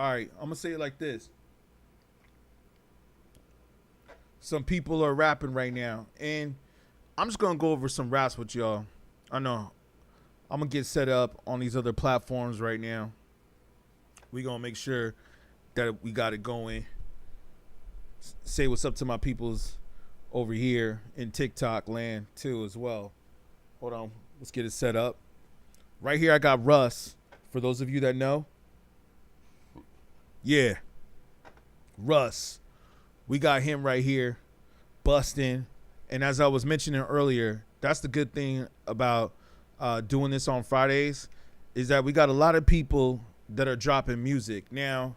All right, I'm gonna say it like this. Some people are rapping right now, and I'm just gonna go over some raps with y'all. I know I'm gonna get set up on these other platforms right now. We gonna make sure that we got it going. Say what's up to my peoples over here in TikTok land too as well. Hold on, let's get it set up. Right here I got Russ. For those of you that know, yeah, Russ. We got him right here, busting. And as I was mentioning earlier, that's the good thing about doing this on Fridays, is that we got a lot of people that are dropping music now.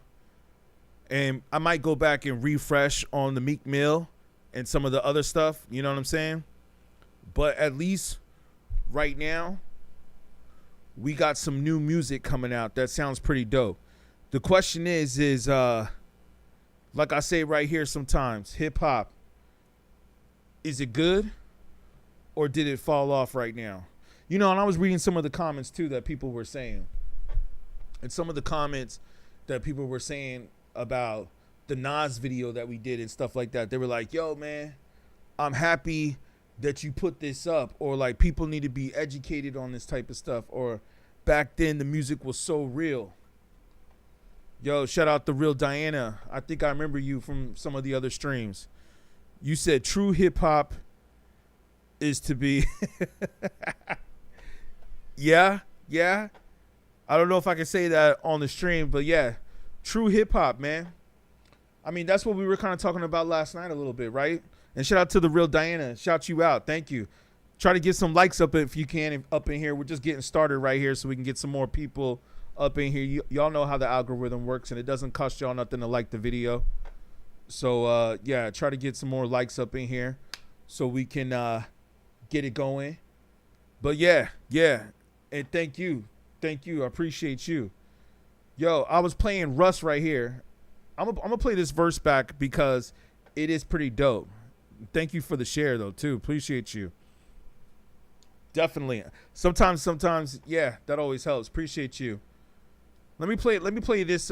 And I might go back and refresh on the Meek Mill and some of the other stuff. You know what I'm saying? But at least right now, we got some new music coming out that sounds pretty dope. The question is like I say right here sometimes, hip hop, is it good or did it fall off right now? You know, and I was reading some of the comments too that people were saying. And some of the comments that people were saying about the Nas video that we did and stuff like that. They were like, yo, man, I'm happy that you put this up, or like people need to be educated on this type of stuff, or back then the music was so real. Yo, shout out to Real Diana. I think I remember you from some of the other streams. You said true hip hop is to be yeah. I don't know if I can say that on the stream, but yeah, true hip hop, man. I mean, that's what we were kind of talking about last night a little bit, right? And shout out to the Real Diana. Shout you out. Thank you. Try to get some likes up if you can up in here. We're just getting started right here so we can get some more people up in here. Y'all know how the algorithm works, and it doesn't cost y'all nothing to like the video. So, yeah, try to get some more likes up in here so we can get it going. But, yeah. And thank you. I appreciate you. Yo, I was playing Russ right here. I'm gonna play this verse back because it is pretty dope. Thank you for the share though too. Appreciate you. Definitely. Sometimes, yeah, that always helps. Appreciate you. Let me play this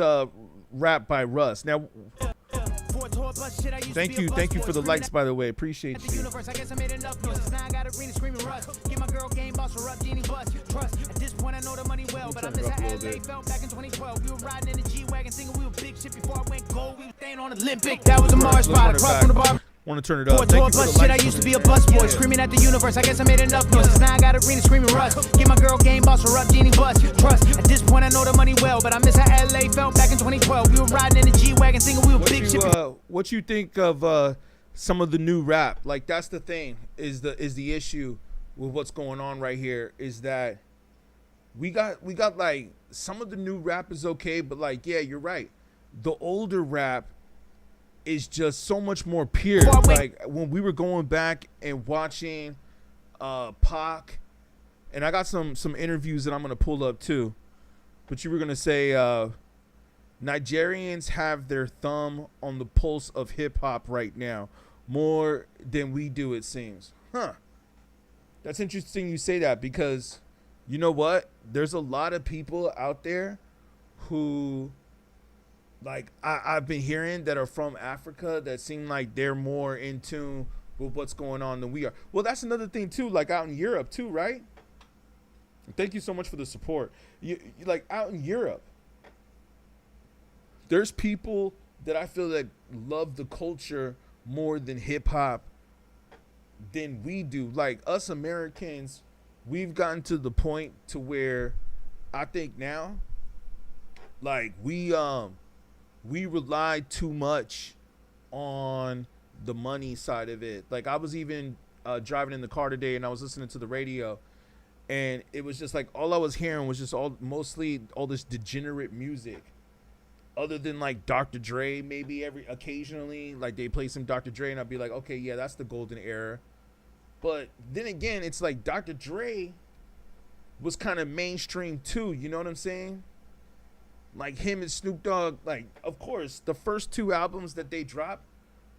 rap by Russ. Now, thank you for the likes, by the way. Appreciate you. At this point I know the money well, but I miss how LA felt back in 2012. We were riding in the G-Wagon singing we were big shit before I went gold. We were staying on Olympic. That was a Mars spot across from the bar. Want to turn it up. Thank you for the shit. I used to be a busboy, screaming at the universe. I guess I made enough noises. Now I got arena screaming Russ. Get my girl game boss her up, Genie Bus. Trust. At this point I know the money well, but I miss how LA felt back in 2012. We were riding in the G-Wagon singing we were big shit. What you think of some of the new rap? Like, that's the thing, is the issue with what's going on right here, is that we got like some of the new rap is okay, but like, yeah, you're right. The older rap is just so much more pure. Like when we were going back and watching Pac, and I got some interviews that I'm gonna pull up too. But you were gonna say Nigerians have their thumb on the pulse of hip hop right now more than we do, it seems. Huh. That's interesting you say that, because you know what? There's a lot of people out there who, like, I've been hearing that are from Africa that seem like they're more in tune with what's going on than we are. Well, that's another thing too, like out in Europe too, right? Thank you so much for the support. You like out in Europe, there's people that I feel that love the culture more than hip hop than we do. Like us Americans, we've gotten to the point to where I think now, like we rely too much on the money side of it. Like I was even driving in the car today and I was listening to the radio, and it was just like all I was hearing was just mostly all this degenerate music. Other than like Dr. Dre, maybe occasionally, like they play some Dr. Dre and I'd be like, okay, yeah, that's the golden era. But then again, it's like Dr. Dre was kind of mainstream too. You know what I'm saying? Like him and Snoop Dogg, like, of course, the first two albums that they dropped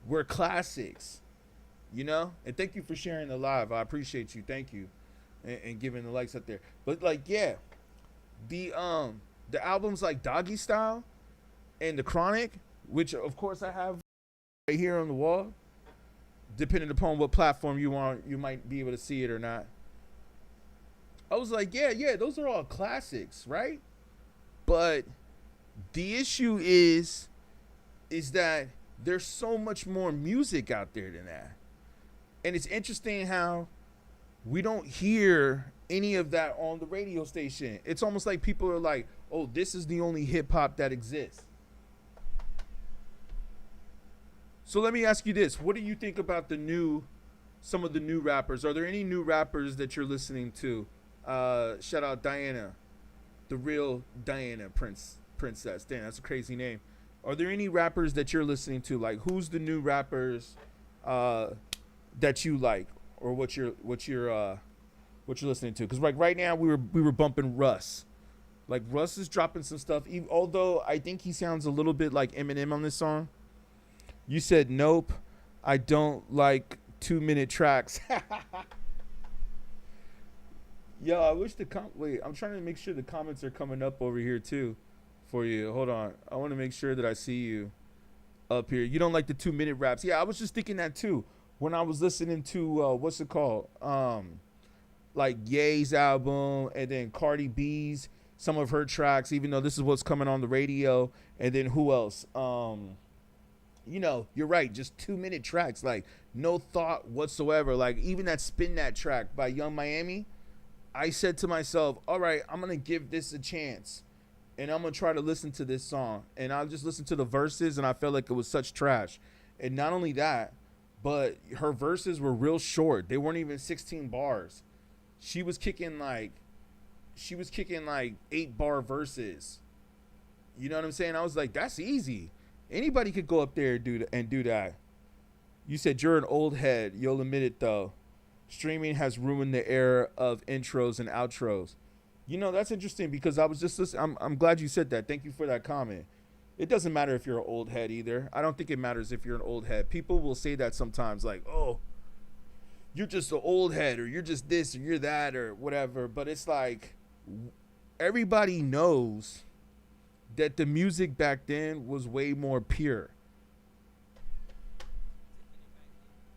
were classics, you know? And thank you for sharing the live. I appreciate you. Thank you. And giving the likes up there. But like, yeah, the albums like Doggy Style, and the Chronic, which of course I have right here on the wall, depending upon what platform you want, you might be able to see it or not. I was like, yeah, those are all classics, right? But the issue is that there's so much more music out there than that. And it's interesting how we don't hear any of that on the radio station. It's almost like people are like, oh, this is the only hip hop that exists. So let me ask you this. What do you think about some of the new rappers? Are there any new rappers that you're listening to? Shout out Diana, the real Diana Princess. Damn, that's a crazy name. Are there any rappers that you're listening to? Like, who's the new rappers that you like, or what you're listening to? Because like right now we were bumping Russ. Like Russ is dropping some stuff. Although I think he sounds a little bit like Eminem on this song. You said nope. I don't like 2-minute tracks. Yo, I wish wait, I'm trying to make sure the comments are coming up over here too for you. Hold on. I want to make sure that I see you up here. You don't like the 2-minute raps. Yeah, I was just thinking that too when I was listening to what's it called? Like Ye's album, and then Cardi B's, some of her tracks, even though this is what's coming on the radio. And then who else? You know, you're right, just 2-minute tracks, like no thought whatsoever. Like even that Spin That track by Young Miami, I said to myself, all right, I'm going to give this a chance, and I'm going to try to listen to this song. And I just listened to the verses, and I felt like it was such trash. And not only that, but her verses were real short. They weren't even 16 bars. She was kicking like 8-bar verses. You know what I'm saying? I was like, that's easy. Anybody could go up there and do that. You said you're an old head. You'll admit it, though. Streaming has ruined the era of intros and outros. You know, that's interesting because I was just listening. I'm glad you said that. Thank you for that comment. It doesn't matter if you're an old head either. I don't think it matters if you're an old head. People will say that sometimes, like, oh, you're just an old head, or you're just this, or you're that, or whatever. But it's like everybody knows that the music back then was way more pure.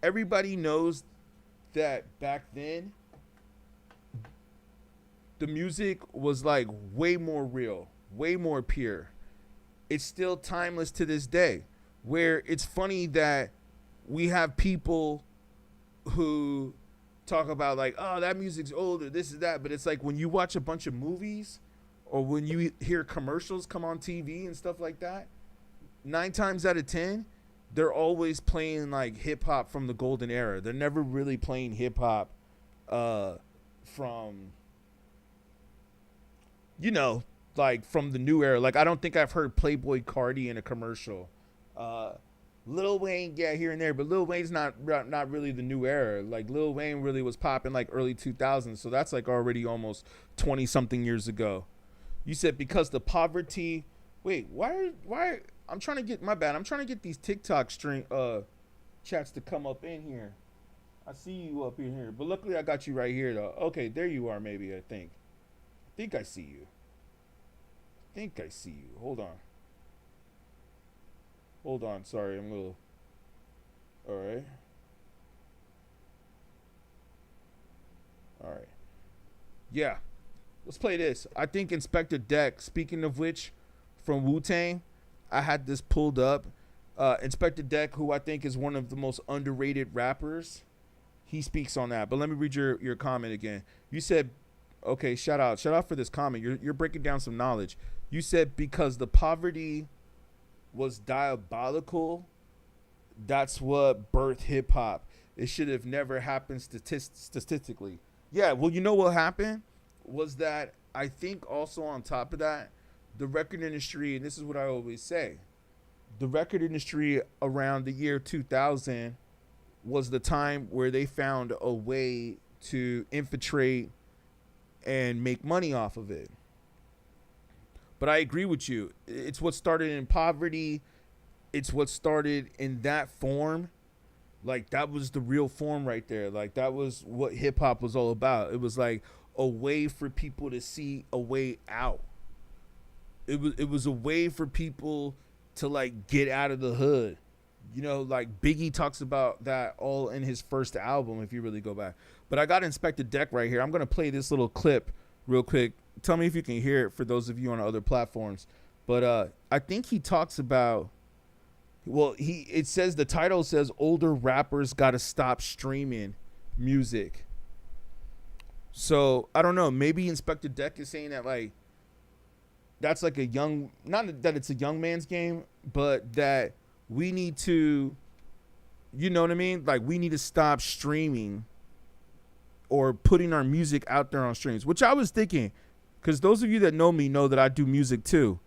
Everybody knows that back then the music was like way more real, way more pure. It's still timeless to this day, where it's funny that we have people who talk about like, oh, that music's older, this is that. But it's like when you watch a bunch of movies or when you hear commercials come on TV and stuff like that, 9 times out of 10, they're always playing like hip hop from the golden era. They're never really playing hip hop from, you know, like from the new era. Like I don't think I've heard Playboy Cardi in a commercial. Lil Wayne, yeah, here and there, but Lil Wayne's not really the new era. Like Lil Wayne really was popping like early 2000s, so that's like already almost 20 something years ago. You said because the poverty. Wait, why? I'm trying to get, my bad. I'm trying to get these TikTok chats to come up in here. I see you up in here, but luckily I got you right here though. Okay, there you are. Maybe I think I see you. Hold on. Sorry, I'm a little. All right. Yeah. Let's play this. I think Inspector Deck, speaking of which, from Wu-Tang, I had this pulled up. Inspector Deck, who I think is one of the most underrated rappers, he speaks on that. But let me read your comment again. You said, okay, shout out for this comment. You're breaking down some knowledge. You said because the poverty was diabolical, that's what birthed hip hop. It should have never happened statistically. Yeah, well, you know what happened was that I think also on top of that, the record industry, and this is what I always say, the record industry around the year 2000 was the time where they found a way to infiltrate and make money off of it. But I agree with you. It's what started in poverty. It's what started in that form. Like, that was the real form right there. Like, that was what hip hop was all about. It was like a way for people to see a way out. It was a way for people to like get out of the hood. You know, like Biggie talks about that all in his first album, if you really go back. But I got Inspector Deck right here. I'm going to play this little clip real quick. Tell me if you can hear it for those of you on other platforms. But I think he talks about, well, it says, the title says, older rappers got to stop streaming music. So I don't know. Maybe Inspector Deck is saying that like, that's like a young, not that it's a young man's game, but that we need to, you know what I mean? Like we need to stop streaming or putting our music out there on streams, which I was thinking, because those of you that know me know that I do music too.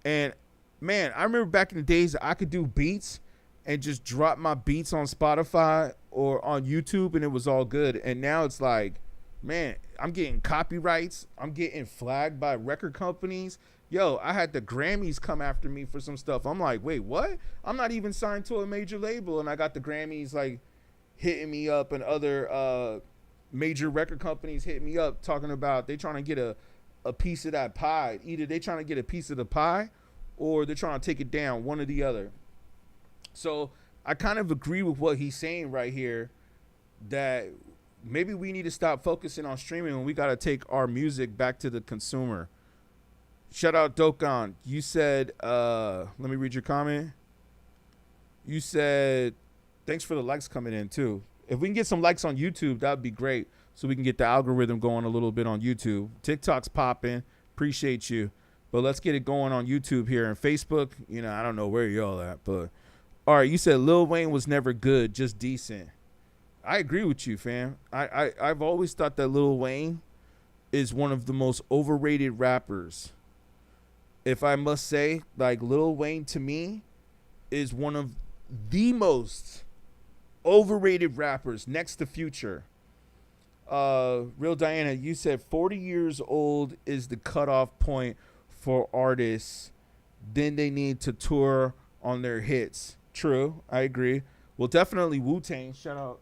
And man, I remember back in the days I could do beats and just drop my beats on Spotify or on YouTube and it was all good. And now it's like, man, I'm getting copyrights. I'm getting flagged by record companies. Yo, I had the Grammys come after me for some stuff. I'm like, wait, what? I'm not even signed to a major label. And I got the Grammys like hitting me up and other major record companies hitting me up talking about they trying to get a piece of that pie. Either they trying to get a piece of the pie or they're trying to take it down, one or the other. So I kind of agree with what he's saying right here, that maybe we need to stop focusing on streaming and we got to take our music back to the consumer. Shout out Dokkan. You said, let me read your comment. You said, thanks for the likes coming in too. If we can get some likes on YouTube, that would be great. So we can get the algorithm going a little bit on YouTube. TikTok's popping. Appreciate you. But let's get it going on YouTube here. And Facebook, you know, I don't know where y'all at. But, all right, you said Lil Wayne was never good, just decent. I agree with you, fam. I've always thought that Lil Wayne is one of the most overrated rappers. If I must say, like, Lil Wayne to me is one of the most overrated rappers next to Future. Real Diana, you said 40 years old is the cutoff point for artists. Then they need to tour on their hits. True, I agree. Well, definitely Wu-Tang. Shout out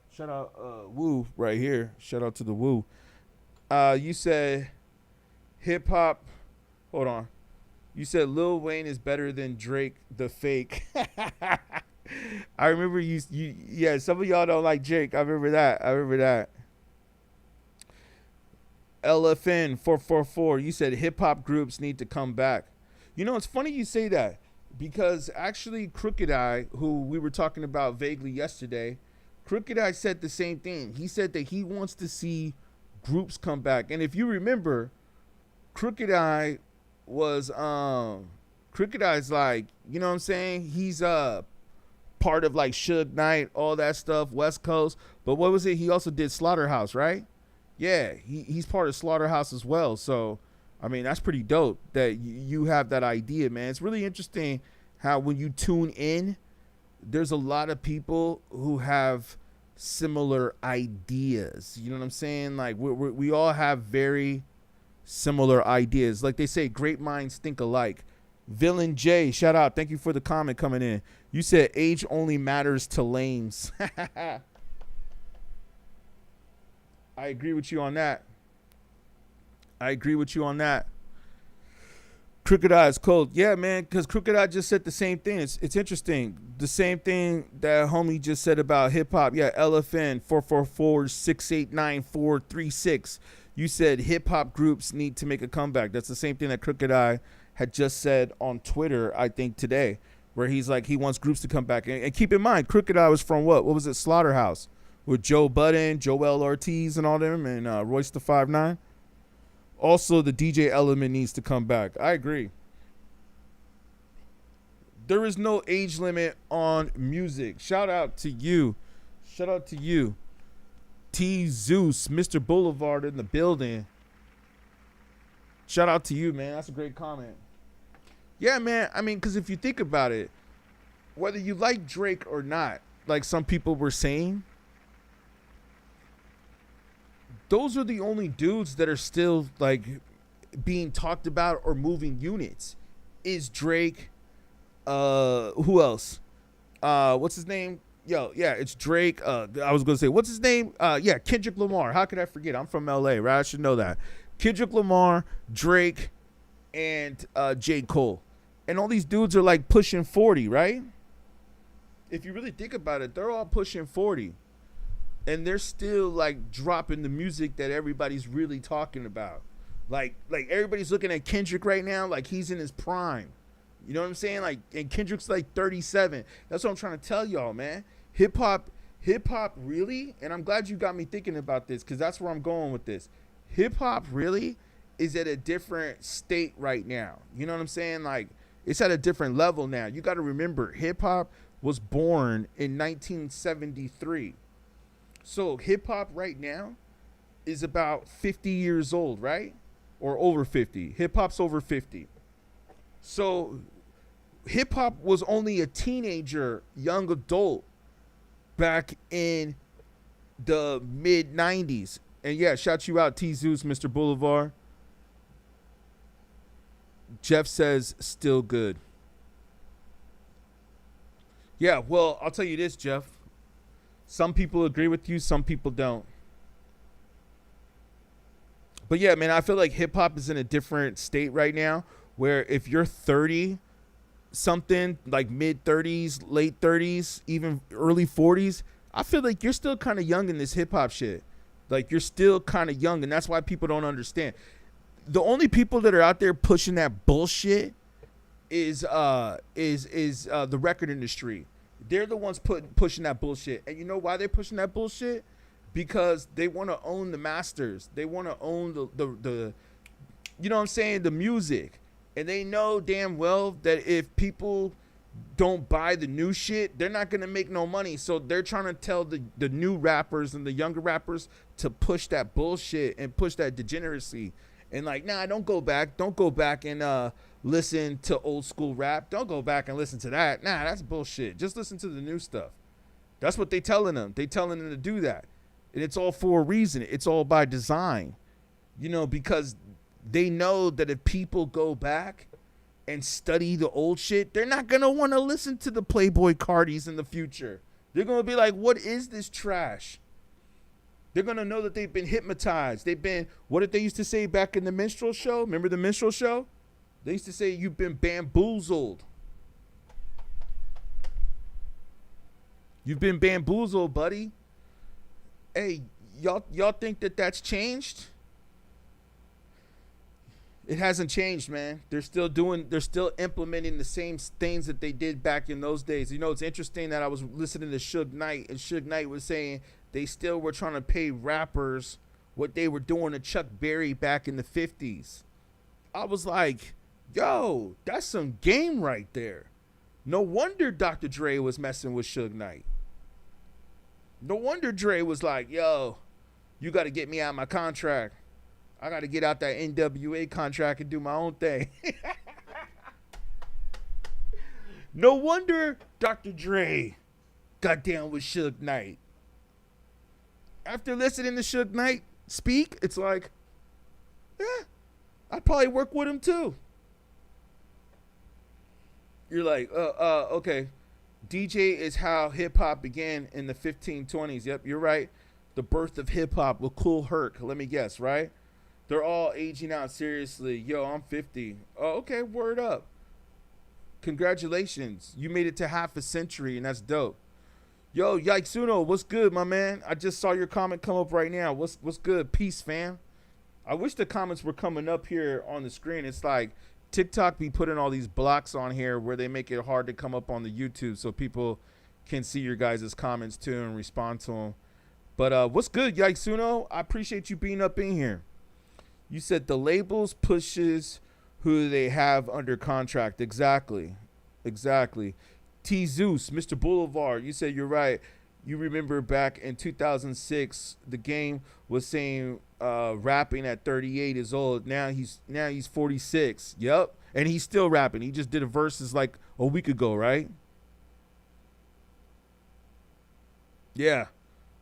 Wu right here. Shout out to the Wu. You said hip hop. Hold on. You said Lil Wayne is better than Drake the fake. I remember you. Yeah, some of y'all don't like Drake. I remember that. LFN 444. You said hip hop groups need to come back. You know, it's funny you say that, because actually Crooked Eye, who we were talking about vaguely yesterday, Crooked Eye said the same thing. He said that he wants to see groups come back. And if you remember, Crooked Eye was Crooked Eye's like, you know what I'm saying? He's part of like Suge Knight, all that stuff, West Coast. But what was it? He also did Slaughterhouse, right? Yeah, he's part of Slaughterhouse as well. So, I mean, that's pretty dope that you have that idea, man. It's really interesting how when you tune in, there's a lot of people who have similar ideas. You know what I'm saying? Like, we all have very similar ideas. Like they say, great minds think alike. Villain J, shout out. Thank you for the comment coming in. You said age only matters to lames. I agree with you on that. Crooked Eye is cold. Yeah, man, because Crooked Eye just said the same thing. It's interesting. The same thing that homie just said about hip hop. Yeah, LFN 444-689-436. You said hip hop groups need to make a comeback. That's the same thing that Crooked Eye had just said on Twitter, I think today, where he's like, he wants groups to come back. And keep in mind, Crooked Eye was from what? What was it? Slaughterhouse. With Joe Budden, Joel Ortiz, and all them, and Royce the 5'9". Also, the DJ element needs to come back. I agree. There is no age limit on music. Shout out to you. T Zeus, Mr. Boulevard in the building. Shout out to you, man. That's a great comment. Yeah, man. I mean, because if you think about it, whether you like Drake or not, like some people were saying, those are the only dudes that are still like being talked about or moving units. Is Drake, who else? What's his name? Yo, yeah, it's Drake. I was gonna say, what's his name? Yeah, Kendrick Lamar. How could I forget? I'm from LA, right? I should know that. Kendrick Lamar, Drake, and J. Cole. And all these dudes are like pushing 40, right? If you really think about it, they're all pushing 40. And they're still like dropping the music that everybody's really talking about. Like everybody's looking at Kendrick right now like he's in his prime. You know what I'm saying? Like, and Kendrick's like 37. That's what I'm trying to tell y'all, man. Hip hop really, and I'm glad you got me thinking about this because that's where I'm going with this. Hip hop really is at a different state right now. You know what I'm saying? Like, it's at a different level now. You got to remember, hip hop was born in 1973. So hip hop right now is about 50 years old, right? Or over 50. Hip hop's over 50. So hip hop was only a teenager, young adult back in the mid 90s. And yeah, shout you out, T Zeus, Mr. Boulevard. Jeff says still good. Yeah, well, I'll tell you this, Jeff. Some people agree with you, some people don't. But yeah, man, I feel like hip hop is in a different state right now where if you're 30 something, like mid 30s, late 30s, even early 40s, I feel like you're still kind of young in this hip hop shit. Like you're still kind of young, and that's why people don't understand. The only people that are out there pushing that bullshit is the record industry. They're the ones pushing that bullshit. And you know why they're pushing that bullshit? Because they want to own the masters. They want to own the you know what I'm saying, the music. And they know damn well that if people don't buy the new shit, they're not going to make no money. So they're trying to tell the new rappers and the younger rappers to push that bullshit and push that degeneracy. And like, nah, don't go back. Don't go back and listen to old school rap. Don't go back and listen to that. Nah, that's bullshit. Just listen to the new stuff. That's what they telling them. They telling them to do that. And it's all for a reason. It's all by design. You know, because they know that if people go back and study the old shit, they're not going to want to listen to the Playboy Cardis in the future. They're going to be like, what is this trash? They're going to know that they've been hypnotized. They've been, what did they used to say back in the minstrel show? Remember the minstrel show? They used to say, you've been bamboozled. You've been bamboozled, buddy. Hey, y'all think that that's changed? It hasn't changed, man. They're still implementing the same things that they did back in those days. You know, it's interesting that I was listening to Suge Knight, and Suge Knight was saying they still were trying to pay rappers what they were doing to Chuck Berry back in the 50s. I was like, yo, that's some game right there. No wonder Dr. Dre was messing with Suge Knight. No wonder Dre was like, yo, you got to get me out of my contract. I got to get out that NWA contract and do my own thing. No wonder Dr. Dre got down with Suge Knight. After listening to Suge Knight speak, it's like, yeah, I'd probably work with him too. You're like, okay. DJ is how hip-hop began in the 1520s. Yep, you're right. The birth of hip-hop with Kool Herc. Let me guess, right? They're all aging out seriously. Yo, I'm 50. Oh, okay, word up. Congratulations. You made it to half a century, and that's dope. Yo, Yikes what's good, my man? I just saw your comment come up right now. What's good? Peace, fam. I wish the comments were coming up here on the screen. It's like TikTok be putting all these blocks on here where they make it hard to come up on the YouTube so people can see your guys' comments too and respond to them. But what's good, Yikes I appreciate you being up in here. You said the labels pushes who they have under contract. Exactly. T Zeus, Mr. Boulevard, you said you're right. You remember back in 2006, the game was saying rapping at 38 is old. Now he's 46. Yep. And he's still rapping. He just did a verses like a week ago, right? Yeah.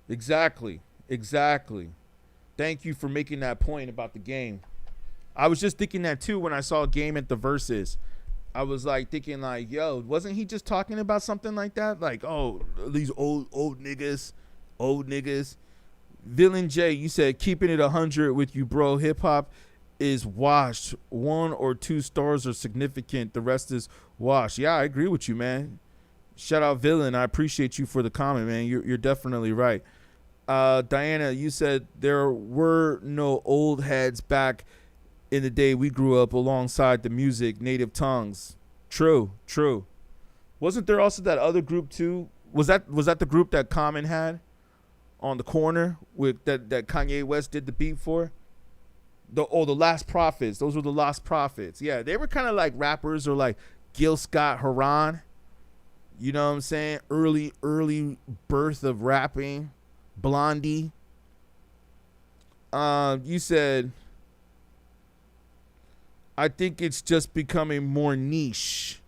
Exactly. Thank you for making that point about the game. I was just thinking that too when I saw a game at the Versus. I was like thinking like, yo, wasn't he just talking about something like that? Like, oh, these old niggas. Villain J, you said keeping it 100 with you, bro. Hip hop is washed. 1 or 2 stars are significant. The rest is washed. Yeah, I agree with you, man. Shout out Villain. I appreciate you for the comment, man. You're definitely right. Diana, you said there were no old heads back in the day we grew up alongside the music, native tongues. True. Wasn't there also that other group too? Was that the group that Common had on the corner with that Kanye West did the beat for? The Last Prophets. Those were the Lost Prophets. Yeah, they were kind of like rappers or like Gil Scott Heron. You know what I'm saying? Early birth of rapping. Blondie. You said, I think it's just becoming more niche.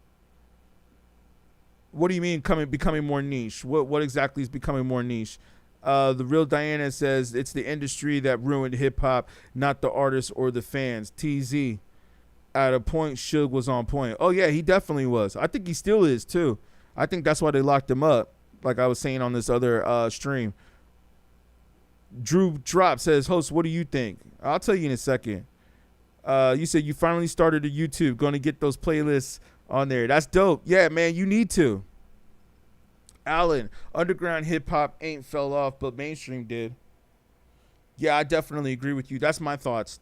What do you mean becoming more niche? What exactly is becoming more niche? The real Diana says it's the industry that ruined hip hop, not the artists or the fans. TZ, at a point, Suge was on point. Oh yeah, he definitely was. I think he still is too. I think that's why they locked him up. Like I was saying on this other stream. Drew Drop says, host, what do you think? I'll tell you in a second. You said you finally started a YouTube. Going to get those playlists on there. That's dope. Yeah, man, you need to. Alan, underground hip hop ain't fell off, but mainstream did. Yeah, I definitely agree with you. That's my thoughts.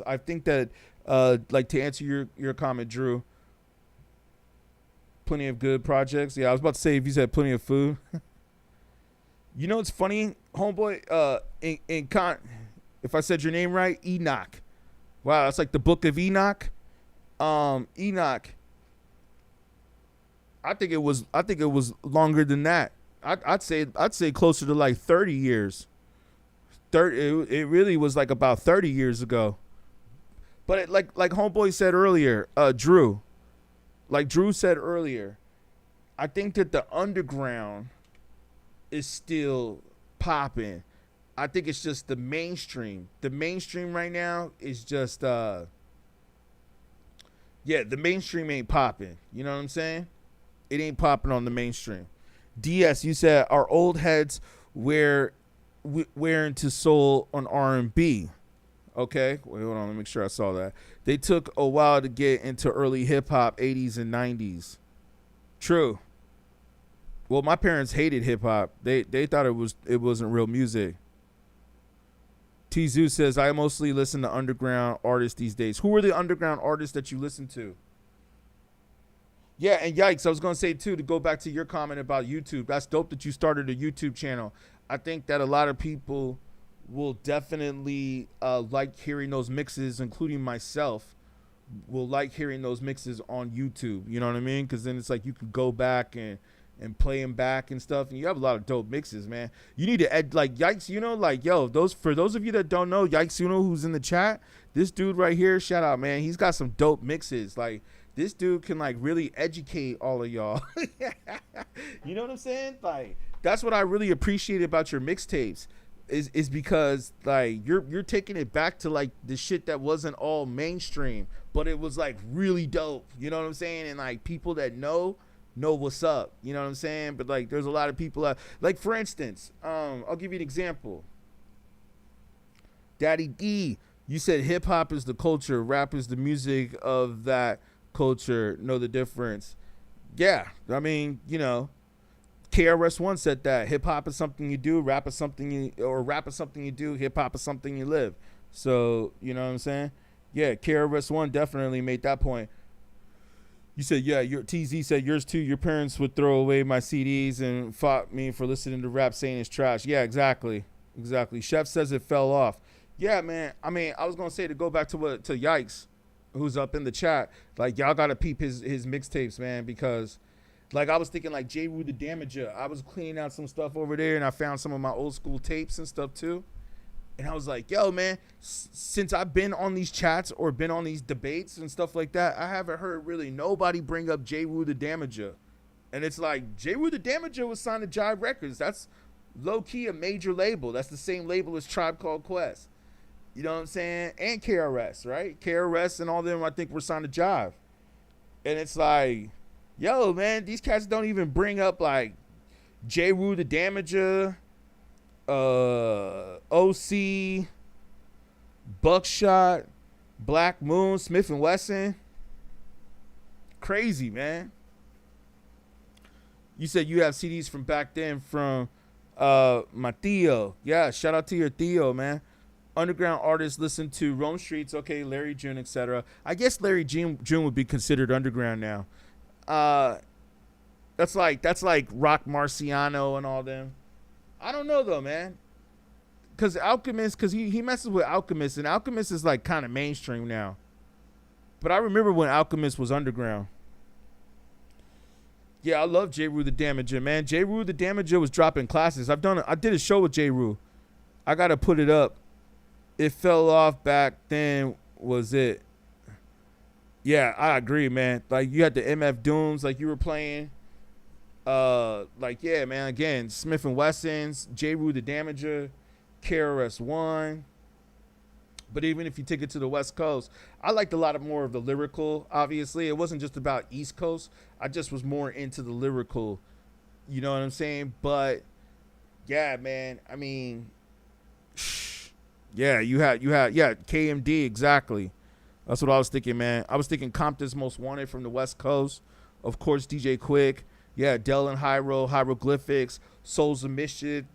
I think that, like to answer your comment, Drew, plenty of good projects. Yeah, I was about to say if you said plenty of food. You know what's funny, homeboy? If I said your name right, Enoch. Wow, that's like the book of Enoch. Enoch. I think it was longer than that. I'd say closer to like 30 years. It really was like about 30 years ago. But like homeboy said earlier, Drew. Like Drew said earlier, I think that the underground is still popping. I think it's just the mainstream. The mainstream right now is just the mainstream ain't popping. You know what I'm saying? It ain't popping on the mainstream. DS, you said our old heads wear into soul on R&B. Okay, wait, hold on, let me make sure I saw that. They took a while to get into early hip hop, 80s and 90s. True. Well, my parents hated hip hop. They thought it wasn't real music. T Zoo says I mostly listen to underground artists these days. Who are the underground artists that you listen to? Yeah, and yikes, I was gonna say too, to go back to your comment about YouTube. That's dope that you started a YouTube channel. I think that a lot of people will definitely like hearing those mixes, including myself. Will like hearing those mixes on YouTube. You know what I mean? Because then it's like you can go back and play them back and stuff, and you have a lot of dope mixes, man. You need to add like Yikes, like for those of you that don't know, Yikes, who's in the chat, this dude right here, shout out, man. He's got some dope mixes. Like this dude can like really educate all of y'all. You know what I'm saying? Like that's what I really appreciate about your mixtapes is because like you're taking it back to like the shit that wasn't all mainstream, but it was like really dope. You know what I'm saying? And like people that know what's up, you know what I'm saying? But like there's a lot of people out, like for instance, I'll give you an example. Daddy D, you said hip hop is the culture, rap is the music of that culture. Know the difference? Yeah, I mean, KRS-One said that hip hop is something you do, rap is something you do, hip hop is something you live. So you know what I'm saying? Yeah, KRS-One definitely made that point. You said, yeah, your TZ said yours too. Your parents would throw away my CDs and fought me for listening to rap saying it's trash. Yeah, exactly. Chef says it fell off. Yeah, man. I mean, I was going to say to go back to Yikes, who's up in the chat. Like, y'all got to peep his mixtapes, man, because like I was thinking like J. Rue the Damager. I was cleaning out some stuff over there and I found some of my old school tapes and stuff too. And I was like, yo, man, since I've been on these chats or been on these debates and stuff like that, I haven't heard really nobody bring up J. Rue the Damager. And it's like, J. Rue the Damager was signed to Jive Records. That's low-key a major label. That's the same label as Tribe Called Quest. You know what I'm saying? And KRS, right? KRS and all them, I think, were signed to Jive. And it's like, yo, man, these cats don't even bring up, like, J. Rue the Damager, OC, Buckshot, Black Moon, Smith and Wesson. Crazy, man. You said you have CDs from back then from my Theo. Yeah, shout out to your Theo, man. Underground artists listen to Rome Streets, okay, Larry June, etc. I guess Larry June would be considered underground now. That's like Rock Marciano and all them. I don't know though, man. Cause Alchemist, cause he messes with Alchemist, and Alchemist is like kind of mainstream now. But I remember when Alchemist was underground. Yeah, I love J. Rue the Damager, man. J. Rue the Damager was dropping classics. I did a show with J. Rue. I gotta put it up. It fell off back then, was it? Yeah, I agree, man. Like you had the MF Dooms, like you were playing. Like yeah, man. Again, Smith and Wessons, J. Rue the Damager, KRS-One. But even if you take it to the West Coast, I liked a lot more of the lyrical. Obviously, it wasn't just about East Coast. I just was more into the lyrical. You know what I'm saying? But yeah, man. I mean, yeah, you had KMD, exactly. That's what I was thinking, man. I was thinking Compton's Most Wanted from the West Coast. Of course, DJ Quick. Yeah, Del and Hieroglyphics, Souls of Mischief.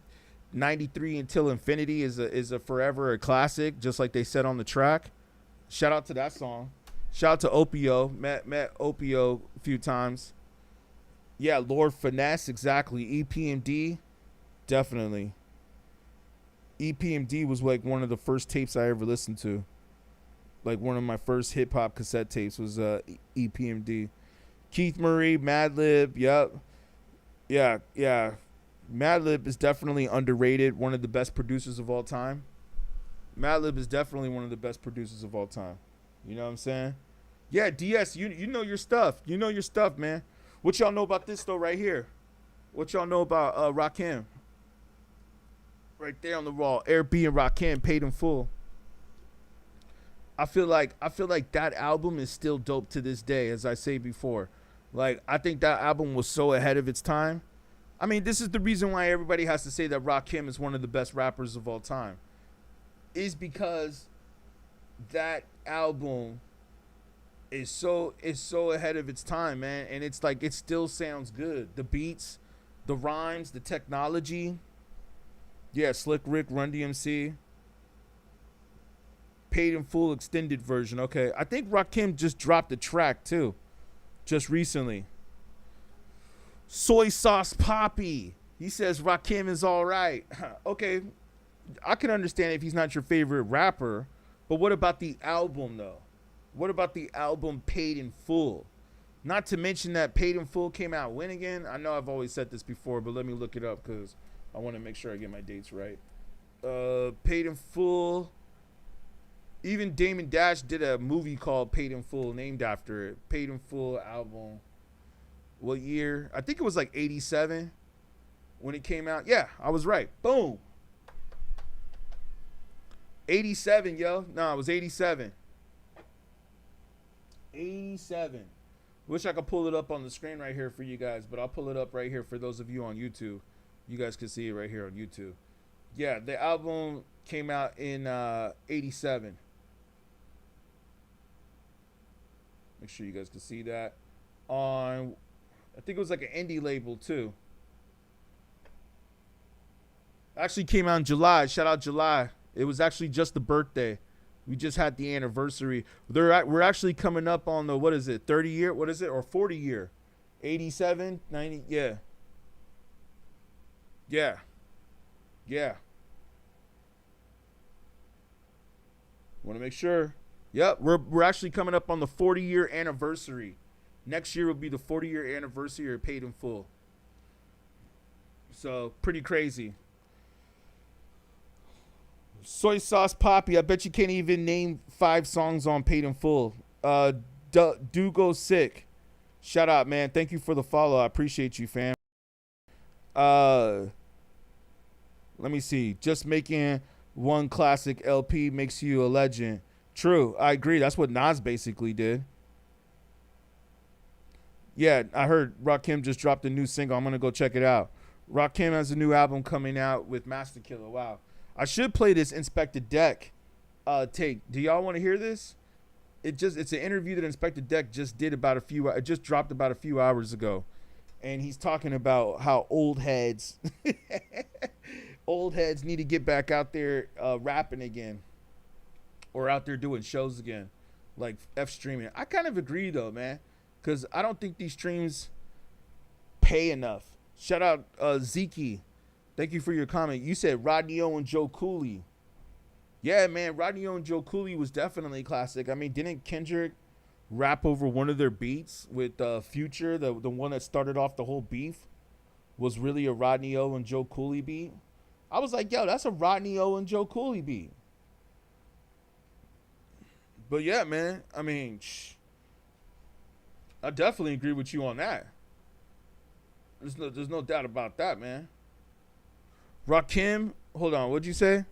93 Until Infinity is a forever a classic, just like they said on the track. Shout out to that song. Shout out to Opio. Met Opio a few times. Yeah, Lord Finesse, exactly. EPMD, definitely. EPMD was like one of the first tapes I ever listened to. Like one of my first hip hop cassette tapes was EPMD. Keith Murray, Madlib, yep. Yeah. Madlib is definitely underrated. One of the best producers of all time. Madlib is definitely one of the best producers of all time. You know what I'm saying? Yeah, DS, you know your stuff. You know your stuff, man. What y'all know about this though right here? What y'all know about Rakim? Right there on the wall. Air B and Rakim paid in full. I feel like that album is still dope to this day, as I say before. Like, I think that album was so ahead of its time. I mean, this is the reason why everybody has to say that Rakim is one of the best rappers of all time. Is because that album is so ahead of its time, man. And it's like, it still sounds good. The beats, the rhymes, the technology. Yeah, Slick Rick, Run DMC. Paid in Full extended version. Okay, I think Rakim just dropped a track too, just recently. Soy Sauce Poppy. He says Rakim is all right. Okay, I can understand if he's not your favorite rapper, but what about the album though? What about the album Paid in Full? Not to mention that Paid in Full came out when again? I know I've always said this before, but let me look it up because I want to make sure I get my dates right. Paid in Full. Even Damon Dash did a movie called Paid in Full named after it. Paid in Full album. What year? I think it was like 87 when it came out. Yeah, I was right. Boom. 87, yo. No, it was 87. 87. Wish I could pull it up on the screen right here for you guys, but I'll pull it up right here for those of you on YouTube. You guys can see it right here on YouTube. Yeah, the album came out in 87. Make sure you guys can see that. On, I think it was like an indie label too. Actually came out in July. Shout out July. It was actually just the birthday. We just had the anniversary. We're actually coming up on the, what is it, 30 year? What is it? Or 40 year? 87, 90, yeah. Yeah. Yeah. Want to make sure. Yep, we're actually coming up on the 40-year anniversary. Next year will be the 40-year anniversary of Paid in Full. So, pretty crazy. Soy Sauce Poppy, I bet you can't even name 5 songs on Paid in Full. Do Go Sick. Shout out, man. Thank you for the follow. I appreciate you, fam. Let me see. Just making one classic LP makes you a legend. True, I agree. That's what Nas basically did. Yeah, I heard Rakim just dropped a new single. I'm going to go check it out. Rakim has a new album coming out with Master Killer. Wow. I should play this Inspector Deck tape. Do y'all want to hear this? it's an interview that Inspector Deck just did it just dropped about a few hours ago, and he's talking about how old heads need to get back out there rapping again, or out there doing shows again, like streaming. I kind of agree though, man, because I don't think these streams pay enough. Shout out Zeke, thank you for your comment. You said Rodney O and Joe Cooley. Yeah, man, Rodney O and Joe Cooley was definitely classic. I mean, didn't Kendrick rap over one of their beats with Future? The one that started off the whole beef was really a Rodney O and Joe Cooley beat. I was like, yo, that's a Rodney O and Joe Cooley beat. But yeah, man, I mean, I definitely agree with you on that. There's no doubt about that, man. Rakim, hold on, what'd you say?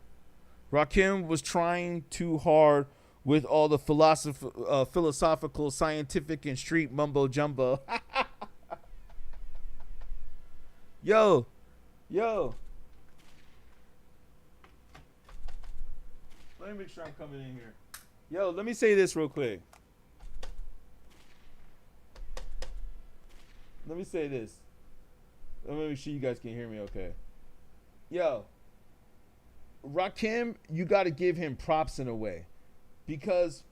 Rakim was trying too hard with all the philosophical, scientific, and street mumbo jumbo. Yo. Let me make sure I'm coming in here. Yo, let me say this real quick. Let me say this. Let me make sure you guys can hear me okay. Yo. Rakim, you got to give him props in a way, because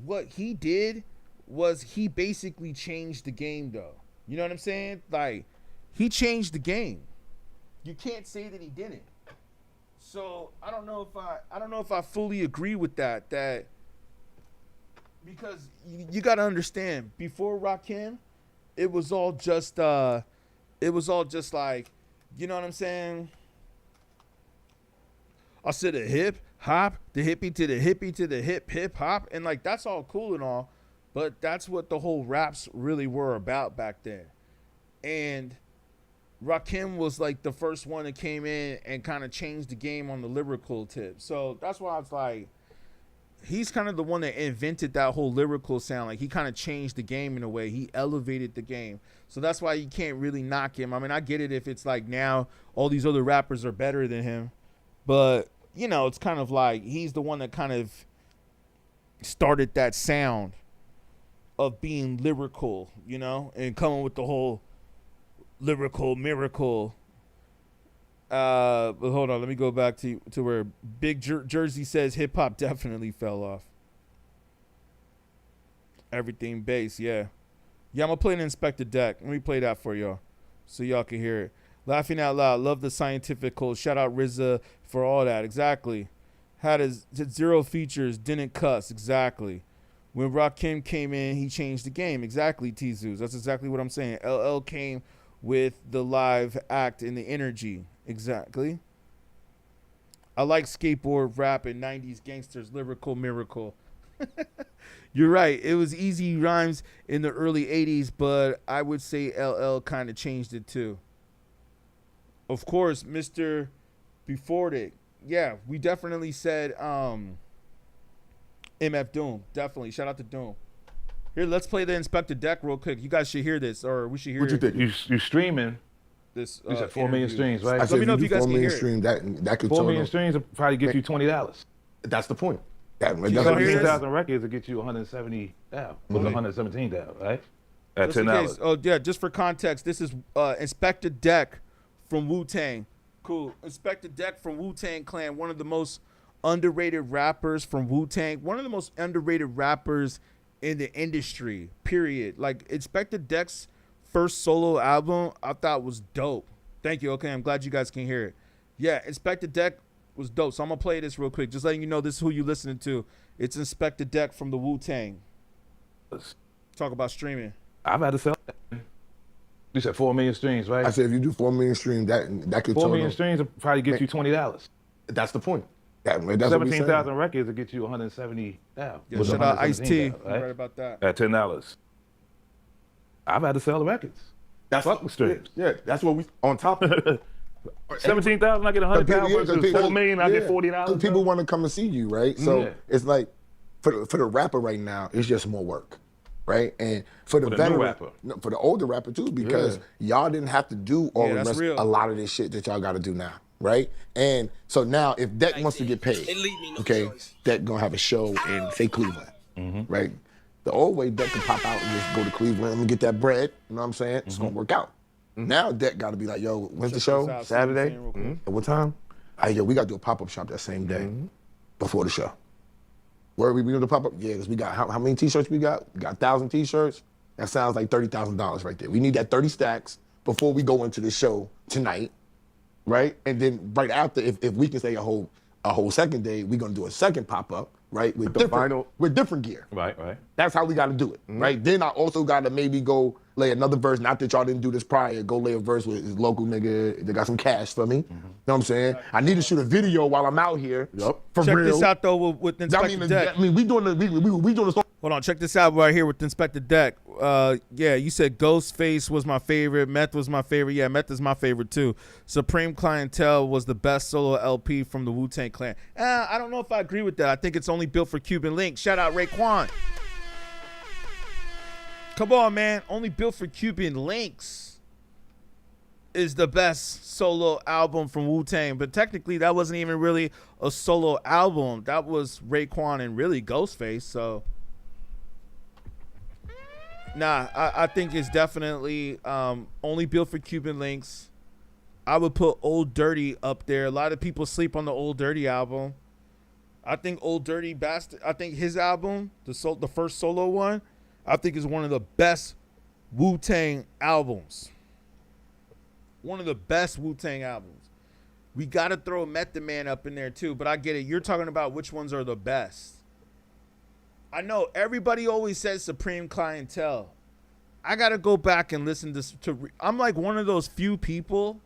what he did was he basically changed the game, though. You know what I'm saying? Like, he changed the game. You can't say that he didn't. So I don't know if I fully agree with that. That because you got to understand, before Rakim, it was all just like, you know what I'm saying? I said a hip hop, the hippie to the hip hop, and like that's all cool and all, but that's what the whole raps really were about back then. And Rakim was like the first one that came in and kind of changed the game on the lyrical tip. So that's why I was like, he's kind of the one that invented that whole lyrical sound. Like, he kind of changed the game in a way. He elevated the game. So that's why you can't really knock him. I mean, I get it if it's like now all these other rappers are better than him, but you know, it's kind of like he's the one that kind of started that sound of being lyrical, you know, and coming with the whole lyrical miracle. But hold on, let me go back to where Big Jersey says hip hop definitely fell off. Everything bass, yeah. Yeah, I'm gonna play an Inspector Deck. Let me play that for y'all so y'all can hear it. Laughing out loud. Love the scientific code. Shout out RZA for all that. Exactly. Had his 0 features. Didn't cuss. Exactly. When Rakim came in, he changed the game. Exactly, T-Zoos. That's exactly what I'm saying. LL came with the live act and the energy. Exactly. I like skateboard rap and 90s gangsters. Lyrical miracle. You're right. It was easy rhymes in the early 80s, but I would say LL kind of changed it too. Of course, Mr. Before it. Yeah, we definitely said MF Doom. Definitely. Shout out to Doom. Here, let's play the Inspector Deck real quick. You guys should hear this, or we should hear What you think? You streaming. This, you said 4 million streams, right? I said, Let me know if you guys can hear stream, it. that could 4 turn million on. streams will probably get you $20. That's the point. That's hear this? 17,000 records will get you 170,000. Close to 117,000, right? At Just in case. $10. Oh, yeah, just for context, this is Inspector Deck from Wu-Tang. Cool. Inspector Deck from Wu-Tang Clan, one of the most underrated rappers from Wu-Tang, one of the most underrated rappers in the industry, period. Like, Inspector Deck's first solo album, I thought was dope. Thank you. Okay, I'm glad you guys can hear it. Yeah, Inspector Deck was dope. So I'm going to play this real quick, just letting you know this is who you listening to. It's Inspector Deck from the Wu-Tang. Talk about streaming. I've had to sell that. You said 4 million streams, right? I said if you do 4 million streams, that could 4 turn million on. streams will probably get you $20. That's the point. That's what we 17,000 records will get you 170,000. Yeah, shout out Ice-T. Right? Right about that. At $10. I've had to sell the records. That's Fuck with streams. Yeah, that's what we on top of it. 17,000, I get 100,000 versus 4 million, I get $40. People want to come and see you, right? So it's like for the rapper right now, it's just more work, right? And for the veteran, new rapper. no, for the older rapper too, because y'all didn't have to do all the that's rest, real. a lot of this shit that y'all got to do now, right? And so now, if Deck wants to get paid, okay, Deck gonna have a show in say Cleveland, right? The old way, Deck could pop out and just go to Cleveland and get that bread. You know what I'm saying? It's gonna work out. Now Deck got to be like, yo, when's the show? out, Saturday. see At what time? Hey, yo, we got to do a pop-up shop that same day before the show. Where are we doing the pop-up? Yeah, because we got, how many T-shirts we got? We got 1,000 T-shirts. That sounds like $30,000 right there. We need that 30 stacks before we go into the show tonight, right? And then right after, if we can stay a whole second day, we're going to do a second pop-up, right? With different gear. Right. That's how we got to do it, right? Then I also got to maybe go lay another verse. Not that y'all didn't do this prior. Go lay a verse with his local nigga that got some cash for me. You know what I'm saying? I need to shoot a video while I'm out here. For Check real. this out though with Inspector Deck. I mean, we doing the song. Hold on, check this out right here with Inspector Deck. Yeah, you said Ghostface was my favorite. Meth was my favorite. Yeah, Meth is my favorite too. Supreme Clientele was the best solo LP from the Wu-Tang Clan. I don't know if I agree with that. I think it's only built for Cuban Link. Shout out Raekwon. Come on, man. Only built for Cuban Links is the best solo album from Wu-Tang. But technically, that wasn't even really a solo album. That was Raekwon and really Ghostface. So, nah, I think it's definitely only built for Cuban Links. I would put Old Dirty up there. A lot of people sleep on the Old Dirty album. I think Old Dirty Bastard, I think his album, the first solo one, I think is one of the best Wu-Tang albums. One of the best Wu-Tang albums. We got to throw Method Man up in there too, but I get it. You're talking about which ones are the best. I know everybody always says Supreme Clientele. I got to go back and listen to I'm like one of those few people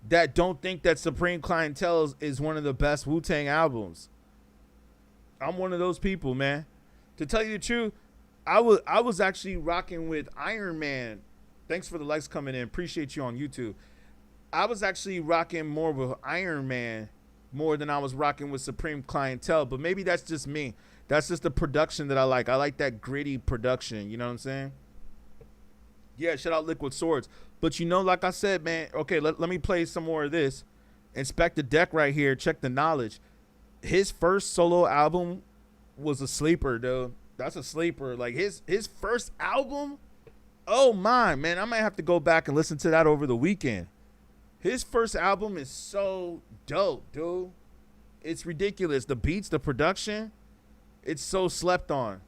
that don't think that Supreme Clientele is one of the best Wu-Tang albums. I'm one of those people, man. To tell you the truth, I was actually rocking with Iron Man. Thanks for the likes coming in. Appreciate you on YouTube. I was actually rocking more with Iron Man more than I was rocking with Supreme Clientele. But maybe that's just me. That's just the production that I like. I like that gritty production. You know what I'm saying? Yeah, shout out Liquid Swords. But you know, like I said, man, okay, let me play some more of this. Inspect the Deck right here. Check the knowledge. His first solo album was a sleeper, dude. That's a sleeper. Like his first album, oh my, man, I might have to go back and listen to that over the weekend. His first album is so dope, dude. It's ridiculous. The beats, the production, it's so slept on.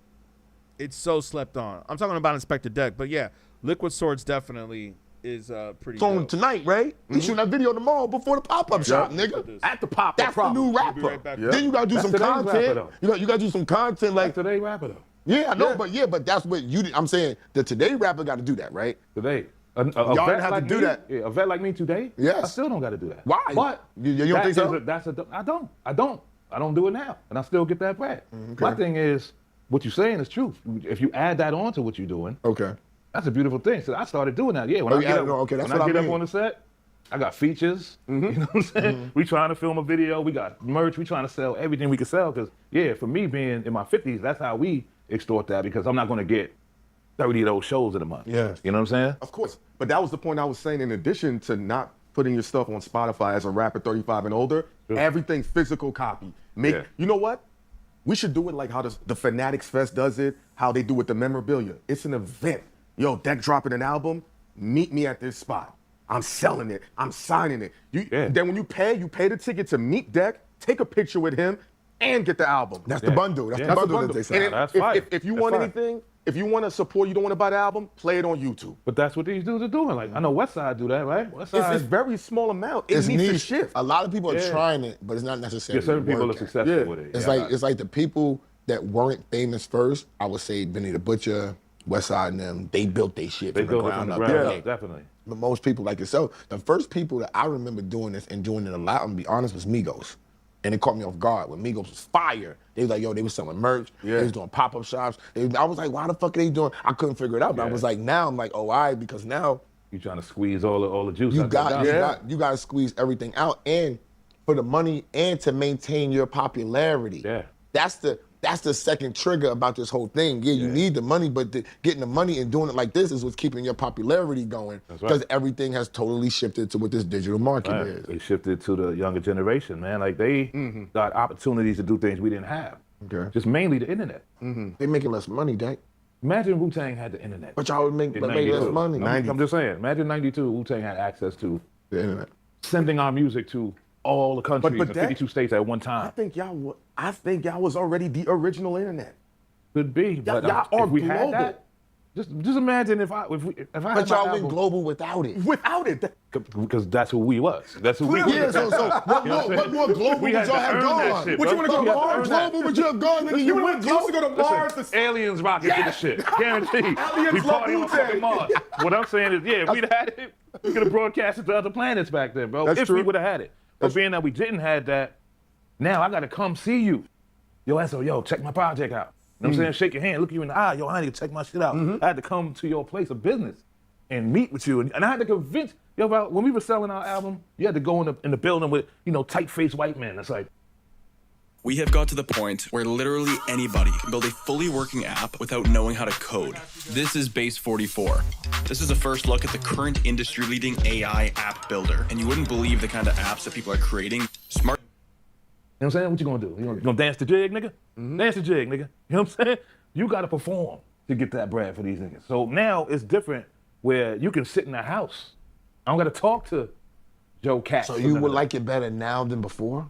It's so slept on. I'm talking about Inspector Deck, but yeah, Liquid Swords definitely is pretty It's on dope. tonight, right? We shooting that video tomorrow before the pop-up shop, nigga. At the pop-up. That's the new rapper. Right back. Then you gotta do That's some today's content. rapper, You gotta do some content like Today rapper though. yeah, I know, but that's what I'm saying. The Today rapper got to do that, right? Today. Y'all didn't have to do that. Yeah, a vet like me today. Yes. I still don't got to do that. Why? But You don't think so? I don't do it now, and I still get that bread. Okay. My thing is, what you're saying is true. If you add that on to what you're doing, Okay. that's a beautiful thing. So I started doing that. Yeah, when Oh, I yeah, get up, no, okay, that's when what I I get mean. up on the set, I got features. You know what I'm saying? We trying to film a video. We got merch. We trying to sell everything we can sell. Because yeah, for me being in my 50s, that's how we extort that. Because I'm not going to get 30 of those shows in a month. Yeah. You know what I'm saying? Of course. But that was the point I was saying. In addition to not putting your stuff on Spotify as a rapper 35 and older, everything physical copy. You know what? We should do it like how the Fanatics Fest does it, how they do with the memorabilia. It's an event. Yo, Deck dropping an album, meet me at this spot. I'm selling it. I'm signing it. Then when you pay the ticket to meet Deck, take a picture with him, and get the album. That's the bundle. That's the bundle that they say. And That's fire. if you That's want fire. anything, if you want to support, you don't want to buy the album, play it on YouTube. But that's what these dudes are doing. Like I know Westside do that, right? Westside. It's very small amount. It It's needs to niche. shift. A lot of people are Yeah. trying it, but it's not Yeah, necessarily certain people are working. successful Yeah. with it. It's Yeah. like the people that weren't famous first. I would say Benny the Butcher, Westside, and them. They built their shit they from the build it ground from the up. ground Yeah. up, definitely. But most people like yourself, the first people that I remember doing this and doing it a lot, I'm gonna be honest, was Migos. And it caught me off guard when Migos was fire. They was like, yo, they was selling merch. Yeah. They was doing pop-up shops. I was like, why the fuck are they doing? I couldn't figure it out. But I Yeah. was like, now I'm like, oh, all right, because now You trying to squeeze all the juice you out that got dollar. you got to squeeze everything out, and for the money and to maintain your popularity. Yeah. That's the second trigger about this whole thing. Yeah, you need the money, but getting the money and doing it like this is what's keeping your popularity going. That's Because right. everything has totally shifted to what this digital market Right. is. They shifted to the younger generation, man. Like they got opportunities to do things we didn't have. Okay. Just mainly the internet. They making less money, Dak. Imagine Wu-Tang had the internet. But y'all would make in less 92. money. I'm just saying. Imagine 92, Wu-Tang had access to The internet. sending our music to all the countries but and that- 52 states at one I time. think y'all was already the original internet. Could be, but y'all are if we had global. that, just imagine if I had But my y'all went album, global without it. Without it, because that's who we was. That's who we Yeah, was. so what more global We would had y'all to have earn that gone? shit, Would you bro. want to go We had to more earn that. global? Would you have gone? Nigga, you went used to go to Mars. Listen, aliens rocking to the shit. Guaranteed. Aliens We love party on Wu-Tang. fucking Mars. What I'm saying is, yeah, if we'd had it, we could have broadcasted to other planets back then, bro. That's if we true. would have had it. But being that we didn't have that, now I gotta come see you. Yo, check my project out. You know what I'm saying? Shake your hand, look you in the eye. Yo, I need to check my shit out. I had to come to your place of business and meet with you. And I had to convince, bro, when we were selling our album, you had to go in the building with, tight-faced white men. It's like, We have got to the point where literally anybody can build a fully working app without knowing how to code. This is Base 44. This is a first look at the current industry-leading AI app builder, and you wouldn't believe the kind of apps that people are creating. Smart. you know what I'm saying? What you gonna do? You gonna dance the jig, nigga? Dance the jig, nigga. You know what I'm saying? You gotta perform to get that bread for these niggas. So now it's different where you can sit in the house. I don't gotta talk to Joe Cat. So you would like it better now than before?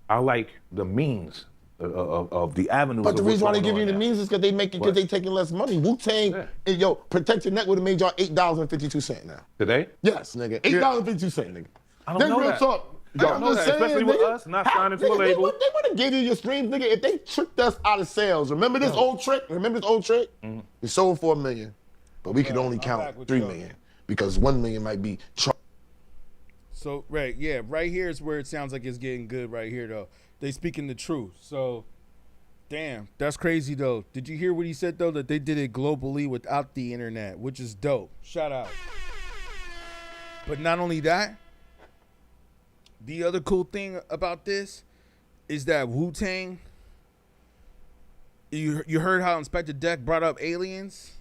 I like the means of the avenues. But the of what's reason why they going give you on the now. means is because they make it because What? they taking less money. Wu-Tang, Protect Your Neck would have made y'all $8.52 now. Today? Yes, nigga. $8.52, nigga. I don't Then know real that. talk. I don't know that, especially with nigga. us not signing to a label. They would have gave you your streams, nigga, if they tricked us out of sales. Remember this old trick? We sold 4 million, but we could only back count with 3 you. million because 1 million might be So right here is where it sounds like it's getting good right here though. They speaking the truth. So damn, that's crazy though. Did you hear what he said though? That they did it globally without the internet, which is dope. Shout out. But not only that, the other cool thing about this is that Wu-Tang, you heard how Inspector Deck brought up aliens?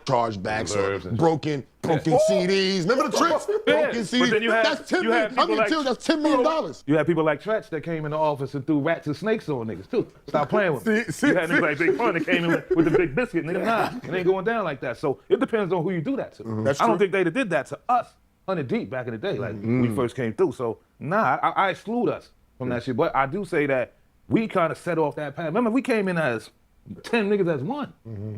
chargebacks or Reserves and- broken CDs. Remember the tricks? Yeah, Broken but CDs. then you had- That's 10 you had million. I people mean, like- that's $10 million. You had people like Tretch that came in the office and threw rats and snakes on niggas too. Stop playing with them. You had niggas like Big Fun that came in with the big biscuit. Nigga, nah, it ain't going down like that. So it depends on who you do that to. That's I don't true. think they did that to us 100 deep back in the day, like when we first came through. So nah, I exclude us from that shit. But I do say that we kind of set off that path. Remember, we came in as 10 niggas as one.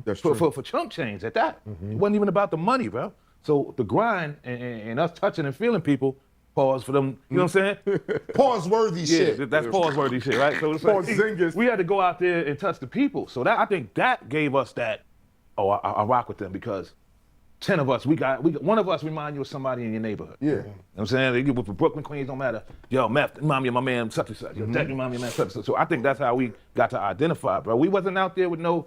That's for, true. for chump change at that. It wasn't even about the money, bro. So the grind and us touching and feeling people, pause for them, you know what I'm saying? Pause-worthy shit. Yeah, that's pause-worthy shit, right? So it's like, Porzingis. we had to go out there and touch the people. So that I think that gave us that, I rock with them because 10 of us, we got one of us remind you of somebody in your neighborhood. Yeah. You know what I'm saying? They get with Brooklyn, Queens, don't matter. Yo, Meth, remind me of my man such and such. Yo, Deck, remind me of my man such and such. So I think that's how we got to identify, bro. We wasn't out there with no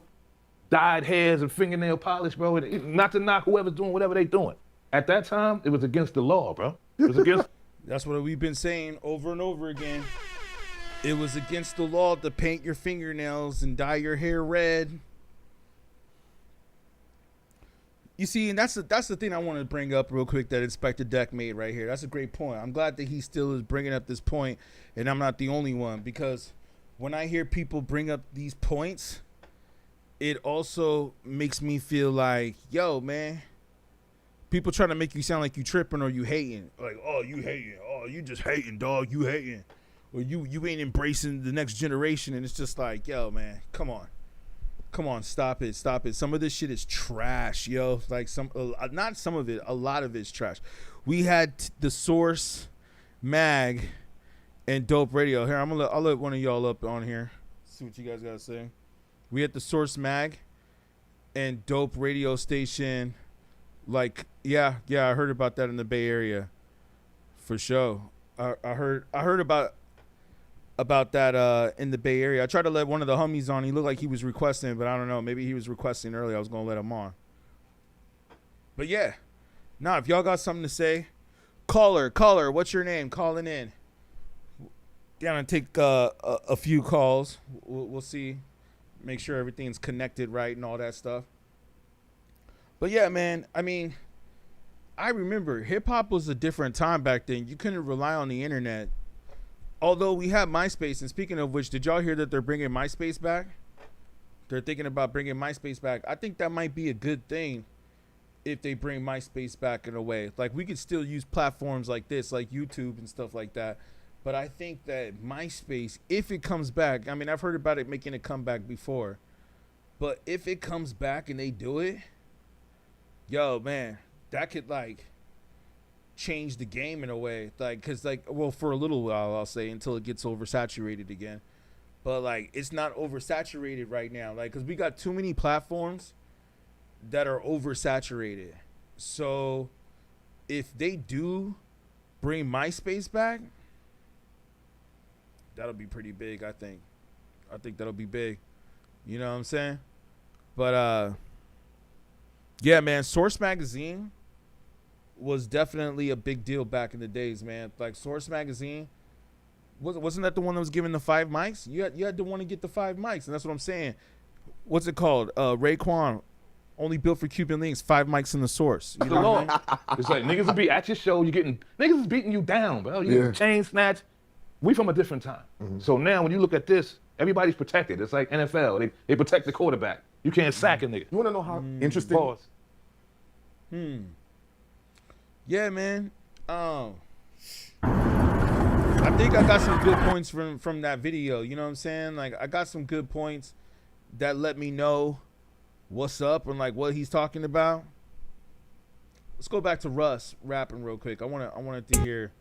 dyed hairs and fingernail polish, bro. Not to knock whoever's doing whatever they doing. At that time, it was against the law, bro. It was against. That's what we've been saying over and over again. It was against the law to paint your fingernails and dye your hair red. You see, and that's the thing I want to bring up real quick that Inspector Deck made right here. That's a great point. I'm glad that he still is bringing up this point, and I'm not the only one, because when I hear people bring up these points, it also makes me feel like, yo, man, people trying to make you sound like you tripping or you hating. Like, oh, you hating. Oh, you just hating, dog. You hating. Or you ain't embracing the next generation. And it's just like, yo, man, come on. Come on, stop it. Some of this shit is trash, yo. Like not some of it, a lot of it's trash. We had the Source, Mag, and Dope Radio. Here, I'll let one of y'all up on here. See what you guys gotta say. We had the Source, Mag, and Dope Radio station. Like, yeah, I heard about that in the Bay Area, for sure. I heard about that in the Bay Area. I tried to let one of the homies on. He looked like he was requesting, but I don't know. Maybe he was requesting early. I was gonna let him on. But yeah, now if y'all got something to say, caller, what's your name? Calling in. Gonna take a few calls. We'll see. Make sure everything's connected right and all that stuff. But yeah, man. I mean, I remember hip hop was a different time back then. You couldn't rely on the internet. Although we had MySpace, and speaking of which, did y'all hear that they're bringing MySpace back? they're thinking about bringing MySpace back. I think that might be a good thing if they bring MySpace back in a way. Like, we could still use platforms like this, like YouTube and stuff like that. But I think that MySpace, if it comes back, I mean, I've heard about it making a comeback before. But if it comes back and they do it, yo, man, that could, like, change the game in a way. Like, because, like, well, for a little while, I'll say, until it gets oversaturated again. But, like, it's not oversaturated right now. Like, because we got too many platforms that are oversaturated. So if they do bring MySpace back, that'll be pretty big, I think. I think that'll be big. You know what I'm saying? But yeah, man, Source Magazine was definitely a big deal back in the days, man. Like, Source Magazine, wasn't that the one that was giving the 5 mics? You had to want to get the 5 mics, and that's what I'm saying. What's it called? Raekwon, only built for Cuban links, 5 mics in the Source. You know what I mean? It's like niggas will be at your show, niggas is beating you down, bro. You chain snatch. We from a different time. So now when you look at this, everybody's protected. It's like NFL. They protect the quarterback. You can't sack a nigga. You want to know how interesting? Pause. Yeah, man. I think I got some good points from that video. You know what I'm saying? Like, I got some good points that let me know what's up and, like, what he's talking about. Let's go back to Russ rapping real quick. I wanted to hear.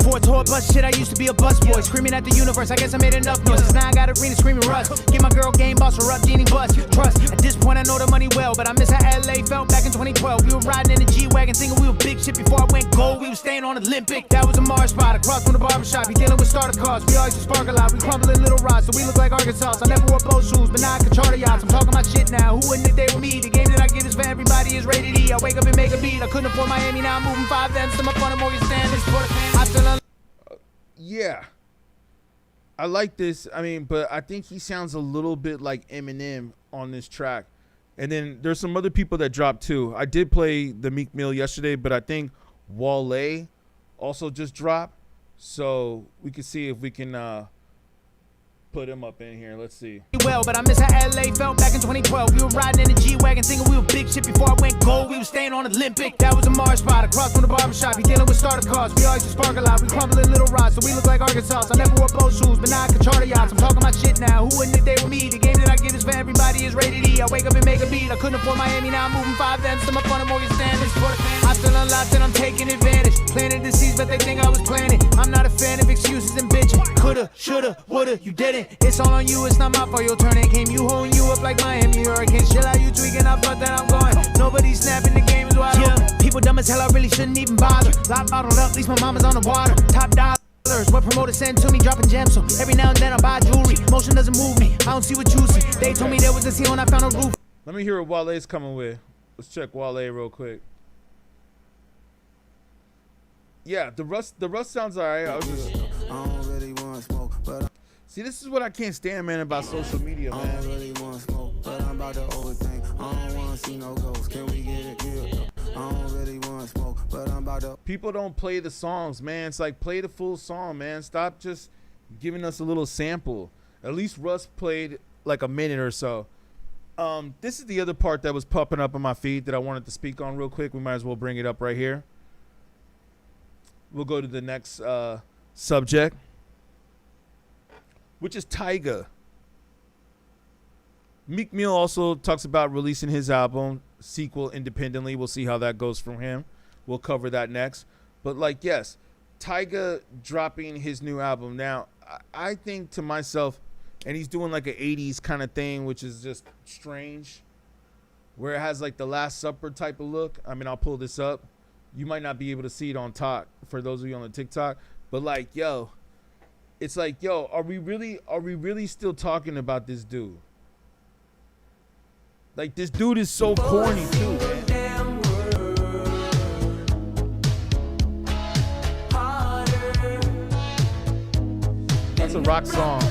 For a tour bus shit, I used to be a busboy, screaming at the universe. I guess I made enough noises. Now I got arena screaming Russ. Get my girl game boss or up Genie Bus. Trust. At this point I know the money well, but I miss how LA felt back in 2012. We were riding in a G-Wagon, thinking we were big shit before I went gold. We were staying on Olympic. That was a Mars spot across from the barbershop. He dealing with starter cars. We always spark a lot. We crumbling little rods, so we look like Arkansas. I never wore boat shoes, but now I can charter yachts. I'm talking my shit now. Who wouldn't if they were me? The game that I give is for everybody is rated E. I wake up and make a beat. I couldn't afford Miami, now I'm moving 5 M's to my front of Morgan Stanley. I still Yeah, I like this. I mean, but I think he sounds a little bit like Eminem on this track. And then there's some other people that dropped too. I did play the Meek Mill yesterday, but I think Wale also just dropped. So we can see if we can put him up in here. Let's see. Well, but I miss how LA felt back in 2012. We were riding in a G-Wagon, thinking we were big shit before I went gold. We were staying on Olympic. That was a Mars spot across from the barbershop. He dealing with starter cars. We always spark a lot. We crumbling little rods, so we look like Arkansas. I never wore boat shoes, but now I can charter yachts. I'm talking my shit now. Who wouldn't if they were me? The game that I give is for everybody is rated E. I wake up and make a beat. I couldn't afford Miami, now I'm moving 5 M's to my front of Morgan Stanley. I'm still unlocked and I'm taking advantage. Planted the seeds, but they think I was planning. I'm not a fan of excuses and bitching. Coulda, shoulda, woulda, you didn't. It's all on you. It's not my fault, your turn ain't came. You holding you up like Miami Hurricanes. Chill out, you tweaking, I thought that I'm going. Nobody snapping, the game is wide open. People dumb as hell, I really shouldn't even bother. Lot bottled up, at least my mama's on the water. Top dollars, what promoters send to me, dropping gems. So every now and then I buy jewelry. Motion doesn't move me, I don't see what you see. They told me there was a seal and I found a roof. Let me hear what Wale's coming with. Let's check Wale real quick. Yeah, the Russ sounds alright. I don't really want smoke, but see, this is what I can't stand, man, about social media, man. I don't really want smoke, but I'm about to overthink. I don't want to see no ghosts. Can we get it good? I don't really want smoke, but I'm about to. People don't play the songs, man. It's like, play the full song, man. Stop just giving us a little sample. At least Russ played like a minute or so. This is the other part that was popping up on my feed that I wanted to speak on real quick. We might as well bring it up right here. We'll go to the next subject, which is Tyga. Meek Mill also talks about releasing his album sequel independently. We'll see how that goes from him. We'll cover that next. But, like, yes, Tyga dropping his new album. Now, I think to myself, and he's doing like an 80s kind of thing, which is just strange, where it has like the Last Supper type of look. I mean, I'll pull this up. You might not be able to see it on top for those of you on the TikTok, but like, yo, it's like, yo, are we really still talking about this dude? Like, this dude is so corny too, man. That's a rock song.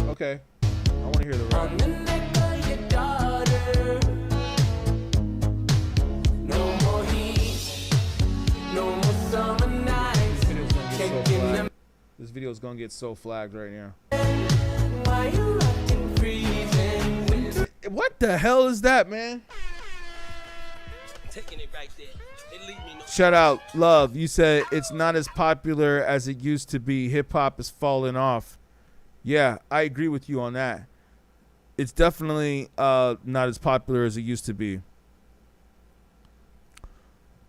Okay, I want to hear the rock. This video is gonna get so flagged right now. Why you acting freezing? Winter. What the hell is that, man? Taking it right there. It leave me no. Shout out, Love. You said it's not as popular as it used to be. Hip hop is falling off. Yeah, I agree with you on that. It's definitely not as popular as it used to be.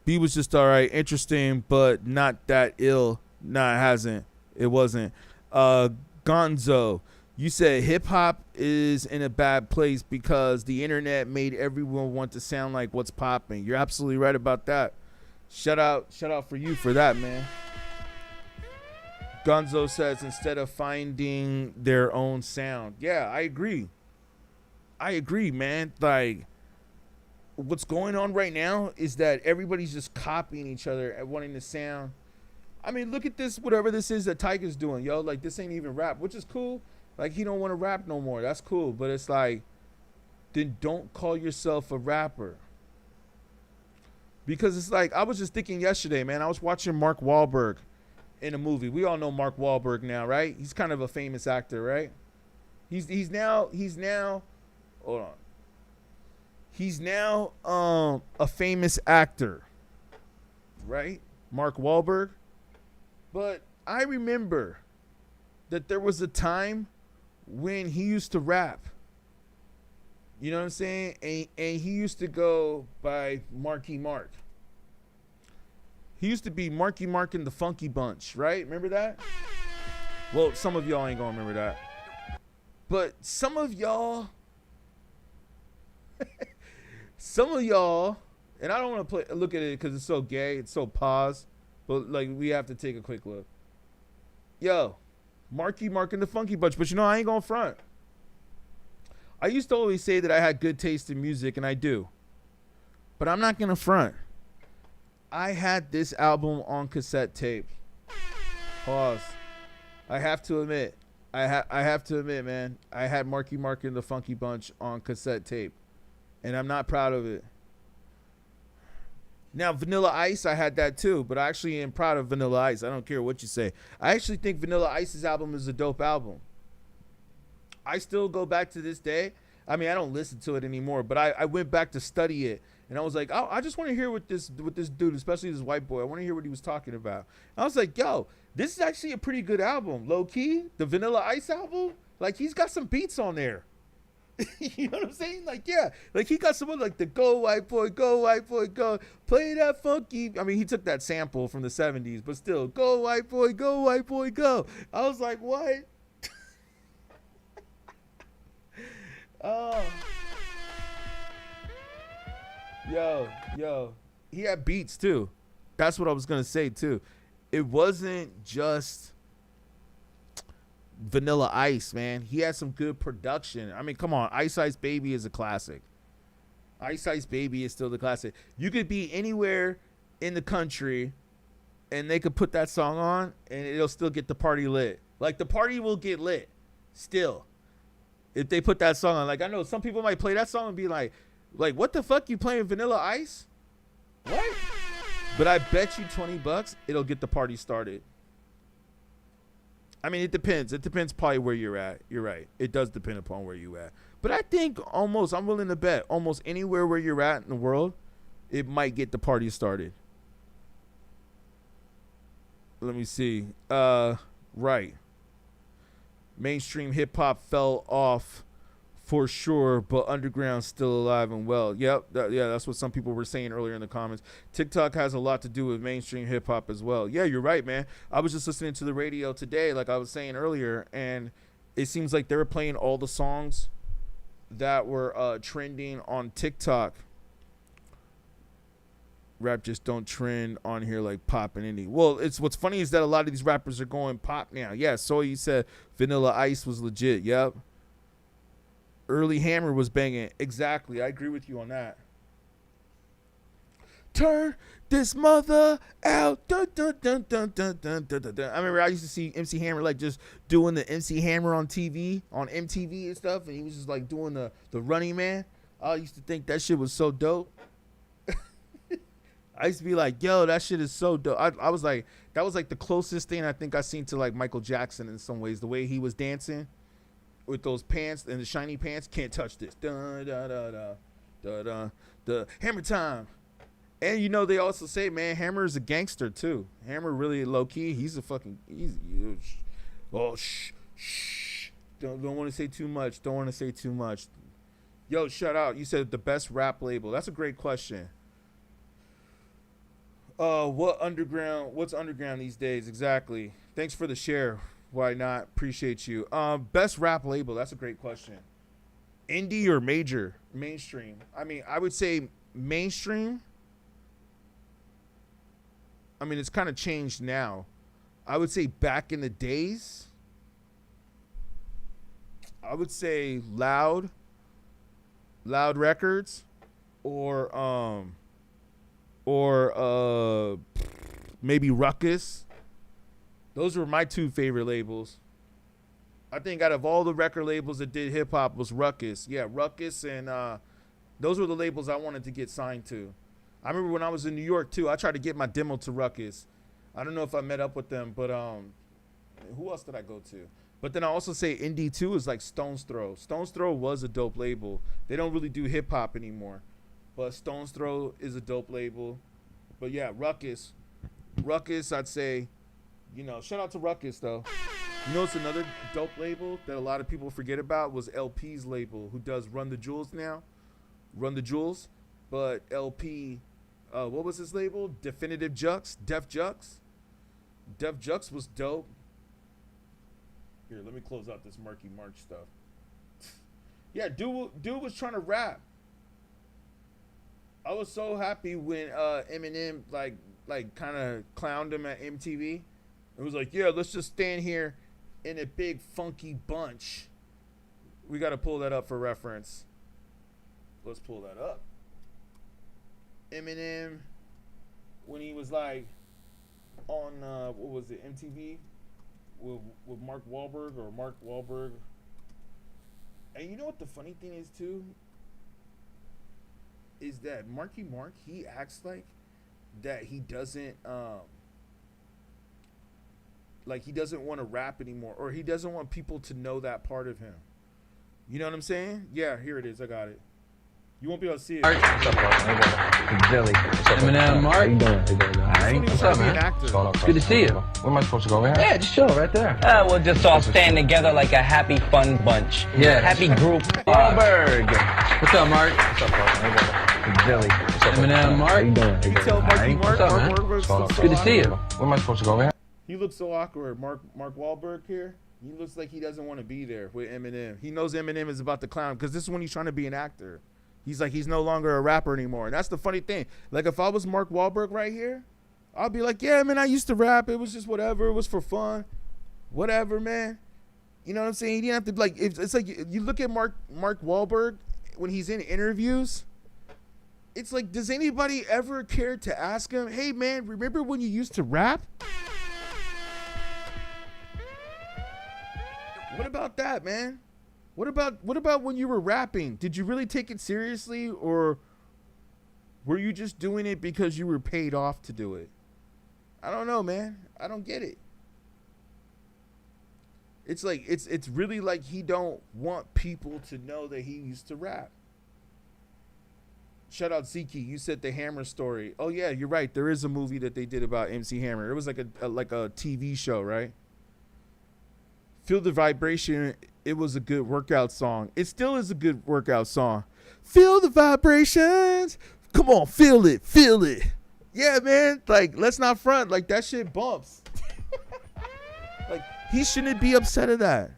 B was just all right, interesting, but not that ill. Nah, it hasn't. It wasn't. Gonzo, you said hip hop is in a bad place because the internet made everyone want to sound like what's popping. You're absolutely right about that. Shout out for you for that, man. Gonzo says instead of finding their own sound. Yeah, I agree. Man. Like, what's going on right now is that everybody's just copying each other and wanting to sound. I mean, look at this, whatever this is that Tyga's doing, yo. Like, this ain't even rap, which is cool. Like, he don't want to rap no more. That's cool. But it's like, then don't call yourself a rapper. Because it's like, I was just thinking yesterday, man. I was watching Mark Wahlberg in a movie. We all know Mark Wahlberg now, right? He's kind of a famous actor, right? He's now hold on. He's now a famous actor, right? Mark Wahlberg. But I remember that there was a time when he used to rap. You know what I'm saying? And he used to go by Marky Mark. He used to be Marky Mark and the Funky Bunch, right? Remember that? Well, some of y'all ain't gonna remember that. But some of y'all, and I don't want to look at it because it's so gay, it's so pause, but like we have to take a quick look. Yo, Marky Mark and the Funky Bunch, but you know I ain't gonna front. I used to always say that I had good taste in music, and I do. But I'm not gonna front. I had this album on cassette tape. Pause. I have to admit, man, I had Marky Mark and the Funky Bunch on cassette tape, and I'm not proud of it. Now, Vanilla Ice, I had that too, but I actually am proud of Vanilla Ice. I don't care what you say. I actually think Vanilla Ice's album is a dope album. I still go back to this day. I mean, I don't listen to it anymore, but I went back to study it, and I was like, oh, I just want to hear what this dude, especially this white boy, I want to hear what he was talking about. I was like, yo, this is actually a pretty good album. Low key, the Vanilla Ice album, like he's got some beats on there. You know what I'm saying? Like, yeah, like he got some like the go white boy, go, play that funky. I mean, he took that sample from the 70s, but still, go white boy, go. I was like, what? Oh. Yo. He had beats too. That's what I was going to say too. It wasn't just Vanilla Ice, man. He had some good production. I mean, come on. Ice Ice Baby is a classic. Ice Ice Baby is still the classic. You could be anywhere in the country and they could put that song on and it'll still get the party lit. Like, the party will get lit still if they put that song on. Like, I know some people might play that song and be like, what the fuck, you playing Vanilla Ice? What? But I bet you $20 it'll get the party started. I mean, it depends. It depends probably where you're at. You're right. It does depend upon where you're at. But I think I'm willing to bet almost anywhere where you're at in the world, it might get the party started. Let me see. Right. Mainstream hip hop fell off for sure, but underground's still alive and well. Yep. That's what some people were saying earlier in the comments. TikTok has a lot to do with mainstream hip hop as well. Yeah, you're right, man. I was just listening to the radio today, like I was saying earlier, and it seems like they were playing all the songs that were trending on TikTok. Rap just don't trend on here like pop and indie. Well, what's funny is that a lot of these rappers are going pop now. Yeah, so you said Vanilla Ice was legit. Yep. Early Hammer was banging. Exactly. I agree with you on that. Turn this mother out. Dun, dun, dun, dun, dun, dun, dun, dun, dun. I remember I used to see MC Hammer like just doing the MC Hammer on TV, on MTV and stuff, and he was just like doing the Running Man. I used to think that shit was so dope. I used to be like, yo, that shit is so dope. I was like, that was like the closest thing I think I seen to like Michael Jackson in some ways, the way he was dancing. with those pants and the shiny pants. Can't touch this. Da da da da da da. The Hammer time. And you know they also say, man, Hammer is a gangster too. Hammer really low key. He's a fucking. Shh. Don't want to say too much. Don't want to say too much. Yo, shout out. You said the best rap label. That's a great question. What's underground these days? Exactly. Thanks for the share. Why not? Appreciate you. Best rap label. That's a great question. Indie or mainstream? I mean, I would say mainstream. I mean, it's kind of changed now. I would say back in the days, I would say Loud Records, or maybe Ruckus. Those were my two favorite labels. I think out of all the record labels that did hip hop was Ruckus. Yeah, Ruckus, and those were the labels I wanted to get signed to. I remember when I was in New York too, I tried to get my demo to Ruckus. I don't know if I met up with them, but who else did I go to? But then I also say indie too is like Stone's Throw. Stone's Throw was a dope label. They don't really do hip hop anymore, but Stone's Throw is a dope label. But yeah, Ruckus, I'd say, you know, shout out to Ruckus though. You know, it's another dope label that a lot of people forget about was LP's label, who does Run the Jewels now. Run the Jewels, but LP, what was his label? Definitive Jux, Def Jux. Def Jux was dope. Here, let me close out this Marky March stuff. Yeah, dude was trying to rap. I was so happy when Eminem like kind of clowned him at MTV. It was like, yeah, let's just stand here in a big funky bunch. We got to pull that up for reference. Let's pull that up. Eminem, when he was like on what was it, MTV with Mark Wahlberg. And you know what the funny thing is too? Is that Marky Mark, he acts like that he doesn't want to rap anymore, or he doesn't want people to know that part of him. You know what I'm saying? Yeah, here it is. I got it. You won't be able to see it. What's up, bro? Billy. Eminem, Mark. How you doing? What's up, man? Good to see you. Where am I supposed to go? Yeah, just chill right there. We'll just all stand together like a happy, fun bunch. Yeah. Happy group. Wahlberg. What's up, Mark? What's up, bro? Billy. Eminem, Mark. How you doing? You tell Marky Mark. What's up, man? Good to see you. Where am I supposed to go? He looks so awkward. Mark Wahlberg here. He looks like he doesn't want to be there with Eminem. He knows Eminem is about to clown because this is when he's trying to be an actor. He's like, he's no longer a rapper anymore. And that's the funny thing. Like, if I was Mark Wahlberg right here, I'll be like, yeah, man, I used to rap. It was just whatever. It was for fun. Whatever, man. You know what I'm saying? You didn't have to, like, it's like you look at Mark Wahlberg when he's in interviews. It's like, does anybody ever care to ask him, hey, man, remember when you used to rap? What about that, man? What about when you were rapping? Did you really take it seriously, or were you just doing it because you were paid off to do it? I don't know, man. I don't get it. It's like it's really like he don't want people to know that he used to rap. Shout out Zeke. You said the Hammer story. Oh yeah, you're right. There is a movie that they did about MC Hammer. It was like a TV show, right? Feel the Vibration. It was a good workout song. It still is a good workout song. Feel the vibrations. Come on, feel it. Feel it. Yeah, man. Like, let's not front. Like, that shit bumps. Like, he shouldn't be upset at that.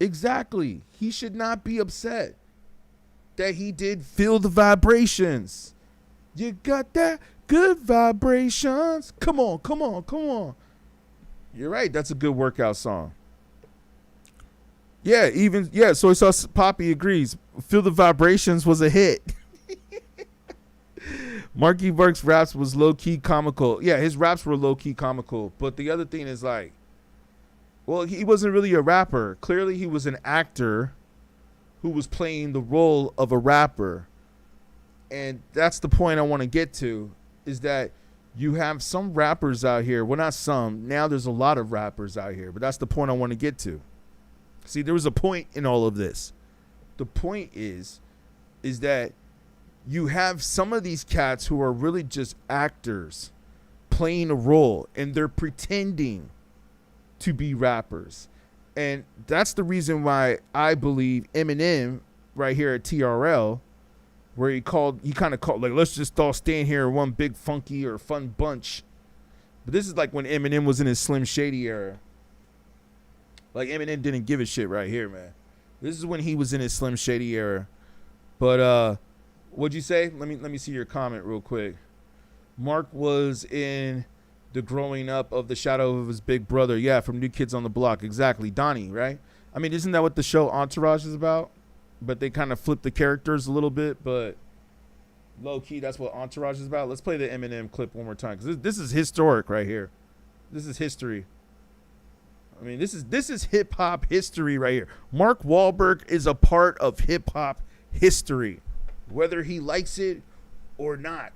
Exactly. He should not be upset that he did Feel the Vibrations. You got that good vibrations. Come on, come on, come on. You're right. That's a good workout song. Yeah, Soy Sauce Poppy agrees. Feel the Vibrations was a hit. Marky Mark's raps was low-key comical. Yeah, his raps were low-key comical. But the other thing is like, well, he wasn't really a rapper. Clearly he was an actor who was playing the role of a rapper. And that's the point I want to get to, is that you have some rappers out here. Well, not some. Now there's a lot of rappers out here. But that's the point I want to get to. See, there was a point in all of this. The point is that you have some of these cats who are really just actors playing a role, and they're pretending to be rappers. And that's the reason why I believe Eminem right here at TRL, where he kind of called, like, let's just all stand here in one big funky or fun bunch. But this is like when Eminem was in his Slim Shady era. Like, Eminem didn't give a shit right here, man. This is when he was in his Slim Shady era. But what'd you say? Let me see your comment real quick. Mark was in the growing up of the shadow of his big brother. Yeah, from New Kids on the Block. Exactly. Donnie, right? I mean, isn't that what the show Entourage is about? But they kind of flipped the characters a little bit, but low key, that's what Entourage is about. Let's play the Eminem clip one more time, because this is historic right here. This is history. I mean, this is hip hop history right here. Mark Wahlberg is a part of hip hop history, whether he likes it or not.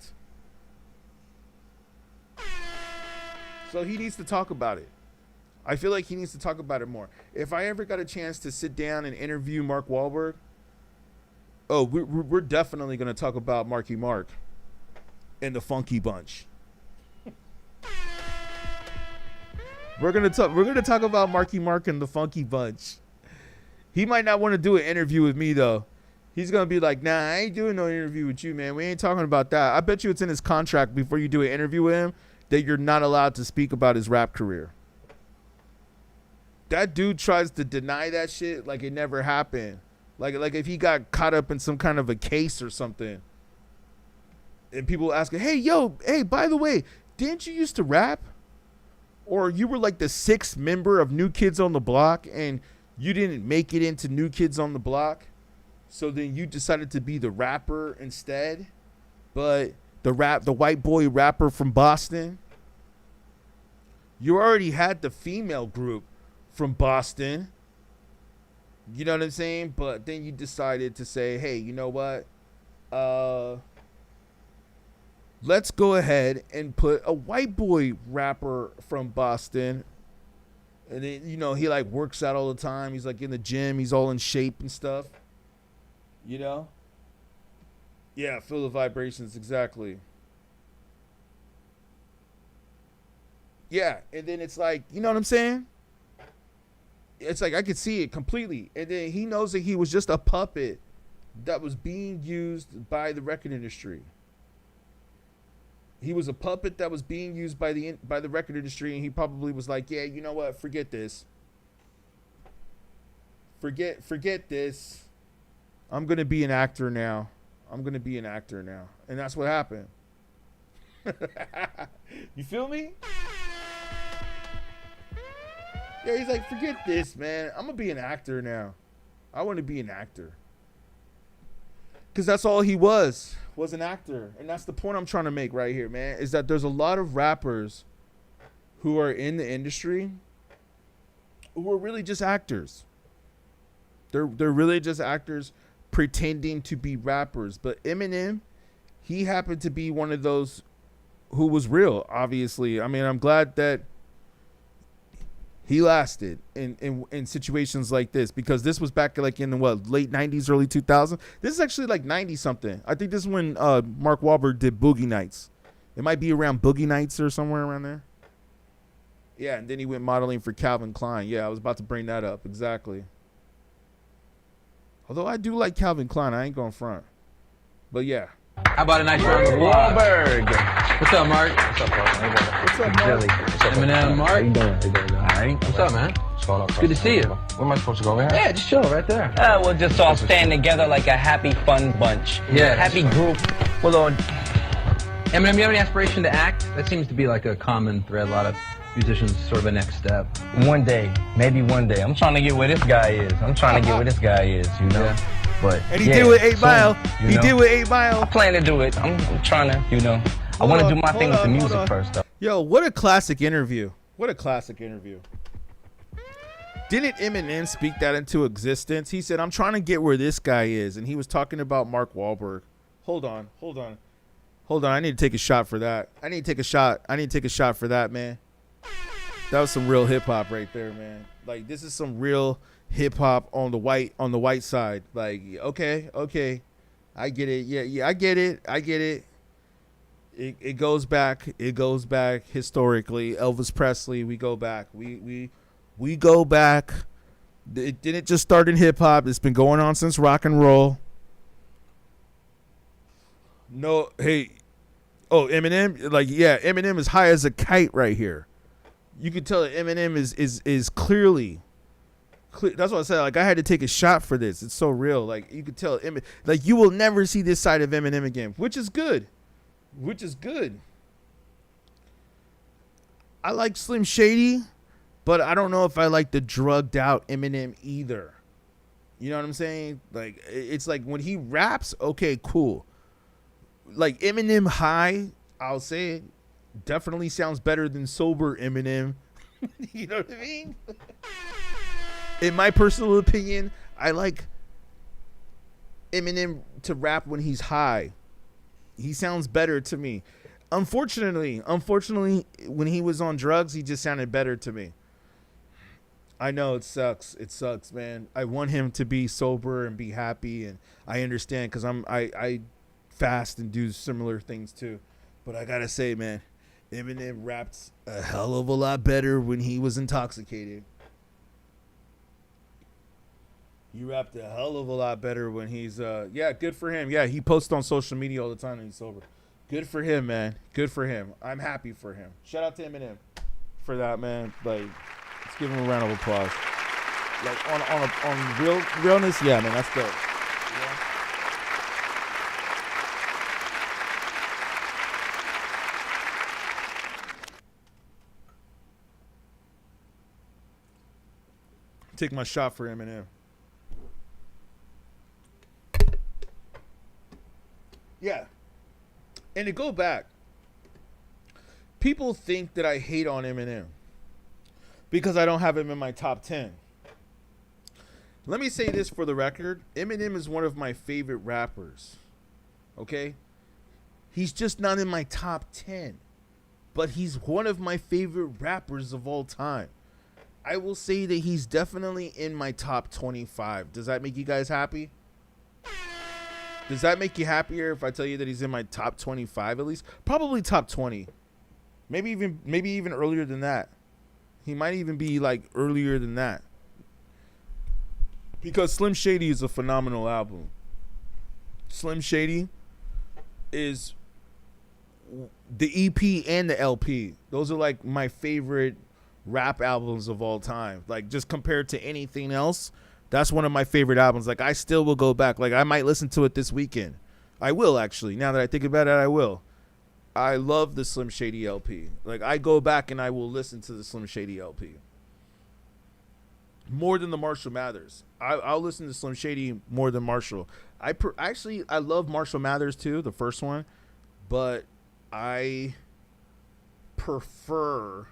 So he needs to talk about it. I feel like he needs to talk about it more. If I ever got a chance to sit down and interview Mark Wahlberg, we're definitely going to talk about Marky Mark and the Funky Bunch. We're gonna talk about Marky Mark and the Funky Bunch. He might not want to do an interview with me though. He's gonna be like, nah, I ain't doing no interview with you, man. We ain't talking about that. I bet you it's in his contract before you do an interview with him that you're not allowed to speak about his rap career. That dude tries to deny that shit like it never happened. Like if he got caught up in some kind of a case or something, and people asking, hey, by the way, didn't you used to rap? Or you were like the 6th member of New Kids on the Block and you didn't make it into New Kids on the Block, so then you decided to be the rapper instead, but the white boy rapper from Boston. You already had the female group from Boston. You know what I'm saying? But then you decided to say, hey, you know what? Let's go ahead and put a white boy rapper from Boston. And then, you know, he like works out all the time. He's like in the gym. He's all in shape and stuff. You know? Yeah, feel the vibrations. Exactly. Yeah. And then it's like, you know what I'm saying? It's like I could see it completely. And then he knows that he was just a puppet that was being used by the record industry. He was a puppet that was being used by the record industry, and he probably was like, yeah, you know what? Forget this. Forget this. I'm going to be an actor now. And that's what happened. You feel me? Yeah, he's like, forget this, man. I'm going to be an actor now. I want to be an actor. Because that's all he was an actor. And that's the point I'm trying to make right here, man, is that there's a lot of rappers who are in the industry who are really just actors. They're really just actors pretending to be rappers. But Eminem, he happened to be one of those who was real, obviously. I mean, I'm glad that he lasted in situations like this, because this was back like in the late 90s, early 2000s. This is actually like 90 something. I think this is when Mark Wahlberg did Boogie Nights. It might be around Boogie Nights or somewhere around there. Yeah, and then he went modeling for Calvin Klein. Yeah, I was about to bring that up. Exactly. Although I do like Calvin Klein. I ain't going front. But yeah. How about a nice round of Wahlberg? What's up, Mark? What's up, Mark? What's up, Mark? What's up, Eminem, Mark? How you doing? All right. What's up, man? What's going on? Good to see you. Where am I supposed to go over here? Yeah, just chill right there. We'll just all stand together like a happy, fun bunch. Yeah. Happy group. Well, on Eminem, you have any aspiration to act? That seems to be like a common thread. A lot of musicians, sort of a next step. One day, maybe one day. I'm trying to get where this guy is. You know? Yeah. But And he did with 8 Mile. you know? Did with 8 Mile. I plan to do it. I'm trying to, you know. I want to do my thing with the music first, though. Yo, what a classic interview. Didn't Eminem speak that into existence? He said, I'm trying to get where this guy is. And he was talking about Mark Wahlberg. Hold on. I need to take a shot for that. I need to take a shot for that, man. That was some real hip hop right there, man. Like, this is some real hip hop on the white side. Like, okay, I get it. Yeah, I get it. It goes back historically. Elvis Presley, we go back. We go back. It didn't just start in hip hop. It's been going on since rock and roll. No, hey, Eminem, like, yeah, Eminem is high as a kite right here. You can tell that Eminem is clearly. That's what I said. Like, I had to take a shot for this. It's so real. Like, you could tell, like, you will never see this side of Eminem again, which is good. I like Slim Shady, but I don't know if I like the drugged out Eminem either. You know what I'm saying? Like, it's like when he raps, okay, cool. Like, Eminem high, I'll say it, definitely sounds better than sober Eminem. You know what I mean? In my personal opinion, I like Eminem to rap when he's high. He sounds better to me. Unfortunately, when he was on drugs, he just sounded better to me. I know it sucks. It sucks, man. I want him to be sober and be happy, and I understand because I fast and do similar things too. But I gotta say, man, Eminem raps a hell of a lot better when he was intoxicated. He rapped a hell of a lot better when he's yeah, good for him. Yeah, he posts on social media all the time and he's sober. Good for him, man. Good for him. I'm happy for him. Shout out to Eminem for that, man. Like, let's give him a round of applause. Like, on realness, yeah, man, that's dope. Yeah. Take my shot for Eminem. Yeah. And to go back, people think that I hate on Eminem because I don't have him in my top 10. Let me say this for the record. Eminem is one of my favorite rappers. Okay? He's just not in my top 10. But he's one of my favorite rappers of all time. I will say that he's definitely in my top 25. Does that make you guys happy? Does that make you happier if I tell you that he's in my top 25 at least? Probably top 20. Maybe even earlier than that. He might even be like earlier than that. Because Slim Shady is a phenomenal album. Slim Shady is the EP and the LP. Those are like my favorite rap albums of all time. Like, just compared to anything else, that's one of my favorite albums. Like, I still will go back. Like, I might listen to it this weekend. I will, actually. Now that I think about it, I will. I love the Slim Shady LP. Like, I go back and I will listen to the Slim Shady LP. More than the Marshall Mathers. I'll listen to Slim Shady more than Marshall. I love Marshall Mathers too, the first one. But I prefer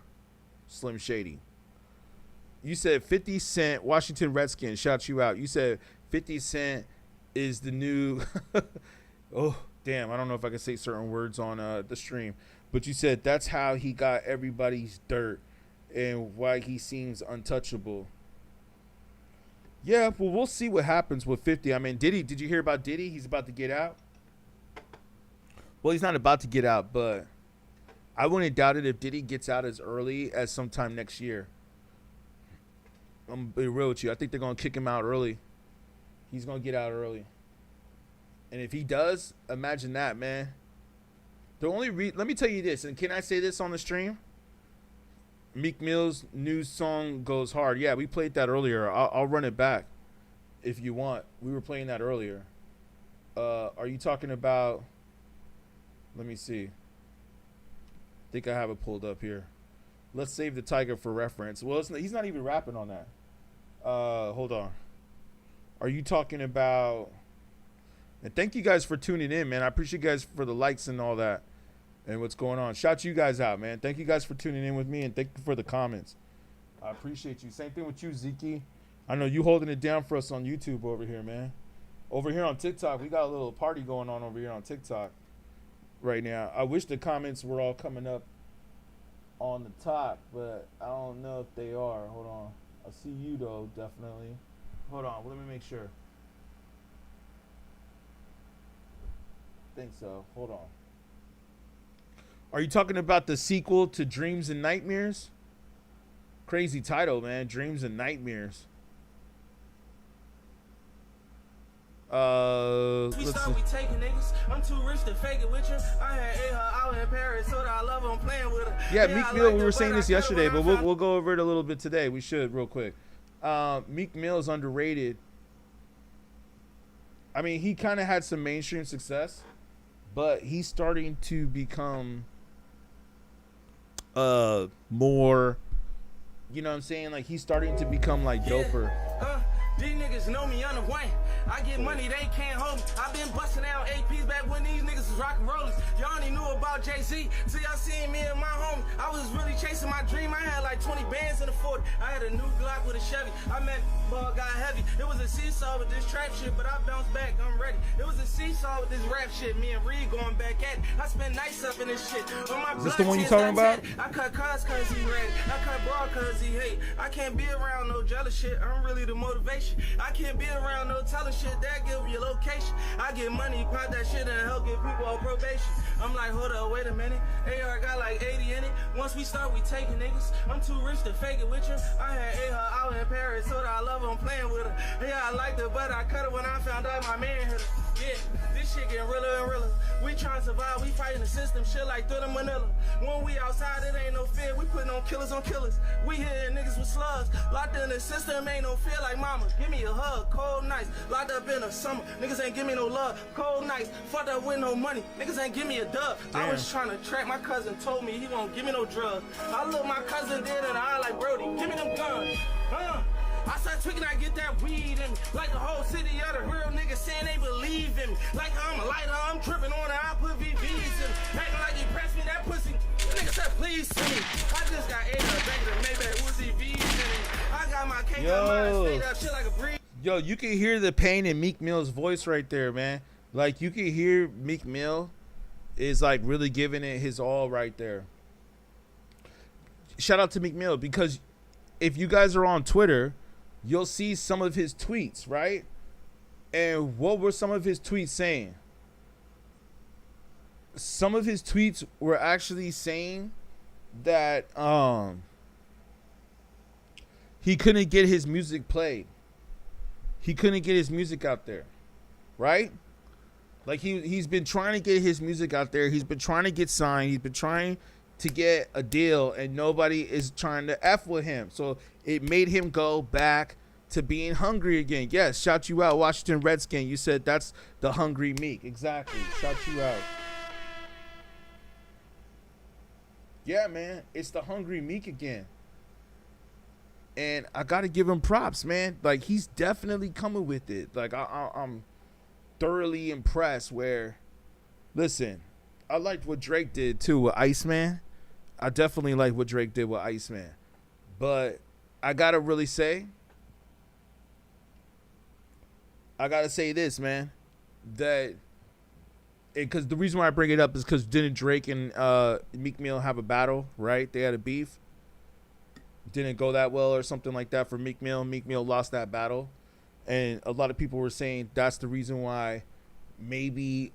Slim Shady. You said 50 Cent, Washington Redskins, shout you out. You said 50 Cent is the new... oh, damn, I don't know if I can say certain words on the stream. But you said that's how he got everybody's dirt and why he seems untouchable. Yeah, well, we'll see what happens with 50. I mean, Diddy, did you hear about Diddy? He's about to get out. Well, he's not about to get out, but I wouldn't doubt it if Diddy gets out as early as sometime next year. I'm gonna be real with you. I think they're gonna kick him out early. He's gonna get out early, and if he does, imagine that, man. The only let me tell you this, and can I say this on the stream? Meek Mill's new song goes hard. Yeah, we played that earlier. I'll run it back if you want. We were playing that earlier. Are you talking about? Let me see. I think I have it pulled up here. Let's save the tiger for reference. Well, he's not even rapping on that. Hold on. Are you talking about... And thank you guys for tuning in, man. I appreciate you guys for the likes and all that and what's going on. Shout you guys out, man. Thank you guys for tuning in with me, and thank you for the comments. I appreciate you. Same thing with you, Zeke. I know you holding it down for us on YouTube over here, man. Over here on TikTok, we got a little party going on over here on TikTok right now. I wish the comments were all coming up on the top, but I don't know if they are. Hold on. I see you, though, definitely. Hold on, let me make sure. Think so. Hold on. Are you talking about the sequel to Dreams and Nightmares? Crazy title, man. Dreams and Nightmares. Let's see. We taking niggas. I'm too rich to fake it with you. I had ate her out in Paris, so that I love her. I'm playing with her. Yeah, Meek Mill, we were saying this yesterday, but we'll go over it a little bit today. We should, real quick. Meek Mill is underrated. I mean, he kind of had some mainstream success, but he's starting to become more, you know what I'm saying? Like, he's starting to become, like, doper. These niggas know me on the way. I get money, they can't hold me. I been busting out APs back when these niggas was rockin' rollers. Y'all only knew about Jay-Z till y'all seen me and my homie. I was really chasing my dream. I had like 20 bands in the 40. I had a new Glock with a Chevy. I met ball got heavy. It was a seesaw with this trap shit, but I bounced back. I'm ready. It was a seesaw with this rap shit. Me and Reed going back at it. I spent nights up in this shit. Is this the one you talking about? I cut cars cause he ready. I cut ball cause he hate. I can't be around no jealous shit. I'm really the motivation. I can't be around no telling shit that give you location. I get money, pop that shit and help get people on probation. I'm like, hold up, wait a minute. AR got like 80 in it. Once we start, we taking niggas. I'm too rich to fake it with you. I had ate her out in Paris, so that I love her, I'm playing with her. Yeah, I liked her, but I cut her when I found out my man hit her. Yeah, this shit getting realer and realer. We trying to survive, we fighting the system, shit like through the Manila. When we outside, it ain't no fear. We putting on killers on killers. We hitting niggas with slugs. Locked in the system, ain't no fear like mama. Give me a hug, cold nights. Locked up in the summer, niggas ain't give me no love. Cold nights, fucked up with no money. Niggas ain't give me a dub. I was trying to track my cousin, told me he won't give me no drugs. I look my cousin dead in the eye like, Brody, give me them guns. I start tweaking, I get that weed in me. Like the whole city of the real niggas saying they believe in me. Like I'm a lighter, I'm tripping on it, I put VVs in me. Acting like he pressed me, that pussy. The nigga said, please see me. I just got ate up back to Maybach Uzi V's in me. I got my cake up, mine stayed up, shit like a breeze. Yo, you can hear the pain in Meek Mill's voice right there, man. Like, you can hear Meek Mill is, like, really giving it his all right there. Shout out to Meek Mill, because if you guys are on Twitter, you'll see some of his tweets, right? And what were some of his tweets saying? Some of his tweets were actually saying that he couldn't get his music played. He couldn't get his music out there, right? Like, he's been trying to get his music out there. He's been trying to get signed. He's been trying to get a deal, and nobody is trying to F with him. So it made him go back to being hungry again. Yes, shout you out, Washington Redskin. You said that's the hungry Meek. Exactly. Shout you out. Yeah, man, it's the hungry Meek again. And I got to give him props, man. Like, he's definitely coming with it. Like, I'm thoroughly impressed where, listen, I liked what Drake did, too, with Iceman. I definitely like what Drake did with Iceman. But I got to really say, this, man, that, because the reason why I bring it up is because didn't Drake and Meek Mill have a battle, right? They had a beef. Didn't go that well or something like that for Meek Mill. Meek Mill lost that battle. And a lot of people were saying that's the reason why maybe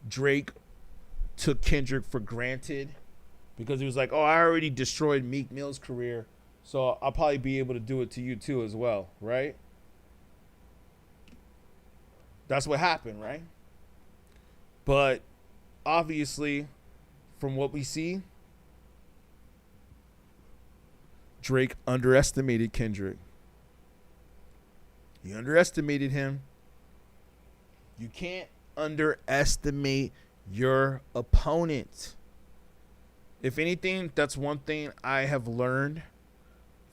Drake took Kendrick for granted, because he was like, oh, I already destroyed Meek Mill's career, so I'll probably be able to do it to you too as well, right? That's what happened, right? But obviously, from what we see, Drake underestimated Kendrick. He underestimated him. You can't underestimate your opponent. If anything, that's one thing I have learned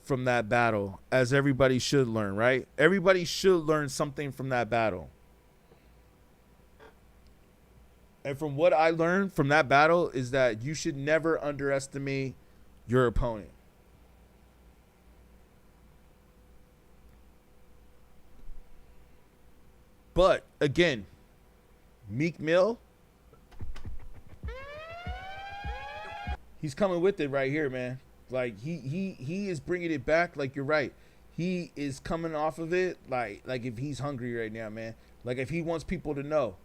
from that battle, as everybody should learn, right? Everybody should learn something from that battle. And from what I learned from that battle is that you should never underestimate your opponent. But again, Meek Mill, he's coming with it right here, man. Like he is bringing it back. Like, you're right. he is coming off of it like if he's hungry right now, man. Like if he wants people to know.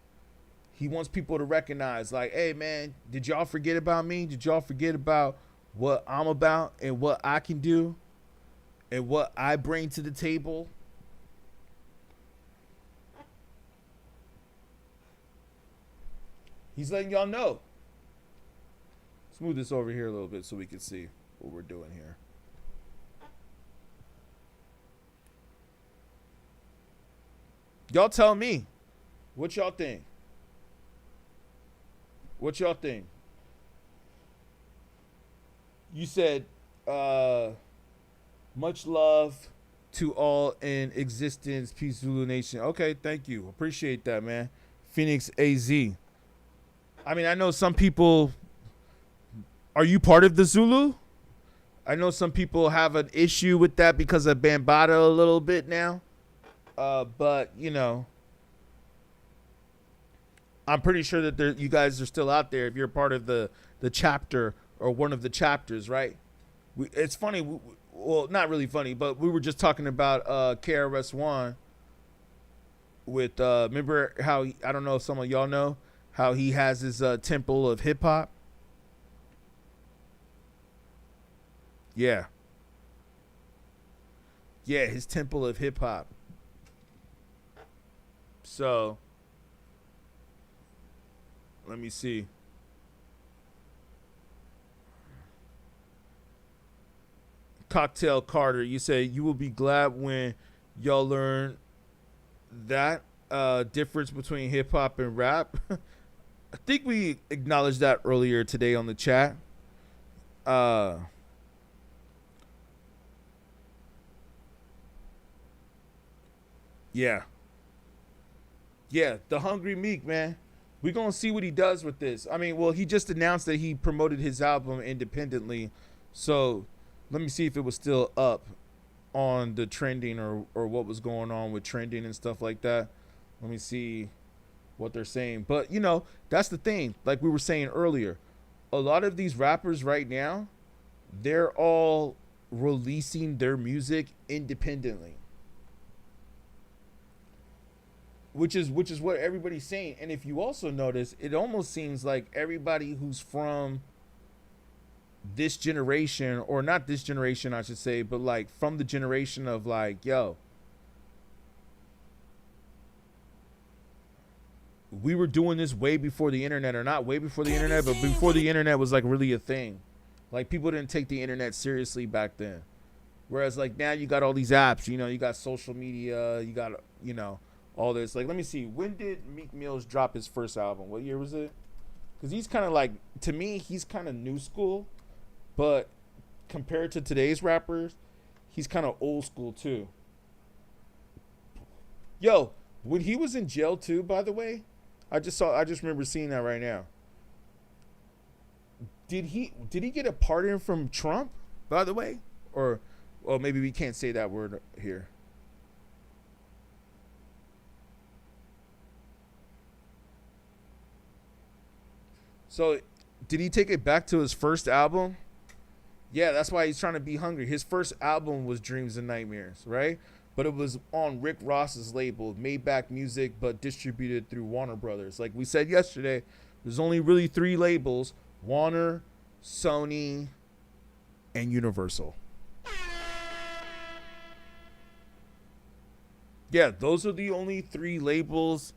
He wants people to recognize, like, hey, man, did y'all forget about me? Did y'all forget about what I'm about and what I can do and what I bring to the table? He's letting y'all know. Let's move this over here a little bit so we can see what we're doing here. Y'all tell me. What y'all think? What y'all think? You said, much love to all in existence, peace, Zulu Nation. Okay, thank you. Appreciate that, man. Phoenix AZ. I mean, I know some people. Are you part of the Zulu? I know some people have an issue with that because of Bambaataa a little bit now. But, you know, I'm pretty sure that you guys are still out there if you're part of the chapter or one of the chapters, right? It's funny. Well, not really funny, but we were just talking about KRS-One with, remember how, I don't know if some of y'all know, how he has his temple of hip hop. Yeah. Yeah, his temple of hip hop. So, let me see. Cocktail Carter, you say you will be glad when y'all learn that difference between hip hop and rap. I think we acknowledged that earlier today on the chat. Yeah. Yeah, the Hungry Meek, man. We're going to see what he does with this. I mean, well, he just announced that he promoted his album independently. So let me see if it was still up on the trending or what was going on with trending and stuff like that. Let me see what they're saying. But, you know, that's the thing. Like we were saying earlier, a lot of these rappers right now, they're all releasing their music independently. Which is what everybody's saying. And if you also notice, it almost seems like everybody who's from this generation, or not this generation, I should say, but like from the generation of like, yo, we were doing this way before the internet, or not way before the internet, but before the internet was like really a thing. Like people didn't take the internet seriously back then. Whereas like now you got all these apps, you know, you got social media, you got, you know, all this. Like, let me see. When did Meek Mills drop his first album? What year was it? Because he's kind of like, to me, he's kind of new school. But compared to today's rappers, he's kind of old school too. Yo, when he was in jail too, by the way, I just remember seeing that right now. Did he get a pardon from Trump, by the way? Or, well, maybe we can't say that word here. So, did he take it back to his first album? Yeah, that's why he's trying to be hungry. His first album was Dreams and Nightmares, right? But it was on Rick Ross's label, Maybach Music, but distributed through Warner Brothers. Like we said yesterday, there's only really 3 labels: Warner, Sony, and Universal. Yeah, those are the only 3 labels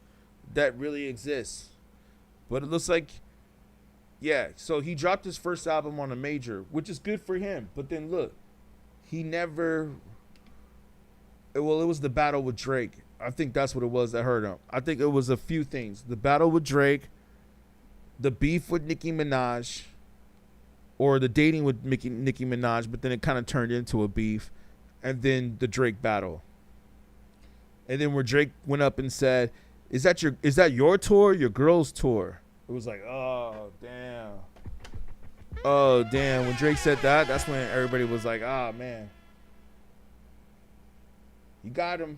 that really exist. But it looks like, yeah, so he dropped his first album on a major, which is good for him. But then look, he never, well, it was the battle with Drake. I think that's what it was that hurt him. I think it was a few things. The battle with Drake, the beef with Nicki Minaj, or the dating with Nicki Minaj, but then it kind of turned into a beef, and then the Drake battle. And then where Drake went up and said, is that your tour, your girl's tour? It was like, oh, damn. Oh, damn. When Drake said that, that's when everybody was like, ah, man. You got him.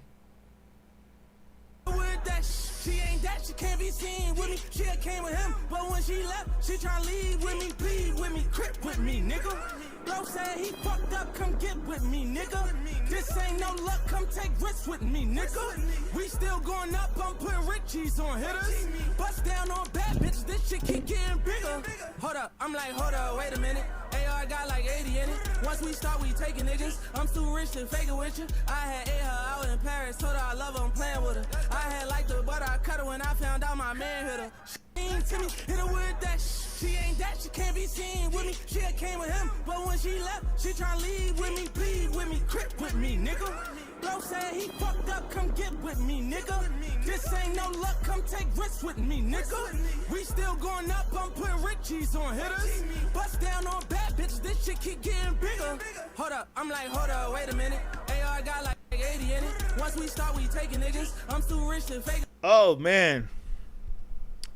She ain't that, she can't be seen with me. She came with him, but when she left, she tryna leave with me, bleed with me, crip with me, nigga. Blow said he fucked up, come get with me, nigga. This ain't no luck, come take risks with me, nigga. We still going up, I'm putting Richies on hitters. Bust down on bad bitches, this shit keep getting bigger. Hold up, I'm like, hold up, wait a minute. AR got like 80 in it. Once we start, we taking niggas. I'm too rich to fake it with you. I had her out in Paris, told her I love her, I'm playing with her. I had liked her, but I cut her when I found out my man hit her. She ain't to me, hit her with that She ain't that, she can't be seen with me. She came with him, but when she left, she tryna leave with me, bleed with me, crip with me, nigga. Blow said he fucked up, come get with me, nigga. This ain't no luck, come take risks with me, nigga. We still going up, I'm putting Richies on hitters. Bust down on bad bitches, this shit keep getting bigger. Hold up, I'm like, hold up, wait a minute. AR got like 80 in it. Once we start, we taking niggas. I'm too rich to fake it. Oh, man.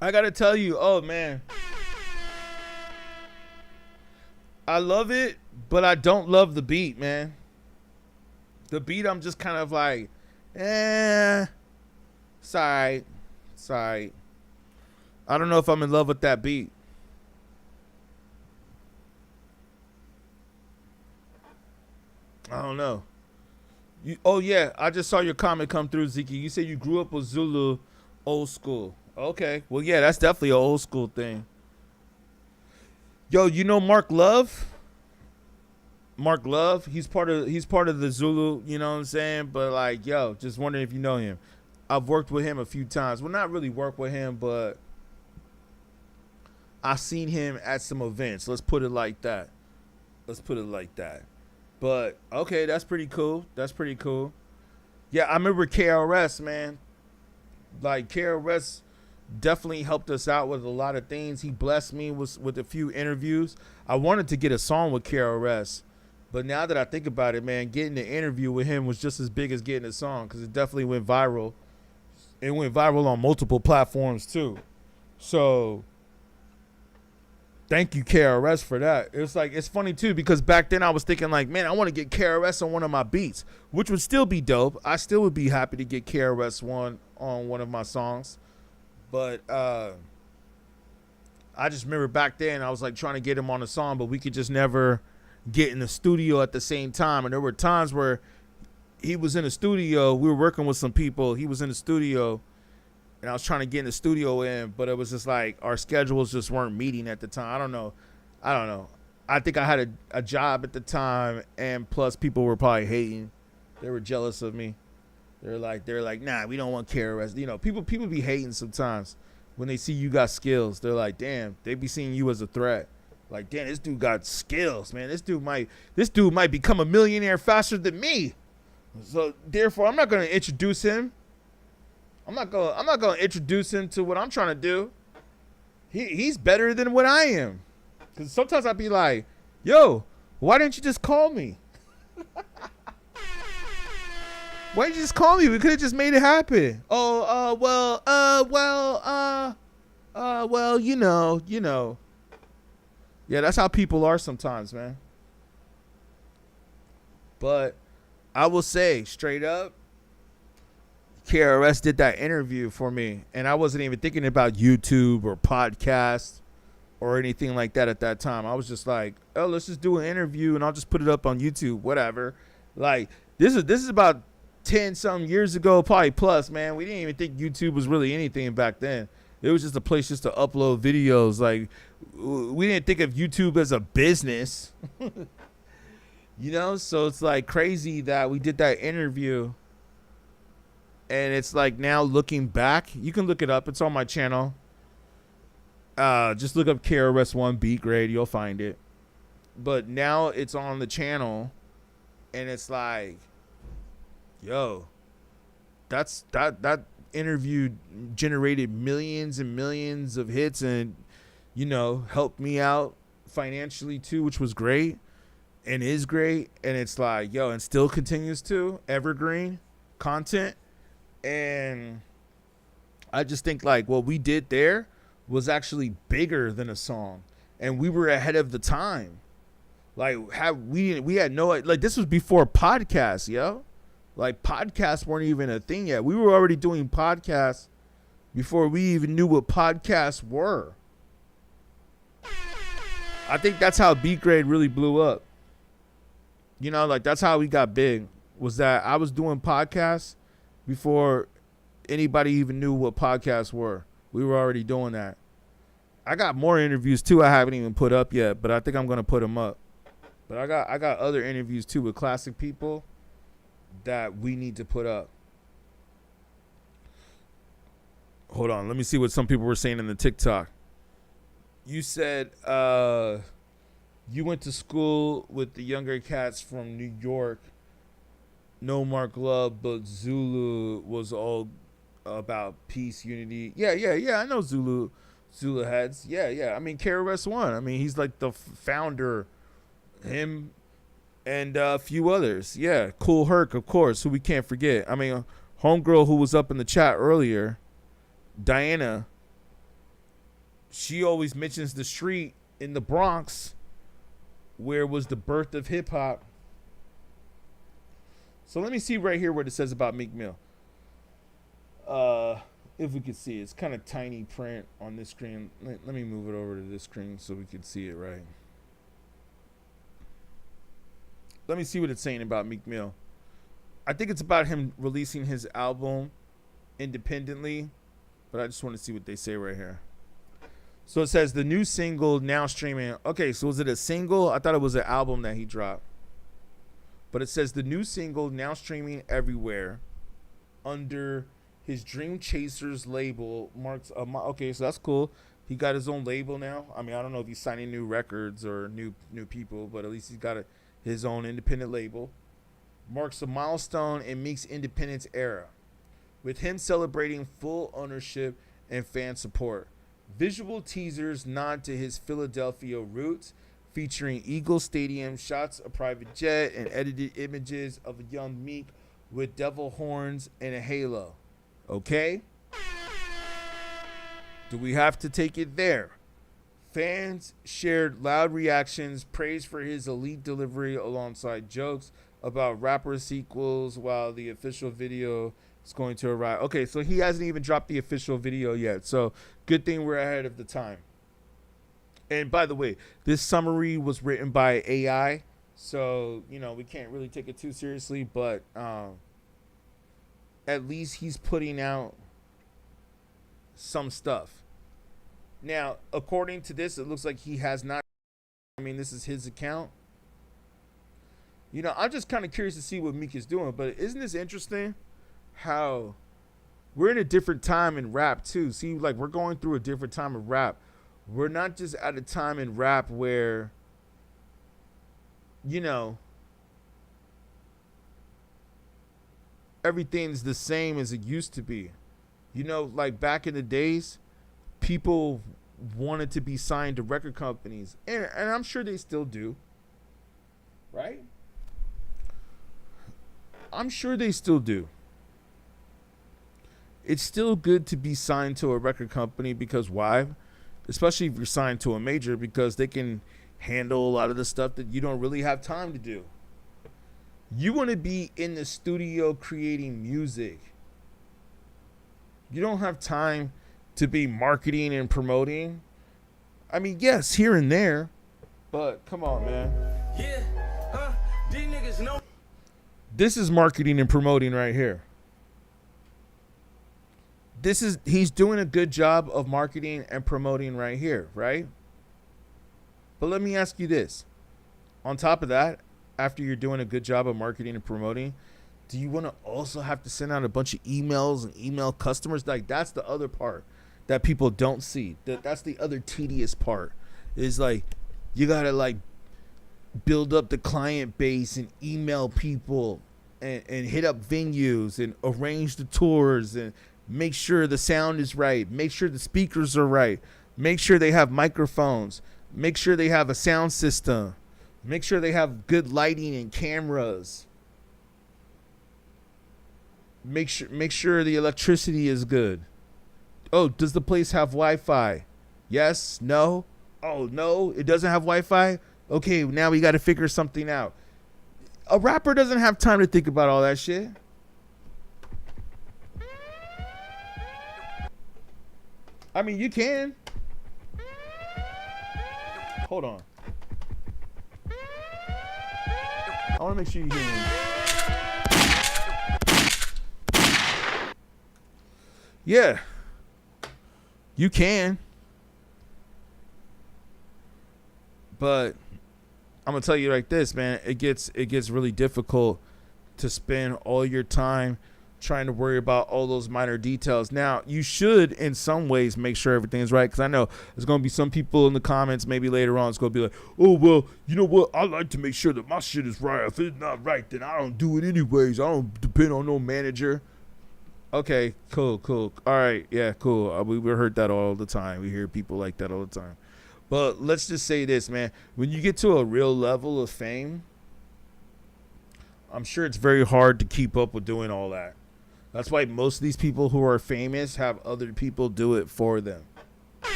I gotta tell you, oh, man. I love it, but I don't love the beat, man. The beat, I'm just kind of like, sorry. I don't know if I'm in love with that beat. I don't know. Oh, yeah, I just saw your comment come through, Ziki. You said you grew up with Zulu old school. Okay, well, yeah, that's definitely an old school thing. Yo, you know Mark Love? Mark Love, he's part of the Zulu, you know what I'm saying? But like, yo, just wondering if you know him. I've worked with him a few times. Well, not really worked with him, but I've seen him at some events. Let's put it like that. But okay, that's pretty cool. Yeah, I remember KRS, man. Like KRS definitely helped us out with a lot of things. He blessed me with a few interviews. I wanted to get a song with KRS. But now that I think about it, man, getting the interview with him was just as big as getting a song because it definitely went viral. It went viral on multiple platforms, too. So, thank you, KRS, for that. It's funny, too, because back then I was thinking, like, man, I want to get KRS on one of my beats, which would still be dope. I still would be happy to get KRS on one of my songs. But I just remember back then I was, like, trying to get him on a song, but we could just never get in the studio at the same time. And there were times where he was in the studio, we were working with some people, he was in the studio, and I was trying to get in the studio but it was just like our schedules just weren't meeting at the time. I don't know. I think I had a job at the time, and plus people were probably hating. They were jealous of me. They're like, nah, we don't want KRS. You know, people be hating sometimes when they see you got skills. They're like, damn, they be seeing you as a threat. Like, damn, this dude got skills, man. This dude might become a millionaire faster than me. So therefore, I'm not gonna introduce him. I'm not gonna introduce him to what I'm trying to do. He's better than what I am. Cause sometimes I'd be like, yo, why didn't you just call me? Why didn't you just call me? We could have just made it happen. Well, you know. Yeah, that's how people are sometimes, man. But I will say, straight up, KRS did that interview for me, and I wasn't even thinking about YouTube or podcasts or anything like that at that time. I was just like, oh, let's just do an interview, and I'll just put it up on YouTube, whatever. Like, this is about 10-something years ago, probably plus, man. We didn't even think YouTube was really anything back then. It was just a place just to upload videos. Like, we didn't think of YouTube as a business. You know? So it's like crazy that we did that interview. And it's like now looking back, you can look it up. It's on my channel. Just look up KRS-One beatGrade. You'll find it. But now it's on the channel. And it's like, yo, that interview generated millions and millions of hits and, you know, helped me out financially too, which was great and is great. And it's like, yo, and still continues to evergreen content. And I just think like what we did there was actually bigger than a song, and we were ahead of the time. Like, we had no, like, this was before podcasts, yo. Like, podcasts weren't even a thing yet. We were already doing podcasts before we even knew what podcasts were. I think that's how beatGrade really blew up. You know, like that's how we got big, was that I was doing podcasts before anybody even knew what podcasts were. We were already doing that. I got more interviews too I haven't even put up yet, but I think I'm going to put them up. But I got other interviews too with classic people that we need to put up. Hold on, let me see what some people were saying in the TikTok. You said you went to school with the younger cats from New York. No Mark Love, but Zulu was all about peace, unity. Yeah. I know Zulu heads. Yeah. I mean, KRS-One. I mean, he's like the founder. Him and a few others. Yeah, Cool Herc, of course, who we can't forget. I mean, homegirl who was up in the chat earlier, Diana, she always mentions the street in the Bronx where was the birth of hip hop. So let me see right here what it says about Meek Mill. If we could see it. It's kind of tiny print on this screen. Let me move it over to this screen so we can see it right. Let me see what it's saying about Meek Mill. I think it's about him releasing his album independently, but I just want to see what they say right here. So it says the new single now streaming. Okay, so was it a single? I thought it was an album that he dropped. But it says the new single now streaming everywhere under his Dream Chasers label. Marks. Okay, so that's cool. He got his own label now. I mean, I don't know if he's signing new records or new people, but at least he's got his own independent label. Marks a milestone in Meek's independence era, with him celebrating full ownership and fan support. Visual teasers nod to his Philadelphia roots, featuring Eagle Stadium, shots of private jet, and edited images of a young Meek with devil horns and a halo. Okay? Do we have to take it there? Fans shared loud reactions, praise for his elite delivery alongside jokes about rapper sequels, while the official video is going to arrive. Okay, so he hasn't even dropped the official video yet. So good thing we're ahead of the time. And by the way, this summary was written by AI. So, you know, we can't really take it too seriously, but at least he's putting out some stuff. Now, according to this, it looks like he has not. I mean, this is his account. You know, I'm just kind of curious to see what Meek is doing, but isn't this interesting how we're in a different time in rap too? See, like we're going through a different time of rap. We're not just at a time in rap where, you know, everything's the same as it used to be. You know, like back in the days, people wanted to be signed to record companies, and I'm sure they still do, right? I'm sure they still do. It's still good to be signed to a record company because why? Especially if you're signed to a major, because they can handle a lot of the stuff that you don't really have time to do. You want to be in the studio creating music. You don't have time to be marketing and promoting. I mean, yes, here and there, but come on, man. Yeah, these niggas know. This is marketing and promoting right here. He's doing a good job of marketing and promoting right here, right? But let me ask you this. On top of that, after you're doing a good job of marketing and promoting, do you want to also have to send out a bunch of emails and email customers? Like, that's the other part that people don't see. That's the other tedious part, is like you got to like build up the client base and email people and hit up venues and arrange the tours and make sure the sound is right, make sure the speakers are right, make sure they have microphones, make sure they have a sound system, make sure they have good lighting and cameras, make sure the electricity is good. Oh, does the place have Wi-Fi? Yes? No? Oh, no, it doesn't have Wi-Fi? Okay, now we got to figure something out. A rapper doesn't have time to think about all that shit. I mean, you can. Hold on. I want to make sure you hear me. Yeah. You can. But I'm going to tell you like this, man. It gets really difficult to spend all your time trying to worry about all those minor details. Now, you should, in some ways, make sure everything's right, because I know there's going to be some people in the comments maybe later on. It's going to be like, oh, well, you know what? I like to make sure that my shit is right. If it's not right, then I don't do it anyways. I don't depend on no manager. Okay, cool. All right, yeah, cool. We heard that all the time. We hear people like that all the time. But let's just say this, man. When you get to a real level of fame, I'm sure it's very hard to keep up with doing all that. That's why most of these people who are famous have other people do it for them.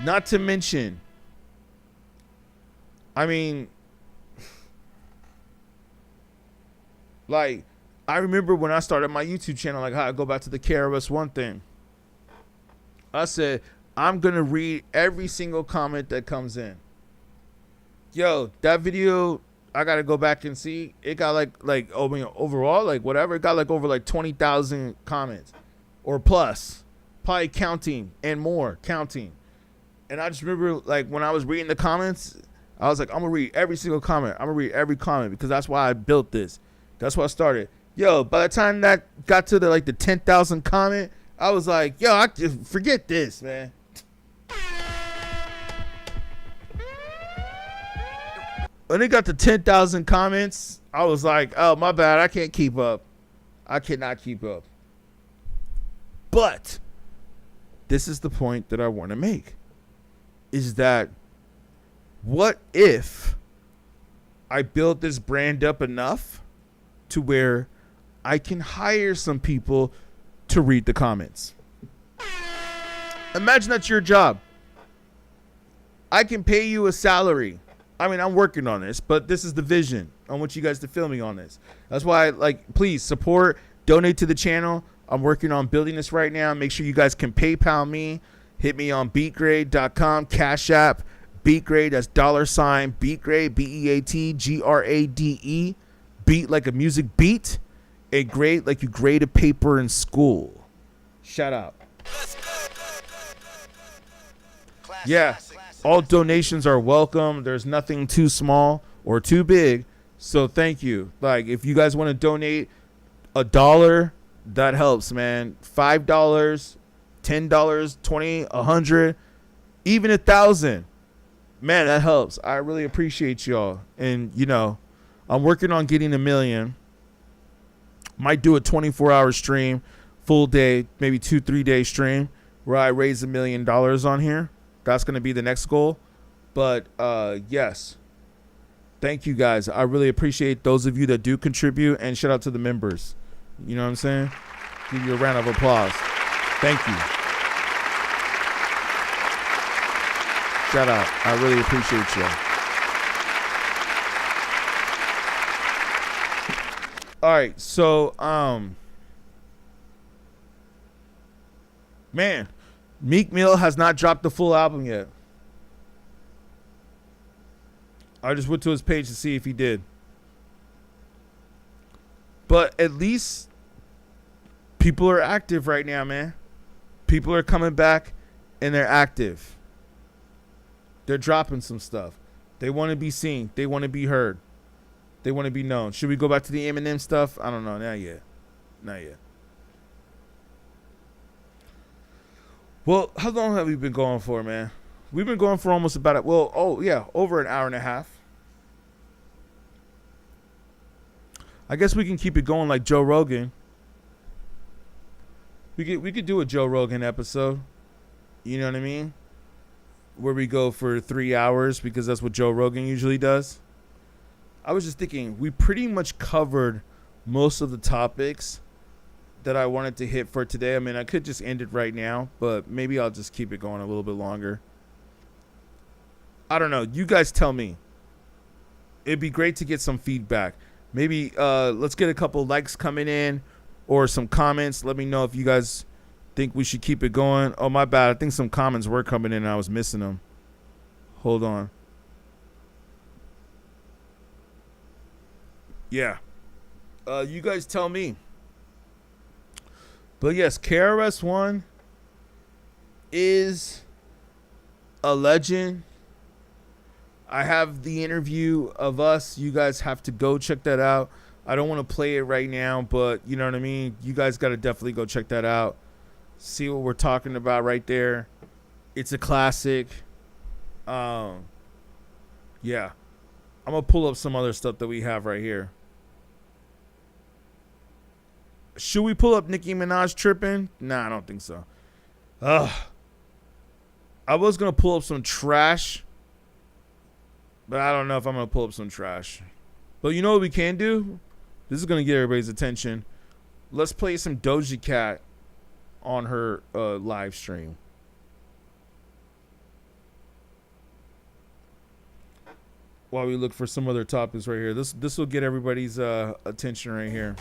Not to mention, I mean, like, I remember when I started my YouTube channel, like how I go back to the KRS-One thing. I said, I'm going to read every single comment that comes in. Yo, that video, I got to go back and see. It got overall, like whatever, it got like over like 20,000 comments or plus, probably counting and more counting. And I just remember like when I was reading the comments, I was like, I'm going to read every single comment. I'm going to read every comment because that's why I built this. That's why I started. Yo, by the time that got to the 10,000 comment, I was like, yo, I just forget this, man. When it got to 10,000 comments, I was like, oh, my bad. I can't keep up. I cannot keep up. But this is the point that I want to make, is that what if I build this brand up enough to where I can hire some people to read the comments? Imagine that's your job. I can pay you a salary. I mean, I'm working on this, but this is the vision. I want you guys to feel me on this. That's why, please support, donate to the channel. I'm working on building this right now. Make sure you guys can PayPal me. Hit me on beatgrade.com, Cashapp, beatgrade. That's $ beatgrade, BEATGRADE. Beat like a music beat, and grade like you grade a paper in school. Shout out. Yeah. All donations are welcome. There's nothing too small or too big. So thank you. Like, if you guys want to donate $1, that helps, man. $5, $10, $20, $100, even $1,000. Man, that helps. I really appreciate y'all. And, I'm working on getting 1 million. Might do a 24-hour stream, full day, maybe 2-3 day stream where I raise $1 million on here. That's going to be the next goal. But, yes. Thank you, guys. I really appreciate those of you that do contribute. And shout out to the members. You know what I'm saying? Give you a round of applause. Thank you. Shout out. I really appreciate you. All right. So, man. Meek Mill has not dropped the full album yet. I just went to his page to see if he did. But at least people are active right now, man. People are coming back and they're active. They're dropping some stuff. They want to be seen. They want to be heard. They want to be known. Should we go back to the Eminem stuff? I don't know. Not yet. Well, how long have we been going for, man? We've been going for almost about over an hour and a half. I guess we can keep it going like Joe Rogan. We could do a Joe Rogan episode. You know what I mean? Where we go for 3 hours because that's what Joe Rogan usually does. I was just thinking, we pretty much covered most of the topics that I wanted to hit for today. I mean, I could just end it right now, but maybe I'll just keep it going a little bit longer. I don't know. You guys tell me. It'd be great to get some feedback. Maybe let's get a couple likes coming in or some comments. Let me know if you guys Think we should keep it going. Oh, my bad. I think some comments were coming in and I was missing them. Hold on. Yeah. You guys tell me. But yes, KRS-One is a legend. I have the interview of us. You guys have to go check that out. I don't want to play it right now, but you know what I mean? You guys got to definitely go check that out. See what we're talking about right there. It's a classic. Yeah. I'm going to pull up some other stuff that we have right here. Should we pull up Nicki Minaj tripping? Nah, I don't think so. I was going to pull up some trash, but I don't know if I'm going to pull up some trash. But you know what we can do? This is going to get everybody's attention. Let's play some Doja Cat on her live stream. While we look for some other topics right here. This will get everybody's attention right here.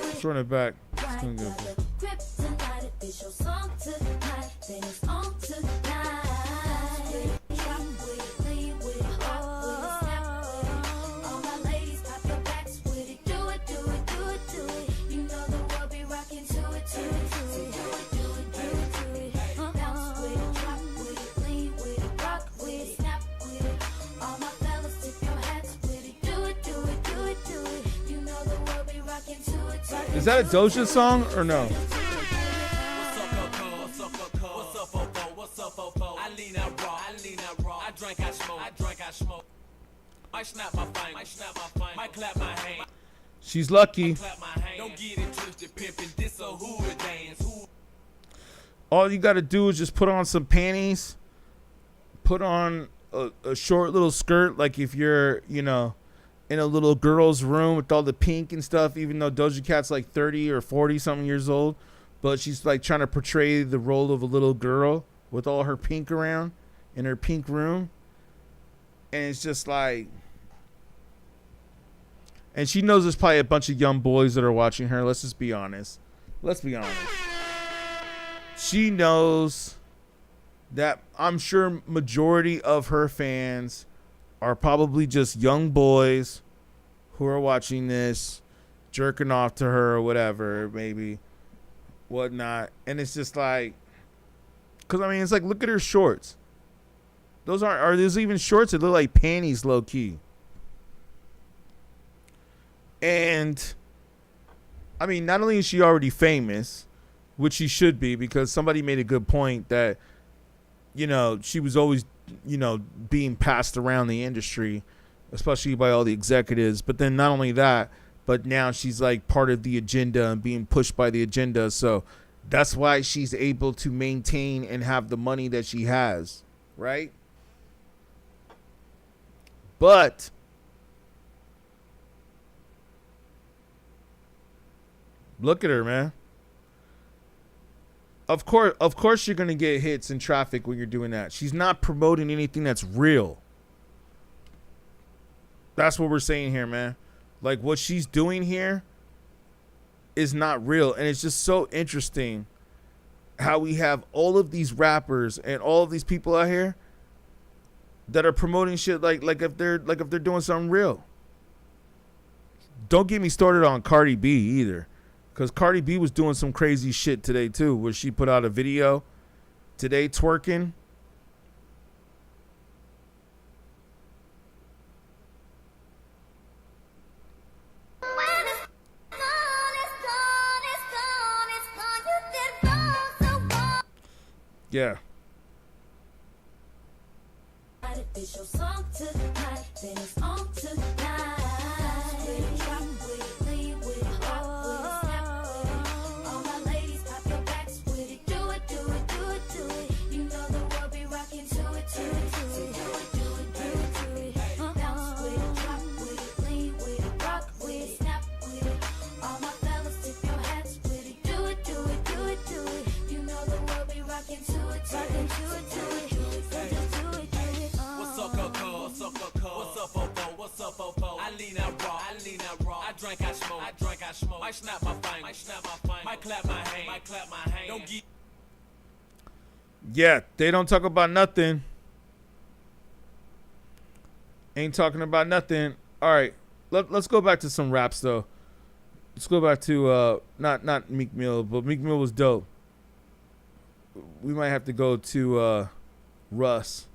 Let's run it back. It's gonna go. Is that a Doja song or no? She's lucky. All you gotta do is just put on some panties, put on a short little skirt, like if you're, you know, in a little girl's room with all the pink and stuff, even though Doja Cat's like 30 or 40 something years old, but she's like trying to portray the role of a little girl with all her pink around in her pink room. And it's just like, and she knows there's probably a bunch of young boys that are watching her. Let's just be honest. Let's be honest. She knows that I'm sure majority of her fans are probably just young boys who are watching this, jerking off to her or whatever, maybe, whatnot. And it's just like, because I mean, it's like, look at her shorts. Those are those even shorts that look like panties low key. And I mean, not only is she already famous, which she should be, because somebody made a good point that, you know, she was always, you know, being passed around the industry, especially by all the executives. But then not only that, but now she's like part of the agenda and being pushed by the agenda. So that's why she's able to maintain and have the money that she has, right? But look at her, man. Of course you're going to get hits in traffic when you're doing that. She's not promoting anything that's real. That's what we're saying here, man. Like, what she's doing here is not real. And it's just so interesting how we have all of these rappers and all of these people out here that are promoting shit like if they're doing something real. Don't get me started on Cardi B either. Because Cardi B was doing some crazy shit today, too, where she put out a video today twerking. Yeah. smoke. I drink, I smoke. Might snap my fingers. Might clap my hand. Don't get. Yeah, they don't talk about nothing. Ain't talking about nothing. All right, let's go back to some raps though. Let's go back to not Meek Mill, but Meek Mill was dope. We might have to go to Russ.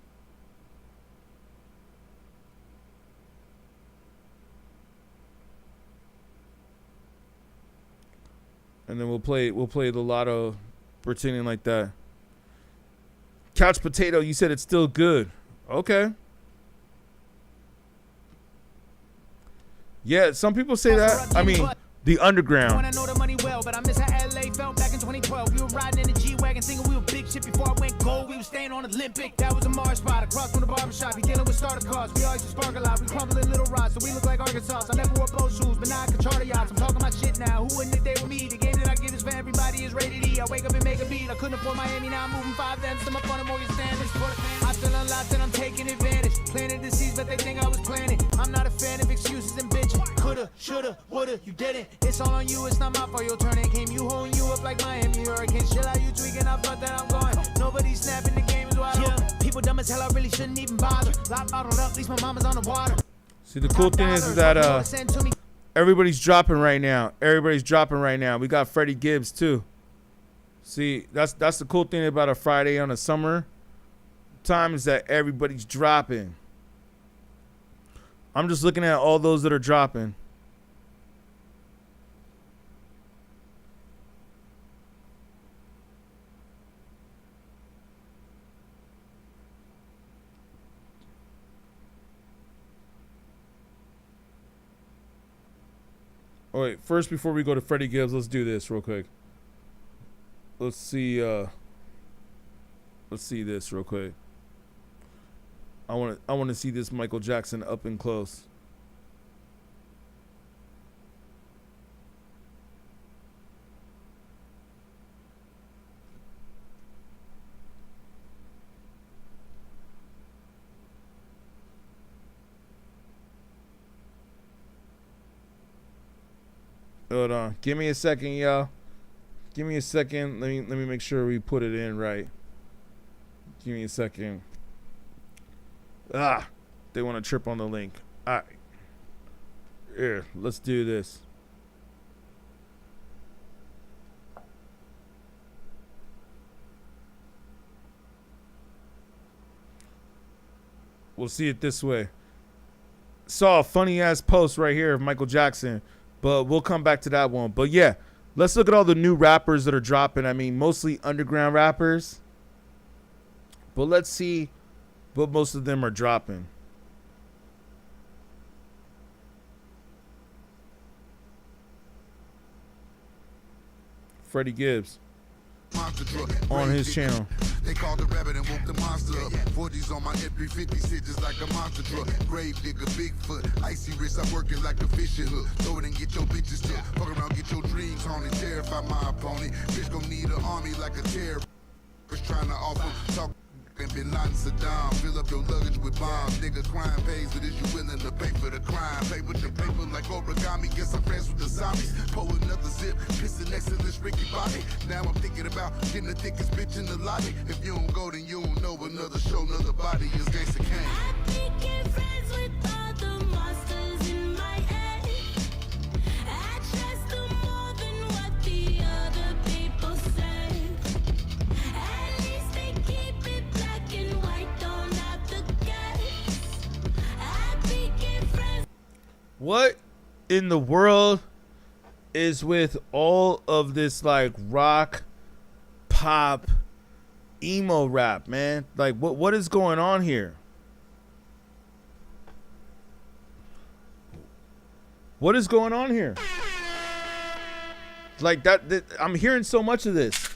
And then we'll play the lotto, pretending like that. Couch Potato, you said it's still good. Okay. Yeah, some people say that. I mean, the underground. I know the money well, but I miss how LA felt back in 2012. We were riding in a G-Wagon, thinking we were big shit before I went gold. We were staying on Olympic. That was a Mars spot across from the barbershop. He dealing with starter cars. We always spark a lot. We crumbling little rods, so we look like Arkansas. I never wore boat shoes, but now I can charter yachts. I'm talking my shit now. Who wouldn't if they were me? The game that I give is for everybody is rated E. I wake up and make a beat. I couldn't afford Miami, now I'm moving 5 M's to my fun of Morgan Stanley. I feel unlocked and I'm taking advantage. Planted the seeds, but they think I was planning. I'm not a fan of excuses and bitching. Coulda, shoulda, woulda, you didn't. It's all on you, it's not my fault. Your turn ain't came. You holding you up like Miami Hurricanes. Chill out, you tweaking. I thought that I'm going. Nobody's snapping, the game is wide open. People dumb as hell, I really shouldn't even bother. Lot bottled up, at least my mama's on the water. See, the cool thing is that everybody's dropping right now. Everybody's dropping right now. We got Freddie Gibbs too. See, that's the cool thing about a Friday on a summer time is that everybody's dropping. I'm just looking at all those that are dropping. All right, first before we go to Freddie Gibbs, let's do this real quick. Let's see this real quick. I want to see this Michael Jackson up and close. Hold on. Give me a second, y'all. Give me a second. Let me make sure we put it in right. Give me a second. They want to trip on the link. All right. Here, let's do this. We'll see it this way. Saw a funny ass post right here of Michael Jackson, but we'll come back to that one. But yeah, let's look at all the new rappers that are dropping. I mean, mostly underground rappers. But let's see what most of them are dropping. Freddie Gibbs on his channel. They called the rabbit and woke the monster up. 40s on my F350 sit just like a monster truck. Grave digger, Bigfoot, icy wrist, I'm working like a fishing hook. Throw it and get your bitches took. Fuck around, get your dreams haunted. Terrify my opponent. Bitch gon' need an army like a terrorist. Trying to offer talk. Bin Laden, Saddam, fill up your luggage with bombs. Nigga, crime pays, but is you willing to pay for the crime? Pay with the paper like origami. Guess I'm friends with the zombies. Pull another zip, pissing next to this Ricky body. Now I'm thinking about getting the thickest bitch in the lobby. If you don't go, then you don't know. Another show, another body is Gangsta Kane. I became friends with all the monsters in my head. I trust them more than what the other people said. At least they keep it black and white, don't have to guess. I became friends. What in the world is with all of this like rock, pop, emo rap, man? Like what is going on here? What is going on here? Like that I'm hearing so much of this.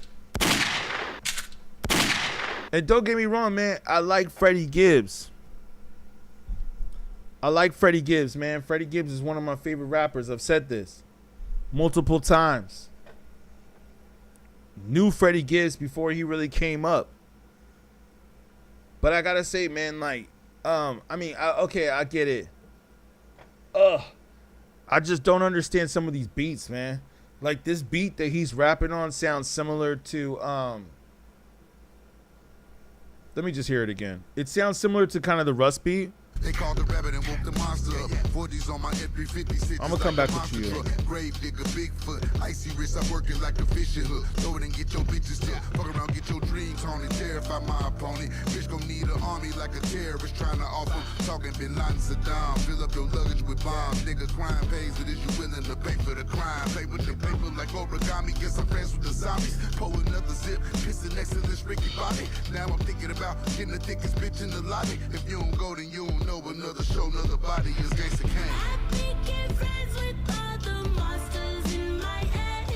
And don't get me wrong, man, I like Freddie Gibbs. I like Freddie Gibbs, man. Freddie Gibbs is one of my favorite rappers. I've said this multiple times. Knew Freddie Gibbs before he really came up. But I gotta say, man, like, I get it. I just don't understand some of these beats, man. Like this beat that he's rapping on sounds similar to let me just hear it again. It sounds similar to kind of the Russ beat. They called the rabbit and woke the monster up. 40s on my F350. I'm gonna come back with you. Grave digger, Bigfoot, icy wrist. I'm working like a fishing hook. Throw it and get your bitches still. Fuck around, get your dreams haunted. Terrify my opponent. Bitch gon' need an army like a terrorist trying to offer. Talking Bin Laden, Saddam. Fill up your luggage with bombs. Nigga, crime pays, but is you willing to pay for the crime? Pay with the paper like origami. Guess I'm friends with the zombies. Pull another zip, pissing next to this Ricky Bobby. Now I'm thinking about getting the thickest bitch in the lobby. If you don't go, then you don't know. Another show, another body is Gangsta Kane. I became friends with all the monsters in my head.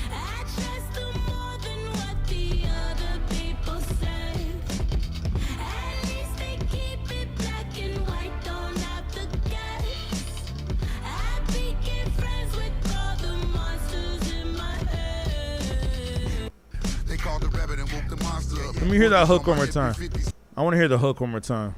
I trust them more than what the other people said. At least they keep it black and white, don't have to guess. I became friends with all the monsters in my head. They called the rabbit and woke the monster up. Let me hear that hook one more time. I want to hear the hook one more time.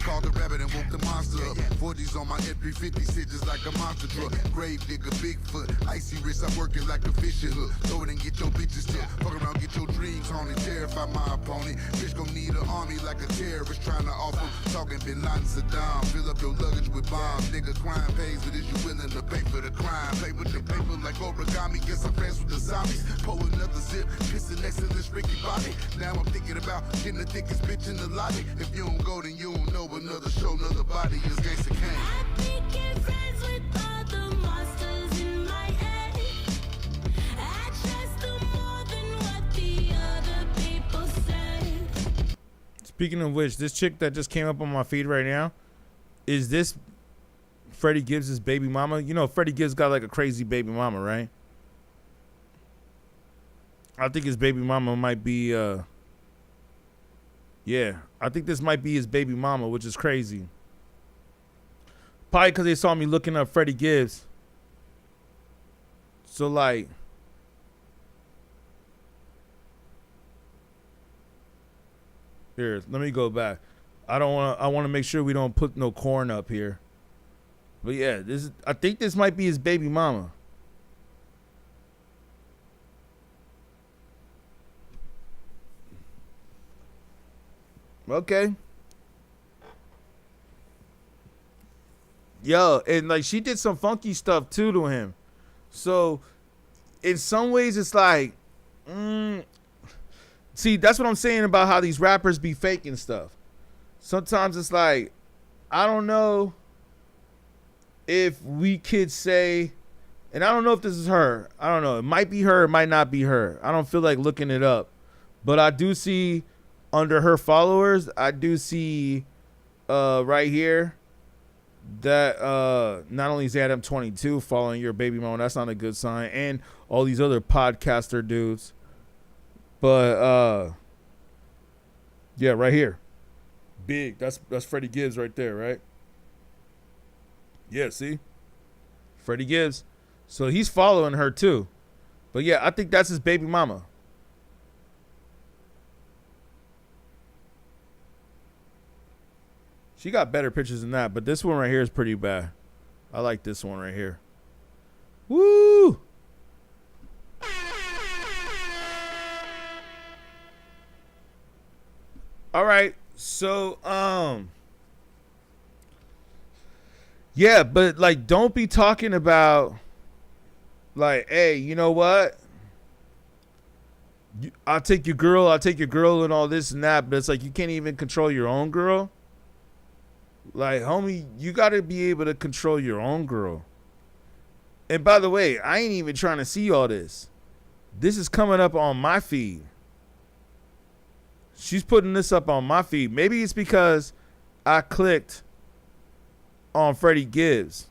Called the rabbit and woke the monster up. 40s on my F350, sit just like a monster truck. Grave digger, Bigfoot, icy wrist. I'm working like a fishing hook. Throw it and get your bitches still. Fuck around, get your dreams haunted. Terrify my opponent. Bitch gon' need an army like a terrorist trying to offer. Talking Bin Laden, Saddam. Fill up your luggage with bombs. Nigga, crime pays, but is you willing to pay for the crime? Pay with the paper like origami. Guess I'm friends with the zombies. Pull another zip, pissing next to this Ricky Bobby. Now I'm thinking about getting the thickest bitch in the lobby. If you don't go, then you don't know. Another show, another body is Gangsta Kane. I became friends with all the monsters in my head. I trust them more than what the other people said. Speaking of which, this chick that just came up on my feed right now, is this Freddie Gibbs' baby mama? You know, Freddie Gibbs got like a crazy baby mama, right? I think his baby mama might be yeah, I think this might be his baby mama, which is crazy. Probably because they saw me looking up Freddie Gibbs. So, like, here, let me go back. I want to make sure we don't put no corn up here. But yeah, I think this might be his baby mama. Okay. Yo, and like she did some funky stuff too to him. So in some ways it's like, see, that's what I'm saying about how these rappers be faking stuff. Sometimes it's like, I don't know if we could say, and I don't know if this is her. I don't know. It might be her. It might not be her. I don't feel like looking it up. But I do see under her followers, I do see right here that not only is Adam 22 following your baby mama, that's not a good sign, and all these other podcaster dudes. But yeah, right here. Big. That's Freddie Gibbs right there, right? Yeah, see? Freddie Gibbs. So he's following her too. But yeah, I think that's his baby mama. She got better pictures than that, but this one right here is pretty bad. I like this one right here. Woo! All right. So, yeah, but like, don't be talking about like, hey, you know what? I'll take your girl and all this and that, but it's like you can't even control your own girl. Like, homie, you got to be able to control your own girl. And by the way, I ain't even trying to see all this. This is coming up on my feed. She's putting this up on my feed. Maybe it's because I clicked on Freddie Gibbs.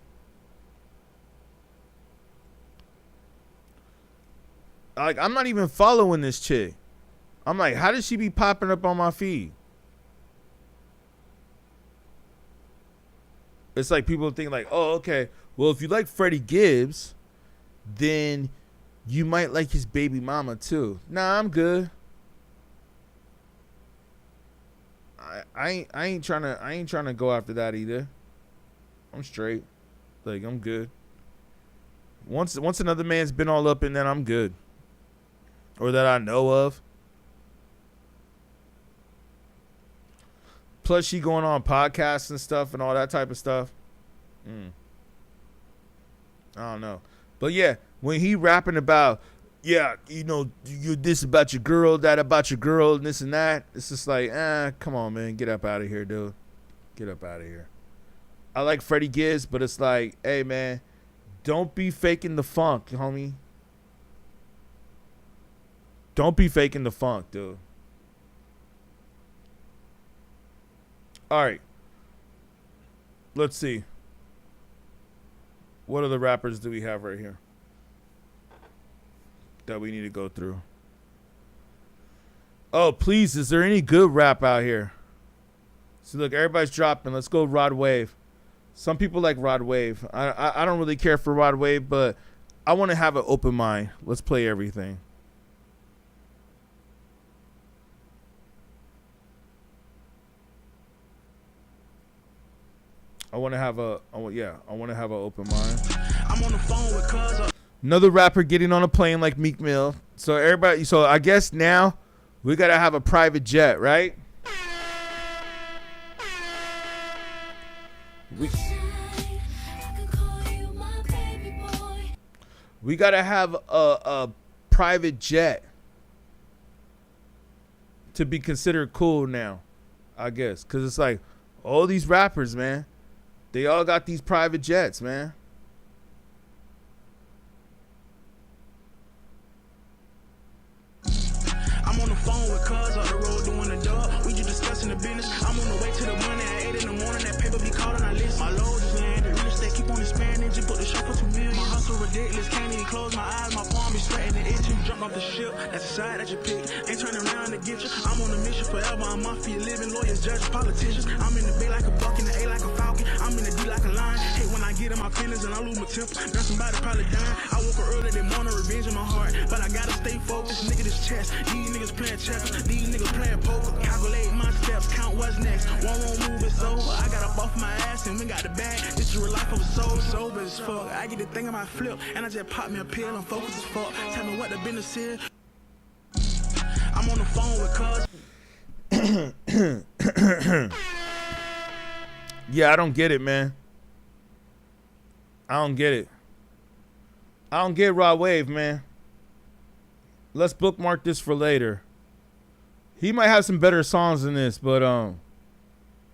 Like, I'm not even following this chick. I'm like, how does she be popping up on my feed? It's like people think like, oh, okay, well, if you like Freddie Gibbs, then you might like his baby mama too. Nah, I'm good. I ain't trying to go after that either. I'm straight. Like, I'm good. Once another man's been all up in that, I'm good. Or that I know of. Plus, she going on podcasts and stuff and all that type of stuff. I don't know. But yeah, when he rapping about, yeah, you know, you this about your girl, that about your girl, and this and that, it's just like, come on, man. Get up out of here, dude. Get up out of here. I like Freddie Gibbs, but it's like, hey, man, don't be faking the funk, homie. Don't be faking the funk, dude. All right. Let's see. What other rappers do we have right here that we need to go through? Oh, please, is there any good rap out here? So, look, everybody's dropping. Let's go Rod Wave. Some people like Rod Wave. I don't really care for Rod Wave, but I want to have an open mind. Let's play everything. I want to have an open mind. I'm on the phone with cuz. Another rapper getting on a plane like Meek Mill. So I guess now we got to have a private jet, right? We got to have a private jet to be considered cool now, I guess. Because it's like, all these rappers, man, they all got these private jets, man. I'm on the phone with cuz on the road doing the dub. We just discussing the business. I'm on the way to the money at 8 in the morning. That paper be calling, I listen. My load just landed. Real estate keep on expanding. Just put the shop for 2 million. My hustle ridiculous. Can't even close my eyes. My palm be sweating and itching. Jump off the ship. That's the side that you pick. Ain't turning around to get you. I'm on a mission forever. I'm mafia living. Lawyers, judges, politicians. I'm in the bay like a buck, in the A like a falcon. I'm in the D like a lion. Hate when I get in my feelings and I lose my temper. Now somebody probably dying. I woke up early this morning, revenge in my heart. But I gotta stay focused. Nigga, this chest. These niggas playing checkers. These niggas playing poker. Calculate my steps. Count what's next. One wrong move, it's over. I got up off my ass and we got the bag. This is real life of a soul. Sober as fuck. I get the thing in my flip. And I just pop me a pill. I'm focused as fuck. Tell me what the business is. I'm on the phone with cuz. Yeah, I don't get it, man. I don't get it. I don't get Rod Wave, man. Let's bookmark this for later. He might have some better songs than this, but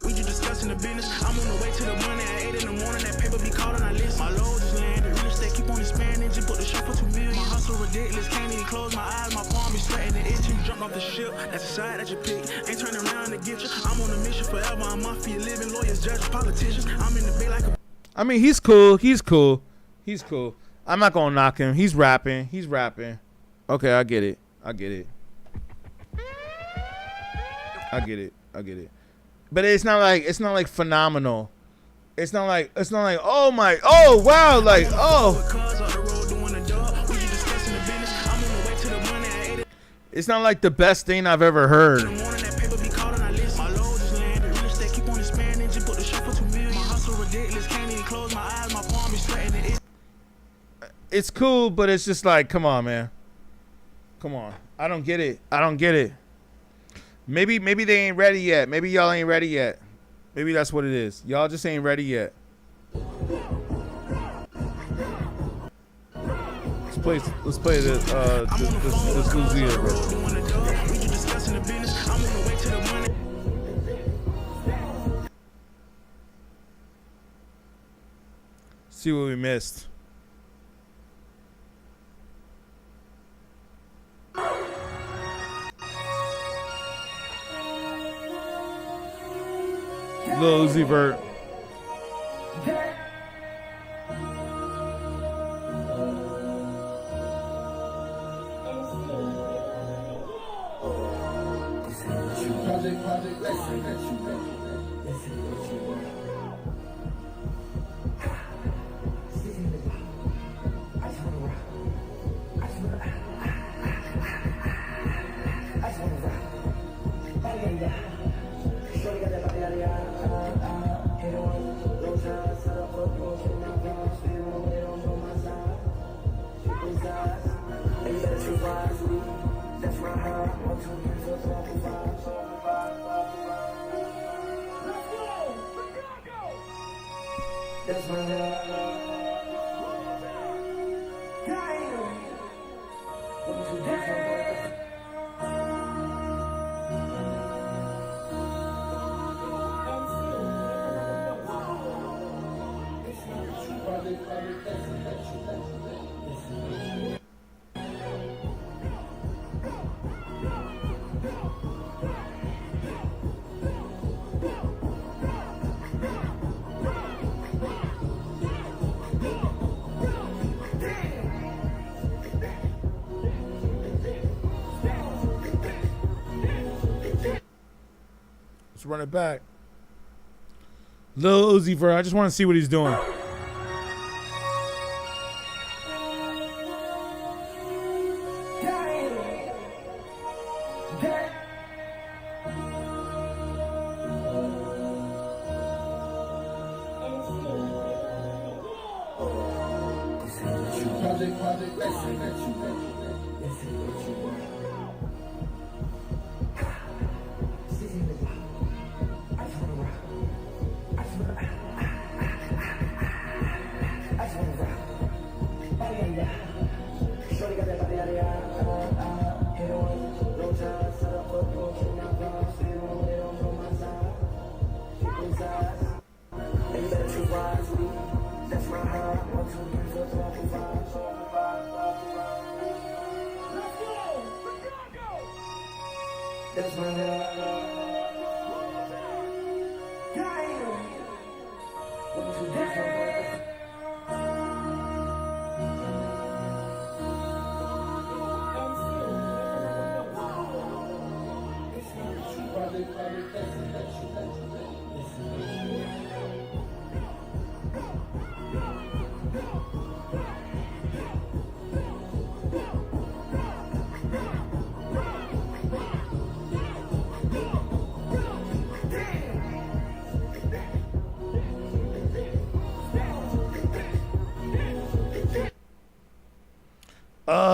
We just discussing the business. I'm on the way to the money at 8 in the morning. That paper be calling, I listen. My load just landed. Real estate keep on expanding. Just put the shop for 2 million. My hustle ridiculous. Can't even close my eyes. My palm be sweating and itching. Jump off the ship. That's the side that you pick. Ain't turning around to get you. I'm on a mission forever. I'm mafia living. Lawyers, judges, politicians. I'm in the bay like a. I mean, he's cool. He's cool. He's cool. I'm not gonna knock him. He's rapping. He's rapping. Okay, I get it. I get it. I get it. I get it. But it's not like phenomenal. It's not like oh wow, like oh. It's not like the best thing I've ever heard. It's cool, but it's just like, come on, man. Come on. I don't get it. I don't get it. Maybe they ain't ready yet. Maybe y'all ain't ready yet. Maybe that's what it is. Y'all just ain't ready yet. Let's play this Lucia, bro. See what we missed. Lil Uzi Vert. Let's run it back. Lil Uzi Vert, I just want to see what he's doing.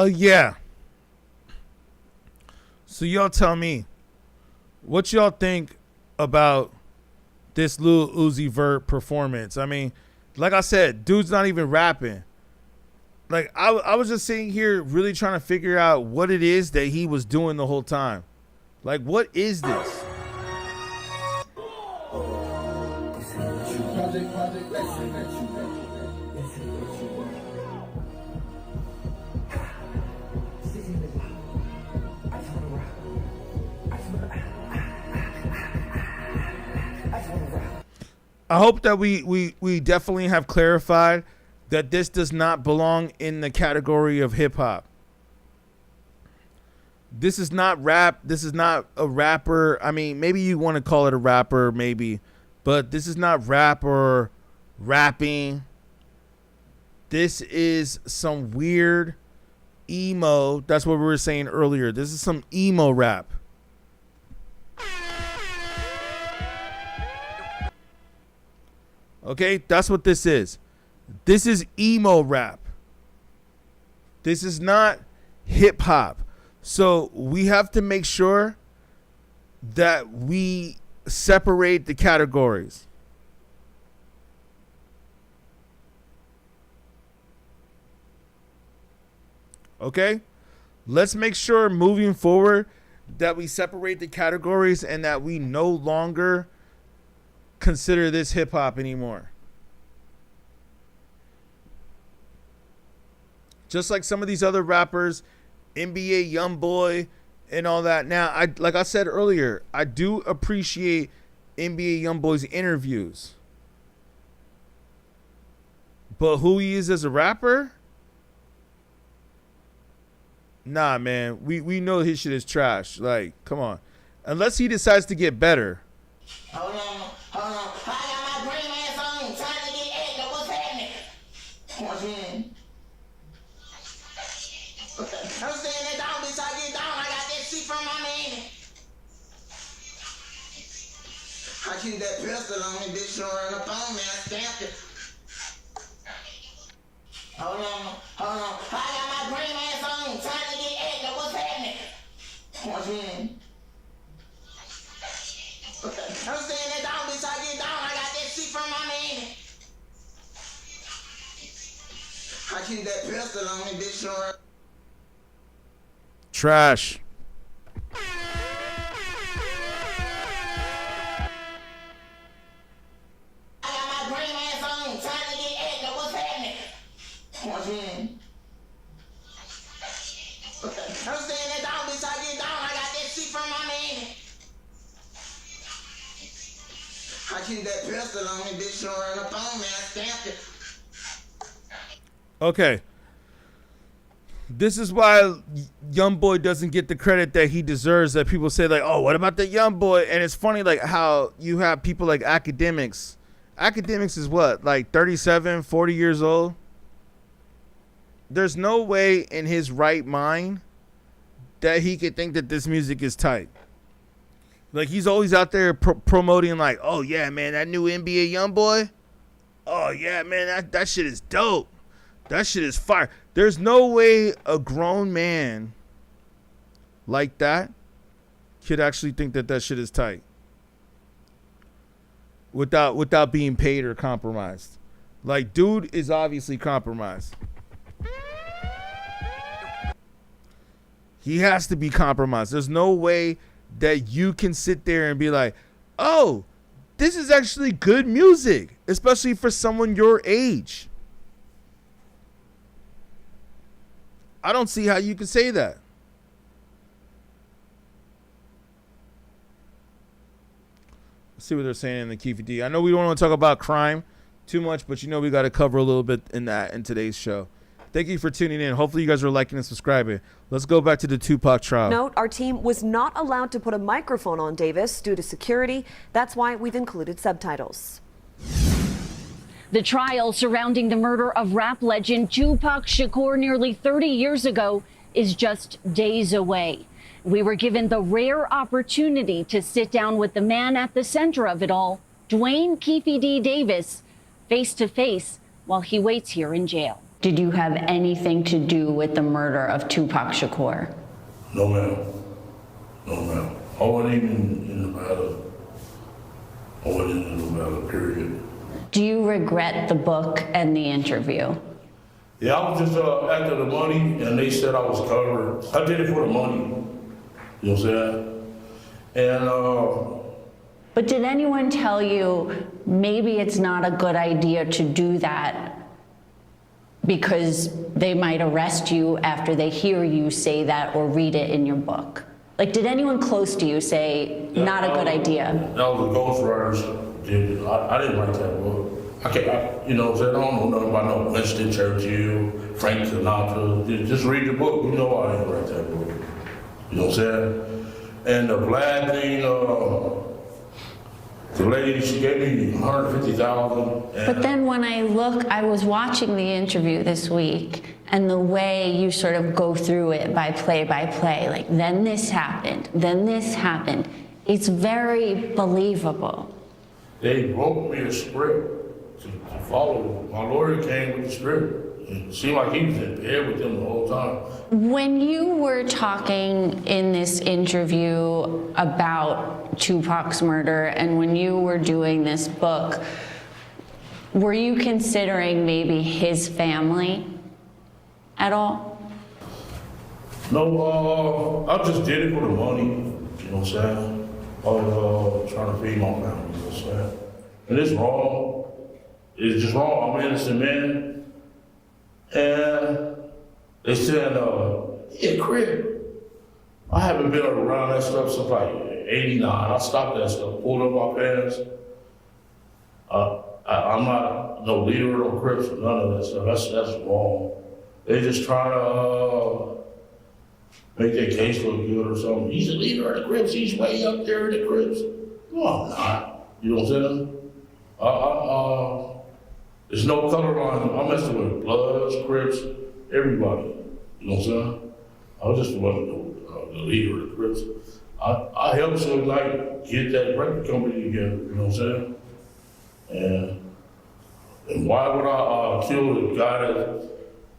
Yeah. So y'all tell me, what y'all think about this Lil Uzi Vert performance? I mean, like I said, dude's not even rapping. Like, I was just sitting here really trying to figure out what it is that he was doing the whole time. Like, what is this? I hope that we definitely have clarified that this does not belong in the category of hip hop. This is not rap. This is not a rapper. I mean, maybe you want to call it a rapper, maybe, but this is not rap or rapping. This is some weird emo. That's what we were saying earlier. This is some emo rap. Okay, that's what this is. This is emo rap. This is not hip hop. So we have to make sure that we separate the categories. Okay? Let's make sure moving forward that we separate the categories and that we no longer consider this hip hop anymore. Just like some of these other rappers, NBA Youngboy and all that. Now, like I said earlier, I do appreciate NBA Youngboy's interviews. But who he is as a rapper? Nah, man. We know his shit is trash. Like, come on. Unless he decides to get better. Hold on. I got my green ass on, trying to get egg. What's happening? What's in? I'm saying that down, bitch. I get down. I got that shit from my man. I keep that pistol on me, bitch. You run up on me. I stamped it. Hold on. I got my green ass on, trying to get egg. What's happening? What you mean? I'm saying that down, bitch, I get down. I got that shit from my man. I keep that pistol on me, bitch, no. Trash. I got my green ass on, trying to get egg. What's happening? What you mean? I'm saying that down, bitch, I get down. I got that shit from my man. I keep that pistol on me, bitch, no. On the phone, man, I stamped it. Okay. This is why Young Boy doesn't get the credit that he deserves. That people say like, oh, what about the Young Boy? And it's funny like how you have people like Academics. Academics is what, like 37, 40 years old? There's no way in his right mind that he could think that this music is tight. Like he's always out there promoting like, oh yeah, man, that new NBA Young Boy. Oh yeah, man, that shit is dope. That shit is fire. There's no way a grown man like that could actually think that that shit is tight without being paid or compromised. Like, dude is obviously compromised. He has to be compromised. There's no way that you can sit there and be like, oh, this is actually good music, especially for someone your age. I don't see how you can say that. Let's see what they're saying in the Keefe D. I know we don't want to talk about crime too much, but you know we got to cover a little bit in that in today's show. Thank you for tuning in. Hopefully you guys are liking and subscribing. Let's go back to the Tupac trial. Note, our team was not allowed to put a microphone on Davis due to security. That's why we've included subtitles. The trial surrounding the murder of rap legend Tupac Shakur nearly 30 years ago is just days away. We were given the rare opportunity to sit down with the man at the center of it all, Dwayne Keefe D. Davis, face to face while he waits here in jail. Did you have anything to do with the murder of Tupac Shakur? No, ma'am. No, ma'am. I wasn't even in the matter. I wasn't in the matter, period. Do you regret the book and the interview? Yeah, I was just after the money, and they said I was covered. I did it for the money. You know what I'm saying? And but did anyone tell you maybe it's not a good idea to do that because they might arrest you after they hear you say that or read it in your book? Like, did anyone close to you say, not a good idea? That was the ghostwriters. I didn't write that book. You know what I'm saying? I don't know nothing about no Winston Churchill, Frank Sinatra. Just read the book. You know I didn't write that book. You know what I'm saying? And the black thing, the lady, she gave me $150,000. But then when I was watching the interview this week, and the way you sort of go through it by play, like then this happened, it's very believable. They wrote me a script to follow. My lawyer came with the script. It seemed like he was in bed with them the whole time. When you were talking in this interview about Tupac's murder and when you were doing this book, were you considering maybe his family at all? No, I just did it for the money, you know what I'm saying? I was trying to feed my family, you know what I'm saying? And it's wrong. It's just wrong. I'm an innocent man. And they said, yeah, Crib. I haven't been around that stuff since like 89. I stopped that stuff, pulled up my pants. I'm not no leader or no Crips or none of that stuff. That's wrong. They just trying to make their case look good or something. He's a leader of the Crips. He's way up there in the Crips. No, I'm not. You know what I'm saying? There's no color line. I'm messing with Bloods, Crips, everybody. You know what I'm saying? I was just wasn't the leader of the Crips. I helped Suge Knight get that record company together. You know what I'm saying? And why would I kill the guy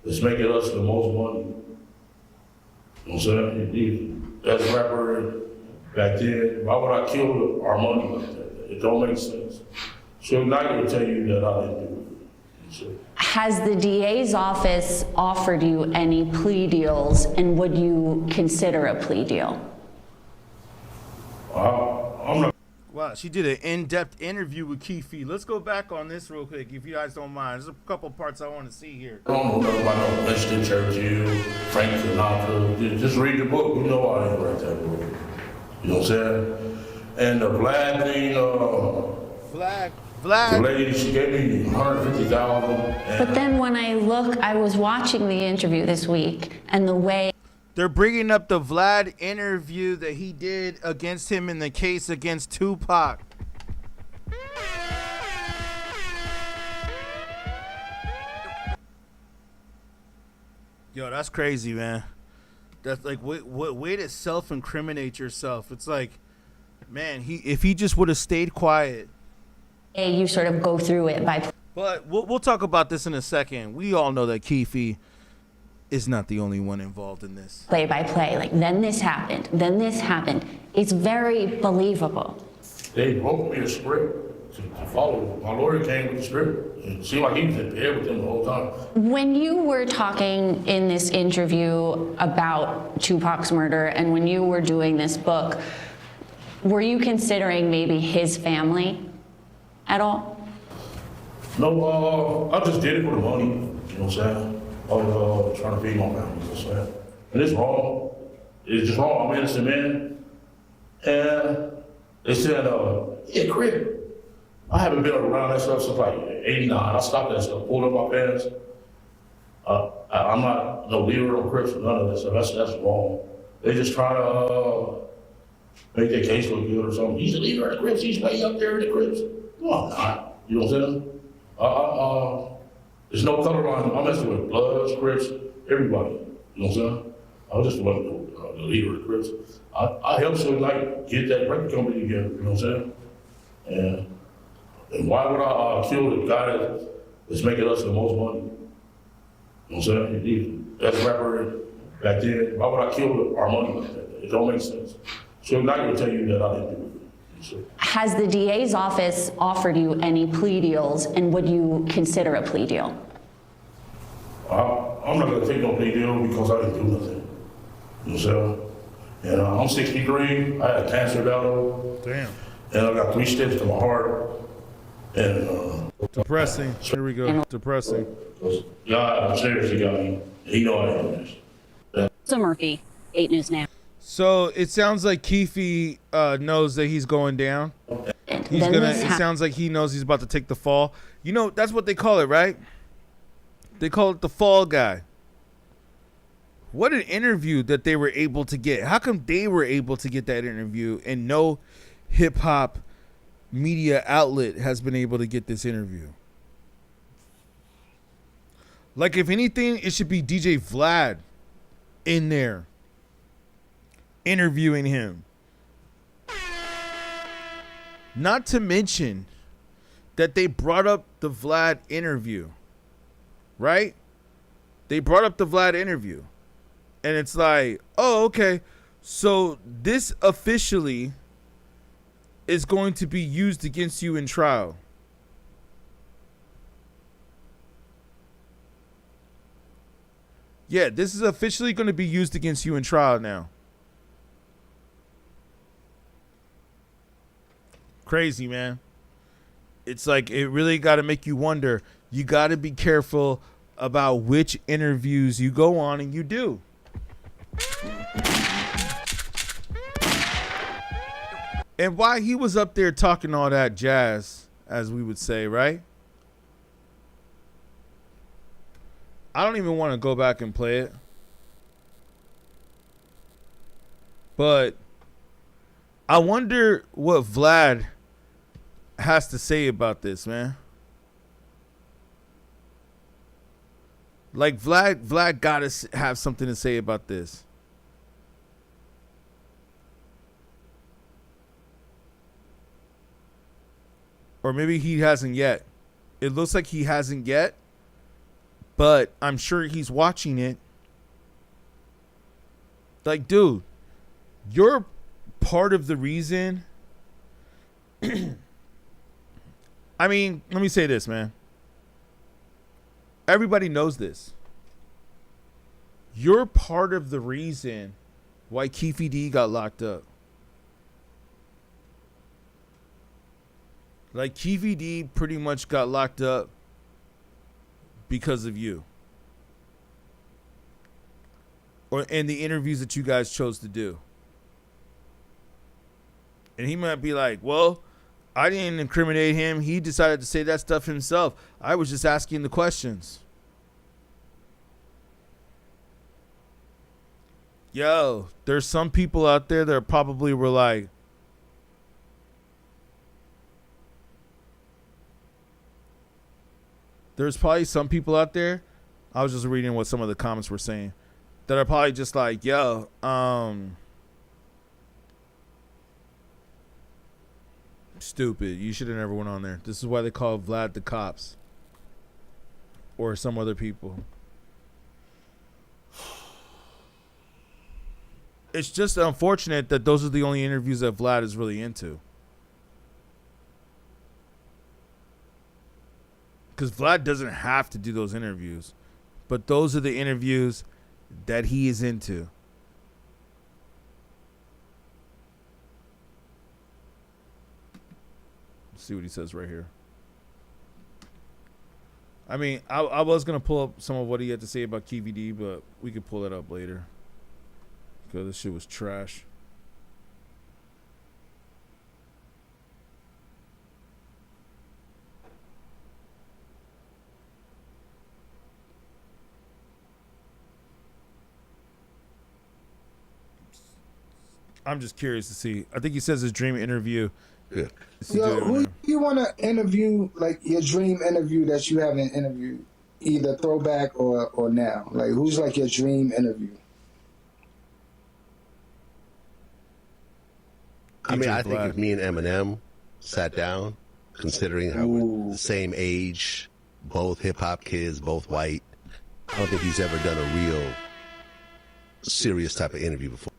that's making us the most money? You know what I'm saying? as a rapper back then, why would I kill our money like that? It don't make sense. So now will tell you that I didn't do it. So, Has the DA's office offered you any plea deals, and would you consider a plea deal? I'm not. Wow, she did an in-depth interview with Keefe. Let's go back on this real quick, if you guys don't mind. There's a couple parts I want to see here. I don't know nothing about no Winston Churchill, Frank Sinatra. Just read the book. You know I ain't write that book. You know what I'm saying? And the Vlad thing, the lady, she gave me $150,000. But then when I was watching the interview this week, and the way they're bringing up the Vlad interview that he did against him in the case against Tupac. Yo, that's crazy, man. That's like what way to self-incriminate yourself. It's like, man, if he just would have stayed quiet. you sort of go through it by. But we'll talk about this in a second. We all know that Keefe is not the only one involved in this. Play by play, like then this happened, then this happened. It's very believable. They wrote me a script to follow. My lawyer came with the script. It seemed like he was in bed with them the whole time. When you were talking in this interview about Tupac's murder, and when you were doing this book, were you considering maybe his family at all? No, I just did it for the money. You know what I'm saying? I was trying to feed my family. You know what I'm saying? And it's wrong. It's just wrong. I'm an innocent man. And they said, yeah, Craig, I haven't been around that stuff since like 89. I stopped that stuff, pulled up my pants. I'm not no leader or Crips or none of that stuff. That's wrong. They just try to make their case look good or something. He's the leader of the Crips. He's way up there in the Crips. No, I'm not. You know what I'm saying? There's no color line. I'm messing with Bloods, Crips, everybody. You know what I'm saying? I just wasn't the leader of the Crips. I helped him like get that record company together. You know what I'm saying? And why would I kill the guy that's making us the most money? You know what I'm saying? That's rapper back then. Why would I kill our money like that? It don't make sense. So now will tell you that I didn't do it. Has the DA's office offered you any plea deals, and would you consider a plea deal? I'm not gonna take no plea deal because I didn't do nothing. You know what I'm saying? And I'm 63, I had a cancer battle. Damn. And I got 3 stents to my heart. And depressing. Here we go. Depressing. God seriously got me. He know I am this. So Murphy, 8 News Now. So it sounds like Keefe knows that he's going down. It sounds like he knows he's about to take the fall. You know, that's what they call it, right? They call it the fall guy. What an interview that they were able to get. How come they were able to get that interview and no hip hop media outlet has been able to get this interview? Like, if anything, it should be DJ Vlad in there interviewing him. Not to mention that they brought up the Vlad interview, right? They brought up the Vlad interview. And it's like, oh, okay. So this officially is going to be used against you in trial. Yeah, this is officially going to be used against you in trial now. Crazy, man. It's like, it really got to make you wonder. You got to be careful about which interviews you go on and you do. And why he was up there talking all that jazz, as we would say, right? I don't even want to go back and play it. But I wonder what Vlad has to say about this, man. Like, Vlad gotta have something to say about this. Or maybe he hasn't yet. It looks like he hasn't yet, but I'm sure he's watching it. Like, dude, you're part of the reason. I mean, let me say this, man. Everybody knows this. You're part of the reason why Keefe D got locked up. Like, Keefe D pretty much got locked up because of you. And the interviews that you guys chose to do. And he might be like, well, I didn't incriminate him. He decided to say that stuff himself. I was just asking the questions. Yo, there's some people out there that probably were like, there's probably some people out there, I was just reading what some of the comments were saying, that are probably just like, yo, stupid. You should have never went on there. This is why they call Vlad the cops. Or some other people. It's just unfortunate that those are the only interviews that Vlad is really into. Because Vlad doesn't have to do those interviews. But those are the interviews that he is into. Let's see what he says right here. I mean, I was going to pull up some of what he had to say about KVD, but we could pull that up later. Because this shit was trash. I'm just curious to see. I think he says his dream interview. Yeah. Yo, who you want to interview, like your dream interview that you haven't interviewed, either throwback or now? Like, who's like your dream interview? I mean, I think if me and Eminem sat down, considering how we're the same age, both hip-hop kids, both white, I don't think he's ever done a real serious type of interview before.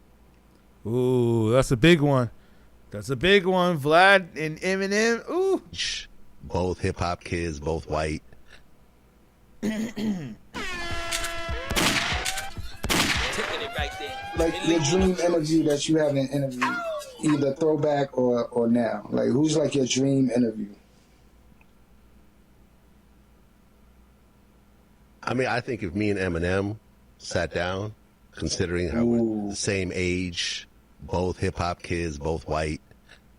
Ooh, that's a big one. That's a big one. Vlad and Eminem. Ooh. Both hip-hop kids, both white. Like your dream interview that you haven't interviewed, either throwback or now. Like, who's like your dream interview? I mean, I think if me and Eminem sat down, considering how we're the same age, both hip-hop kids, both white,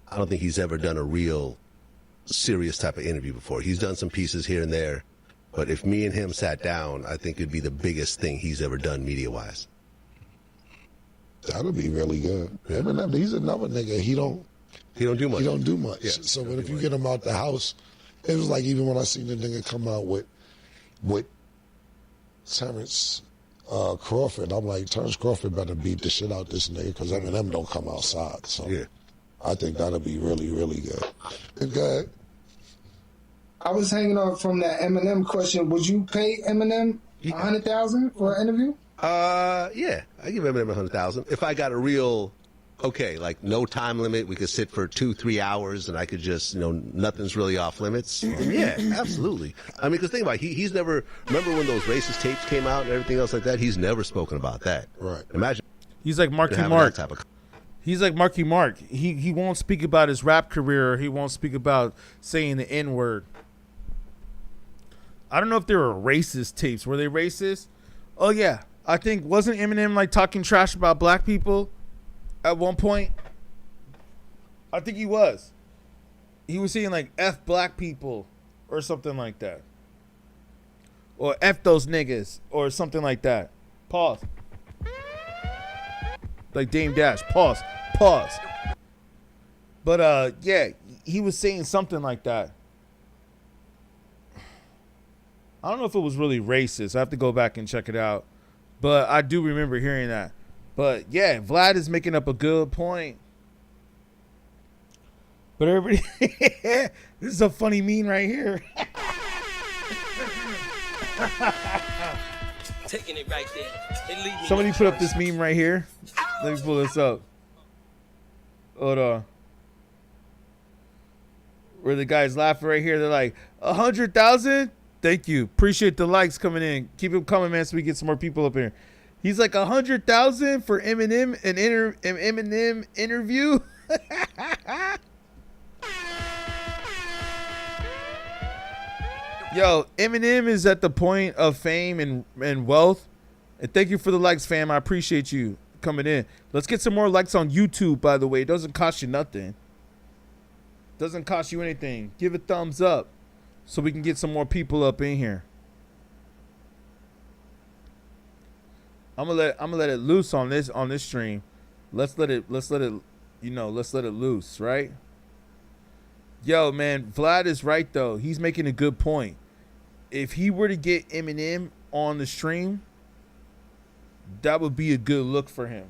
I don't think he's ever done a real serious type of interview before. He's done some pieces here and there, but if me and him sat down, I think it'd be the biggest thing he's ever done media-wise. That would be really good. Eminem, he's another nigga. He don't do much. He don't do much. Yeah, so but if you get him out the house, it was like even when I seen the nigga come out with Terrence Crawford, I'm like, Terrence Crawford better beat the shit out this nigga because Eminem don't come outside. So yeah. I think that'll be really, really good. Good. I was hanging on from that Eminem question. Would you pay Eminem $100,000 for an interview? Yeah, I give Eminem $100,000 if I got a real, like no time limit. We could sit for 2-3 hours, and I could just, nothing's really off limits. Yeah, absolutely. I mean, because think about it, he's never, remember when those racist tapes came out and everything else like that? He's never spoken about that. Right. Imagine. He's like Marky Mark. He's like Marky Mark. He won't speak about his rap career. Or he won't speak about saying the N-word. I don't know if they were racist tapes. Were they racist? Oh, yeah. I think, wasn't Eminem like talking trash about black people at one point? I think he was. He was saying like F black people or something like that. Or F those niggas or something like that. Pause. Like Dame Dash. Pause. But yeah, he was saying something like that. I don't know if it was really racist. I have to go back and check it out. But I do remember hearing that. But yeah, Vlad is making up a good point. But everybody, this is a funny meme right here. Taking it right there. Somebody put up this meme right here. Let me pull this up. Hold on. Where the guys laughing right here. They're like, 100,000? Thank you. Appreciate the likes coming in. Keep them coming, man, so we get some more people up here. He's like 100,000 for Eminem, an Eminem interview. Yo, Eminem is at the point of fame and wealth. And thank you for the likes, fam. I appreciate you coming in. Let's get some more likes on YouTube, by the way. It doesn't cost you nothing. Doesn't cost you anything. Give a thumbs up so we can get some more people up in here. I'm gonna let it loose on this stream. Let's let it loose, right? Yo, man, Vlad is right though. He's making a good point. If he were to get Eminem on the stream, that would be a good look for him.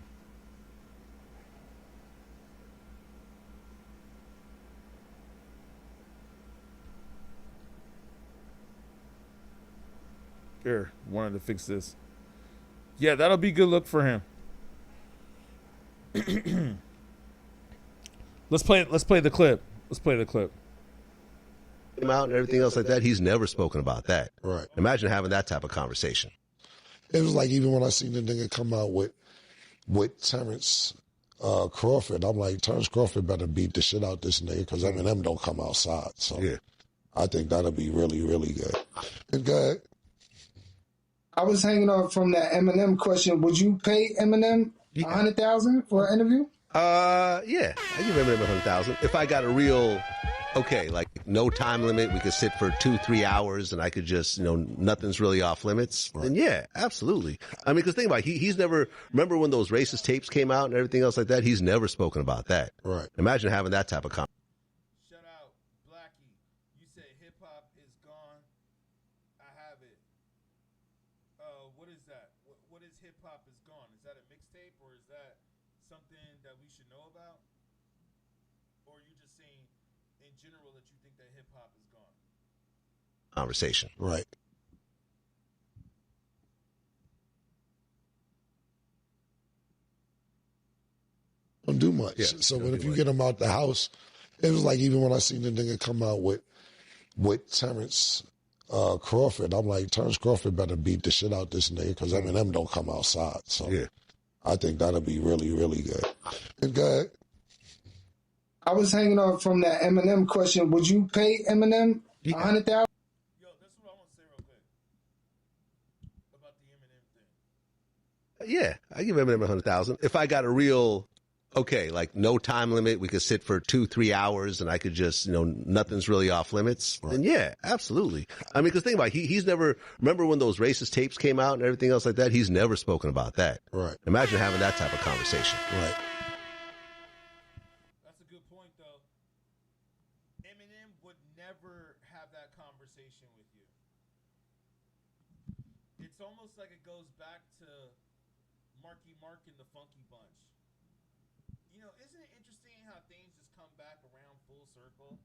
Here, wanted to fix this. Yeah, that'll be a good look for him. Let's play the clip. Let's play the clip. Him out and everything else like that. He's never spoken about that. Right. Imagine having that type of conversation. It was like even when I seen the nigga come out with Terrence Crawford, I'm like, Terrence Crawford better beat the shit out this nigga because Eminem don't come outside. So yeah. I think that'll be really, really good. And good. I was hanging on from that Eminem question. Would you pay Eminem $100,000 for an interview? Yeah, I give Eminem 100,000 if I got a real. Okay, like no time limit. We could sit for 2-3 hours, and I could just, nothing's really off limits. Right. And yeah, absolutely. I mean, because think about it, he's never. Remember when those racist tapes came out and everything else like that? He's never spoken about that. Right. Imagine having that type of conversation. Shout out, Blackie. You said hip hop is gone. I have it. What is that? What is hip hop is gone? Is that a mixtape or is that something that we should know about? Or are you just saying in general that you think that hip hop is gone? Conversation. Right. Don't do much. Yeah, so if you get him out the house, it was like even when I seen the nigga come out with Terrence Crawford, I'm like, Terrence Crawford better beat the shit out this nigga because Eminem don't come outside. So yeah. I think that'll be really, really good. And good. I was hanging on from that Eminem question. Would you pay Eminem $100,000? Yo, that's what I want to say real quick about the Eminem thing. Yeah, I give Eminem 100,000 if I got a real. Okay, like no time limit. We could sit for 2-3 hours, and I could just, nothing's really off limits. Right. And yeah, absolutely. I mean, because think about it, he's never. Remember when those racist tapes came out and everything else like that? He's never spoken about that. Right. Imagine having that type of conversation. Right. That's a good point, though. Eminem would never have that conversation with you. It's almost like it goes back to Marky Mark and the Funky Bunch. Isn't it interesting how things just come back around full circle?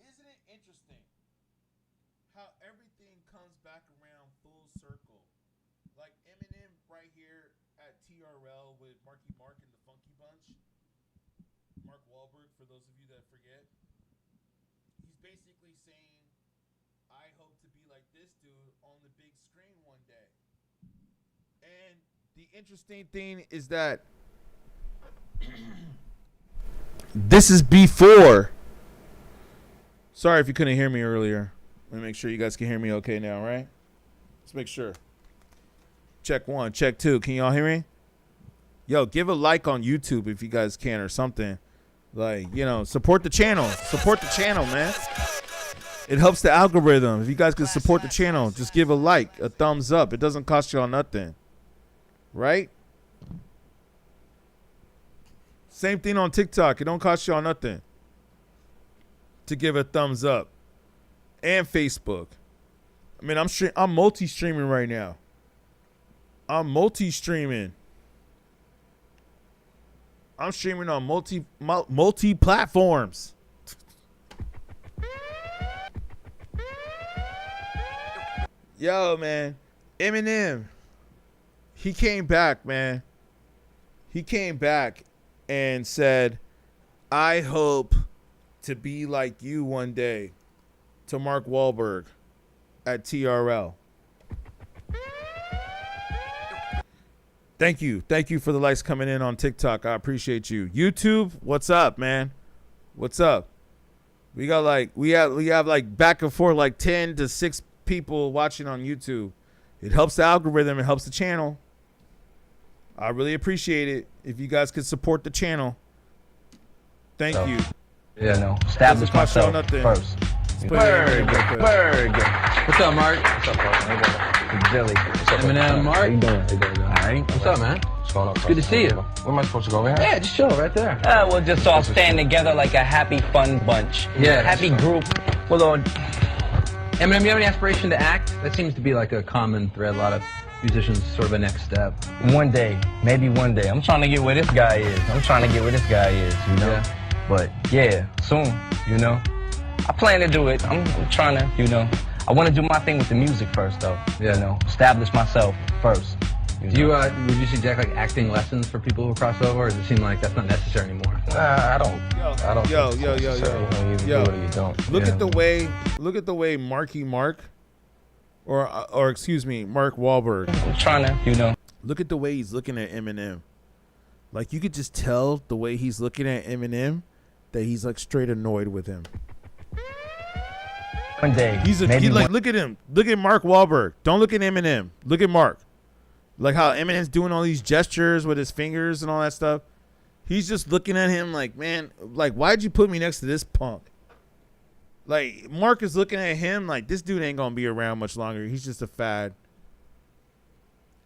Isn't it interesting how everything comes back around full circle? Like Eminem right here at TRL with Marky Mark and the Funky Bunch. Mark Wahlberg, for those of you that forget. He's basically saying, I hope to be like this dude on the big screen one day. And the interesting thing is that this is before. Sorry if you couldn't hear me earlier. Let me make sure you guys can hear me okay now, right? Let's make sure. Check 1, check 2. Can y'all hear me? Yo, give a like on YouTube if you guys can or something. Like, support the channel. Support the channel, man. It helps the algorithm. If you guys can support the channel, just give a like, a thumbs up. It doesn't cost y'all nothing. Right? Same thing on TikTok. It don't cost y'all nothing to give a thumbs up. And Facebook. I mean, I'm multi-streaming right now. I'm multi-streaming. I'm streaming on multi platforms. Yo, man, Eminem, he came back, man. He came back and said, "I hope to be like you one day," to Mark Wahlberg at TRL. Thank you for the likes coming in on TikTok. I appreciate you. YouTube, what's up, man? What's up? We have like back and forth like 10 to 6 people watching on YouTube. It helps the algorithm. It helps the channel. I really appreciate it if you guys could support the channel. Thank you. Yeah, no. Establish myself first. Word. What's up, Mark? What's up, bro? Billy. Eminem, Mark? How you doing? All right. What's up, man? What's going on? Good to see you. Where am I supposed to go over here? Yeah, just chill right there. We'll just all stand together like a happy, fun bunch. Yeah. Happy group. Well, Eminem, you have any aspiration to act? That seems to be like a common thread. A lot of musicians, sort of a next step. One day, maybe one day. I'm trying to get where this guy is. You know? Yeah. But yeah, soon, you know. I plan to do it. I'm trying to, you know. I want to do my thing with the music first, though. Yeah. You know, establish myself first. Do you, would you suggest like acting lessons for people who cross over, or does it seem like that's not necessary anymore? I don't. Yo. You don't. Look at the way Marky Mark, or excuse me, Mark Wahlberg. I'm trying to, you know. Look at the way he's looking at Eminem. Like, you could just tell the way he's looking at Eminem that he's like straight annoyed with him. One day. Look at him. Look at Mark Wahlberg. Don't look at Eminem. Look at Mark. Like how Eminem's doing all these gestures with his fingers and all that stuff. He's just looking at him like, man, like, why'd you put me next to this punk? Like, Mark is looking at him like, this dude ain't gonna be around much longer. He's just a fad.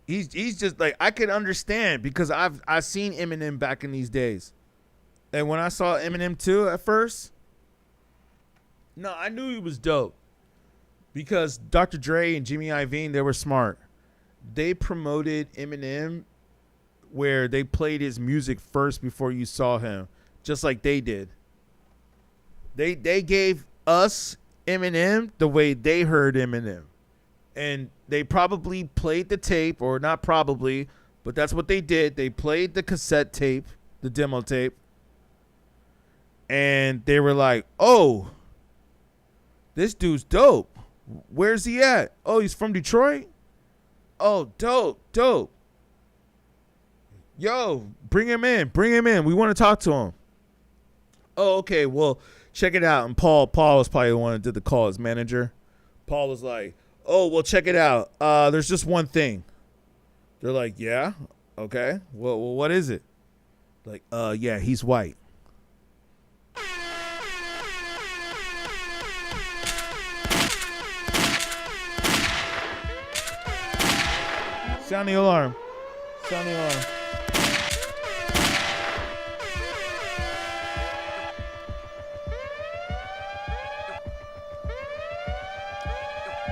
He's just like, I could understand because I've seen Eminem back in these days. And when I saw Eminem 2 at first, no, I knew he was dope. Because Dr. Dre and Jimmy Iovine, they were smart. They promoted Eminem where they played his music first before you saw him, just like they did. They gave us Eminem the way they heard Eminem. And they probably played the tape, or not probably, but that's what they did. They played the cassette tape, the demo tape, and they were like, oh, this dude's dope. Where's he at? Oh, he's from Detroit? Oh, dope. Yo, bring him in. We want to talk to him. Oh, okay, well, check it out. And Paul was probably the one that did the call, his manager. Paul was like, oh, well, check it out. There's just one thing. They're like, yeah? Okay. Well, what is it? Like, yeah, he's white. Sound the alarm.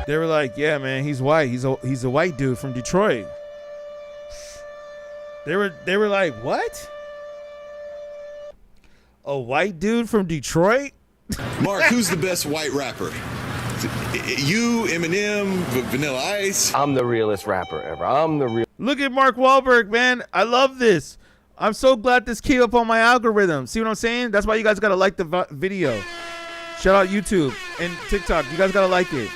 They were like, yeah, man, he's white. He's a white dude from Detroit. They were like, what? A white dude from Detroit? Mark, who's the best white rapper? You, Eminem, Vanilla Ice? I'm the realest rapper ever. Look at Mark Wahlberg, man. I love this. I'm so glad this came up on my algorithm. See what I'm saying? That's why you guys got to like the video. Shout out YouTube and TikTok. You guys got to like it.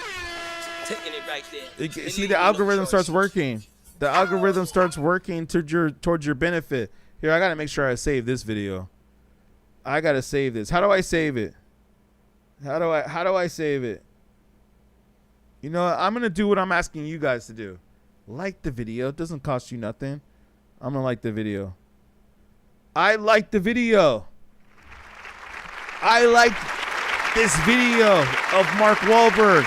Taking it right there. See, the algorithm starts working. The algorithm starts working towards your benefit. Here, I got to make sure I save this video. I got to save this. How do I save it? How do I save it? You know, I'm going to do what I'm asking you guys to do. Like the video. It doesn't cost you nothing. I'm going to like the video. I like the video. I like this video of Mark Wahlberg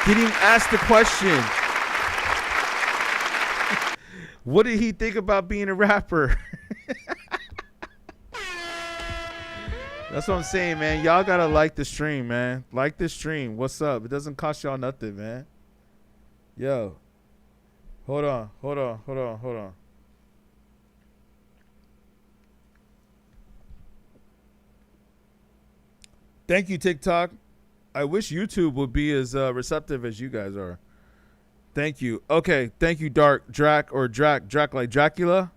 getting asked the question. What did he think about being a rapper? That's what I'm saying, man. Y'all gotta like the stream, man. Like the stream. What's up? It doesn't cost y'all nothing, man. Yo. Hold on. Thank you, TikTok. I wish YouTube would be as receptive as you guys are. Thank you. Okay, thank you, Drac like Dracula.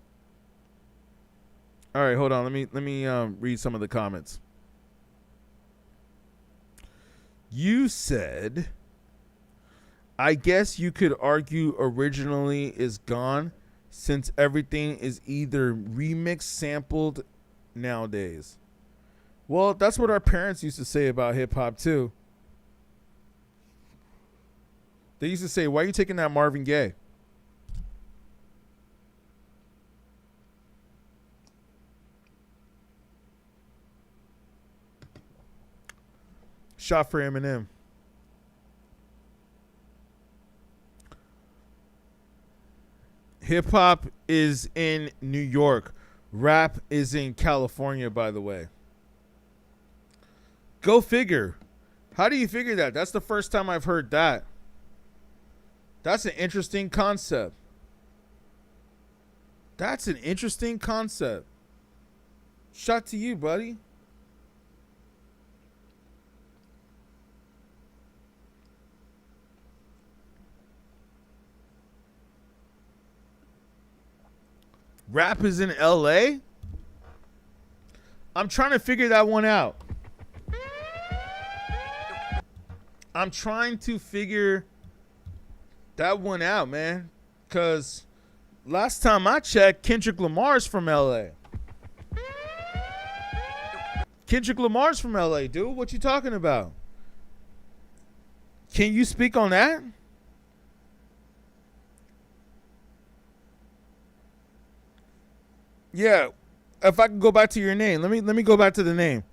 All right, hold on. Let me read some of the comments. You said, I guess you could argue originally is gone since everything is either remixed, sampled nowadays. Well, that's what our parents used to say about hip hop too. They used to say, why are you taking that Marvin Gaye? Shot for Eminem. Hip hop is in New York. Rap is in California, by the way. Go figure. How do you figure that? That's the first time I've heard that. That's an interesting concept. That's an interesting concept. Shot to you, buddy. Rap is in LA? I'm trying to figure that one out. I'm trying to figure that one out, man. Because last time I checked, Kendrick Lamar's from LA. Kendrick Lamar's from LA, dude. What you talking about? Can you speak on that? Yeah, if I can go back to your name, let me go back to the name,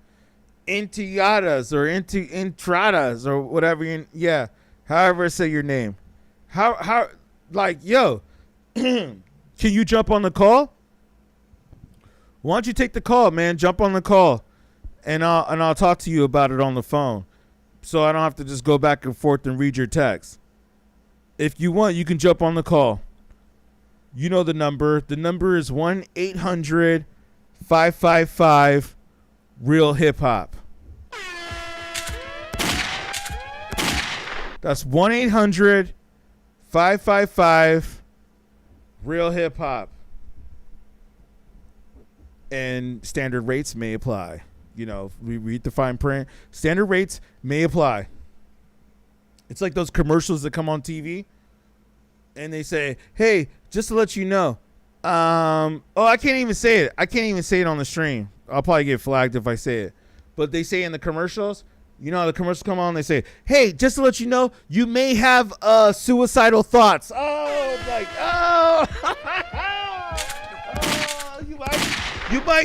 Intiadas or Entradas or whatever. Yeah, however I say your name. How like yo, can you jump on the call? Why don't you take the call, man? Jump on the call, and I'll talk to you about it on the phone, so I don't have to just go back and forth and read your text. If you want, you can jump on the call. You know the number. The number is 1-800-555-REAL-HIP-HOP. That's 1-800-555-REAL-HIP-HOP. And standard rates may apply. You know, we read the fine print. Standard rates may apply. It's like those commercials that come on TV. And they say, hey, just to let you know, I can't even say it. I can't even say it on the stream. I'll probably get flagged if I say it. But they say in the commercials, you know how the commercials come on, they say, hey, just to let you know, you may have suicidal thoughts. Oh, like,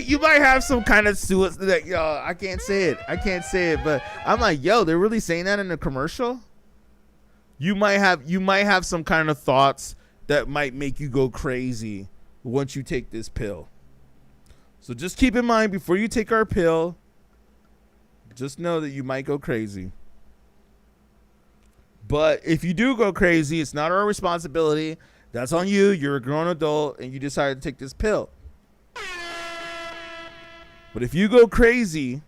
you might have some kind of suicide. Yo, I can't say it. But I'm like, yo, they're really saying that in the commercial? You might have some kind of thoughts that might make you go crazy once you take this pill. So just keep in mind before you take our pill, just know that you might go crazy. But if you do go crazy, it's not our responsibility. That's on you. You're a grown adult and you decided to take this pill. But if you go crazy,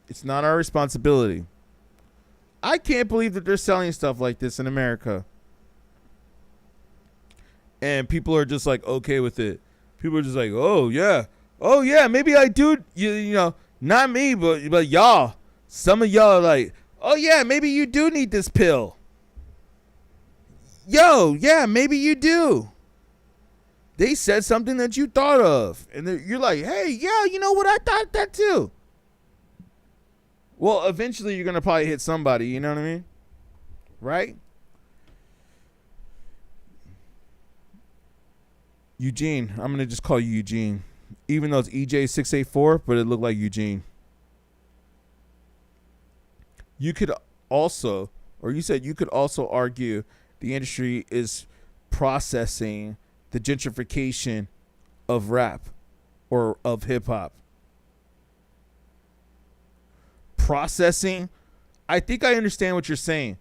it's not our responsibility. I can't believe that they're selling stuff like this in America. And people are just like okay with it. People are just like, oh yeah, maybe I do. You know, not me, but y'all. Some of y'all are like, oh yeah, maybe you do need this pill. Yo, yeah, maybe you do. They said something that you thought of, and you're like, hey, yeah, you know what? I thought that too. Well, eventually you're gonna probably hit somebody. You know what I mean? Right? Eugene, I'm gonna just call you Eugene, even though it's EJ684, but it looked like Eugene. You could also, or you said you could also argue the industry is processing the gentrification of rap or of hip hop. Processing, I think I understand what you're saying,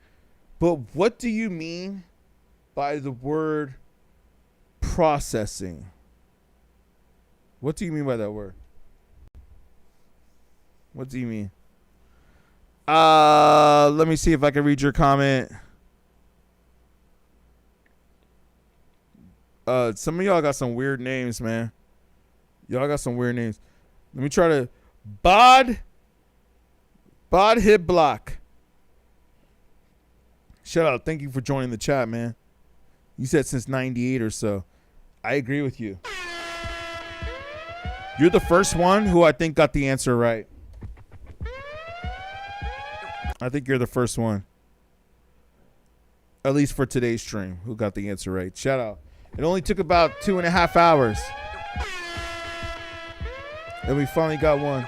but what do you mean by the word processing? What do you mean by that word? What do you mean? Let me see if I can read your comment. Some of y'all got some weird names, man. Y'all got some weird names. Let me try to Bod Hip Block. Shout out. Thank you for joining the chat, man. You said since 98 or so. I agree with you. You're the first one who I think got the answer right. I think you're the first one. At least for today's stream, who got the answer right. Shout out. It only took about 2.5 hours. And we finally got one.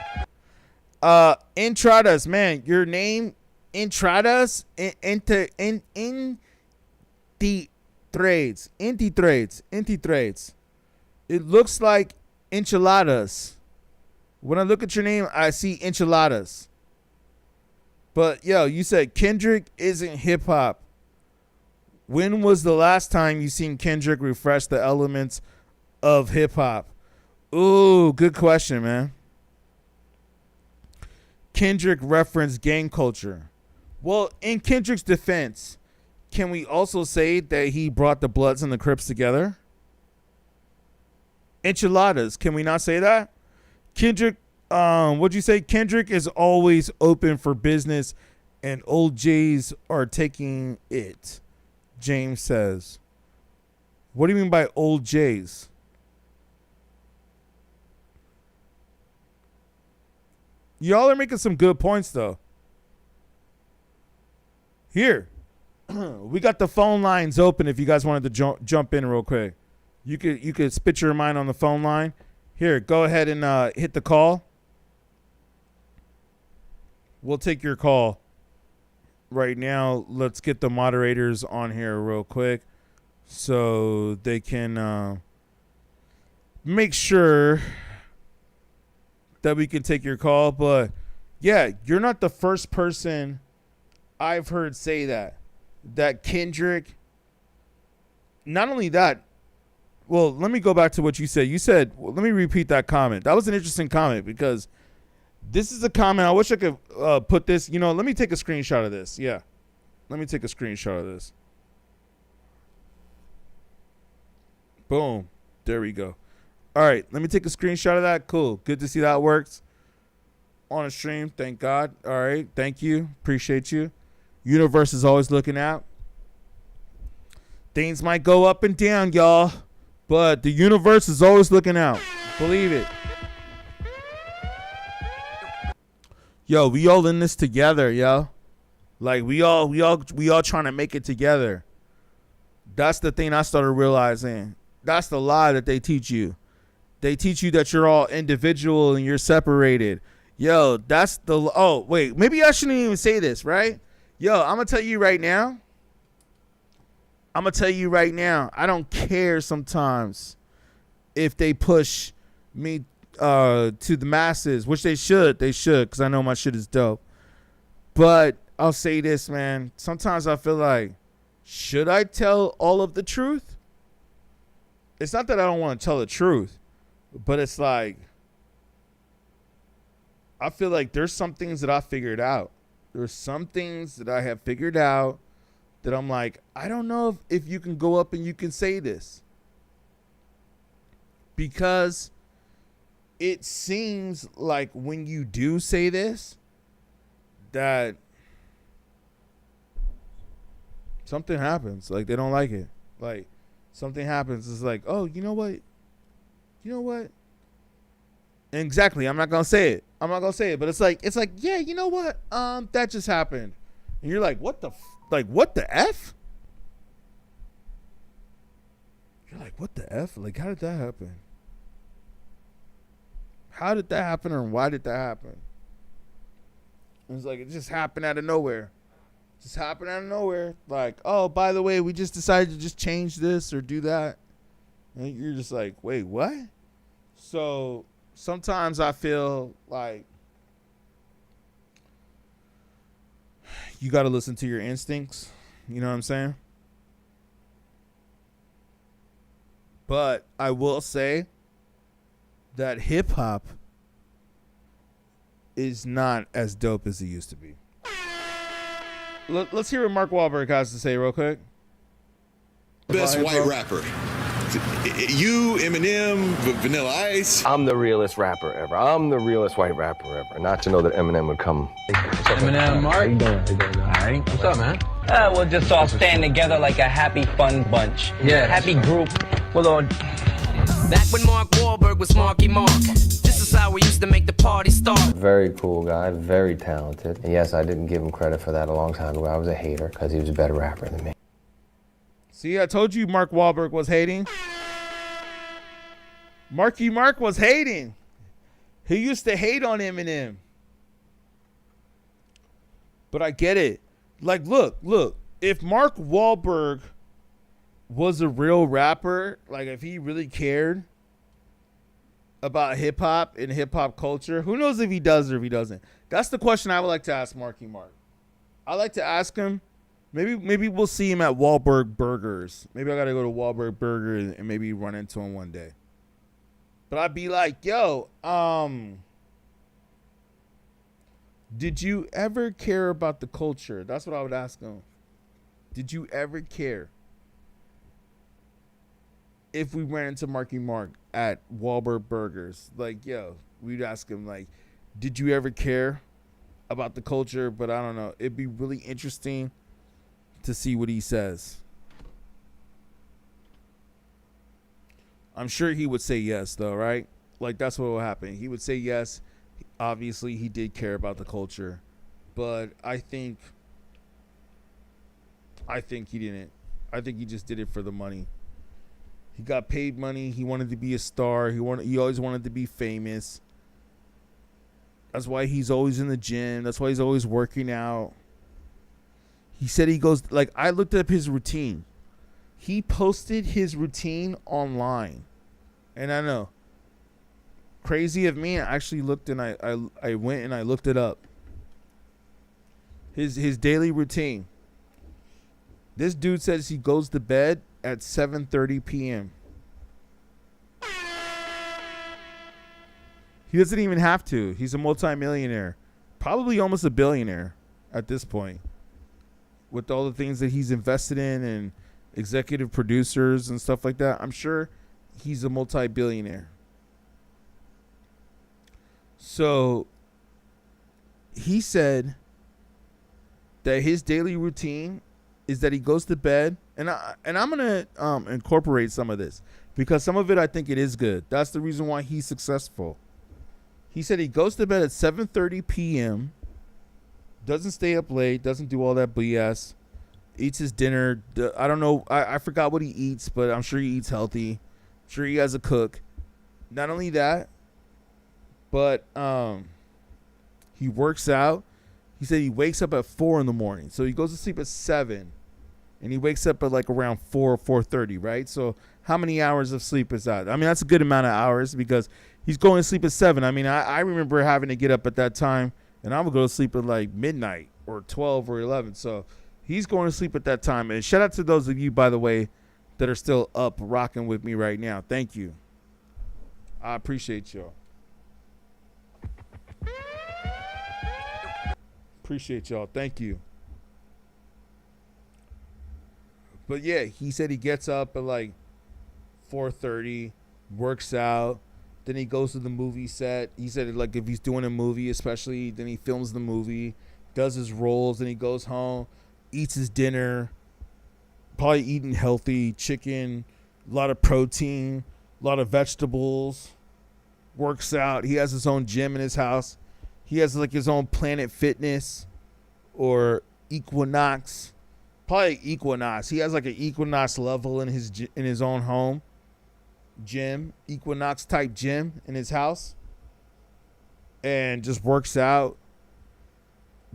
Entradas, man. Your name, Entradas, in the trades. It looks like enchiladas. When I look at your name, I see enchiladas. But, yo, you said Kendrick isn't hip-hop. When was the last time you seen Kendrick refresh the elements of hip-hop? Ooh, good question, man. Kendrick referenced gang culture. Well, in Kendrick's defense, can we also say that he brought the Bloods and the Crips together? Enchiladas, can we not say that? Kendrick, what'd you say? Kendrick is always open for business and old Jays are taking it, James says. What do you mean by old Jays? Y'all are making some good points, though. Here, we got the phone lines open if you guys wanted to jump in real quick. You could spit your mind on the phone line. Here, go ahead and hit the call. We'll take your call right now. Let's get the moderators on here real quick so they can make sure that we can take your call. But yeah, you're not the first person I've heard say that Kendrick, not only that, well, let me go back to what you said. You said, well, let me repeat that comment. That was an interesting comment because this is a comment. I wish I could put this, let me take a screenshot of this. Yeah. Let me take a screenshot of this. Boom. There we go. All right, let me take a screenshot of that. Cool. Good to see that works on a stream. Thank God. All right. Thank you. Appreciate you. Universe is always looking out. Things might go up and down, y'all, but the universe is always looking out. Believe it. Yo, we all in this together, yo. Like we all trying to make it together. That's the thing I started realizing. That's the lie that they teach you. They teach you that you're all individual and you're separated. Yo, that's the... Oh, wait. Maybe I shouldn't even say this, right? Yo, I'm going to tell you right now. I don't care sometimes if they push me to the masses, which they should. They should, because I know my shit is dope. But I'll say this, man. Sometimes I feel like, should I tell all of the truth? It's not that I don't want to tell the truth. But it's like, I feel like there's some things that I figured out. There's some things that I have figured out that I'm like, I don't know if you can go up and you can say this. Because it seems like when you do say this, that something happens. Like, they don't like it. Like, something happens. It's like, oh, you know what? Exactly. I'm not gonna say it. But it's like, yeah, you know what? That just happened, and you're like, what the f? You're like, what the f? Like, how did that happen? How did that happen, or why did that happen? And it's like, it just happened out of nowhere. Like, oh, by the way, we just decided to just change this or do that. And you're just like, wait, what? So sometimes I feel like you got to listen to your instincts. You know what I'm saying? But I will say that hip hop is not as dope as it used to be. Let's hear what Mark Wahlberg has to say real quick. Best white rapper. You, Eminem, Vanilla Ice. I'm the realest rapper ever. I'm the realest white rapper ever. Not to know that Eminem would come. What's up, Eminem, Mark? How you doing? All right. What's up, man? We'll just all stand together like a happy, fun bunch. Yeah. Happy group. We'll all... Back when Mark Wahlberg was Marky Mark. This is how we used to make the party start. Very cool guy, very talented. And yes, I didn't give him credit for that a long time ago. I was a hater because he was a better rapper than me. See, I told you Mark Wahlberg was hating. Marky Mark was hating. He used to hate on Eminem. But I get it. Like, look. If Mark Wahlberg was a real rapper, like if he really cared about hip-hop and hip-hop culture, who knows if he does or if he doesn't. That's the question I would like to ask Marky Mark. I like to ask him, maybe we'll see him at Wahlberg Burgers. Maybe I got to go to Wahlberg Burger and maybe run into him one day. But I'd be like, yo, did you ever care about the culture? That's what I would ask him. Did you ever care if we ran into Marky Mark at Wahlberg Burgers? Like, yo, we'd ask him, like, did you ever care about the culture? But I don't know. It'd be really interesting to see what he says. I'm sure he would say yes, though, right? Like, that's what will happen. He would say yes. Obviously, he did care about the culture. But I think he didn't. I think he just did it for the money. He got paid money. He wanted to be a star. He always wanted to be famous. That's why he's always in the gym. That's why he's always working out. He said he goes, like, I looked up his routine. He posted his routine online. And I know, crazy of me, I actually looked and I went and I looked it up. His daily routine. This dude says he goes to bed at 7:30 p.m. He doesn't even have to. He's a multimillionaire. Probably almost a billionaire at this point. With all the things that he's invested in and executive producers and stuff like that, I'm sure he's a multi-billionaire. So he said that his daily routine is that he goes to bed, and I'm gonna incorporate some of this because some of it I think it is good. That's the reason why he's successful. He said he goes to bed at 7:30 p.m. Doesn't stay up late. Doesn't do all that BS. Eats his dinner. I don't know. I forgot what he eats, but I'm sure he eats healthy. I'm sure he has a cook. Not only that, but he works out. He said he wakes up at 4 in the morning. So he goes to sleep at 7. And he wakes up at like around 4:30, right? So how many hours of sleep is that? I mean, that's a good amount of hours because he's going to sleep at 7. I mean, I remember having to get up at that time, and I would go to sleep at like midnight or 12 or 11. So he's going to sleep at that time. And shout out to those of you, by the way, that are still up rocking with me right now. Thank you. I appreciate y'all. Appreciate y'all. Thank you. But yeah, he said he gets up at like 4:30, works out, then he goes to the movie set. He said like if he's doing a movie, especially, then he films the movie, does his roles, then he goes home, eats his dinner, probably eating healthy, chicken, a lot of protein, a lot of vegetables, works out. He has his own gym in his house. He has like his own Planet Fitness or Equinox. Probably Equinox. He has like an Equinox level in his own home gym, Equinox type gym in his house, and just works out,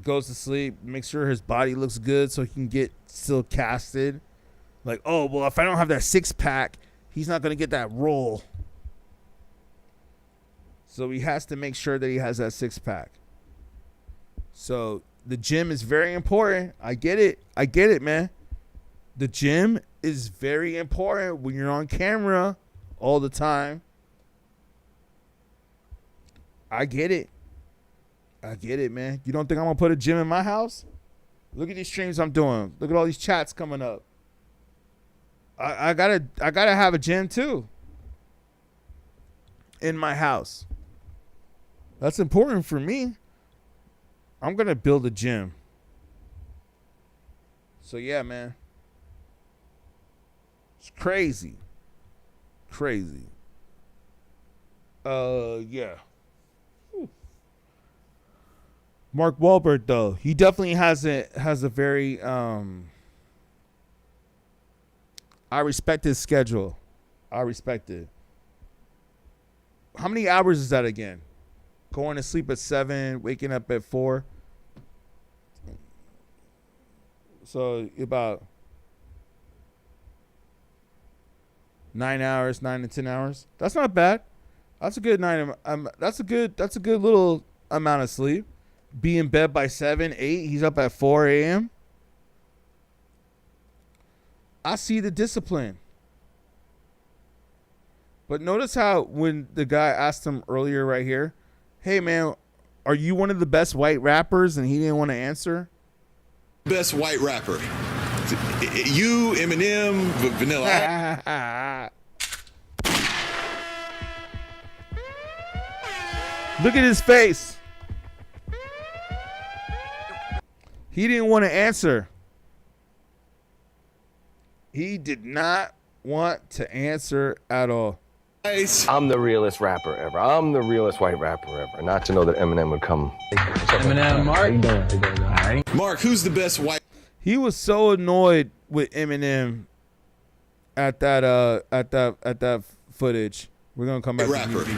goes to sleep, makes sure his body looks good so he can get still casted. Like, oh, well, if I don't have that 6-pack, he's not going to get that role. So he has to make sure that he has that 6-pack. So the gym is very important. I get it, man. The gym is very important when you're on camera all the time. I get it, man. You don't think I'm going to put a gym in my house? Look at these streams I'm doing. Look at all these chats coming up. I gotta have a gym too. In my house. That's important for me. I'm gonna build a gym. So yeah, man. It's crazy. Crazy. Yeah. Whew. Mark Wahlberg though, he definitely has a very I respect his schedule. I respect it. How many hours is that again? Going to sleep at 7, waking up at 4. So about 9 hours, 9 to 10 hours. That's not bad. That's a good 9. That's a good little amount of sleep. Be in bed by 7, 8. He's up at 4 a.m. I see the discipline. But notice how when the guy asked him earlier right here, hey, man, are you one of the best white rappers? And he didn't want to answer. Best white rapper. You, Eminem, Vanilla. Look at his face. He didn't want to answer. He did not want to answer at all. I'm the realest rapper ever. I'm the realest white rapper ever. Not to know that Eminem would come. Eminem, Mark. How you doing? All right. Mark, who's the best white? He was so annoyed with Eminem at that footage. We're gonna come back rapper. to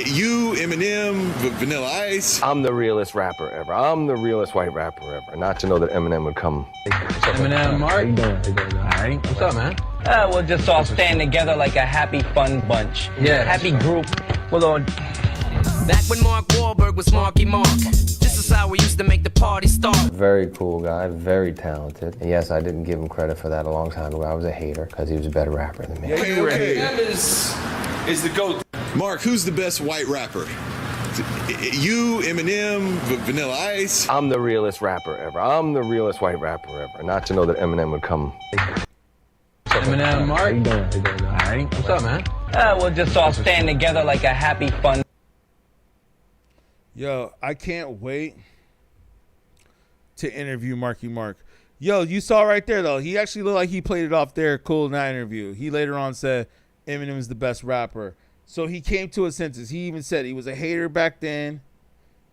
You, Eminem, Vanilla Ice. I'm the realest rapper ever. I'm the realest white rapper ever. Not to know that Eminem would come. Eminem, Mark. How you doing? All right. What's up, man? We'll just all stand together like a happy, fun bunch. Yeah. Happy group. Hold on. Back when Mark Wahlberg was Marky Mark. This is how we used to make the party start. Very cool guy, very talented. And yes, I didn't give him credit for that a long time ago. I was a hater because he was a better rapper than me. Yeah, you were a hater. Is the GOAT. Mark, who's the best white rapper? You, Eminem, Vanilla Ice. I'm the realest rapper ever. I'm the realest white rapper ever. Not to know that Eminem would come. Eminem, Mark. How you doing? All right. What's up, man? We'll just all stand together like a happy, fun. Yo, I can't wait to interview Marky Mark. Yo, you saw right there, though. He actually looked like he played it off there. Cool in that interview. He later on said Eminem is the best rapper. So he came to his senses. He even said he was a hater back then.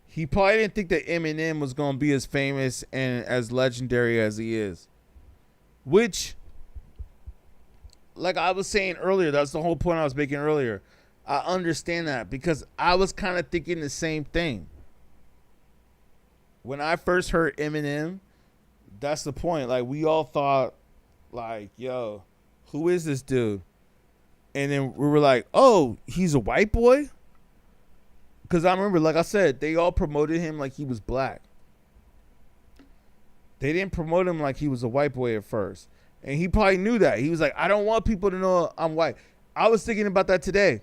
He probably didn't think that Eminem was going to be as famous and as legendary as he is. Which, like I was saying earlier, that's the whole point I was making earlier. I understand that because I was kind of thinking the same thing. When I first heard Eminem, that's the point. Like, we all thought, like, yo, who is this dude? And then we were like, oh, he's a white boy? Because I remember, like I said, they all promoted him like he was black. They didn't promote him like he was a white boy at first. And he probably knew that. He was like, I don't want people to know I'm white. I was thinking about that today.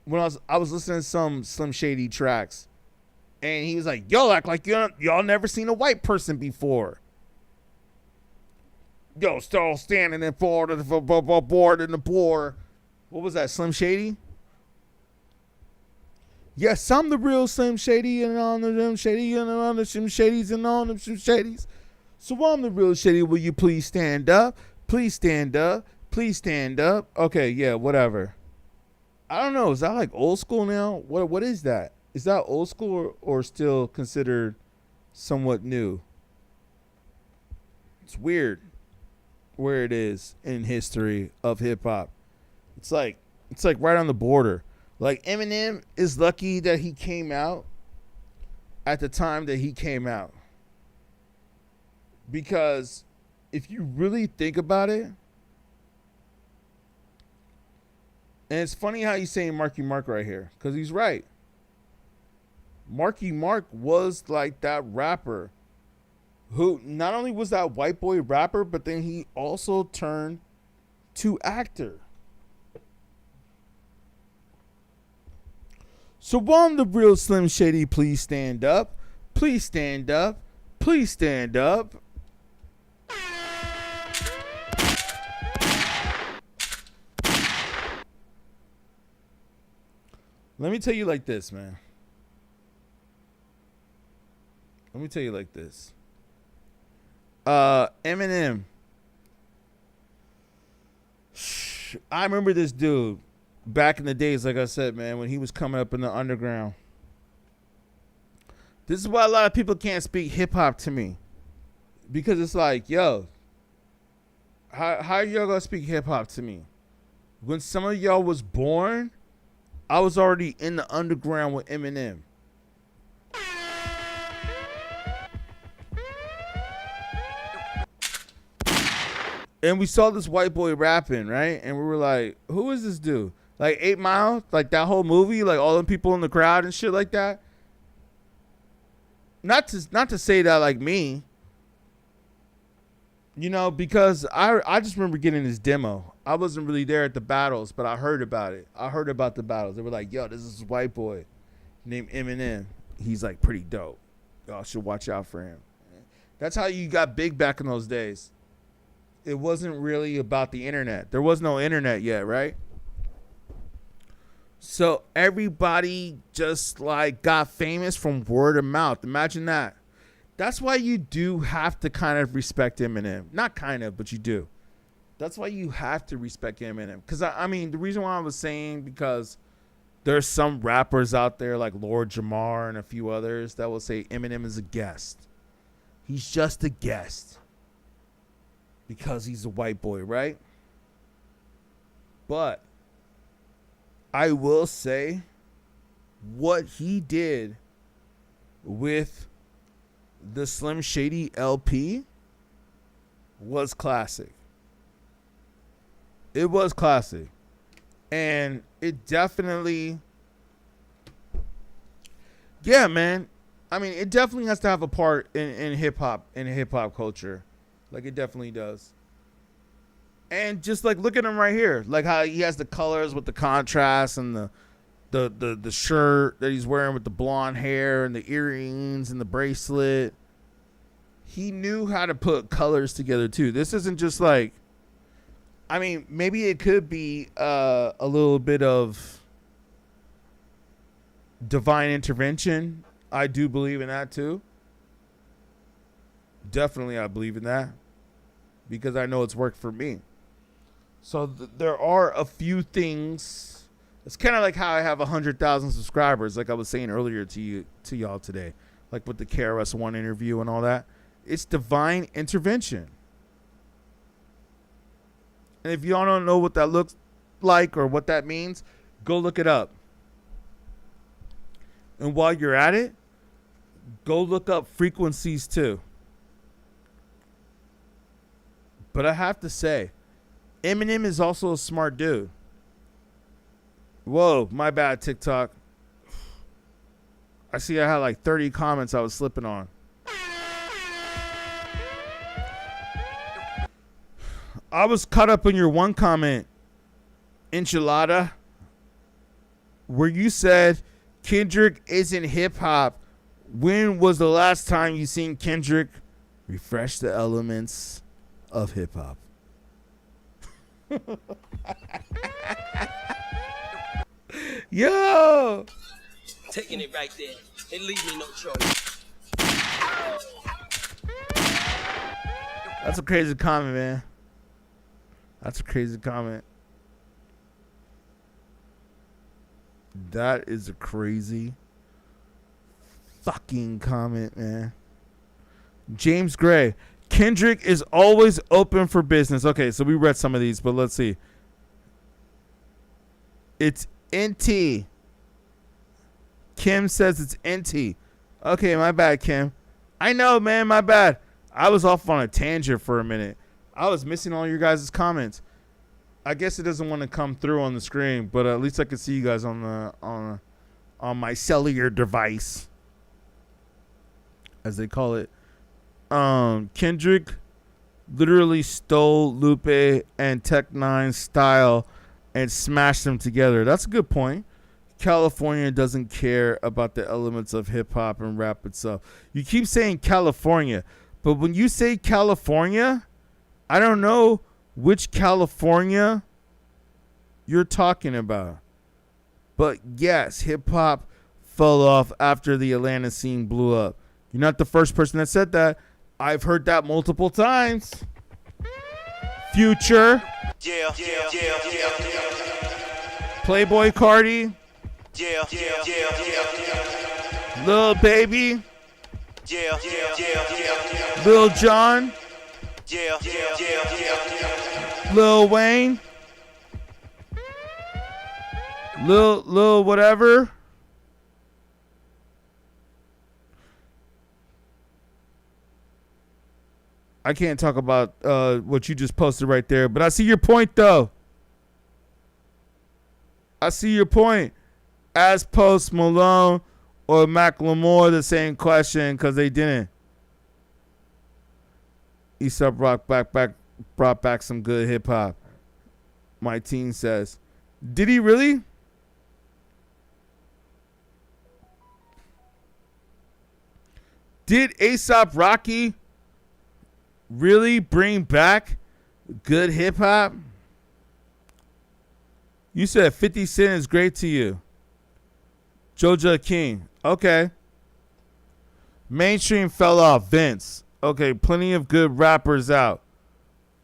When I was listening to some Slim Shady tracks, and he was like, "Yo, act like y'all never seen a white person before." Yo, still standing in forward of the board in the poor. What was that, Slim Shady? Yes, I'm the real Slim Shady, and on the Slim Shady, and on the Slim Shadys, and on the Slim Shadys. So I'm the real Shady. Will you please stand up? Please stand up. Please stand up. Okay, yeah, whatever. I don't know. Is that like old school now? What is that? Is that old school or still considered somewhat new? It's weird where it is in history of hip hop. It's like right on the border. Like, Eminem is lucky that he came out at the time that he came out. Because if you really think about it, and it's funny how he's saying Marky Mark right here, because he's right. Marky Mark was like that rapper who not only was that white boy rapper, but then he also turned to actor. So I'm the real Slim Shady. Please stand up. Please stand up. Please stand up. Let me tell you like this, man. Let me tell you like this. Eminem. I remember this dude back in the days, like I said, man, when he was coming up in the underground. This is why a lot of people can't speak hip hop to me. Because it's like, yo, how are y'all gonna speak hip hop to me? When some of y'all was born, I was already in the underground with Eminem. And we saw this white boy rapping, right? And we were like, who is this dude? Like 8 Mile? Like that whole movie? Like all them people in the crowd and shit like that? Not to say that like me. You know, because I just remember getting this demo. I wasn't really there at the battles, but I heard about it. I heard about the battles. They were like, yo, this is a white boy named Eminem. He's like pretty dope. Y'all should watch out for him. That's how you got big back in those days. It wasn't really about the internet. There was no internet yet, right? So everybody just like got famous from word of mouth. Imagine that. That's why you do have to kind of respect Eminem. Not kind of, but you do. That's why you have to respect Eminem. Because, I mean, the reason why I was saying, because there's some rappers out there like Lord Jamar and a few others that will say Eminem is a guest. He's just a guest. Because he's a white boy, right? But I will say what he did with the Slim Shady LP was classic. It was classic. And it definitely, yeah, man. I mean, it definitely has to have a part in hip hop culture. Like it definitely does. And just like look at him right here. Like how he has the colors with the contrast and the shirt that he's wearing with the blonde hair and the earrings and the bracelet. He knew how to put colors together too. This isn't just like, I mean, maybe it could be a little bit of divine intervention. I do believe in that too. Definitely I believe in that. Because I know it's worked for me. So there are a few things. It's kind of like how I have 100,000 subscribers, like I was saying earlier to y'all today, like with the KRS-One interview and all that. It's divine intervention. And if y'all don't know what that looks like or what that means, go look it up. And while you're at it, go look up frequencies too. But I have to say, Eminem is also a smart dude. Whoa, my bad, TikTok. I see I had like 30 comments I was slipping on. I was caught up in your one comment, Enchilada, where you said Kendrick isn't hip hop. When was the last time you seen Kendrick refresh the elements of hip hop? Yo, Taking it right there. It leaves me no choice. that's a crazy comment, man. That's a crazy comment. That is a crazy fucking comment, man. James Gray. Kendrick is always open for business. Okay, so we read some of these, but let's see. It's NT. Kim says it's NT. Okay, my bad, Kim. I know, man, my bad. I was off on a tangent for a minute. I was missing all your guys' comments. I guess it doesn't want to come through on the screen, but at least I can see you guys on my cellular device, as they call it. Kendrick literally stole Lupe and Tech Nine's style and smashed them together. That's a good point. California doesn't care about the elements of hip hop and rap itself. You keep saying California, but when you say California, I don't know which California you're talking about. But yes, hip hop fell off after the Atlanta scene blew up. You're not the first person that said that. I've heard that multiple times. Future. Yeah. Playboy Cardi. Yeah. Lil Baby. Yeah. Lil Jon. Yeah. Lil Wayne. Lil whatever. I can't talk about what you just posted right there, but I see your point, though. I see your point. As Post Malone or Macklemore, the same question because they didn't. Eastside Rock brought back some good hip hop. My team says, did he really? Did A$AP Rocky really bring back good hip hop? You said 50 Cent is great to you. Joja King. Okay. Mainstream fell off. Vince. Okay, plenty of good rappers out.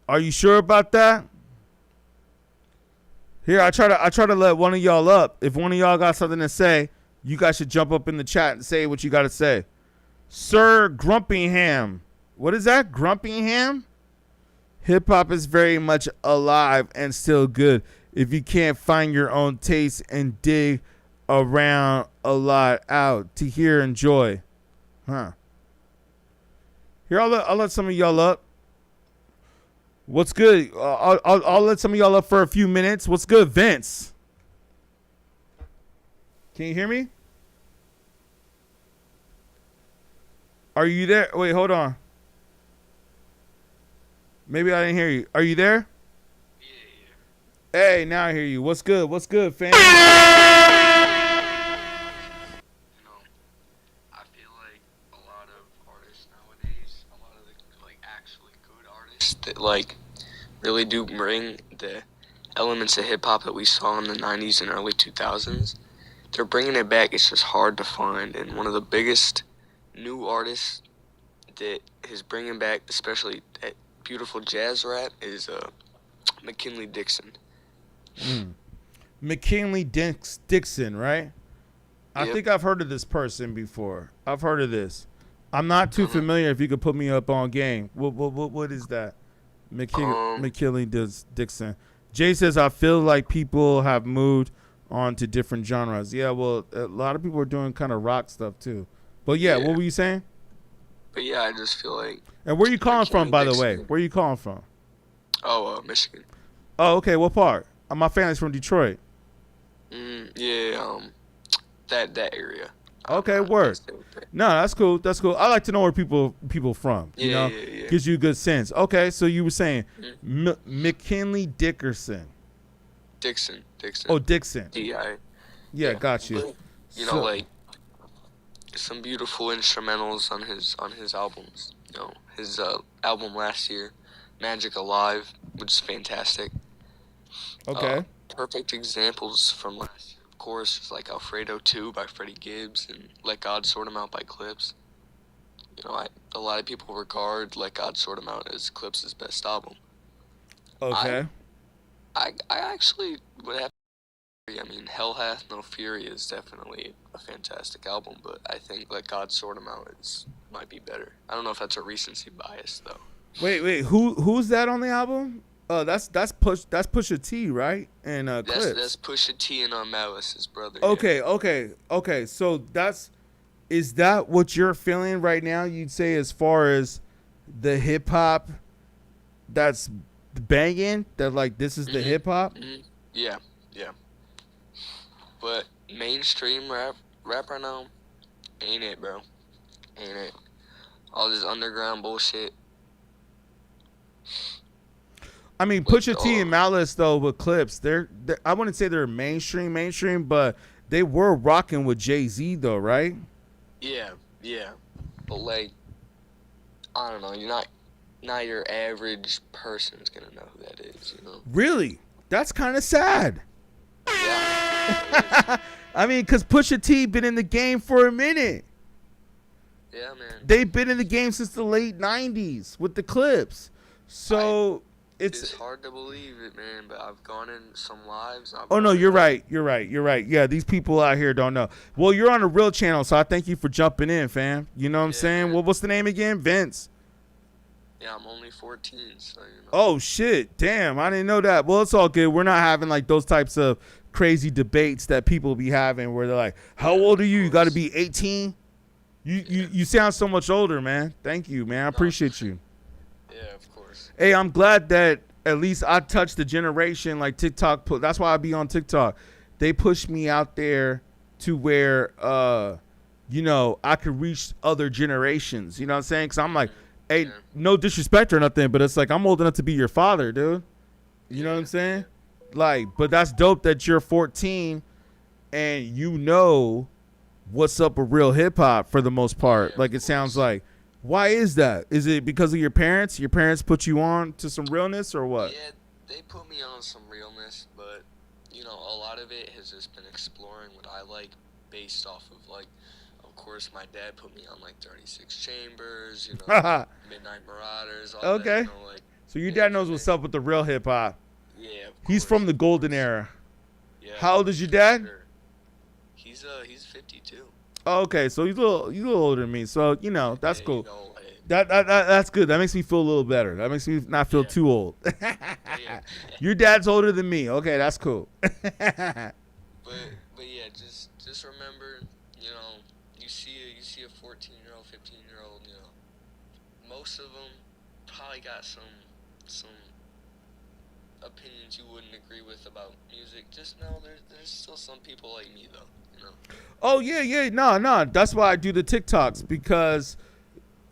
Are you sure about that? Here, I try to let one of y'all up. If one of y'all got something to say, you guys should jump up in the chat and say what you got to say. Sir Grumpingham. What is that? Grumpingham? Hip hop is very much alive and still good. If you can't find your own taste and dig around a lot out to hear and enjoy. Huh. Here, I'll let some of y'all up. What's good? I'll let some of y'all up for a few minutes. What's good, Vince? Can you hear me? Are you there? Wait, hold on. Maybe I didn't hear you. Are you there? Yeah. Hey, now I hear you. What's good? What's good, fam? That like really do bring the elements of hip hop that we saw in the 90s and early 2000s. They're bringing it back. It's just hard to find. And one of the biggest new artists that is bringing back, especially that beautiful jazz rap, is McKinley Dixon. McKinley Dixon, right? I Yep. think I've heard of this person before. I've heard of this. I'm not too familiar. If you could put me up on game, what is that? McKinley Dixon. Jay says, I feel like people have moved on to different genres. Yeah, well, a lot of people are doing kind of rock stuff too. But yeah, what were you saying? But yeah, I just feel like. And where are you calling from, by the Dixon. way? Where are you calling from? Oh, Michigan. Oh, okay. What part? My family's from Detroit. Yeah, that area. Okay, word. No, that's cool. That's cool. I like to know where people from. You know, yeah. gives you a good sense. Okay, so you were saying McKinley Dickerson. Dixon. Oh, Dixon. D.I. Yeah, got you. You know, like some beautiful instrumentals on his albums. You know, his album last year, Magic Alive, which is fantastic. Okay. Perfect examples from last year, of course, is like Alfredo 2 by Freddie Gibbs and Let God Sort 'Em Out by Clips. You know, a lot of people regard Let God Sort 'Em Out as Clips' best album. Okay. I actually would have to agree. I mean, Hell Hath No Fury is definitely a fantastic album, but I think Let God Sort 'Em Out might be better. I don't know if that's a recency bias though. Wait. Who's that on the album? That's Pusha T, right? And Clips. That's Pusha T and Malice's brother. Okay. So is that what you're feeling right now? You'd say as far as the hip hop that's banging, that like this is the hip hop? Yeah. But mainstream rap right now, ain't it, bro? Ain't it? All this underground bullshit. I mean, Pusha T and Malice though with Clips, they're I wouldn't say they're mainstream, but they were rocking with Jay-Z though, right? Yeah, yeah. But like, I don't know. You're not your average person's gonna know who that is. You know. Really? That's kind of sad. Yeah. I mean, because Pusha T been in the game for a minute. Yeah, man. They've been in the game since the late 90s with the Clips. So it's hard to believe it, man, but I've gone in some lives. Oh, no, you're right. You're right. Yeah, these people out here don't know. Well, you're on a real channel, so I thank you for jumping in, fam. You know what I'm saying? Well, what's the name again? Vince. Yeah, I'm only 14, so you know. Oh, shit. Damn, I didn't know that. Well, it's all good. We're not having like those types of crazy debates that people be having where they're like, how old are you? You got to be 18? You sound so much older, man. Thank you, man. I appreciate you. Yeah, of course. Hey, I'm glad that at least I touched the generation like TikTok. That's why I be on TikTok. They pushed me out there to where, you know, I could reach other generations. You know what I'm saying? Because I'm like, hey, no disrespect or nothing, but it's like I'm old enough to be your father, dude. You know what I'm saying? Like, but that's dope that you're 14 and you know what's up with real hip hop for the most part. Like, it sounds like. Why is that? Is it because of your parents? Your parents put you on to some realness or what? Yeah, they put me on some realness, but, you know, a lot of it has just been exploring what I like based off of, like, of course, my dad put me on, like, 36 Chambers, you know, Midnight Marauders, all okay. that, you know, like. So your dad knows what's up with the real hip hop. Yeah, He's from the golden era. Yeah. How old is your dad? He's 52. Oh, okay, so he's a little older than me. So, you know, that's cool. That's good. That makes me feel a little better. That makes me not feel too old. Your dad's older than me. Okay, that's cool. But yeah, just remember, you know, you see a 14-year-old, 15-year-old, you know, most of them probably got some opinions you wouldn't agree with about music. Just know there's still some people like me though, you know. Oh yeah, no. That's why I do the TikToks, because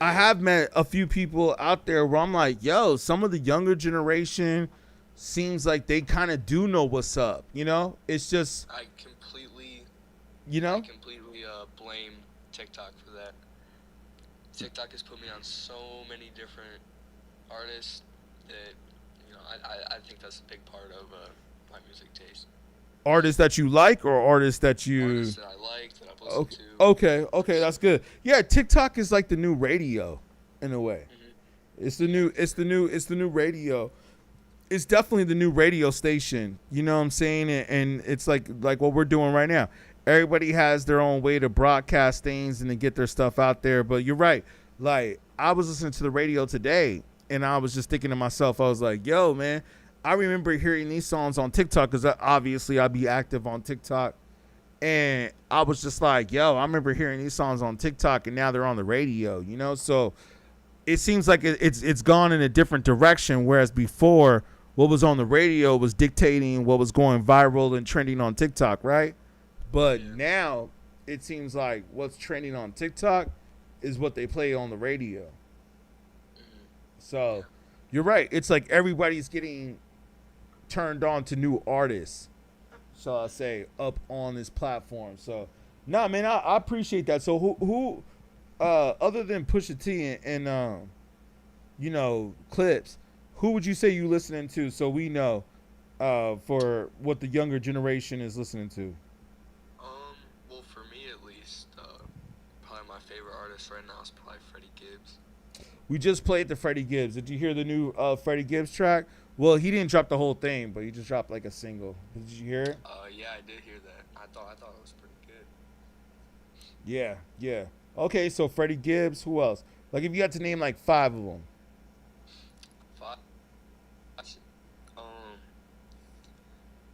I have met a few people out there where I'm like, yo, some of the younger generation seems like they kind of do know what's up. You know, it's just I completely blame TikTok for that. TikTok has put me on so many different artists that, you know, I think that's a big part of my music taste. Artists that you like or artists that you... Artists that I like, that I've listened to. Okay, that's good. Yeah, TikTok is like the new radio in a way. Mm-hmm. It's the new radio. It's definitely the new radio station. You know what I'm saying? And it's like what we're doing right now. Everybody has their own way to broadcast things and to get their stuff out there. But you're right. Like, I was listening to the radio today and I was just thinking to myself, I was like, yo, man, I remember hearing these songs on TikTok because obviously I'd be active on TikTok. And I was just like, yo, I remember hearing these songs on TikTok and now they're on the radio, you know? So it seems like it's gone in a different direction, whereas before what was on the radio was dictating what was going viral and trending on TikTok, right? But now it seems like what's trending on TikTok is what they play on the radio. So you're right. It's like everybody's getting turned on to new artists, so I say, up on this platform. So nah, man, I appreciate that. So who other than Pusha T and you know, Clips, who would you say you listening to so we know for what the younger generation is listening to? Well, for me at least, probably my favorite artist right now is probably Freddie Gibbs. We just played the Freddie Gibbs. Did you hear the new Freddie Gibbs track? Well, he didn't drop the whole thing, but he just dropped like a single. Did you hear it? Yeah, I did hear that. I thought it was pretty good. Yeah. Okay, so Freddie Gibbs. Who else? Like, if you had to name like 5 of them. 5.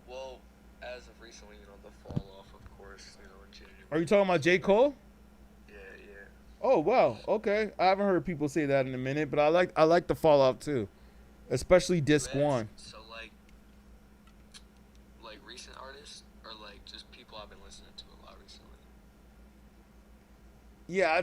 Well, as of recently, you know, the fall off, of course, you know, in January. Are you talking about J. Cole? Yeah. Oh wow. Okay, I haven't heard people say that in a minute, but I like the fall off too, especially Disc 1. So like recent artists, or like just people I've been listening to a lot recently. Yeah,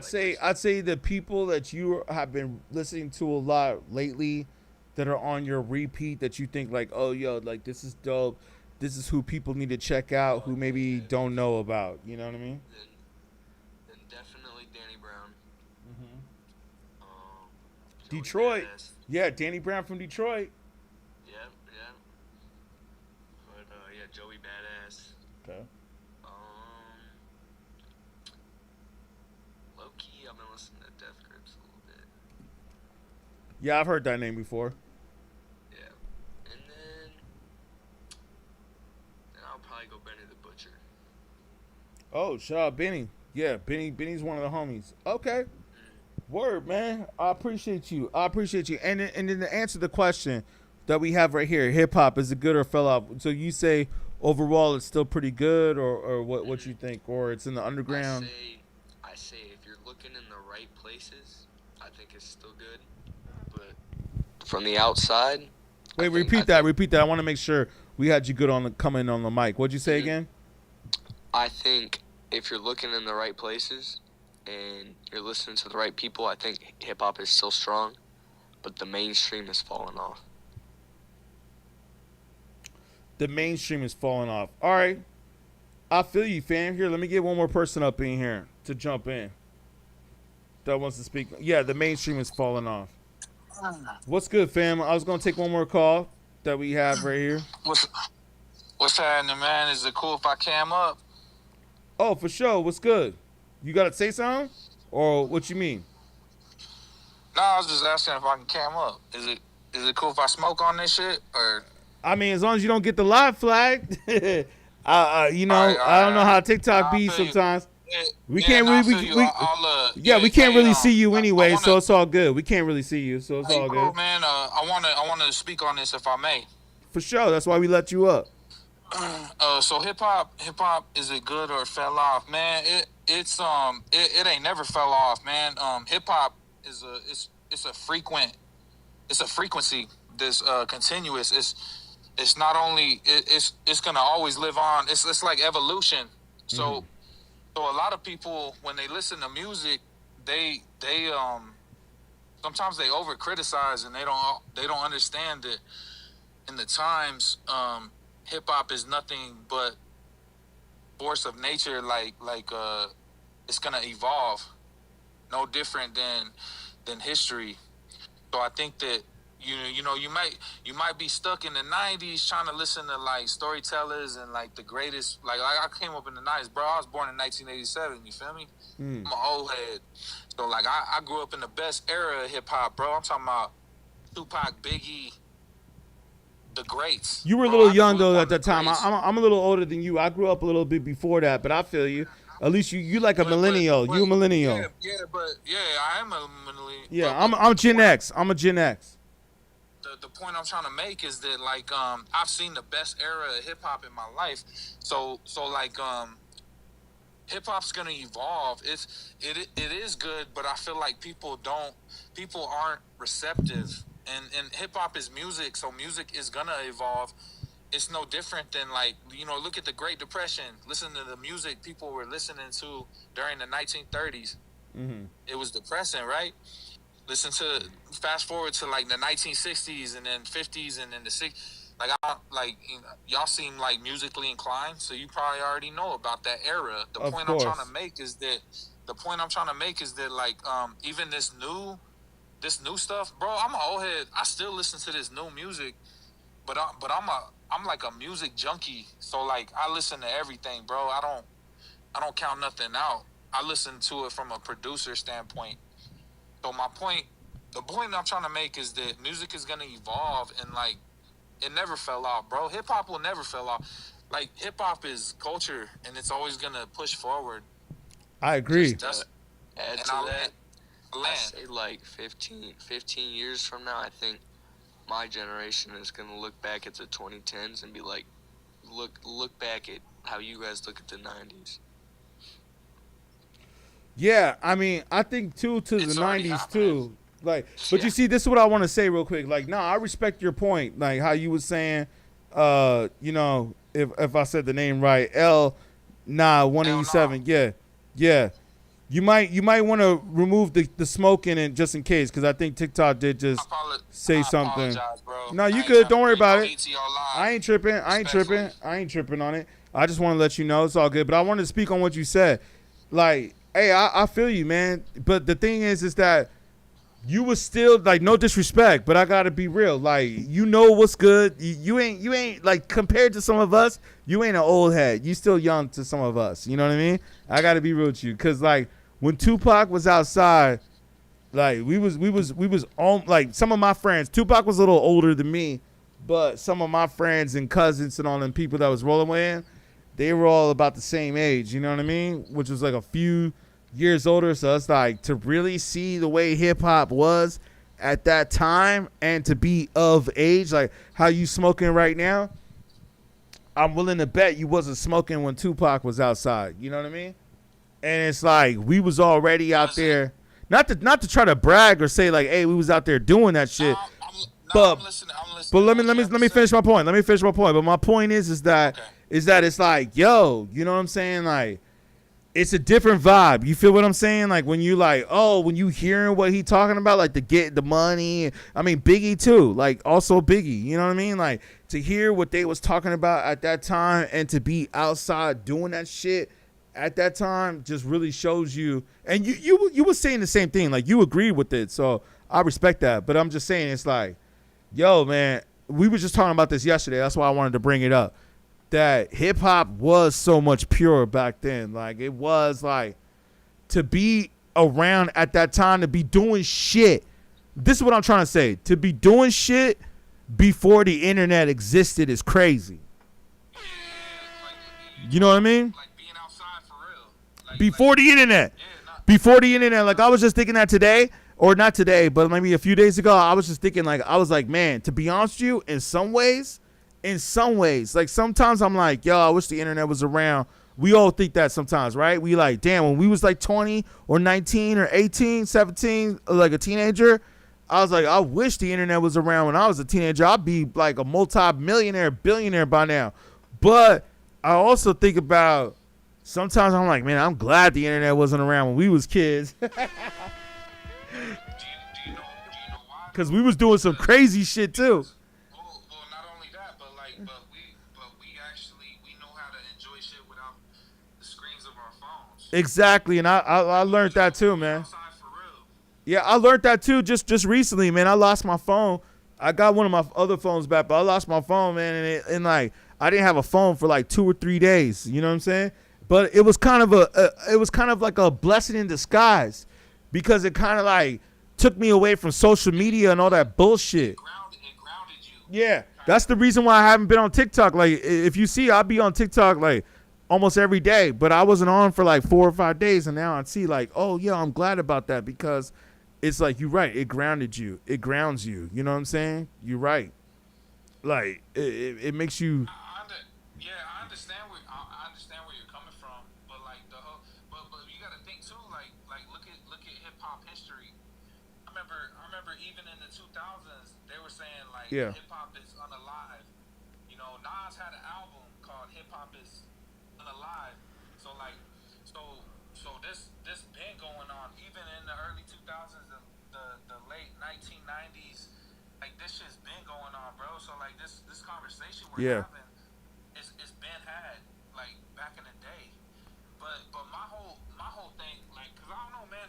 I'd say the people that you have been listening to a lot lately, that are on your repeat, that you think like, oh yo, like this is dope. this is who people need to check out who maybe don't know about. You know what I mean? Then definitely Danny Brown. Detroit. Yeah, Danny Brown from Detroit. Yep. But yeah, Joey Badass. Okay. Low key, I've been listening to Death Grips a little bit. Yeah, I've heard that name before. Yeah. And then I'll probably go Benny the Butcher. Oh, shout out Benny. Yeah, Benny's one of the homies. Okay. Word, man. I appreciate you. And then to answer the question that we have right here, hip hop, is it good or fell off? So you say overall it's still pretty good, or what you think, or it's in the underground? I say if you're looking in the right places, I think it's still good. But from the outside, Wait, repeat that. I want to make sure we had you good on coming on the mic. What'd you say again? I think if you're looking in the right places and you're listening to the right people, I think hip hop is still strong, but the mainstream is falling off. The mainstream is falling off. All right. I feel you, fam. Here, let me get one more person up in here to jump in that wants to speak. Yeah, the mainstream is falling off. What's good, fam? I was going to take one more call that we have right here. What's happening, man? Is it cool if I cam up? Oh, for sure. What's good? You got to say something? Or what you mean? No, I was just asking if I can cam up. Is it cool if I smoke on this shit? Or I mean, as long as you don't get the live flag. You know, I don't know how TikTok be sometimes. We can't really, we can't really see you anyway, so it's all good. We can't really see you, so it's all cool, good. man. I want to speak on this if I may. For sure, that's why we let you up. So hip hop, is it good or fell off, man? It ain't never fell off, man. Hip hop is a frequency that's continuous. It's not only it's gonna always live on. It's like evolution. So a lot of people, when they listen to music, they sometimes they over criticize and they don't understand that in the times hip hop is nothing but force of nature. Like it's gonna evolve, no different than history. So I think that you know you might be stuck in the 90s trying to listen to like storytellers and like the greatest. Like I came up in the 90s, bro. I was born in 1987. You feel me? I'm an old head. So like I grew up in the best era of hip hop, bro. I'm talking about Tupac, Biggie, the greats. You were a little young though at that time. I'm a little older than you. I grew up a little bit before that, but I feel you. At least you like a millennial. You a millennial. I am a millennial. Yeah, I'm Gen X. I'm a Gen X. The point I'm trying to make is that like I've seen the best era of hip hop in my life. So like hip hop's gonna evolve. It is good, but I feel like people aren't receptive. And hip hop is music, so music is gonna evolve. It's no different than like, you know, look at the Great Depression. Listen to the music people were listening to during the 1930s. It was depressing, right? Fast forward to like the 1960s and then 50s and then the 60s. Like y'all seem like musically inclined, so you probably already know about that era. The point I'm trying to make is that like even this new stuff, bro. I'm an old head. I still listen to this new music, but I'm like a music junkie. So like I listen to everything, bro. I don't count nothing out. I listen to it from a producer standpoint. So the point I'm trying to make is that music is gonna evolve and like it never fell off, bro. Hip hop will never fell off. Like hip hop is culture and it's always gonna push forward. I agree. Add to that, I say like 15 years from now, I think my generation is gonna look back at the 2010s and be like, look back at how you guys look at the 90s. Yeah, I mean, I think to the 90s too. Like, but you see, this is what I want to say real quick. Like, I respect your point. Like how you was saying, you know, if I said the name right, 187. Yeah. You might want to remove the smoking and just in case, because I think TikTok did just say something. No, you good. Don't worry about it. I ain't tripping. I ain't tripping on it. I just want to let you know it's all good. But I wanted to speak on what you said. Like, hey, I feel you, man. But the thing is that you was still, like, no disrespect, but I gotta be real. Like, you know what's good. You ain't like, compared to some of us, you ain't an old head. You still young to some of us. You know what I mean? I gotta be real with you, cause like when Tupac was outside, like we was on, like, some of my friends. Tupac was a little older than me, but some of my friends and cousins and all them people that was rolling with him, they were all about the same age. You know what I mean? Which was like a few years older. So it's like, to really see the way hip hop was at that time and to be of age, like how you smoking right now, I'm willing to bet you wasn't smoking when Tupac was outside. You know what I mean? And it's like, we was already out there, not to try to brag or say like, hey, we was out there doing that shit. But let me finish my point. But my point is that it's like, yo, you know what I'm saying? Like, it's a different vibe. You feel what I'm saying? Like, when you like, oh, when you hearing what he talking about, like, to get the money. I mean, Biggie too. Like, also Biggie. You know what I mean? Like, to hear what they was talking about at that time and to be outside doing that shit at that time just really shows you. And you were saying the same thing. Like, you agreed with it. So I respect that. But I'm just saying, it's like, yo, man, we were just talking about this yesterday. That's why I wanted to bring it up. That hip hop was so much pure back then. Like, it was like, to be around at that time, to be doing shit. This is what I'm trying to say. To be doing shit before the internet existed is crazy. You know what I mean? Before the internet. Before the internet. Like, I was just thinking that today, or not today, but maybe a few days ago, I was just thinking, like, I was like, man, to be honest with you, in some ways, like, sometimes I'm like, yo, I wish the internet was around. We all think that sometimes, right? We like, damn, when we was like 20 or 19 or 18, 17, like a teenager, I was like, I wish the internet was around when I was a teenager. I'd be like a multi-millionaire, billionaire by now. But I also think about, sometimes I'm like, man, I'm glad the internet wasn't around when we was kids. Because we was doing some crazy shit too. Exactly, and I learned that too, man. Yeah, I learned that too just recently, man. I lost my phone. I got one of my other phones back, but I lost my phone, man, and like, I didn't have a phone for like 2 or 3 days. You know what I'm saying? But it was kind of like a blessing in disguise, because it kind of like took me away from social media and all that bullshit. It grounded you. Yeah, that's the reason why I haven't been on TikTok. Like, if you see, I'll be on TikTok like almost every day, but I wasn't on for like 4 or 5 days, and now I see like, oh yeah, I'm glad about that, because it's like, you're right, it grounded you, it grounds you. You know what I'm saying? You're right. Like, it makes you. I understand where you're coming from, but like but you got to think too. Like look at hip hop history. I remember even in the 2000s, they were saying like, yeah, hip hop is unalive. You know, Nas had an album called Hip Hop Is Unalive. So like, so this been going on even in the early 2000s, the late 1990s. Like, this shit's been going on, bro. So like, this conversation we're having is been had like back in the day. But my whole thing, like, cause I don't know, man.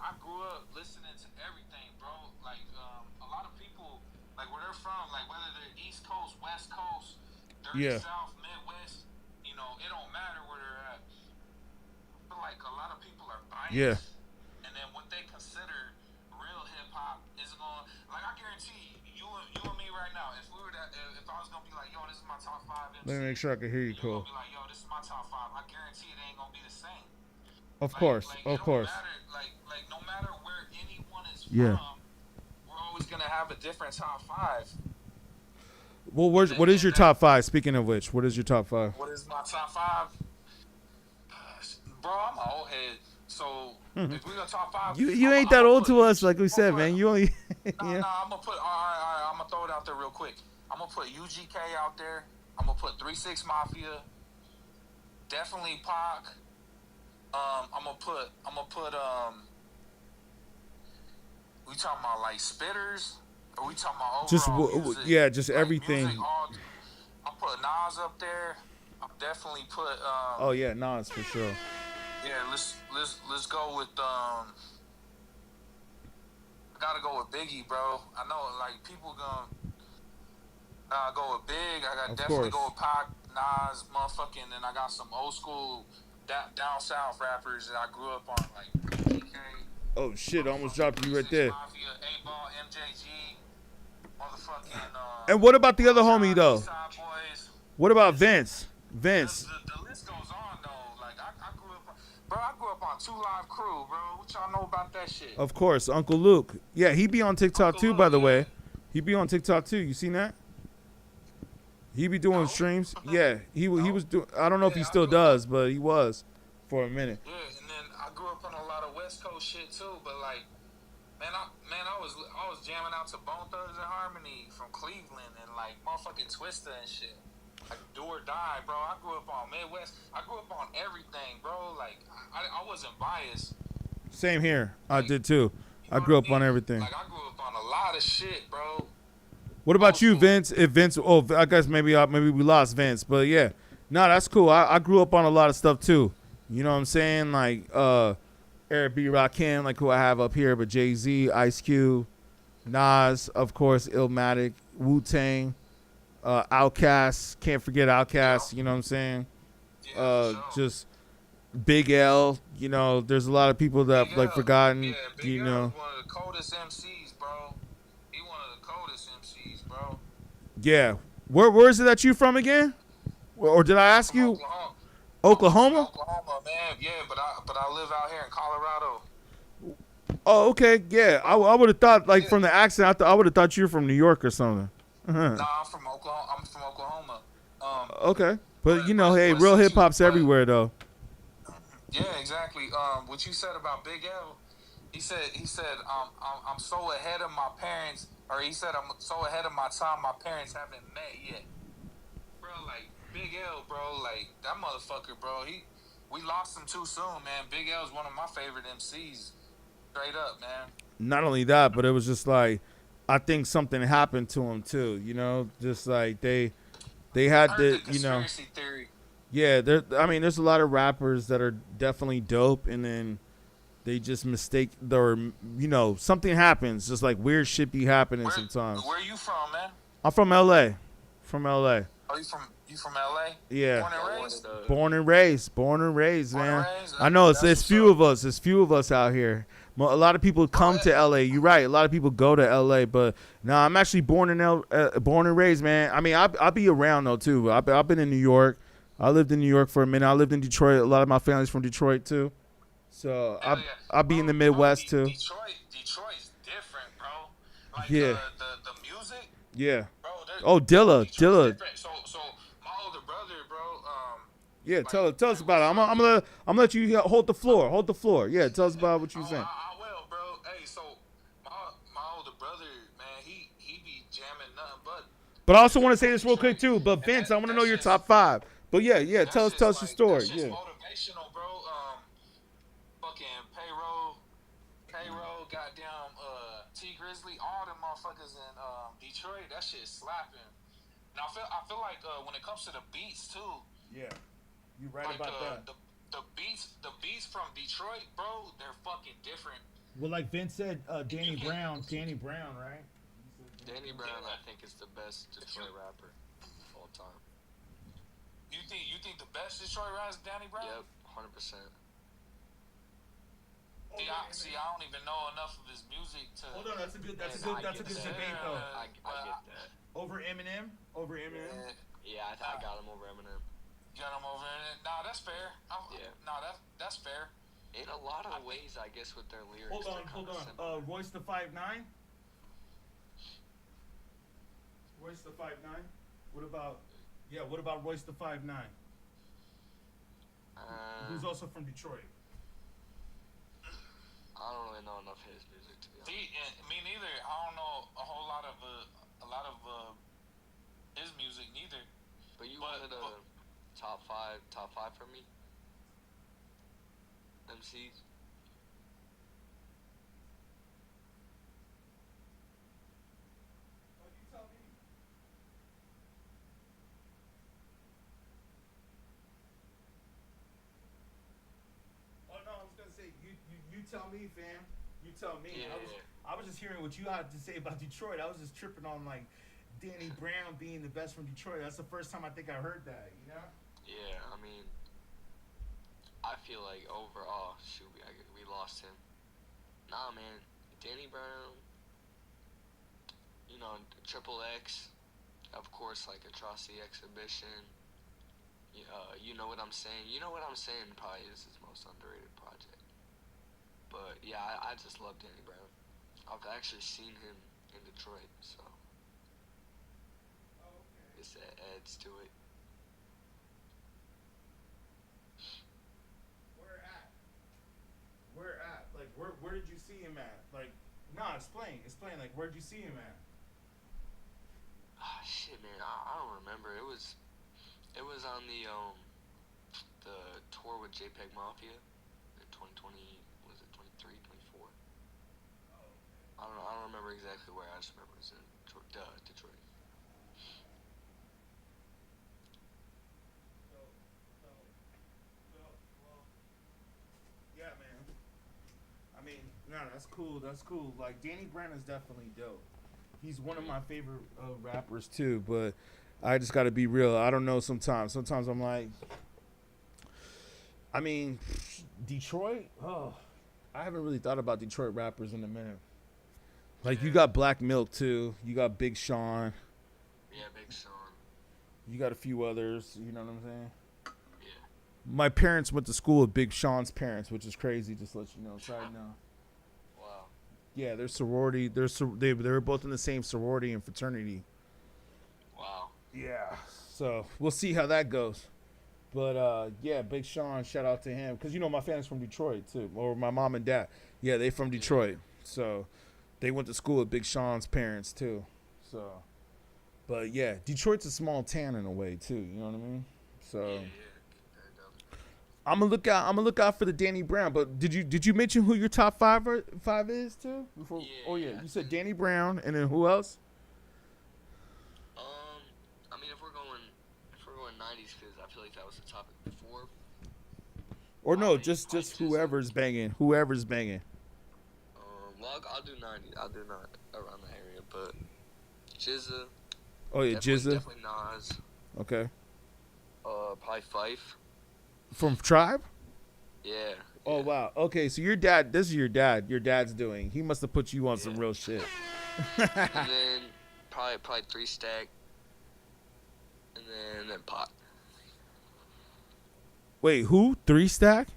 I grew up listening to everything, bro. Like, a lot of people, like, where they're from, like, whether they're East Coast, West Coast, dirty South, Midwest, you know, it don't matter where they're at. But like, a lot of people are biased. Yeah. And then what they consider real hip hop is going, like, I guarantee you and me right now, if I was gonna be like, yo, this is my top 5 MCs, let me make sure I can hear you, cool. Be like, yo, this is my top 5. I guarantee it ain't gonna be the same. Of course. Like, no matter where anyone is from, yeah, we're always gonna have a different top 5. Well, what is your top 5? Speaking of which, what is your top 5? What is my top 5? Bro, I'm an old head. So if we're gonna top 5, you ain't that old to us, like we said, man. You only. Nah, I'm gonna put. All right. I'm gonna throw it out there real quick. I'm gonna put UGK out there. I'm gonna put 3 6 Mafia. Definitely Pac. I'm gonna put we talking about like spitters, or we talking about Just overall music? yeah, just Like everything. music, I'll put Nas up there. I'll definitely put Oh yeah, Nas for sure. yeah, let's go with I gotta go with Biggie, bro. I know like people gonna go with Big. I got Of definitely course. go with Pac, Nas, motherfucking, and I got some old school down south rappers that I grew up on, like PK, Oh shit, I almost dropped you right there. Mafia, 8-Ball, MJG, motherfucking. And what about the other homie though? Eastside Boys. What about Vince? Vince. The list goes on though. Like I grew up, bro. I grew up on 2 Live Crew, bro. What y'all know about that shit? Of course, Uncle Luke. Yeah, he be on TikTok too, by the way. He be on TikTok too. You seen that? He be doing streams. Yeah, he was doing. I don't know if he still does, but he was for a minute. Yeah, and then I grew up on a lot of West Coast shit too. But like, I was jamming out to Bone Thugs and Harmony from Cleveland and like motherfucking Twista and shit. Like Do or Die, bro. I grew up on Midwest. I grew up on everything, bro. Like I wasn't biased. Same here. I did too. I grew up on everything. Like I grew up on a lot of shit, bro. What about you, Vince? If Vince, I guess maybe we lost Vince, but yeah, no, that's cool. I grew up on a lot of stuff too. You know what I'm saying? Like Eric B. Rakim, like who I have up here, but Jay-Z, Ice Cube, Nas, of course, Illmatic, Wu-Tang, Outkast. Can't forget Outkast. You know what I'm saying? Just Big L. You know, there's a lot of people that Big like L. Forgotten. Yeah, Big you L know. is one of the coldest MCs, bro. He one of the coldest MCs, bro. Yeah. Where is it that you from again? Or did I ask you? Oklahoma? Oklahoma, man. Yeah, but I live out here in Colorado. Oh, okay. Yeah. I would have thought, like, from the accent, I would have thought you were from New York or something. Nah, I'm from Oklahoma. Okay. But, you know, hey, real hip-hop's everywhere, though. Yeah, exactly. What you said about Big L, he said I'm so ahead of my parents, or he said I'm so ahead of my time my parents haven't met yet. Bro, like Big L, bro, like that motherfucker, bro. We lost him too soon, man. Big L is one of my favorite MCs. Straight up, man. Not only that, but it was just like, I think something happened to him too. You know, just like they had the you know. Theory. Yeah, there's a lot of rappers that are definitely dope, and then they just mistake you know, something happens, just like weird shit be happening sometimes. Where you from, man? I'm from LA. From LA. Oh, you from LA? Yeah. Born and raised? Born and raised, man. I know it's few of us. There's few of us out here. A lot of people come to LA. You're right. A lot of people go to LA, but no, I'm actually born and raised, man. I mean, I'll be around though too. I've been in New York. I lived in New York for a minute. I lived in Detroit. A lot of my family's from Detroit too. So I'll be in the Midwest too. Detroit's different, bro. Like yeah. The music. Yeah. Bro, Dilla. So my older brother, bro. Yeah, tell us about it. I'm gonna let you hold the floor. Hold the floor. Yeah, tell us about what you're saying. I will, bro. Hey, so my older brother, man, he be jamming nothing but. But I also want to say this real quick too. But Vince, I want to know your top 5. But yeah, tell us your story. That's Yeah. motivational, bro. Fucking payroll, goddamn, T Grizzly, all them motherfuckers in Detroit. That shit slapping. And I feel like when it comes to the beats too. Yeah, you right like, about that. The beats from Detroit, bro, they're fucking different. Well, like Vince said, Danny Brown, right? Danny Brown, I think, is the best Detroit rapper of all time. You think the best Detroit rapper is Danny Brown? Yep, 100%. See, I don't even know enough of his music to. Hold on, that's a good debate though. I get that. Over Eminem? Yeah, I got him over Eminem. You got him over Eminem? Nah, that's fair. That's fair. In a lot of ways, I guess, with their lyrics. Hold on. Royce the 5'9"? Royce the 5'9"? What about Royce the 5'9"? Who's also from Detroit? I don't really know enough of his music to be honest. See, me neither. I don't know a whole lot of his music neither. But you wanted a top five for me? MCs? Oh no, I was gonna say you tell me, fam. You tell me. Yeah. I was just hearing what you had to say about Detroit. I was just tripping on like Danny Brown being the best from Detroit. That's the first time I think I heard that. You know? Yeah, I mean, I feel like overall, shoot, we lost him. Nah, man, Danny Brown, you know, Triple X, of course, like Atrocity Exhibition. You know what I'm saying? You know what I'm saying probably is his most underrated project. But yeah, I just love Danny Brown. I've actually seen him in Detroit, so this adds to it. Where at? Like where did you see him at? Like, nah, explain. Like, where'd you see him at? Ah, shit, man, I don't remember. It was on the tour with JPEG Mafia in 2020. Was it 23, 24? I don't remember exactly where. I just remember it was in Detroit. Yeah, man. I mean, no, that's cool. That's cool. Like, Danny Brown is definitely dope. He's one of my favorite rappers too. But I just got to be real. I don't know. Sometimes I'm like, I mean, Detroit. Oh, I haven't really thought about Detroit rappers in a minute. Like, you got Black Milk too. You got Big Sean. Yeah, Big Sean. You got a few others. You know what I'm saying? Yeah. My parents went to school with Big Sean's parents, which is crazy. Just to let you know. Side note. Wow. Yeah, they're sorority. They were both in the same sorority and fraternity. Wow. Yeah. So we'll see how that goes. But yeah, Big Sean, shout out to him, because you know my family's from Detroit too, or my mom and dad. Yeah, they from Detroit, so they went to school with Big Sean's parents too. So, but yeah, Detroit's a small town in a way too. You know what I mean? So. I'm gonna look out for the Danny Brown. But did you mention who your top five is too? Before, you said Danny Brown, and then who else? I mean, if we're going 90s, because I feel like that was the topic before. Or no, just whoever's banging. Whoever's banging. Well, I'll do 90. I'll do not around the area, but Jizza. Oh yeah, Jizza. Definitely Nas. Okay. Probably Fife. From Tribe? Yeah. Oh wow. Okay, so your dad. This is your dad. Your dad's doing. He must have put you on some real shit. And then probably 3 Stack. And then Pop. Wait, who? 3 Stack?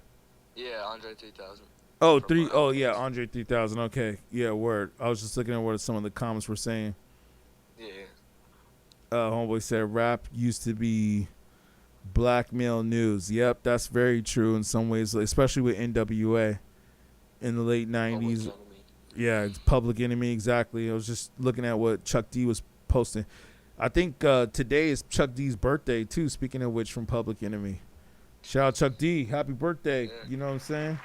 Yeah, Andre 3000. Oh, 3. Oh yeah, Andre 3000. Okay, yeah, word. I was just looking at what some of the comments were saying. Yeah. Homeboy said rap used to be blackmail news. Yep, that's very true in some ways, especially with NWA in the late 90s. Yeah, it's Public Enemy, exactly. I was just looking at what Chuck D was posting. I think today is Chuck D's birthday too, speaking of which, from Public Enemy. Shout out Chuck D, happy birthday. You know what I'm saying?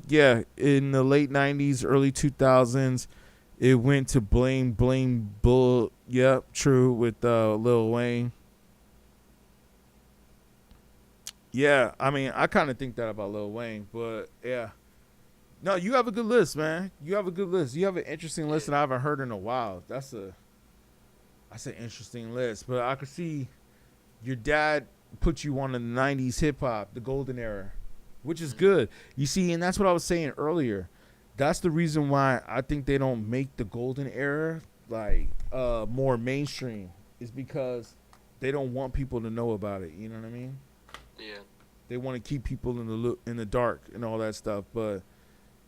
Yeah, in the late 90s, early 2000s, it went to blame bull. Yep, true, with Lil Wayne. Yeah, I mean, I kind of think that about Lil Wayne, but yeah. No, you have a good list, man. You have a good list. You have an interesting list that I haven't heard in a while. That's an interesting list. But I could see your dad put you on the 90s hip-hop, the golden era, which is good. You see, and that's what I was saying earlier. That's the reason why I think they don't make the golden era like more mainstream, is because they don't want people to know about it. You know what I mean? Yeah. They want to keep people in the dark and all that stuff. But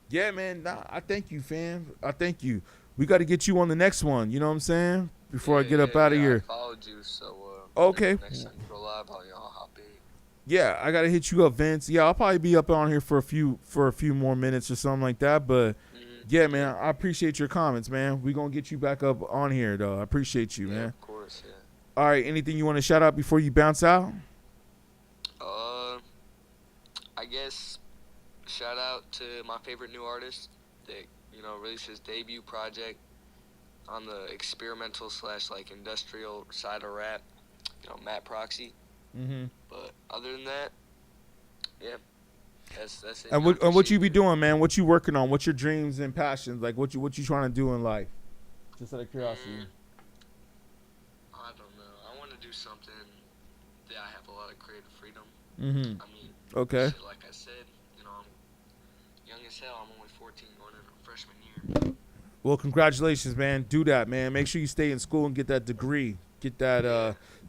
yeah, man, I thank you, fam. I thank you. We got to get you on the next one. You know what I'm saying? Before I get up out of here. I followed you, so okay. Next time you go live, I'll hop in. Yeah, I gotta hit you up, Vince. Yeah, I'll probably be up on here for a few more minutes or something like that. But yeah, man, I appreciate your comments, man. We gonna get you back up on here, though. I appreciate you, man. Of course, yeah. All right, anything you want to shout out before you bounce out? I guess shout out to my favorite new artist that, released his debut project on the experimental / like industrial side of rap, Matt Proxy. Mm-hmm. But other than that, yeah, that's it. And what you be doing, man? What you working on? What's your dreams and passions? Like what you trying to do in life? Just out of curiosity. I don't know. I want to do something that I have a lot of creative freedom. Mm-hmm. I mean, okay. Shit, like I said, I'm young as hell. I'm only 14, going into freshman year. Well, congratulations, man. Do that, man. Make sure you stay in school and get that degree. Get that,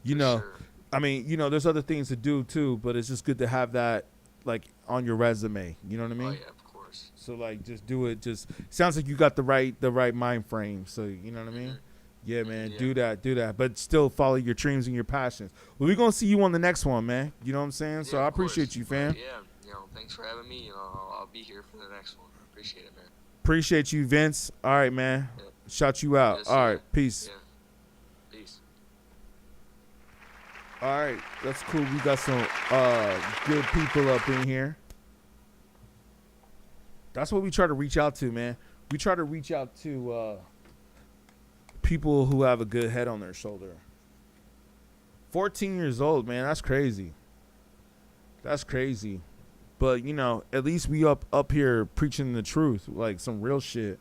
Sure. I mean, there's other things to do too, but it's just good to have that, like, on your resume. You know what I mean? Oh yeah, of course. So, like, just do it. Just sounds like you got the right mind frame. So, you know what I mean? Mm-hmm. Yeah, man. Yeah. Do that. But still follow your dreams and your passions. Well, we're gonna see you on the next one, man. You know what I'm saying? So I appreciate you, fam. Yeah. Thanks for having me. I'll be here for the next one. Appreciate it, man. Appreciate you, Vince. All right, man. Yeah. Shout you out. Yes, all right. Peace. Yeah. Peace. All right. That's cool. We got some good people up in here. That's what we try to reach out to, man. We try to reach out to people who have a good head on their shoulder. 14 years old, man. That's crazy. That's crazy. But, at least we up here preaching the truth, like some real shit.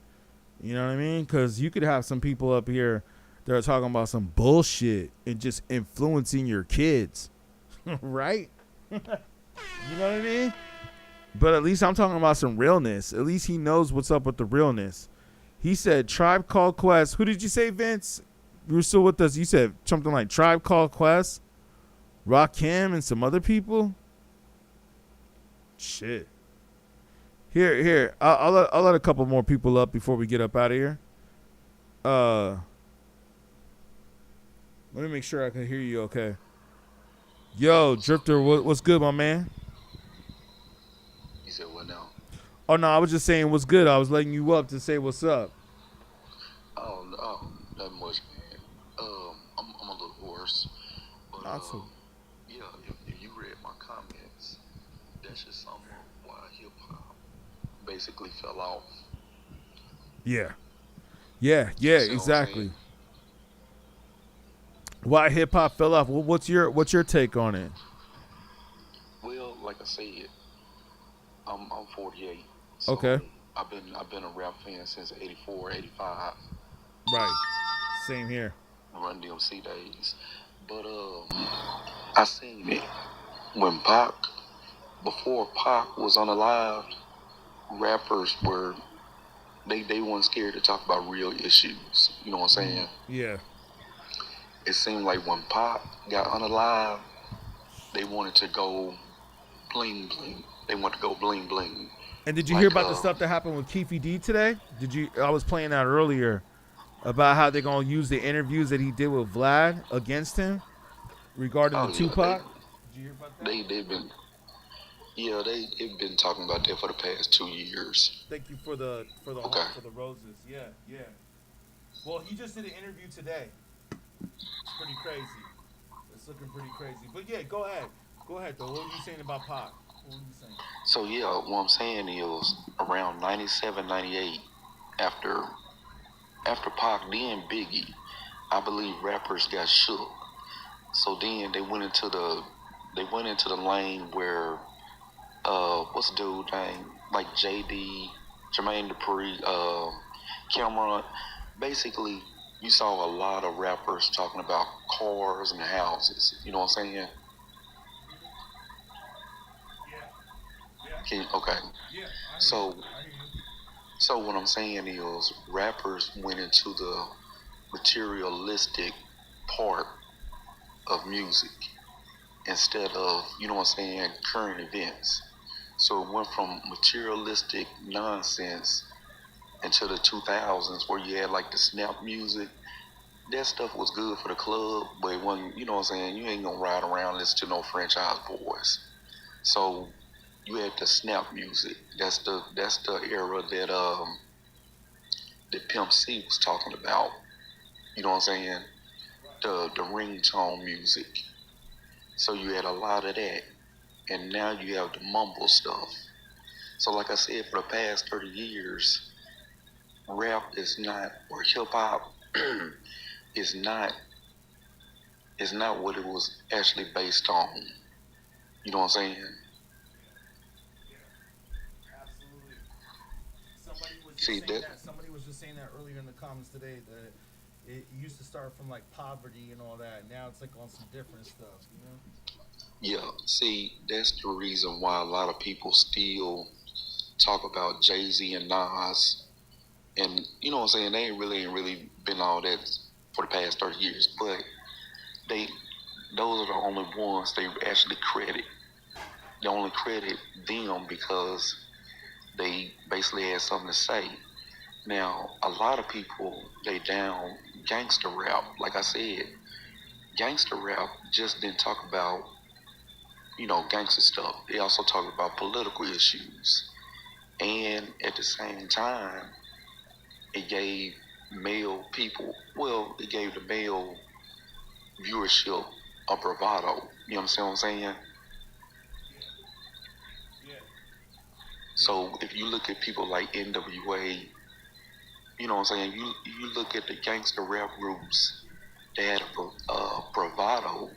You know what I mean? Because you could have some people up here that are talking about some bullshit and just influencing your kids. Right? You know what I mean? But at least I'm talking about some realness. At least he knows what's up with the realness. He said Tribe Called Quest. Who did you say, Vince? You were still with us. You said something like Tribe Called Quest, Rakim, and some other people. Shit. Here. I'll let a couple more people up before we get up out of here. Let me make sure I can hear you okay. Yo, Drifter, what's good, my man? You said what now? Oh, no, I was just saying what's good. I was letting you up to say what's up. Oh, not much, man. I'm a little hoarse. But, awesome. Yeah, if you read my comments, that's just something why hip-hop basically fell off. Yeah, exactly. Why hip-hop fell off? Well, what's your take on it? Well, like I said, I'm 48. So okay. I've been a rap fan since 84, 85. Right. Same here. Run DMC days. But I seen it when before Pac was unalived, rappers they weren't scared to talk about real issues. You know what I'm saying? Yeah. It seemed like when Pac got unalived, they wanted to go bling bling. They wanted to go bling bling. And did you hear about the stuff that happened with Keefy D today? I was playing that earlier about how they're gonna use the interviews that he did with Vlad against him regarding the Tupac. Did you hear about that? They've been talking about that for the past 2 years. Thank you for the heart, for the roses. Yeah. Well, he just did an interview today. It's pretty crazy. It's looking pretty crazy. But yeah, go ahead. Though. What were you saying about Pac? What were you saying? So yeah, what I'm saying is around 97, 98, after Pac, then Biggie, I believe rappers got shook. So then they went into the lane where what's the dude name? Like JD, Jermaine Dupri, Cameron. Basically, you saw a lot of rappers talking about cars and houses. You know what I'm saying? Okay. So what I'm saying is rappers went into the materialistic part of music instead of, you know what I'm saying, current events. So it went from materialistic nonsense into the 2000s where you had like the snap music. That stuff was good for the club, but when, you know what I'm saying, you ain't gonna ride around and listen to no Franchise Boys. So you had the snap music. That's the era that Pimp C was talking about. You know what I'm saying? The ringtone music. So you had a lot of that. and now you have the mumble stuff. So like I said, for the past 30 years, rap is not, or hip hop is not what it was actually based on. You know what I'm saying? Absolutely. Somebody was just See saying that? that. Somebody was just saying that earlier in the comments today that it used to start from like poverty and all that. Now it's like on some different stuff, you know? Yeah. See, that's the reason why a lot of people still talk about Jay-Z and Nas, and you know what I'm saying? They ain't really been all that for the past 30 years, but they those are the only ones they actually credit. They only credit them because they basically had something to say. Now, a lot of people, they down gangster rap. Like I said, gangster rap just didn't talk about, gangster stuff. They also talked about political issues. And at the same time, it gave male people, it gave the male viewership a bravado. You understand what I'm saying? Yeah. So if you look at people like NWA, you know what I'm saying? You look at the gangster rap groups, they had a bravado.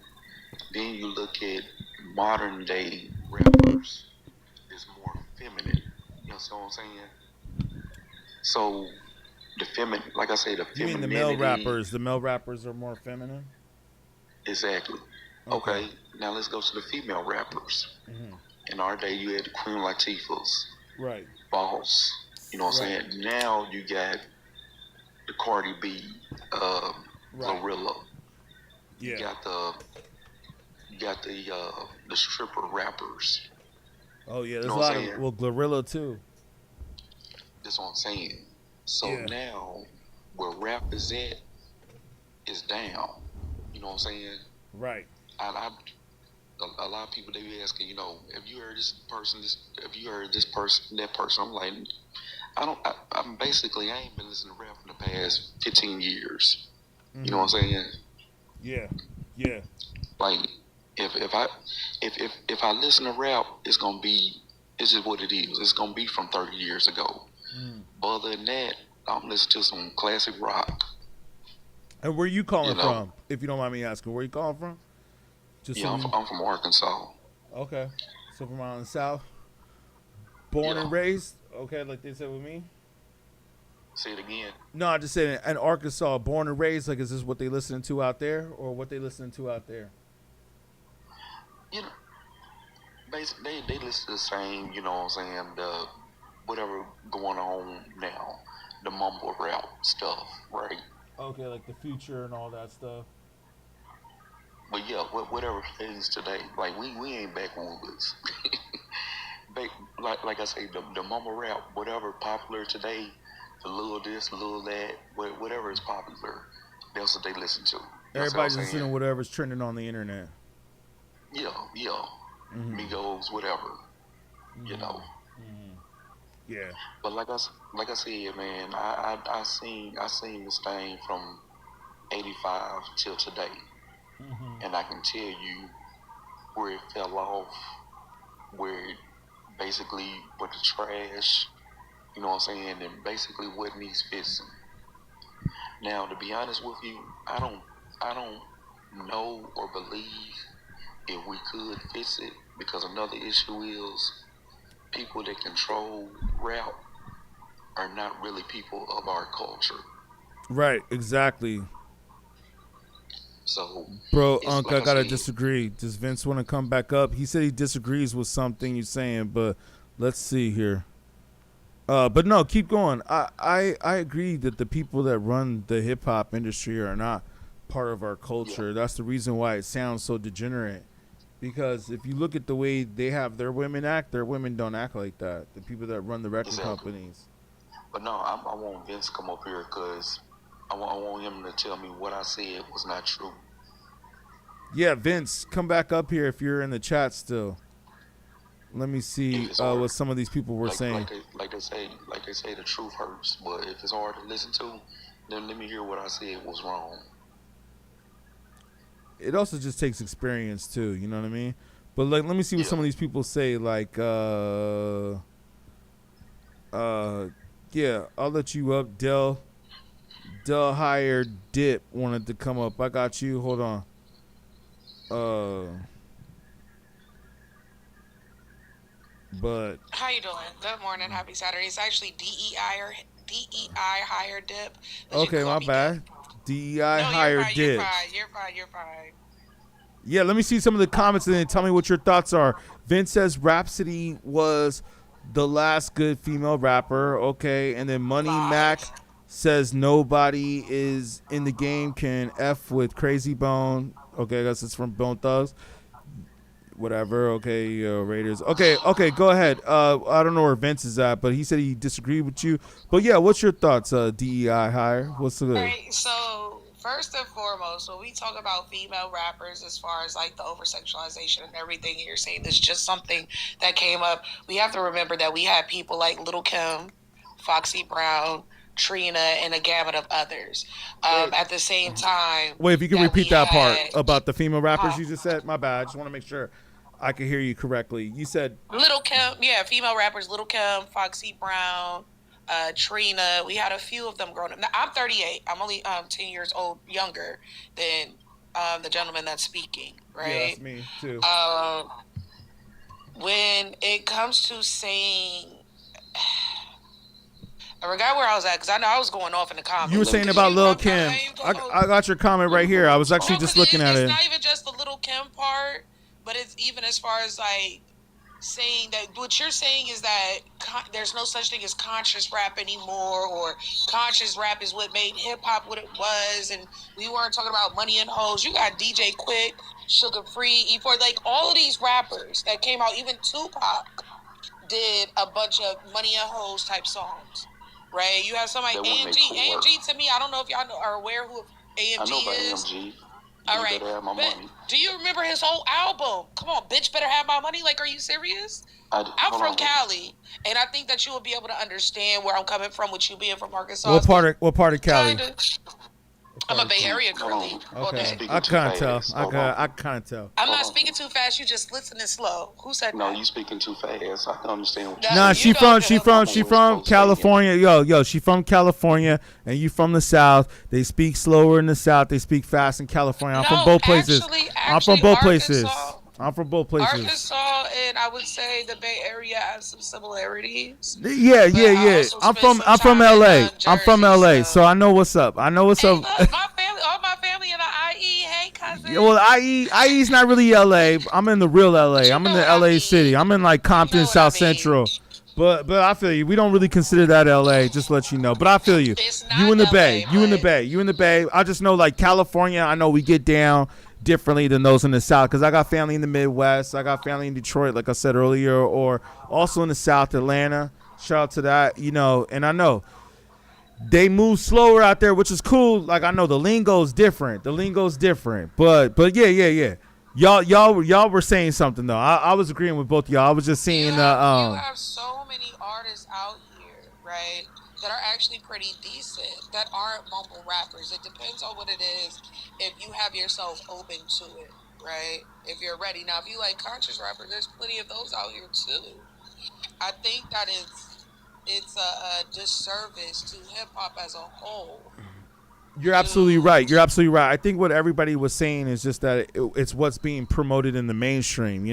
Then you look at modern day rappers, it's more feminine. You know what I'm saying? So like I say, the You mean femininity. the male rappers are more feminine? Exactly. Okay. Okay, now let's go to the female rappers. Mm-hmm. In our day, you had the Queen Latifahs, Right. Boss. You know what I'm Right. saying? Now you got the Cardi B, Right. Glorilla. Yeah. You got the stripper rappers. Oh yeah, You there's know a what lot I'm of saying? Glorilla too. That's what I'm saying. So Yeah. now where rap is at is down. You know what I'm saying? Right. A lot of people, they be asking, have you heard this person, have you heard this person, that person? I'm like, I'm basically, I ain't been listening to rap in the past 15 years. Mm-hmm. You know what I'm saying? Yeah. Yeah. Like, if I listen to rap, it's just what it is. It's gonna be from 30 years ago. Mm. But other than that, I'm listening to some classic rock. And where you calling from? If you don't mind me asking, where you calling from? Just Yeah, I'm from Arkansas. Okay. So from out in the South. Born and raised? Okay, like they said with me. Say it again. No, I just said in Arkansas, born and raised. Like, is this what they listening to out there, or what they listening to out there? Basically, they listen to the same. You know what I'm saying? The whatever going on now, the mumble rap stuff, right? Okay, like the Future and all that stuff. But yeah, whatever plays today. Like we ain't back when we was. like I say, the mumble rap, whatever popular today, the little this, little that, whatever is popular, that's what they listen to. Everybody's listening to whatever's trending on the internet. Yeah. Mm-hmm. Migos, whatever. Mm-hmm. Yeah. But like I said, man, I seen this thing from '85 till today, and I can tell you where it fell off, where it basically with the trash. You know what I'm saying? And basically what needs fixing. Now, to be honest with you, I don't know or believe if we could fix it, because another issue is people that control rap are not really people of our culture. Right, exactly. So, bro, Unc, like I gotta said, disagree. Does Vince want to come back up? He said he disagrees with something you're saying, but let's see here. But no, keep going. I agree that the people that run the hip hop industry are not part of our culture. Yeah. That's the reason why it sounds so degenerate. Because if you look at the way they have their women act, their women don't act like that. The people that run the record companies. But no, I want Vince to come up here because I want him to tell me what I said was not true. Yeah, Vince, come back up here if you're in the chat still. Let me see what some of these people were saying. Like they say, the truth hurts. But if it's hard to listen to, then let me hear what I said was wrong. It also just takes experience too. You know what I mean? But like, let me see what some of these people say. Like, yeah, I'll let you up. Del Higher Dip wanted to come up. I got you. Hold on. But how you doing? Good morning. Happy Saturday. It's actually DEI Higher Dip. okay, my bad. DEI No, Higher Dip. You're fine. Yeah, let me see some of the comments and then tell me what your thoughts are. Vince says Rhapsody was the last good female rapper. Okay, and then Money Mac says nobody is in the game can F with Crazy Bone. Okay, I guess it's from Bone Thugs. Whatever. Okay, Raiders. Okay, go ahead. I don't know where Vince is at, but he said he disagreed with you. But yeah, what's your thoughts? DEI Higher. What's the good? Right. So first and foremost, when we talk about female rappers, as far as like the over sexualization and everything you're saying, it's just something that came up. We have to remember that we had people like Little Kim, Foxy Brown, Trina, and a gamut of others. At the same time. Wait, if you can repeat that part about the female rappers you just said. My bad. I just want to make sure I can hear you correctly. You said Little Kim, yeah, female rappers, Little Kim, Foxy Brown, Trina. We had a few of them growing up. Now, I'm 38. I'm only 10 years old younger than the gentleman that's speaking, right? Yeah, that's me too. When it comes to saying, I forgot where I was at because I know I was going off in the comments. You were saying about Lil Kim. I got your comment right here. I was actually just looking at it. It's not even just the Little Kim part, but it's even as far as like saying that what you're saying is that there's no such thing as conscious rap anymore, or conscious rap is what made hip hop what it was, and we weren't talking about money and hoes. You got DJ Quick, Sugar Free, E4, like all of these rappers that came out. Even Tupac did a bunch of money and hoes type songs, right? You have somebody AMG. AMG to me, I don't know if y'all are aware who AMG I know about is. AMG. All right, better have my money. Do you remember his whole album? Come on, bitch, better have my money. Like, are you serious? I'm from Cali, and I think that you will be able to understand where I'm coming from with you being from Arkansas. What part of Cali? Kinda. I'm a Bay Area girlie. Okay, I can't tell. I can't tell. I'm not speaking too fast. You just listening slow. Who said that? No, you speaking too fast. I can understand what you're Nah, saying. she from California. Yo, she from California, and you from the South. They speak slower in the South. They speak fast in California. I'm from both places. I'm from both places. I'm from both places. Arkansas and I would say the Bay Area have some similarities. Yeah. I'm from LA. I'm from LA, so I know what's up. All my family in the IE. Hey, cousin. Yeah, well, IE's not really LA. I'm in the real LA. I'm in the LA city. I'm in like Compton, South Central. But I feel you. We don't really consider that LA, just to let you know. But I feel you. You in the Bay. You in the Bay. I just know like California, I know we get down differently than those in the South, because I got family in the Midwest. I got family in Detroit, like I said earlier, or also in the South, Atlanta. Shout out to that, and I know they move slower out there, which is cool. Like, I know the lingo's different. But yeah. Y'all were saying something though. I was agreeing with both of y'all. I was just saying you have so many artists out here, right, that are actually pretty decent, that aren't mumble rappers. It depends on what it is, if you have yourself open to it, right? If you're ready. Now, if you like conscious rappers, there's plenty of those out here too. I think that it's a disservice to hip-hop as a whole. You're absolutely right. I think what everybody was saying is just that it's what's being promoted in the mainstream,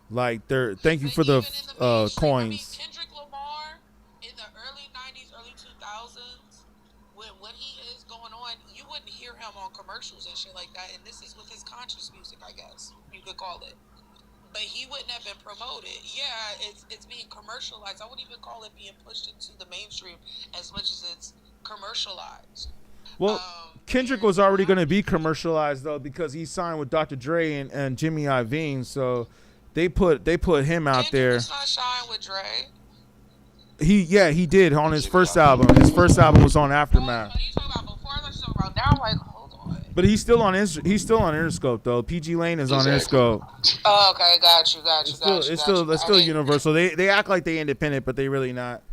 Like, thank you for the coins. Kendrick Lamar in the early 90s, early 2000s, when what he is going on, you wouldn't hear him on commercials and shit like that, and this is with his conscious music, I guess you could call it. But he wouldn't have been promoted. Yeah, it's being commercialized. I wouldn't even call it being pushed into the mainstream as much as it's commercialized. Well, Kendrick was already going to be commercialized though, because he signed with Dr. Dre and Jimmy Iovine, so they put him out there. Kendrick was not signed with Dre. He did on his first album. His first album was on Aftermath. You talking about before? I thought you talking about now. I'm like, hold on. But he's still on Interscope though. PG Lane is on Interscope. Oh, okay, got you. It's still Universal. They act like they independent, but they really not.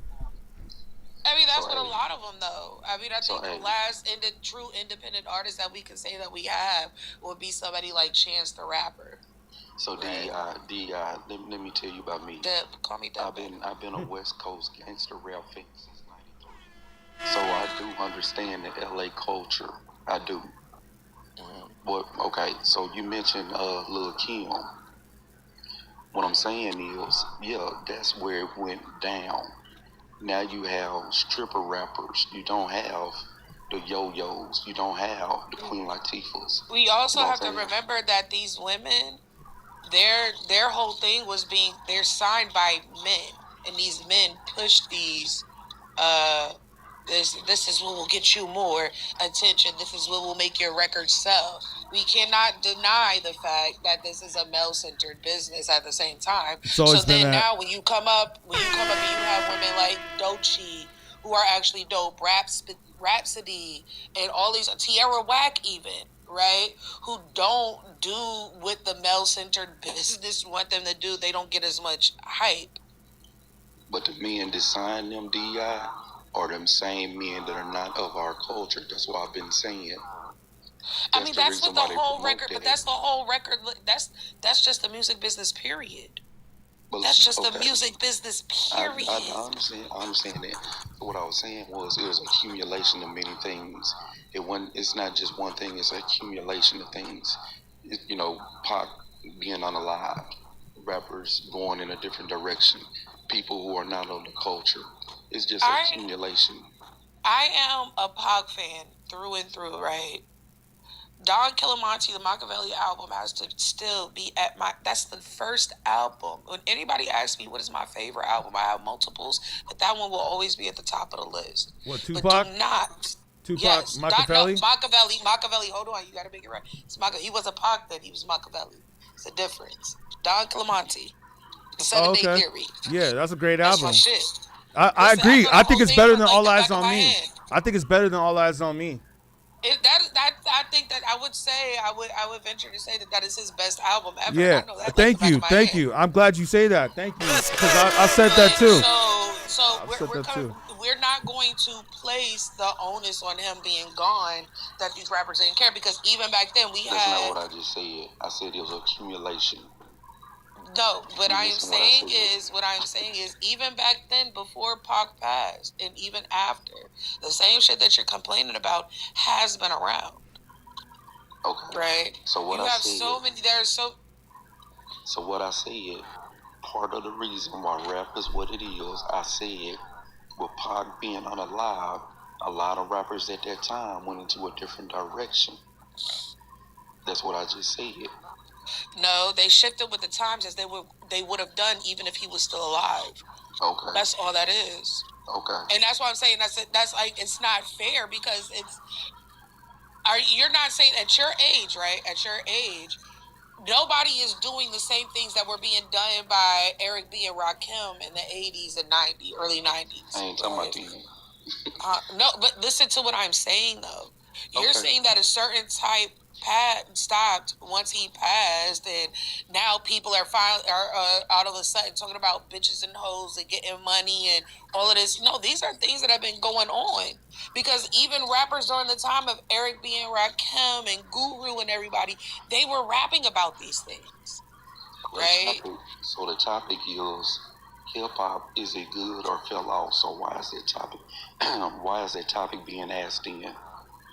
I mean, that's what a lot of them though. I mean, I think the last true independent artist that we can say that we have would be somebody like Chance the Rapper. So let me tell you about me. Deb, call me Deb. I've been a West Coast gangster rap fan since '93. So I do understand the LA culture. I do. But okay, so you mentioned Lil Kim. What I'm saying is, yeah, that's where it went down. Now you have stripper rappers. You don't have the yo-yos. You don't have the Queen Latifahs. We also You know have what to I'm saying? remember that these women, their whole thing was they're signed by men, and these men push these this is what will get you more attention. This is what will make your record sell. We cannot deny the fact that this is a male-centered business at the same time. It's always So been then that. now when you come up and you have women like Doechii who are actually dope, Rhapsody, and all these, Tierra Whack even, right? Who don't do what the male-centered business want them to do. They don't get as much hype. But the men that sign them DI are them same men that are not of our culture. That's what I've been saying. I mean, that's what the whole record, but that's the whole record. That's just the music business, period. That's just the music business, period. I understand that. But what I was saying was it was accumulation of many things. It's not just one thing. It's an accumulation of things. Pac being unalive, rappers going in a different direction, people who are not of the culture. It's just accumulation. I am a Pac fan through and through, right? Don Killamonte, the Machiavelli album, has to still be at that's the first album. When anybody asks me what is my favorite album, I have multiples, but that one will always be at the top of the list. What, Tupac? But do not. Tupac, yes, Machiavelli? Machiavelli, hold on, you gotta make it right. He was a Pac then, he was Machiavelli. It's a difference. Don Killamonte, the 7-Day Theory. Yeah, that's a great That's album. my shit. I agree. I think it's better than All Eyes on Me. Hand. I think it's better than All Eyes on Me. I think that I would venture to say that is his best album ever. Yeah, I know that thank you. I'm glad you say that. Thank you, because I said that too. We're not going to place the onus on him being gone that these rappers didn't care, because even back then That's not what I just said. I said it was accumulation. No, what I'm saying is, even back then, before Pac passed, and even after, the same shit that you're complaining about has been around. Okay. Right. So what you I have said, so many. There's so. So what I said, part of the reason why rap is what it is, I said, with Pac being unalive, a lot of rappers at that time went into a different direction. That's what I just said. No, they shifted with the times as they would have done even if he was still alive. Okay. That's all that is. Okay. And that's why I'm saying that's like, it's not fair, because you're not saying at your age, right? At your age, nobody is doing the same things that were being done by Eric B. and Rakim in the 80s and 90s, early 90s. I ain't talking about these. No, but listen to what I'm saying, though. You're saying that a certain type stopped once he passed, and now people are out of a sudden talking about bitches and hoes and getting money and all of this. No, these are things that have been going on, because even rappers during the time of Eric B. and Rakim and Guru and everybody, they were rapping about these things, right? So the topic is, hip hop, is it good or fell off? So why is that topic being asked in?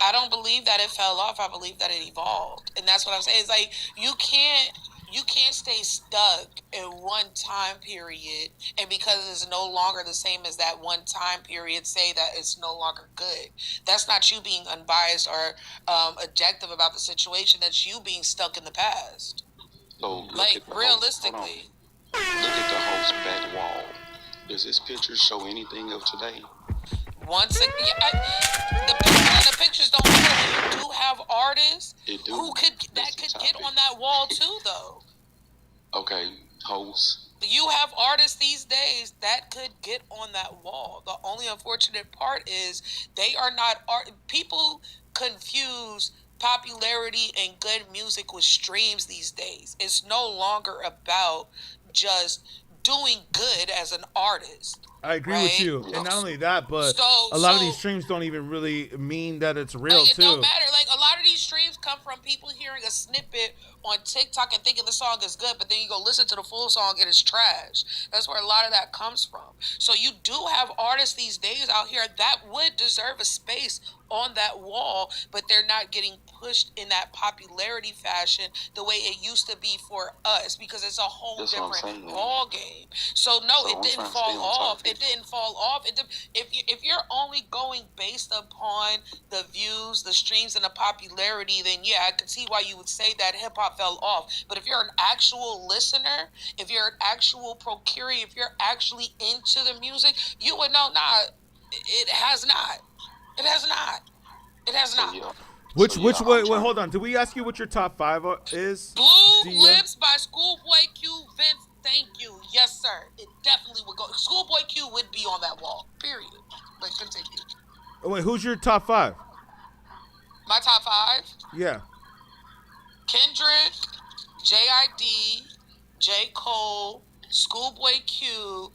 I don't believe that it fell off. I believe that it evolved, and that's what I'm saying. It's like you can't stay stuck in one time period, and because it's no longer the same as that one time period, say that it's no longer good. That's not you being unbiased or objective about the situation. That's you being stuck in the past. So realistically, look at the host back wall. Does this picture show anything of today? Once again, the pictures don't matter. When you do have artists who could get on that wall too, though. Okay, hosts. You have artists these days that could get on that wall. The only unfortunate part is they are not art. People confuse popularity and good music with streams these days. It's no longer about just doing good as an artist. I agree with you, and not only that, but a lot of these streams don't even really mean that it's real, it too. Don't matter. Like, a lot of these streams come from people hearing a snippet on TikTok and thinking the song is good, but then you go listen to the full song and it's trash. That's where a lot of that comes from. So you do have artists these days out here that would deserve a space on that wall, but they're not getting pushed in that popularity fashion the way it used to be for us, because it's a whole different ball game. So no, it didn't fall off. It didn't fall off. If you're only going based upon the views, the streams, and the popularity, then yeah, I could see why you would say that hip hop fell off. But if you're an actual listener, if you're an actual procurer, if you're actually into the music, you would know, nah, it has not. It has not. It has not. Wait, hold on. Did we ask you what your top 5 is? Blue Lips by Schoolboy Q, Vince, thank you. Yes, sir. It definitely would go. Schoolboy Q would be on that wall, period. But continue. Oh, wait, who's your top 5? My top 5? Yeah. Kendrick, J.I.D., J. Cole, Schoolboy Q.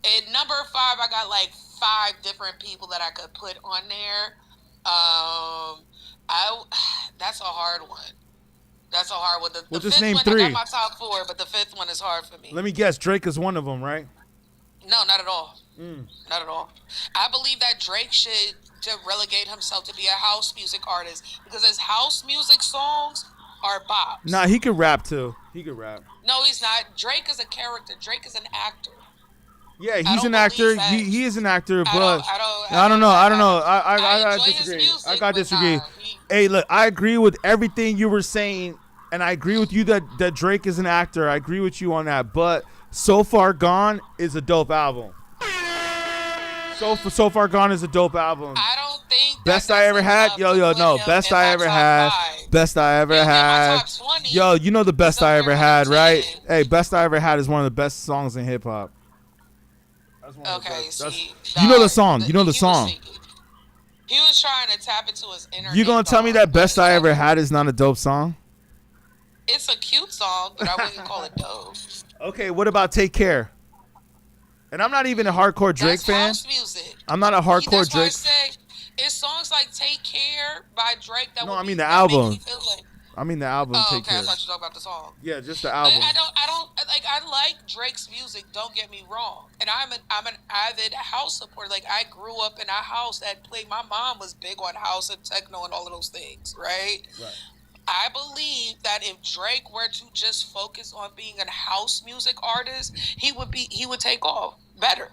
And number 5, I got like 5 different people that I could put on there. That's a hard one. That's a hard one. The Just fifth name one, 3. I got my top 4, but the 5th one is hard for me. Let me guess. Drake is one of them, right? No, not at all. Not at all. I believe that Drake should relegate himself to be a house music artist, because his house music songs are bops. Nah, he could rap too. He could rap. No, he's not. Drake is a character. Drake is an actor. Yeah, he's an actor. He is an actor, but I don't know. I disagree. I gotta disagree. Hey, look, I agree with everything you were saying, and I agree with you that Drake is an actor. I agree with you on that. But So Far Gone is a dope album. So Far Gone is a dope album. I don't think best I ever had. No, best I ever had. Best I ever had. Yo, you know the best I ever had, right? Hey, best I ever had is one of the best songs in hip hop. Okay, you know the song. You know the song. He was trying to tap into his inner. You gonna tell me that best I ever had is not a dope song? It's a cute song, but I wouldn't call it dope. Okay, what about Take Care? And I'm not even a hardcore Drake fan. House music. I'm not a hardcore That's why I Drake. say it's songs like "Take Care" by Drake that. No, I mean the album. I mean the album. Oh, Take okay. Care. I thought you were talking about the song. Yeah, just the album. I don't like. I like Drake's music. Don't get me wrong. And I'm an avid house supporter. Like, I grew up in a house that played. My mom was big on house and techno and all of those things. Right. I believe that if Drake were to just focus on being a house music artist, he would take off better.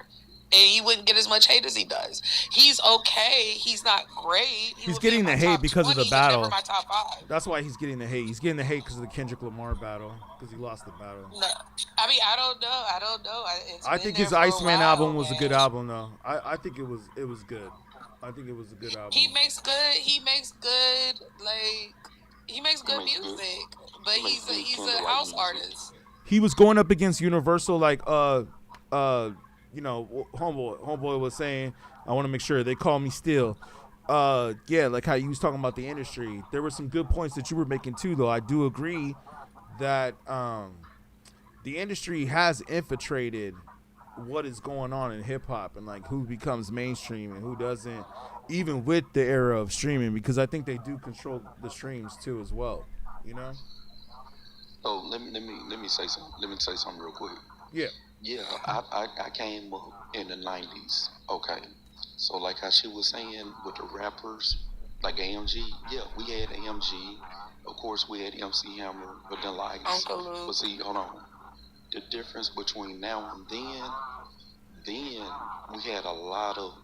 And he wouldn't get as much hate as he does. He's okay. He's not great. He's getting the hate because of the battle. He's never my top 5. That's why he's getting the hate. He's getting the hate because of the Kendrick Lamar battle, because he lost the battle. No, I mean, I don't know. I think his Iceman album was a good album, though. I think it was good. I think it was a good album. He makes good music, but he's a house artist. He was going up against Universal, like homeboy was saying, I want to make sure they call me still. Yeah, like how you was talking about the industry. There were some good points that you were making too, though. I do agree that the industry has infiltrated what is going on in hip hop and like who becomes mainstream and who doesn't, even with the era of streaming, because I think they do control the streams too as well. You know. Oh, let me say something. Let me say something real quick. Yeah. Yeah, I came up in the 90s, okay? So like how she was saying with the rappers, like AMG, yeah, we had AMG. Of course, we had MC Hammer, but then like, but see, hold on. The difference between now and then we had a lot of,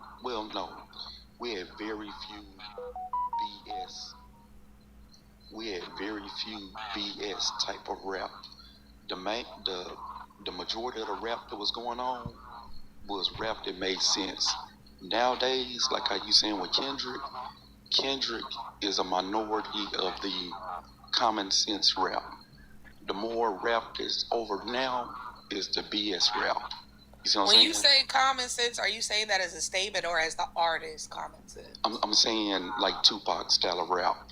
we had very few BS. We had very few BS type of rap. The majority of the rap that was going on was rap that made sense. Nowadays, like how you saying with Kendrick is a minority of the common sense rap. The more rap that's over now is the BS rap. You see what I'm saying? When you say common sense, are you saying that as a statement or as the artist common sense? I'm saying like Tupac style of rap.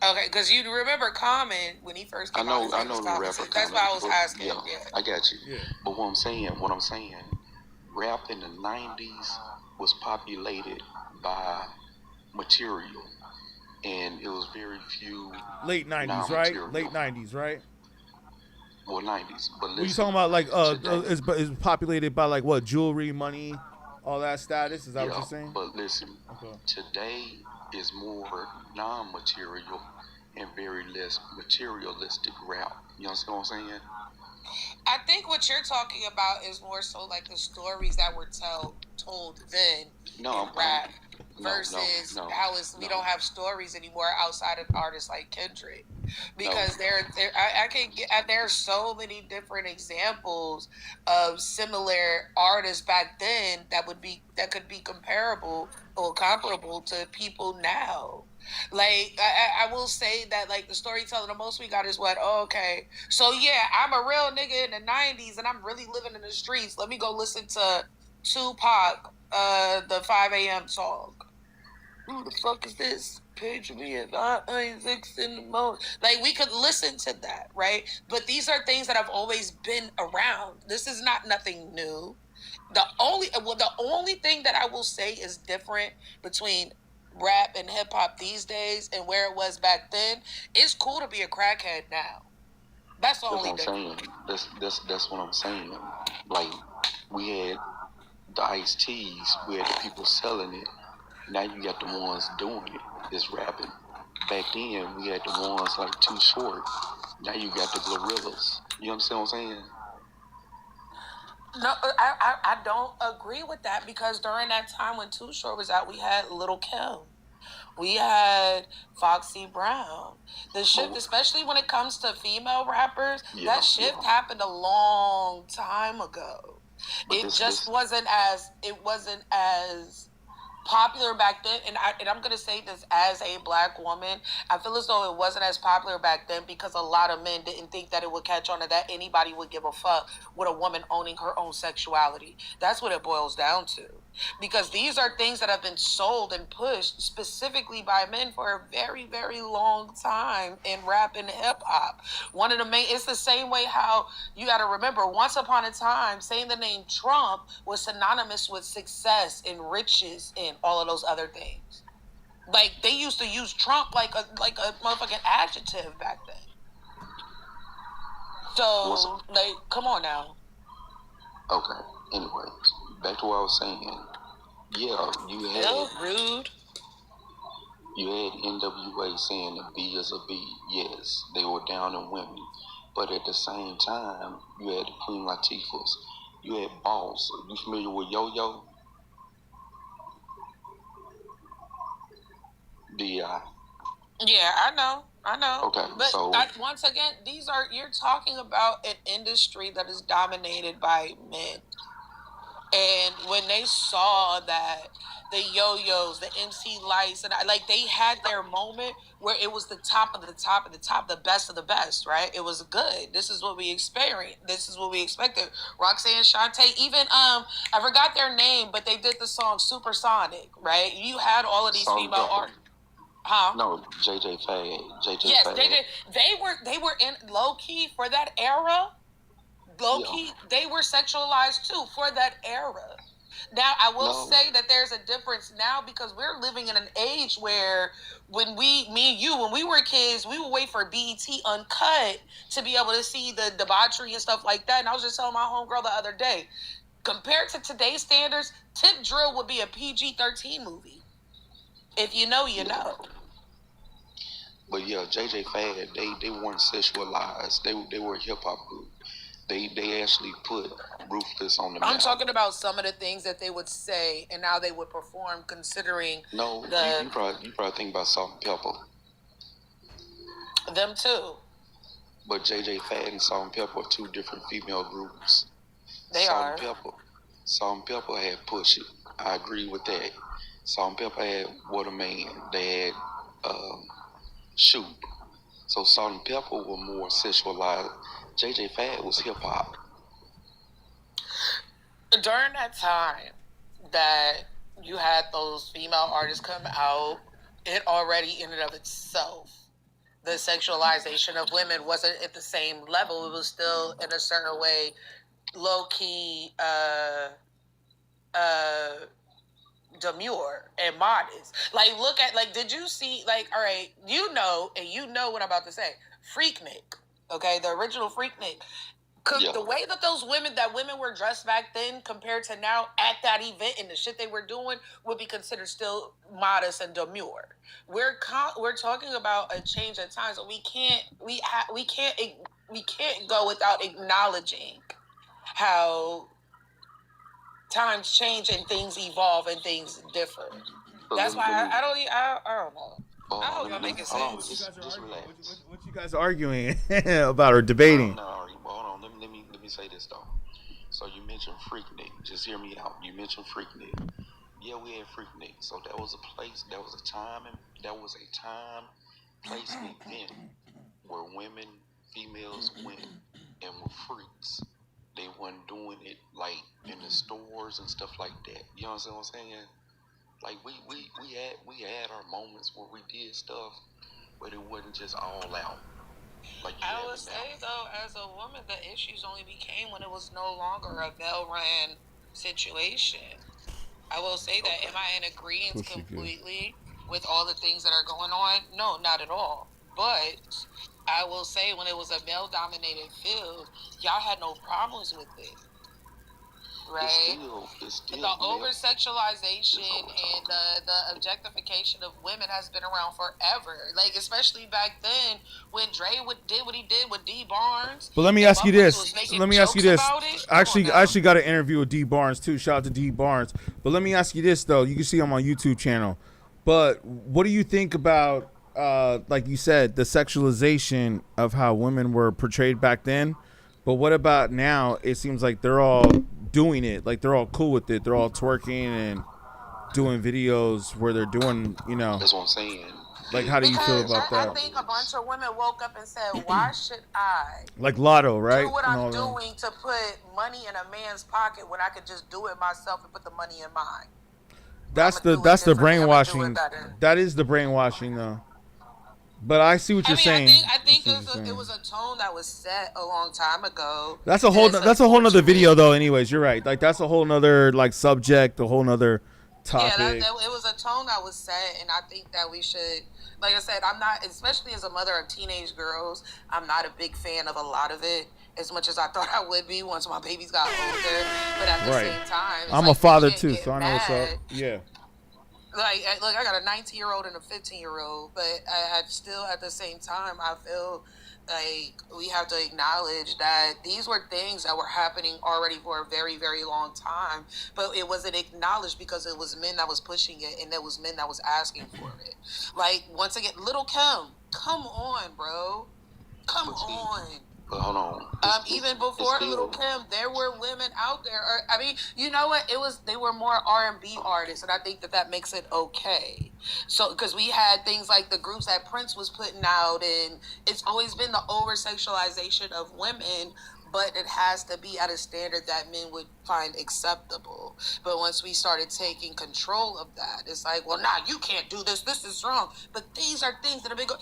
Okay, because you remember Common when he first came out. I know the rapper. That's why I was asking. Yeah, I got you. Yeah. But what I'm saying, rap in the 90s was populated by material. And it was very few. Late 90s, right? Late 90s, right? Or 90s. But listen, What you talking about? Like, today, is populated by like what? Jewelry, money, all that status. Is that what you're saying? But listen, today is more non-material and very less materialistic rap. You understand what I'm saying? I think what you're talking about is more so like the stories that were told then in rap versus how we don't have stories anymore outside of artists like Kendrick, because I can get there are so many different examples of similar artists back then that could be comparable or comparable to people now. Like I will say that like the storytelling the most we got is what? Oh, okay, so yeah, I'm a real nigga in the 90s and I'm really living in the streets. Let me go listen to Tupac, the 5 a.m. song. Who the fuck is this? Page me at 6 in the morning. Like we could listen to that, right? But these are things that have always been around. This is not nothing new. The only thing that I will say is different between rap and hip hop these days and where it was back then, it's cool to be a crackhead now. That's the only difference. That's what I'm saying. Like we had the iced teas, we had the people selling it. Now you got the ones doing it, is rapping. Back then we had the ones like Too Short. Now you got the gorillas. You understand what I'm saying? No, I don't agree with that, because during that time when Too Short was out, we had Lil' Kim. We had Foxy Brown. The shift, especially when it comes to female rappers, that shift happened a long time ago. It wasn't as popular back then, and I'm gonna say this as a black woman, I feel as though it wasn't as popular back then because a lot of men didn't think that it would catch on, and that anybody would give a fuck with a woman owning her own sexuality. That's what it boils down to, because these are things that have been sold and pushed specifically by men for a very, very long time in rap and hip hop. One of the main, it's the same way how you got to remember, once upon a time, saying the name Trump was synonymous with success and riches and all of those other things. Like they used to use Trump like a motherfucking adjective back then. So like, come on now. Okay. Anyways, back to what I was saying. Yeah, you had rude. You had NWA saying the B is a B. Yes, they were down on women, but at the same time, you had the Queen Latifahs. You had Boss. You familiar with Yo-Yo? B.I. Yeah, I know. Okay, but once again, you're talking about an industry that is dominated by men. And when they saw that the Yo-Yos, the MC Lights, and they had their moment where it was the top of the top of the top, the best of the best, right? It was good. This is what we experienced. This is what we expected. Roxanne, Shantae, even I forgot their name, but they did the song Supersonic, right? You had all of these female artists. Huh? No, JJ Fad. Yes, JJ. They were in low key for that era. Low key, they were sexualized too for that era. Now, I will say that there's a difference now because we're living in an age where when me and you, when we were kids, we would wait for BET Uncut to be able to see the debauchery and stuff like that. And I was just telling my homegirl the other day, compared to today's standards, Tip Drill would be a PG-13 movie. If you know, you know. But yeah, JJ Fad, they weren't sexualized. They were a hip hop group. They actually put Ruthless on the map. I'm talking about some of the things that they would say and how they would perform, considering you probably think about Salt and Pepper. Them too. But JJ Fad and Salt and Pepper are two different female groups. Salt and Pepper had Push It. I agree with that. Salt and Pepper had What a Man. They had Shoot. So Salt and Pepper were more sexualized. JJ Fad was hip hop. During that time that you had those female artists come out, it already in and of itself, the sexualization of women wasn't at the same level. It was still in a certain way low key demure and modest. Like, look at, like, did you see, like, all right, you know what I'm about to say. Freaknik, okay, the original Freaknik. The way that women were dressed back then compared to now at that event and the shit they were doing would be considered still modest and demure. We're talking about a change of times, so we can't go without acknowledging how times change and things evolve and things differ. That's why I don't know. I hope I'm making sense. Just relax. What you guys arguing about or debating? No, hold on. Let me say this though. So you mentioned Freaknik. Just hear me out. You mentioned Freaknik. Yeah, we had Freaknik. So that was a place. That was a time, place, and event where women, females went and were freaks. They weren't doing it like in the stores and stuff like that. You understand what I'm saying? Like we had our moments where we did stuff, but it wasn't just all out. Like I would say though, as a woman, the issues only became when it was no longer a well-ran situation. I will say that. Am I in agreement completely with all the things that are going on? No, not at all. But I will say when it was a male-dominated field, y'all had no problems with it. Right? It's still the over-sexualization and the objectification of women has been around forever. Like, especially back then when Dre did what he did with D Barnes. But let me ask you this. I actually got an interview with D Barnes too. Shout out to D Barnes. But let me ask you this though. You can see him on YouTube channel. But what do you think about, like you said, the sexualization of how women were portrayed back then? But what about now? It seems like they're all doing it. Like they're all cool with it. They're all twerking and doing videos where they're doing, That's what I'm saying. Like, how do you feel about that? I think a bunch of women woke up and said, why should I like Lotto, right? do what I'm doing to put money in a man's pocket when I could just do it myself and put the money in mine? That's the brainwashing. That is the brainwashing though. But I see what you're saying. I think it was a tone that was set a long time ago. That's a whole nother video though. Anyways, you're right. Like that's a whole nother subject, a whole nother topic. Yeah, it was a tone that was set, and I think that we should, like I said, I'm not, especially as a mother of teenage girls, I'm not a big fan of a lot of it, as much as I thought I would be once my babies got older. But at the same time, I'm a father too, so I know what's up. Yeah. Like, look, I got a 19-year-old and a 15-year-old, but I still, at the same time, I feel like we have to acknowledge that these were things that were happening already for a very, very long time, but it wasn't acknowledged because it was men that was pushing it, and it was men that was asking for it. Like, once again, Little Kim, come on, bro. Come on. But hold on. Even before Little Kim, there were women out there. I mean, you know what? They were more R&B artists, and I think that makes it okay. So, because we had things like the groups that Prince was putting out, and it's always been the over-sexualization of women, but it has to be at a standard that men would find acceptable. But once we started taking control of that, it's like, well, nah, you can't do this. This is wrong. But these are things that have been going.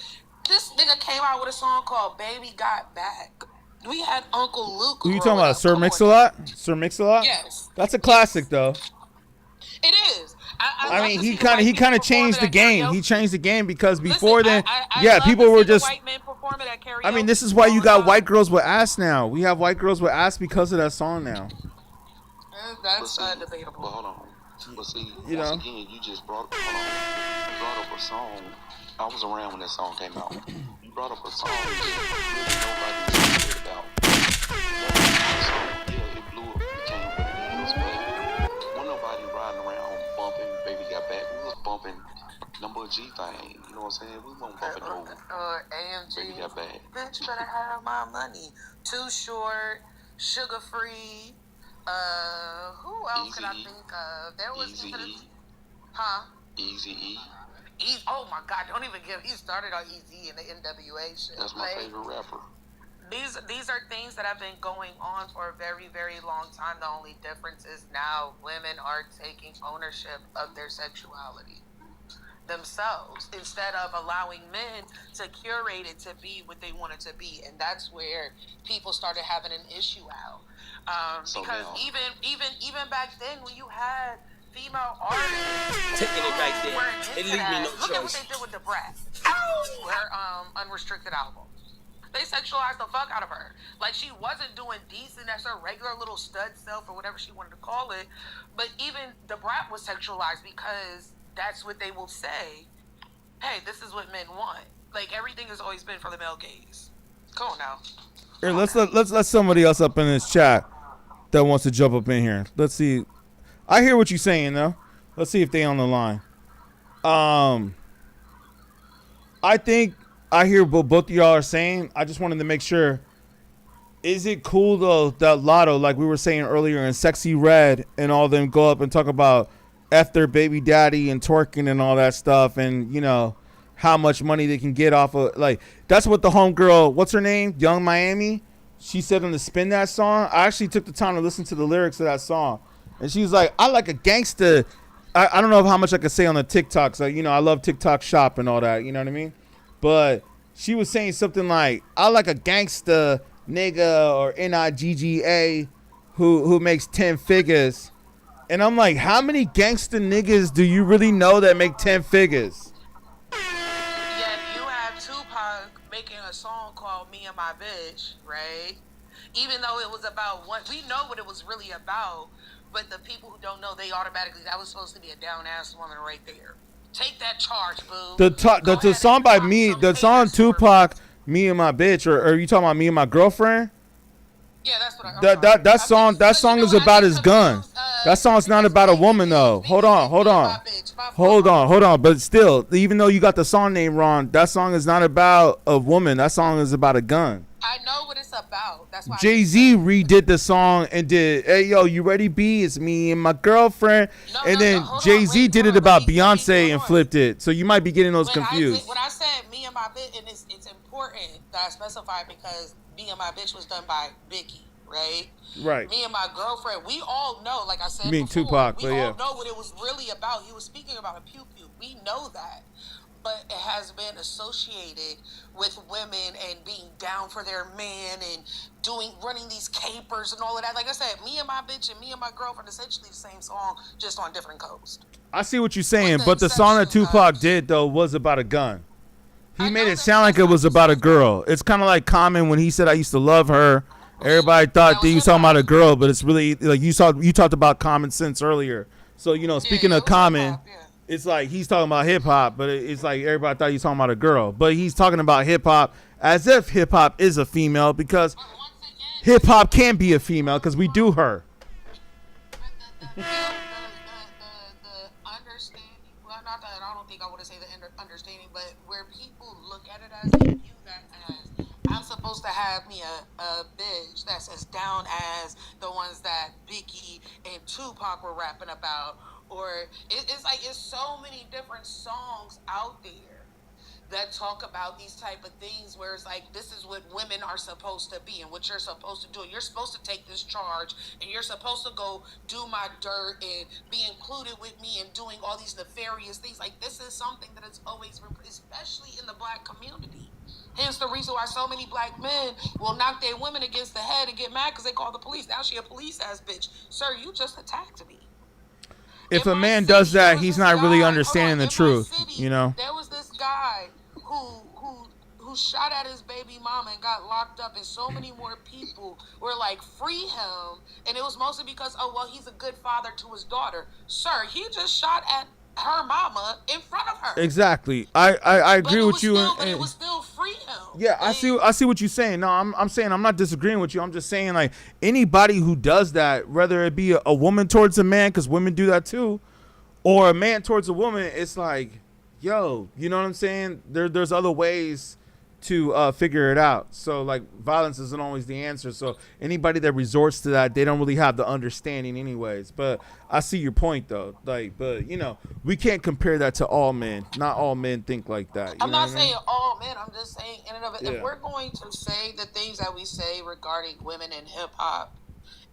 This nigga came out with a song called Baby Got Back. We had Uncle Luke. Who you talking about? Sir Mix-a-Lot? Sir Mix-a-Lot? Yes. That's a classic though. It is. I mean, he kind of changed the game. He changed the game because before then, people were just. I mean, this is why you got white girls with ass now. We have white girls with ass because of that song now. That's debatable. But hold on. But see, once again, you just brought up a song. I was around when that song came out. You brought up a song that nobody was about. Yeah, it blew up, became what it is, but wasn't nobody riding around bumping Baby Got Back. We was bumping Number G thing. You know what I'm saying? We weren't bumping no AMG. Baby Got Back. Bitch, better have my money. Too Short, Sugar Free. Who else could I think of? There was Eazy-E. Huh? Eazy-E. Oh my God! Don't even he started on Eazy and the NWA shit. That's my favorite rapper. These are things that have been going on for a very, very long time. The only difference is now women are taking ownership of their sexuality themselves instead of allowing men to curate it to be what they want it to be, and that's where people started having an issue out. Because even back then, when you had female artists Taking it back there. weren't They into leave me that. no Look at what choice. they did with the Brat. Her unrestricted album. They sexualized the fuck out of her. Like, she wasn't doing decent as her regular little stud self or whatever she wanted to call it. But even the Brat was sexualized because that's what they will say. Hey, this is what men want. Like, everything has always been for the male gaze. Come on now. Here, let's let somebody else up in this chat that wants to jump up in here. Let's see. I hear what you're saying though. Let's see if they on the line. I think I hear what both of y'all are saying. I just wanted to make sure. Is it cool though that Lotto, like we were saying earlier, and Sexy Red and all them go up and talk about F their baby daddy and twerking and all that stuff, and you know how much money they can get off of, like, that's what the homegirl, what's her name, Young Miami, she said on the Spin That song. I actually took the time to listen to the lyrics of that song, and she was like, I like a gangsta. I don't know how much I could say on the TikTok, so you know I love TikTok shop and all that, you know what I mean, but she was saying something like, I like a gangsta nigga or Nigga who makes 10 figures. And I'm like, how many gangsta niggas do you really know that make 10 figures? Yeah, you have Tupac making a song called Me and My Bitch, right? Even though it was about one, we know what it was really about, but the people who don't know, they automatically, that was supposed to be a down-ass woman right there. Take that charge, boo. The song by me, the song Tupac, Me and My Bitch, or are you talking about Me and My Girlfriend? Yeah, that's what I'm That song is about his gun. That song's not about a woman though. Hold on. But still, even though you got the song name wrong, that song is not about a woman. That song is about a gun. I know what it's about. That's why Jay-Z redid the song and did, hey yo, you ready, B? It's me and my girlfriend. And then Jay-Z did it about Beyonce and flipped it. So you might be getting those confused. When I said Me and My Bitch, and it's important that I specify because Me and My Bitch was done by Biggie, right? Right. Me and My Girlfriend, we all know, like I said You mean before, Tupac, we but all yeah. know what it was really about. He was speaking about a pew-pew. We know that. But it has been associated with women and being down for their man and running these capers and all of that. Like I said, Me and My Bitch and Me and My Girlfriend, essentially the same song, just on different coasts. I see what you're saying, but the song that Tupac did though was about a gun. He made it sound like it was about a girl. It's kind of like Common when he said, I used to love her. Everybody thought that he was talking about a girl, but it's really like you talked about common sense earlier. So, you know, speaking of Common, it's like he's talking about hip hop, but it's like everybody thought he was talking about a girl. But he's talking about hip hop as if hip hop is a female, because hip hop can be a female because we do her. The understanding, well, not that I don't think I would say the understanding, but where people look at it as, they view that as, I'm supposed to have me a bitch that's as down as the ones that Biggie and Tupac were rapping about, or it's like, it's so many different songs out there that talk about these type of things where it's like, this is what women are supposed to be and what you're supposed to do. You're supposed to take this charge and you're supposed to go do my dirt and be included with me and doing all these nefarious things. Like, this is something that has always been, especially in the black community. Hence the reason why so many black men will knock their women against the head and get mad because they call the police. Now she a police ass bitch. Sir, you just attacked me. If a man does that, he's not really understanding the truth, you know? There was this guy who shot at his baby mama and got locked up, and so many more people were like, free him, and it was mostly because, oh well, he's a good father to his daughter. Sir, he just shot at her mama in front of her. Exactly. I agree with you. But it was still free him. Yeah, I see what you're saying. No, I'm saying I'm not disagreeing with you. I'm just saying, like, anybody who does that, whether it be a woman towards a man, because women do that too, or a man towards a woman, it's like, yo, you know what I'm saying? There's other ways to figure it out. So, like, violence isn't always the answer. So anybody that resorts to that, they don't really have the understanding anyways. But I see your point though. Like, but you know, we can't compare that to all men. Not all men think like that. I'm not saying all men. I'm just saying in and of it. Yeah. If we're going to say the things that we say regarding women in hip hop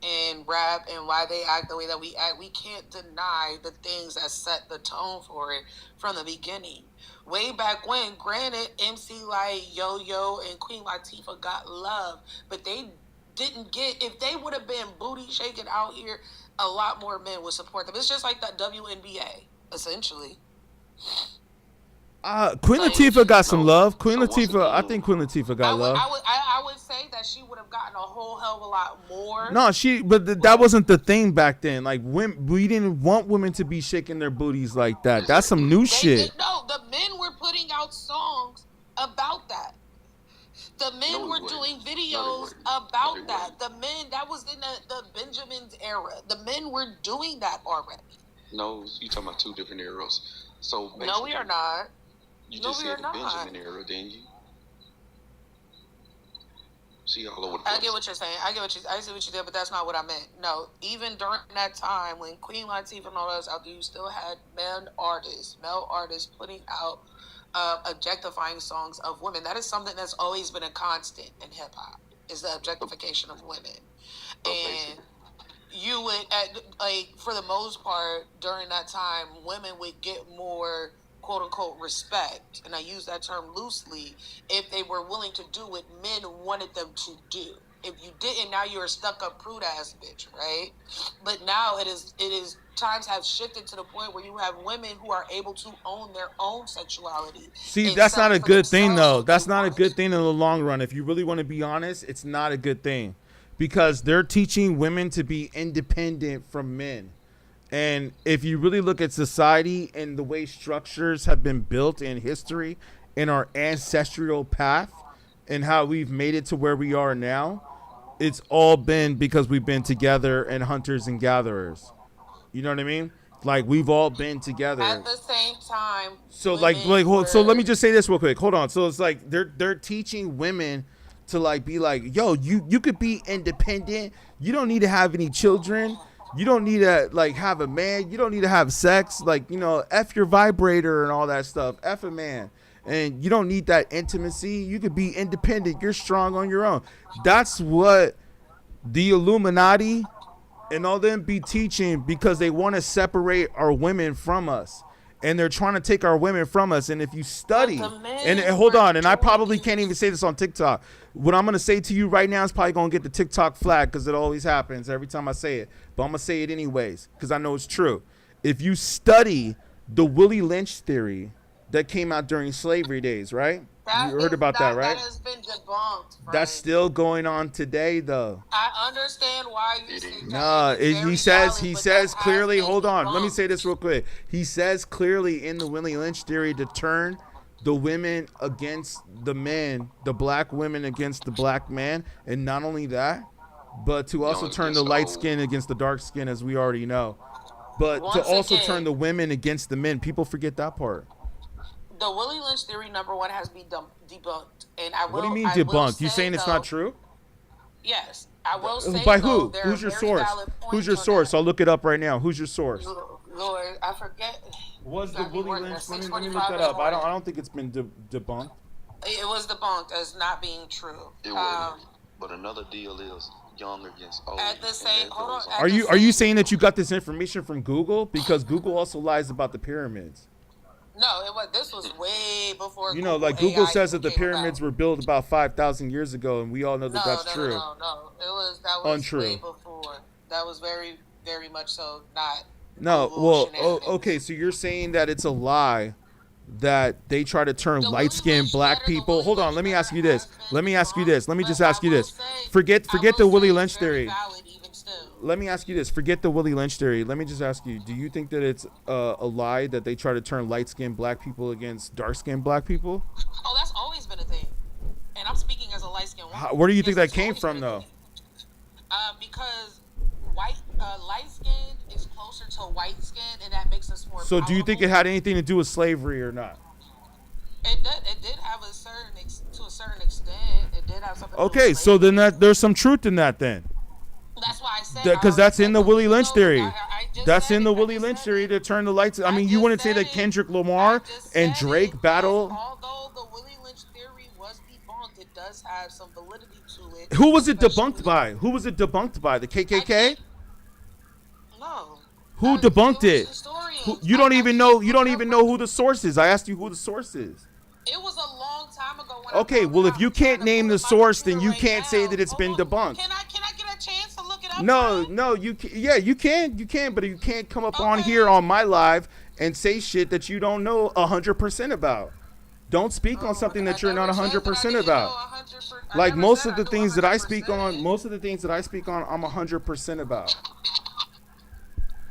and rap and why they act the way that we act, we can't deny the things that set the tone for it from the beginning. Way back when, granted, MC Light, Yo-Yo, and Queen Latifah got love, but they didn't get, if they would have been booty shaking out here, a lot more men would support them. It's just like the WNBA, essentially. Queen Latifah got some love. Queen Latifah, I think Queen Latifah got love. I would say that she would have gotten a whole hell of a lot more. No, that wasn't the thing back then. Like, we didn't want women to be shaking their booties like that. That's some new shit. No, the men were putting out songs about that. The men were doing videos about that. The men, that was in the Benjamin's era. The men were doing that already. No, you talking about two different eras. So no, we are not. You just said the Benjamin era, didn't you? See all over the place. I get what you're saying. I see what you did, but that's not what I meant. No, even during that time when Queen Latifah and all those out there, you still had male artists putting out objectifying songs of women. That is something that's always been a constant in hip hop, is the objectification of women. And you would, like, for the most part, during that time, women would get more quote unquote respect, and I use that term loosely, if they were willing to do what men wanted them to do. If you didn't, now you're a stuck-up prude ass bitch, right? But now it is times have shifted to the point where you have women who are able to own their own sexuality. See, that's not a good thing, though. That's not a good thing in the long run. If you really want to be honest, it's not a good thing, because they're teaching women to be independent from men. And if you really look at society and the way structures have been built in history, in our ancestral path, and how we've made it to where we are now, it's all been because we've been together and hunters and gatherers. You know what I mean? Like, we've all been together. At the same time. So so let me just say this real quick. Hold on. So it's like they're teaching women to like be like, yo, you could be independent. You don't need to have any children. You don't need to like have a man. You don't need to have sex. Like, you know, F your vibrator and all that stuff. F a man. And you don't need that intimacy. You could be independent. You're strong on your own. That's what the Illuminati and all them be teaching, because they want to separate our women from us. And they're trying to take our women from us. And if you study, and hold on, and I probably can't even say this on TikTok. What I'm going to say to you right now is probably going to get the TikTok flag, because it always happens every time I say it. But I'm going to say it anyways, because I know it's true. If you study the Willie Lynch theory that came out during slavery days, right? You heard about that, right? That has been debunked. Right? That's still going on today, though. I understand why you say that. No, he says clearly, hold on, let me say this real quick. He says clearly in the Willie Lynch theory to turn the women against the men, the black women against the black man, and not only that, but to also turn the light skin against the dark skin, as we already know. But to also turn the women against the men. People forget that part. The Willie Lynch theory, number one, has been debunked, and I will. What do you mean debunked? You saying it's not true? Yes, I will say. By who? Who's your source? Who's your source? I'll look it up right now. Who's your source? Lord, I forget. Was the Willie Lynch? Let me look that up. I don't think it's been debunked. It was debunked as not being true. It was. But another deal is young against old. At the same, hold on. Are you saying that you got this information from Google? Because Google also lies about the pyramids. No, it was. This was way before. You know, like Google says that the pyramids were built about 5,000 years ago, and we all know that that's true. No. That was untrue. Way before. That was very, very much so not. No, well, okay. So you're saying that it's a lie that they try to turn light-skinned black people. Hold on, let me ask you this. Let me just ask you this. Forget the Willie Lynch theory. Let me ask you this. Forget the Willie Lynch theory. Let me just ask you, do you think that it's a lie that they try to turn light-skinned black people against dark-skinned black people? Oh, that's always been a thing. And I'm speaking as a light-skinned woman. Where do you think that came from, though? Because light-skinned is closer to white-skinned, and that makes us more So do you think it had anything to do with slavery or not? It did have to a certain extent. It did have something to do with Okay, so then there's some truth in that then. That's why I said because that's in the Willie Lynch theory. That's in the Willie Lynch theory to turn the lights. I mean, you wouldn't say that Kendrick Lamar and Drake battle. Although the Willie Lynch theory was debunked, it does have some validity to it. Who was it debunked by? Who was it debunked by? The KKK? No. Who debunked it? You don't even know. You don't even know who the source is. I asked you who the source is. It was a long time ago. Okay, well, if you can't name the source, then you can't say that it's been debunked. Can No, you can, yeah, you can, but you can't come up on here on my live and say shit that you don't know 100% about. Don't speak on something that you're not 100% about. Like most of the things that I speak on, I'm 100% about.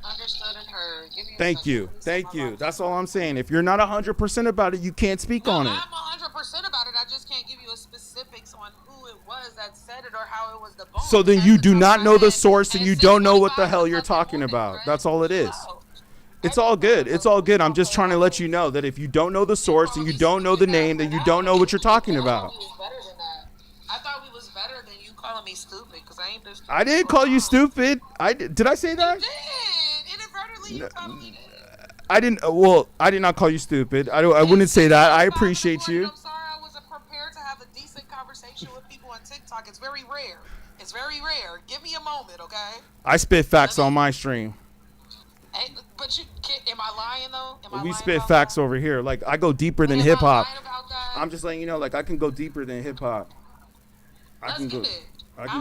Understood and heard. Give me a Thank second. you, Let me set thank my you. box. That's all I'm saying. If you're not 100% about it, you can't speak on it. I'm 100% about it. I just can't give you a specifics on who it was that said it or how it was debunked. So then you do not know the source and you don't know what the hell you're talking about. That's all it is. It's all good. It's all good. I'm just trying to let you know that if you don't know the source and you don't know the name, then you don't know what you're talking about. I thought we was better than you calling me stupid because I ain't this. I didn't call you stupid. Did I say that? You did. Inadvertently, you totally did. I didn't. Well, I did not call you stupid. I wouldn't say that. I appreciate you. I'm sorry, I wasn't prepared to have a decent conversation with people on TikTok. It's very rare. It's very rare. Give me a moment, okay? I spit facts on my stream. Hey, but you can't, am I lying though? We spit facts over here. Like I go deeper than hip hop. I'm just letting you know. Like I can go deeper than hip hop. I can go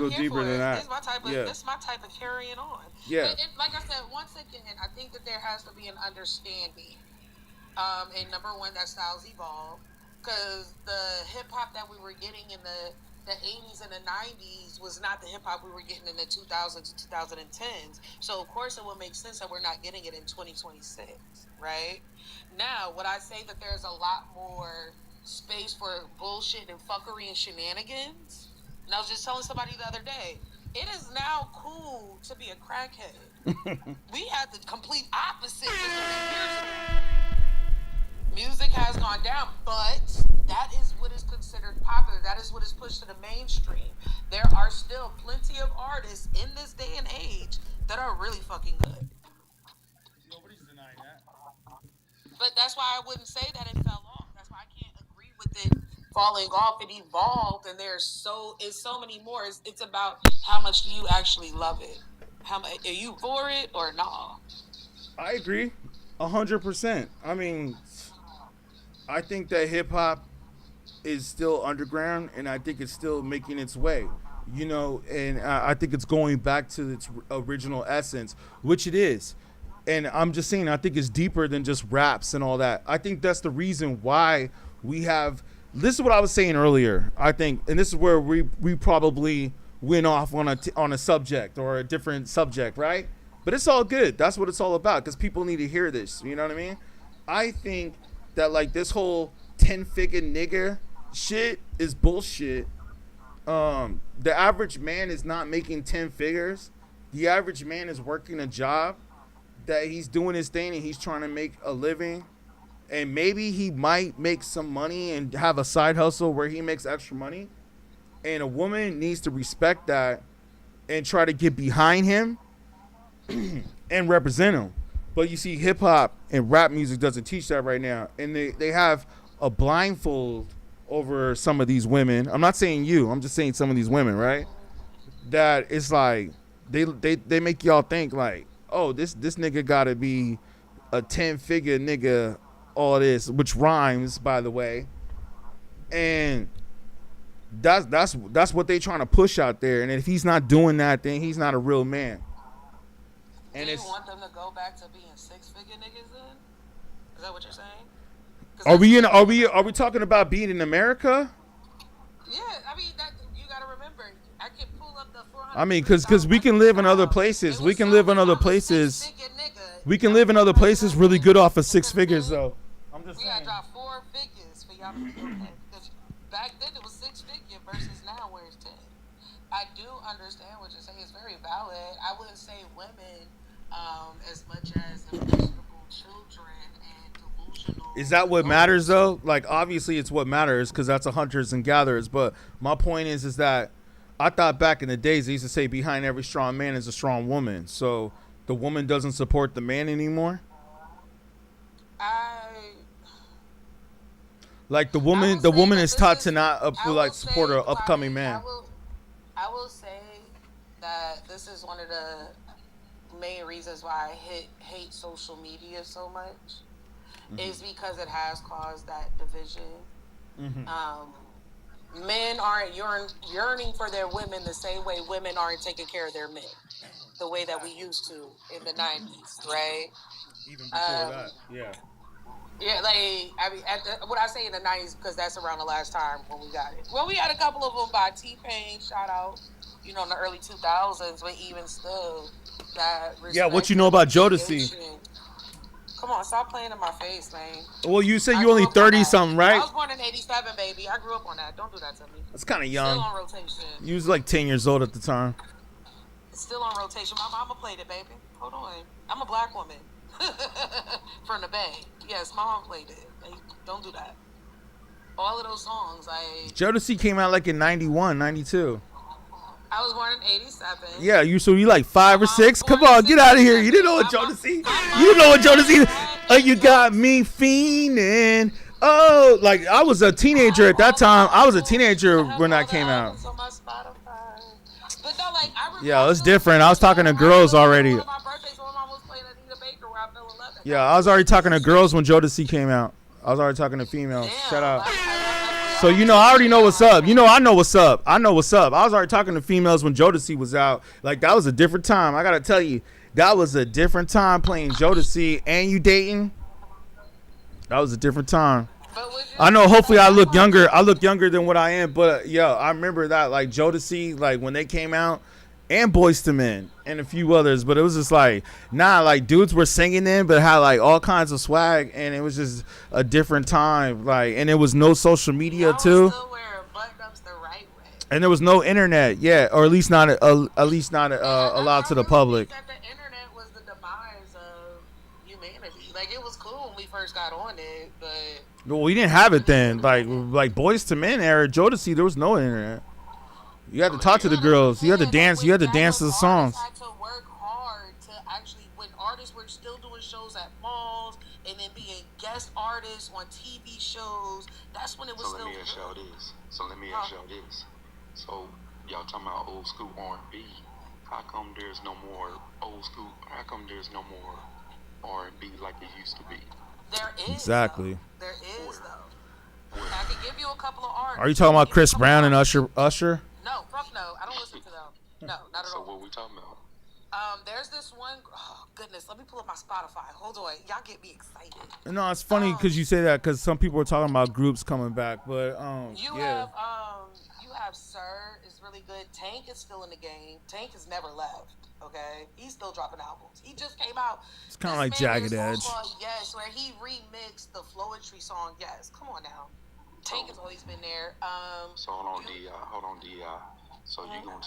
deeper than that. This is my type of carrying on. Yeah. But like I said, once again, I think that there has to be an understanding. And number one, that styles evolve. Because the hip hop that we were getting in the 80s and the 90s was not the hip hop we were getting in the 2000s to 2010s. So of course it would make sense that we're not getting it in 2026, right? Now, would I say that there's a lot more space for bullshit and fuckery and shenanigans? And I was just telling somebody the other day, it is now cool to be a crackhead. We had the complete opposite 50 years ago. Music has gone down, but that is what is considered popular. That is what is pushed to the mainstream. There are still plenty of artists in this day and age that are really fucking good. Nobody's denying that. But that's why I wouldn't say that it fell off. That's why I can't agree with it falling off. It evolved, and it's so many more. It's about how much do you actually love it. How much are you for it or not? I agree, 100%. I mean, I think that hip hop is still underground, and I think it's still making its way. You know, and I think it's going back to its original essence, which it is. And I'm just saying, I think it's deeper than just raps and all that. I think that's the reason why we have. This is what I was saying earlier. I think, and this is where we probably went off on a subject or a different subject, right? But it's all good. That's what it's all about, because people need to hear this. You know what I mean? I think that like this whole 10-figure nigga shit is bullshit. The average man is not making 10 figures. The average man is working a job that he's doing his thing and he's trying to make a living. And maybe he might make some money and have a side hustle where he makes extra money. And a woman needs to respect that and try to get behind him and represent him. But you see, hip hop and rap music doesn't teach that right now. And they have a blindfold over some of these women. I'm not saying you, I'm just saying some of these women, right? That it's like they make y'all think like, oh, this nigga gotta be a 10-figure nigga, all this, which rhymes, by the way. And that's what they trying to push out there. And if he's not doing that, then he's not a real man. And do you want them to go back to being 6-figure niggas then? Is that what you're saying? Are we talking about being in America? Yeah, I mean that you gotta remember. I can pull up the 400. I mean, because we can live in other places. We can live in other places. We can live in other places really good off of 6 figures though. I'm just saying. We gotta drop 4 figures for y'all to be okay. Because back then it was 6-figure versus now where it's 10. I do understand what you're saying. It's very valid. I wouldn't say women as much as impressionable children and delusional. Is that what matters though? Like obviously it's what matters because that's a hunters and gatherers. But my point is that I thought back in the days they used to say behind every strong man is a strong woman. So the woman doesn't support the man anymore. Like the woman is taught to not support an upcoming man. I will say that this is one of the main reasons why I hate social media so much, is because it has caused that division. Men aren't yearning for their women the same way women aren't taking care of their men, the way that we used to in the 90s, right? Even before that, yeah. Yeah, like, I mean, what I say in the 90s, because that's around the last time when we got it. Well, we had a couple of them by T-Pain, shout out, in the early 2000s, but even still, that respect. Yeah, what you know about Jodeci? Come on, stop playing in my face, man. Well, you said you only 30-something, right? I was born in 87, baby. I grew up on that. Don't do that to me. That's kind of young. Still on rotation. You was like 10 years old at the time. It's still on rotation. My mama played it, baby. Hold on. I'm a black woman. From the Bay. Yes, my mom played it. Don't do that. All of those songs, Jodeci came out like in 91, 92. I was born in 87. Yeah, you like 5 or 6? Come on, get out of here. You didn't know what Jodeci? You didn't know what Jodeci? Oh, you got me fiending. Oh, like I was a teenager at that time. I was a teenager when that came out. Yeah, it's different. I was talking to girls already. Yeah, I was already talking to girls when Jodeci came out. I was already talking to females. Shut up. So, I already know what's up. I know what's up. I was already talking to females when Jodeci was out. Like, that was a different time. I got to tell you, that was a different time playing Jodeci and you dating. That was a different time. I know, hopefully I look younger. I look younger than what I am. But, I remember that, like, Jodeci, like, when they came out, and Boyz II Men, and a few others. But it was just like, like, dudes were singing in, but had, like, all kinds of swag. And it was just a different time. Like, and there was no social media, too. And there was no internet, or at least not allowed to the public. The internet was the demise of humanity. Like, it was cool when we first got on it, but well, we didn't have it then. Like Boyz II Men era, Jodeci, there was no internet. You had to talk to the girls. You had to dance. You had to dance to the songs. Had to work hard to actually, when artists were still doing shows at malls and then being guest artists on TV shows, that's when it was still. So let me ask y'all this. So y'all talking about old school R&B? How come there's no more old school? How come there's no more R&B like it used to be? There is. Exactly. Though. There is though. I can give you a couple of artists. Are you talking about Chris Brown and Usher? No, fuck no. I don't listen to them. No, not at all. So what we talking about? There's this one. Oh goodness, let me pull up my Spotify. Hold on, y'all get me excited. No, it's funny because you say that because some people are talking about groups coming back, but you have Sir is really good. Tank is still in the game. Tank has never left. Okay, he's still dropping albums. He just came out. It's kind of like Jagged Edge. Yes, where he remixed the Floetry song. Yes, come on now. Tank has always been there. So hold on, Di. So you gonna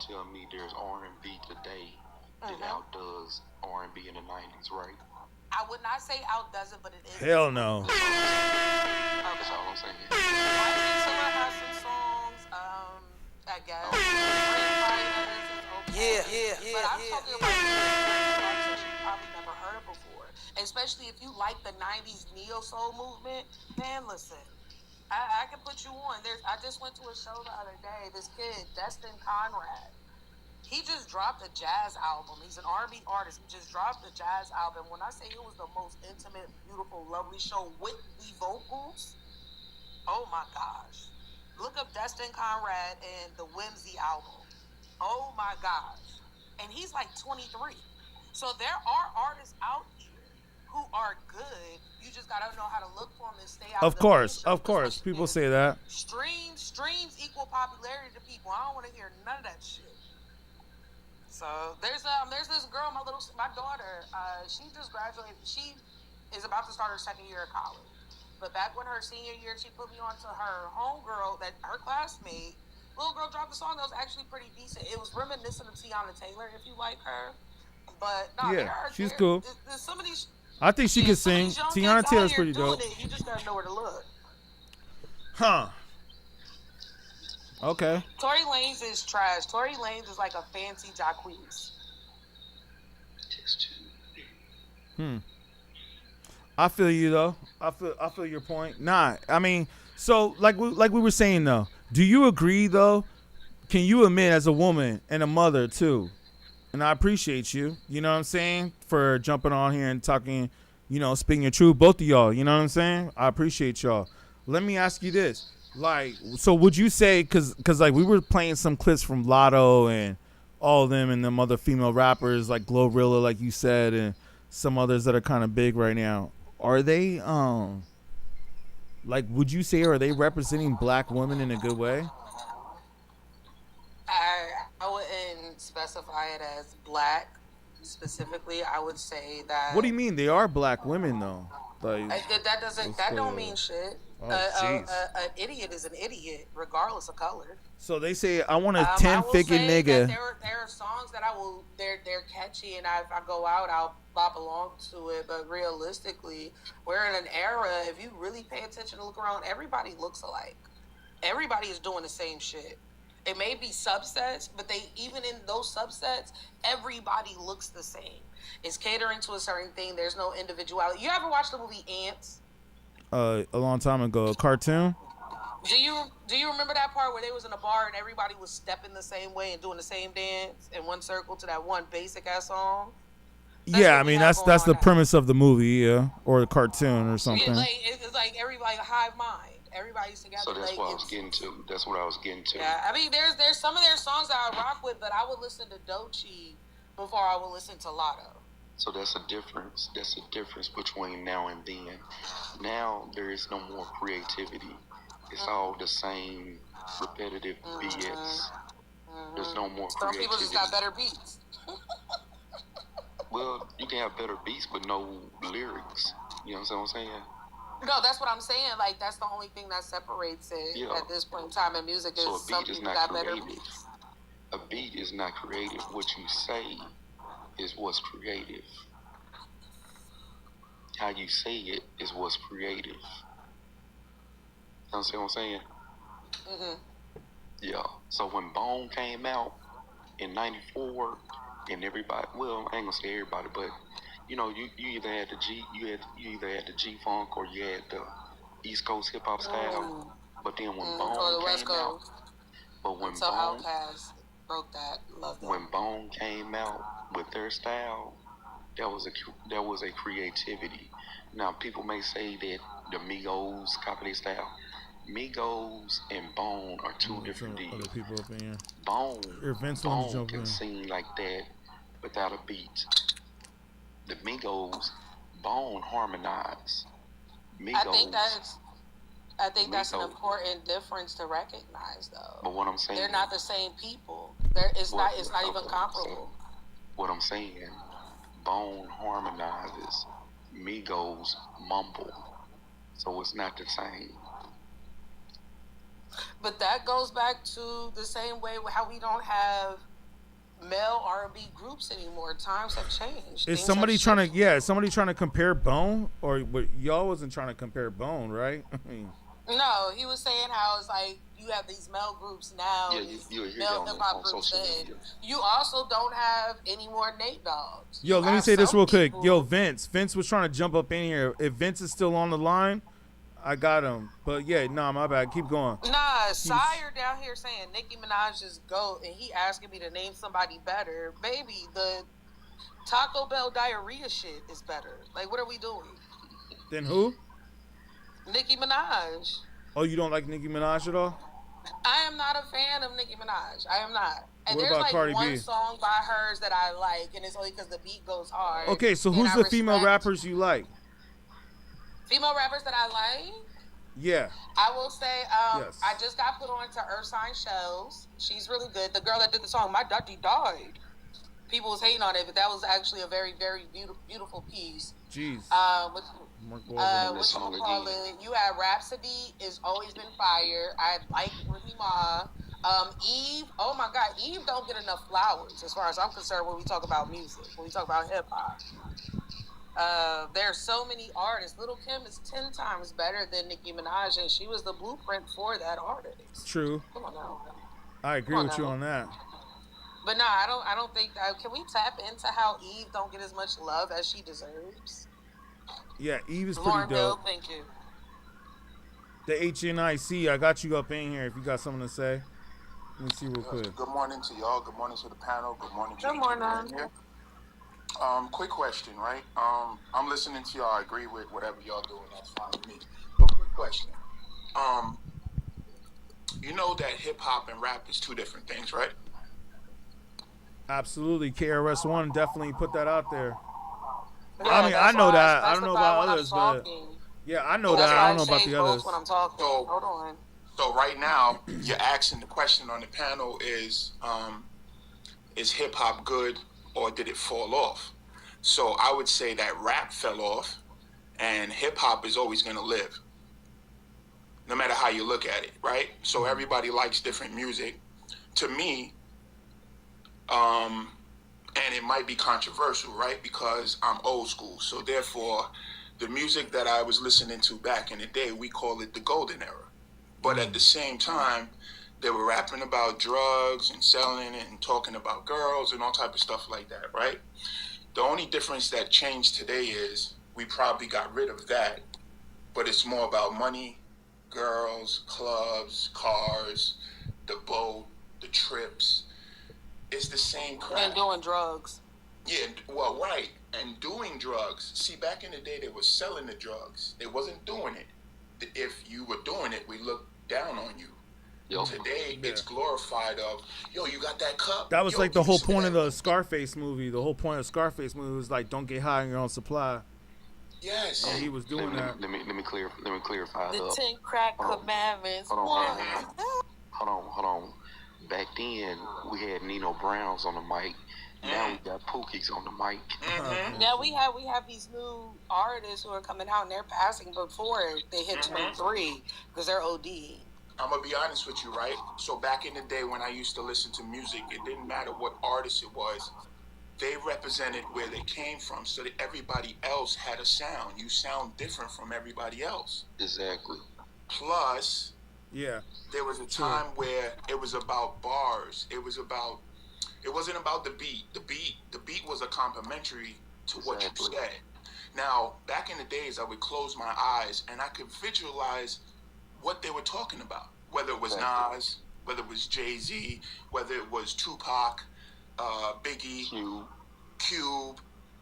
tell me there's R&B today that outdoes R&B in the 90s, right? I would not say outdoes it, but it is. Hell no. That's all I'm saying. Taylor has some songs. I guess. Yeah. But I'm talking about artists you probably never heard of before. Especially if you like the 90s neo soul movement, man, listen. I can put you on. I just went to a show the other day. This kid, Destin Conrad, he just dropped a jazz album. He's an R&B artist. He just dropped a jazz album. When I say it was the most intimate, beautiful, lovely show with the vocals, oh my gosh. Look up Destin Conrad and the Whimsy album. Oh my gosh. And he's like 23. So there are artists out here who are good. You just gotta know how to look for them and stay out. Of course, people say that. Streams equal popularity to people. I don't want to hear none of that shit. So there's this girl, my daughter. She just graduated. She is about to start her second year of college. But back when her senior year, she put me on to her homegirl, that her classmate. Little girl dropped a song that was actually pretty decent. It was reminiscent of Tiana Taylor, if you like her. But no, she's cool. There's some of these. I think she can sing. Tiana Taylor's pretty dope. You just gotta know where to look. Huh. Okay. Tory Lanez is trash. Tory Lanez is like a fancy Jacquees. I feel you though. I feel your point. Nah, I mean, so like we were saying though. Do you agree though? Can you admit as a woman and a mother too? And I appreciate you, you know what I'm saying, for jumping on here and talking, speaking your truth, both of y'all, you know what I'm saying? I appreciate y'all. Let me ask you this. Like, so would you say, cause like we were playing some clips from Lotto and all of them and them other female rappers like Glorilla, like you said, and some others that are kind of big right now. Are they like, would you say, are they representing black women in a good way? I wouldn't specify it as black specifically. I would say that. What do you mean? They are black women though. Like That don't mean shit. Oh, jeez. An idiot is an idiot, regardless of color. So they say I want a I 10 will figure say nigga. that there are songs that they're catchy, and if I go out, I'll bop along to it. But realistically, we're in an era. If you really pay attention and look around, everybody looks alike. Everybody is doing the same shit. It may be subsets, but even in those subsets, everybody looks the same. It's catering to a certain thing. There's no individuality. You ever watch the movie Ants? A long time ago, a cartoon. Do you remember that part where they was in a bar and everybody was stepping the same way and doing the same dance in one circle to that one basic ass song? Yeah, I mean that's the premise of the movie, yeah, or the cartoon or something. It's like everybody a hive mind. Everybody's together. So that's what I was getting to. That's what I was getting to. Yeah, I mean, there's some of their songs that I rock with, but I would listen to Doechii before I would listen to Lotto. So that's a difference. That's a difference between now and then. Now there is no more creativity. It's all the same repetitive BS. There's no more Some creativity. people just got better beats. Well, you can have better beats but no lyrics. You know what I'm saying? No, that's what I'm saying. Like, that's the only thing that separates it at this point in time in music is So a some beat is people not got better creative. beats. A beat is not creative. What you say is what's creative. How you say it is what's creative. You understand what I'm saying? Mm-hmm. Yeah. So when Bone came out in '94, and everybody, well, I ain't gonna say everybody, but you know, you either had the G Funk or you had the East Coast hip hop style. But then when Bone Or the West came out, Coast. but when Until Bone Outkast broke that. Love that. when Bone came out with their style, that was a creativity. Now people may say that the Migos copy their style. Migos and Bone are two different deals. Other people up in here. Bone Vince wanted to jump can in. sing like that without a beat. The Migos, Bone harmonize. Migos, I think that's an important difference to recognize, though. But what I'm saying, they're not the same people. It's not even comparable. What I'm saying, Bone harmonizes. Migos mumble, so it's not the same. But that goes back to the same way how we don't have male R&B groups anymore. Times have changed. Is somebody trying to compare Bone, or what? Y'all wasn't trying to compare Bone, right? I mean, no, he was saying how it's like you have these male groups now, Yeah, you hear that male hip hop on groups social then. media. You also don't have any more Nate Dogs. yo, You let me have say this some real quick. people- Yo, Vince was trying to jump up in here. If Vince is still on the line, I got him. But yeah, nah, my bad. Keep going. Nah, Sire down here saying Nicki Minaj is GOAT, and he asking me to name somebody better. Baby, the Taco Bell diarrhea shit is better. Like, what are we doing? Then who? Nicki Minaj. Oh, you don't like Nicki Minaj at all? I am not a fan of Nicki Minaj. I am not. And What there's about like Cardi one B? song by hers that I like, and it's only because the beat goes hard. Okay, so and who's I the female respect rappers you like? Female rappers that I like? Yeah. I will say, Yes. I just got put on to Earthsign Shells. She's really good. The girl that did the song, My Daddy Died. People was hating on it, but that was actually a very, very beautiful piece. Jeez. What you That call it? You had Rhapsody. It's always been fire. I like Remy Ma. Eve. Oh my God, Eve don't get enough flowers as far as I'm concerned when we talk about music. When we talk about hip hop. There's so many artists. Little Kim is 10 times better than Nicki Minaj, and she was the blueprint for that artist. True. Come on now. I agree with you on that. But no, I don't think that. Can we tap into how Eve don't get as much love as she deserves? Yeah, Eve is pretty Lauren Hill, dope. thank you. The HNIC, I got you up in here if you got something to say. Let me see real quick. Good morning to y'all. Good morning to the panel. Good morning to Good morning. here. Quick question, right? I'm listening to y'all. I agree with whatever y'all doing. That's fine with me. But quick question. You know that hip hop and rap is two different things, right? Absolutely. KRS-One definitely put that out there. Yeah, I mean, I that's know why that. I I don't know specify about when I'm others, but talking. yeah, I know That's that. why I I don't know about change the votes others. when I'm talking. So, Hold on. So right now, you're asking the question on the panel is hip hop good or did it fall off? So I would say that rap fell off, and hip hop is always going to live, no matter how you look at it, right? So everybody likes different music. To me, and it might be controversial, right? Because I'm old school. So therefore, the music that I was listening to back in the day, we call it the golden era. But at the same time, they were rapping about drugs and selling and talking about girls and all type of stuff like that, right? The only difference that changed today is we probably got rid of that, but it's more about money, girls, clubs, cars, the boat, the trips. It's the same crap. And doing drugs. Yeah, well, right. And doing drugs. See, back in the day, they were selling the drugs. They wasn't doing it. If you were doing it, we looked down on you. Yep. Today, it's glorified of, yo, you got that cup? That was Yo, like the can you whole spit point of that? the Scarface movie. The whole point of Scarface movie was like, don't get high on your own supply. Yes. And he was doing that. Let me clarify. The 10 crack commandments. Hold on. Back then, we had Nino Browns on the mic. Now we got Pookie's on the mic. Now we have these new artists who are coming out and they're passing before they hit 23 because they're OD. I'm gonna be honest with you, right? So back in the day when I used to listen to music, it didn't matter what artist it was. They represented where they came from, so that everybody else had a sound. You sound different from everybody else. Exactly. Plus, yeah, there was a time where it was about bars. It wasn't about the beat. The beat was a complementary to what you said. Now, back in the days, I would close my eyes and I could visualize what they were talking about. Whether it was Nas, whether it was Jay-Z, whether it was Tupac, Biggie, Cube.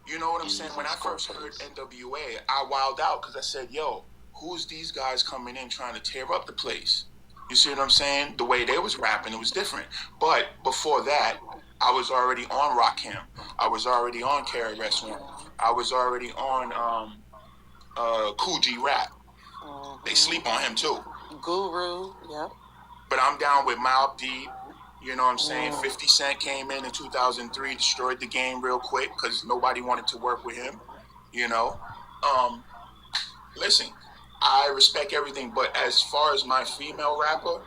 You know what I'm saying? When I first heard NWA, I wilded out because I said, yo, who's these guys coming in trying to tear up the place? You see what I'm saying? The way they was rapping, it was different. But before that, I was already on Rakim. I was already on KRS-One. I was already on Cool G Rap. They sleep on him too. Guru, yeah. But I'm down with Mobb Deep. You know what I'm saying? 50 Cent came in 2003, destroyed the game real quick because nobody wanted to work with him. You know? Listen, I respect everything, but as far as my female rapper,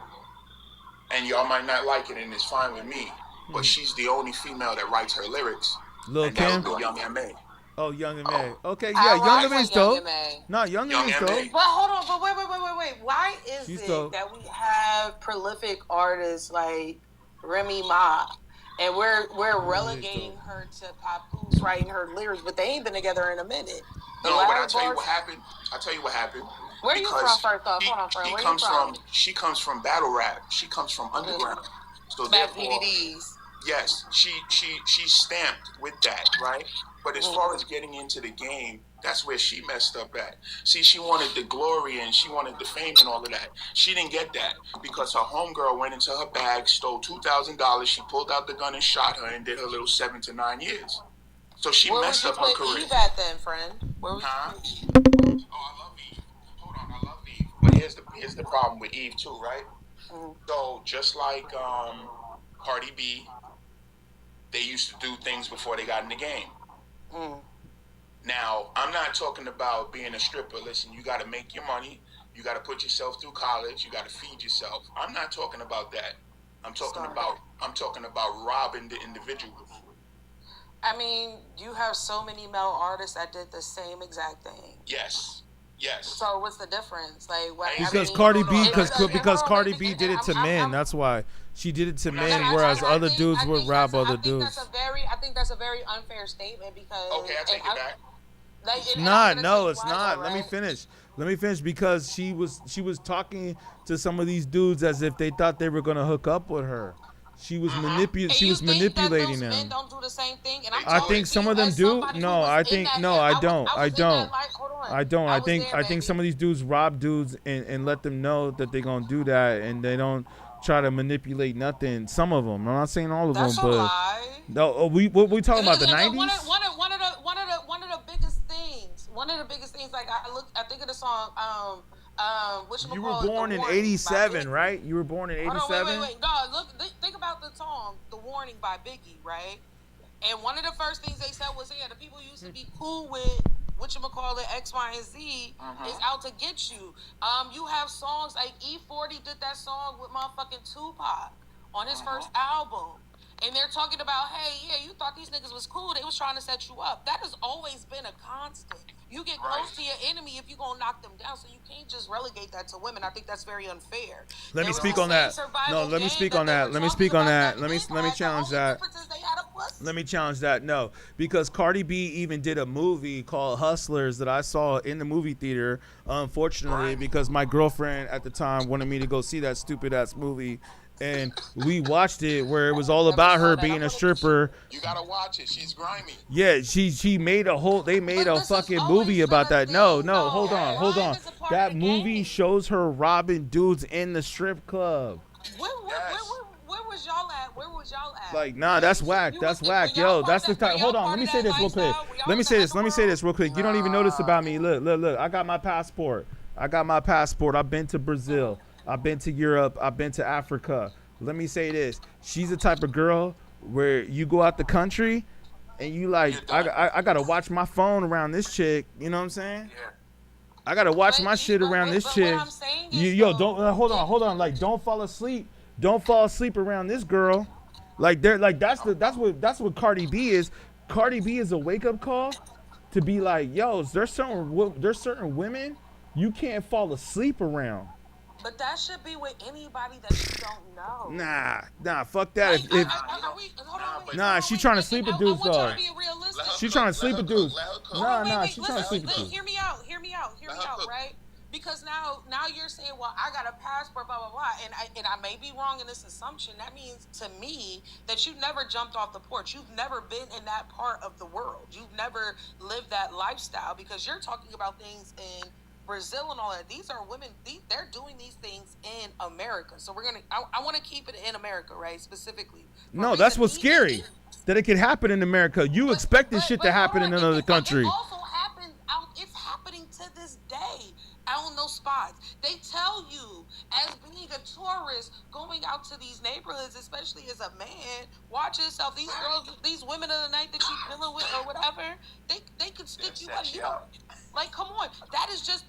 and y'all might not like it and it's fine with me, but she's the only female that writes her lyrics. Lil' and Kim? that would be Young M.A. Oh, Young M.A. Okay, yeah, Young M.A.'s dope. No, Young M.A.'s dope. But hold on, but wait. Why is She's it dope. that we have prolific artists like Remy Ma, and we're relegating her to Papoose writing her lyrics, but they ain't been together in a minute? No, but I'll tell you what happened. Where you from first off? Hold on, friend. Where you from? She comes from battle rap. She comes from underground. So Smack therefore, DVDs. yes, she's stamped with that, right? But as far as getting into the game, that's where she messed up at. See, she wanted the glory and she wanted the fame and all of that. She didn't get that because her homegirl went into her bag, stole $2,000. She pulled out the gun and shot her and did her little 7 to 9 years. So she messed up her career. Where was you put Eve at then, friend? Where was Oh, I love Eve. Hold on, I love Eve. But here's the problem with Eve too, right? So just like Cardi B, they used to do things before they got in the game. Now, I'm not talking about being a stripper. Listen, you got to make your money. You got to put yourself through college. You got to feed yourself. I'm not talking about that. I'm talking about robbing the individual. I mean, you have so many male artists that did the same exact thing. Yes. So what's the difference? Like, what? Because Cardi B, because Cardi B did it to men. That's why she did it to men, whereas other dudes would rob other dudes. I think that's a very unfair statement because. Okay, I take it back. It's not. No, it's not. Let me finish because she was talking to some of these dudes as if they thought they were gonna hook up with her. She was manipulating them. Men don't do the same thing? And I think some of them do. No, I don't. I think some of these dudes rob dudes and let them know that they're gonna do that, and they don't try to manipulate nothing. Some of them. I'm not saying all of That's them, a but lie. no. We talking about the 90s? One of the biggest things. One of the biggest things. Like I think of the song. You were born in '87, right? You were born in '87. Hold on, wait. No, think about the song "The Warning" by Biggie, right? And one of the first things they said was, "Yeah, the people you used to be cool with, whatchamacallit, X, Y, and Z, is out to get you." You have songs like E40 did that song with motherfucking Tupac on his first album. And they're talking about, hey, yeah, you thought these niggas was cool. They was trying to set you up. That has always been a constant. You get close to your enemy if you're going to knock them down. So you can't just relegate that to women. I think that's very unfair. Let me speak on that. No, let me speak on that. Let me speak on that. Let me challenge that. Let me challenge that. No, because Cardi B even did a movie called Hustlers that I saw in the movie theater. Unfortunately, because my girlfriend at the time wanted me to go see that stupid ass movie. And we watched it where it was all about her being a stripper. You gotta watch it. She's grimy. Yeah, she made a whole. They made a fucking movie about that. No, hold on. That movie shows her robbing dudes in the strip club. Where was y'all at? Where was y'all at? Like, nah, that's whack. That's whack. Yo, that's the type. Hold on. Let me say this real quick. Let me say this real quick. You don't even know this about me. Look. I got my passport. I've been to Brazil. I've been to Europe. I've been to Africa. Let me say this. She's the type of girl where you go out the country and you like, I got to watch my phone around this chick. You know what I'm saying? Yeah. I got to watch my shit around this chick. Don't hold on. Like, don't fall asleep. Don't fall asleep around this girl. Like, that's what Cardi B is. Cardi B is a wake-up call to be like, yo, there's certain women you can't fall asleep around. But that should be with anybody that you don't know. Nah, fuck that. She trying to sleep with dudes though. She trying to sleep with dudes. Nah, she trying to sleep with dudes. Hear me out, right? Because now you're saying, well, I got a passport, blah blah blah, and I may be wrong in this assumption. That means to me that you never jumped off the porch. You've never been in that part of the world. You've never lived that lifestyle because you're talking about things in Brazil and all that. These are women. They're doing these things in America. So I want to keep it in America, right? Specifically. No, that's what's scary. That it could happen in America. You expect this shit to happen in another country. It also happened. It's happening to this day. Out on those spots, they tell you as being a tourist going out to these neighborhoods, especially as a man, watch yourself. These girls, these women of the night that you dealing with or whatever, they could stick you up. Like, come on, that's just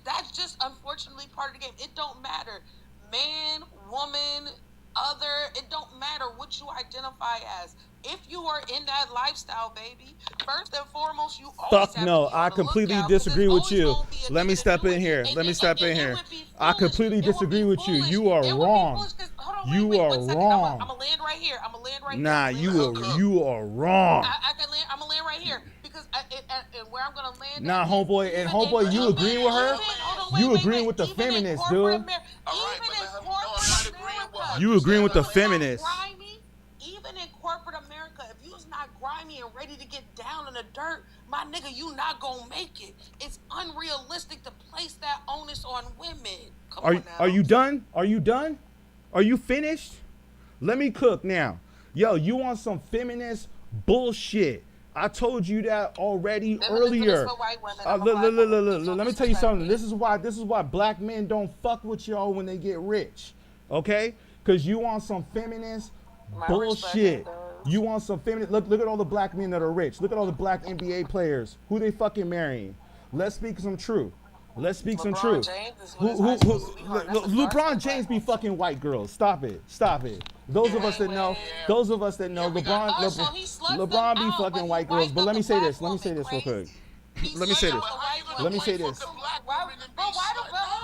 unfortunately part of the game. It don't matter, man, woman, other. It don't matter what you identify as. If you are in that lifestyle, baby, first and foremost, you always fuck no. I completely disagree with you. Let me step in here. I completely disagree with you. You are wrong. You are wrong. I'm gonna land right here. Nah, you are wrong. I'm gonna land right here because and where I'm gonna land. Nah, homeboy, you agreeing with her? You agreeing with the feminists, dude? You agreeing with the feminists? Even in corporate America, if you's not grimy and ready to get down in the dirt, my nigga, you not gonna make it. It's unrealistic to place that onus on women. Are you done? Are you finished? Let me cook now. Yo, you want some feminist bullshit? I told you that already earlier. Look, let me tell you something. This is why black men don't fuck with y'all when they get rich. Okay? Because you want some feminist bullshit. You want some feminist. Look at all the black men that are rich. Look at all the black NBA players. Who they fucking marrying? Let's speak some truth. LeBron James be fucking white girls. Stop it. Those of us that know, LeBron be fucking white girls. But let me say this real quick. Let me say this.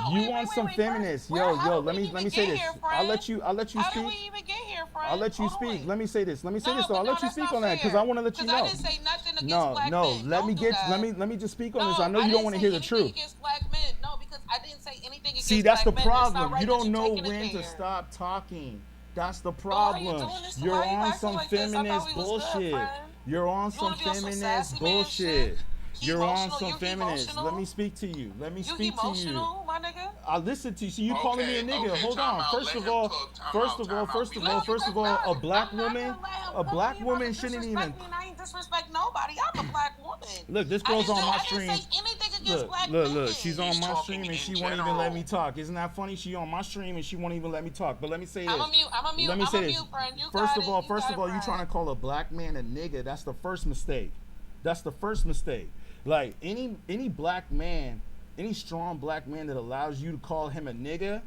You want some feminists? Yo. Let me say this. I'll let you speak. I'll let you speak. Let me say this. Though. I'll let you speak on that because I want to let you know. I didn't say nothing against black men. Let me just speak on this. I know you don't want to hear the truth. No, because I didn't say anything against See, that's the black men. problem. You don't know when to stop talking. That's the problem. You're on some feminist bullshit. You're on some feminist bullshit. You're on some feminist. Let me speak to you. nigga? I listen to you. See, you calling me a nigga. Hold on. First of all, a black woman shouldn't even. Me and I ain't disrespect nobody. I'm a black woman. Look, this girl's on my stream. I didn't say anything against black men. Look. She's on my stream and she won't even let me talk. Isn't that funny? She on my stream and she won't even let me talk. But let me say this. I'm a mute. Let me say this. Friend. First of all, you trying to call a black man a nigga? That's the first mistake. Like any black man, any strong black man that allows you to call him a nigga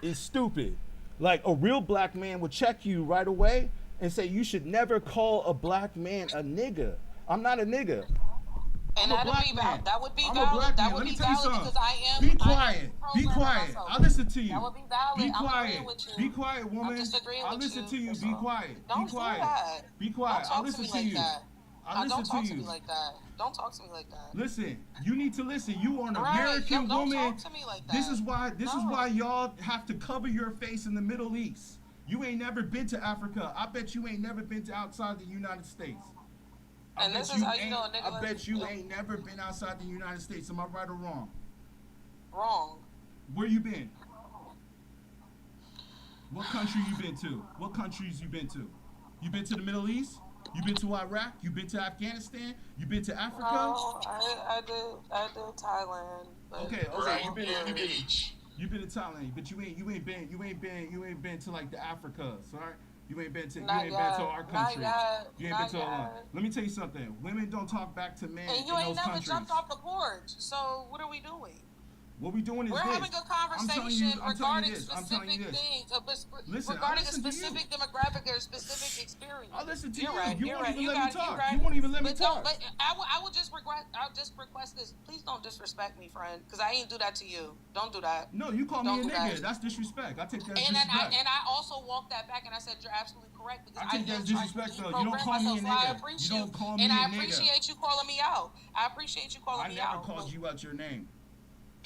is stupid. Like a real black man would check you right away and say you should never call a black man a nigga. I'm not a nigga. And that would be valid. That would be valid because I am. Be quiet. Be quiet. I'll listen to you. That would be valid. Be quiet. I'm with you. Be quiet, woman. I'm disagreeing I'll with listen to you. That's Be all. quiet. Don't Be quiet. do that. Be quiet. Don't I'll listen to you. Don't talk to me like that. Don't talk to me like that. Listen, you need to listen. You are an Right. American Don't woman. talk to me like that. This is why y'all have to cover your face in the Middle East. You ain't never been to Africa. I bet you ain't never been to outside the United States. And this is how you know a nigga. I bet you ain't never been outside the United States. Am I right or wrong? Wrong. Where you been? What country you been to? What countries you been to? You been to the Middle East? You been to Iraq? You been to Afghanistan? You been to Africa? No, I did Thailand. Okay. You been to Thailand, but you ain't been to like the Africa, right? You ain't been to our country. You ain't been to Let me tell you something. Women don't talk back to men and you in ain't those never countries. jumped off the porch. So what are we doing? What we doing is we're having a conversation regarding specific things, regarding a specific demographic or a specific experience. I'll listen to you. Right. You won't even let me talk. Right. You won't even let me talk. But I will just regret. I'll just request this. Please don't disrespect me, friend, because I ain't do that to you. Don't do that. No, you call me a nigga. That's disrespect. I take that as disrespect. And I also walked that back and I said you're absolutely correct because I take that as disrespect though. You don't call me a nigga. You don't call me a nigga. And I appreciate you calling me out. I appreciate you calling me out. I never called you out your name.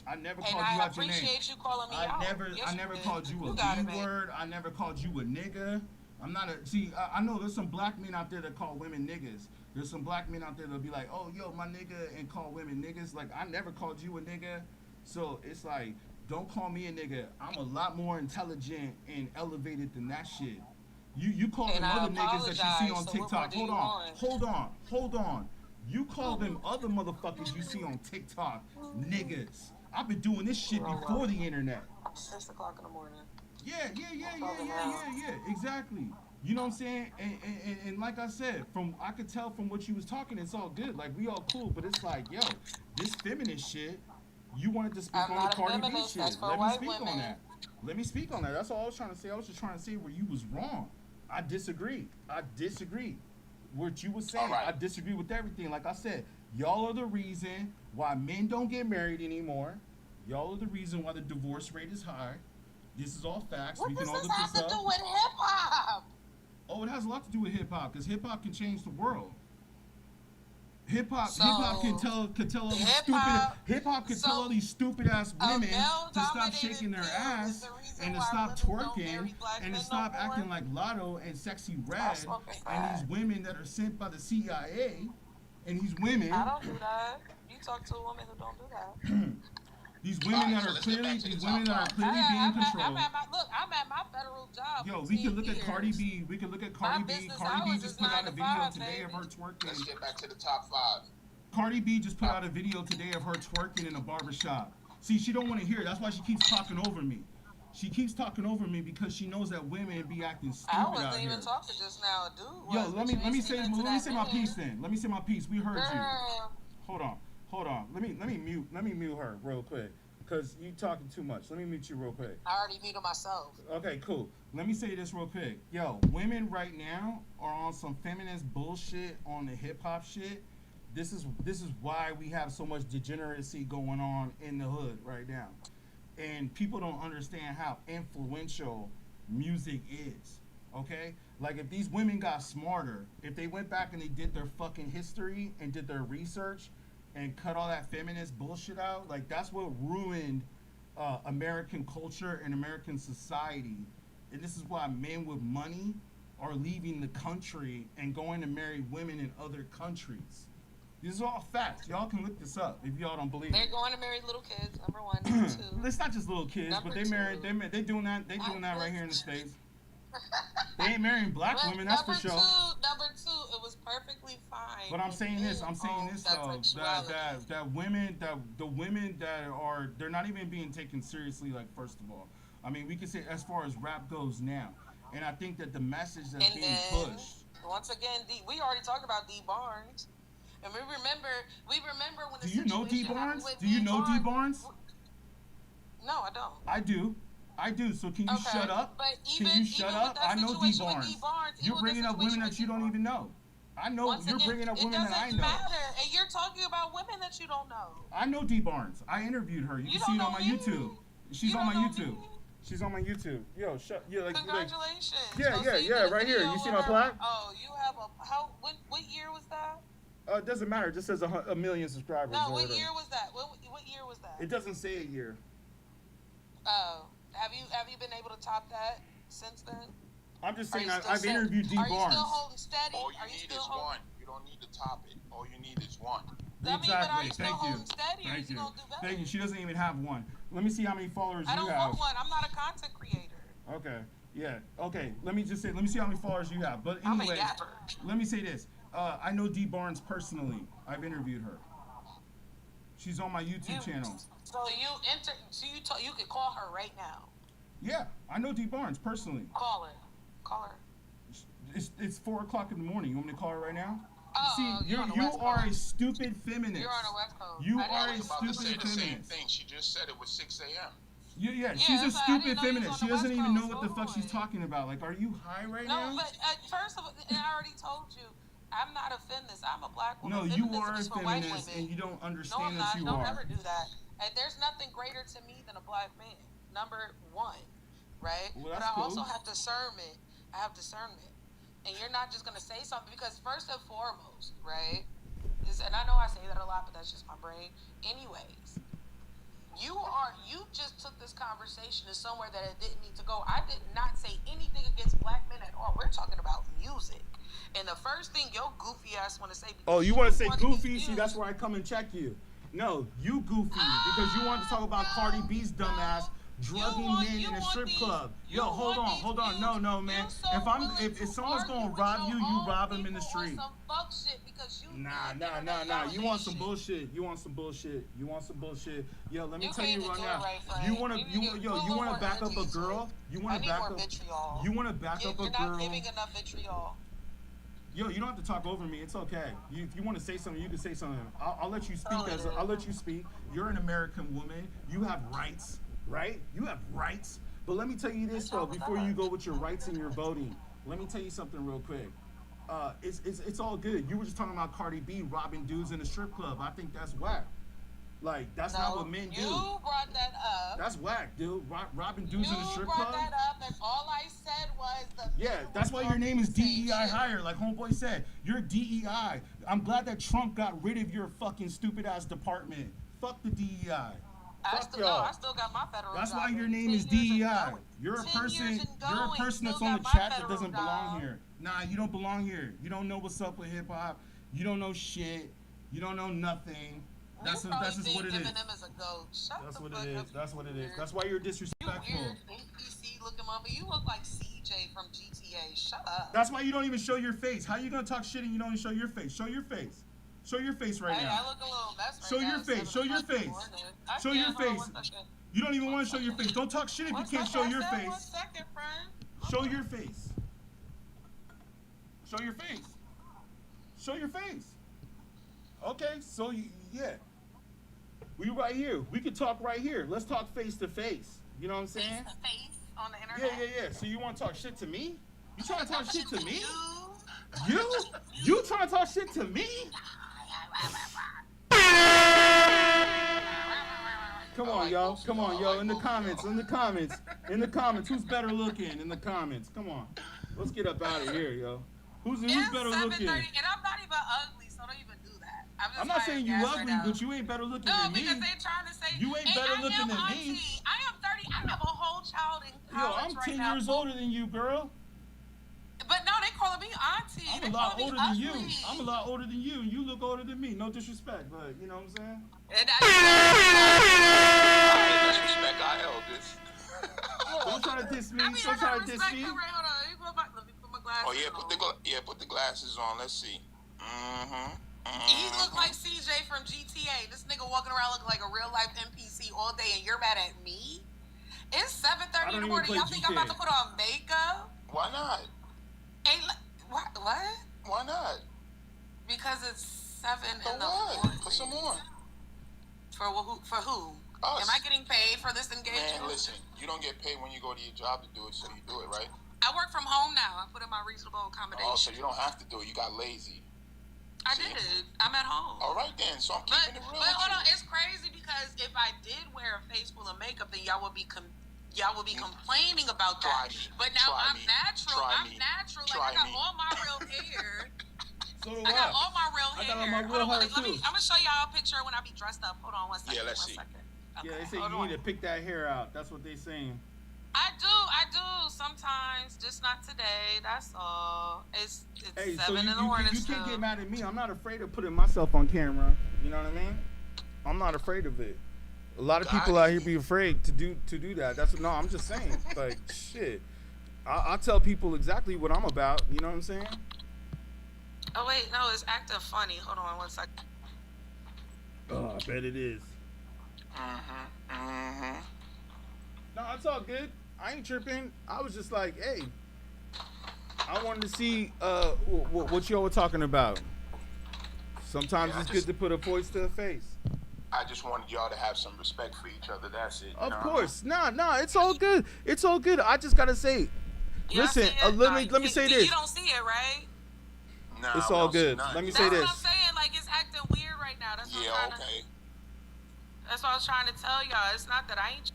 I never called you out your name. I appreciate you calling me out. I never called you a B-word. I never called you a nigga. I'm not a... See, I know there's some black men out there that call women niggas. There's some black men out there that'll be like, oh, yo, my nigga, and call women niggas. Like, I never called you a nigga. So it's like, don't call me a nigga. I'm a lot more intelligent and elevated than that shit. You call them other niggas that you see on TikTok. Hold on. You call them other motherfuckers you see on TikTok niggas. I've been doing this shit before the internet. 6 o'clock in the morning. Yeah, exactly. You know what I'm saying? And like I said, I could tell from what you was talking, it's all good. Like, we all cool, but it's like, yo, this feminist shit, you wanted to speak on the Cardi B shit. Let me speak on that. That's all I was trying to say. I was just trying to say where you was wrong. I disagree. What you were saying, I disagree with everything. Like I said, y'all are the reason why men don't get married anymore. Y'all are the reason why the divorce rate is high. This is all facts. What does this have to do with hip hop? Oh, it has a lot to do with hip hop because hip hop can change the world. Hip hop can tell all these stupid ass women to stop shaking their ass and to stop twerking and to stop acting like Lotto and Sexy Red and these women that are sent by the CIA and these women. I don't do that. You talk to a woman who don't do that. These women that are clearly being controlled. I'm at my federal job. Yo, we can look at Cardi B. Cardi B just put out a video today of her twerking. Let's get back to the top 5. Cardi B just put out a video today of her twerking in a barbershop. See, she don't want to hear it. That's why she keeps talking over me. She keeps talking over me because she knows that women be acting stupid out here. I wasn't even talking just now, dude. Yo, let me say my piece then. Let me say my piece. We heard you. Hold on. Let me mute her real quick. Because you talking too much. Let me mute you real quick. I already muted myself. Okay, cool. Let me say this real quick. Yo, women right now are on some feminist bullshit on the hip hop shit. This is why we have so much degeneracy going on in the hood right now. And people don't understand how influential music is. Okay? Like, if these women got smarter, if they went back and they did their fucking history and did their research and cut all that feminist bullshit out, like, that's what ruined American culture and American society. And this is why men with money are leaving the country and going to marry women in other countries. These are all facts. Y'all can look this up if y'all don't believe They're it. going to marry little kids. Number one, number two. It's not just little kids, Number but they two. married. They doing that. They doing that right here in the States. They ain't marrying black women, that's for sure. Number two, it was perfectly fine. But I'm saying this though, that the women that are, they're not even being taken seriously. Like, first of all, I mean, we can say as far as rap goes now, and I think that the message that's being pushed. Once again, we already talked about D Barnes, and we remember when. Do you know D Barnes? Do you know D Barnes? No, I don't. I do. So can you shut up? But Can you shut up? I know D Barnes. You're bringing up women that you don't even know. I know you're bringing up women that I know. It doesn't matter, and you're talking about women that you don't know. I know D Barnes. I interviewed her. You can see it on my YouTube. She's on my YouTube. She's on my YouTube. Yo, shut. Yeah, like. Congratulations. Yeah. Right here. You see my plaque? Oh, you have a what year was that? It doesn't matter. It just says a million subscribers. No, what year was that? What year was that? It doesn't say a year. Oh, have you been able to top that since then? I'm just saying I've interviewed D Barnes. Are you still holding steady? All you need is one. You don't need to top it. All you need is one. Exactly. Thank you. Thank you. She doesn't even have one. Let me see how many followers you have. I don't want one. I'm not a content creator. Okay. Yeah. Okay. Let me see how many followers you have. But anyway, let me say this. I know D Barnes personally. I've interviewed her. She's on my YouTube channel. So you could call her right now. Yeah, I know D Barnes personally. Call her. It's 4 o'clock in the morning. You want me to call her right now? Oh, see, you are a stupid feminist. You're on a West Coast. You are a stupid feminist. feminist. Same thing. She just said it was 6 a.m. Yeah, she's a stupid feminist. She doesn't even know what the fuck she's talking about. Like, are you high right now? No, but first of all, and I already told you, I'm not a feminist. I'm a black woman. No, you are a feminist, and you don't understand that you are. Don't ever do that. And there's nothing greater to me than a black man. Number one, right? Well, but I also have discernment. I have discernment. And you're not just going to say something because first and foremost, right? And I know I say that a lot, but that's just my brain. Anyways, you just took this conversation to somewhere that it didn't need to go. I did not say anything against black men at all. We're talking about music. And the first thing your goofy ass want to say. Oh, you want to say goofy? See, that's where I come and check you. No, you goofy because you want to talk about Cardi B's dumb ass drugging men in a strip club. Yo, hold on. No, man. If someone's gonna rob you, you rob him in the street. Nah. You want some bullshit. You want some bullshit. Yo, let me tell you right now. You wanna back up a girl? You wanna back up a girl? You're not giving enough vitriol. Yo, you don't have to talk over me. It's okay. If you want to say something, you can say something. I'll let you speak. I'll let you speak. You're an American woman. You have rights, right? You have rights. But let me tell you this though. Before you go with your rights and your voting, let me tell you something real quick. It's all good. You were just talking about Cardi B robbing dudes in a strip club. I think that's whack. Like, that's not what men do. You brought that up. That's whack, dude. Robbing dudes in a strip club? You brought that up, and all I said was the... Yeah, that's why your name is DEI Hire, like Homeboy said. You're DEI. I'm glad that Trump got rid of your fucking stupid-ass department. Fuck the DEI. I still got my federal That's job. why your name is DEI. You're a person that's on the chat that doesn't belong here. Nah, you don't belong here. You don't know what's up with hip-hop. You don't know shit. You don't know nothing. That's just what it is. That's what it is. That's what it is. That's why you're disrespectful. You weird NPC looking mother. You look like CJ from GTA. Shut up. That's why you don't even show your face. How you gonna talk shit and you don't even show your face? Show your face. Show your face right now. I look a little mess right show now. your face. Show your face. Show your face. You don't even want to show your face. Don't talk shit if you can't show your face. 1 second, friend. Show your face. Show your face. Show your face. Okay, so yeah. We right here. We could talk right here. Let's talk face to face. You know what I'm saying? Face to face on the internet. Yeah. So you want to talk shit to me? You trying to talk shit to me? You trying to talk shit to me? Come on, y'all. In the comments. Who's better looking? In the comments. Come on. Let's get up out of here, yo. Who's better looking? And I'm not even ugly, so don't even do that. I'm not saying you ugly, but you ain't better looking than me. No, because they're trying to say you ain't better looking than me. I am 30. I have a whole child in college I'm 10 years older than you, girl. But no, they call calling me auntie. I'm a lot older than you. I'm a lot older than you, and you look older than me. No disrespect, but you know what I'm saying? And Let's respect our elders. Don't try to diss me. Don't try to diss me. Hold on. Let me put my glasses Oh yeah, on. put the glasses on. Let's see. He looked like CJ from GTA. This nigga walking around looking like a real life NPC all day, and you're mad at me? It's 7:30 in the morning. Y'all think I'm about to put on makeup? Why not? What? Why not? Because it's 7 in the morning. Put some on. For who? Us. Am I getting paid for this engagement? Man, listen. You don't get paid when you go to your job to do it, so you do it, right? I work from home now. I put in my reasonable accommodation. Oh, so you don't have to do it. You got lazy. I did. I'm at home. All right then. So I'm keeping it real. But hold on, it's crazy because if I did wear a face full of makeup, then y'all would be complaining about that. But now I'm natural. I'm natural. Like I got all my real hair. So do I got all my real hair. I got all my real hair too. I'm gonna show y'all a picture when I be dressed up. Hold on one second. Yeah, let's see. Yeah, they say you need to pick that hair out. That's what they saying. I do sometimes, just not today. That's all. It's 7 in the morning. You can't get mad at me. I'm not afraid of putting myself on camera. You know what I mean? I'm not afraid of it. A lot of people out here be afraid to do that. I'm just saying. Like shit. I'll tell people exactly what I'm about. You know what I'm saying? Oh wait, no, it's acting funny. Hold on one second. Oh, I bet it is. No, it's all good. I ain't tripping. I was just like, hey, I wanted to see what y'all were talking about. Sometimes it's good to put a voice to a face. I just wanted y'all to have some respect for each other. That's it. Of course. Nah, it's all good. It's all good. I just gotta say, listen, let me say this. You don't see it, right? No, it's all good. Let me say this. That's what I'm saying. Like it's acting weird right now. That's what I'm trying to. That's what I was trying to tell y'all. It's not that I ain't.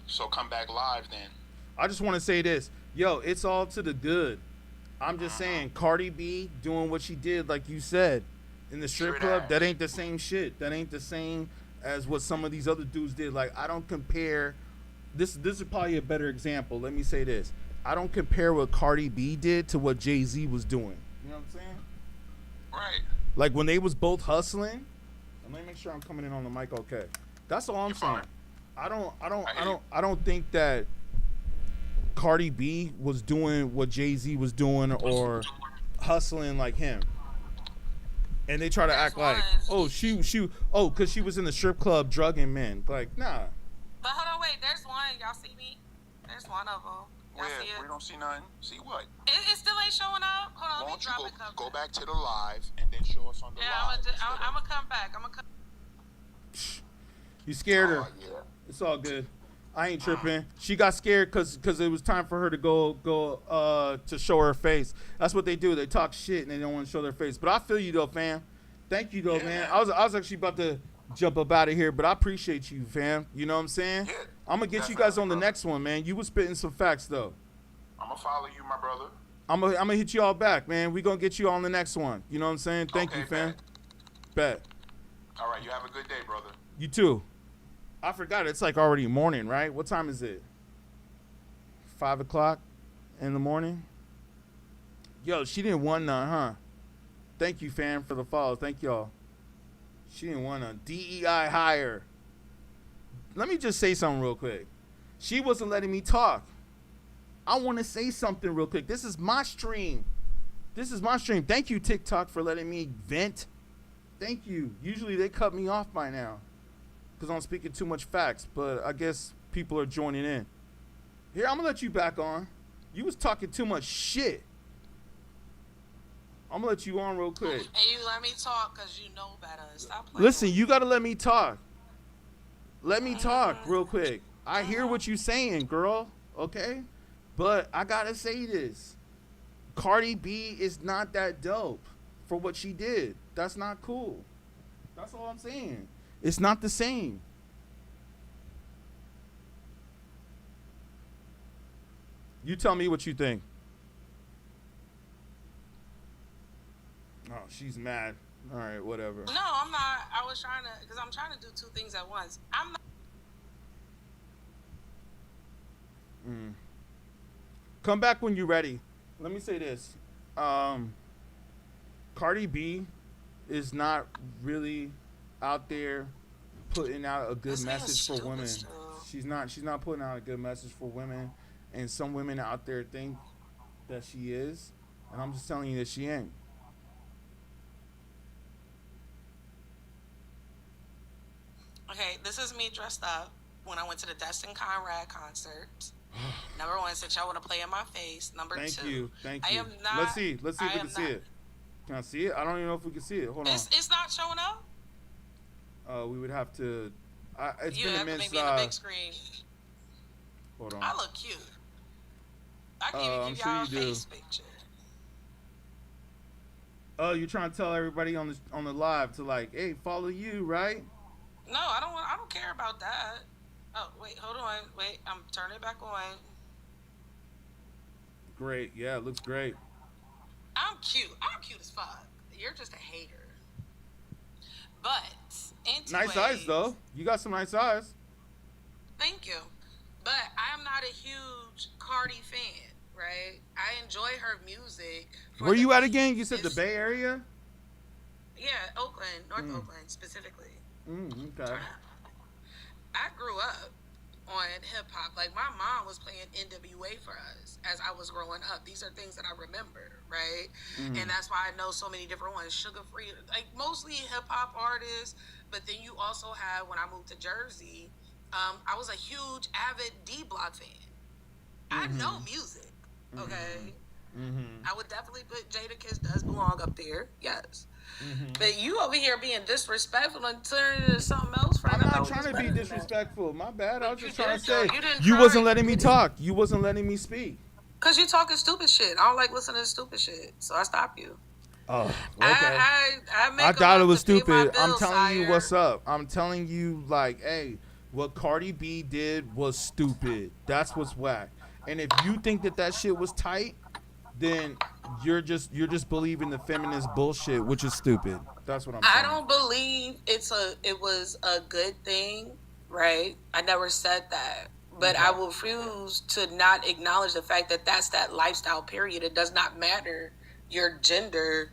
So come back live then. I just want to say this. Yo, it's all to the good. I'm just saying, Cardi B doing what she did, like you said, in the strip club, that ain't the same shit. That ain't the same as what some of these other dudes did. Like, I don't compare. This is probably a better example. Let me say this. I don't compare what Cardi B did to what Jay-Z was doing. You know what I'm saying? Right. Like, when they was both hustling. Let me make sure I'm coming in on the mic okay. That's all I'm saying. I don't think that Cardi B was doing what Jay-Z was doing or hustling like him. And they try to act like, cause she was in the strip club drugging men. Like, nah. But hold on, wait. There's one. Y'all see me? There's one of them. Y'all see it? We don't see nothing. See what? It still ain't showing up. Hold on, let me drop it. Go back to the live and then show us on the live. I'm gonna come back. You scared her. Yeah. It's all good. I ain't tripping. She got scared because it was time for her to go to show her face. That's what they do. They talk shit and they don't want to show their face. But I feel you though, fam. Thank you though, man. I was actually about to jump up out of here, but I appreciate you, fam. You know what I'm saying? Yeah, I'm gonna get you guys on the next one, man. You was spitting some facts though. I'm gonna follow you, my brother. I'm gonna hit you all back, man. We gonna get you on the next one. You know what I'm saying? Thank you, fam. Bet. All right, you have a good day, brother. You too. I forgot it's like already morning, right? What time is it? 5 o'clock in the morning? Yo, she didn't want none, huh? Thank you, fam, for the follow. Thank y'all. She didn't want none. DEI hire. Let me just say something real quick. She wasn't letting me talk. I want to say something real quick. This is my stream. Thank you, TikTok, for letting me vent. Thank you. Usually they cut me off by now because I'm speaking too much facts, but I guess people are joining in. Here, I'm going to let you back on. You was talking too much shit. I'm going to let you on real quick. And you let me talk because you know better. Stop playing. Listen, you got to let me talk. Let me talk real quick. I hear what you're saying, girl, okay? But I got to say this. Cardi B is not that dope for what she did. That's not cool. That's all I'm saying. It's not the same. You tell me what you think. Oh, she's mad. All right, whatever. No, I'm not. I was trying to, because I'm trying to do two things at once. I'm not. Come back when you're ready. let me say this. Cardi B is not really out there putting out a good message for women. She's not putting out a good message for women, and some women out there think that she is, and I'm just telling you that she ain't. Okay, this is me dressed up when I went to the Destin Conrad concert. Number one, since y'all want to play in my face. Number two, Thank you. I am not. Let's see if we can see it. Can I see it? I don't even know if we can see it. Hold on. It's not showing up. We would have to. It's You been have a to minute. maybe in the big screen. Hold on. I look cute. I can even give y'all a face picture. Oh, you're trying to tell everybody on the live to like, hey, follow you, right? No, I don't care about that. Oh, wait, hold on. Wait, I'm turning it back on. Great. Yeah, it looks great. I'm cute. I'm cute as fuck. You're just a hater. But Nice eyes though. You got some nice eyes. Thank you. But I am not a huge Cardi fan, right? I enjoy her music. Where you at again? You said the Bay Area? Yeah, Oakland, North Oakland specifically. Okay. I grew up on hip hop. Like my mom was playing NWA for us as I was growing up. These are things that I remember, right? And that's why I know so many different ones. Sugar Free, like mostly hip hop artists. But then you also have, when I moved to Jersey, I was a huge avid D Block fan. I know music, okay? I would definitely put Jada Kiss Does Belong up there, yes. But you over here being disrespectful and turning into something else. I'm not trying to be disrespectful. My bad. I was just trying to say you wasn't letting me talk. You wasn't letting me speak. Cause you talking stupid shit. I don't like listening to stupid shit, so I stop you. Oh, okay. I thought it was stupid. I'm telling you what's up. I'm telling you, like, hey, what Cardi B did was stupid. That's what's whack. And if you think that shit was tight, then you're just believing the feminist bullshit, which is stupid. That's what I'm saying. I don't believe it was a good thing, right? I never said that. But I will refuse to not acknowledge the fact that that's that lifestyle, period. It does not matter your gender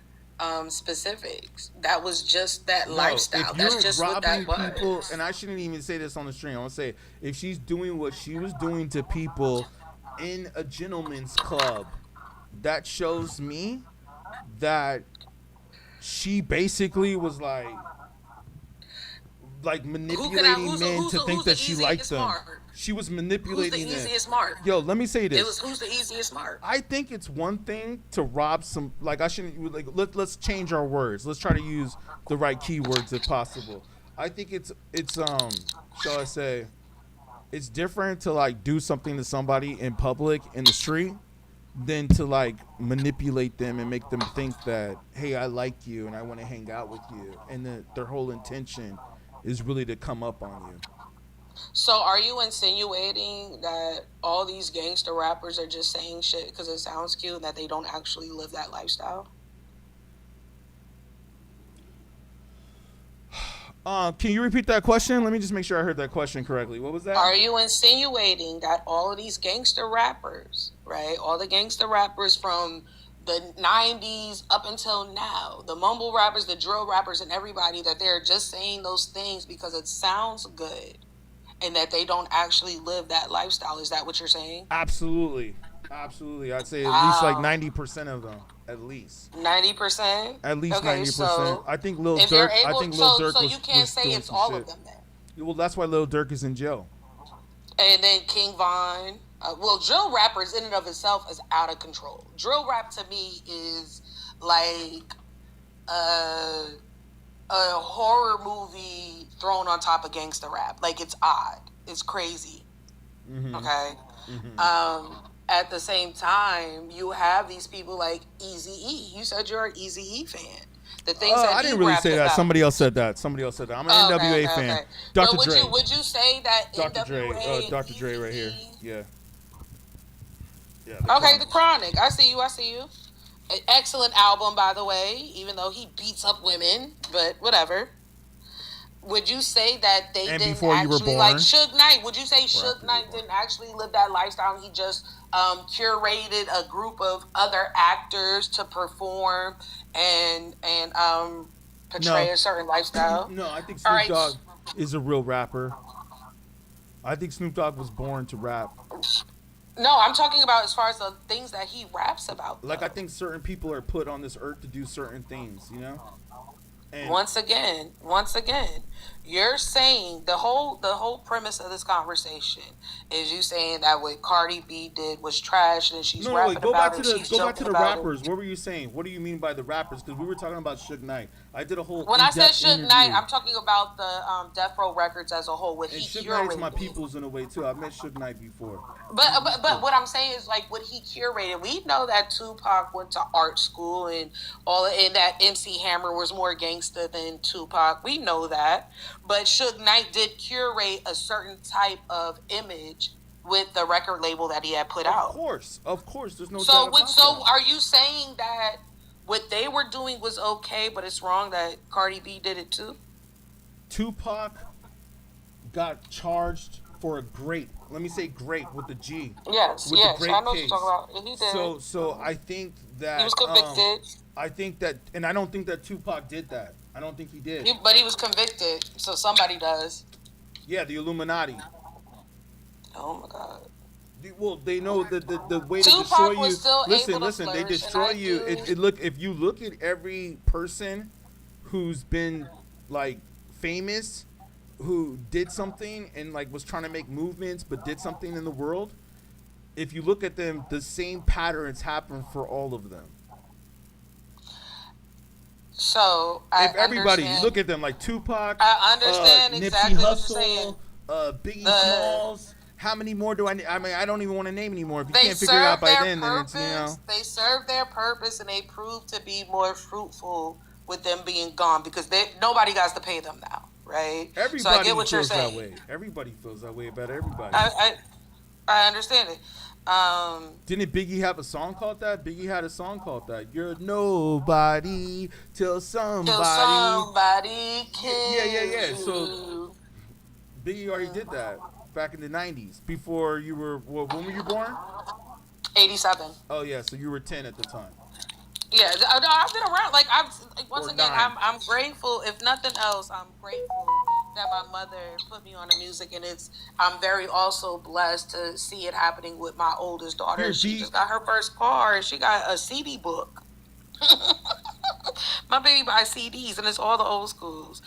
specifics. That was just that lifestyle. That's just what that was. People, and I shouldn't even say this on the stream. I want to say, if she's doing what she was doing to people in a gentleman's club, that shows me that she basically was like manipulating men to think that she liked them. She was manipulating them. Who's the easiest mark? Yo, let me say this. It was who's the easiest mark. I think it's one thing to rob some. Like I shouldn't. Like let's change our words. Let's try to use the right keywords if possible. I think it's shall I say, it's different to like do something to somebody in public in the street than to like manipulate them and make them think that, hey, I like you and I want to hang out with you, and their whole intention is really to come up on you. So are you insinuating that all these gangster rappers are just saying shit because it sounds cute and that they don't actually live that lifestyle? Can you repeat that question? Let me just make sure I heard that question correctly. What was that? Are you insinuating that all of these gangster rappers, right? All the gangster rappers from the 90s up until now, the mumble rappers, the drill rappers, and everybody, that they're just saying those things because it sounds good and that they don't actually live that lifestyle? Is that what you're saying? Absolutely. I'd say at least like 90% of them. At least 90%. At least 90%. So I think Lil Durk. So you can't say it's all of them then. Well, that's why Lil Durk is in jail. And then King Von. Well, drill rappers in and of itself is out of control. Drill rap to me is like a horror movie thrown on top of gangster rap. Like, it's odd. It's crazy. Okay. At the same time, you have these people like Eazy-E. You said you're an Eazy-E fan. The things that I didn't really say that. About. Somebody else said that. I'm an NWA fan. Dr. Dre. Would you say that Dr. NWA? Dr. Dre right here. Yeah. The Chronic. I see you. An excellent album, by the way, even though he beats up women, but whatever. Would you say that they didn't actually, like Suge Knight, would you say Suge Knight didn't actually live that lifestyle and he just curated a group of other actors to perform and portray No. a certain lifestyle. No, I think All Snoop right. Dogg is a real rapper. I think Snoop Dogg was born to rap. No, I'm talking about as far as the things that he raps about. Like, I think certain people are put on this earth to do certain things, you know? And Once again, you're saying the whole premise of this conversation is you saying that what Cardi B did was trash and she's no, rapping wait, go about back it. to the She's go back to joking the about rappers. it. What were you saying? What do you mean by the rappers? Because we were talking about Suge Knight. I did a whole When I said in-depth Suge interview. Knight, I'm talking about the Death Row Records as a whole. What And he Suge Knight is my curated. people's in a way too. I've met Suge Knight before. But what I'm saying is like what he curated. We know that Tupac went to art school and that MC Hammer was more gangster than Tupac. We know that. But Suge Knight did curate a certain type of image with the record label that he had put out. Of course, there's no doubt So about that. are you saying that what they were doing was okay, but it's wrong that Cardi B did it too? Tupac got charged for a grape. Let me say grape with the G. Yes, with yes, the grape I know what case. you're talking about. He did. So I think that He was convicted. I think that, and I don't think that Tupac did that. I don't think he did. But he was convicted, so somebody does. Yeah, the Illuminati. Oh my God. Well, they know the way to Tupac destroy you. was still Listen, able to listen. They flourish, destroy and I you. do- If you look at every person who's been like famous, who did something and like was trying to make movements, but did something in the world. If you look at them, the same patterns happen for all of them. So If everybody, you look at them like Tupac, I understand Nipsey exactly what you're Hussle, saying. Biggie Smalls. How many more do I need? I mean, I don't even want to name anymore. If you can't figure it serve out by their then it's, you know. They serve their purpose and they prove to be more fruitful with them being gone because nobody got to pay them now, right? Everybody so I get what you're feels that saying. way. Everybody feels that way about everybody. I understand it. Didn't Biggie have a song called that? Biggie had a song called that. You're nobody till somebody. Yeah. So Biggie already did that back in the 90s. Before you were, when were you born? 87. Oh yeah, so you were 10 at the time. Yeah, I've been around. Like once Or again, 9. I'm grateful. If nothing else, I'm grateful that my mother put me on the music, and I'm very also blessed to see it happening with my oldest daughter. She just got her first car, and she got a CD book. My baby buys CDs, and it's all the old schools.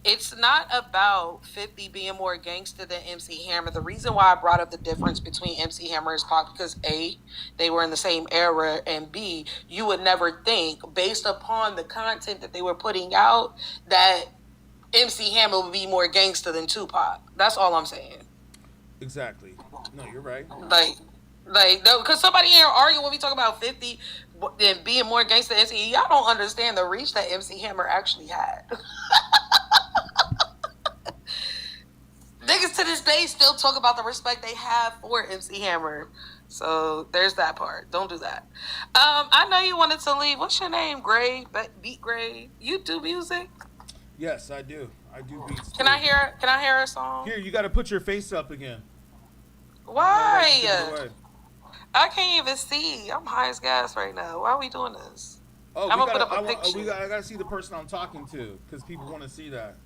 It's not about 50 being more gangster than MC Hammer. The reason why I brought up the difference between MC Hammer and Pac because A, they were in the same era, and B, you would never think, based upon the content that they were putting out, that MC Hammer would be more gangster than Tupac. That's all I'm saying. Exactly. No, you're right. Because somebody here arguing when we talk about 50 and being more gangster than MC, y'all don't understand the reach that MC Hammer actually had. Niggas to this day still talk about the respect they have for MC Hammer. So there's that part. Don't do that. I know you wanted to leave. What's your name? Grade? beatGrade? You do music? Yes, I do. I do beats. Can I hear a song? Here, you got to put your face up again. Why? I can't even see. I'm high as gas right now. Why are we doing this? Oh, I'm gonna put up a picture. I gotta see the person I'm talking to because people want to see that.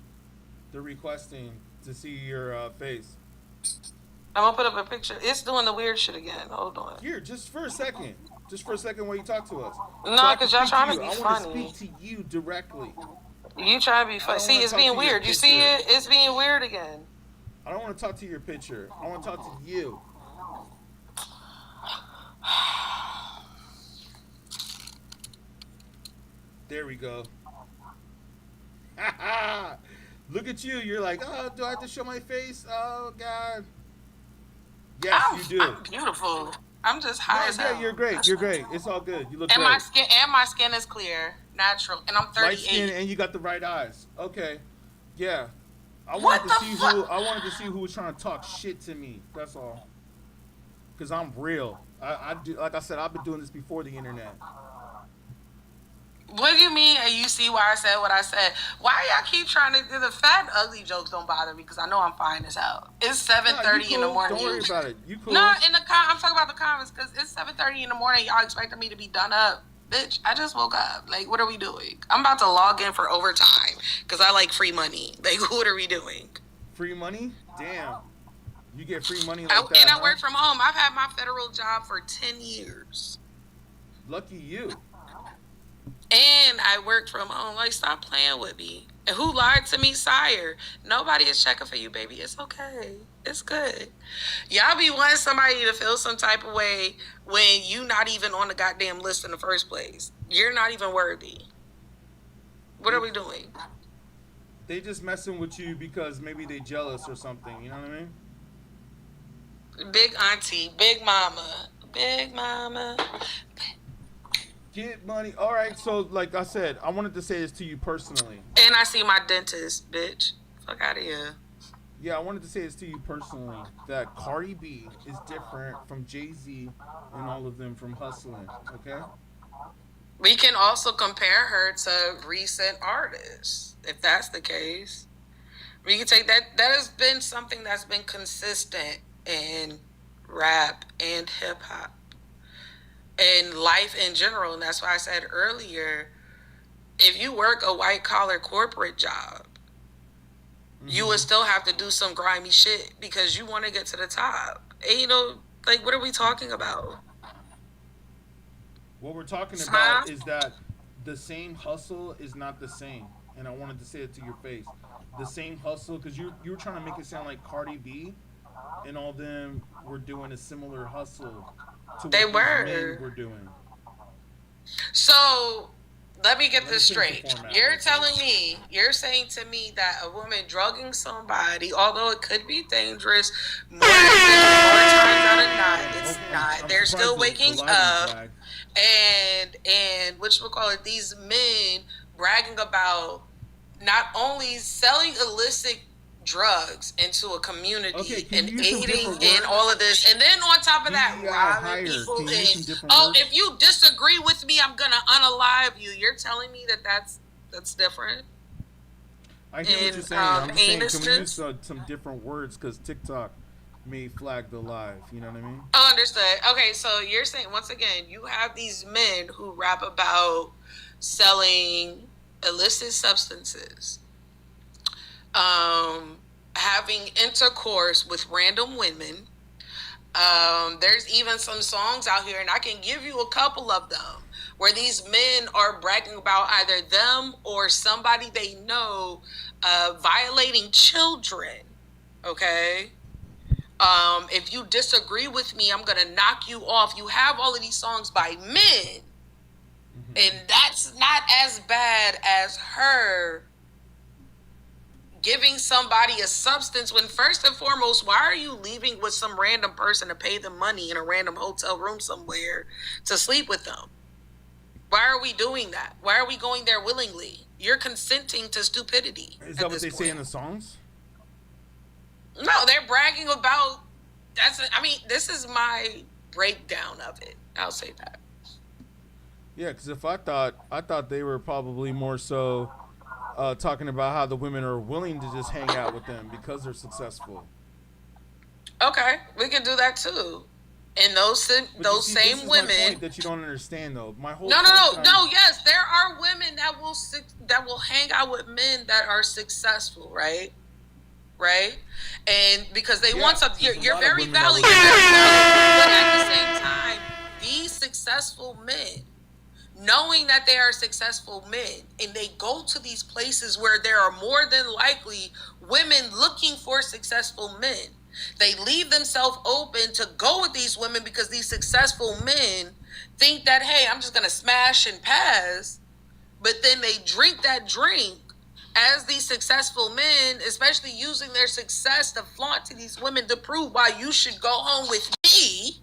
They're requesting to see your face. I'm gonna put up a picture. It's doing the weird shit again. Hold on. Here, just for a second. Just for a second while you talk to us. No, because y'all trying to be funny. I want to speak to you directly. You trying to be funny. See, it's being weird. You see it? It's being weird again. I don't want to talk to your picture. I want to talk to you. There we go. Look at you. You're like, oh, do I have to show my face? Oh, God. Yes, you do. I'm beautiful. I'm just high as hell. Yeah, you're great. You're great. It's all good. You look and great. My skin is clear, natural, and I'm 38. Light skin, and you got the right eyes. Okay. Yeah. I wanted to see who was trying to talk shit to me. That's all. Because I'm real. I do, like I said, I've been doing this before the internet. What do you mean? And you see why I said what I said? Why y'all keep trying to do the fat and ugly jokes? Don't bother me because I know I'm fine as hell. It's 7:30 in the morning. Don't worry about it. You cool? No, I'm talking about the comments because it's 7:30 in the morning. Y'all expecting me to be done up? Bitch, I just woke up. Like, what are we doing? I'm about to log in for overtime because I like free money. Like, what are we doing? Free money? Damn. You get free money like that, And I huh? work from home. I've had my federal job for 10 years. Lucky you. And I work from home. Like, stop playing with me. And who lied to me, sire? Nobody is checking for you, baby. It's okay. It's good. Y'all be wanting somebody to feel some type of way when you not even on the goddamn list in the first place. You're not even worthy. What are we doing? They just messing with you because maybe they jealous or something. You know what I mean? Big auntie, big mama, big mama. Get money. All right. So, like I said, I wanted to say this to you personally. And I see my dentist, bitch. Fuck out of here. Yeah, I wanted to say this to you personally. That Cardi B is different from Jay-Z and all of them from Hustling. Okay? We can also compare her to recent artists, if that's the case. We can take that. That has been something that's been consistent in rap and hip hop and life in general. And that's why I said earlier, if you work a white collar corporate job, you would still have to do some grimy shit because you want to get to the top. And, you know, like, what are we talking about? What we're talking about is that the same hustle is not the same. And I wanted to say it to your face. The same hustle, because you were trying to make it sound like Cardi B and all them were doing a similar hustle to what these men were doing. So let me get this straight. You're telling me, you're saying to me that a woman drugging somebody, although it could be dangerous, more times out of not, it's not. They're still waking up, and whatchamacallit, these men bragging about not only selling illicit drugs into a community and aiding in all of this, and then on top of that, robbing people. If you disagree with me, I'm gonna unalive you. You're telling me that that's different. I hear what you're saying. I'm saying, can we use some different words because TikTok may flag the live. You know what I mean? Oh, understood. Okay, so you're saying once again, you have these men who rap about selling illicit substances, having intercourse with random women. There's even some songs out here, and I can give you a couple of them, where these men are bragging about either them or somebody they know violating children. Okay? If you disagree with me, I'm going to knock you off. You have all of these songs by men, and that's not as bad as her giving somebody a substance when, first and foremost, why are you leaving with some random person to pay them money in a random hotel room somewhere to sleep with them? Why are we doing that? Why are we going there willingly? You're consenting to stupidity. Is that what they say in the songs? No, they're bragging about. This is my breakdown of it. I'll say that. Yeah, because if I thought they were probably more so talking about how the women are willing to just hang out with them because they're successful. Okay, we can do that too. And those same women. My point that you don't understand though. My whole No. Yes, there are women that will hang out with men that are successful, right? Right, and because they want something. You're very valid. But at the same time, these successful men, knowing that they are successful men, and they go to these places where there are more than likely women looking for successful men. They leave themselves open to go with these women because these successful men think that, hey, I'm just going to smash and pass. But then they drink that drink as these successful men, especially using their success to flaunt to these women to prove why you should go home with me.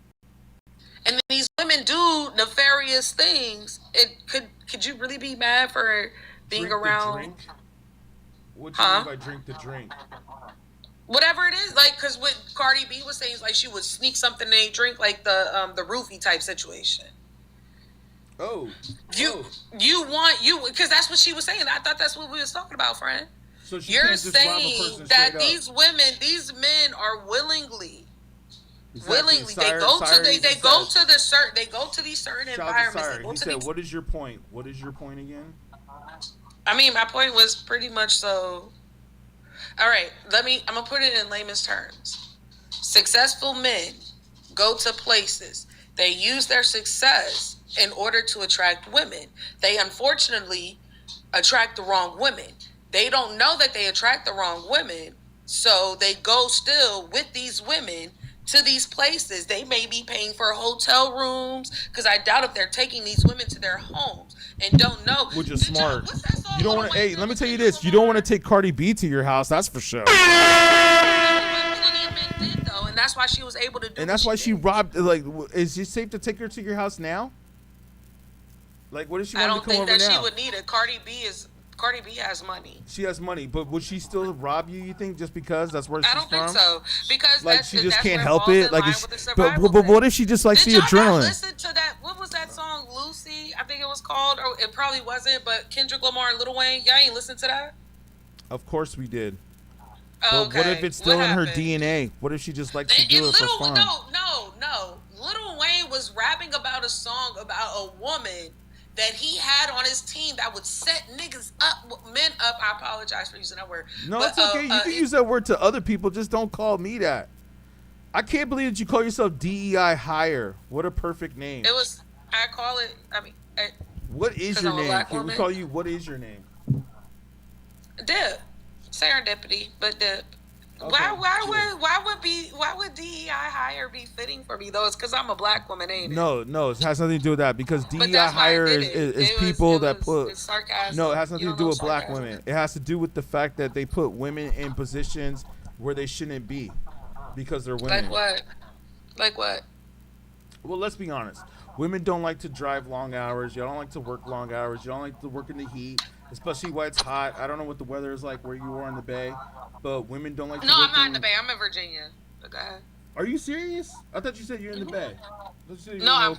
And then these women do nefarious things. Could you really be mad for being around? What do you mean by drink the drink? Whatever it is, like, because what Cardi B was saying is like she would sneak something in a drink, like the roofie type situation. Oh. You want because that's what she was saying. I thought that's what we was talking about, friend. So you're saying that these men are willingly. Willingly, they go to these certain environments. He said, "What is your point? What is your point again?" I mean, my point was pretty much so. All right, I'm gonna put it in layman's terms. Successful men go to places. They use their success in order to attract women. They unfortunately attract the wrong women. They don't know that they attract the wrong women, so they go still with these women to these places. They may be paying for hotel rooms, because I doubt if they're taking these women to their homes and don't know. Which is smart. You don't want to. Hey, let me tell you this. You don't want to take Cardi B to your house. That's for sure. And that's why she was able to do. And that's why she robbed. Like, is it safe to take her to your house now? Like, what if she wanted to come over now? I don't think that she would need it. Cardi B has money. She has money, but would she still rob you? You think just because that's where she's from? I don't think so, because like she just can't help it. Like, but what if she just likes the adrenaline? Listen to that. What was that song, Lucy? I think it was called, or it probably wasn't. But Kendrick Lamar and Lil Wayne, y'all ain't listen to that? Of course we did. Okay. But what if it's still in her DNA? What if she just likes to do it for fun? No. Lil Wayne was rapping about a song about a woman that he had on his team that would set niggas up, men up. I apologize for using that word. No, it's okay. You can use that word to other people. Just don't call me that. I can't believe that you call yourself DEI hire. What a perfect name. I call it, what is your name? Can we call you, what is your name? Dip. Serendipity, but Dip. Okay, why would DEI hire be fitting for me though? It's because I'm a black woman, ain't it? No, it has nothing to do with that, because DEI hire is people that put. It's sarcasm. No, it has nothing to do with black women. It has to do with the fact that they put women in positions where they shouldn't be, because they're women. Like what? Well, let's be honest. Women don't like to drive long hours. You don't like to work long hours. You don't like to work in the heat, especially when it's hot. I don't know what the weather is like where you are in the Bay, but women don't like to work. No, I'm not in the Bay. I'm in Virginia. But go ahead. Are you serious? I thought you said you're in the Bay. No, I'm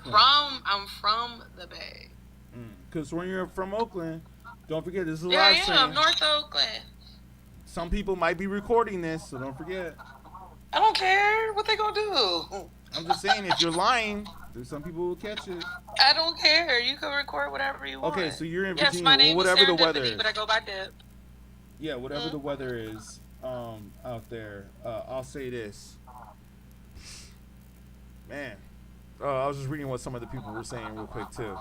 from the Bay. Because when you're from Oakland, don't forget this is a live Yeah, stream. I'm North Oakland. Some people might be recording this, so don't forget. I don't care. What they gonna do? I'm just saying, if you're lying, some people will catch it. I don't care. You can record whatever you want. Okay, so you're in Virginia. Yes, my name whatever is the weather is. But I go by Dip. Yeah, whatever the weather is out there. I'll say this. Man. I was just reading what some of the people were saying real quick, too.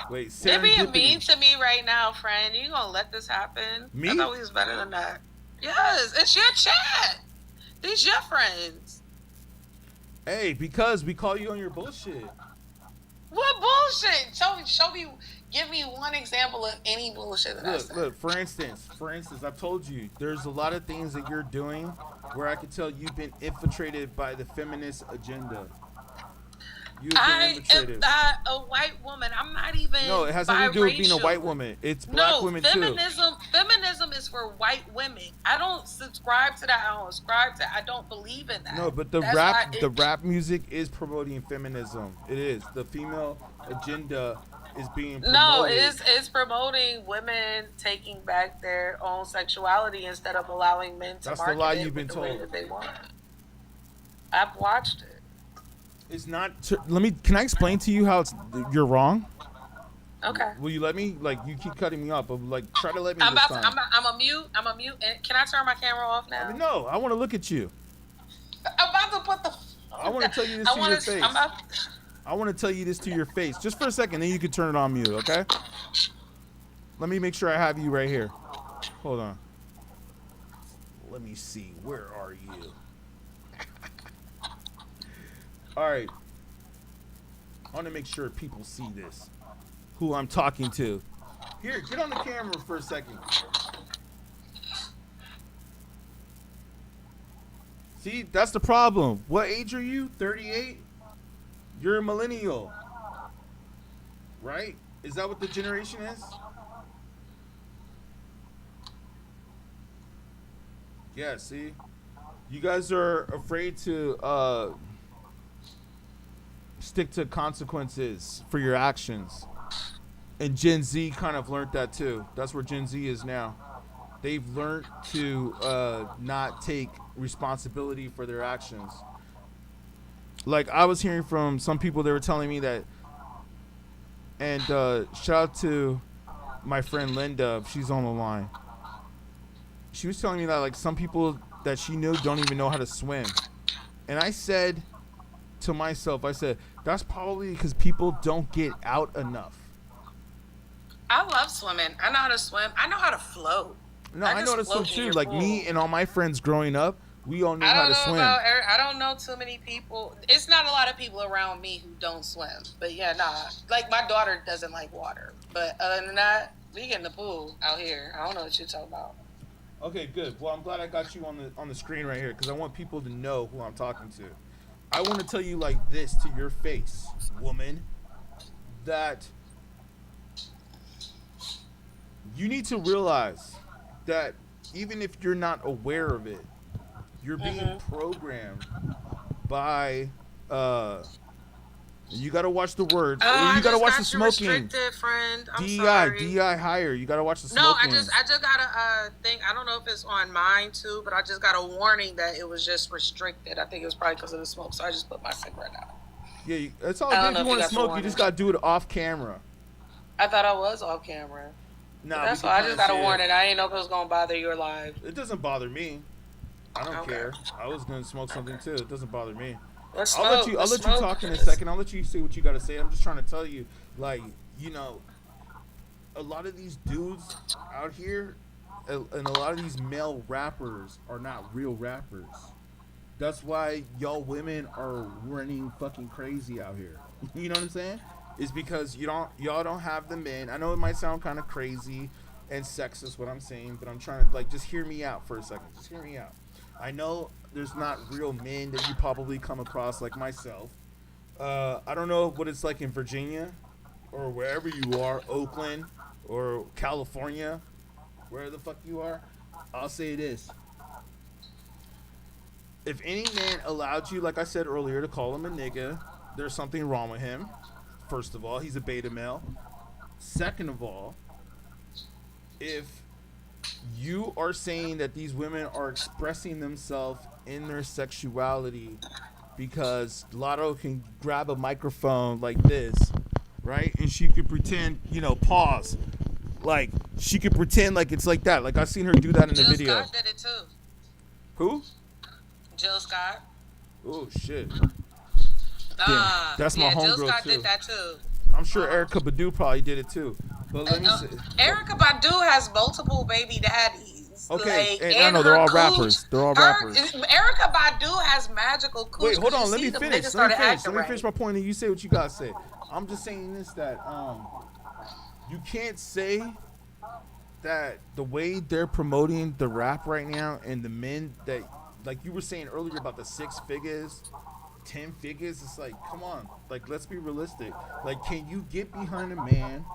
Wait, They're being mean to me right now, friend. You gonna let this happen? Me? I thought we was better than that. Yes, it's your chat. These your friends. Hey, because we call you on your bullshit. What bullshit? Show me. Give me one example of any bullshit that I said. Look. For instance, I've told you there's a lot of things that you're doing where I can tell you've been infiltrated by the feminist agenda. I am not a white woman. I'm not even. No, it has nothing to do with being a white woman. It's black women too. Feminism is for white women. I don't subscribe to that. I don't believe in that. No, but the rap music is promoting feminism. It is. The female agenda is being promoted. No, it's promoting women taking back their own sexuality instead of allowing men to market lie it you've been the told. way that they want. I've watched it. It's not. Can I explain to you how you're wrong? Okay. Will you let me? Like, you keep cutting me off, but try to let me. I'm a mute. And can I turn my camera off now? No, I want to look at you. I'm about to put the. I want to tell you this to your face. I want to tell you this to your face, just for a second. Then you can turn it on mute, okay? Let me make sure I have you right here. Hold on. Let me see. Where are you? All right. I want to make sure people see this. Who I'm talking to. Here, get on the camera for a second. See, that's the problem. What age are you? 38? You're a millennial. Right? Is that what the generation is? Yeah, see? You guys are afraid to stick to consequences for your actions. And Gen Z kind of learned that too. That's where Gen Z is now. They've learned to not take responsibility for their actions. Like I was hearing from some people, they were telling me that, and shout out to my friend Linda, she's on the line. She was telling me that like some people that she knew don't even know how to swim. And I said to myself, I said, that's probably because people don't get out enough. I love swimming. I know how to swim. I know how to float. No, I know how to swim too. Like me and all my friends growing up, we all knew how to swim. I don't know too many people. It's not a lot of people around me who don't swim. But yeah, nah. Like my daughter doesn't like water. But other than that, we get in the pool out here. I don't know what you're talking about. Okay, good. Well, I'm glad I got you on the screen right here because I want people to know who I'm talking to. I want to tell you like this to your face, woman, that you need to realize that even if you're not aware of it, you're being programmed by you gotta watch the words. You gotta watch the smoking. Friend. I'm DEI, sorry. DEI higher. You gotta watch the No, smoking. I just got a thing. I don't know if it's on mine too, but I just got a warning that it was just restricted. I think it was probably because of the smoke, so I just put my cigarette out. Yeah, it's all good. If you want to smoke, you just gotta do it off camera. I thought I was off camera. Nah, that's why I just got a warning. I didn't know if it was gonna bother your live. It doesn't bother me. I don't care. I was gonna smoke something too. It doesn't bother me. I'll let you talk in a second. I'll let you say what you gotta say. I'm just trying to tell you, like, you know, a lot of these dudes out here and a lot of these male rappers are not real rappers. That's why y'all women are running fucking crazy out here. You know what I'm saying? It's because y'all don't have the men. I know it might sound kind of crazy and sexist what I'm saying, but I'm trying to like just hear me out for a second. Just hear me out. I know there's not real men that you probably come across like myself. I don't know what it's like in Virginia or wherever you are, Oakland or California, where the fuck you are. I'll say this. If any man allowed you, like I said earlier, to call him a nigga, there's something wrong with him. First of all, he's a beta male. Second of all, if you are saying that these women are expressing themselves in their sexuality because Lotto can grab a microphone like this, right? And she could pretend, pause. Like, she could pretend like it's like that. Like, I've seen her do that in the video. Jill Scott did it too. Who? Jill Scott. Oh, shit. That's my homegirl, Jill Scott too. did that too. I'm sure Erykah Badu probably did it too. But let me say, Erykah Badu has multiple baby daddies. Okay, like, and I know they're all rappers. They're all rappers. Erykah Badu has magical cooch. Wait, hold on. Let me finish. Let me finish my point, and you say what you gotta say. I'm just saying this that you can't say that the way they're promoting the rap right now and the men that, like you were saying earlier about the 6 figures. 10 figures, it's like, come on, like, let's be realistic. Like, can you get behind a man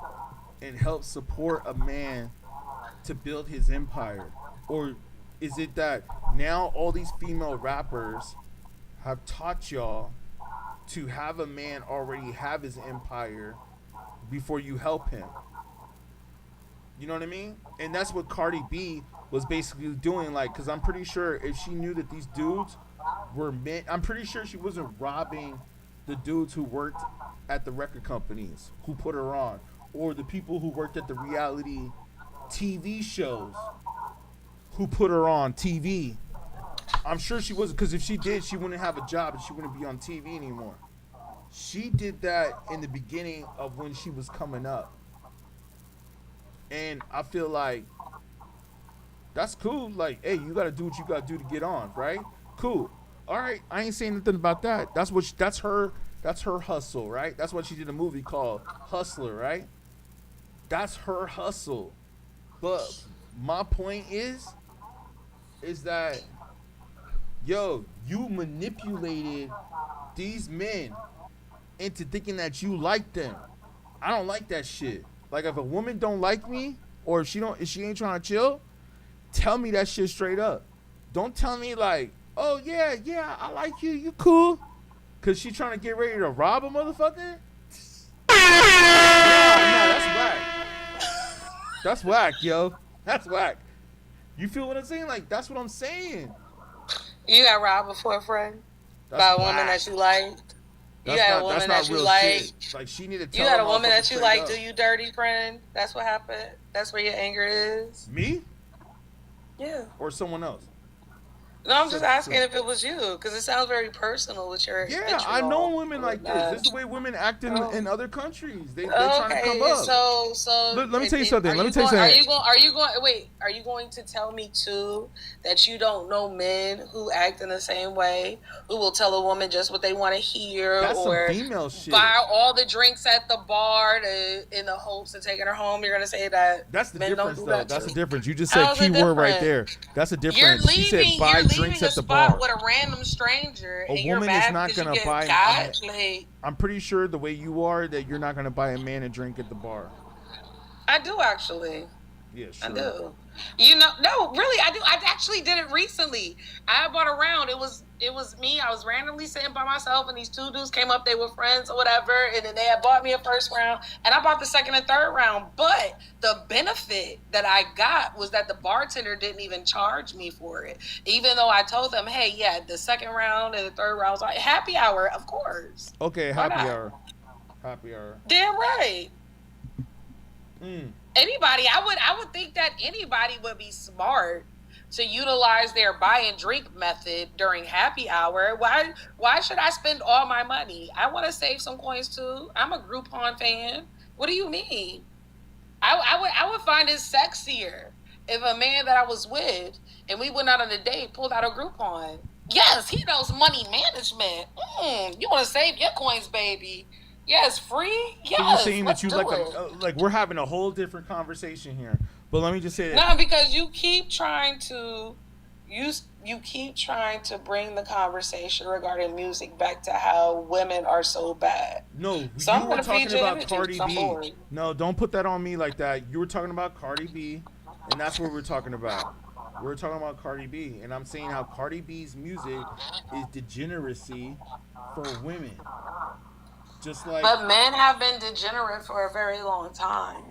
and help support a man to build his empire? Or is it that now all these female rappers have taught y'all to have a man already have his empire before you help him? You know what I mean? And that's what Cardi B was basically doing, like, because I'm pretty sure if she knew that these dudes were meant, I'm pretty sure she wasn't robbing the dudes who worked at the record companies who put her on, or the people who worked at the reality TV shows who put her on TV. I'm sure she wasn't, because if she did, she wouldn't have a job and she wouldn't be on TV anymore. She did that in the beginning of when she was coming up. And I feel like that's cool. Like, hey, you got to do what you got to do to get on, right? Cool. All right, I ain't saying nothing about that. That's her hustle, right? That's what she did a movie called Hustler, right? That's her hustle. But my point is that, yo, you manipulated these men into thinking that you like them. I don't like that shit. Like, if a woman don't like me, or if she ain't trying to chill, tell me that shit straight up. Don't tell me like, oh yeah, I like you, you cool, cause she trying to get ready to rob a motherfucker. Nah, that's whack. That's whack, yo. That's whack. You feel what I'm saying? Like, that's what I'm saying. You got robbed before, friend? That's By a whack. woman that you liked? You That's got not, a woman that's that not you real like? shit. Like, she need to tell You got a that woman motherfucker that you straight like up. do you dirty, friend? That's what happened? That's where your anger is? Me? Yeah. Or someone else? No, I'm just asking if it was you, because it sounds very personal with your Yeah, I know women like this. This is the way women act in other countries. They're trying to come up. So Let me tell you something. Let me tell you something. something. Are you going to tell me too that you don't know men who act in the same way, who will tell a woman just what they want to hear, That's or some female shit. buy all the drinks at the bar in the hopes of taking her home? You're gonna say that That's the men difference, don't do though. that That's too? the difference. You just said How's it keyword right different? there. That's a You're difference. She said leaving. buy You're leaving drinks a at the spot bar. with a random stranger, A and you're woman is mad not because gonna you get buy. got. Like, I'm pretty sure the way you are that you're not gonna buy a man a drink at the bar. I do actually. Yeah, sure. I do. You know, no, really, I do. I actually did it recently. I bought a round. It was me. I was randomly sitting by myself, and these two dudes came up. They were friends or whatever, and then they had bought me a first round, and I bought the second and third round. But the benefit that I got was that the bartender didn't even charge me for it, even though I told them, "Hey, yeah, the second round and the third round was like happy hour, of course." Okay, Why happy not? hour. Happy hour. Damn right. Mm. Anybody, I would think that anybody would be smart to utilize their buy and drink method during happy hour. Why should I spend all my money? I want to save some coins too. I'm a Groupon fan. What do you mean? I would find it sexier if a man that I was with and we went out on a date pulled out a Groupon. Yes, he knows money management. You want to save your coins, baby. Yes, free. Yes, So you're saying that let's you do like it. like we're having a whole different conversation here. But let me just say that. No, because you keep trying to bring the conversation regarding music back to how women are so bad. No, So you I'm were gonna talking feed your about energy, Cardi so I'm B. bored. No, don't put that on me like that. You were talking about Cardi B, and that's what we're talking about. We're talking about Cardi B, and I'm saying how Cardi B's music is degeneracy for women. Just like But men have been degenerate for a very long time.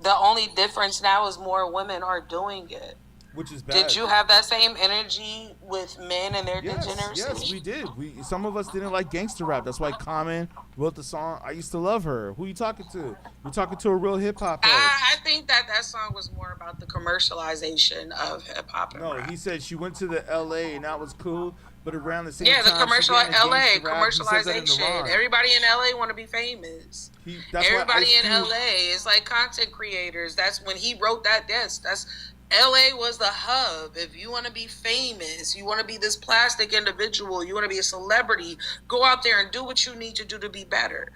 The only difference now is more women are doing it. Which is bad. Did you have that same energy with men and their degeneracy? Yes, we did. Some of us didn't like gangster rap. That's why Common wrote the song "I Used to Love Her." Who you talking to? You're talking to a real hip hop head. I think that song was more about the commercialization of hip hop. No, he said she went to the L.A. and that was cool, but around the same Yeah, time, the commercial she got into LA gangster rap. He says that in the commercialization. rhyme. Everybody in LA want to be famous. That's why Everybody Ice in Cube- LA is like content creators. That's when he wrote that disc. That's LA was the hub. If you want to be famous, you want to be this plastic individual, you want to be a celebrity, go out there and do what you need to do to be better.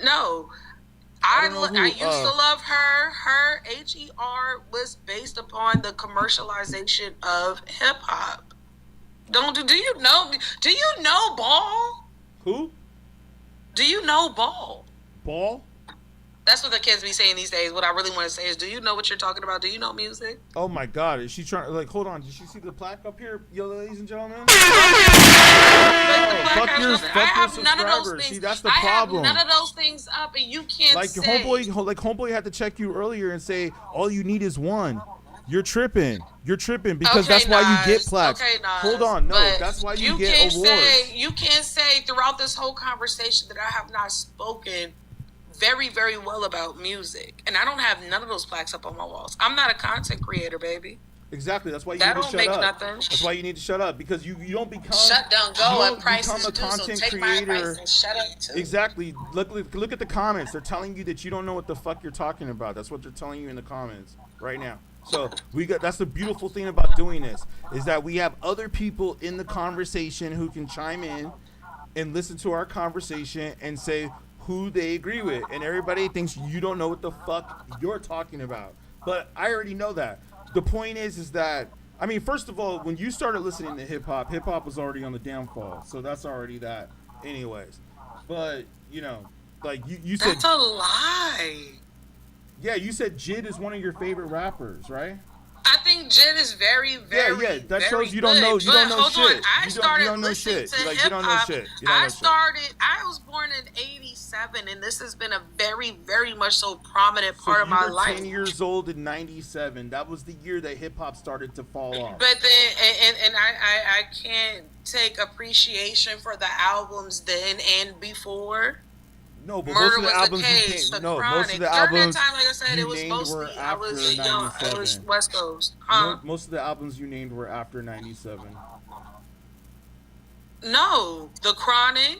No. I used to love her. Her HER was based upon the commercialization of hip hop. Do you know Ball? Who? Do you know Ball? Ball? That's what the kids be saying these days. What I really want to say is, do you know what you're talking about? Do you know music? Oh my God! Is she trying? Like, hold on. Did she see the plaque up here, yo, ladies and gentlemen? I Fuck your have none of those subscribers. things. See, that's the I problem. have none of those things up, and you can't Like say. homeboy had to check you earlier and say all you need is one. You're tripping because that's why you get plaques. Okay, Nas, Hold on, no, but that's why you get awards. You can't say throughout this whole conversation that I have not spoken very, very well about music, and I don't have none of those plaques up on my walls. I'm not a content creator, baby. Exactly. That's why you That need to don't shut make up. nothing. That's why you need to shut up because you don't become Shut down, go you don't at prices become a due, so content take my advice creator. and shut up too. Exactly. Look at the comments. They're telling you that you don't know what the fuck you're talking about. That's what they're telling you in the comments right now. So that's the beautiful thing about doing this is that we have other people in the conversation who can chime in and listen to our conversation and say who they agree with, and everybody thinks you don't know what the fuck you're talking about. But I already know that. The point is that I mean, first of all, when you started listening to hip hop was already on the downfall, so that's already that, anyways. But like you said, that's a lie. Yeah, you said Jid is one of your favorite rappers, right? I think Jid is very, very, yeah. That very shows you don't know. You good. don't know Hold shit. on. I started you don't know listening shit. to Like you don't know hip-hop. shit. You don't know shit. I was born in '87, and this has been a very, very much so prominent part of my you were life. 10 years old in '97. That was the year that hip hop started to fall off. But then, and I can't take appreciation for the albums then and before. No, but Murder most of the was albums the case, you the came. No, Chronic. most of the During albums that time, like I said, you it was named mostly were I after was young. I was 97. West Coast. Huh? Most of the albums you named were after '97. No, the Chronic,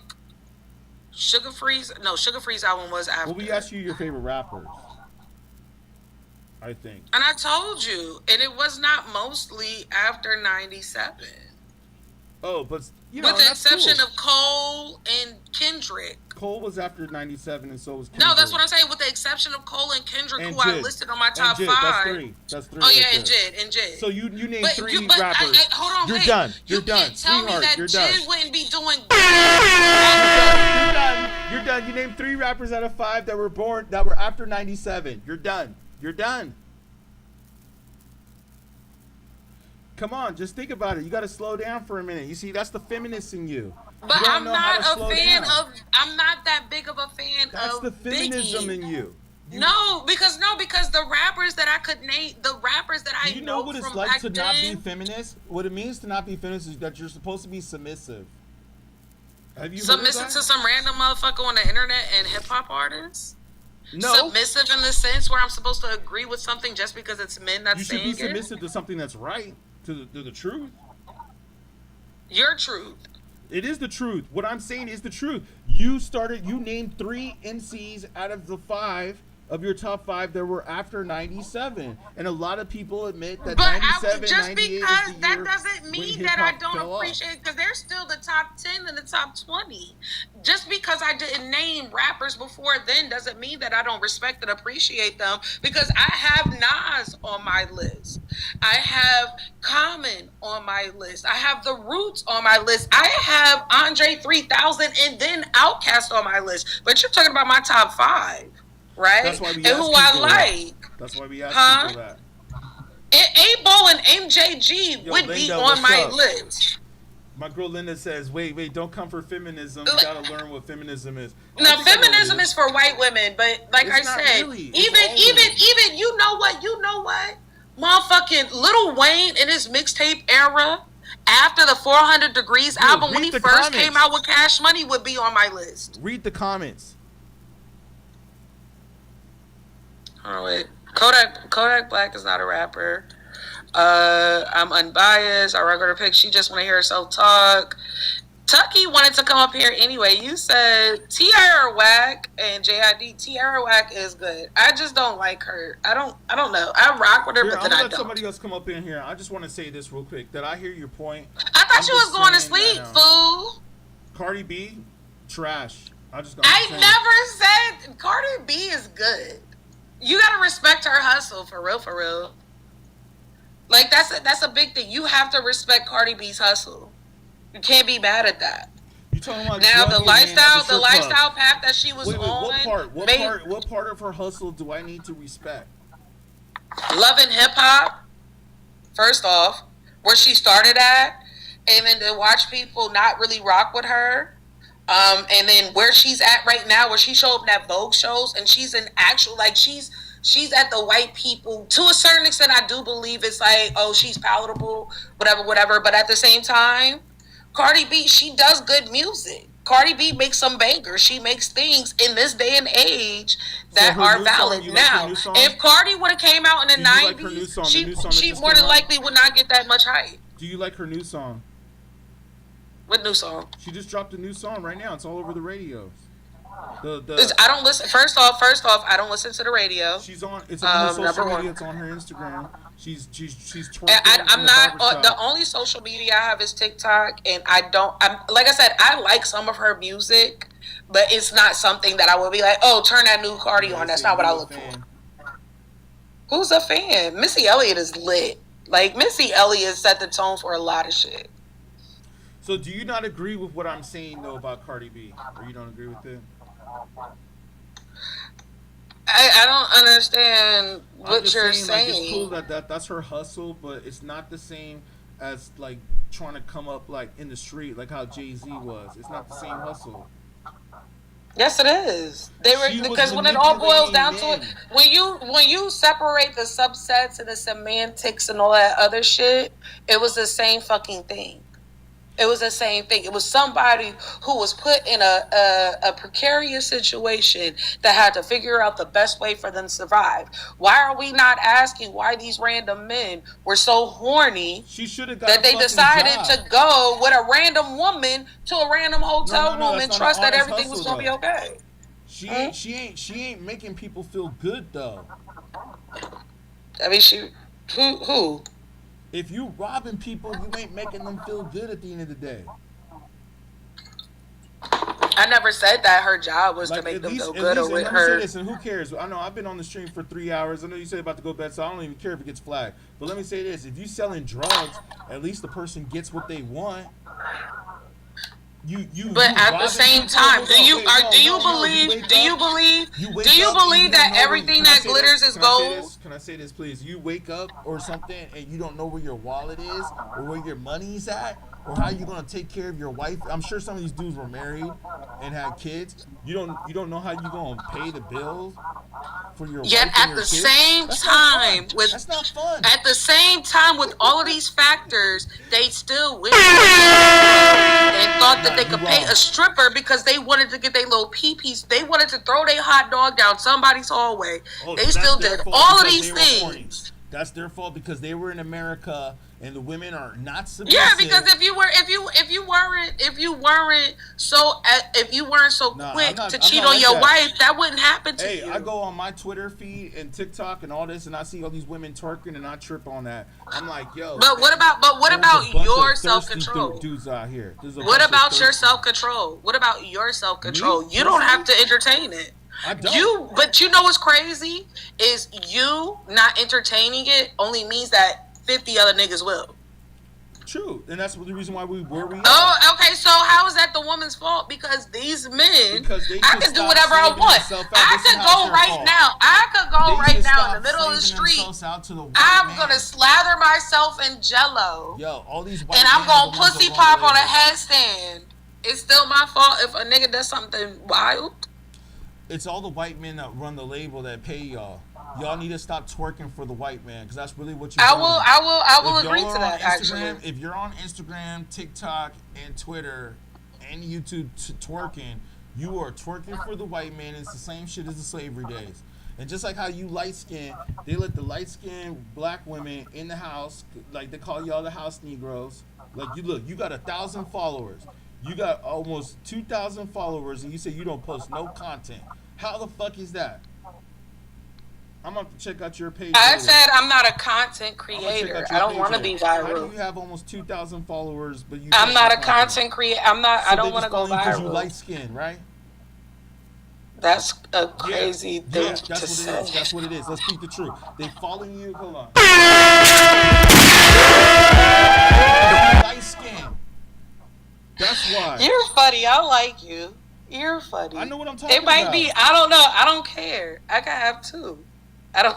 Sugar Freeze. No, Sugar Freeze album was after. Well, we asked you your favorite rappers. I think. And I told you, and it was not mostly after '97. Oh, but you know, with the that's exception cool. of Cole and Kendrick. Cole was after '97, and so was Kendrick. No, that's what I'm saying. With the exception of Cole and Kendrick, And who I Jid. listed on my And top Jid, 5. That's three. That's three. Oh right yeah, there. and Jid. So you named But three you, but rappers. hold on, You're wait. done. You're you done. Can't tell Sweetheart, me that you're done. Jid wouldn't be doing. You're done. You're done. You named 3 rappers out of 5 that were after '97. You're done. You're done. Come on, just think about it. You got to slow down for a minute. You see, that's the feminist in you. But you don't I'm know how not to a slow fan down. of. I'm not that big of a fan That's of the feminism Biggie. in you. No, because the rappers that I could name, the rappers that I Do you know what it's from like back to not be then, feminist? What it means to not be feminist is that you're supposed to be submissive. Have you submissive heard of to that? some random motherfucker on the internet and hip hop artists. No. Submissive in the sense where I'm supposed to agree with something just because it's men that's You should saying be submissive to something that's right, to the truth. Your truth. It is the truth. What I'm saying is the truth. You named 3 MCs out of the 5 of your top 5 that were after '97, and a lot of people admit that '97, just '98 because is the that year doesn't when mean that I hip-hop don't fell off. appreciate, because they're still the top 10 and the top 20. Just because I didn't name rappers before then doesn't mean that I don't respect and appreciate them, because I have Nas on my list. I have Common on my list. I have The Roots on my list. I have Andre 3000 and then Outkast on my list. But you're talking about my top 5. Right? That's why we and ask who I people that. like. That's why we ask Huh? people that. And 8-Ball and MJG Yo, would be Linda, on what's my up? list. My girl Linda says, wait, don't come for feminism. You gotta learn what feminism is. Now, I think I know what feminism it is for white women, but like It's I not said, really. It's even you know what? Motherfucking Lil Wayne in his mixtape era, after the 400 Degrees Yo, album, when read he the first comments. came out with Cash Money, would be on my list. Read the comments. Oh wait, Kodak Black is not a rapper. I'm unbiased. I regular pick. She just want to hear herself talk. Tucky wanted to come up here anyway. You said Tierra Whack and JID. Tierra Whack is good. I just don't like her. I don't know. I rock with her, Here, but I'm then gonna I let don't. somebody else come up in here. I just want to say this real quick. That I hear your point. I thought you was going to sleep, fool. Cardi B, trash. I'm I just saying. never said Cardi B is good. You gotta respect her hustle, for real. Like that's a big thing. You have to respect Cardi B's hustle. You can't be mad at that. You talking about Now drugging the man lifestyle, at the the strip lifestyle club. path that she was Wait, on. what part of her hustle do I need to respect? Loving hip hop, first off, where she started at, and then to watch people not really rock with her. And then where she's at right now, where she showed up at Vogue shows, and she's an actual, like, she's at the white people. To a certain extent, I do believe it's like, oh, she's palatable, whatever. But at the same time, Cardi B, she does good music. Cardi B makes some bangers. She makes things in this day and age that her are new song, valid. you like her Now, new song? if Cardi would have came out in the Do you like her 90s, new song, the new song that she just more came than out? likely would not get that much hype. Do you like her new song? What new song? She just dropped a new song right now. It's all over the radios. I don't listen. First off, I don't listen to the radio. She's on. It's on her social number media. one. It's on her Instagram. She's twerking. I'm in the not. barbershop. The only social media I have is TikTok, and I'm like I said, I like some of her music, but it's not something that I would be like, oh, turn that new Cardi on. That's not what I look for. Who's a fan? Missy Elliott is lit. Like, Missy Elliott set the tone for a lot of shit. So do you not agree with what I'm saying though about Cardi B, or you don't agree with it? I don't understand what you're saying. Like, it's cool that's her hustle, but it's not the same as like trying to come up like in the street like how Jay-Z was. It's not the same hustle. Yes, it is. Because when it all boils down to it, when you separate the subsets and the semantics and all that other shit, it was the same fucking thing. It was the same thing. It was somebody who was put in a precarious situation that had to figure out the best way for them to survive. Why are we not asking why these random men were so horny that they decided to go with a random woman to a random hotel room and trust that everything was going to be okay? She ain't making people feel good though. I mean, who? If you robbing people, you ain't making them feel good at the end of the day. I never said that her job was to make them feel good or with her. Let me say this, and who cares? I know I've been on the stream for 3 hours. I know you said about to go to bed, so I don't even care if it gets flagged. But let me say this: if you selling drugs, at least the person gets what they want. But at the same time, do you believe that everything that glitters is gold? Can I say this, please? You wake up or something and you don't know where your wallet is or where your money's at or how you gonna take care of your wife. I'm sure some of these dudes were married and had kids. You don't know how you gonna pay the bills for your wife. Yet and at your the kids. same time, that's not fun. At the same time, with all of these factors, they still win. And thought that they could pay a stripper because they wanted to get their little pee-pees. They wanted to throw their hot dog down somebody's hallway. They still did all of these things. That's their fault because they were in America and the women are not submissive. Yeah, because if you weren't so quick to cheat on your wife, that wouldn't happen to you. Hey, I go on my Twitter feed and TikTok and all this, and I see all these women twerking, and I trip on that. I'm like, yo. But what about your self-control? Dudes out here. What about your self-control? What about your self-control? You don't have to entertain it. I don't. But you know what's crazy is you not entertaining it only means that 50 other niggas will. True, and that's the reason why we are. Oh, okay. So how is that the woman's fault? Because these men, I can do whatever I want. I could go right now. I could go right now in the middle of the street. I'm gonna slather myself in Jello. Yo, all these white and I'm gonna pussy pop on a headstand. It's still my fault if a nigga does something wild. It's all the white men that run the label that pay y'all. Y'all need to stop twerking for the white man because that's really what you're doing. I will agree to that. Actually, if you're on Instagram, TikTok, and Twitter, and YouTube twerking, you are twerking for the white man. It's the same shit as the slavery days. And just like how you light skin, they let the light skinned black women in the house, like they call y'all the house Negroes. Like you got 1,000 followers. You got almost 2,000 followers, and you say you don't post no content. How the fuck is that? I'm gonna have to check out your page. I said I'm not a content creator. I don't want to be viral. How do you have almost 2,000 followers, but you? I'm not a content creator. I'm not. So I don't want to go viral. Because you light skin, right? That's a crazy thing to say. That's what it is. Let's speak the truth. They following you. Hold on. Light skin. That's why. You're funny. I like you. You're funny. I know what I'm talking about. It might be. I don't know. I don't care. I can have two. I don't.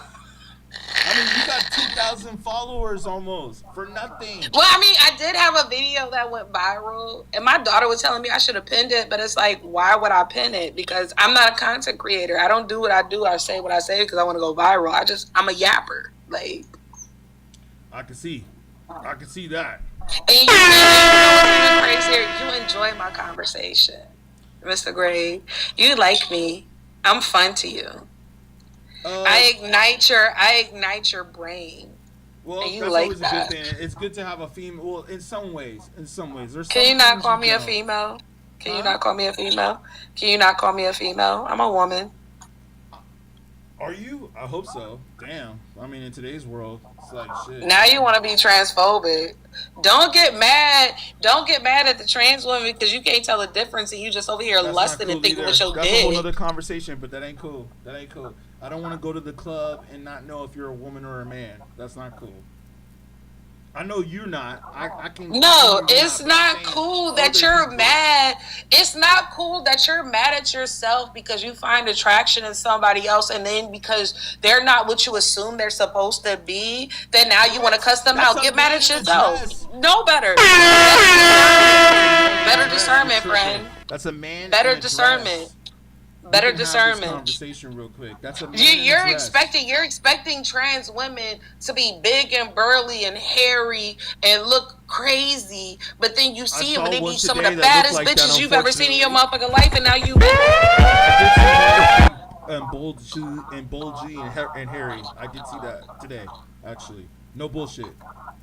I mean, you got 2,000 followers almost for nothing. Well, I mean, I did have a video that went viral, and my daughter was telling me I should have pinned it, but it's like, why would I pin it? Because I'm not a content creator. I don't do what I do. I say what I say because I want to go viral. I'm a yapper. Like, I can see that. And you know what's even crazier? You enjoy my conversation, Mr. Grade. You like me. I'm fun to you. I ignite your brain. Well, and you that's like always that. a good thing. It's good to have a female. Well, in some ways. There's. Can you not call me a female? Can you not call me a female? Can you not call me a female? I'm a woman. Are you? I hope so. Damn. I mean, in today's world, it's like shit. Now you want to be transphobic. Don't get mad at the trans woman because you can't tell the difference and you just over here lusting and thinking with your dick. That's a whole other conversation, but that ain't cool. I don't want to go to the club and not know if you're a woman or a man. That's not cool. I know you're not. I can. No, it's not cool that you're mad. It's not cool that you're mad at yourself because you find attraction in somebody else, and then because they're not what you assume they're supposed to be, then now you want to cuss them out. Get mad at yourself. No better. Better discernment, friend. That's a man. Better discernment. Better Have discernment. this conversation real quick. That's a man. You're expecting trans women to be big and burly and hairy and look crazy, but then you see them and they be some of the baddest bitches you've ever seen in your motherfucking life, and now you. And bulgy and hairy. I did see that today. Actually, no bullshit.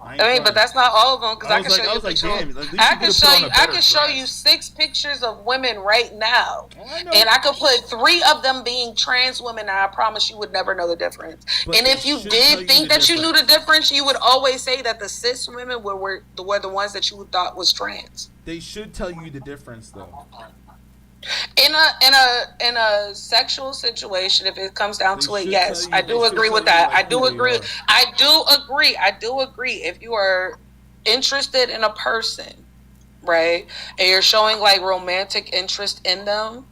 I mean, but that's not all of them because I can show you. I can show you 6 pictures of women right now, and I could put 3 of them being trans women, and I promise you would never know the difference. And if you did think that you knew the difference, you would always say that the cis women were the ones that you thought was trans. They should tell you the difference, though. In a sexual situation, if it comes down to it, yes, I do agree with that. I do agree. If you are interested in a person, right, and you're showing like romantic interest in them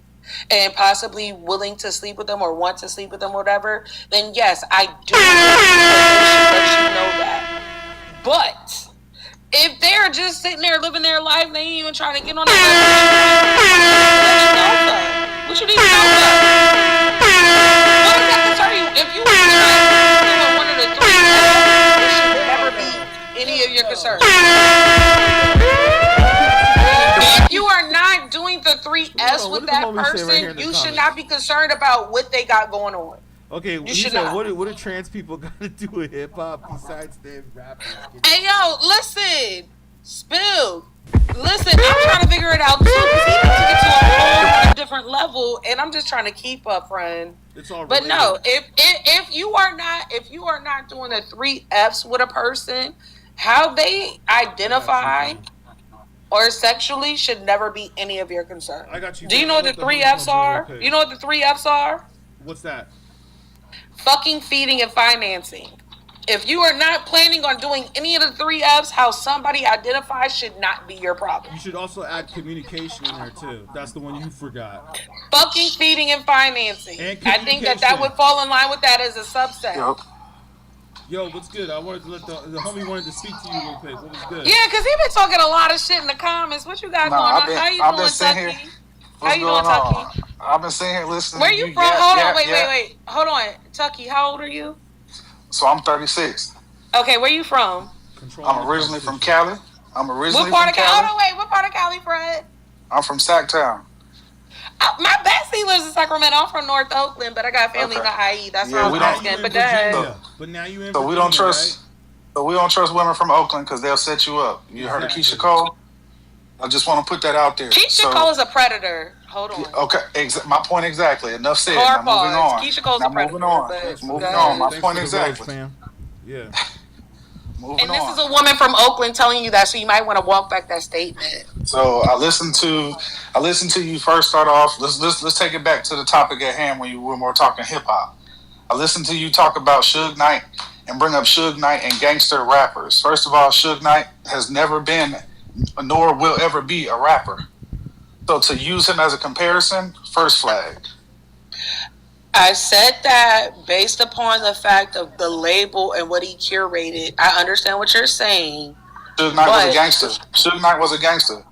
and possibly willing to sleep with them or want to sleep with them or whatever, then yes, I do let you know that. But if they're just sitting there living their life, they ain't even trying to get on that. What you need to know about? What does that concern you? If you were doing one of the 3, it should never be any of your concern. If you are not doing the 3 F's with that person, you should not be concerned about what they got going on. Okay, you said, what do trans people got to do with hip hop besides them rapping? Hey yo, listen, Spill. Listen, I'm trying to figure it out too because he took it to a whole different level, and I'm just trying to keep up, friend. It's all but no, if you are not doing the 3 F's with a person, how they identify or sexually should never be any of your concern. I got you. Do you know what the 3 F's are? Okay. You know what the 3 F's are? What's that? Fucking, feeding, and financing. If you are not planning on doing any of the 3 F's, how somebody identifies should not be your problem. You should also add communication in there too. That's the one you forgot. Fucking, feeding, and financing. I think that would fall in line with that as a subset. Yep. Yo, what's good? I wanted to let the homie wanted to speak to you real quick. What was good? Yeah, because he been talking a lot of shit in the comments. What you got going on? How you doing, Tucky? How you doing, Tucky? I've been sitting here listening. Where you from? Hold on, wait. Hold on. Tucky, how old are you? So I'm 36. Okay, where you from? I'm originally from Cali. What part of Cali? Hold on, wait. What part of Cali, Fred? I'm from Sacktown. My bestie lives in Sacramento. I'm from North Oakland, but I got family in the IE. That's where I was asking. But But now you in So Virginia, we don't trust. right? So we don't trust women from Oakland because they'll set you up. You heard of Keisha Cole? I just want to put that out there. Keisha Cole is a predator. Hold on. Okay, my point exactly. Enough said. Hard Now moving on. Keisha Cole's a predator. Moving on. My point exactly. Yeah. Moving and this is a woman from Oakland telling you that, so you might want to walk back that statement. So I listened to you first start off. Let's take it back to the topic at hand when we're talking hip hop. I listened to you talk about Suge Knight and bring up Suge Knight and gangster rappers. First of all, Suge Knight has never been, nor will ever be, a rapper. So to use him as a comparison, first flag. I said that based upon the fact of the label and what he curated. I understand what you're saying. Suge Knight was a gangster. Suge Knight was a gangster.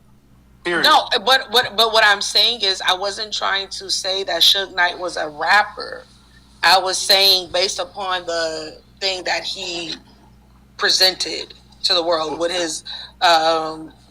Period. No, but what I'm saying is I wasn't trying to say that Suge Knight was a rapper. I was saying based upon the thing that he presented to the world, what his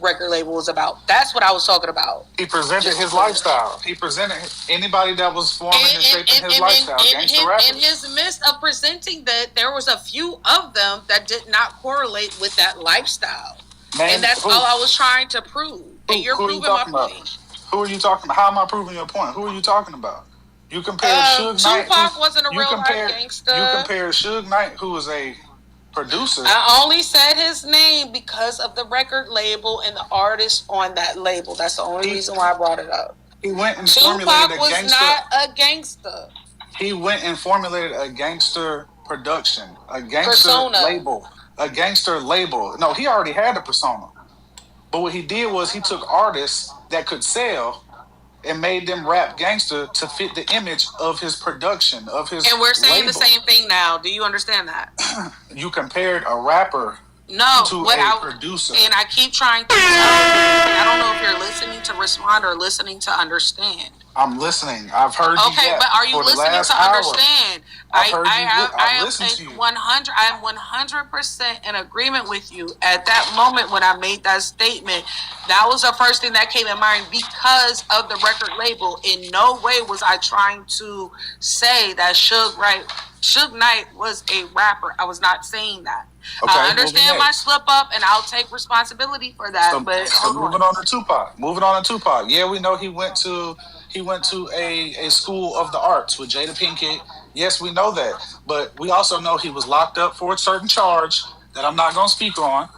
record label was about. That's what I was talking about. He presented his lifestyle. He presented anybody that was forming and shaping his lifestyle. Gangster rappers. In his midst of presenting that, there was a few of them that did not correlate with that lifestyle. And that's all I was trying to prove. And you're proving my point. Who are you talking about? How am I proving your point? Who are you talking about? You compare Suge Knight. Tupac wasn't a real life gangster. You compare Suge Knight, who was a producer. I only said his name because of the record label and the artist on that label. That's the only reason why I brought it up. He went and formulated a gangster. Tupac was not a gangster. He went and formulated a gangster production, a gangster persona. label. a gangster label. No, he already had the persona. But what he did was he took artists that could sell and made them rap gangster to fit the image of his production, of his And we're saying label. the same thing now. Do you understand that? You compared a rapper to a producer. And I keep trying to tell you, I don't know if you're listening to respond or listening to understand. I'm listening. I've heard you. Okay, but are you listening to understand? I am 100% in agreement with you. At that moment when I made that statement, that was the first thing that came in mind because of the record label. In no way was I trying to say that Suge Knight was a rapper. I was not saying that. Okay, I understand my slip up, and I'll take responsibility for that. So moving on to Tupac. Yeah, we know he went to a school of the arts with Jada Pinkett. Yes, we know that. But we also know he was locked up for a certain charge that I'm not going to speak on.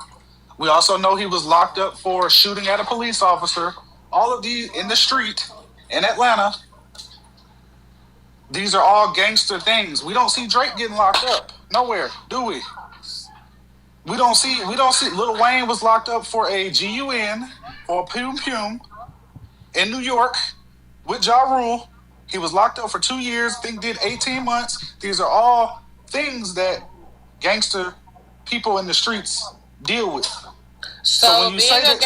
We also know he was locked up for shooting at a police officer. All of these in the street in Atlanta. These are all gangster things. We don't see Drake getting locked up nowhere, do we? We don't see Lil Wayne was locked up for a GUN or a Pum in New York with Ja Rule. He was locked up for 2 years, I think did 18 months. These are all things that gangster people in the streets deal with. So when you say that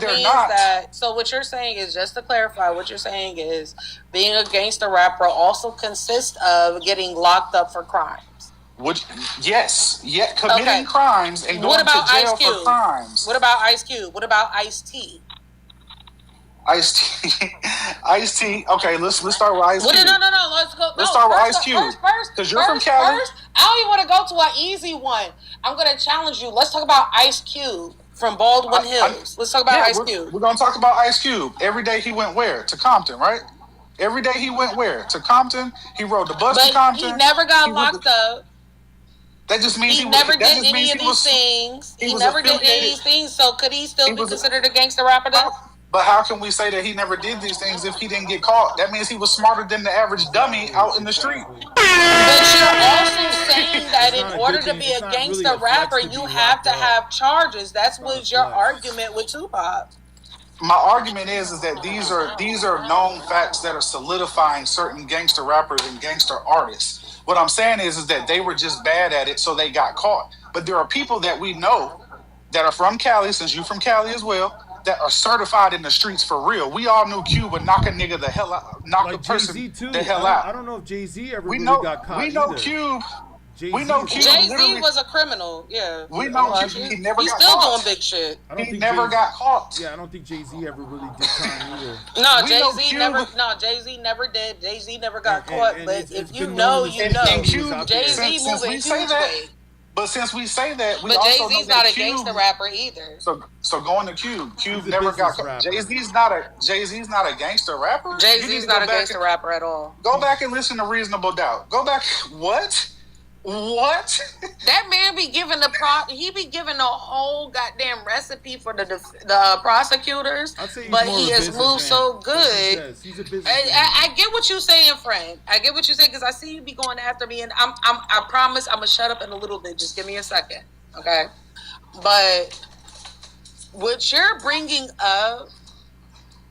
they're not, so what you're saying is, just to clarify, what you're saying is being a gangster rapper also consists of getting locked up for crimes. Committing crimes and going to jail for crimes. What about Ice Cube? What about Ice-T? Ice-T. Okay, let's start with Ice Cube. No. Let's go. Let's start with Ice Cube. Because you're from Cali. I don't even want to go to an easy one. I'm going to challenge you. Let's talk about Ice Cube from Baldwin Hills. Let's talk about Ice Cube. We're going to talk about Ice Cube. Every day he went where? To Compton, right? Every day he went where? To Compton. He rode the bus to Compton. He never got locked up. That just means he never did any of these things. He never did any of these things. So could he still be considered a gangster rapper then? But how can we say that he never did these things if he didn't get caught? That means he was smarter than the average dummy out in the street. But you're also saying that in order to be a gangster rapper, you have to have charges. That's what your argument with Tupac. My argument is that these are known facts that are solidifying certain gangster rappers and gangster artists. What I'm saying is that they were just bad at it, so they got caught. But there are people that we know that are from Cali, since you're from Cali as well, that are certified in the streets for real. We all knew Cube would knock a nigga the hell out, knock a person the hell out. I don't know if Jay-Z ever got caught. We know Cube. Jay-Z was a criminal. Yeah. We know Cube. He never got caught. He's still doing big shit. He never got caught. Yeah, I don't think Jay-Z ever really did time either. No, Jay-Z never did. Jay-Z never got caught. But if you know, you know. Jay-Z moving Cube's way. But since we say that, we but also Jay-Z's know not that a gangster rapper either. So going to Cube never got caught. Jay-Z's not a gangster rapper. Jay-Z's not a gangster rapper at all. Go back and listen to Reasonable Doubt. Go back. What? That man be giving he be giving a whole goddamn recipe for the prosecutors, but he has moved so good. He's a businessman. I get what you're saying, friend. I get what you're saying because I see you be going after me, and I promise I'm gonna shut up in a little bit. Just give me a second, okay? But what you're bringing up,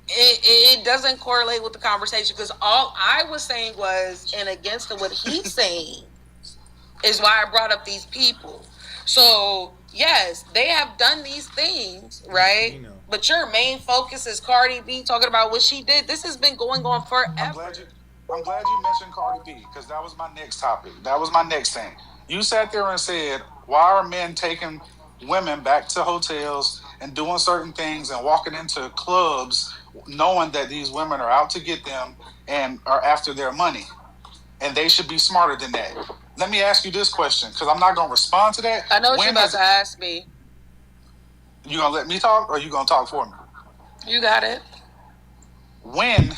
it doesn't correlate with the conversation because all I was saying was, and against what he's saying. Is why I brought up these people. So, yes, they have done these things, right? But your main focus is Cardi B talking about what she did. This has been going on forever. I'm glad you mentioned Cardi B because that was my next topic. That was my next thing. You sat there and said, why are men taking women back to hotels and doing certain things and walking into clubs knowing that these women are out to get them and are after their money? And they should be smarter than that. Let me ask you this question, because I'm not going to respond to that. I know what you're about to ask me. You going to let me talk, or you going to talk for me? You got it. When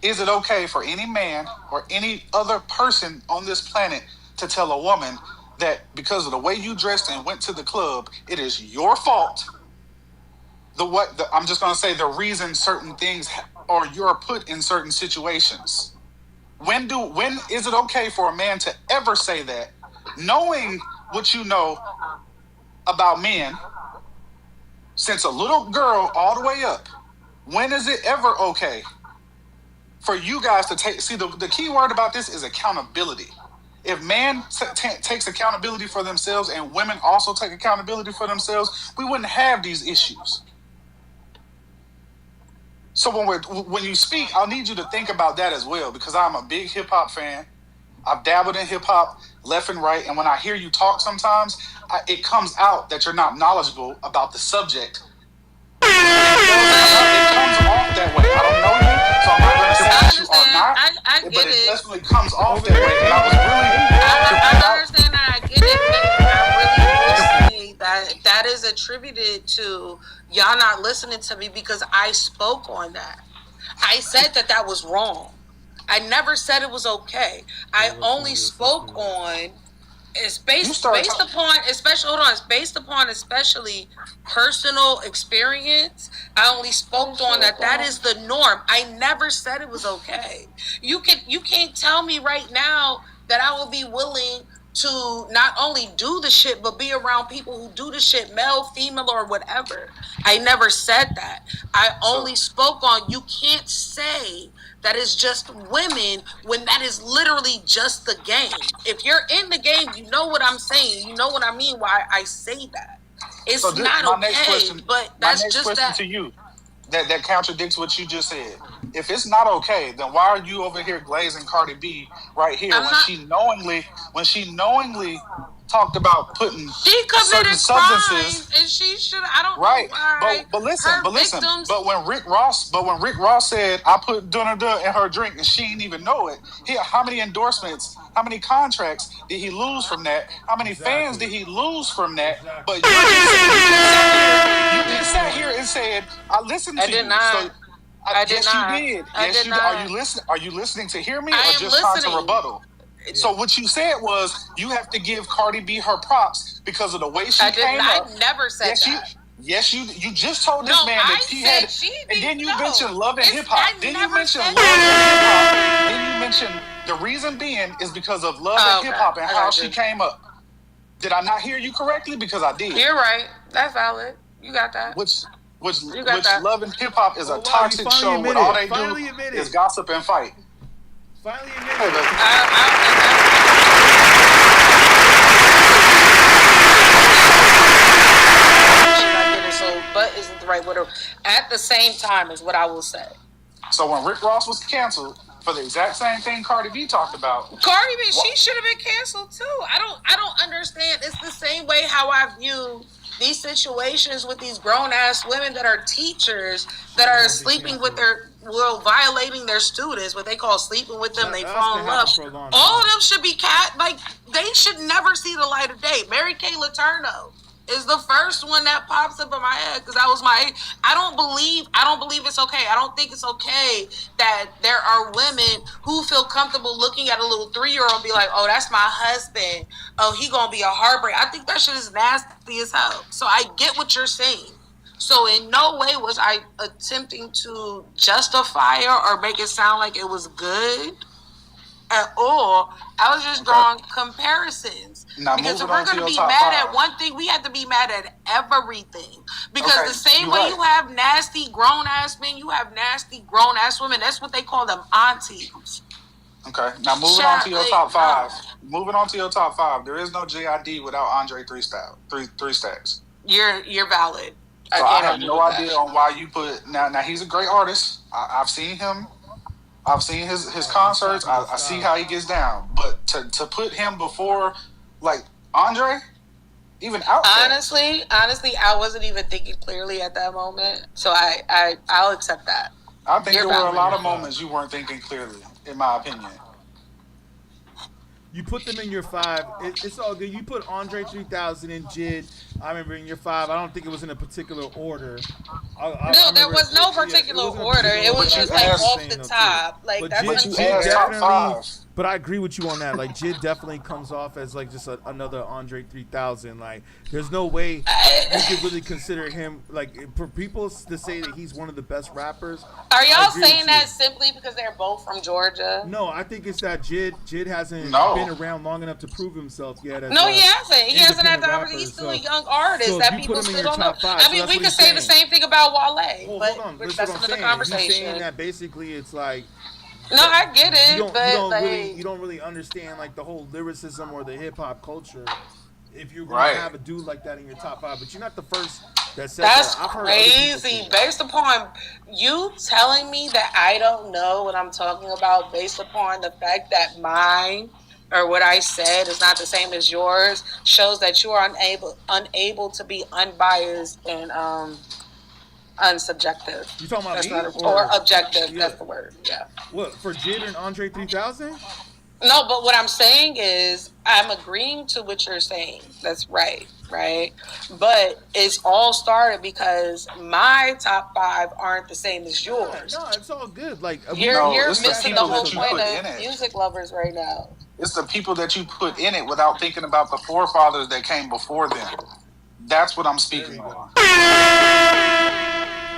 is it okay for any man or any other person on this planet to tell a woman that because of the way you dressed and went to the club, it is your fault? I'm just going to say the reason certain things or you're put in certain situations. When is it okay for a man to ever say that, knowing what you know about men since a little girl all the way up. When is it ever okay for you guys to take? See, the key word about this is accountability. If man takes accountability for themselves and women also take accountability for themselves, we wouldn't have these issues. So when you speak, I'll need you to think about that as well, because I'm a big hip hop fan. I've dabbled in hip hop left and right, and when I hear you talk sometimes, it comes out that you're not knowledgeable about the subject. It comes off that way. I don't know you, so I'm not going to say that you are not. I get but it it. definitely comes off that way. And I was I understand that. I get it, but I really will say that is attributed to y'all not listening to me because I spoke on that. I said that was wrong. I never said it was okay. I only spoke on it's based upon especially personal experience. I only spoke on that is the norm. I never said it was okay. You can't tell me right now that I will be willing to not only do the shit but be around people who do the shit, male, female, or whatever. I never said that. I only spoke on you can't say that is just women when that is literally just the game. If you're in the game, you know what I'm saying. You know what I mean why I say that. It's not okay, but that's just that. My next question to you that contradicts what you just said. If it's not okay, then why are you over here glazing Cardi B right here when she knowingly talked about putting certain substances, and she should. I don't right. know why. But listen. But when Rick Ross said I put dun in her drink and she didn't even know it. How many endorsements? How many contracts did he lose from that? How many fans did he lose from that? But you just sat here and said I listened to you. So I did not. You did. Yes, you did. Are you listening to hear me or just listening. trying to rebuttal? So what you said was you have to give Cardi B her props because of the way she came up. I never said that. Yes, you just told this man that he had. And then you mentioned love and hip hop. Then you mentioned love and hip hop. Then you mentioned the reason being is because of love and hip hop and how she came up. Did I not hear you correctly? Because I did. You're right. That's valid. You got that. Which love and hip hop is a toxic show where all they do is gossip and fight. Finally admit it. So, but isn't the right word. At the same time is what I will say. So when Rick Ross was canceled for the exact same thing Cardi B talked about. Cardi B, she should have been canceled too. I don't understand. It's the same way how I view these situations with these grown ass women that are teachers that are sleeping with violating their students, what they call sleeping with them, they fall in love. All of them should be they should never see the light of day. Mary Kay Letourneau is the first one that pops up in my head because that was I don't believe it's okay. I don't think it's okay that there are women who feel comfortable looking at a little 3-year-old and be like, oh, that's my husband. Oh, he gonna be a heartbreak. I think that shit is nasty as hell. So I get what you're saying. So in no way was I attempting to justify or make it sound like it was good at all. I was just drawing comparisons. Now, because if we're going to be mad at one thing, we have to be mad at everything. Because the same way you have nasty grown-ass men, you have nasty grown-ass women. That's what they call them, aunties. Okay. Now, moving on to your top five. Moving on to your top five. There is no JID without Andre 3 Stacks. You're valid. So I have no idea on why you put... Now he's a great artist. I've seen him. I've seen his concerts. I see how he gets down. But to put him before, like, Andre, even out there. Honestly, I wasn't even thinking clearly at that moment. So I'll accept that. I think there were a lot of moments you weren't thinking clearly, in my opinion. You put them in your 5. It's all good. You put Andre 3000 and Jid. I remember in your 5. I don't think it was in a particular order. There was no particular order. It was just like off the top. Like that's you asked top 5. But I agree with you on that. Like, Jid definitely comes off as like just another Andre 3000. Like, there's no way you could really consider him like for people to say that he's one of the best rappers. Are y'all saying that simply because they're both from Georgia? No, I think it's that Jid hasn't been around long enough to prove himself yet. As No, he hasn't. He hasn't had the rapper, opportunity. He's still a young artist that people still don't know. I mean, we could say the same thing about Wale, but hold on. that's another conversation. He's saying that basically it's like. No, I get it, you don't really understand like the whole lyricism or the hip hop culture. If you're gonna have a dude like that in your top 5, but you're not the first that said that's that. I've heard crazy. Based upon you telling me that I don't know what I'm talking about, based upon the fact that mine or what I said is not the same as yours, shows that you are unable to be unbiased and unsubjective. You talking about me? Or objective, that's the word, yeah. What, for Jid and Andre 3000? No, but what I'm saying is I'm agreeing to what you're saying. That's right? But it's all started because my top 5 aren't the same as yours. No, it's all good. Like you're missing the whole point of music lovers right now. It's the people that you put in it without thinking about the forefathers that came before them. That's what I'm speaking on.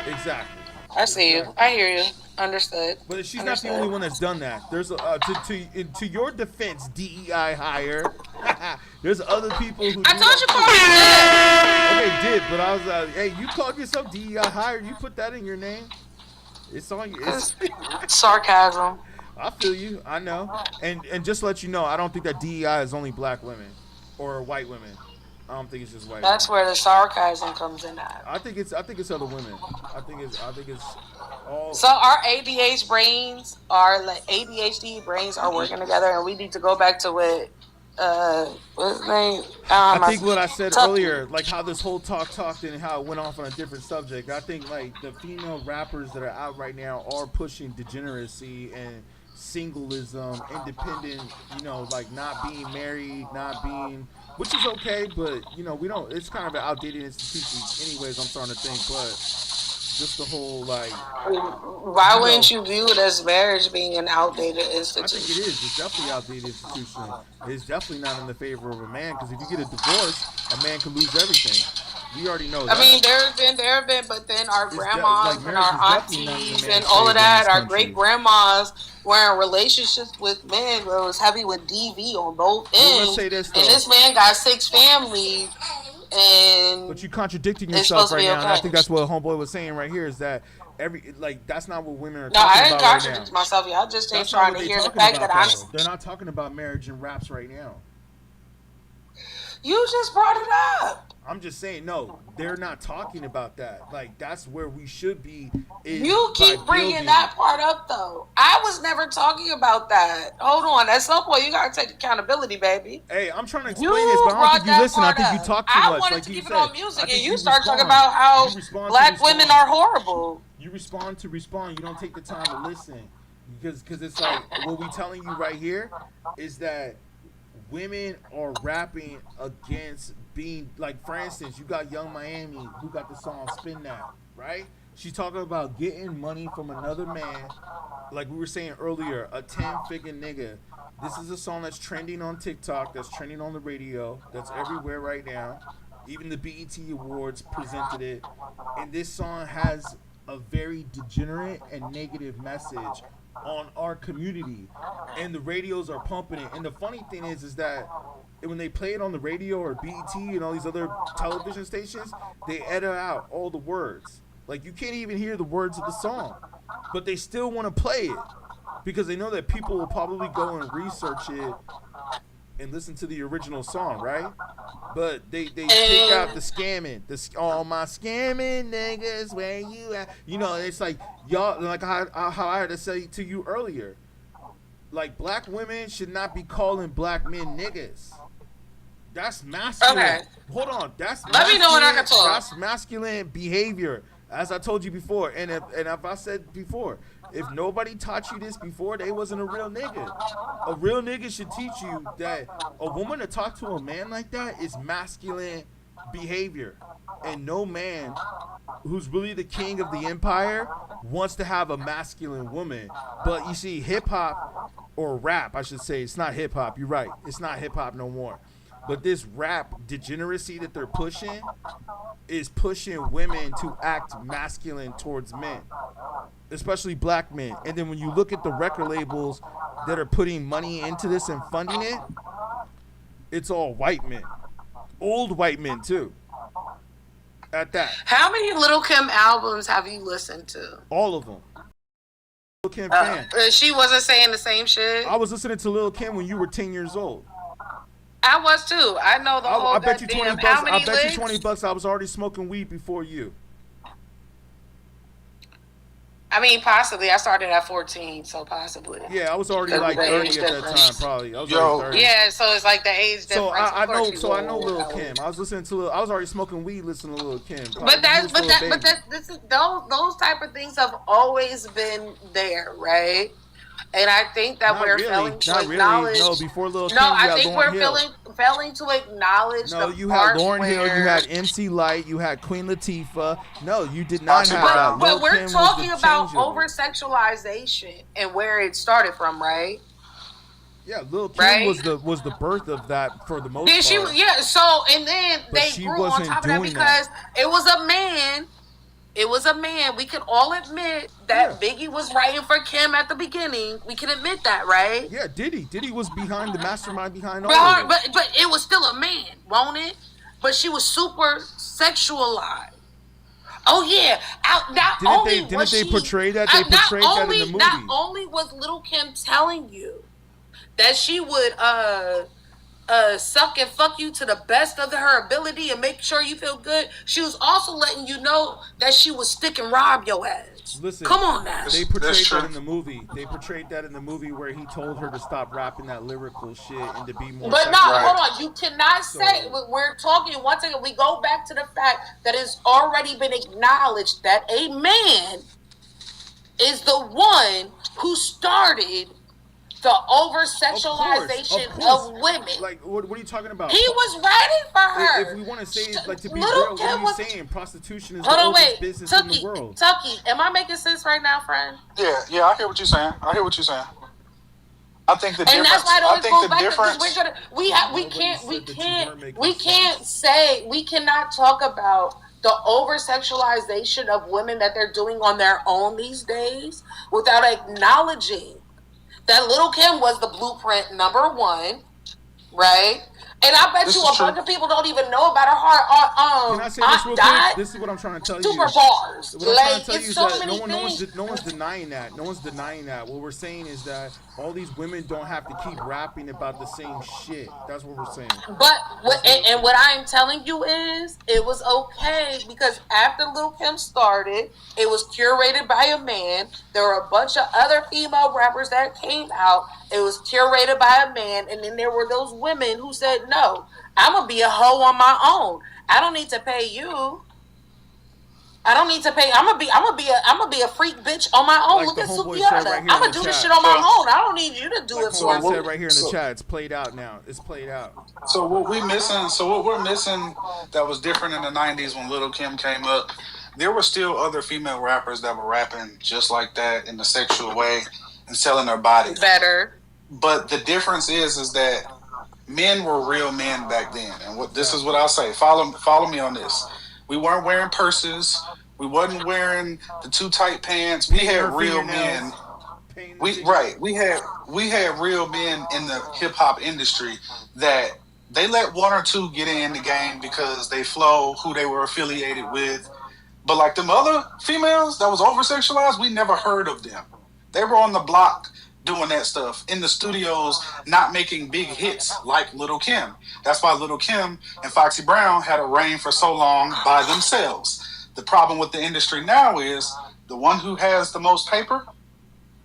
Exactly. I see you. I hear you. Understood. But she's not the only one that's done that. There's to your defense, DEI hire. There's other people who. I told you called me Dip. Okay, Dip. But I was like, hey, you called yourself DEI hire. You put that in your name. It's on you. It's sarcasm. I feel you. I know. And just to let you know, I don't think that DEI is only black women or white women. I don't think it's just white. That's where the sarcasm comes in at. I think it's other women. I think it's all. So our ADHD brains are working together, and we need to go back to what what's his name? I think what I said earlier, like how this whole talked and how it went off on a different subject. I think like the female rappers that are out right now are pushing degeneracy and singleism, independent, like not being married, which is okay, but we don't. It's kind of an outdated institution, anyways. I'm starting to think, but just the whole like. Why wouldn't you view it as marriage being an outdated institution? I think it is. It's definitely an outdated institution. It's definitely not in the favor of a man because if you get a divorce, a man can lose everything. We already know that. I mean, there have been, but then our grandmas and our aunties and all of that, our great grandmas were in relationships with men where it was heavy with DV on both ends. Let's say this, and this man got 6 families, and but you contradicting yourself right now. Okay. And I think that's what Homeboy was saying right here is that that's not what women are talking about. No, I didn't contradict myself. Y'all just ain't trying to hear the fact that they're not talking about marriage and raps right now. You just brought it up. I'm just saying, no, they're not talking about that. Like, that's where we should be. You keep bringing that part up, though. I was never talking about that. Hold on. At some point, you got to take accountability, baby. Hey, I'm trying to explain this, but I don't think you listen. I think you talk too much. I wanted to keep it on music, and you start talking about how black women are horrible. You respond to respond. You don't take the time to listen. Because it's like, what we telling you right here is that women are rapping against being, like, for instance, you got Young Miami who got the song Spin That, right? She's talking about getting money from another man, like we were saying earlier, a 10-figure nigga. This is a song that's trending on TikTok, that's trending on the radio, that's everywhere right now. Even the BET Awards presented it. And this song has a very degenerate and negative message on our community, and the radios are pumping it. And the funny thing is that when they play it on the radio or BET and all these other television stations, they edit out all the words. Like, you can't even hear the words of the song, but they still want to play it because they know that people will probably go and research it and listen to the original song, right? But they take out the scamming, all my scamming niggas, where you at? It's like, y'all, like how I had to say to you earlier, like, black women should not be calling black men niggas. That's masculine. Okay. Hold on, that's let me know when I can talk. That's masculine behavior, as I told you before, and if I said before, if nobody taught you this before, they wasn't a real nigga. A real nigga should teach you that a woman to talk to a man like that is masculine behavior, and no man who's really the king of the empire wants to have a masculine woman. But you see, hip hop or rap, I should say, it's not hip hop. You're right, it's not hip hop no more. But this rap degeneracy that they're pushing is pushing women to act masculine towards men, especially black men. And then when you look at the record labels that are putting money into this and funding it, it's all white men, old white men too. At that, How many Little Kim albums have you listened to? all of them. Lil Kim fan. She wasn't saying the same shit. I was listening to Lil Kim when you were 10 years old. I was too. I know the whole. I bet you $20. How many I bet licks? you $20. I was already smoking weed before you. I mean, possibly. I started at 14, so possibly. Yeah, I was already like 30 at that time, probably. I was already 30. Yeah, so it's like the age difference. So I Of course know. you I know will. Lil Kim. I was listening to. I was already smoking weed, listening to Lil Kim. But this is those type of things have always been there, right? And I think that we're failing to acknowledge. No, before Lil Kim, No, you I had think Lauryn we're Hill. failing to acknowledge. No, the you had parts Lauryn Hill, you where- had MC Light, you had Queen Latifah. No, you did not have But, that. but Lil we're Kim was talking the about changeover. over sexualization and where it started from, right? Yeah, Lil Kim Right? was the birth of that for the most Then she, part. yeah. So and then But they she grew on wasn't top of that doing because it was a man. It was a man. We can all admit that Biggie was writing for Kim at the beginning. We can admit that, right? Yeah, Diddy was behind the mastermind behind all of it. But it was still a man, won't it? But she was super sexualized. Oh yeah. Didn't they portray that? They portrayed that in the movie. Not only was Little Kim telling you that she would suck and fuck you to the best of her ability and make sure you feel good, she was also letting you know that she would stick and rob your ass. Listen, come on now. They portrayed that in the movie. They portrayed that in the movie where he told her to stop rapping that lyrical shit and to be more. But no, hold on. You cannot say we're talking once again. We go back to the fact that it's already been acknowledged that a man is the one who started the over sexualization of women. Like, what are you talking about? He was writing for her. If we want to say, like, to be Little real, what Kim are you was- saying? Prostitution is Hold the on, oldest wait. business in the world. Tucky, am I making sense right now, friend? Yeah, I hear what you're saying. I think the difference. And that's why it I always think goes the back difference. to we cannot talk about the over sexualization of women that they're doing on their own these days without acknowledging that Little Kim was the blueprint number one, right? And I bet you a bunch of people don't even know about her heart. Can I say this real quick? This is what I'm trying to tell you. Super bars. What I'm trying to tell you It's is so that many no one's denying that. No one's denying that. What we're saying is that all these women don't have to keep rapping about the same shit. That's what we're saying. But what I'm telling you is it was okay because after Lil Kim started, it was curated by a man. There were a bunch of other female rappers that came out. It was curated by a man, and then there were those women who said, "No, I'm gonna be a hoe on my own. I don't need to pay you. I don't need to pay. I'm gonna be a freak bitch on my own. Like Look the at homeboy Sukiana. said right here I'm in gonna the do this chat. shit on my own. I don't need you to do Like it for someone me." said right here in the chat, it's played out now. It's played out. So what we're missing that was different in the 90s when Little Kim came up, there were still other female rappers that were rapping just like that in the sexual way and selling their bodies. Better. But the difference is that men were real men back then. And this is what I'll say. Follow me on this. We weren't wearing purses. We wasn't wearing the too tight pants. We had real men. We had real men in the hip hop industry that they let one or two get in the game because they flow, who they were affiliated with. But like them other females that was over sexualized, we never heard of them. They were on the block doing that stuff in the studios, not making big hits like Little Kim. That's why Little Kim and Foxy Brown had a reign for so long by themselves. The problem with the industry now is the one who has the most paper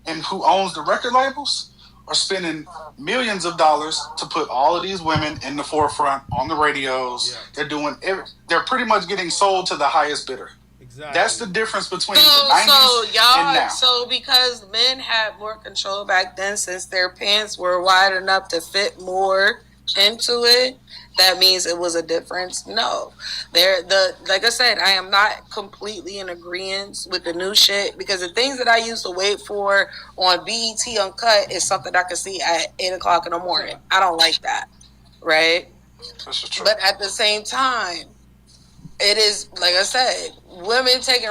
and who owns the record labels are spending millions of dollars to put all of these women in the forefront on the radios. Yeah. They're pretty much getting sold to the highest bidder. Exactly. That's the difference between the 90s and now. So because men had more control back then, since their pants were wide enough to fit more into it, that means it was a difference. No, like I said, I am not completely in agreement with the new shit because the things that I used to wait for on BET Uncut is something I can see at 8:00 in the morning. I don't like that, right? This is true. But at the same time, it is like I said, women taking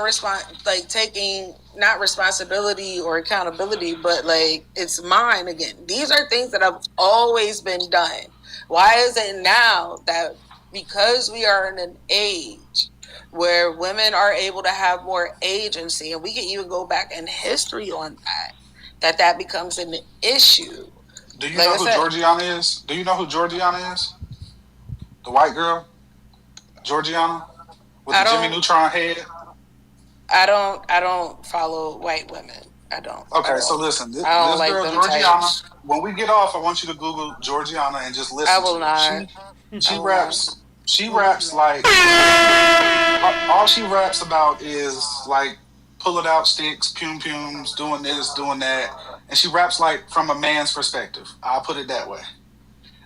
not responsibility or accountability, but like it's mine again. These are things that have always been done. Why is it now that because we are in an age where women are able to have more agency, and we can even go back in history on that becomes an issue? Do you know who Georgiana is? Do you know who Georgiana is? The white girl, Georgiana, with the Jimmy Neutron head. I don't follow white women. I don't. Okay, so listen, this like girl Georgiana. When we get off, I want you to Google Georgiana and just listen. I will not. She raps. She raps like all she raps about is like pulling out sticks, pums, doing this, doing that, and she raps like from a man's perspective. I'll put it that way.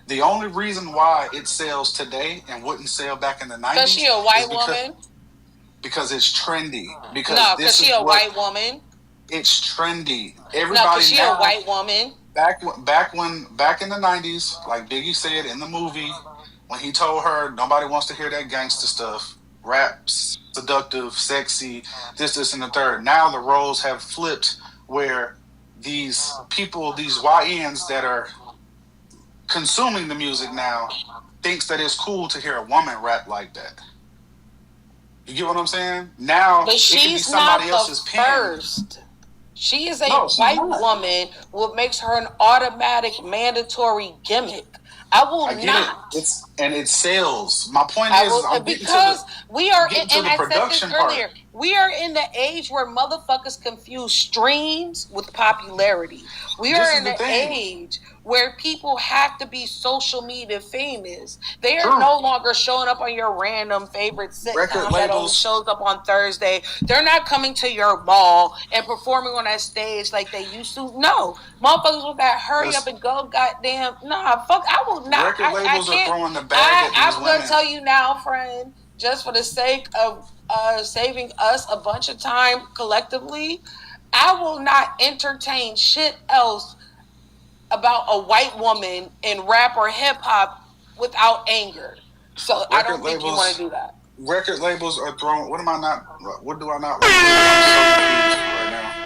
The only reason why it sells today and wouldn't sell back in the 90s because she a white woman. Because it's trendy. Because because she a white woman. It's trendy. Everybody she now, a white woman. Back in the 90s, like Biggie said in the movie, when he told her nobody wants to hear that gangster stuff, rap, seductive, sexy, this, and the third. Now the roles have flipped where these people, these YNs that are consuming the music now, thinks that it's cool to hear a woman rap like that. You get what I'm saying? Now, but it can be somebody else's first. She is a white woman, what makes her an automatic mandatory gimmick. I will not. It sells. My point is, because we are in, and I said this earlier. We are in the age where motherfuckers confuse streams with popularity. We are in the age where people have to be social media famous. They are no longer showing up on your random favorite sitcom that only shows up on Thursday. They're not coming to your mall and performing on that stage like they used to. No, motherfuckers with that hurry up and go goddamn. Nah, fuck, I will not. Record labels are throwing the bag at these I'm women. gonna tell you now, friend, just for the sake of saving us a bunch of time collectively, I will not entertain shit else about a white woman in rap or hip hop without anger. So I don't think you want to do that. Record labels are throwing. What do I not want to do right now?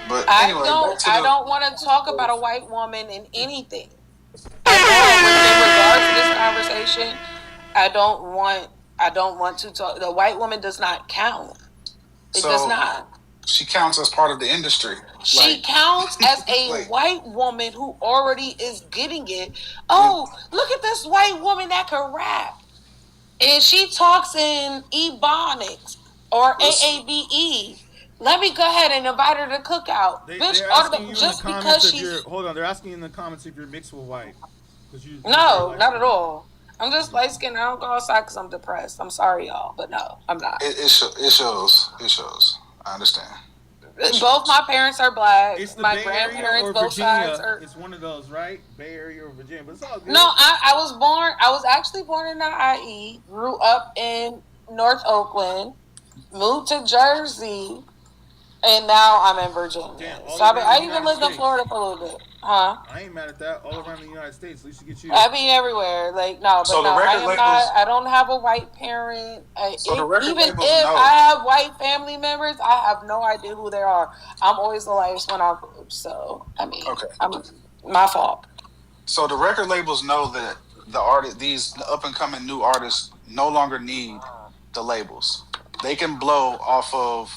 But anyway, I don't want to talk about a white woman in anything. In regards to this conversation, I don't want to talk. The white woman does not count. It does not. She counts as part of the industry. She counts as a white woman who already is getting it. Oh, look at this white woman that can rap. And she talks in Ebonics or AABE. Let me go ahead and invite her to cookout. They're asking you just because she's... Hold on, they're asking you in the comments if you're mixed with white. No, not at all. I'm just light skinned. I don't go outside because I'm depressed. I'm sorry, y'all, but no, I'm not. It shows. I understand. Both my parents are black. It's the my Bay grandparents, Area or both Virginia. sides are. It's one of those, right? Bay Area or Virginia, but it's all good. No, I was actually born in the IE. Grew up in North Oakland. Moved to Jersey. And now I'm in Virginia. Damn, so I even lived in Florida for a little bit. Huh? I ain't mad at that. All around the United States. At least you get you. I mean, everywhere. Like, no, but I don't have a white parent. Even if I have white family members, I have no idea who they are. I'm always the lightest one out group. So, I mean, my fault. So the record labels know that the up-and-coming new artists no longer need the labels. They can blow off of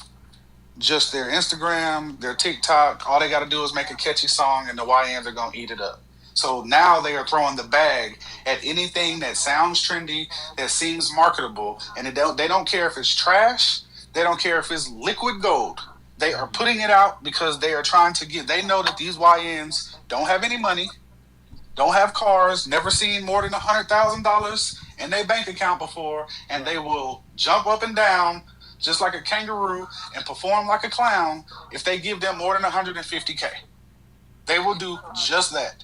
just their Instagram, their TikTok. All they got to do is make a catchy song and the YNs are going to eat it up. So now they are throwing the bag at anything that sounds trendy, that seems marketable, and they don't care if it's trash. They don't care if it's liquid gold. They are putting it out because they are trying to they know that these YNs don't have any money, don't have cars, never seen more than $100,000 in their bank account before, and they will jump up and down just like a kangaroo and perform like a clown if they give them more than $150K. They will do just that.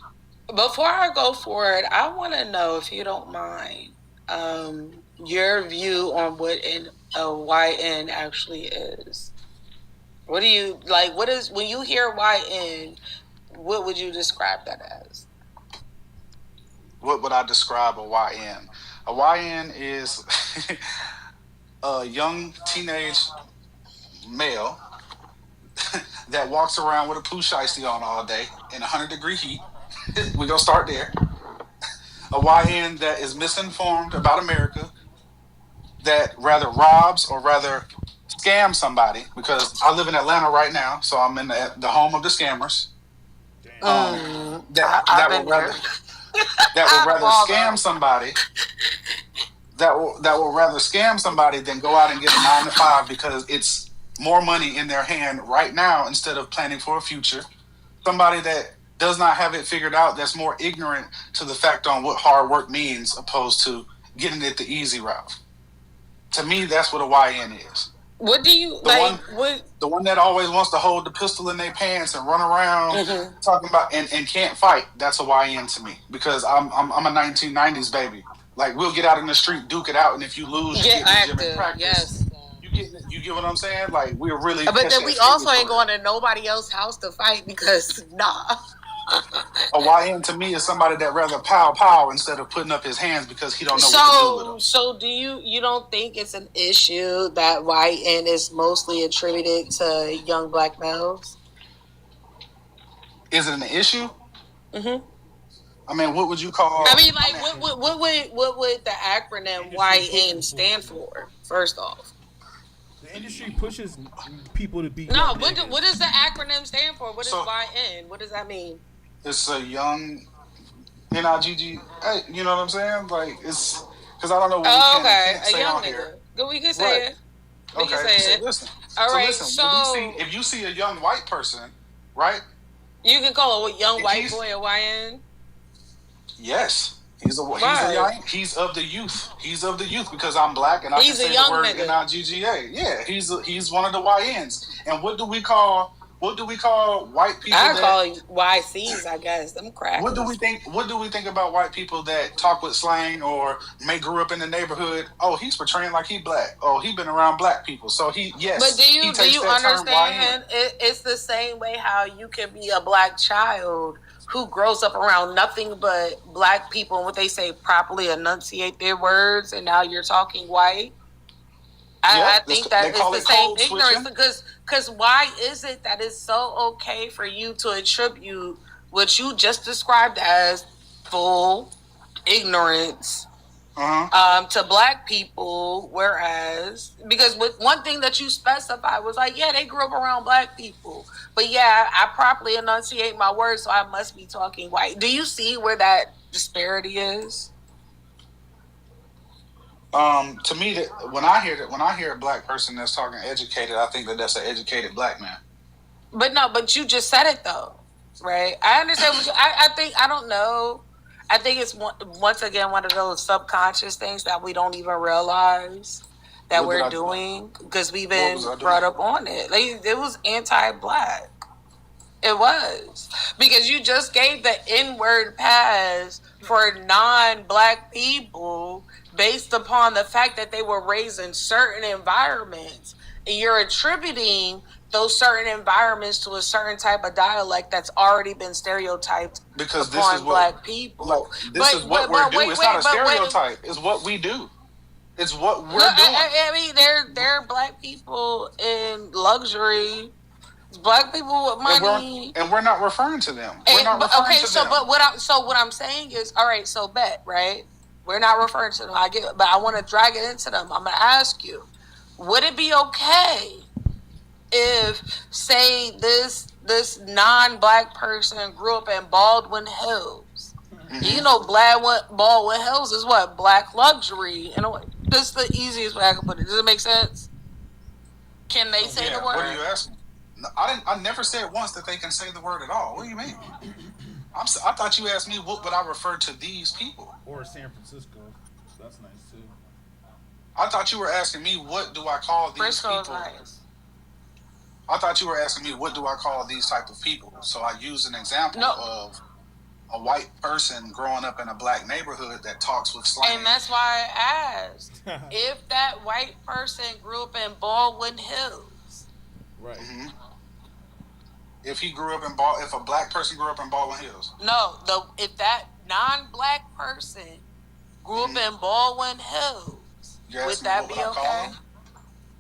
Before I go forward, I want to know, if you don't mind, your view on what a YN actually is. What do you like? What is, when you hear YN? What would you describe that as? What would I describe a YN? A YN is a young teenage male that walks around with a poo shiesty on all day in 100-degree heat. We're going to start there. A YN that is misinformed about America, that rather robs or rather scams somebody, because I live in Atlanta right now, so I'm in the home of the scammers. That will rather scam somebody. That will rather scam somebody than go out and get a 9 to 5, because it's more money in their hand right now instead of planning for a future. Somebody that does not have it figured out, that's more ignorant to the fact on what hard work means, opposed to getting it the easy route. To me, that's what a YN is. What do you The one that always wants to hold the pistol in their pants and run around talking about and can't fight. That's a YN to me, because I'm a 1990s baby. Like, we'll get out in the street, duke it out, and if you lose, you get in the gym and practice. Yes. You get what I'm saying? Like, we're really. But then we also ain't going to nobody else's house to fight, because A YN to me is somebody that rather pow instead of putting up his hands because he don't know what to do with them. So do you don't think it's an issue that YN is mostly attributed to young black males? Is it an issue? Mm-hmm. I mean, what would you call? I mean, like, what would the acronym YN stand for? First off, the industry pushes people to be. No, what does the acronym stand for? What is YN? What does that mean? It's a young NIGG. Hey, you know what I'm saying? Like, it's because I don't know what we can't say on here. We can say it. We can say it. Listen. All right. Listen, if you see a young white person, right? You can call a young white boy a YN. Yes. He's of the youth. He's of the youth, because I'm black and I can say the word NIGGA. Yeah, he's one of the YNs. And what do we call white people? I call YCs, I guess. Them crackers. What do we think about white people that talk with slang or may grew up in the neighborhood? Oh, he's portraying like he black. Oh, he been around black people, so he. But do you understand? It's the same way how you can be a black child who grows up around nothing but black people and what they say properly enunciate their words, and now you're talking white. I think that it's the same ignorance, because why is it that it's so okay for you to attribute what you just described as full ignorance to black people, whereas, because with one thing that you specified was like, yeah, they grew up around black people, but yeah, I properly enunciate my words, so I must be talking white. Do you see where that disparity is? To me, when I hear a black person that's talking educated, I think that's an educated black man. But you just said it though, right? I understand what I don't know. I think it's once again one of those subconscious things that we don't even realize that we're doing, because we've been brought up on it. Like, it was anti-black. It was, because you just gave the N-word pass for non-black people based upon the fact that they were raised in certain environments, and you're attributing those certain environments to a certain type of dialect that's already been stereotyped upon black people. This is what we're doing. It's not a stereotype. It's what we do. It's what we're doing. I mean, there are black people in luxury. Black people with money, and we're not referring to them. We're not referring to them. What I'm saying is, all right. So bet, right? We're not referring to them. I get it, but I want to drag it into them. I'm going to ask you: would it be okay if, say, this non-black person grew up in Baldwin Hills? Mm-hmm. You know, Baldwin Hills is what? Black luxury. And this is the easiest way I can put it. Does it make sense? Can they say the word? What are you asking? I never said once that they can say the word at all. What do you mean? I thought you asked me what would I refer to these people. Or San Francisco. That's nice too. I thought you were asking me what do I call these people. Nice. I thought you were asking me what do I call these type of people. So I used an example of a white person growing up in a black neighborhood that talks with slang. And that's why I asked if that white person grew up in Baldwin Hills. Right. Mm-hmm. If if a black person grew up in Baldwin Hills. No, if that non-black person grew up in Baldwin Hills, would that be okay?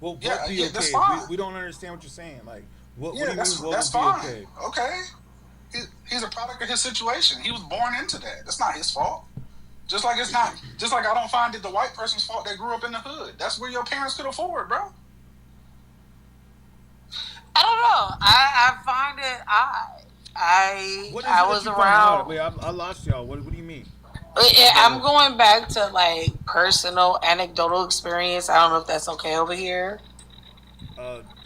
Well, Yeah, what be yeah, okay? that's fine. We don't understand what you're saying. Like, what do Yeah, you mean? What that's would fine. be okay? Okay. He's a product of his situation. He was born into that. That's not his fault. Just like I don't find it the white person's fault that grew up in the hood. That's where your parents could afford, bro. I don't know. I find it odd. I was around. Wait, I lost y'all. What do you mean? I'm going back to like personal anecdotal experience. I don't know if that's okay over here.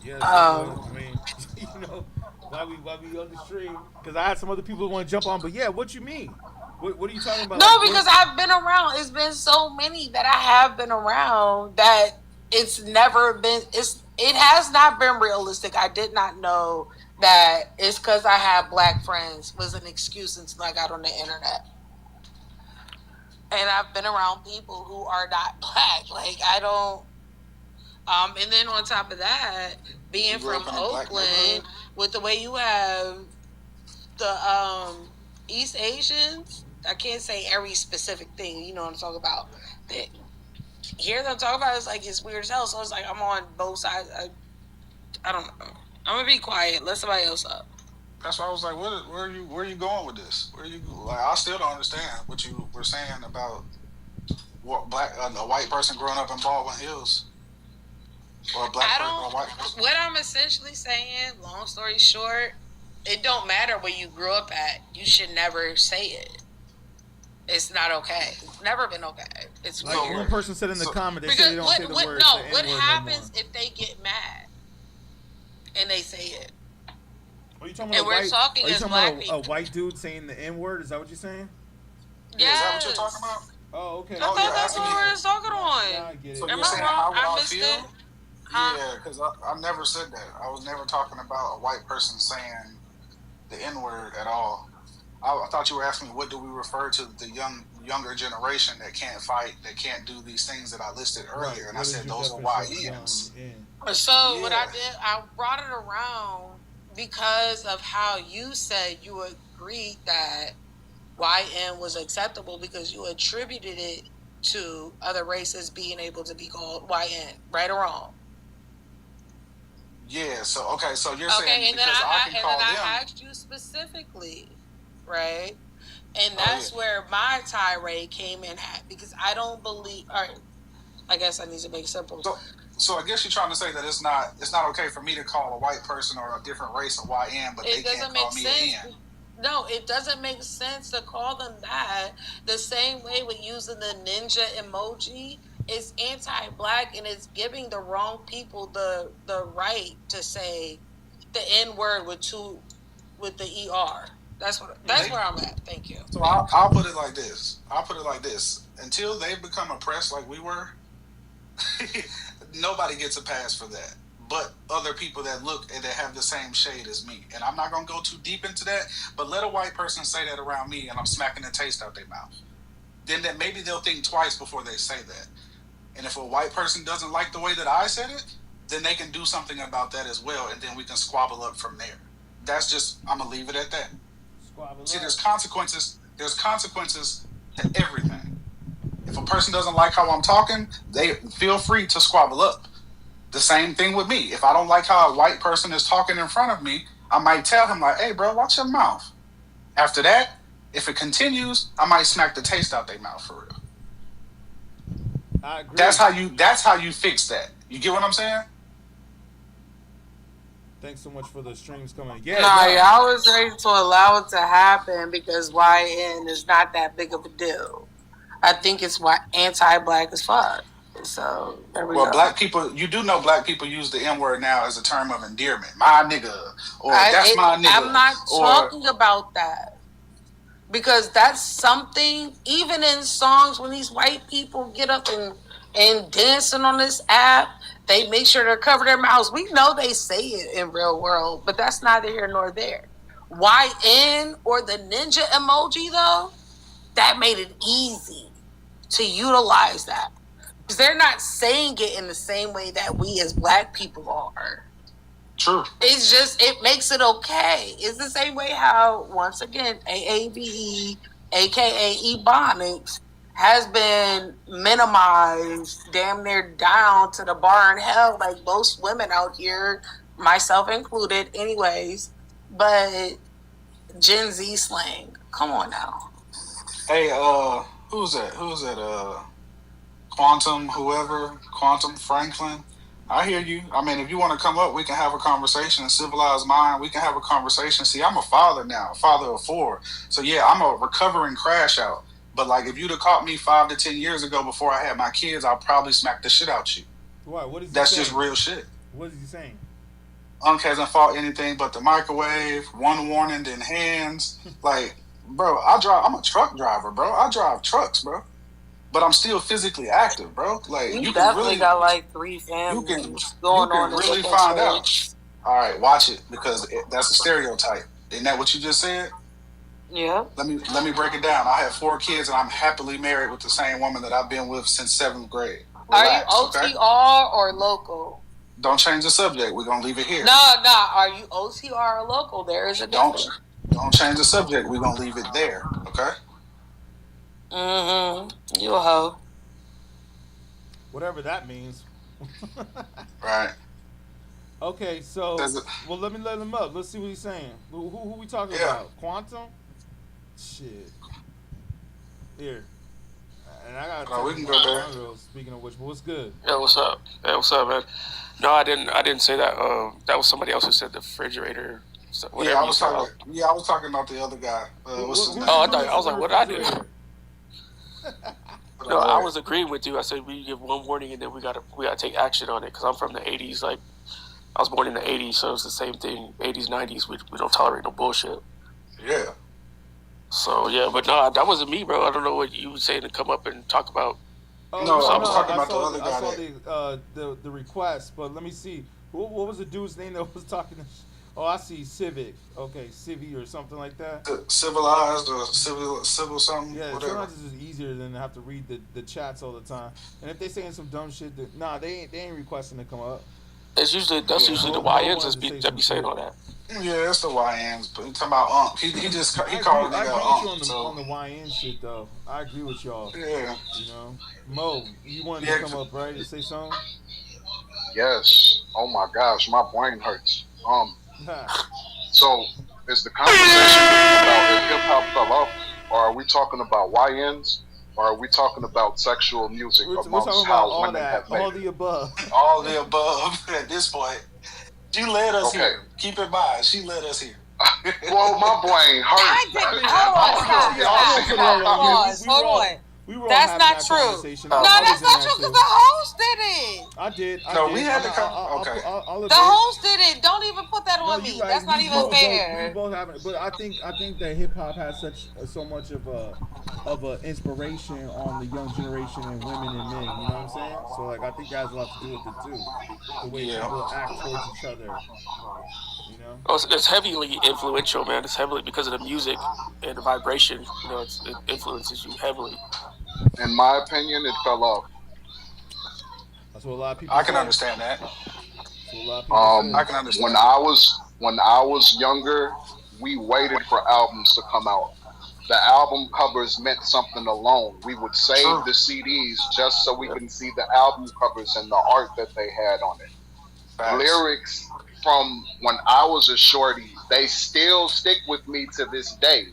Yeah. I mean, you know, why we on the stream? Because I had some other people who want to jump on. But yeah, what you mean? What are you talking about? No, because I've been around. It's been so many that I have been around that it's never been. It has not been realistic. I did not know that it's because I have black friends was an excuse until I got on the internet. And I've been around people who are not black. Like I don't. And then on top of that, being from Oakland, with the way you have the East Asians, I can't say every specific thing. You know what I'm talking about. Hear them talk about it's like it's weird as hell. So it's like I'm on both sides. I don't know. I'm gonna be quiet. Let somebody else up. That's why I was like, where are you going with this? I still don't understand what you were saying about what a white person growing up in Baldwin Hills. Or a black person or a white person. What I'm essentially saying, long story short, it don't matter where you grew up at. You should never say it. It's not okay. It's never been okay. It's like weird. one person said in the comment, they said they don't say the word. No, what happens if they get mad and they say it? Are you talking about a white dude saying the N word? Is that what you're saying? Yeah. Is that what you're talking about? Oh, okay. I thought that's what we were talking on. Yeah, I get it. So Am you're saying I wrong? how would I missed feel? it. Huh? Yeah, because I never said that. I was never talking about a white person saying the N word at all. I thought you were asking me what do we refer to the younger generation that can't fight, that can't do these things that I listed earlier, Right. And I said those are YNs. So what I did, I brought it around because of how you said you agreed that YN was acceptable because you attributed it to other races being able to be called YN, right or wrong? Yeah, so you're Okay, saying and then because I can call them. I asked you specifically, right? And that's where my tirade came in at because I don't believe. All right, I guess I need to make it simple. So I guess you're trying to say that it's not okay for me to call a white person or a different race a YN, but they can't call me an N. No, it doesn't make sense to call them that. The same way with using the ninja emoji, it's anti-black and it's giving the wrong people the right to say the N word with the ER. That's where I'm at. Thank you. So I'll put it like this. Until they become oppressed like we were, nobody gets a pass for that. But other people that look and that have the same shade as me. And I'm not going to go too deep into that, but let a white person say that around me and I'm smacking the taste out their mouth. Then that maybe they'll think twice before they say that. And if a white person doesn't like the way that I said it, then they can do something about that as well, and then we can squabble up from there. That's just, I'm going to leave it at that. See, there's consequences to everything. If a person doesn't like how I'm talking, they feel free to squabble up. The same thing with me. If I don't like how a white person is talking in front of me, I might tell him like, hey bro, watch your mouth. After that, if it continues, I might smack the taste out their mouth for real. I agree. That's how you fix that. You get what I'm saying? Thanks so much for the streams coming. I was ready to allow it to happen because YN is not that big of a deal. I think it's anti-black as fuck. So there we go. Black people, you do know black people use the N word now as a term of endearment. My nigga, or that's my nigga. I'm not talking about that because that's something. Even in songs, when these white people get up and dancing on this app, they make sure to cover their mouths. We know they say it in real world, but that's neither here nor there. YN or the ninja emoji, though, that made it easy to utilize that. Because they're not saying it in the same way that we as Black people are. True. It's just, it makes it okay. It's the same way how, once again, AAVE, aka Ebonics, has been minimized, damn near down to the bar in hell, like most women out here, myself included, anyways. But Gen Z slang, come on now. Hey, who's that? Quantum, whoever, Quantum Franklin. I hear you. I mean, if you want to come up, we can have a conversation. Civilized mind, we can have a conversation. See, I'm a father now, a father of 4. So yeah, I'm a recovering crash out. But like, if you'd have caught me 5 to 10 years ago before I had my kids, I'll probably smack the shit out you. Why? What is he That's saying? just real shit. What is he saying? Unc hasn't fought anything but the microwave, one warning, then hands. Like, bro, I'm a truck driver, bro. I drive trucks, bro. But I'm still physically active, bro. Like, You can definitely really got like 3 families going on. You can really find out. All right, watch it, because that's a stereotype. Isn't that what you just said? Yeah. Let me break it down. I have 4 kids, and I'm happily married with the same woman that I've been with since 7th grade. Relax, Are you OTR or local? Don't change the subject. We're gonna leave it here. No. Are you OTR or local? There is a difference. Don't change the subject. We're gonna leave it there. Okay. You a hoe. Whatever that means. Right. Okay, so well, let him up. Let's see what he's saying. Who we talking about? Quantum? Shit. Here. And I got. We can go there. Speaking of which, but what's good? Yeah, what's up? Hey, what's up, man? No, I didn't say that. That was somebody else who said the refrigerator. So Yeah, I was talking about the other guy. What's his name? Oh, I was like, what did I do? No, I was agreeing with you. I said we give one warning and then we gotta take action on it, because I'm from the '80s. Like, I was born in the '80s, so it's the same thing. '80s, '90s, we don't tolerate no bullshit. Yeah. So yeah, but no, that wasn't me, bro. I don't know what you were saying to come up and talk about. I was talking about the other guy. I saw the request, but let me see. What was the dude's name that was talking to? Oh, I see Civic. Okay, Civi or something like that. Civilized or civil something. Yeah, whatever. sometimes it's just easier than to have to read the chats all the time. And if they saying some dumb shit, they ain't requesting to come up. That's usually the YNs that be saying all that. Yeah, it's the YNs. But he's talking about Unc. He called I nigga agree Unc. with you on the YN shit though. I agree with y'all. Yeah. You know, Mo, you wanted to come up, right, to say something? Yes. Oh my gosh, my brain hurts. So is the conversation about if hip hop fell off, or are we talking about YNs, or are we talking about sexual music We're amongst talking about how all women that, have made all it? the above. All the above at this point. You led us Okay. here. Keep in mind, she led us here. Well, my brain hurts. Hold on. That's not true. No, that's not true, because the host did it. I did. We had to come. Okay. The host did it. Don't even put that on me. Right. That's not even fair. We both have it, but I think that hip hop has so much of a inspiration on the young generation and women and men. You know what I'm saying? So like, I think that has a lot to do with it too. The way people act towards each other. You know? Oh, it's heavily influential, man. It's heavily because of the music and the vibration. You know, it influences you heavily. In my opinion, it fell off. That's what a lot of people. I can understand that. I can understand. When I was younger, we waited for albums to come out. The album covers meant something alone. We would save the CDs just so we can see the album covers and the art that they had on it. Facts. Lyrics from when I was a shorty, they still stick with me to this day.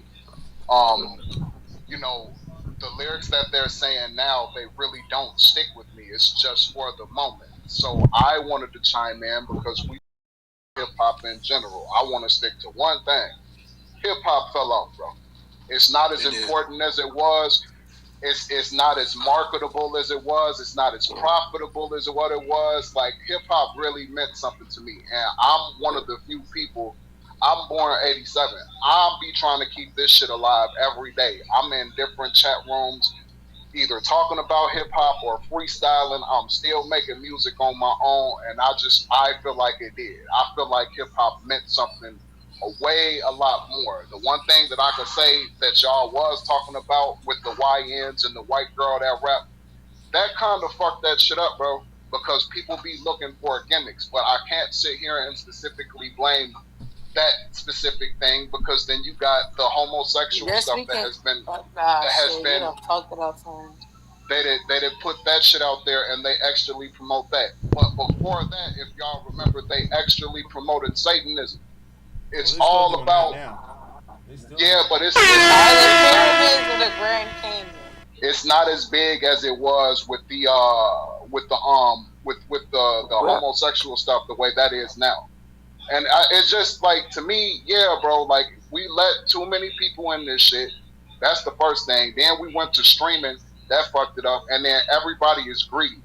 You know, the lyrics that they're saying now, they really don't stick with me. It's just for the moment. So I wanted to chime in because we hip hop in general. I want to stick to one thing. Hip hop fell off, bro. It's not as important as it was. It's not as marketable as it was. It's not as profitable as what it was. Like, hip hop really meant something to me. And I'm one of the few people. I'm born in '87. I'll be trying to keep this shit alive every day. I'm in different chat rooms, either talking about hip hop or freestyling. I'm still making music on my own, and I feel like it did. I feel like hip hop meant something a lot more. The one thing that I could say that y'all was talking about with the YNs and the white girl that rap, that kind of fucked that shit up, bro. Because people be looking for gimmicks, but I can't sit here and specifically blame that specific thing because then you got the homosexual stuff that has been fucked it up for him. They did put that shit out there and they extrally promote that. But before that, if y'all remember, they extrally promoted Satanism. It's all about but it's not as big as it was with the homosexual stuff the way that is now. And it's just like, to me, yeah, bro, like we let too many people in this shit. That's the first thing. Then we went to streaming. That fucked it up. And then everybody is greedy.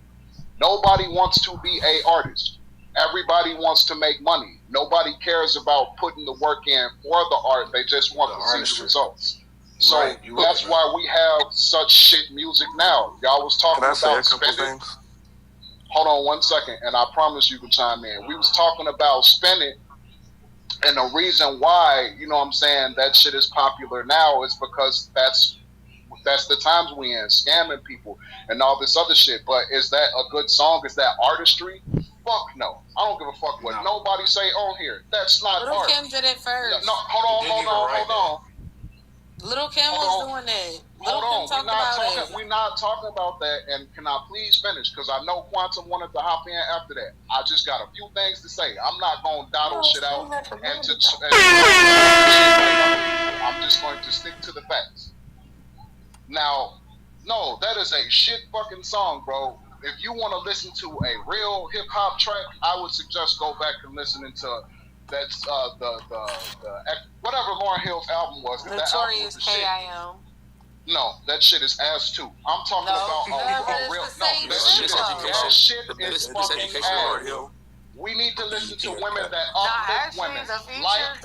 Nobody wants to be a artist. Everybody wants to make money. Nobody cares about putting the work in for the art. They just want to see the results. So that's why we have such shit music now. Y'all was talking about spending. Hold on 1 second, and I promise you can chime in. We was talking about spending, and the reason why, you know what I'm saying, that shit is popular now is because that's the times we in, scamming people and all this other shit. But is that a good song? Is that artistry? Fuck no. I don't give a fuck what nobody say on here. That's not art. Little Kim did it first. No, hold on. Little Kim was doing it. Little Kim talked about it. We're not talking about that. And can I please finish? Because I know Quantum wanted to hop in after that. I just got a few things to say. I'm not going to dawdle shit out. I'm just going to stick to the facts. Now, no, that is a shit fucking song, bro. If you want to listen to a real hip hop track, I would suggest go back and listening to that's the whatever Lauryn Hill's album was. Notorious K.I.M. No, that shit is ass too. I'm talking about a real. No, that shit is fucking ass. We need to listen to women that uplift women, like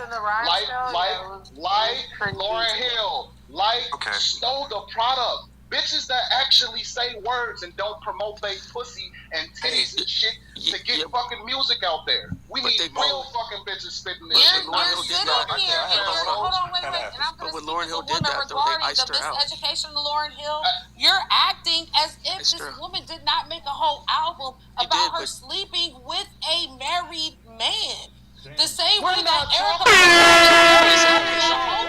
Lauryn Hill, like Snow the Product. Bitches that actually say words and don't promote they pussy and titties and shit to get fucking music out there. We need real fucking bitches spitting this shit. Hold on, wait. And I'm going to Lauryn Hill did that, though, they iced her out. The miseducation of Lauryn Hill, you're acting as if this woman did not make a whole album about her sleeping with a married man. The same way that Erica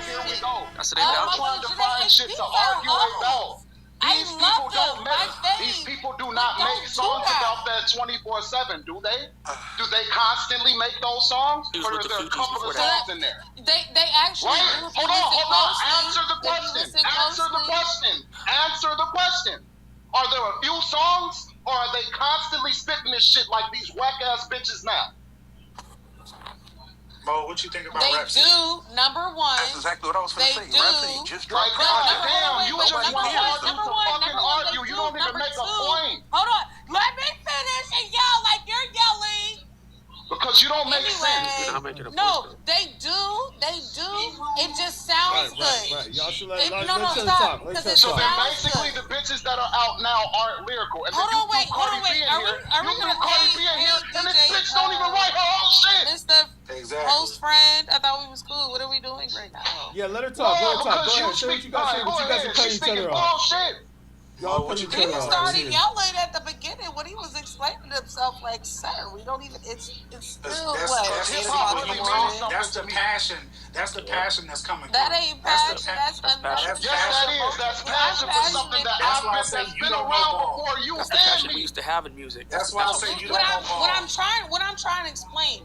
here we go. I'm trying to find shit to argue about. These people do not make songs about that 24/7, do they? Do they constantly make those songs? Or is there a couple of songs in there? They actually do. Hold on. Answer the question. Are there a few songs, or are they constantly spitting this shit like these whack ass bitches now? Mo, what you think about Rap City? They do, number one. That's exactly what I was going to say. Rap City just dropped. You just want to argue. You don't even make a point. Hold on. Let me finish and yell like you're yelling. Because you don't make sense. No, they do. It just sounds good. Right. Y'all should let stop. So then basically the bitches that are out now aren't lyrical. And then you do Cardi B in here. And this bitch don't even write her own shit. Mr. Host friend, I thought we was cool. What are we doing right now? Yeah, let her talk. Go ahead. Say what you got to say, but you guys are cutting each other off. Y'all put each other off. He started yelling at the beginning when he was explaining himself like, sir, we don't even, it's still That's the passion. That's the passion that's coming through. That ain't passion. That's Yes, that is. That's passion for something that's been around before you and me. That's the passion we used to have in music. That's why I say you don't know. What I'm trying to explain,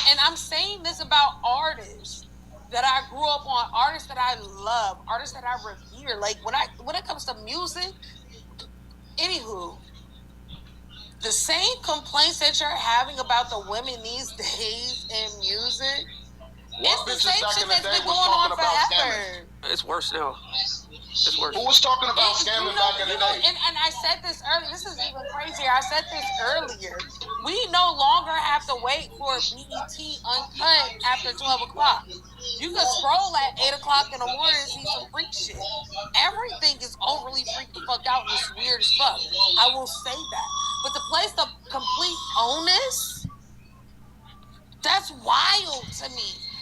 and I'm saying this about artists that I grew up on, artists that I love, artists that I revere. Like when it comes to music, anywho, the same complaints that you're having about the women these days in music, it's the same shit that's been going on forever. It's worse now. It's worse. Who was talking about scamming back in the day? And I said this earlier. This is even crazier. I said this earlier. We no longer have to wait for BET Uncut after 12 o'clock. You can scroll at 8 o'clock in the morning and see some freak shit. Everything is overly freaked the fuck out and it's weird as fuck. I will say that. But to place the complete onus, that's wild to me.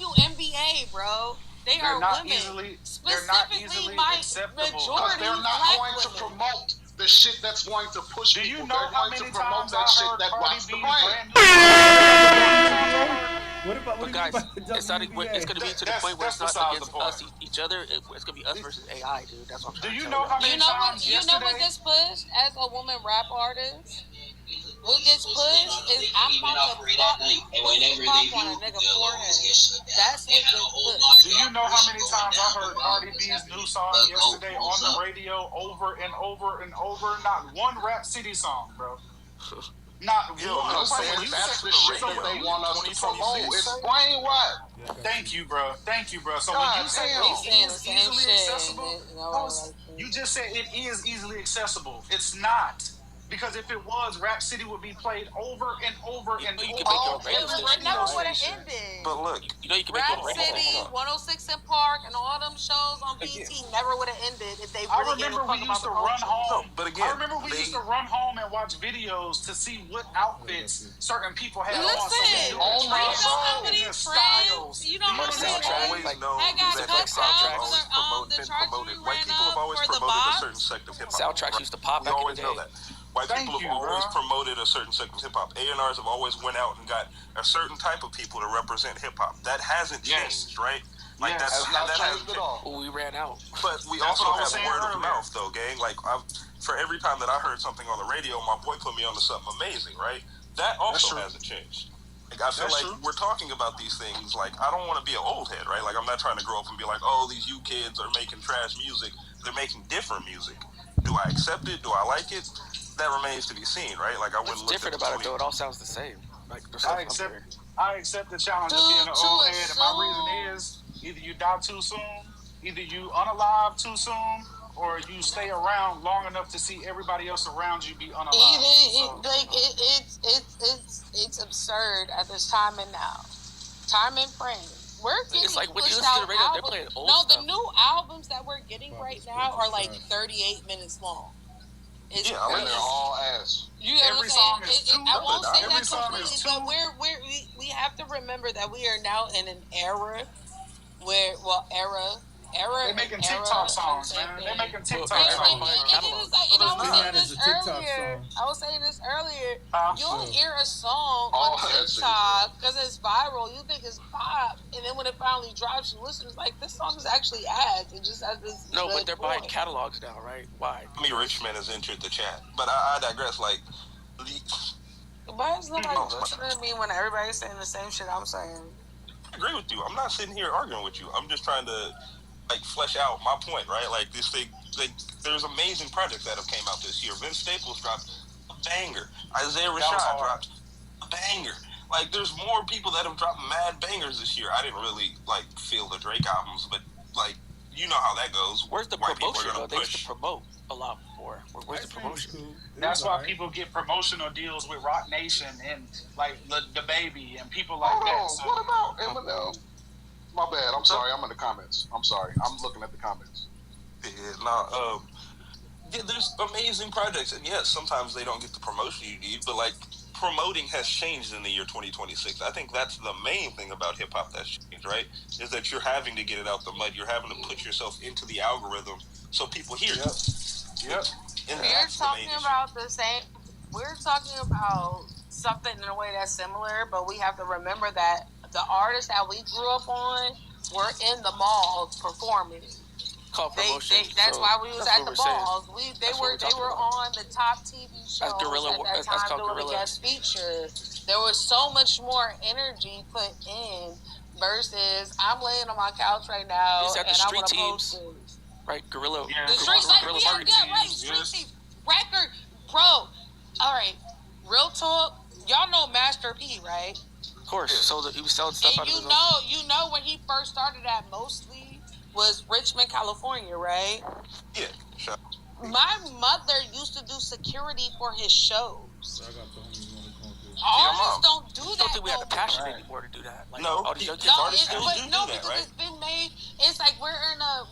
WNBA, bro. They they're are not women. easily Specifically, my acceptable. Because majority they're not black going to women. promote the shit that's going to push Do you people. know They're how going to many promote times that I shit heard that Cardi rocks the B's brand. brand new song? But guys, it's not. It's gonna be to the point where it's not against us each other. It's gonna be us versus AI, dude. That's what I'm trying to tell you. You know what gets pushed as a woman rap artist? What gets pushed is I'm about to pop on a nigga forehead. That's what gets pushed. Do you know how many times I heard Cardi B's new song yesterday on the radio over and over and over? Not one Rap City song, bro. Not one. I'm saying that's the shit that they want us to promote. It's brain rot. Thank you, bro. Thank you, bro. So God when you say damn. it is easily accessible, you just said it is easily accessible. It's not. Because if it was, Rap City would be played over and over and over. It never would have ended. But look, you know you can Rap City, 106 in Park, and all them shows on BT never would have ended if they really gave a fuck about the culture. But again, I remember we used to run home and watch videos to see what outfits certain people had on. Listen, So you know how many friends, you know how many always known that soundtracks been promoted. White people have always promoted a certain sect of hip hop. Soundtracks used to pop. We always know that. White people have always promoted a certain sect of hip hop. A&Rs have always went out and got a certain type of people to represent hip hop. That hasn't changed, right? Like that hasn't at all. We ran out. But we also have word of mouth, though, gang. Like for every time that I heard something on the radio, my boy put me onto something amazing, right? That also hasn't changed. Like I feel like we're talking about these things. Like I don't want to be an old head, right? Like I'm not trying to grow up and be like, oh, these you kids are making trash music. They're making different music. Do I accept it? Do I like it? That remains to be seen, right? Like I wouldn't. What's different about it though? It all sounds the same. Like I accept the challenge of being an old head, and my reason is either you die too soon, either you unalive too soon, or you stay around long enough to see everybody else around you be unalive. It's absurd at this time and now. Time and frame. We're getting it's like when you pushed listen to out the radio, they're albums. playing old No, stuff. the new albums that we're getting right now are like 38 minutes long. And they're all ass. You know Every what I'm song is saying? too I won't say Every that song completely, is but we have to remember that we are now in an era where, They're making TikTok songs, man. They're making TikTok songs. I was saying this earlier. You'll hear a song on TikTok because it's viral. You think it's pop, and then when it finally drops, you listen. It's like this song is actually ads. It just has this. No, but they're buying catalogs now, right? Why? Me, Richmond has entered the chat, but I digress. Like, but it's not like listening to me when everybody's saying the same shit I'm saying. I agree with you. I'm not sitting here arguing with you. I'm just trying to like flesh out my point, right? Like this thing, like there's amazing projects that have came out this year. Vince Staples dropped a banger. Isaiah Rashad dropped a banger. Like there's more people that have dropped mad bangers this year. I didn't really like feel the Drake albums, but like you know how that goes. Where's the promotion? They used to promote a lot more. Where's the promotion? That's why people get promotional deals with Rock Nation and like the Baby and people like that. So. What about Eminem? My bad. I'm sorry. I'm in the comments. I'm sorry. I'm looking at the comments. There's amazing projects, and yes, sometimes they don't get the promotion you need, but like promoting has changed in the year 2026. I think that's the main thing about hip hop that's changed, right? Is that you're having to get it out the mud. You're having to put yourself into the algorithm so people hear you. Yep. We're talking about the same. We're talking about something in a way that's similar, but we have to remember that the artists that we grew up on were in the malls performing. That's why we was at the balls. They were on the top TV shows at that time doing a guest feature. There was so much more energy put in versus I'm laying on my couch right now and I want to post this. Right, Gorilla. Yeah. The street team. Record, bro. All right, real talk. Y'all know Master P, right? Of course. So he was selling stuff. And you know when he first started at mostly was Richmond, California, right? Yeah. Sure. My mother used to do security for his shows. Artists don't do that. I don't think we have the passion anymore to do that. Like, no, all these young kids artists still do that, because right? it's been made. It's like we're in an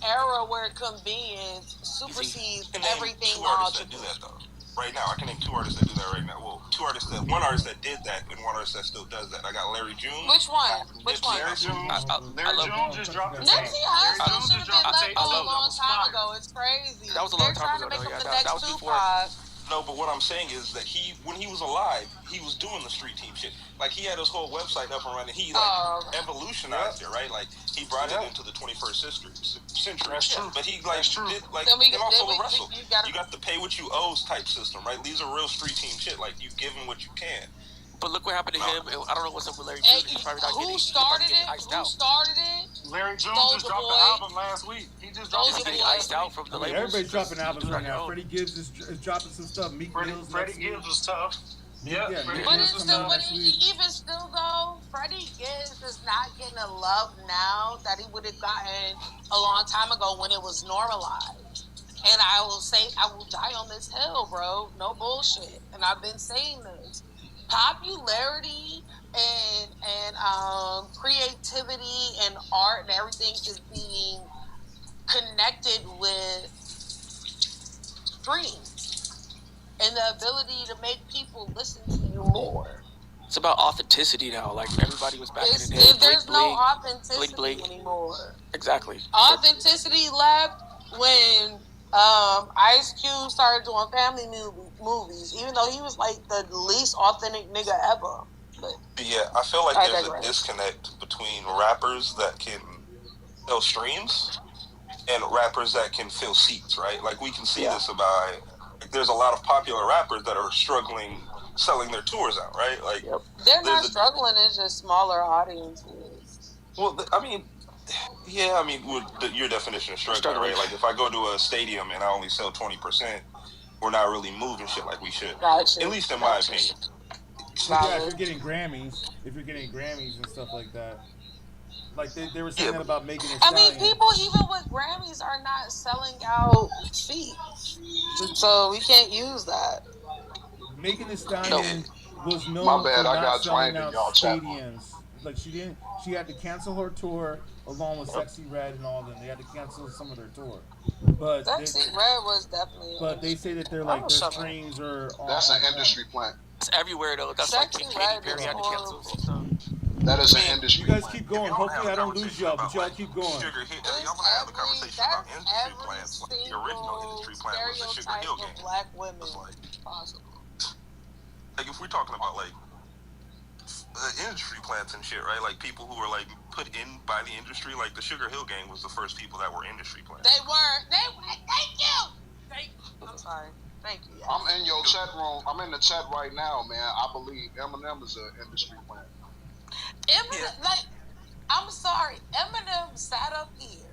era where convenience supersedes everything artists logical. that do that though. right now. I can name 2 artists that do that right now. Well, 2 artists that, 1 artist that did that, and 1 artist that still does that. I got Larry June. Which one? Which one? Larry June just dropped his Nipsey Hussle should have been let go a long time ago. It's crazy. That was a long They're time trying to ago, make though. him Yeah, the that was next before. Tupac. No, but what I'm saying is that when he was alive, he was doing the street team shit. Like, he had his whole website up and running. He, evolutionized it, right? Like, he brought it into the 21st century. That's true. But he, like, did, like, Then we- and also then we- the wrestle. you gotta- You got the pay what you owes type system, right? These are real street team shit. Like, you give him what you can. But look what happened to him. I don't know what's up with Larry And June. He's probably not who getting started it? iced Who out. started it? Larry June Soulja just dropped Boy. the album last week. He just dropped He's the getting iced out from the labels. Everybody's dropping albums right now. Oh. Freddie Gibbs is dropping some stuff. Meek Mill's Freddie next week. Gibbs was tough. Yeah, Yeah, Freddie Meek But Mill's it's coming still, out but next week. even still though, Freddie Gibbs is not getting the love now that he would have gotten a long time ago when it was normalized. And I will say, I will die on this hill, bro. No bullshit. And I've been saying this. Popularity and creativity and art and everything is being connected with streams and the ability to make people listen to you more. It's about authenticity now. Like, everybody was back in the day. There's no Bling, authenticity bling. anymore. Exactly. Authenticity left when Ice Cube started doing family movies, even though he was like the least authentic nigga ever. But Yeah, I feel like I there's digress. a disconnect between rappers that can fill streams and rappers that can fill seats, right? Like, we can see this about, like, there's a lot of popular rappers that are struggling selling their tours out, right? Like, they're not there's struggling, it's just smaller audiences. well, I mean, yeah, I mean, your definition of struggling, right? Like, if I go to a stadium and I only sell 20%, we're not really moving shit like we should. Gotcha. At least in my opinion. Yeah, if you're getting Grammys and stuff like that, like they were saying that about making it. I mean, people even with Grammys are not selling out seats, so we can't use that. Megan Thee Stallion was known My bad, for I not got selling drained in out y'all chat. stadiums. Like she had to cancel her tour along with Sexy Red and all of them. They had to cancel some of their tour. But Sexy Red was definitely. But they say that they're like their streams are. That's an industry plant. It's everywhere, though. That's Sexy like Red Katy Perry is had to cancel some stuff. That is an industry You guys plant. keep going. Hopefully I don't lose y'all, but y'all keep going. Y'all want to have a conversation about industry plans, like the original industry plan was the Sugar Hill Gang. Black women possible. Like, if we're talking about, like, industry plants and shit, right? Like, people who were, like, put in by the industry, like, the Sugar Hill Gang was the first people that were industry plants. They were. Thank you. I'm sorry. Thank you. I'm in your chat room. I'm in the chat right now, man. I believe Eminem is an industry plant. Eminem, like, I'm sorry. Eminem sat up here,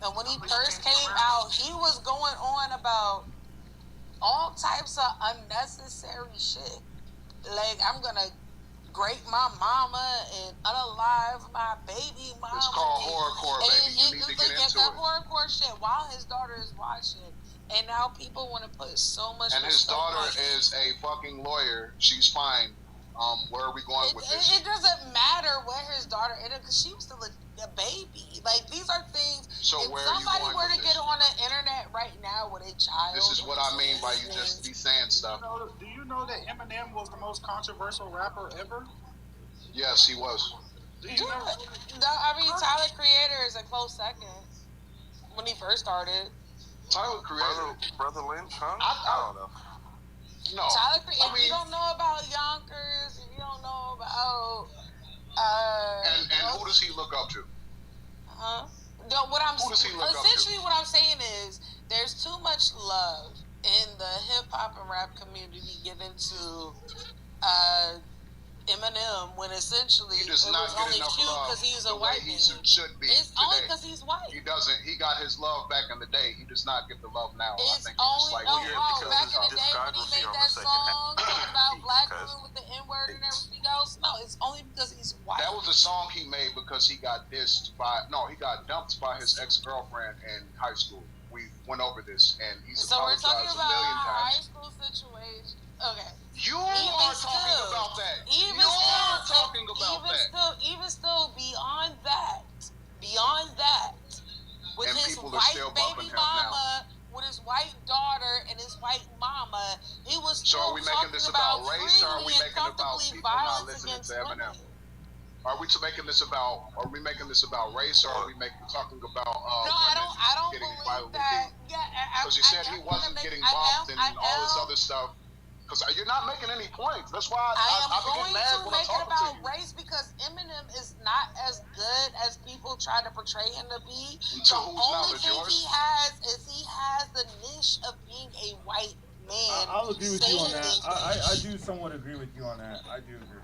and when he first came out, he was going on about all types of unnecessary shit. Like, I'm gonna grape my mama and unalive my baby mama. It's called horrorcore, baby. You need to get into that it. horrorcore shit while his daughter is watching. And now people want to put so much. And his daughter is a fucking lawyer. She's fine. Where are we going with this? It doesn't matter where his daughter ended because she was still a baby. Like, these are things. So if where are you somebody going were with to get on the internet right now with a child, This is what I mean by you just be saying stuff. Do you know that Eminem was the most controversial rapper ever? Yes, he was. Do you know? No, I mean, Tyler Creator is a close second when he first started. Tyler Creator, Brother Lynch, huh? I don't know. No. Tyler, if you don't know about Yonkers, if you don't know about and who does he look up to? No, what I'm Who does he look up to? essentially what I'm saying is there's too much love in the hip hop and rap community given to Eminem when essentially He does it not was get only enough cute love because he's the a white way he man. should be It's only today. because he's white. He doesn't. He got his love back in the day. He does not get the love now. I It's think he's just like only weird back because in the day when he made that song talking about black women with the N-word and everything else. No, it's only because he's white. That was a song he made because he got dissed by he got dumped by his ex-girlfriend in high school. We went over this and he's So we're talking apologized about a million our high times. school situation. Okay. You are talking about that. Even still, beyond that, with And his people are white still baby bumping him mama, with his white daughter and his white mama, on. He was So are we making this about race, or are we freely and making it about comfortably people not violence listening against to Eminem? women. Are we making this about? Are we making this about race, or are we talking about No, I don't getting believe violently that. beat? Yeah, Because you said he wasn't getting bombed and all this other stuff. Because you're not making any points. That's why I am I be going getting mad to when I'm make it talking about to you. race because Eminem is not as good as people try to portray him to be. And The to whose only knowledge, thing yours? he has is he has the niche of being a white man. I'll agree with you on that. I do somewhat agree with you on that. I do agree.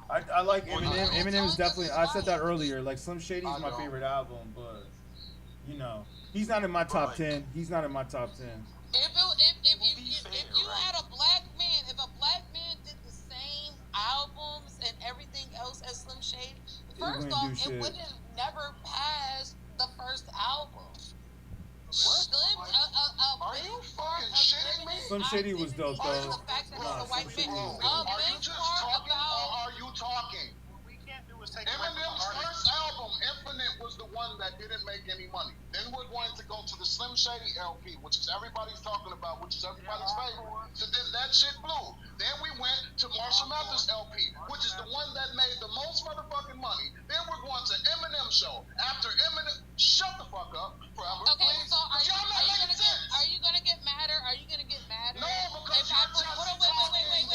I like Eminem. Eminem is definitely. I said that earlier. Like Slim Shady is my favorite album, but you know he's not in my top 10. He's not in my top 10. If you had a black man, if a black man did the same albums and everything else as Slim Shady, first off, it would have never passed the first album. Slim, are you fucking shitting me? Slim Shady was dope though. Are you just talking or are you talking? Eminem's first album, Infinite, was the one that didn't make any money. Then we're going to go to the Slim Shady LP, which is everybody's talking about, which is everybody's favorite. So then that shit blew. Then we went to Marshall Mathers LP, which is the one that made the most motherfucking money. Then we're going to Eminem show. After Eminem, shut the fuck up forever, okay, please. so are you gonna get madder? Are you gonna get madder? No, because you're just wait.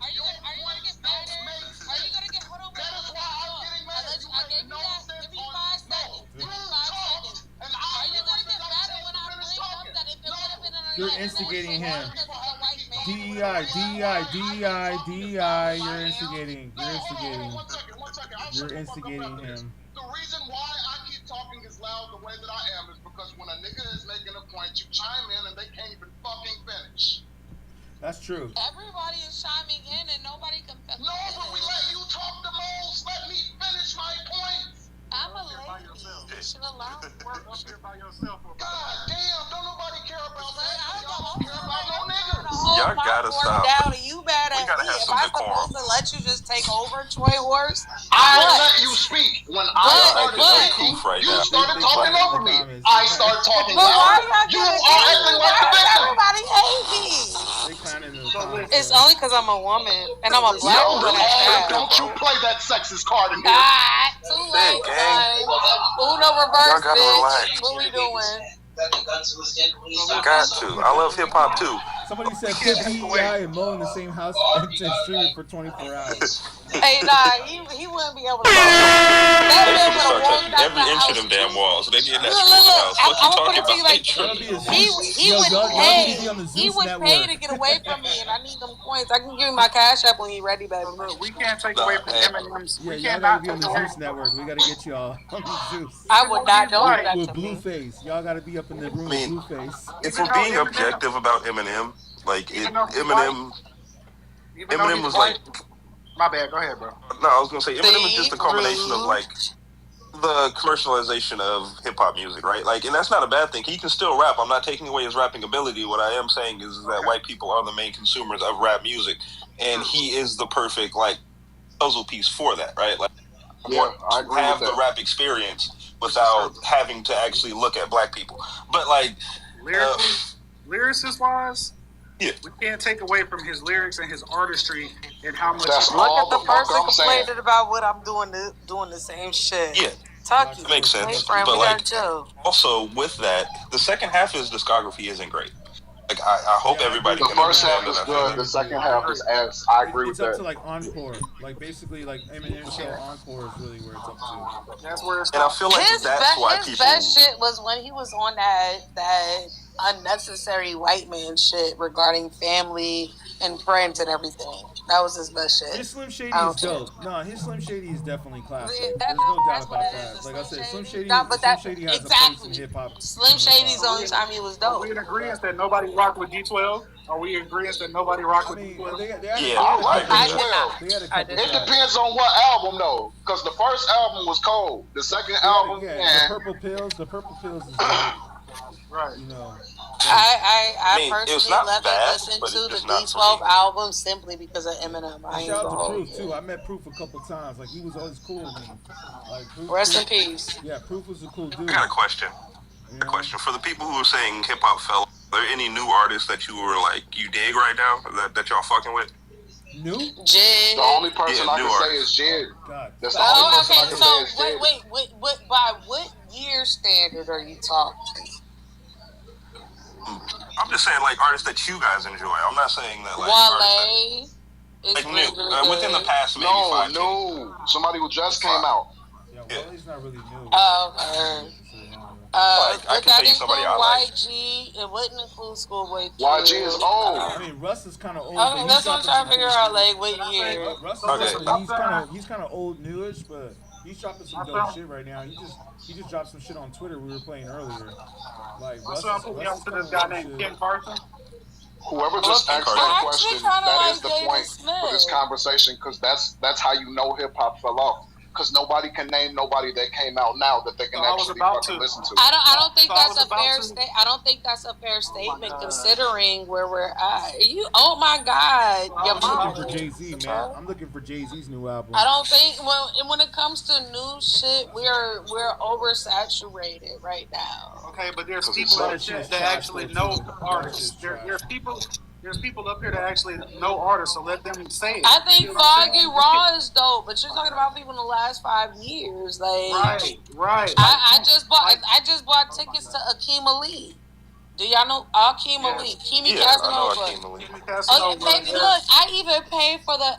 Are you gonna get madder? Are you gonna get hold on? That is why I'm getting mad. I gave you that. Give me 5 seconds. Give me 5 seconds. Are you gonna get madder when I bring up that if it would have been an You're instigating him. DEI. You're instigating. You're instigating him. The reason why I keep talking as loud the way that I am is because when a nigga is making a point, you chime in and they can't even fucking finish. That's true. Everybody is chiming in and nobody can finish. No, but we let you talk the most. Let me finish my points. I'm a lady. You should allow me. Work up here by yourself. God damn, don't nobody care about that. Y'all don't care about no niggas. Y'all gotta stop. Down and you bad at gotta me. have Am some I decorum. supposed to let you just take over, Troy Horse? I let you speak. When I started speaking, you started talking over me. I started talking loud. You are acting like a victim. Everybody hate me. It's only because I'm a woman and I'm a black woman. Don't you play that sexist card in here. Too late, guys. Uno reverse, bitch. What we doing? Got to. I love hip hop too. Somebody said put DEI and Mo in the same house and stream it for 24 hours. Hey, nah, he wouldn't be able to. That Start touching every inch of them damn walls. They get in that house. What you talking about? Like, he would pay to get away from me, and I need them coins. I can give you my Cash App when you're ready, baby. We can't take away from Eminem's. Yeah, y'all gotta be on the Zeus network. We gotta get y'all on the Zeus. I would not do that with to Blueface. Y'all gotta be up in the room with Blueface. If we're being objective about Eminem, like Eminem was like. My bad. Go ahead, bro. No, I was gonna say Eminem is just a combination of like the commercialization of hip hop music, right? Like, and that's not a bad thing. He can still rap. I'm not taking away his rapping ability. What I am saying is that white people are the main consumers of rap music, and he is the perfect like puzzle piece for that, right? Like, I agree have with the that. rap experience without having to actually look at black people. But like, lyricist wise. Yeah. We can't take away from his lyrics and his artistry and how much. That's Look all at the the fuck person I'm saying. complaining about what I'm doing the same shit. Yeah. Talk That makes sense. Hey, friend, but we like, got Joe. also with that, the second half of his discography isn't great. Like, I hope everybody The can first half understand is that. good. The second half is ass. I agree with It's up that. to like Encore. Like basically like Eminem show Encore is really where it's up to. That's where it's. And I feel like His best shit was when he was on that unnecessary white man shit regarding family and friends and everything. That was his best shit. His Slim Shady is dope. No, his Slim Shady is definitely classic. There's no doubt about that. Like I said, Slim Shady has a place in hip hop. Slim Shady's the only time he was dope. Are we in agreement that nobody rocked with D12? Are we in agreement that nobody rocked with D12? I like D12. It depends on what album though, because the first album was cold. The second album, the Purple Pills is dope. Right. You know. I personally it's not love bad, to listen but to it's the not D12 album simply because of Eminem. I ain't Shout out to gonna Proof too. I met Proof a couple times. Like he was always cool with me. Like Proof, Rest in peace. Yeah, Proof was a cool dude. I got a question. A question for the people who are saying hip hop fell. Are there any new artists that you were like you dig right now that y'all fucking with? New? Jid. The only person I can say is Jid. That's the only person I can say is Jid. Wait, by what year standard are you talking? I'm just saying like artists that you guys enjoy. I'm not saying that like Wale is like really new within the past maybe 5 No, somebody who just came out. Yeah, Wale's not really new. Okay. I can tell you somebody I like. YG, it wouldn't include Schoolboy Q. YG is old. I mean, Russ is kind of old. Okay, that's what I'm trying to figure out. Like, what year? Russ is he's kind of old, newish, but he's dropping some dope shit right now. He just dropped some shit on Twitter we were playing earlier. Like Russ is to this guy named Ken Carson. Whoever just asked that question, that is the point for this conversation, because that's how you know hip hop fell off. Because nobody can name nobody that came out now that they can actually fucking listen to. I don't think that's a fair statement. I don't think that's a fair statement considering where we're at. Oh my God, I'm looking for Jay-Z, man. I'm looking for Jay-Z's new album. I don't think when it comes to new shit, we're oversaturated right now. Okay, but there's people that actually know artists. There's people up here that actually know artists, so let them say it. I think Foggy Raw is dope, but you're talking about people in the last 5 years, like right. I just bought tickets to Akeem Ali. Do y'all know Akeem Ali? Kimi Casanova. Okay, look, I even paid for the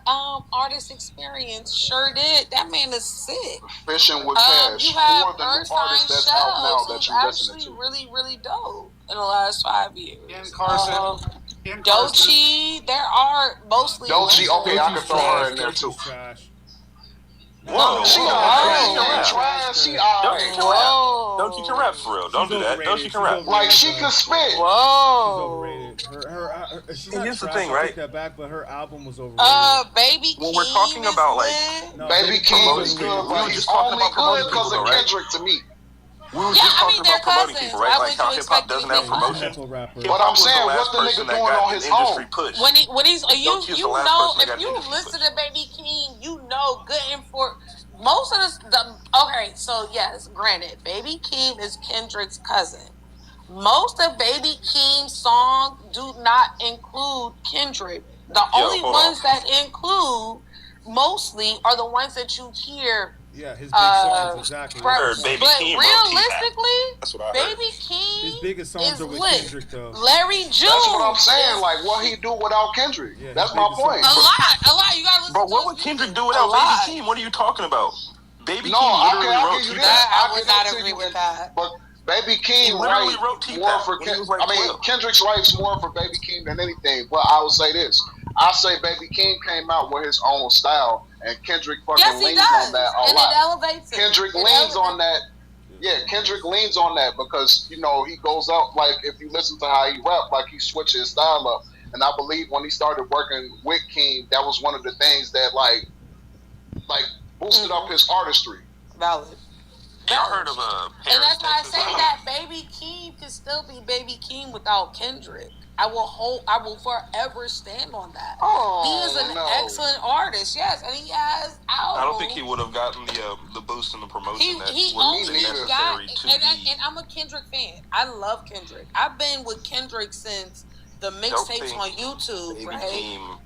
artist experience. Sure did. That man is sick. Fishing with Cash. You have Who are the new artists that's out now that you're listening to? Really, really dope in the last 5 years. Ken Carson. Doechii, there are mostly. Doechii, okay, I can throw her in there too. Whoa, she alright. She alright. Doechii can rap for real. Don't do that. Doechii can rap. Like she can spit. Whoa. She's overrated. Here's the thing, I right? take that back, but her album was overrated. Baby when we're talking about like Baby King is good, but he's only good because of Kendrick to me. We were just talking about promoting people, right? Like how hip hop doesn't have promotion. But I'm saying, what the nigga doing on his own? When he's you know, if you listen to Baby King, you know good and for most of okay, so yes, granted, Baby King is Kendrick's cousin. Most of Baby King's songs do not include Kendrick. The only ones that include mostly are the ones that you hear. Yeah, his big songs, exactly. But realistically, Baby King his biggest songs are with lit. Kendrick, though. Larry June. That's what I'm saying. Like, what he do without Kendrick? Yeah, that's my point. A lot. You gotta listen. But what would Kendrick do without Baby King? What are you talking about? Baby King literally wrote you T-Pac. I would not agree with that. But Baby King literally writes wrote more T-Pac for when he was like 12. Kendrick's writes more for Baby King than anything. But I would say this. I say Baby King came out with his own style, and Kendrick fucking leans on that a lot. It elevates it. Kendrick leans on that. Yeah, Kendrick leans on that because, you know, he goes out, like, if you listen to how he rap, like, he switches his style up. And I believe when he started working with King, that was one of the things that, like boosted up his artistry. Valid. Y'all heard of and that's why I say that Baby King can still be Baby King without Kendrick. I will forever stand on that. He is an excellent artist, yes, and he has albums. I don't think he would have gotten the boost and the promotion that he would only be necessary and I'm a Kendrick fan. I love Kendrick. I've been with Kendrick since the mixtapes on YouTube, right?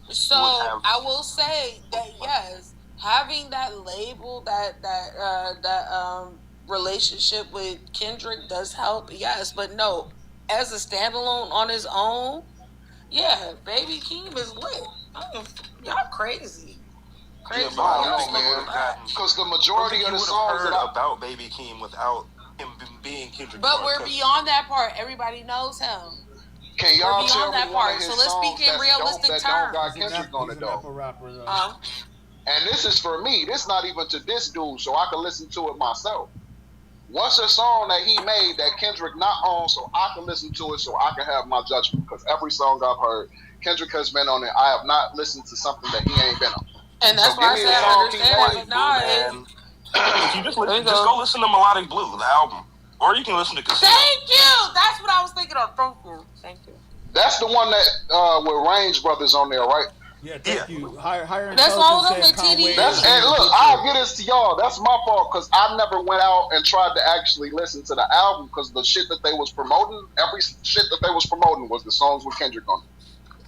So I will say that yes, having that label, that relationship with Kendrick does help, yes, but no. As a standalone on his own, yeah, Baby Keem is lit. Y'all crazy. Yeah, but I don't think they would have gotten. Because the majority of the songs heard about Baby Keem without him being Kendrick. But we're beyond that part. Everybody knows him. Can y'all tell me one of his so let's songs speak in realistic that terms. don't got Kendrick on it though? Rapper, and this is for me. This not even to this dude, so I can listen to it myself. What's a song that he made that Kendrick not on, so I can listen to it, so I can have my judgment? Because every song I've heard, Kendrick has been on it. I have not listened to something that he ain't been on. And that's why I said I understand. Just go listen to Melodic Blue, the album, or you can listen to Casino. Thank you. That's what I was thinking of. Thank you. That's the one that with Range Brothers on there, right? Yeah, thank you. Higher That's all intelligence of said them, Conway. TD. That's and look, I'll get this to y'all. That's my fault because I never went out and tried to actually listen to the album because the shit that they was promoting, every shit that they was promoting was the songs with Kendrick on it.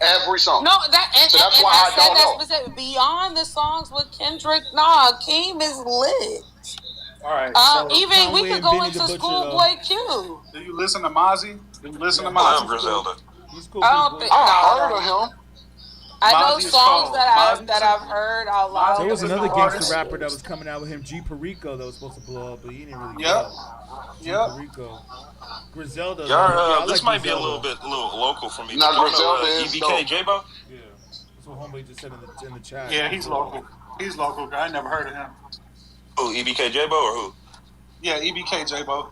Every song. No, that's why I don't know. Specific. Beyond the songs with Kendrick, nah, Keem is lit. All right. So Even we could go into Schoolboy Q. do you listen to Mozzie? Do you listen to I love Mozzie? Griselda. He's cool. I don't think. I heard of him. I know Mozzie is songs cold. that Mozzie's I've heard out loud. There was Mozzie is another an gangster artist. rapper that was coming out with him, G Perico, that was supposed to blow up, but he didn't really Yep. blow up. G Yep. Griselda. Griselda. Y'all, Yeah, I this like might be a Griselda. little local for me. Nah, Y'all know Griselda is EBK dope. J-Bo? Yeah, that's what homeboy just said in the chat. Yeah, he's local. He's local. I never heard of him. Who, EBK J-Bo or who? Yeah, EBK J-Bo.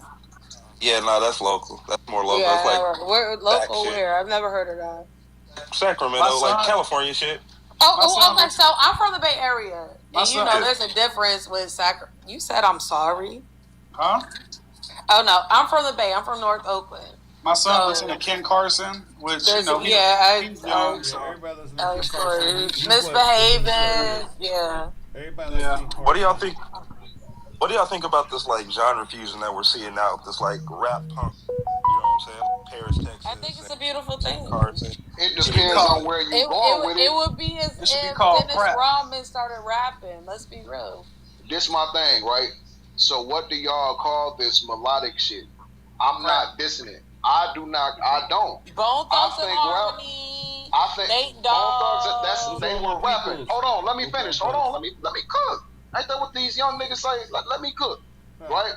Yeah, no, that's local. That's more local. Yeah, That's like we're local. shit. Where I've never heard of that. Sacramento, like California shit. Okay. So I'm from the Bay Area, and you know son- there's a difference with Sacramento. You said I'm sorry. Huh? Oh no, I'm from the Bay. I'm from North Oakland. My son So- listened to Ken Carson, which There's- he's young, so misbehaving. Yeah. What do y'all think? What do y'all think about this like genre fusion that we're seeing now? This like rap punk, you know what I'm saying? Paris, Texas. I think it's a beautiful thing. It depends on where you're going with it. It would be as It should be if called Dennis rap. Rodman started rapping. Let's be real. This my thing, right? So what do y'all call this melodic shit? I'm not dissing it. I don't. Bone Thugs and Harmony. I think Nate Bone Thugs. Dogg. That's they were rapping. Hold on, let me finish. Hold on, let me cook. Ain't that what these young niggas say? Let me cook, right?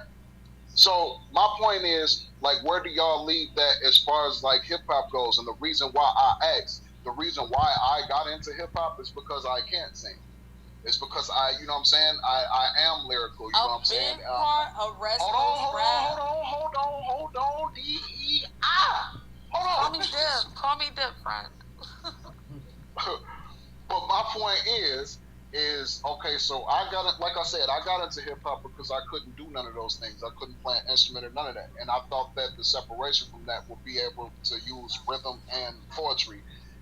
So my point is, like, where do y'all leave that as far as like hip hop goes? And the reason why I asked, the reason why I got into hip hop is because I can't sing. It's because you know what I'm saying? I am lyrical, you know what I'm saying? Part of wrestling. Hold on, D-E-I. Hold on. Call me Dip, friend. But my point is okay, so I got it, like I said, I got into hip hop because I couldn't do none of those things. I couldn't play an instrument or none of that. And I thought that the separation from that would be able to use rhythm and poetry.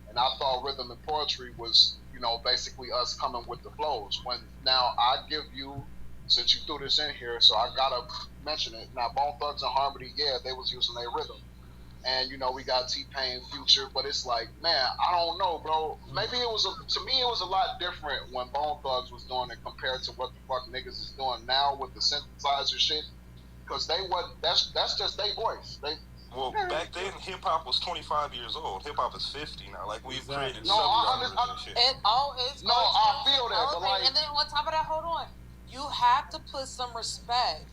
And I thought rhythm and poetry was, you know, basically us coming with the flows. When now I give you, since you threw this in here, so I gotta mention it. Now Bone Thugs and Harmony, yeah, they was using their rhythm. And you know, we got T-Pain, Future, but it's like, man, I don't know, bro. Maybe it was to me it was a lot different when Bone Thugs was doing it compared to what the fuck niggas is doing now with the synthesizer shit. Cause they wasn't. That's just their voice. Well, back then, hip hop was 25 years old. Hip hop is 50 now. Like we've created No, subgenres and shit. I feel that, but like, and then on top of that, hold on, you have to put some respect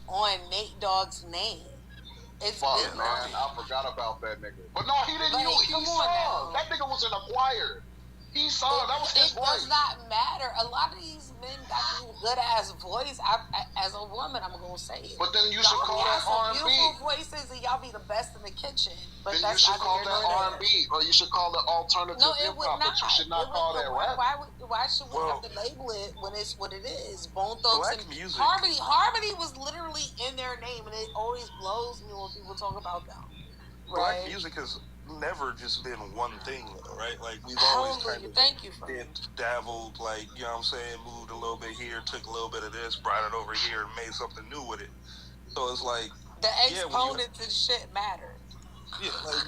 on Nate Dogg's name. Fuck, man, I forgot about that nigga. But no, he didn't use. He sung. That nigga was in a choir. He sung. That was his voice. It does not matter. A lot of these men got this good ass voice. As a woman, I'm gonna say it. But then you should call that R&B. Beautiful voices, and y'all be the best in the kitchen. But then you should call that R&B, or you should call it alternative hip hop. But you should not call that rap. Why should we have to label it when it's what it is? Bone Black Thugs and music. Harmony was literally in their name, and it always blows me when people talk about them. Black Right? music has never just been one thing, right? Like we've always kind of dabbled, like, you know what I'm saying, moved a little bit here, took a little bit of this, brought it over here, and made something new with it. So it's like the exponents and shit matter. Yeah, like,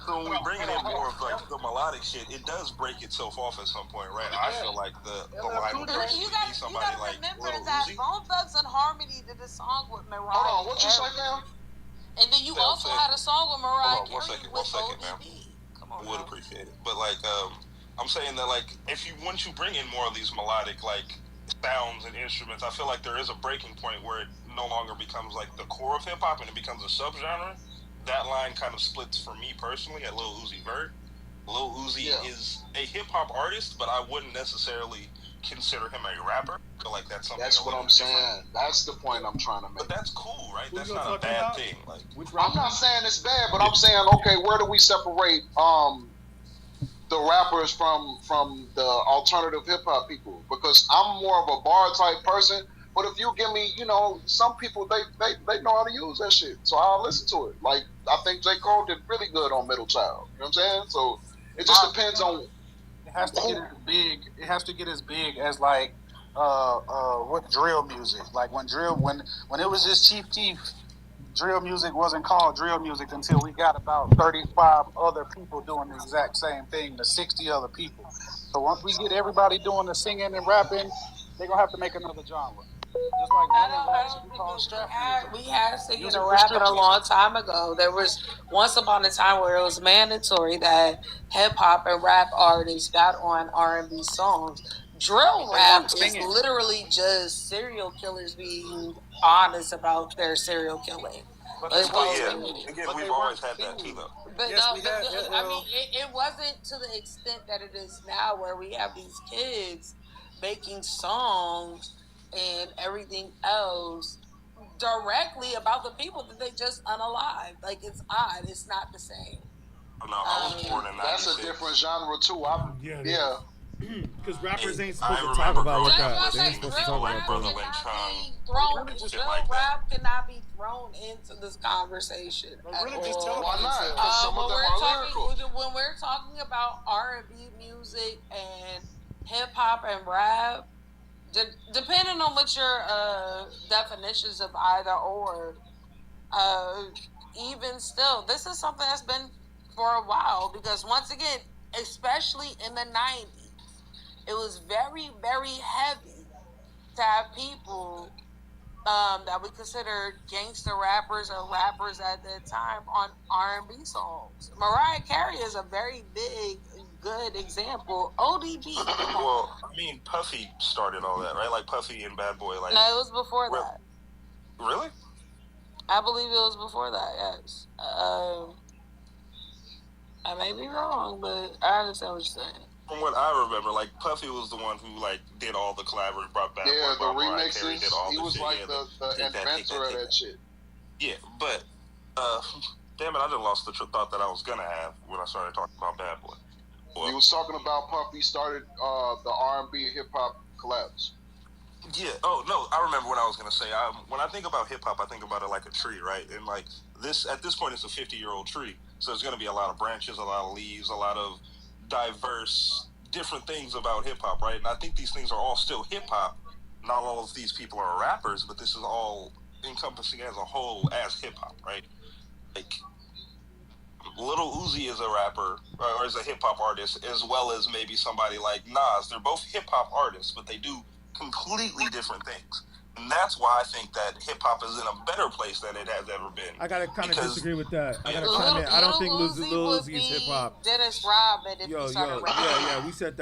so when we bring it in more of like the melodic shit, it does break itself off at some point, right? I feel like the line would basically be somebody like Little that Uzi. Bone Thugs and Harmony did a song with Mariah. Hold on, what you say now? And then you also had a song with Mariah Carey. One second, man. I would appreciate it. But like, I'm saying that like, once you bring in more of these melodic like sounds and instruments, I feel like there is a breaking point where it no longer becomes like the core of hip hop and it becomes a subgenre. That line kind of splits for me personally at Lil Uzi Vert. Lil Uzi is a hip hop artist, but I wouldn't necessarily consider him a rapper. I feel like that's something. That's what I'm saying. That's the point I'm trying to make. But that's cool, right? That's not a bad thing. Like, I'm not saying it's bad, but I'm saying, okay, where do we separate the rappers from the alternative hip hop people? Because I'm more of a bar type person. But if you give me, you know, some people they know how to use that shit, so I'll listen to it. Like I think J. Cole did really good on Middle Child. You know what I'm saying? So it just depends on. has to get as big. It has to get as big as like what drill music. Like when it was just Chief Keef, drill music wasn't called drill music until we got about 35 other people doing the exact same thing to 60 other people. So once we get everybody doing the singing and rapping, they're gonna have to make another genre. Just like I don't think we had singing and rapping a long time ago. There was once upon a time where it was mandatory that hip hop and rap artists got on R&B songs. Drill rap is literally just serial killers being honest about their serial killing. Again, we've always had that too, though. But I mean, it wasn't to the extent that it is now, where we have these kids making songs and everything else directly about the people that they just unalived. Like, it's odd. It's not the same. No, I was born in 96. That's a different genre too. Yeah. Because rappers ain't supposed to talk about what that. They ain't supposed to talk about Drill rap cannot be thrown into this conversation. Why not? Because some of them are lyrical. When we're talking about R&B music and hip hop and rap, depending on what your definitions of either or, even still, this is something that's been for a while, because once again, especially in the 90s, it was very, very heavy to have people that we considered gangster rappers or rappers at that time on R&B songs. Mariah Carey is a very big, good example. ODB. Well, I mean, Puffy started all that, right? Like Puffy and Bad Boy. Like, no, it was before that. Really? I believe it was before that. Yes. I may be wrong, but I understand what you're saying. From what I remember, like Puffy was the one who like did all the collaborations, brought back the remixes. remixes. He was like the inventor of that shit. Yeah, but damn it, I just lost the thought that I was gonna have when I started talking about Bad Boy. He was talking about Puffy started the R&B hip hop collabs. Yeah. Oh no, I remember what I was gonna say. When I think about hip hop, I think about it like a tree, right? And like this, at this point, it's a 50-year-old tree, so there's gonna be a lot of branches, a lot of leaves, a lot of diverse different things about hip hop, right? And I think these things are all still hip hop. Not all of these people are rappers, but this is all encompassing as a whole as hip hop, right? Like Lil Uzi is a rapper or is a hip hop artist, as well as maybe somebody like Nas. They're both hip hop artists, but they do completely different things. And that's why I think that hip hop is in a better place than it has ever been. I gotta kind of disagree with that. I gotta comment. I don't think Lil Uzi is hip hop. Dennis Rodman, if he started rapping. Yeah. We said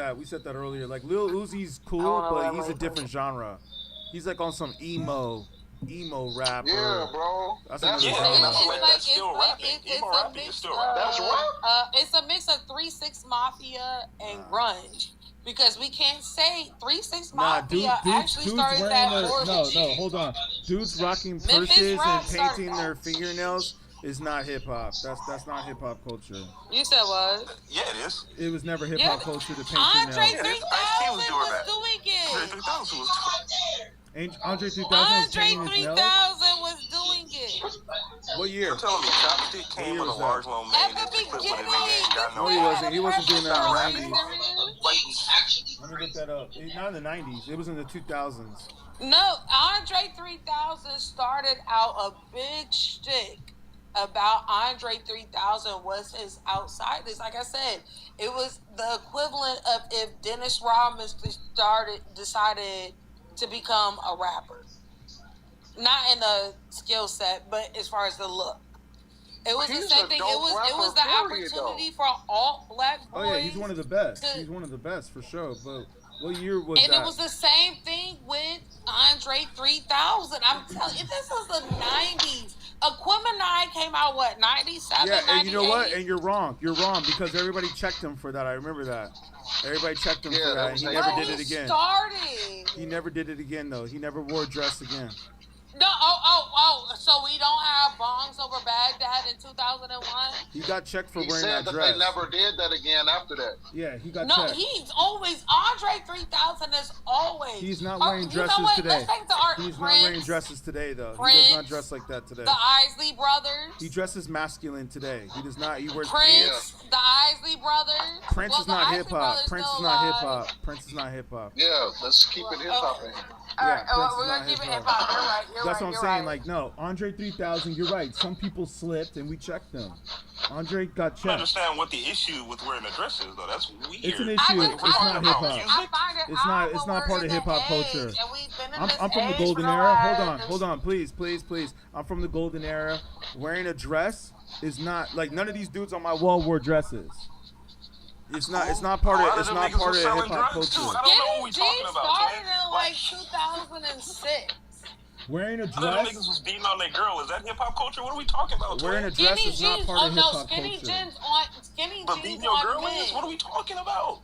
that earlier. Like Lil Uzi's cool, but he's a different genre. He's like on some emo rapper. Yeah, bro. That's still rapping. Emo rapping is still rapping. That's rap. It's a mix of 3 6 Mafia and grunge. Because we can't say 3 6 Mafia actually started that. No, hold on. Dudes rocking purses and painting their fingernails is not hip hop. That's not hip hop culture. You said what? Yeah, it is. It was never hip hop culture to paint Andre fingernails. 3000 was doing it. Andre 3000 was doing it. Andre 3000 was doing it. What year? You're telling me Chopstick came with a large low man. At the beginning. No, he wasn't. He wasn't doing that in the 90s. Let me look that up. Not in the 90s. It was in the 2000s. No, Andre 3000 started out a big shtick about Andre 3000 was his outsiders. Like I said, it was the equivalent of if Dennis Rodman decided to become a rapper. Not in the skill set, but as far as the look. It was the same thing. It was the opportunity for all black boys. Oh yeah, he's one of the best. He's one of the best for sure. But what year was that? And it was the same thing with Andre 3000. I'm telling you, this was the 90s. Aquemini came out, what, 97, Yeah, and 98? you know what? And you're wrong. You're wrong because everybody checked him for that. I remember that. Everybody checked him for that. And he never did it again. He never did it again, though. He never wore a dress again. No, so we don't have bongs over Baghdad in 2001? He got checked for He wearing said that that dress. they never did that again after that. Yeah, he got No, checked. he's always Andre 3000 is always. He's not wearing dresses you know what? today. Let's take the art. He's Prince, not wearing dresses today, though. He does not dress like that today. The Isley Brothers. He dresses masculine today. He does not. He wears Prince, the Isley Brothers. Prince is not hip hop. Prince is not hip hop. Prince is not hip hop. Yeah, let's keep it hip hop in here. Yeah, Prince we're is gonna not keep it hip hip hop. hop. You're right. You're That's right. what I'm saying. Like, no, Andre 3000. You're right. Some people slipped, and we checked them. Andre got I don't checked. understand what the issue with wearing the dress is, though. That's weird. It's an issue. It's not hip hop. It's not part of hip hop culture. I'm from the golden era. Hold on, please. I'm from the golden era. Wearing a dress is not like none of these dudes on my wall wore dresses. It's not part of hip hop culture. Skinny jeans started in like 2006. Wearing a Other dress. niggas was beating on their girl. Is that hip hop culture? What are we talking about? Wearing a dress is not part of hip hop skinny culture. jeans on skinny But jeans beating your on girl men. is? What are we talking about?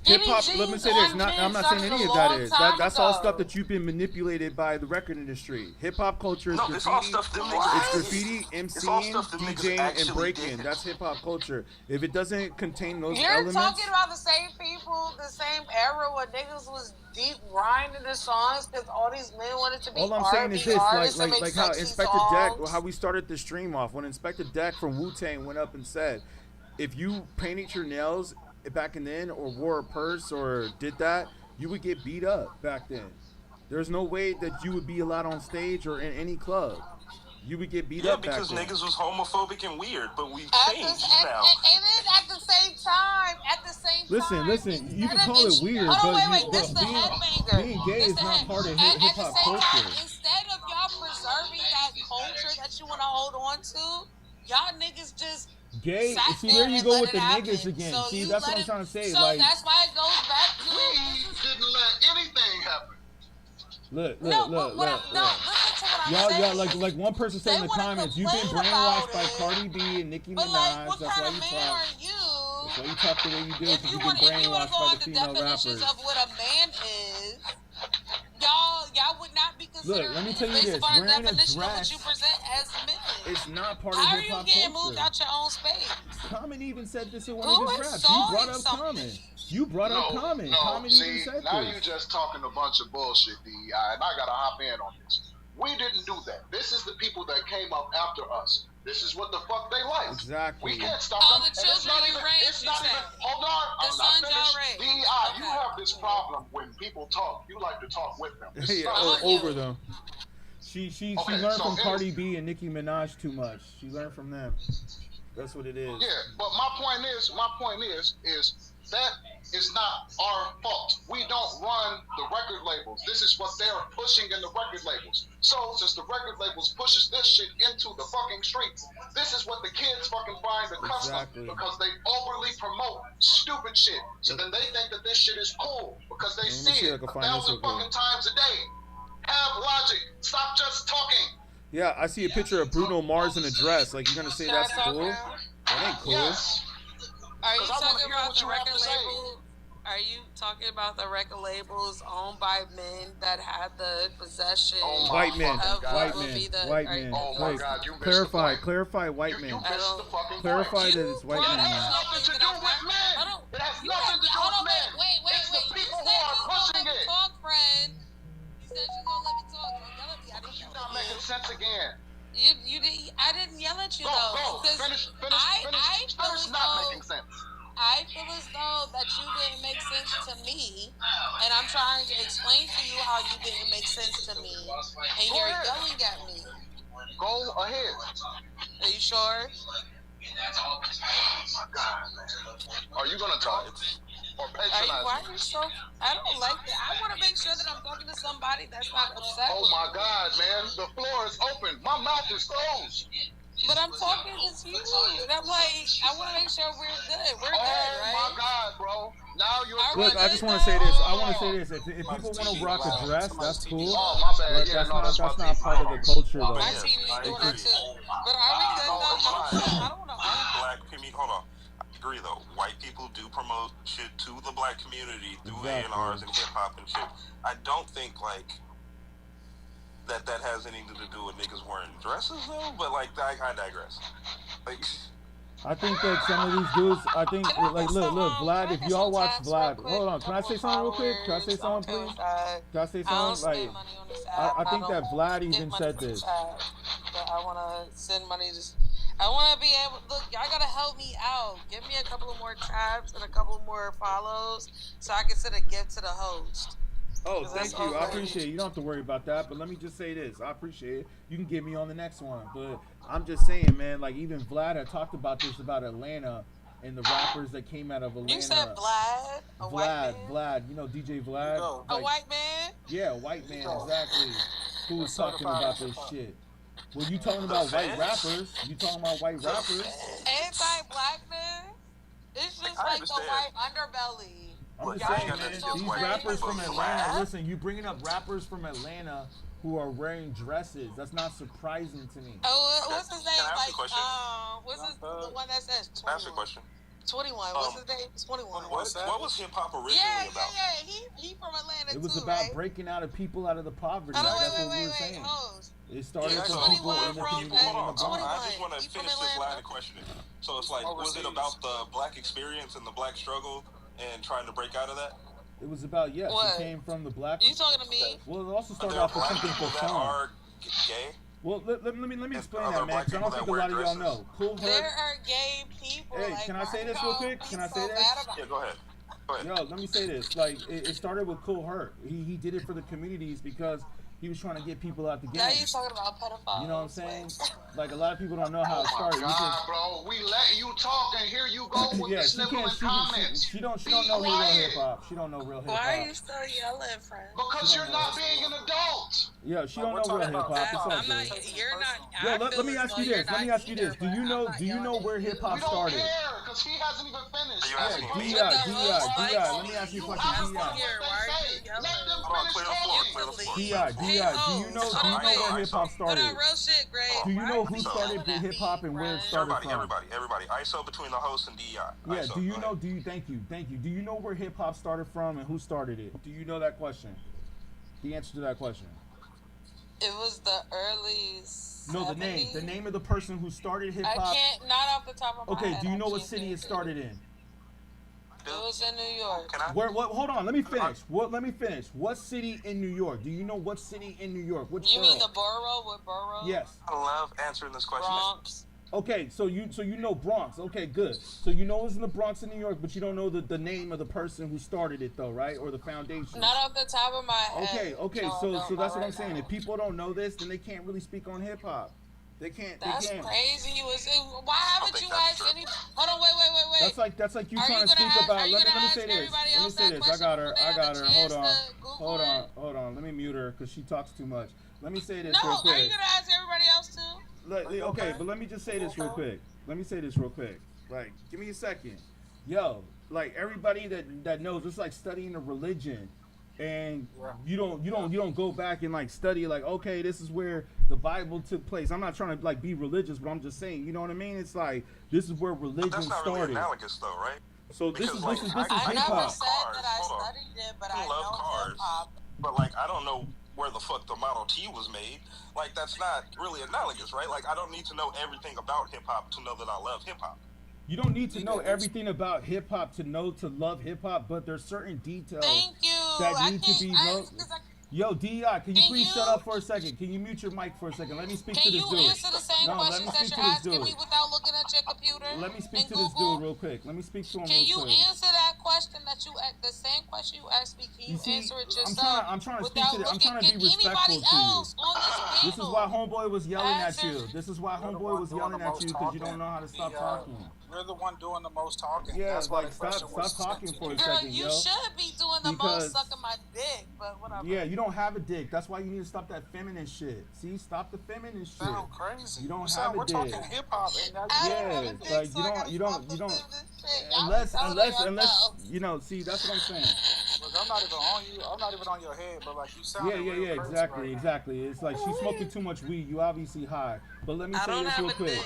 Hip hop. Skinny Let me jeans say this. on I'm men not saying started any a of that long is. time That's all ago. stuff that you've been manipulated by the record industry. Hip hop culture is No, it's all graffiti. stuff them It's niggas. graffiti, It's all MCing, stuff them niggas DJing, and actually breaking. did. That's hip hop culture. If it doesn't contain those You're elements, talking about the same people, the same era where niggas was deep grinding the songs because all these men wanted to be all I'm saying is R&B this: artists and make like how sexy Inspector Deck, songs. how we started the stream off. When Inspector Deck from Wu-Tang went up and said, if you painted your nails back then or wore a purse or did that, you would get beat up back then. There's no way that you would be allowed on stage or in any club. You would get beat Yeah, up back because then. niggas was homophobic and weird, but we've At changed the, now. and then at the same time, Listen, you can call it weird, hold on, but, wait, this the headbanger. being gay This is the not part of hip hop culture. Instead of y'all preserving that culture that you want to hold on to, y'all niggas just Gay, sat see, there you and go let with it the happen. niggas again. So See, you that's let what I'm it- trying to say. So Like, that's why it goes back to We didn't let anything happen. look. listen to what I'm saying. Y'all, like one person said in the comments, you've been brainwashed by Cardi B and Nicki Minaj. What That's why kind you of man talk. are you? That's why you talk the way you do, If because you you've want been to go brainwashed by on the the female definitions rappers. of what a man is, y'all would not be considered. Look, let me tell you based this, upon the wearing a definition of what dress you present as men. It's not part of How are hip you hop getting culture. moved out your own space? Common even said this in one Who of his is raps. You brought sawing up something? Common. You brought up Common. No, Common see, even said now this. you just talking a bunch of bullshit, DEI, and I gotta hop in on this. We didn't do that. This is the people that came up after us. This is what the fuck they like. Exactly. We can't stop All them. the And it's children not you even, raised, it's you not said. even, hold on, The I'm sons not y'all finished. raised. DEI, you have this problem when people talk, you like to talk with them. This is Yeah, not or over them. She Okay, learned so from it Cardi B and Nicki Minaj too much. She learned from them. That's what it is. Yeah, but my point is that is not our fault. We don't run the record labels. This is what they're pushing in the record labels. So since the record labels pushes this shit into the fucking streets, this is what the kids fucking find accustomed Exactly. because they overly promote stupid shit. So then they think that this shit is cool because they Let me see see if I it can a find this thousand real quick. fucking times a day. Have logic. Stop just talking. Yeah, I see a picture of Bruno Mars in a dress. Like, you're gonna say that's cool? That ain't cool. Yes. Are you 'Cause I wanna talking hear about what the you have record to say. label? Are you talking about the record labels owned by men that had the possession White men, of white what would men, be the? white are you- men. Oh my Wait, God, you missed clarify, the point. clarify, white men. You missed the fucking Clarify point. that it's white It men. has nothing to do with men. It has nothing to do with men. It's the people who are pushing it. Talk, friend. You said you gonna let me talk. You yell at me. I didn't You're not making sense again. You did. I didn't yell at you Go, though. go. Because Finish I feel finish as not though making sense. I feel as though that you didn't make sense to me, and I'm trying to explain to you how you didn't make sense to me, and Go you're ahead. yelling at me. Go ahead. Are you sure? Oh my God, man. Are you gonna talk or patronize Why me? are you so? I don't like that. I want to make sure that I'm talking to somebody that's not upset. Oh my God, man. The floor is open. My mouth is closed. But I'm talking to you, and I'm like, I want to make sure we're good. We're good, right? Oh my God, bro. Now you're Look, I just want to say this. I want to say this. If people want to rock a dress, that's cool. Oh, my bad. But Yeah, that's no, not that's my not part of the culture, though. My team is doing that too. But are we good though? I don't know. Black community. Hold on. I agree though. White people do promote shit to the black community through Exactly. A&Rs and hip hop and shit. I don't think like that has anything to do with niggas wearing dresses though. But like, I digress. Like, I think that some of these dudes, I think, like, look, Vlad, if y'all watch Vlad, hold on, can I say something real quick? Can I say something, please? Can I say something? Like, I think that Vlad even said this. But I want to send money. I want to be able. Look, y'all gotta help me out. Give me a couple of more tabs and a couple more follows, so I can send a gift to the host. Oh, thank you. I appreciate it. You don't have to worry about that. But let me just say this. I appreciate it. You can get me on the next one. But I'm just saying, man, like even Vlad had talked about this about Atlanta and the rappers that came out of Atlanta. You said Vlad? Vlad. You know DJ Vlad? A white man? Yeah, a white man, exactly. Who was talking about this shit. Well, you talking about white rappers. You talking about white rappers. Anti-blackness? It's just like the white underbelly. I'm just saying, man, these rappers from Atlanta, listen, you bringing up rappers from Atlanta who are wearing dresses. That's not surprising to me. Oh, what's his name? Can I ask a question? What's the one that says 21? Ask a question. 21. What's his name? It's 21. What was hip hop originally about? Yeah. He from Atlanta too, It was about breaking out of people out of the poverty. Oh, That's what we were saying. It started from people in the community. I just want to finish this line of questioning. So it's like, was it about the black experience and the black struggle and trying to break out of that? It was about, yes, What? it came from the black. You talking to me? Well, it also started off with something for that fun. are gay? Well, let me explain that, man, because I don't think a lot of y'all know. Cool Herc. There are gay people. Hey, like, can I say this real quick? Can I say this? Yeah, go ahead. Yo, let me say this. Like, it started with Cool Herc. He did it for the communities because he was trying to get people out the game. Now you're talking about pedophiles. You know what I'm saying? Like, a lot of people don't know how it started. God, bro, we let you talk and here you go with the sniveling comments. She don't know real hip hop. She don't know real hip hop. Why are you still yelling, friend? Because you're not being an adult. Yeah, she don't know real hip hop. It's all good. You're not. Yo, let me ask you this. Let me ask you this. Do you know where hip hop started? We don't care because he hasn't even finished. D.I. Let me ask you a question. D.I. Do you know where hip hop started? Real shit, Greg. Do you know who started hip hop and where it started from? Everybody. ISO between the host and DI. Yeah. Do you know? Thank you. Do you know where hip hop started from and who started it? Do you know that question? The answer to that question. It was the early 70s. No, the name of the person who started hip hop. I can't. Not off the top of my head. Okay. Do you know what city it started in? It was in New York. Where? What? Hold on. Let me finish. Let me finish. What city in New York? Do you know what city in New York? Which You mean the borough? What borough? Yes. I love answering this question. Bronx. Okay, so you know Bronx. Okay, good. So you know it's in the Bronx in New York, but you don't know the name of the person who started it though, right? Or the foundation. Not off the top of my head. Okay. So that's what I'm saying. If people don't know this, then they can't really speak on hip hop. They can't. That's crazy. Why haven't you asked any? Hold on, wait. That's like you trying to speak about. Let me say this. I got her. Hold on. Let me mute her because she talks too much. Let me say this real quick. Are you gonna ask everybody else too? Okay, but let me just say this real quick. Like, give me a second. Yo, like everybody that knows, it's like studying a religion. And you don't go back and like study like, okay, this is where the Bible took place. I'm not trying to like be religious, but I'm just saying, you know what I mean? It's like this is where religion That's not started. really analogous though, right? So this is hip hop. I never said that I studied it, but I love know cars, hip hop. but like I don't know where the fuck the Model T was made. Like that's not really analogous, right? Like I don't need to know everything about hip hop to know that I love hip hop. You don't need to know everything about hip hop to love hip hop, but there's certain details that need to be known. Yo, D.I., can you please shut up for a second? Can you mute your mic for a second? Let me speak to this dude. Can you answer the same questions that you're asking me without looking at your computer? Let me speak to this dude real quick. Let me speak to him real quick. Can you answer that question the same question you asked me? Can you answer it yourself? I'm trying to speak to this. I'm trying to be respectful to you. This is why homeboy was yelling at you. Because you don't know how to stop talking. You're the one doing the most talking. Yeah, that's why like the stop talking for a Girl, second, you yo. should be doing the most sucking my dick, but whatever. Yeah, you don't have a dick. That's why you need to stop that feminine shit. See, stop the feminine shit. Sound crazy. You don't have a dick. We're talking hip hop, and that's like you don't. Unless you know. See, that's what I'm saying. I'm not even on you. I'm not even on your head, but like you sound. Yeah, exactly. It's like she's smoking too much weed. You obviously high. But let me say this real quick.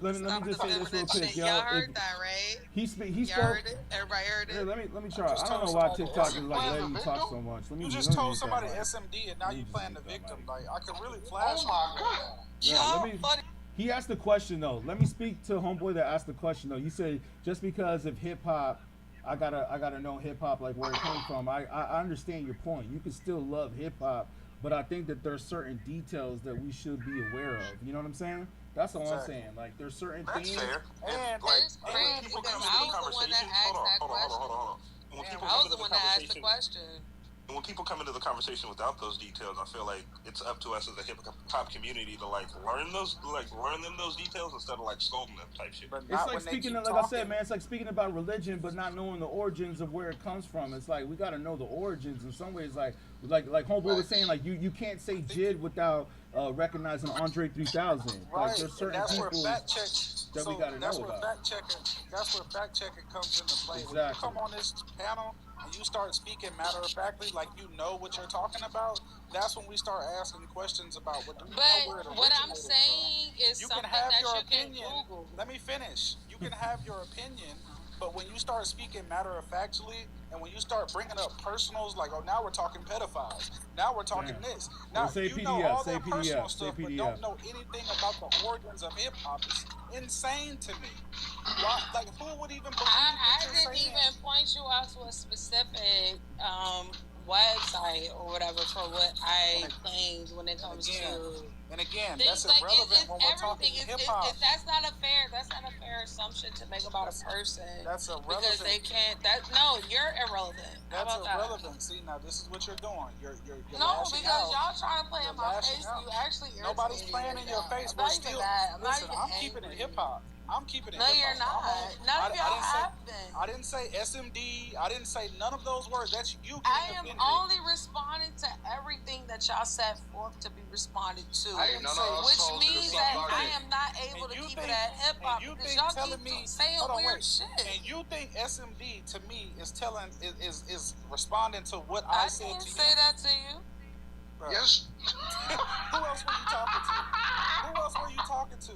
Let me just say this real quick, yo. Y'all heard that, right? He Y'all spoke. heard it? Everybody heard it? Let me try. I don't know why TikTok is like letting you talk so much. You just told somebody SMD and now you playing the victim. Like I could really flash. Oh my god. Yeah, he asked the question though. Let me speak to homeboy that asked the question though. You said just because of hip hop, I gotta know hip hop like where it came from. I understand your point. You can still love hip hop, but I think that there's certain details that we should be aware of. You know what I'm saying? That's all I'm saying. Like there's certain That's things. fair. And Like when people come into the conversation, hold on. When people come into the conversation, and when people come into the conversation without those details, I feel like it's up to us as a hip hop community to learn them those details instead of like scolding them type shit. It's like speaking of, like I said, man, it's like speaking about religion, but not knowing the origins of where it comes from. It's like we got to know the origins in some ways. Like homeboy was saying, like you can't say JID without recognizing Andre 3000. Right, like there's certain and that's people where fact check. that we got to know about. That's where fact checking comes into play. Exactly. When you come on this panel and you start speaking matter of factly, like you know what you're talking about, that's when we start asking questions about what. But what I'm saying is you something can have that your you opinion. can Google. Let me finish. You can have your opinion, but when you start speaking matter of factly, and when you start bringing up personals, like now we're talking pedophiles, now we're talking this. Now say you PDF, know all say that PDF, personal say stuff, but PDF. don't know anything about the origins of hip hop. It's insane to me. Why, like who would even believe I what you're didn't saying? even point you out to a specific website or whatever for what I claimed when it comes to. And again, things that's like irrelevant when we're talking hip hop. That's not a fair assumption to make about a person. That's irrelevant. Because they can't. No, you're irrelevant. How That's about that? irrelevant. See, now this is what you're doing. You're No, lashing because out. y'all trying to play in my lashing face. out. You actually irritated. Nobody's playing in your face. I'm We're not even still. that. I'm Listen, not even I'm keeping it hip hop. I'm keeping it No, hip hop. you're not. None of y'all have been. I didn't say SMD. I didn't say none of those words. That's you. I am only responding to everything that y'all set forth to be responded to, which means that I am not able to keep it at hip hop because y'all keep saying weird shit. And you think SMD to me is responding to what I said to you? I didn't say that to you. Bro. Yes. Who else were you talking to? Who else were you talking to?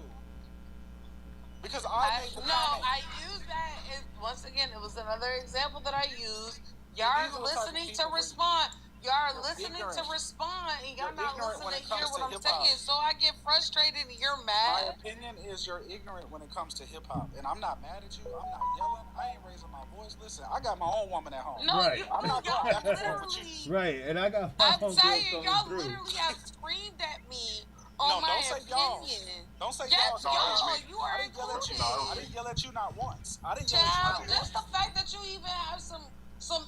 Because I made the comment. I used that. Once again, it was another example that I used. Y'all are listening to respond. Y'all are listening to respond, and y'all not listening to hear what I'm saying. So I get frustrated, and you're mad. My opinion is you're ignorant when it comes to hip hop, and I'm not mad at you. I'm not yelling. I ain't raising my voice. Listen, I got my own woman at home. No, Right. I'm not going back and forth with you. Right, and I got my I'm own telling girl you, y'all coming through. literally have screamed at me on my don't say y'all. opinion. Don't say yes, y'all. You are I didn't yell at you. I didn't yell at you not once. I didn't yell Child, at you not just the fact that you even have some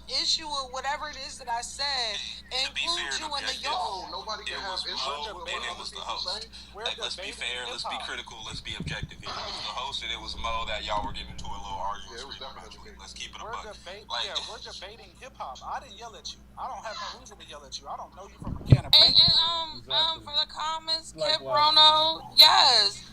issue with whatever it is that I said includes you in the y'all. Nobody can have and it was the host. Like, let's be fair, let's be critical, let's be objective here. It was the host and it was Mo that y'all were getting into a little argument. Let's keep it a buck. We're debating hip hop. I didn't yell at you. I don't have no reason to yell at you. I don't know you from a can of paint. And for the comments, Kid Bruno, yes,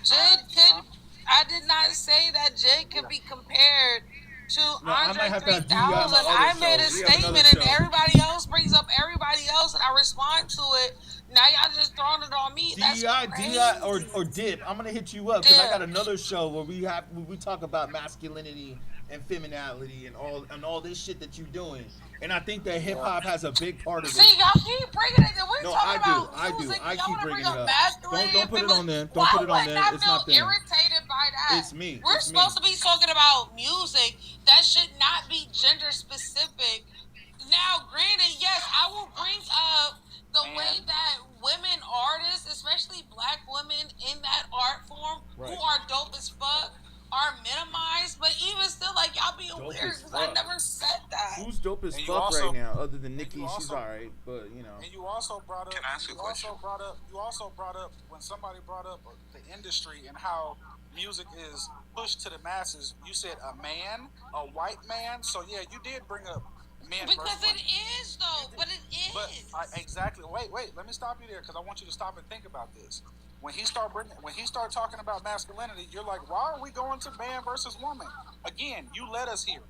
I did not say that Jid could be compared to Andre 3000. I made a statement and everybody else brings up everybody else and I respond to it. Now y'all just throwing it on me. DI or Dip. I'm gonna hit you up because I got another show where we talk about masculinity and femininity and all this shit that you're doing. And I think that hip hop has a big part of it. See, y'all keep bringing it. We're talking about music. I keep bringing it up. Don't put it on them. Why would I feel irritated by that? It's me. We're supposed to be talking about music that should not be gender specific. Now, granted, yes, I will bring up the way that women artists, especially black women in that art form, who are dope as fuck, are minimized, but even still, like, y'all being weird because I never said that. Who's dope as fuck right now, other than Nikki? She's alright, but you know. And you also brought up. Can I ask you a question? You also brought up when somebody brought up the industry and how music is pushed to the masses. You said a man, a white man. So yeah, you did bring up men. Because it is though, but it is. But exactly. Wait. Let me stop you there because I want you to stop and think about this. When he start talking about masculinity, you're like, why are we going to man versus woman? Again, you led us here.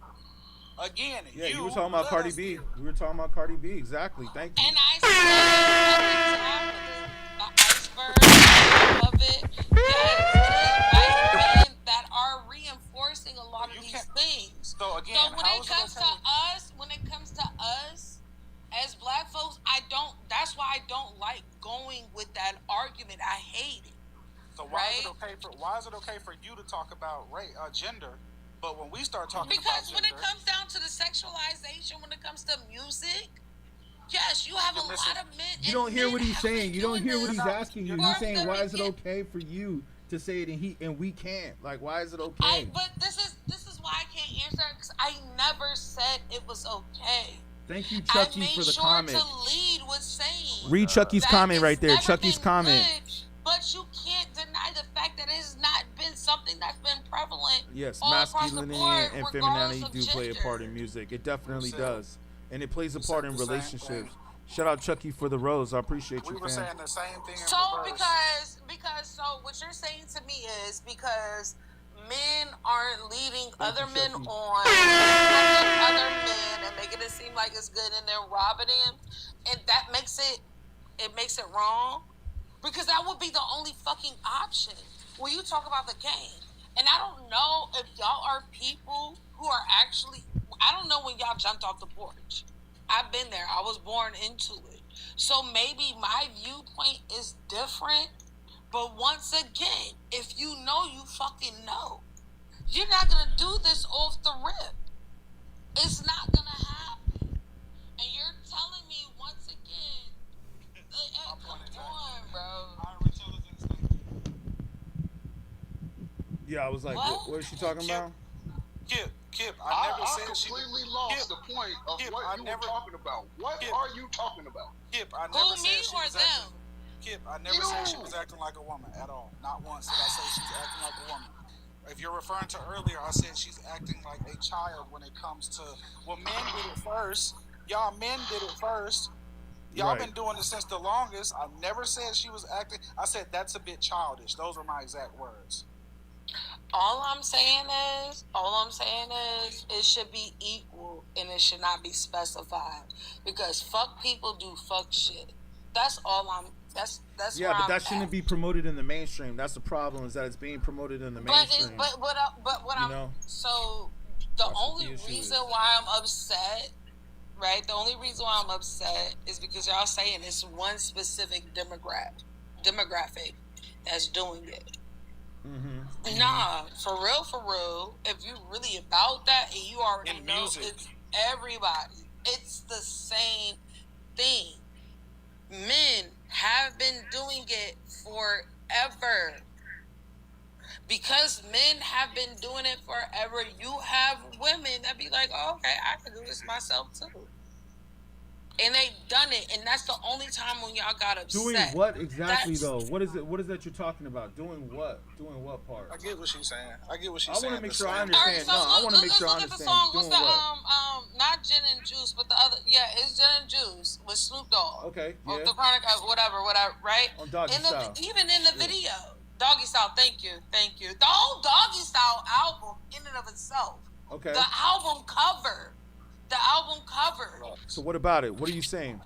Again, Yeah, you were talking about Cardi B. We were talking about Cardi B. Exactly. Thank you. And I said the iceberg of it. Yes, it is white men that are reinforcing a lot of these things. So again, so when it comes to us as black folks, that's why I don't like going with that argument. I hate it. So why is it okay for you to talk about gender, but when we start talking about because gender, when it comes down to the sexualization, when it comes to music, yes, you have a lot of men. You don't hear what he's saying. You don't hear what he's asking you. He's saying, why is it okay for you to say it and we can't? Like, why is it okay? But this is why I can't answer it, because I never said it was okay. Thank you, Chucky, for the comment. I made sure to lead with saying. Read Chucky's comment right there. Chucky's comment. Good, but you can't deny the fact that it has not been something that's been prevalent. Yes, all masculinity board, and femininity do play a part in music. It definitely does. And it plays a part in relationships. Shout out Chucky for the rose. I appreciate you, we were fam. saying the same thing. So because what you're saying to me is because men aren't leading other men on other men and making it seem like it's good and they're robbing them, and that makes it wrong, because that would be the only fucking option when you talk about the game. And I don't know if y'all are people who are actually, I don't know when y'all jumped off the porch. I've been there. I was born into it. So maybe my viewpoint is different. But once again, if you know, you fucking know. You're not going to do this off the rip. It's not going to happen. And you're telling me once again, come on, bro. Yeah, I was like, what is she talking about? Kip, I completely lost the point of what you were talking about. What are you talking about? Kip, I never said she was acting. Kip, I never said she was acting like a woman at all. Not once did I say she's acting like a woman. If you're referring to earlier, I said she's acting like a child when it comes to, well, men did it first. Y'all men did it first. Y'all been doing it since the longest. I never said she was acting. I said that's a bit childish. Those were my exact words. All I'm saying is it should be equal and it should not be specified, because fuck people do fuck shit. That's all I'm. That's yeah, but that shouldn't be promoted in the mainstream. That's the problem, is that it's being promoted in the mainstream. But what I'm so the only reason why I'm upset, right? The only reason why I'm upset is because y'all saying it's one specific demographic that's doing it. Mm-hmm. Nah, for real, if you really about that and you already know it's everybody, it's the same thing. Men have been doing it forever. Because men have been doing it forever, you have women that be like, oh, okay, I can do this myself too. And they done it, and that's the only time when y'all got upset. Doing what exactly, though? What is it? What is that you're talking about? Doing what? Doing what part? I get what she's saying. I want to make sure I understand. I want to make sure I understand. What's the not Gin and Juice, but the other? Yeah, it's Gin and Juice with Snoop Dogg. Okay. Yeah. The Chronic, whatever, right? On Doggy Style. Even in the video, Doggy Style. Thank you. The whole Doggy Style album, in and of itself. Okay. The album cover. So what about it? What are you saying?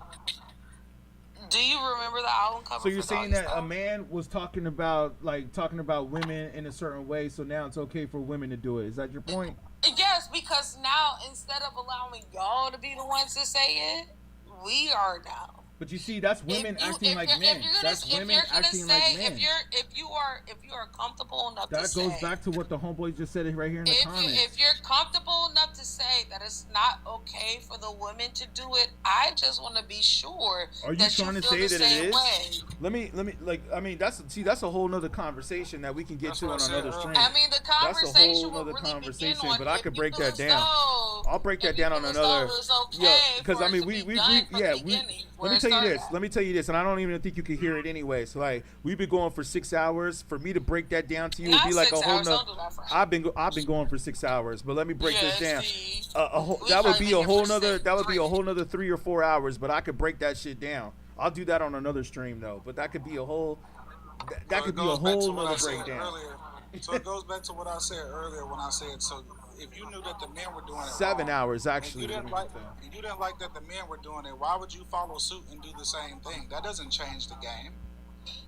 Do you remember the album cover? So you're saying that a man was talking about women in a certain way, so now it's okay for women to do it. Is that your point? Yes, because now instead of allowing y'all to be the ones to say it, we are now. But you see, that's women acting like men. That's women acting like men. If you are comfortable enough to say. That goes back to what the homeboy just said right here in the comments. If you're comfortable enough to say that it's not okay for the women to do it, I just want to be sure. Are you trying to say that it is? Let me that's a whole nother conversation that we can get to on another stream. I mean, the conversation. That's a whole nother conversation, but I could break that down. I'll break that down on another. Yeah, because I mean we Let me tell you this, and I don't even think you can hear it anyway. So like, we've been going for 6 hours. For me to break that down to you would be like a whole nother. I've been going for 6 hours, but let me break this down. That would be a whole nother. That would be a whole nother 3 or 4 hours. But I could break that shit down. I'll do that on another stream though. But that could be a whole. That could be a whole nother breakdown. So it goes back to what I said earlier when I said so. if you knew that the men were doing it 7 wrong, hours and actually. you didn't like that the men were doing it, why would you follow suit and do the same thing? That doesn't change the game.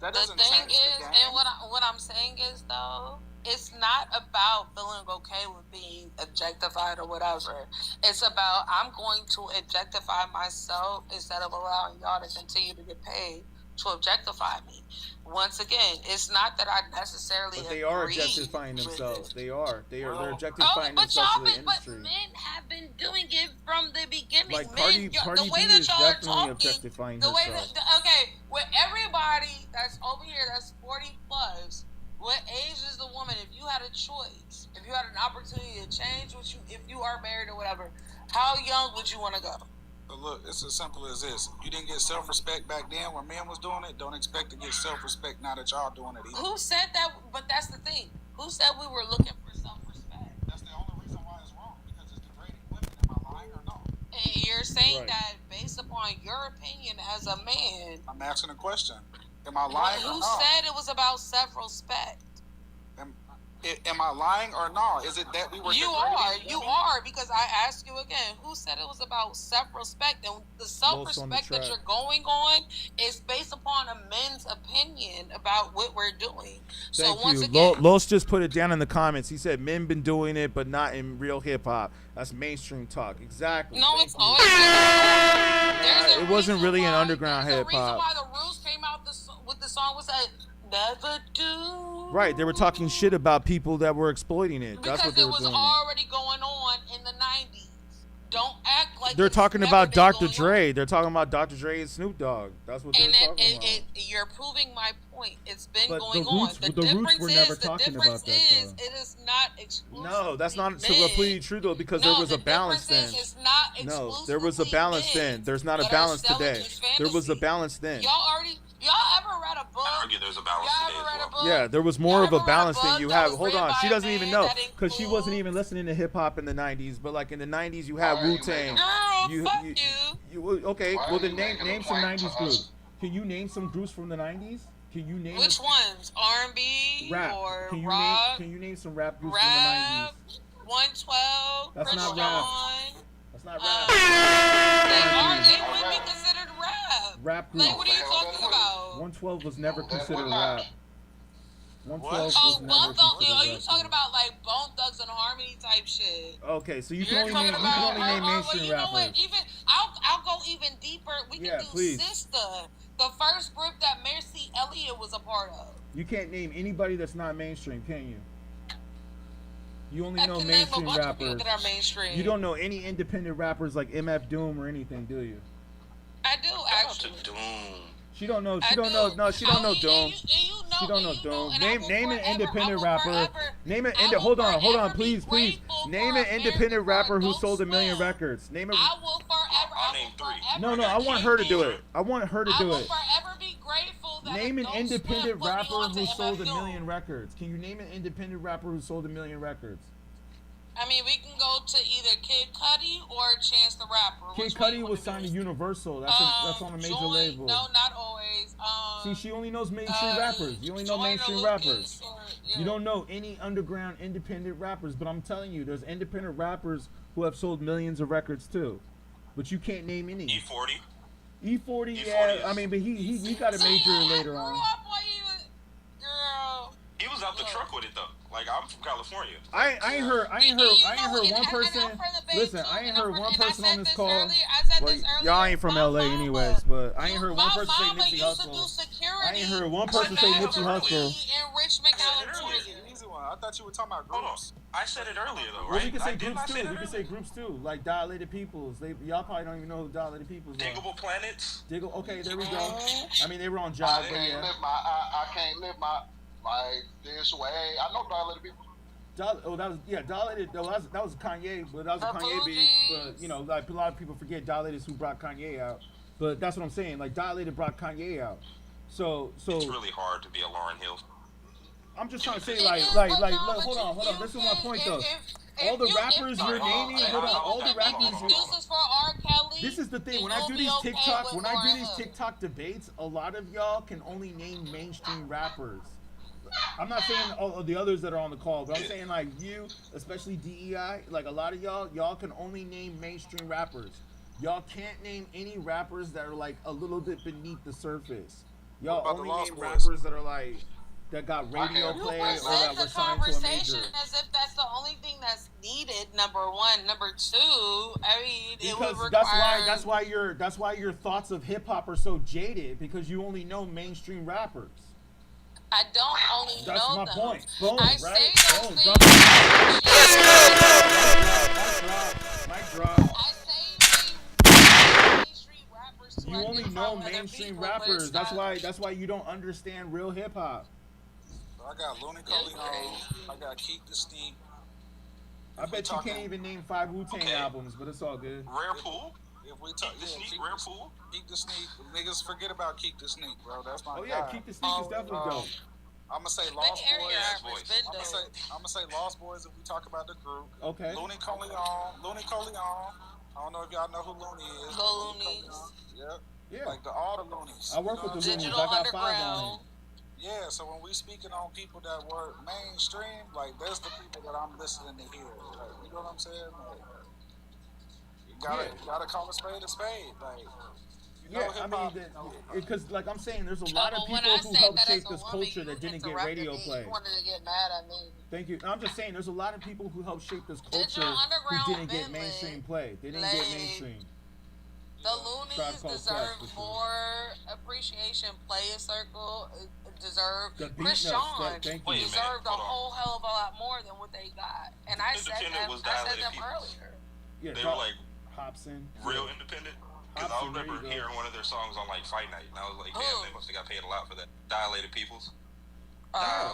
That doesn't the thing change is, the game. and what I'm saying is though, it's not about feeling okay with being objectified or whatever. It's about I'm going to objectify myself instead of allowing y'all to continue to get paid to objectify me. Once again, it's not that I necessarily But they are agree objectifying with themselves. it. They're objectifying but themselves y'all in the been, but industry. men have been doing it from the beginning. Like Men, Cardi the way B that is y'all are definitely talking, objectifying the way herself. that okay, with everybody that's over here that's 40 plus, what age is the woman? If you had a choice, if you had an opportunity to change what you, if you are married or whatever, how young would you want to go? But look, it's as simple as this. You didn't get self-respect back then when men was doing it. Don't expect to get self-respect now that y'all doing it either. Who said that? But that's the thing. Who said we were looking for self-respect? That's the only reason why it's wrong, because it's degrading women. Am I lying or no? And you're saying that based upon your opinion as a man. I'm asking a question. Am I lying or Who not? said it was about self-respect? Am I lying or not? Is it that we were You are, because I asked you again, who said it was about self-respect? And the self-respect that you're going on is based upon a men's opinion about what we're doing. So Thank once you. again, Los just put it down in the comments. He said men been doing it, but not in real hip hop. That's mainstream talk. Exactly. no, Thank it's you. always It wasn't really an underground the hip reason hop. why the rules came out with the song was that never do. Right. They were talking shit about people that were exploiting it. That's what Because they it were was doing. already going on in the 90s. Don't act like They're it's talking never about been Dr. going on. Dre. They're talking about Dr. Dre and Snoop Dogg. That's what they're And talking about. you're proving my point. It's been But going the on. Roots- the Roots were never talking about that, is though. it is not exclusive. No, that's not men. completely true though, because there was a balance then. It's not No, there was a balance then. There's not a balance today. There was a balance then. Y'all ever read a book? I argue there's a balance today as well. Yeah, there was more of a balance than you have. Hold on, she doesn't by a even man know that because she wasn't even listening to hip hop in the '90s. But like in the '90s, you had Wu-Tang. Okay, well then name some '90s groups. Can you name some groups from the '90s? Can you name Which ones? R&B rap? or Can you rock? Can you name some rap groups Rap. from the '90s? 112. That's Chris not rap. John. That's not rap. They wouldn't be considered rap. Rap groups. Like, what are you talking about? 112 was never considered rap. 112 was Oh, never Bone Thugs. considered Are you rap. talking about like Bone Thugs and Harmony type shit? Okay, so you You're can only talking name, about, mainstream you know rappers. what? Even I'll go even deeper. We can do please. Sister, the first group that Missy Elliott was a part of. You can't name anybody that's not mainstream, can you? You only know can name a mainstream bunch of people rappers. that are mainstream. You don't know any independent rappers like MF Doom or anything, do you? I do actually. She don't know. She I don't do. know. No, she don't know Doom. She don't know and Doom. I Name will name an forever- independent I will rapper. forever- Name an I indi- will Hold on, forever be please. grateful Name for an independent rapper who Adult sold a million Swim. records. Name a. I will forever. I'll name three. No, I want her to do it. I want her to I do will it. forever be grateful that Name an Adult independent Swim put me rapper onto who sold a MF Doom. million records. Can you name an independent rapper who sold a million records? I mean, we can go to either Kid Cudi or Chance the Rapper. Kid Cudi was signed to Universal. That's on a major label. No, not always. See, she only knows mainstream rappers. You only know mainstream rappers. You don't know any underground independent rappers. But I'm telling you, there's independent rappers who have sold millions of records too. But you can't name any. E40. E40, yeah. I mean, but he got a major later on. He was out the truck with it though. Like I'm from California. I ain't heard one person. Listen, I ain't heard one person on this call. Well, y'all ain't from LA anyways, but I ain't heard one person say Nipsey Hussle. I ain't heard one person say Nipsey Hussle. In Richmond, California. Easy one. I thought you were talking about groups. I said it earlier though, Well, right? we can say Didn't groups I say too. that We can say groups too, like Dilated Peoples. Y'all probably don't even know who Dilated Peoples are. Diggable Planets. Okay, there we go. I mean, they were on I Job, but can't yeah. live I can't live my life this way. I know Dilated People. Dilated. That was Kanye, but that was a Kanye beat. But you know, like a lot of people forget Dilated is who brought Kanye out. But that's what I'm saying. Like Dilated brought Kanye out. So it's really hard to be a Lauryn Hill. I'm just trying to say, like, look, hold on. This is my point though. All the rappers you're naming, all the rappers. This is the thing. When I do these TikTok debates, a lot of y'all can only name mainstream rappers. I'm not saying all the others that are on the call, but I'm saying like you, especially DEI, like a lot of y'all can only name mainstream rappers. Y'all can't name any rappers that are like a little bit beneath the surface. Y'all only name rappers that are like that got radio play or that were signed to a major. As if that's the only thing that's needed. Number one, number two. I mean, Because it would require. that's why your thoughts of hip hop are so jaded because you only know mainstream rappers. I don't only That's know my them. point. Boom, I right? say those Boom. things. Mic drop. I say mainstream rappers to You only know mainstream rappers. That's why you don't understand real hip hop. I got Looney Coleon. I got Keep the Sneak. I bet you can't even name 5 Wu-Tang albums, but it's all good. Rare Pool. If we talk, Rare Pool. Keep the Sneak. Niggas forget about Keep the Sneak, bro. That's my guy. Oh yeah, Keep the Sneak is definitely dope. I'm gonna say Lost Boys. I'm gonna say Lost Boys if we talk about the group. Okay. Looney Coleon. I don't know if y'all know who Looney is. Loonies. Yeah. Like all the Loonies. I work with the Loonies. I got 5 on it. Yeah, so when we speaking on people that were mainstream, like that's the people that I'm listening to hear. Like, you know what I'm saying? Like, you gotta call a spade, like. I mean, because like I'm saying, there's a lot of people who helped shape this culture that didn't get radio play. You wanted to get mad at me. Thank you. I'm just saying, there's a lot of people who helped shape this culture who didn't get mainstream play. They didn't get mainstream. The Loonies deserve more appreciation. Play a Circle deserved. Chris Sean deserved a whole hell of a lot more than what they got. And I said them earlier. Yeah, they were like Hobson. Real independent. Because I remember hearing one of their songs on like Fight Night, and I was like, damn, they must have got paid a lot for that. Dilated Peoples. I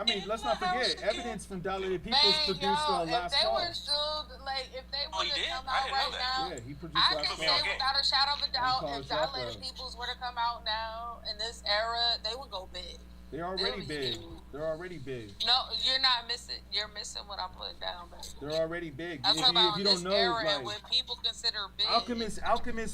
mean, let's not forget, Evidence from Dilated Peoples produced the last song. If they were still, like, if they would have come out right now, yeah, he produced I can say without a shadow of a doubt, if Dilated Peoples were to come out now in this era, they would go big. They're already big. They're already big. No, you're not missing. You're missing what I'm putting down, baby. They're already big. I'm talking about this era and what people consider big. Alchemist,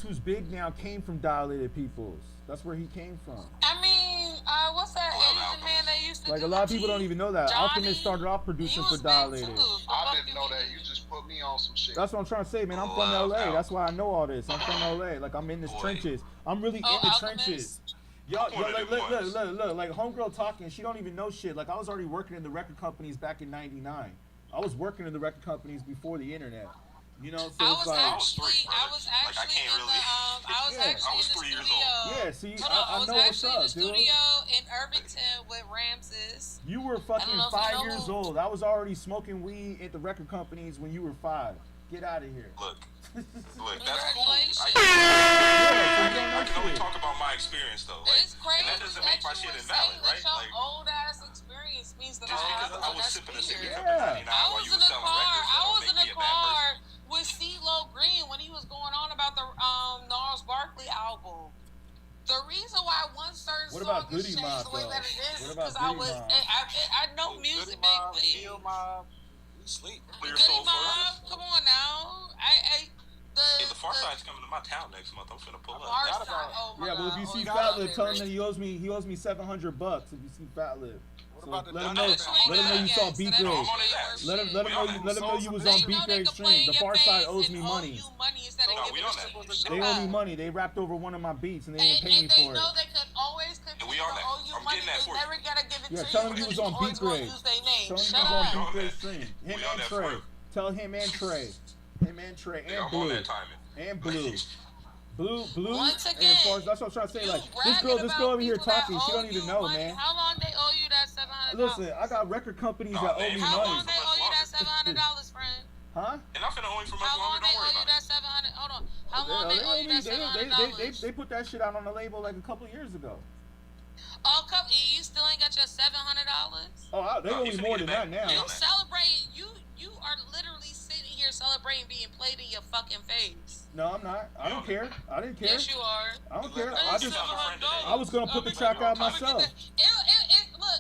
who's big now, came from Dilated Peoples. That's where he came from. I mean, what's that Asian man that used to like do a lot of people don't even know that. Johnny, Alchemist started off producing for Dilated. I didn't know that. You just put me on some shit. That's what I'm trying to say, man. I'm from LA. That's why I know all this. I'm from LA. Like I'm in the trenches. I'm really in the trenches. Y'all, look, like homegirl talking, she don't even know shit. Like I was already working in the record companies back in '99. I was working in the record companies before the internet. You know, so I was actually in the 3 years old. Yeah, see, I know what's up, dude. I was actually in the studio in Irvington with Ramses. You were fucking 5 years old. I was already smoking weed at the record companies when you were 5. Get out of here. Look, that's cool. I can only talk about my experience though. Like, it's crazy. And that doesn't make my shit invalid, right? Like old ass experience means that just because I was sipping a cigarette cup in 99 I while was you were selling records, I was in a car with CeeLo Green when he was going on about the Gnarls Barkley album. The reason why one certain song has changed the way that it is because I know music, big league. Sleep. Goody Mob, come on now. The Far Side's coming to my town next month. I'm finna pull up. Yeah, well, if you see Fat Lip, tell him that he owes me $700 if you see Fat Lip. So let him know you saw beatGrade. Let him know you was on beatGrade stream. The Far Side owes me money. They owe me money. They rapped over one of my beats and they didn't pay me for it. They know they could always continue to owe you money. They never gotta give it to you. Yeah, tell him he was on beatGrade. Tell him he was on beatGrade stream. Him and Trey. Tell him and Trey. Him and Trey and Blue. And Blue. Blue, once again, and as far as that's what I'm trying to say. Like this girl over here talking, she don't even know, man. How long they owe you that $700? Listen, I got record companies that owe me money. How long they owe you that $700, friend? Huh? And I'm finna owe you for much How long longer. they owe you that $700? Hold on. How long they owe you that $700? They put that shit out on the label like a couple years ago. Oh, you still ain't got your $700? Oh, they owe me more than that now. You celebrate. You are literally sitting here celebrating being played in your fucking face. No, I'm not. I don't care. I didn't care. Yes, you are. I don't care. I was gonna put the track out myself. Look,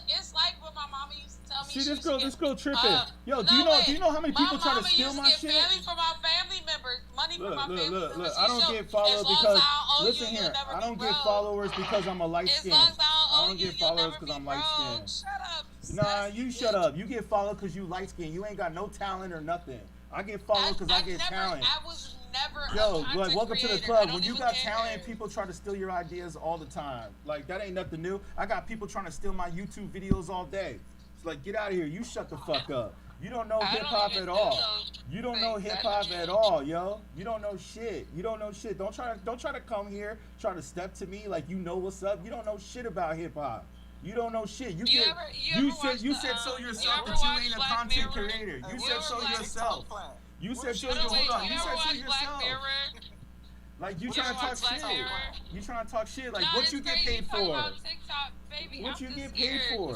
it's like what my mama used to tell me. See, this girl tripping. Yo, do you know how many people try to steal my shit? Money from my family members. Money from my family members. Look. I don't get followers because listen here. I don't get followers because I'm a light skin. I don't get followers because I'm light skin. Shut Nah, you shut up. You get followed because you light skinned. You ain't got no talent or nothing. I get followed because I get talent. I was never. Yo, like, welcome to the club. When you got talent, people try to steal your ideas all the time. Like, that ain't nothing new. I got people trying to steal my YouTube videos all day. It's like, get out of here. You shut the fuck up. You don't know hip hop at all. You don't know hip hop at all, yo. You don't know shit. You don't know shit. Don't try to come here, try to step to me like you know what's up. You don't know shit about hip hop. You don't know shit. You said so yourself that you ain't a content creator. You said so yourself. You said so yourself. You said so yourself. Like, you trying to talk shit. You trying to talk shit. Like, what you get paid for? What you get paid for?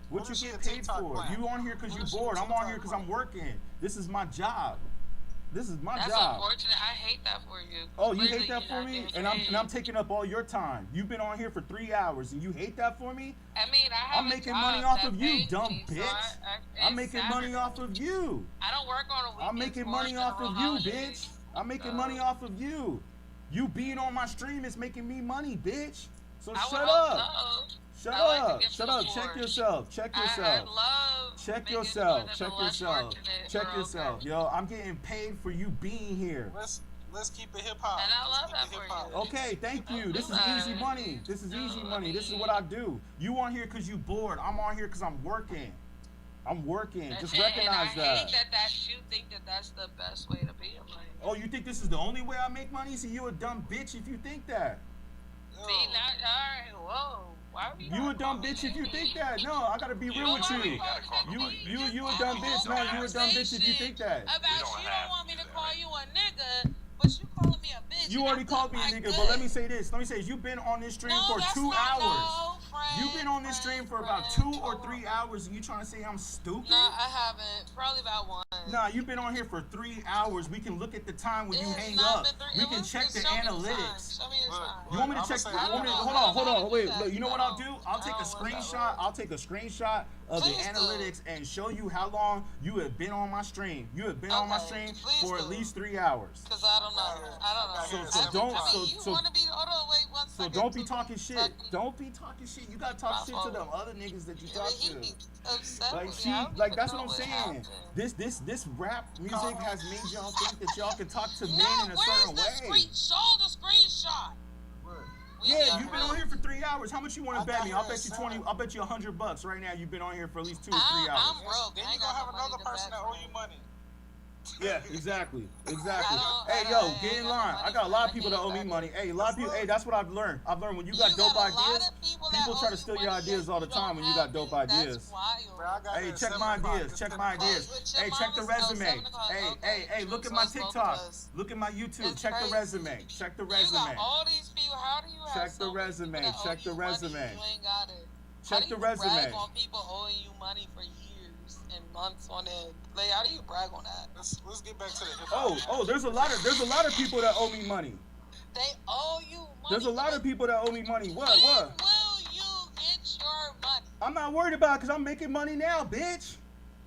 What you get paid for? You on here because you bored. I'm on here because I'm working. This is my job. This is my job. That's unfortunate. I hate that for you. Oh, you hate that for me? And I'm taking up all your time. You've been on here for 3 hours and you hate that for me? I mean, I'm making money off of you, dumb bitch. I'm making money off of you. I don't work on a weekend. I'm making money off of you, bitch. I'm making money off of you. You being on my stream is making me money, bitch. So shut up. Shut up. Shut up. Check yourself. Check yourself. Check yourself. Check yourself. Check yourself. Yo, I'm getting paid for you being here. Let's keep it hip hop. And I love that for you. Okay, thank you. This is easy money. This is easy money. This is what I do. You on here because you bored. I'm on here because I'm working. I'm working. Just recognize and I hate that you think that that's the best way to be in life. Oh, you think this is the only way I make money? See, you a dumb bitch if you think that. See, not alright. Whoa. Why are you a dumb bitch if you think that. No, I gotta be real with you. You a dumb bitch. No, you a dumb bitch if you think that. About you don't want me to call you a nigga, but you calling me a bitch. You already called me a nigga, but let me say this. Let me say, you've been on this stream for 2 hours. You've been on this stream for about 2 or 3 hours, and you trying to say I'm stupid? No, I haven't. Probably about 1. Nah, you've been on here for 3 hours. We can look at the time when you hang up. We can check the analytics. Show me the time. You want me to check? Hold on. Wait. Look, you know what I'll do? I'll take a screenshot. I'll take a screenshot of the analytics and show you how long you have been on my stream. You have been on my stream for at least 3 hours. Cause I don't know. So don't be talking shit. Don't be talking shit. You gotta talk shit to them other niggas that you talk to. Like, see, like, that's what I'm saying. This rap music has made y'all think that y'all can talk to men in a certain way. Show the screenshot. Yeah, you've been on here for 3 hours. How much you want to bet me? I'll bet you 20. I'll bet you $100 right now. You've been on here for at least 2 or 3 hours. I'm broke. Then you gonna have another person that owe you money. Yeah, exactly. Hey, yo, get in line. I got a lot of people that owe me money. Hey, a lot of people. Hey, that's what I've learned. I've learned when you got dope ideas, people try to steal your ideas all the time when you got dope ideas. Hey, check my ideas. Check my ideas. Hey, check the resume. Hey, look at my TikTok. Look at my YouTube. Check the resume. Check the resume. All these people. How do you have check the resume. Check the resume. You ain't got it. Check the resume. Brag on people owing you money for years and months on end. Like, how do you brag on that? Let's get back to the hip hop. Oh, there's a lot of people that owe me money. They owe you money. There's a lot of people that owe me money. What? When will you get your money? I'm not worried about it because I'm making money now, bitch.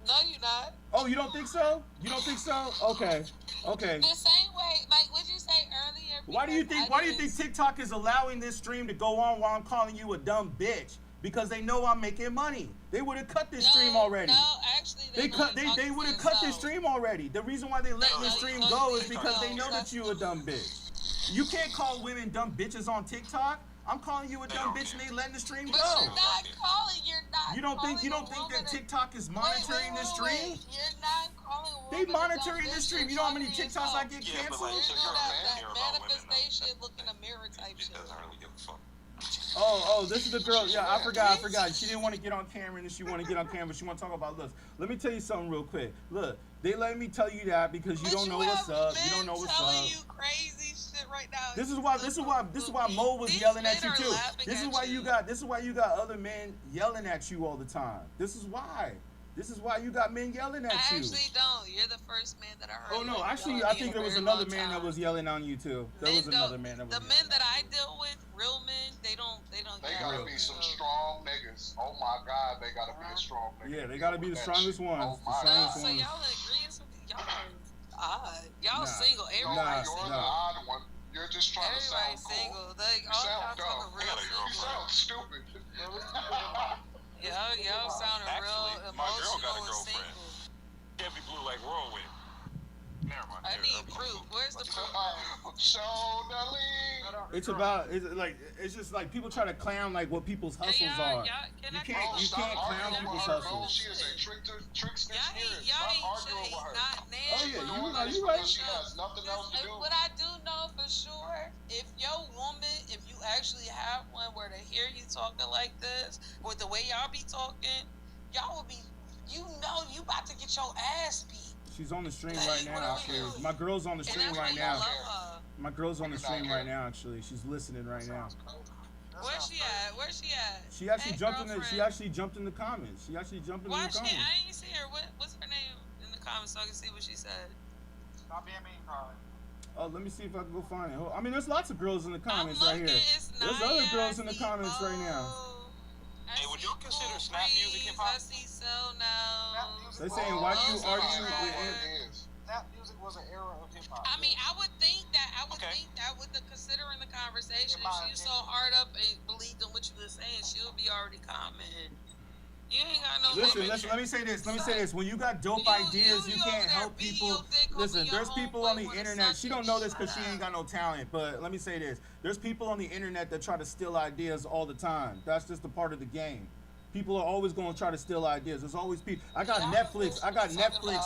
No, you're not. Oh, you don't think so? You don't think so? Okay. The same way, like what you say earlier. Why do you think TikTok is allowing this stream to go on while I'm calling you a dumb bitch? Because they know I'm making money. They would have cut this stream already. No, actually, they would have cut this stream already. The reason why they letting this stream go is because they know that you a dumb bitch. You can't call women dumb bitches on TikTok. I'm calling you a dumb bitch and they letting the stream go. You're not calling. You don't think that TikTok is monitoring this stream? You're not calling. They monitoring this stream. You know how many TikToks I get canceled? That manifestation, look in the mirror type shit. Oh, this is the girl. Yeah, I forgot. She didn't want to get on camera, and she want to get on camera. She want to talk about looks. Let me tell you something real quick. Look, they let me tell you that because you don't know what's up. You don't know what's up. You crazy shit right now. This is why Mo was yelling at you too. This is why you got other men yelling at you all the time. This is why you got men yelling at you. I actually don't. You're the first man that I heard. Oh no, actually, I think there was another man that was yelling on you too. There was another man that was. The men that I deal with, real men, they don't. They gotta be some strong niggas. Oh my God, they gotta be a strong nigga. Yeah, they gotta be the strongest ones. Oh my God. So y'all agree? Y'all are odd. Y'all single. Everybody's single. You're the odd one. You're just trying to sound single. cool. You sound dumb. You sound stupid. Yo, sounding real emotional. My girl got a and girlfriend. single. Can't be blue like whirlwind. Never mind. I need proof. Where's the proof? It's just like people try to clown like what people's hustles are. You can't clown people's hustles. She is a trickster. Oh yeah, you right. She has nothing else to do. What I do know for sure, if your woman, if you actually have one where to hear you talking like this, with the way y'all be talking, y'all will be, you about to get your ass beat. She's on the stream right now, actually. My girl's on the stream right now. My girl's on the stream right now, actually. She's listening right now. Where's she at? She actually jumped in the. She actually jumped in the comments. Why she? I didn't see her. What's her name in the comments so I can see what she said? Stop being mean, probably. Oh, let me see if I can go find it. I mean, there's lots of girls in the comments right here. There's other girls in the comments right now. Hey, would y'all consider snap music hip hop? They're saying, why do you argue with Snap music was an era of hip hop. I mean, I would think that with the considering the conversation, if she was so hard up and believed in what you were saying, she would be already commenting. You ain't got no. Listen. Let me say this. When you got dope ideas, you can't help people. Listen, there's people on the internet. She don't know this because she ain't got no talent. But let me say this. There's people on the internet that try to steal ideas all the time. That's just a part of the game. People are always going to try to steal ideas. There's always people. I got Netflix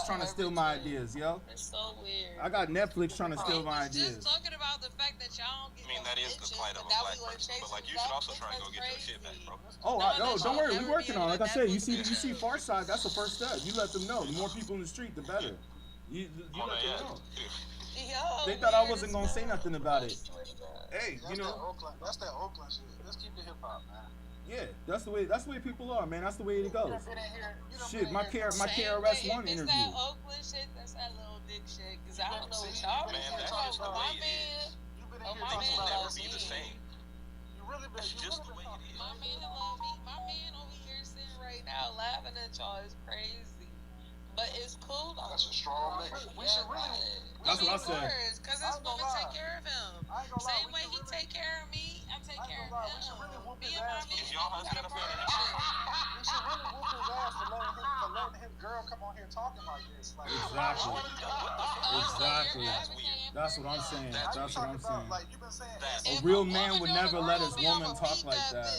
trying to steal my ideas, yo. It's so weird. I got Netflix trying to steal my ideas. Just talking about the fact that y'all don't get. I mean, that is the plight of a black person. But like, you should also try and go get your shit back, bro. Oh, don't worry. We're working on it. Like I said, you see Farside. That's the first step. You let them know. The more people in the street, the better. You let them know. They thought I wasn't gonna say nothing about it. Hey, That's that Oakland shit. Let's keep it hip hop, man. Yeah, that's the way people are, man. That's the way it goes. Shit, my KRS-One interview. It's that Oakland shit, that's that little dick shit. Cause I don't know what y'all been talking about. My man loves me. That's just the way it is. My man love me. My man over here sitting right now laughing at y'all is crazy. But it's cool though. That's a strong nigga. We should really. That's what I said. Cause his woman take care of him. Same way he take care of me, I take care of him. We should really whoop his Me and my ass. man, Is y'all husband a fan of that shit? We should really whoop his ass for letting his girl come on here talking like this. Like, Exactly. That's what I'm saying. That's what I'm saying. Like you've been saying. A real man would never let his woman talk like that.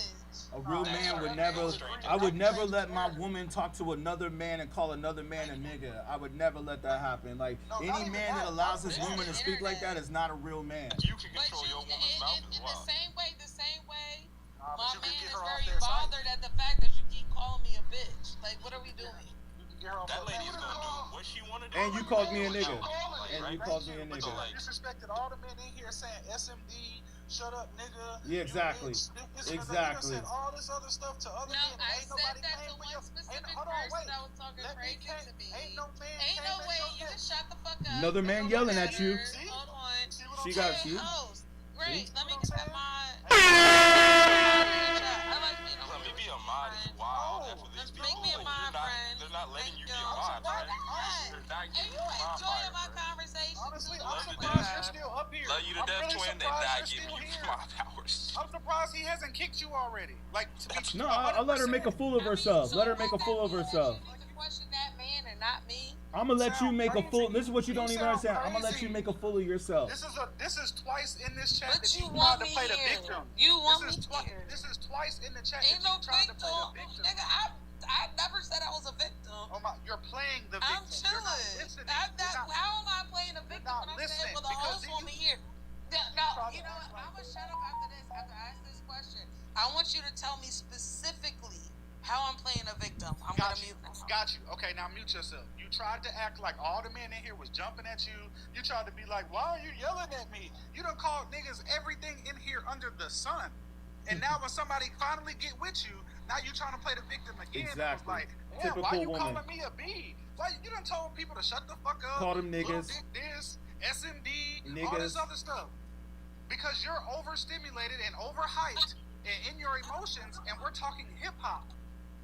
A real man would never. I would never let my woman talk to another man and call another man a nigga. I would never let that happen. Like any man that allows his woman to speak like that is not a real man. You can control your woman's mouth as well. the same way, my man is very bothered at the fact that you keep calling me a bitch. Like, what are we doing? That lady is gonna do what she wanna do. And you called me a nigga. And you called me a nigga. Disrespected all the men in here saying SMD. Shut up, nigga. Yeah, exactly. Exactly. You said all this other stuff to other men. I ain't said nobody that paying to for one your. specific Hold on, wait. person that was talking crazy to me. Ain't no man. Ain't no way. You just shut the fuck up. Another man yelling at you. Hold on. She got you. Great. Let me get that mod. Let me be a mod is wild after these people. Make me a mod, friend. They're not letting you be a mod, right? They're not Are giving you you a mod. enjoying my conversation? Honestly, Love I'm you to surprised death. you're still up here. Love you to death, really twin. They're not surprised giving you're you still mod powers. I'm surprised he hasn't kicked you already. Like, to be No, I'll let her make a fool of herself. Let her make a fool of herself. Question that man and not me. I'm gonna let you make a fool. This is what you don't even understand. I'm gonna let you make a fool of yourself. This is twice in this chat that you you want tried to me play the here. victim. You want me here. This is twice in the chat Ain't that no you tried to play the victim. victim. Nigga, I never said I was a victim. Oh my, you're playing the victim. I'm chilling. How am I playing a victim when I'm saying, well, the host want me here? No, you know what? I'm going to shut up after this, after I ask this question. I want you to tell me specifically how I'm playing a victim. I'm going to mute now. Got you. Okay, now mute yourself. You tried to act like all the men in here was jumping at you. You tried to be like, why are you yelling at me? You done called niggas everything in here under the sun. And now when somebody finally get with you, now you trying to play the victim again. Exactly. It's like, Typical why you woman. calling me a B? Why you done told people to shut the fuck up? Call them niggas. This, SMD, Niggas. all this other stuff. Because you're overstimulated and overhyped and in your emotions, and we're talking hip hop.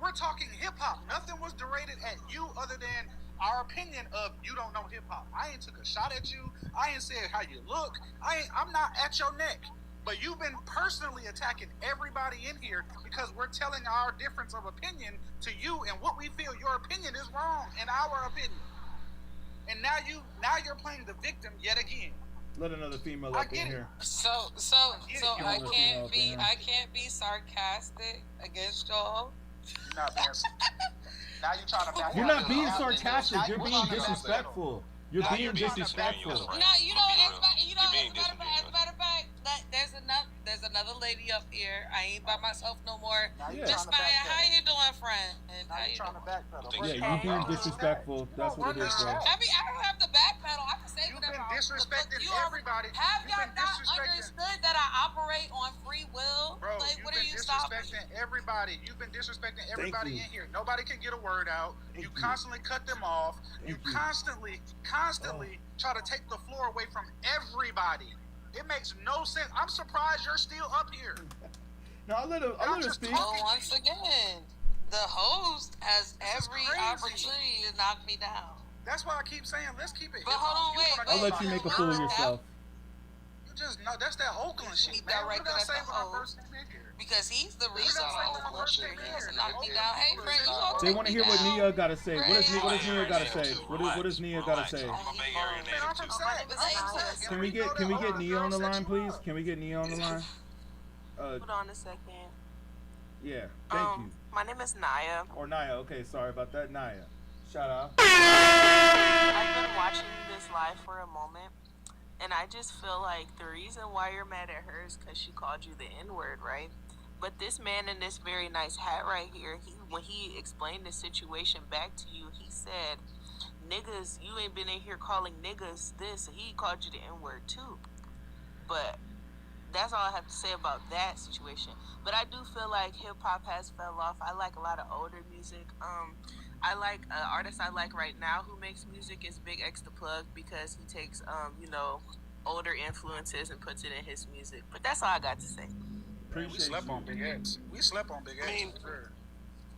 We're talking hip hop. Nothing was directed at you other than our opinion of you don't know hip hop. I ain't took a shot at you. I ain't said how you look. I'm not at your neck. But you've been personally attacking everybody in here because we're telling our difference of opinion to you, and what we feel your opinion is wrong in our opinion. And now you're playing the victim yet again. Let another female up in here. So I can't be sarcastic against y'all. You're not being. Now you're trying to. You're not being sarcastic. You're being disrespectful. You're being disrespectful. No, as a matter of fact, there's another lady up here. I ain't by myself no more. Miss Maya, how you doing, friend? And how you trying to backpedal? Yeah, you being disrespectful. That's what it is, bro. I mean, I don't have to backpedal. I can say whatever. You've been disrespecting everybody. Have y'all not understood that I operate on free will? Bro, like, what are you disrespecting everybody. You've been disrespecting everybody in here. Nobody can get a word out. You constantly cut them off. You constantly try to take the floor away from everybody. It makes no sense. I'm surprised you're still up here. No, I let her speak. Well, once again, the host has every opportunity to knock me down. That's why I keep saying, let's keep it. But hold on, wait. I'll let you make a fool of yourself. You just know that's that Oakland shit, man. What did I say when I first came in here? Because he's the reason why the bullshit. He has to knock me down. Hey, friend, you gonna They want to hear what Nia got to say. What does Nia got to say? What does Nia got to say? Can we get Nia on the line, please? Can we get Nia on the line? Hold on a second. Yeah, thank you. My name is Naya. Or Naya. Okay, sorry about that, Naya. Shout out. I've been watching this live for a moment, and I just feel like the reason why you're mad at her is because she called you the N-word, right? But this man in this very nice hat right here, when he explained the situation back to you, he said, niggas, you ain't been in here calling niggas this. He called you the N-word too. But that's all I have to say about that situation. But I do feel like hip-hop has fell off. I like a lot of older music. I like an artist I like right now who makes music is Big X the Plug, because he takes older influences and puts it in his music. But that's all I got to say. We slept on Big X. I mean,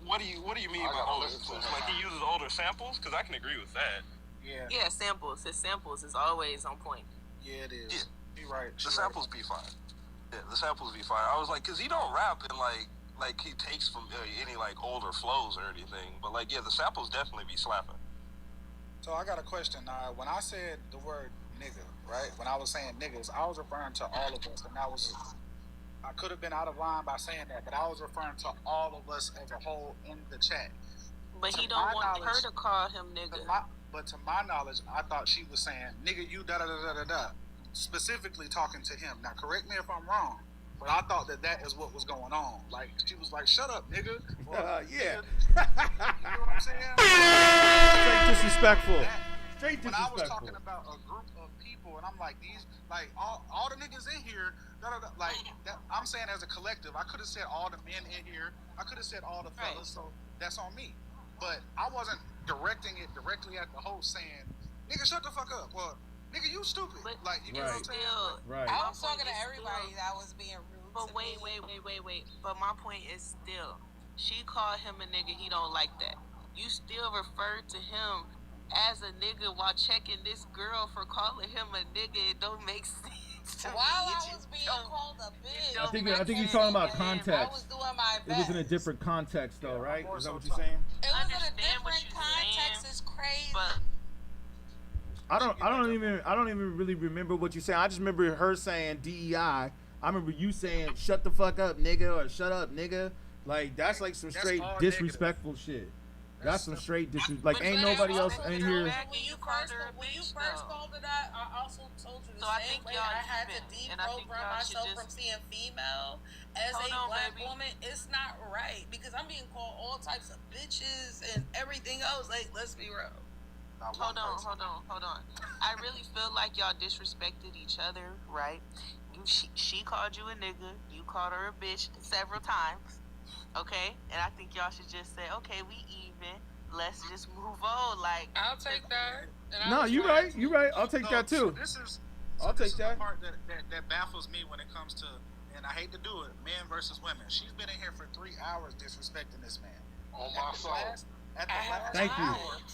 what do you mean by older influences? Like he uses older samples? Because I can agree with that. Yeah, samples. His samples is always on point. Yeah, it is. You're right. The samples be fine. Yeah, the samples be fine. I was like, because he don't rap in like he takes from any like older flows or anything. But like, yeah, the samples definitely be slapping. So I got a question. When I said the word nigga, right? When I was saying niggas, I was referring to all of us, and I could have been out of line by saying that, but I was referring to all of us as a whole in the chat. But he don't want her to call him nigga. But to my knowledge, I thought she was saying nigga, you da da da da da, specifically talking to him. Now, correct me if I'm wrong, but I thought that is what was going on. Like she was like, "Shut up, nigga." Or, yeah. Nigga. You know what I'm saying? Straight disrespectful. When I was talking about a group of people, and I'm like, these, like all the niggas in here, like that, I'm saying as a collective. I could have said all the men in here. I could have said all the fellas. So that's on me. But I wasn't directing it directly at the host, saying, "Nigga, shut the fuck up." Well, nigga, you stupid. Like you know what I'm saying? Right. I was talking to everybody that was being rude. But wait. But my point is still, she called him a nigga. He don't like that. You still refer to him as a nigga while checking this girl for calling him a nigga. It don't make sense. While I was being called a bitch. I think you're talking about context. I was doing my best. It was in a different context, though, right? Is that what you're saying? It was in a different context. It's crazy. But I don't even really remember what you saying. I just remember her saying DEI. I remember you saying shut the fuck up, nigga, or shut up, nigga. Like that's like some straight disrespectful shit. That's some straight disrespect. Like ain't nobody else in here. When you first called it that, I also told you the same way. I had to deprogram myself from seeing female as a black woman. It's not right because I'm being called all types of bitches and everything else. Like let's be real. Hold on. I really feel like y'all disrespected each other, right? She called you a nigga. You called her a bitch several times. Okay? And I think y'all should just say, okay, we even. Let's just move on. Like I'll take that. No, you right. I'll take that too. I'll take that. The part that baffles me when it comes to, and I hate to do it, men versus women. She's been in here for 3 hours disrespecting this man. On my soul. At the last Thank you. hour, he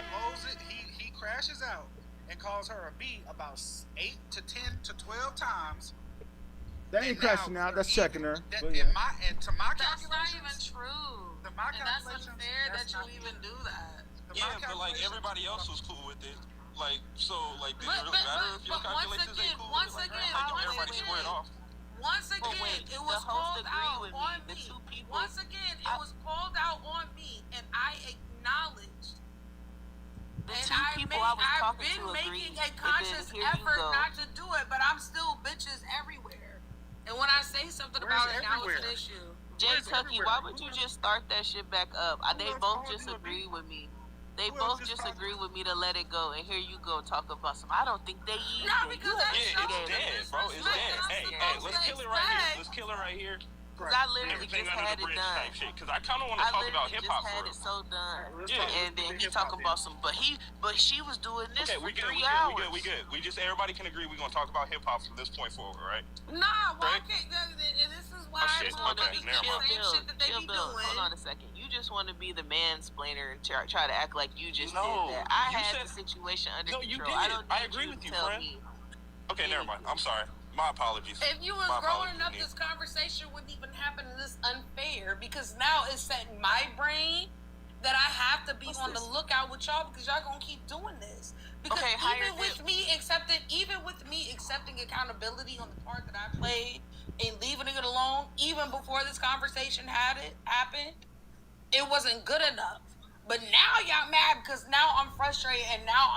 blows it. He crashes out, and calls her a B about 8 to 10 to 12 times. That ain't crashing out. That's checking her. That, But yeah. to my That's not calculations, even true. to my And that's calculations, unfair that that's you not even do that. Yeah, but like everybody else was cool with it. Like, so, like, did it But- really but- matter if your but once calculations ain't again- cool once with it? Like, again- like, once everybody again- squared off. Once again, wait, it was the host called agreed out with me. on The me. two people- Once again, it was called out on me, and I acknowledged. The And two people I was I've talking been to making agreed, a and then conscious here you effort go. not to do it, but I'm still bitches everywhere. And when I say something Where's about it, now it's an everywhere? issue. Jay Tucky, why would you just start that shit back up? They both just agree with me. They both just agree with me to let it go, and here you go talk about some. I don't think they even. No, because that Yeah, shows it's dead, bro. It's dead. Hey, let's kill it right here. Let's kill it right here. Because I literally Everything just under had the it bridge done. type shit. Because I kind of want to talk about hip hop just had for it real. so done. Yeah. And then he talking about some, but she was doing this Okay, for we good, 3 we hours. good, we good, we good. We just, everybody can agree we're going to talk about hip hop from this point forward, right? Nah, why Right? can't this is why Oh, shit. motherfuckers Okay, do never the mind. same shit that they be doing. Hold on a second. You just want to be the mansplainer and try to act like you just No, did that. I you had said- the situation under No, you control. did. I don't need I agree with to you, tell friend. me. Okay, never mind. I'm sorry. My apologies. If you was My growing apologies, up, Nick. this conversation wouldn't even happen. And this unfair because now it's set in my brain that I have to be on the lookout with y'all because y'all gonna keep doing this. Because Okay, higher even with me accepting accountability on the part that I played and leaving it alone, even before this conversation happened, it wasn't good enough. But now y'all mad because now I'm frustrated and now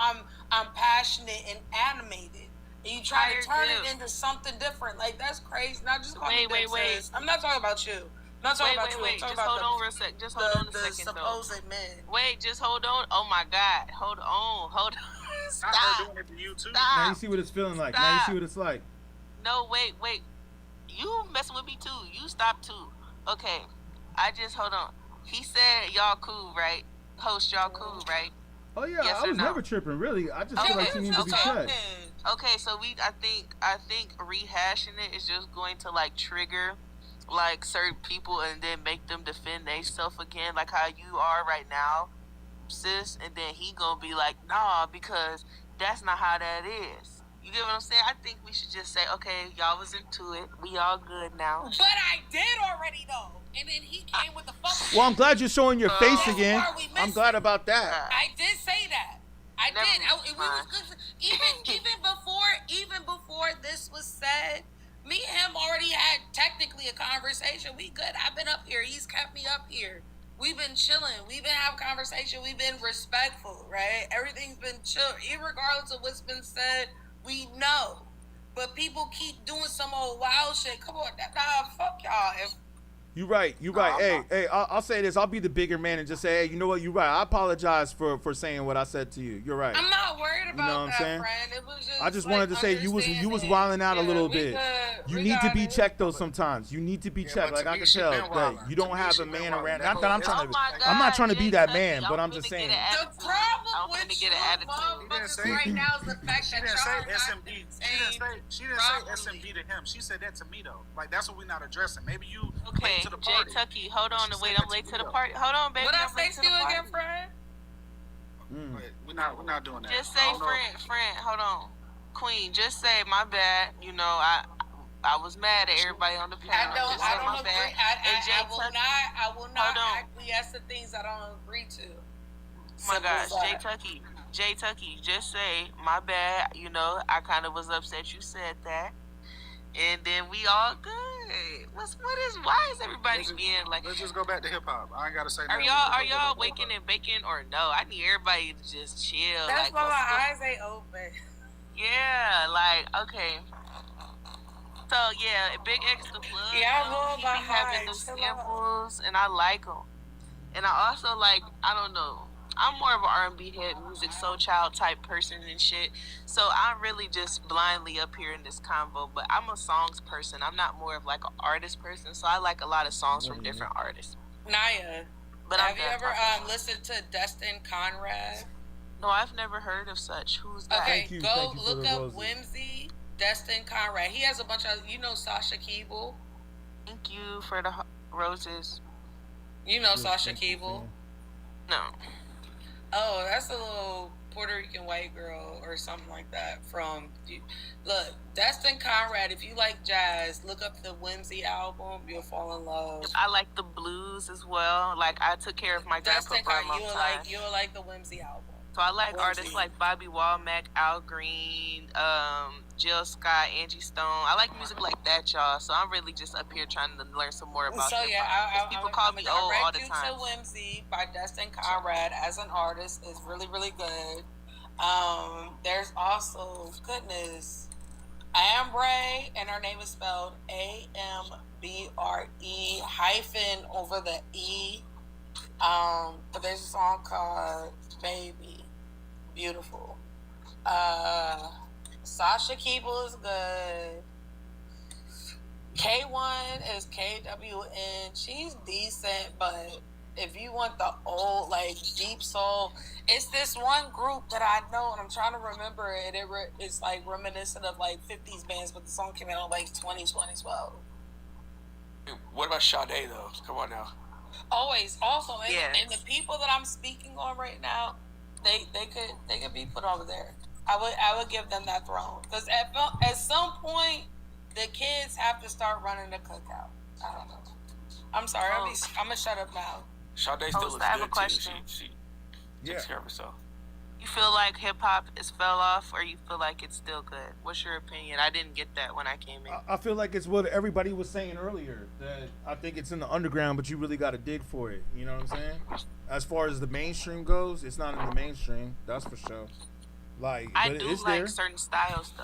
I'm passionate and animated. And you try to turn it into something different. Like, that's crazy. Now just call me Wait. sis. I'm not talking about you. I'm not talking about you. I'm Wait. talking Just about hold on for a sec. Just hold on a the second, though. supposed men. Wait, just hold on. Oh my God. Hold on. Stop. Not her doing it to you too. Now you see what it's feeling like. Now you see what it's like. No, wait. You messing with me too. You stop too. Okay. Hold on. He said y'all cool, right? Host, y'all cool, right? Oh yeah, Yes I or was no? never tripping. Really, I just feel like she needs to be checked. Okay, so I think rehashing it is just going to like trigger like certain people and then make them defend themselves again, like how you are right now, sis. And then he gonna be like, nah, because that's not how that is. You get what I'm saying? I think we should just say, okay, y'all was into it. We all good now. But I did already though. And then he came with the fuck. Well, I'm glad you're showing your face again. I'm glad about that. I did say that. I did. We was good. Even before this was said, me and him already had technically a conversation. We good. I've been up here. He's kept me up here. We've been chilling. We've been having conversation. We've been respectful, right? Everything's been chill. Irregardless of what's been said, we know. But people keep doing some old wild shit. Come on, nah, fuck y'all. You're right. Hey, I'll say this. I'll be the bigger man and just say, hey, you know what? You're right. I apologize for saying what I said to you. You're right. I'm not worried about You know what I'm that, saying? friend. It was just I just like, wanted to say you was wilding out a little bit. You need to be checked though sometimes. You need to be checked. Like I can tell that you don't have a man around. Not that I'm trying to. I'm not trying to be that man, but I'm just saying. The problem with you motherfuckers right now is the fact that y'all are not SMD. She didn't say SMD to him. She said that to me though. Like that's what we're not addressing. Maybe you late to the Jay party. Tucky, hold on and wait. I'm late to the party. Hold on, baby. What I I'm late say to to the you party. again, friend? We're not doing that. Just say friend. Hold on, Queen. Just say my bad. You know I was mad at everybody on the panel. I don't agree. I will not Hold on. acquiesce to things I don't agree to. Oh my gosh, Jay Tucky, just say my bad. You know, I kind of was upset you said that, and then we all good. Why is everybody being like? Let's just go back to hip hop. I ain't gotta say. Are y'all waking and baking or no? I need everybody to just chill. That's like, why my eyes ain't open. Yeah, like okay. So yeah, big extra plug. Yeah, he I'm be behind. having them samples, and I like them. And I also like, I don't know, I'm more of an R&B head, music, soul child type person and shit. So I'm really just blindly up here in this convo. But I'm a songs person. I'm not more of like an artist person. So I like a lot of songs from different artists. Naya, But have you ever listened to Destin Conrad? No, I've never heard of such. Who's that? Okay, go look up Whimsy, Destin Conrad. He has a bunch of, Sasha Keeble. Thank you for the roses. You know Sasha Keeble? No. Oh, that's a little Puerto Rican white girl or something like that from. Look, Destin Conrad. If you like jazz, look up the Whimsy album. You'll fall in love. I like the blues as well. Like I took care of my grandpa for a long time. You'll like the Whimsy album. So I like artists like Bobby Womack, Al Green, Jill Scott, Angie Stone. I like music like that, y'all. So I'm really just up here trying to learn some more about hip-hop. People call me old all the time. To Whimsy by Destin Conrad as an artist is really, really good. There's also, goodness, Ambre, and her name is spelled Ambre hyphen over the E. But there's a song called Baby. Beautiful. Sasha Keeble is good. K1 is KWN. She's decent, but if you want the old, like, deep soul, it's this one group that I know, and I'm trying to remember it. It's like reminiscent of like 50s bands, but the song came out in like 2012. What about Sade though? Come on now. Always, also, and the people that I'm speaking on right now, they could be put over there. I would give them that throne because at some point the kids have to start running the cookout. I don't know. I'm sorry. I'm gonna shut up now. Sade still looks I have good a question. too. She takes care of herself. You feel like hip hop is fell off, or you feel like it's still good? What's your opinion? I didn't get that when I came in. I feel like it's what everybody was saying earlier, that I think it's in the underground, but you really got to dig for it. You know what I'm saying? As far as the mainstream goes, it's not in the mainstream. That's for sure. Like, I but do it's like there. certain styles though.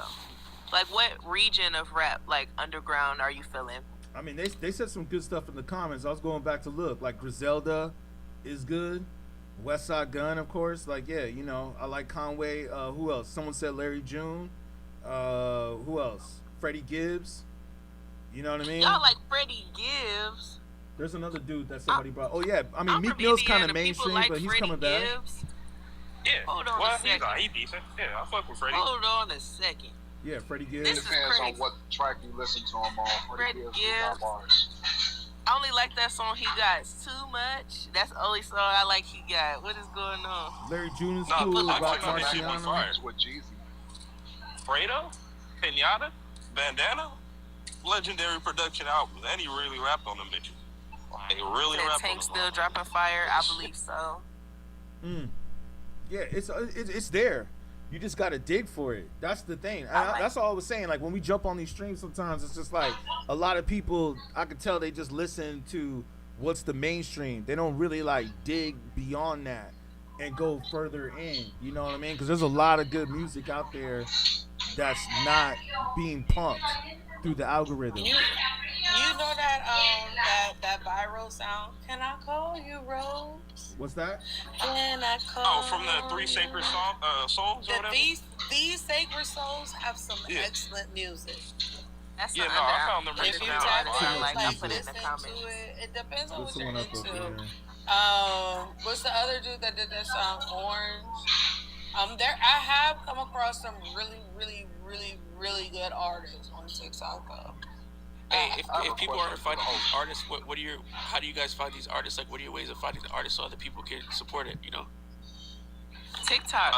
Like, what region of rap, like underground, are you feeling? I mean, they said some good stuff in the comments. I was going back to look. Like, Griselda is good. West Side Gun, of course. Like, yeah, you know, I like Conway. Who else? Someone said Larry June. Who else? Freddie Gibbs. You know what I mean? Y'all like Freddie Gibbs. There's another dude that somebody brought. Oh, yeah. I mean, Meek Mill's kind of mainstream, like but he's Freddie coming back. Gibbs. Yeah. Hold on a second. He decent. Yeah, I fuck with Freddie. Hold on a second. Yeah, Freddie Gibbs. This is Depends crazy. on what track you listen to him on. Freddie Gibbs Gibbs. got bars. I only like that song he got. It's Too Much. That's the only song I like he got. What is going on? Larry June is Nah, cool. I Rock like that shit on fire. Marciano. With Jeezy. Fredo, Pinata, Bandana, legendary production albums, and he really rapped on them bitches. Like, really That rapped on Tank them. still dropping fire? I believe so. Yeah, it's there. You just got to dig for it. That's the thing. That's all I was saying. Like, when we jump on these streams, sometimes it's just like a lot of people, I can tell they just listen to what's the mainstream. They don't really like dig beyond that and go further in. You know what I mean? Because there's a lot of good music out there that's not being pumped through the algorithm. You know that viral sound? Can I call you Rose? What's that? Can I call? Oh, from the Three Sacred Souls or whatever? These Sacred Souls have some excellent music. That's Yeah, no, I found them If recently. you I tap like in, like like, put it in the listen comments. to it. It depends on What's what the you're one up over into. here? What's the other dude that did that song, Orange? I have come across some really, really, really, really good artists on TikTok though. Hey, if people aren't finding these artists, how do you guys find these artists? Like, what are your ways of finding the artists so other people can support it? You know, TikTok.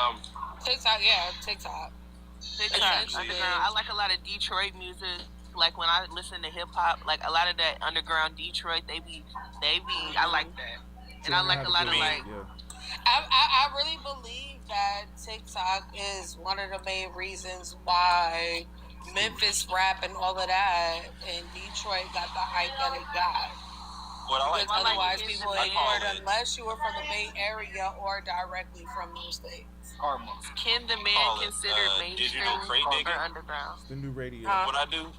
TikTok. TikTok. Essentially. Underground. I like a lot of Detroit music. Like when I listen to hip hop, like a lot of that underground Detroit, they be. I like that, and I like a lot of like. I really believe that TikTok is one of the main reasons why Memphis rap and all of that and Detroit got the hype that it got. What I like, Because otherwise people I call ignored it- unless you were from the Bay Area or directly from those states. Can the man Call it, considered mainstream digital crate or digging. underground? The new radio. What I do,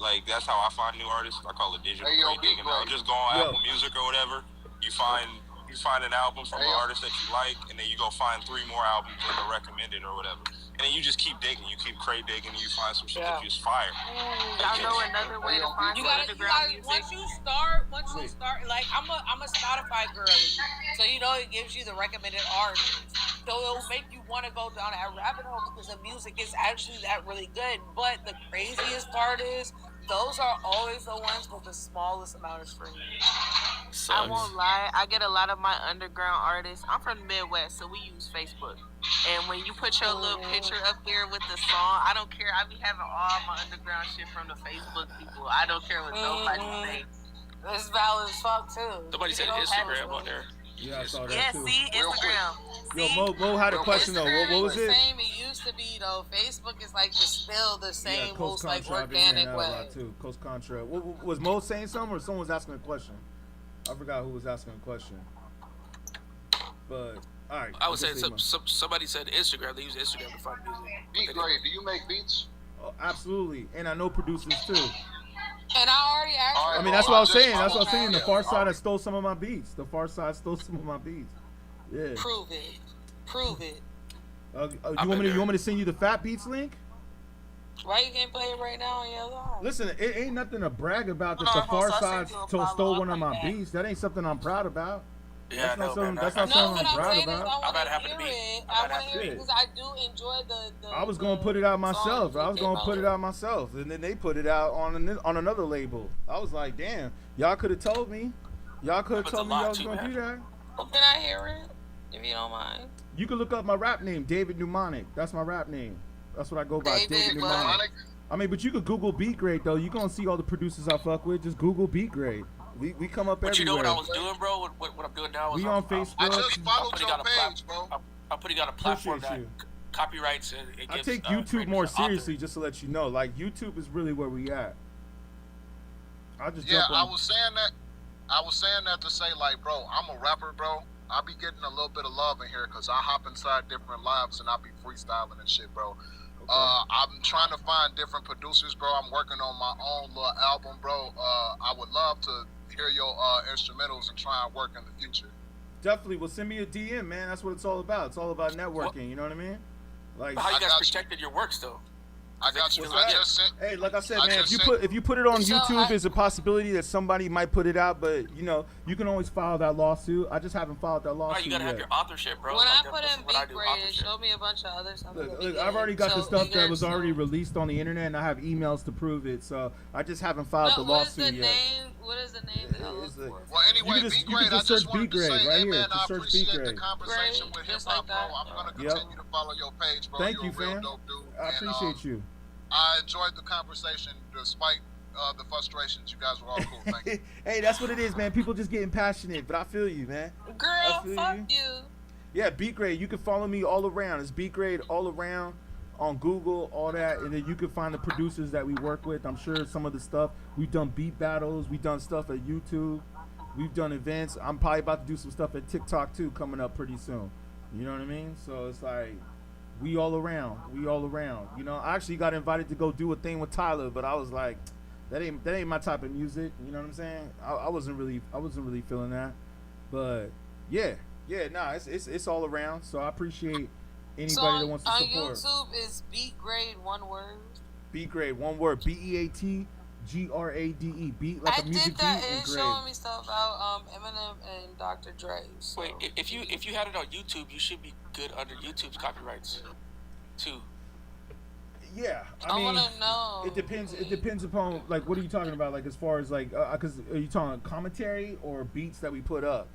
like, that's how I find new artists. I call it digital Hey, yo, crate digging. I'll just go on Apple Music or whatever. You find an album from an artist that you like, and then you go find 3 more albums that are recommended or whatever. And then you just keep digging. You keep crate digging, and you find some shit that you just fire. Y'all know another way to find You some gotta, underground music? once you start, like I'm a Spotify girly, so you know it gives you the recommended artists. So it'll make you want to go down that rabbit hole because the music is actually that really good. But the craziest part is those are always the ones with the smallest amount of streams. I won't lie, I get a lot of my underground artists. I'm from the Midwest, so we use Facebook. And when you put your little picture up there with the song, I don't care. I be having all my underground shit from the Facebook people. I don't care what nobody say. It's valid as fuck too. Somebody said Instagram on there. Yeah, I saw that Yeah, too. see, Instagram. Yo, Mo had a question though. What was it? Same it used to be though. Facebook is like still the same, Yeah, most like Contra, I've been hearing organic that a way. lot too. Coast Contra. Was Mo saying something or someone was asking a question? I forgot who was asking a question. But all right. I was saying somebody said Instagram. They use Instagram to find music. beatGrade, do you make beats? Oh, absolutely, and I know producers too. And I already asked. I mean, that's what I was saying. That's what I was saying. The Far Side stole some of my beats. The Far Side stole some of my beats. Yeah. Prove it. Prove it. You want me to send you the Fat Beats link? Why you can't play it right now on your live? Listen, it ain't nothing to brag about that the Far Side stole one of my beats. That ain't something I'm proud about. Yeah, that's not something I'm proud about. I want to hear it. I want to hear it because I do enjoy the I was gonna put it out myself. And then they put it out on another label. I was like, damn, y'all could have told me. Y'all could have told me y'all was gonna do that. Well, can I hear it? If you don't mind. You can look up my rap name, David Mnemonic. That's my rap name. That's what I go by, David Mnemonic. I mean, but you could Google beatGrade though. You gonna see all the producers I fuck with. Just Google beatGrade. We come up everywhere. But you know what I was doing, bro? What I'm doing now is we on Facebook. I just followed your page, bro. I'm putting out a platform that copyrights and it I gives, take YouTube more seriously, just to let you know. Like YouTube is really where we at. I just jump on. I was saying that to say, like, bro, I'm a rapper, bro. I be getting a little bit of love in here because I hop inside different lives and I be freestyling and shit, bro. Okay. I'm trying to find different producers, bro. I'm working on my own little album, bro. I would love to hear your instrumentals and try and work in the future. Definitely. Well, send me a DM, man. That's what it's all about. It's all about networking. You know what I mean? Like, but how you guys protected your works, though? I got you. Hey, like I said, man, if you put it on YouTube, there's a possibility that somebody might put it out, but you know, you can always file that lawsuit. I just haven't filed that lawsuit. Right, you gotta have your authorship, bro. When I put in beatGrade, it showed me a bunch of other stuff. Look, I've already got the stuff that was already released on the internet, and I have emails to prove it. So I just haven't filed the lawsuit yet. What is the name? Well, anyway, beatGrade, I just wanted to say, hey, man, I appreciate the conversation with hip hop, bro. I'm gonna continue to follow your page, bro. Thank you, You're a real fam. dope dude. I appreciate you. I enjoyed the conversation despite the frustrations. You guys were all cool. Thank you. Hey, that's what it is, man. People just getting passionate, but I feel you, man. Girl, fuck you. Yeah, beatGrade. You can follow me all around. It's beatGrade all around on Google, all that, and then you can find the producers that we work with. I'm sure some of the stuff we've done beat battles, we've done stuff at YouTube, we've done events. I'm probably about to do some stuff at TikTok too, coming up pretty soon. You know what I mean? So it's like. We all around. You know, I actually got invited to go do a thing with Tyler, but I was like, that ain't my type of music. You know what I'm saying? I wasn't really feeling that. But yeah, nah, it's all around. So I appreciate anybody that wants to support. On YouTube is beatGrade, one word. beatGrade, one word. BeatGrade. Beat like a music beat. I did that. It's showing me stuff about Eminem and Dr. Dre. So. Wait, if you had it on YouTube, you should be good under YouTube's copyrights, too. Yeah, I mean, wanna know. It depends upon like what are you talking about? Like as far as like, because are you talking commentary or beats that we put up?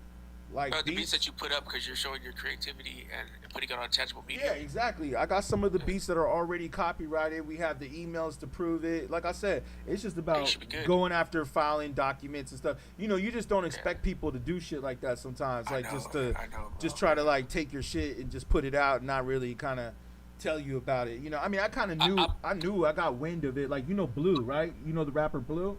Like the beats that you put up because you're showing your creativity and putting it on tangible media. Yeah, exactly. I got some of the beats that are already copyrighted. We have the emails to prove it. Like I said, it's just about going after filing documents and stuff. You know, you just don't expect people to do shit like that sometimes. Like just try to like take your shit and just put it out and not really kind of tell you about it. You know, I mean, I kind of knew. I got wind of it. Like, you know Blue, right? You know the rapper Blue?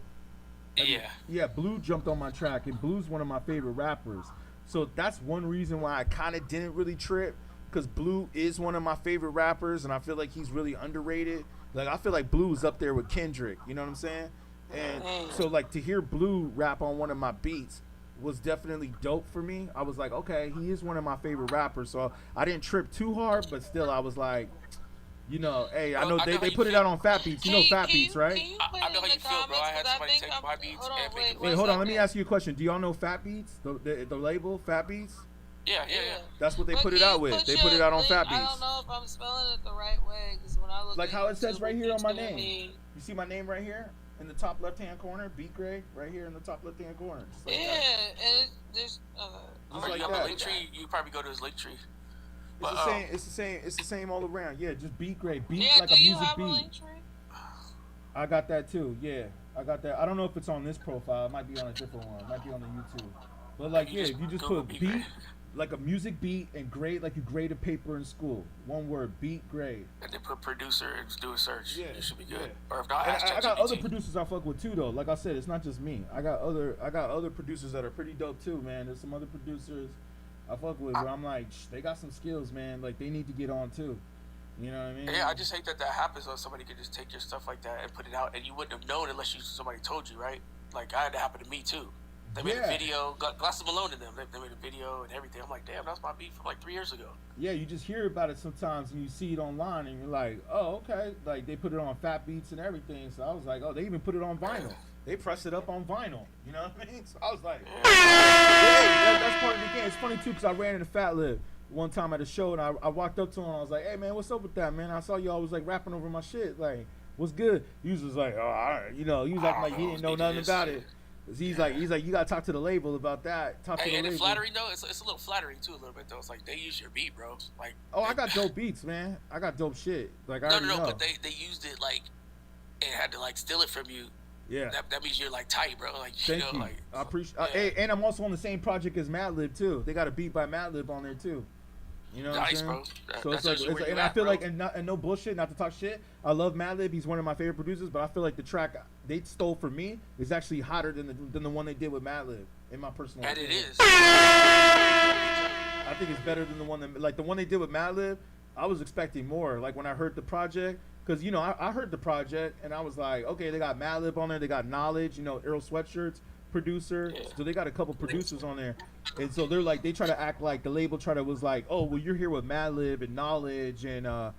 Yeah, Blue jumped on my track, and Blue's one of my favorite rappers. So that's one reason why I kind of didn't really trip, because Blue is one of my favorite rappers, and I feel like he's really underrated. Like, I feel like Blue is up there with Kendrick, you know what I'm saying? And so, like, to hear Blue rap on one of my beats was definitely dope for me. I was like, okay, he is one of my favorite rappers, so I didn't trip too hard, but still I was like, you know, hey, I know they put it out on Fat Beats. You know Fat Beats, right? I know how you feel, bro. I had somebody take my beats and make it. Wait, hold on. Let me ask you a question. Do y'all know Fat Beats? The label, Fat Beats? Yeah. That's what they put it out with. They put it out on Fat Beats. I don't know if I'm spelling it the right way, because when I look like how it says right here on my name. You see my name right here? in the top left-hand corner, beatGrade, right here in the top left-hand corner. Just like Yeah, and there's Just like you have that. a link tree. You probably go to his link tree. It's the same. It's the same. It's the same all around. Yeah, just beatGrade. Beat Yeah, like do a you music have beat. a link tree? I got that too. Yeah, I got that. I don't know if it's on this profile. It might be on a different one. It might be on the YouTube. But like, yeah, if you just put beat, like a music beat, and grade like you grade a paper in school. One word, beatGrade. And then put producer and do a search. Yeah, You should be good. yeah. Or if not, And ask I got other ChatGPT. producers I fuck with too, though. Like I said, it's not just me. I got other producers that are pretty dope too, man. There's some other producers I fuck with where I'm like, they got some skills, man. Like they need to get on too. You know what I mean? Yeah, I just hate that happens. When somebody could just take your stuff like that and put it out, and you wouldn't have known unless somebody told you, right? Like I had to happen to me too. They made a video, got Glasses Malone in them. They made a video and everything. I'm like, damn, that's my beat from like 3 years ago. Yeah, you just hear about it sometimes and you see it online and you're like, oh, okay. Like they put it on Fat Beats and everything. So I was like, oh, they even put it on vinyl. They pressed it up on vinyl. You know what I mean? So I was like, that's part of the game. It's funny too because I ran into Fat Lip one time at a show and I walked up to him and I was like, hey man, what's up with that, man? I saw y'all was like rapping over my shit. Like, what's good? He was just like, oh, all right. You know, he was acting like he didn't know nothing about it. He's like, you gotta talk to the label about that. Talk to the And label. it's flattering though. It's a little flattering too, a little bit though. It's like they use your beat, bro. Like, oh, I got dope beats, man. I got dope shit. Like I already know. but they used it like and had to like steal it from you. Yeah. That means you're like tight, bro. Like Thank you. like I appreciate. Hey, and I'm also on the same project as Madlib too. They got a beat by Madlib on there too. You know what I'm saying? bro. So it's like, and I feel like, and no bullshit, not to talk shit. I love Madlib. He's one of my favorite producers, but I feel like the track they stole from me is actually hotter than the one they did with Madlib, in my personal And opinion. it is. I think it's better than the one that, like the one they did with Madlib. I was expecting more. Like when I heard the project, because you know I heard the project and I was like, okay, they got Madlib on there, they got Knowledge, you know, Earl Sweatshirt's producer, so they got a couple producers on there, and so they're like, they try to act like the label was like, oh well, you're here with Madlib and Knowledge, and I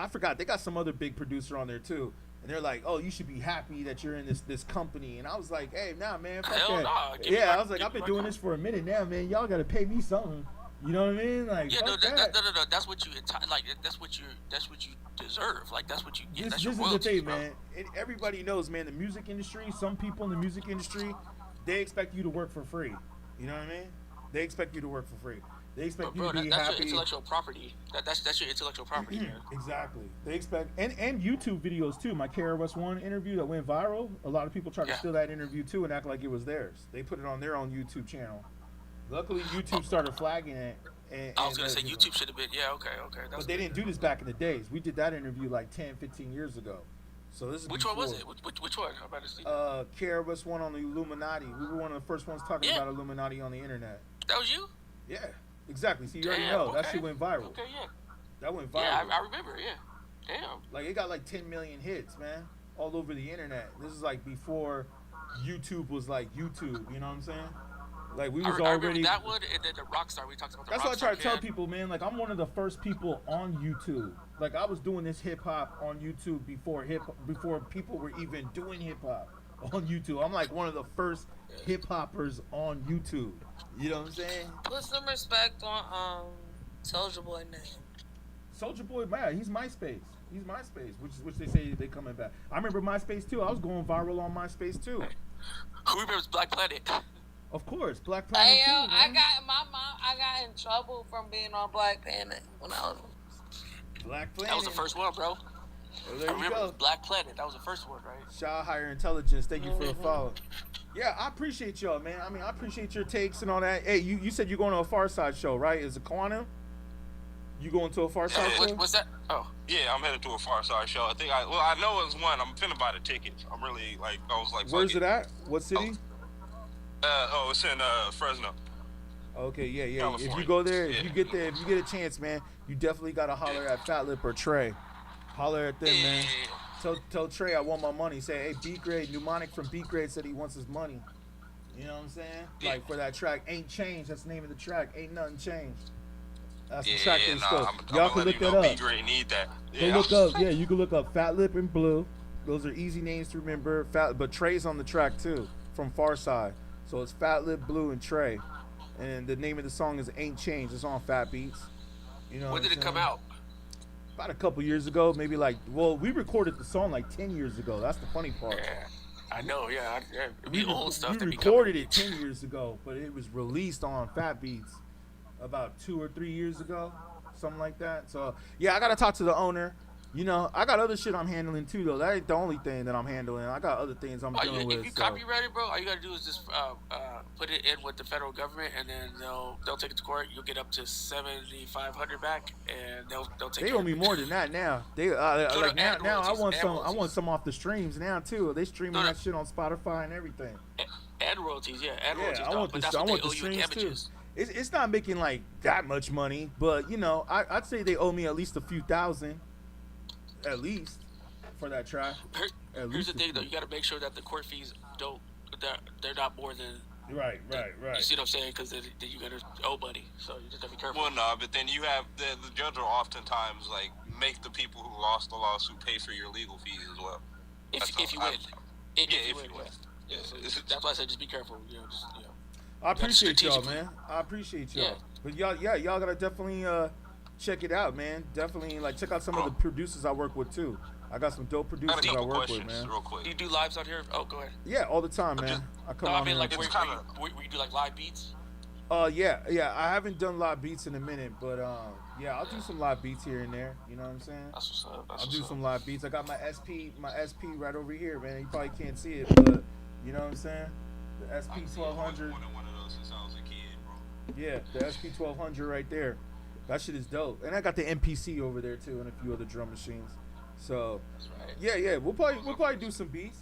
forgot they got some other big producer on there too. And they're like, "Oh, you should be happy that you're in this company." And I was like, "Hey, nah, man, fuck Hell that." nah, I was like, "I've been doing this for a minute now, man. Y'all gotta pay me something." You know what I mean? Like, Yeah, fuck no, that. no. That's what you like. That's what you deserve. Like that's what you get. That's This your is the royalties, thing, bro. man. Everybody knows, man. The music industry. Some people in the music industry, they expect you to work for free. You know what I mean? They expect you to work for free. They expect Bro, you to be that's happy. your intellectual property. That's your intellectual property, man. Exactly. They expect and YouTube videos too. My KRS-One interview that went viral. A lot of people tried to steal that interview too and act like it was theirs. They put it on their own YouTube channel. Luckily, YouTube started flagging it. I was gonna say YouTube should have been. Yeah, okay. But they didn't do this back in the days. We did that interview like 10, 15 years ago. So this is Which before. one was it? Which one? How about to see? KRS-One on the Illuminati. We were one of the first ones talking about Illuminati on the internet. That was you? Yeah, exactly. See, you already know that shit went viral. Okay, yeah. That went viral. Yeah, I remember. Yeah. Damn. Like it got like 10 million hits, man, all over the internet. This is like before YouTube was like YouTube. You know what I'm saying? Like we was I already. remember that one, and then the Rockstar. We talked about the That's Rockstar. what I try to tell Kid. people, man. Like I'm one of the first people on YouTube. Like I was doing this hip hop on YouTube before people were even doing hip hop on YouTube. I'm like one of the first hip hoppers on YouTube. You know what I'm saying? Put some respect on Soulja Boy name. Soulja Boy, man, he's MySpace. He's MySpace, which they say they coming back. I remember MySpace too. I was going viral on MySpace too. Who remembers Black Planet? Of course, Black Planet Hey, too. yo, Man. I got in trouble from being on Black Planet when I was. Black Planet. That was the first one, bro. Well, there I you remember go. it was Black Planet. That was the first one, right? Shaw Higher Intelligence. Thank you for the follow. Yeah, I appreciate y'all, man. I mean, I appreciate your takes and all that. Hey, you said you're going to a Far Side show, right? Is it Quantum? You going to a Far Side show? What's that? Oh. Yeah, I'm headed to a Far Side show. I know it's one. I'm finna buy the tickets. I'm really I was like, Where's it at? What city? It's in Fresno. Okay, yeah. California. If you go there, if you get a chance, man, you definitely gotta holler at Fat Lip or Trey. Holler at them, man. Tell Trey I want my money. Say, hey, beatGrade, Mnemonic from beatGrade said he wants his money. You know what I'm saying? Like for that track, Ain't Changed. That's the name of the track. Ain't Nothing Changed. That's the track they stole. Y'all can look that up. beatGrade need that. Go look up. Yeah, you can look up Fat Lip and Blue. Those are easy names to remember. But Trey's on the track too, from Far Side. So it's Fat Lip, Blue, and Trey. And the name of the song is Ain't Changed. It's on Fat Beats. You know When did what it I'm come out? About a couple years ago, maybe like, well, we recorded the song like 10 years ago. That's the funny part. Yeah, I know. Yeah, it'd be old stuff. We that recorded it 10 years ago, but it was released on Fat Beats about 2 or 3 years ago, something like that. So yeah, I gotta talk to the owner. You know, I got other shit I'm handling too, though. That ain't the only thing that I'm handling. I got other things I'm dealing with. If you copyright it, bro, all you gotta do is just put it in with the federal government, and then they'll take it to court. You'll get up to $7,500 back, and they'll take. They owe me more than that now. They like now I want some off the streams now too. They streaming that shit on Spotify and everything. Ad royalties, ad royalties. I want the streams too. It's not making like that much money, but you know, I'd say they owe me at least a few thousand. At least for that track. Here's the thing, though. You got to make sure that the court fees they're not more than. Right. You see what I'm saying? Because then you got to owe money. So you just got to be careful. Well, no, but then you have the judge will oftentimes like make the people who lost the lawsuit pay for your legal fees as well. If you win. If you win. Yeah, so that's why I said just be careful. I appreciate y'all, man. I appreciate y'all. Yeah. But y'all gotta definitely check it out, man. Definitely like check out some of the producers I work with too. I got some dope producers I work with, man. Real quick. Do you do lives out here? Oh, go ahead. Yeah, all the time, man. I come on here. Like where you do like live beats? Yeah. I haven't done live beats in a minute, but yeah, I'll do some live beats here and there. You know what I'm saying? That's what's up. I'll do some live beats. I got my SP right over here, man. You probably can't see it, but you know what I'm saying? The SP 1200. One of those since I was a kid, bro. Yeah, the SP 1200 right there. That shit is dope. And I got the MPC over there too, and a few other drum machines. So, yeah, we'll probably do some beats.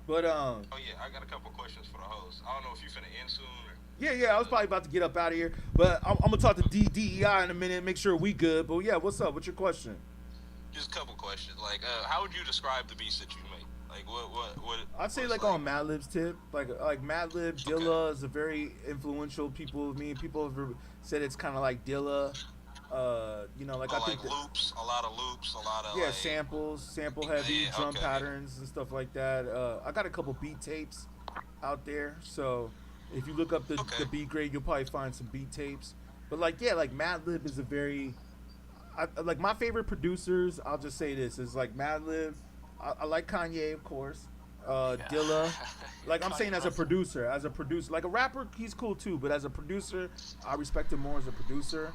But oh yeah, I got a couple questions for the host. I don't know if you finna end soon. Or... Yeah, I was probably about to get up out of here, but I'm gonna talk to DEI in a minute, make sure we good. But yeah, what's up? What's your question? Just a couple questions. Like, how would you describe the beats that you make? Like, what? I'd say like on Madlib's tip, like Madlib, Dilla is a very influential people of me. People have said it's kind of like Dilla. You know, like I think loops, a lot of like, sample heavy drum patterns and stuff like that. I got a couple beat tapes out there, so if you look up the beatGrade, you'll probably find some beat tapes. But like Madlib is a very like my favorite producers. I'll just say this is like Madlib. I like Kanye, of course. Dilla, like I'm saying as a producer, like a rapper, he's cool too. But as a producer, I respect him more as a producer.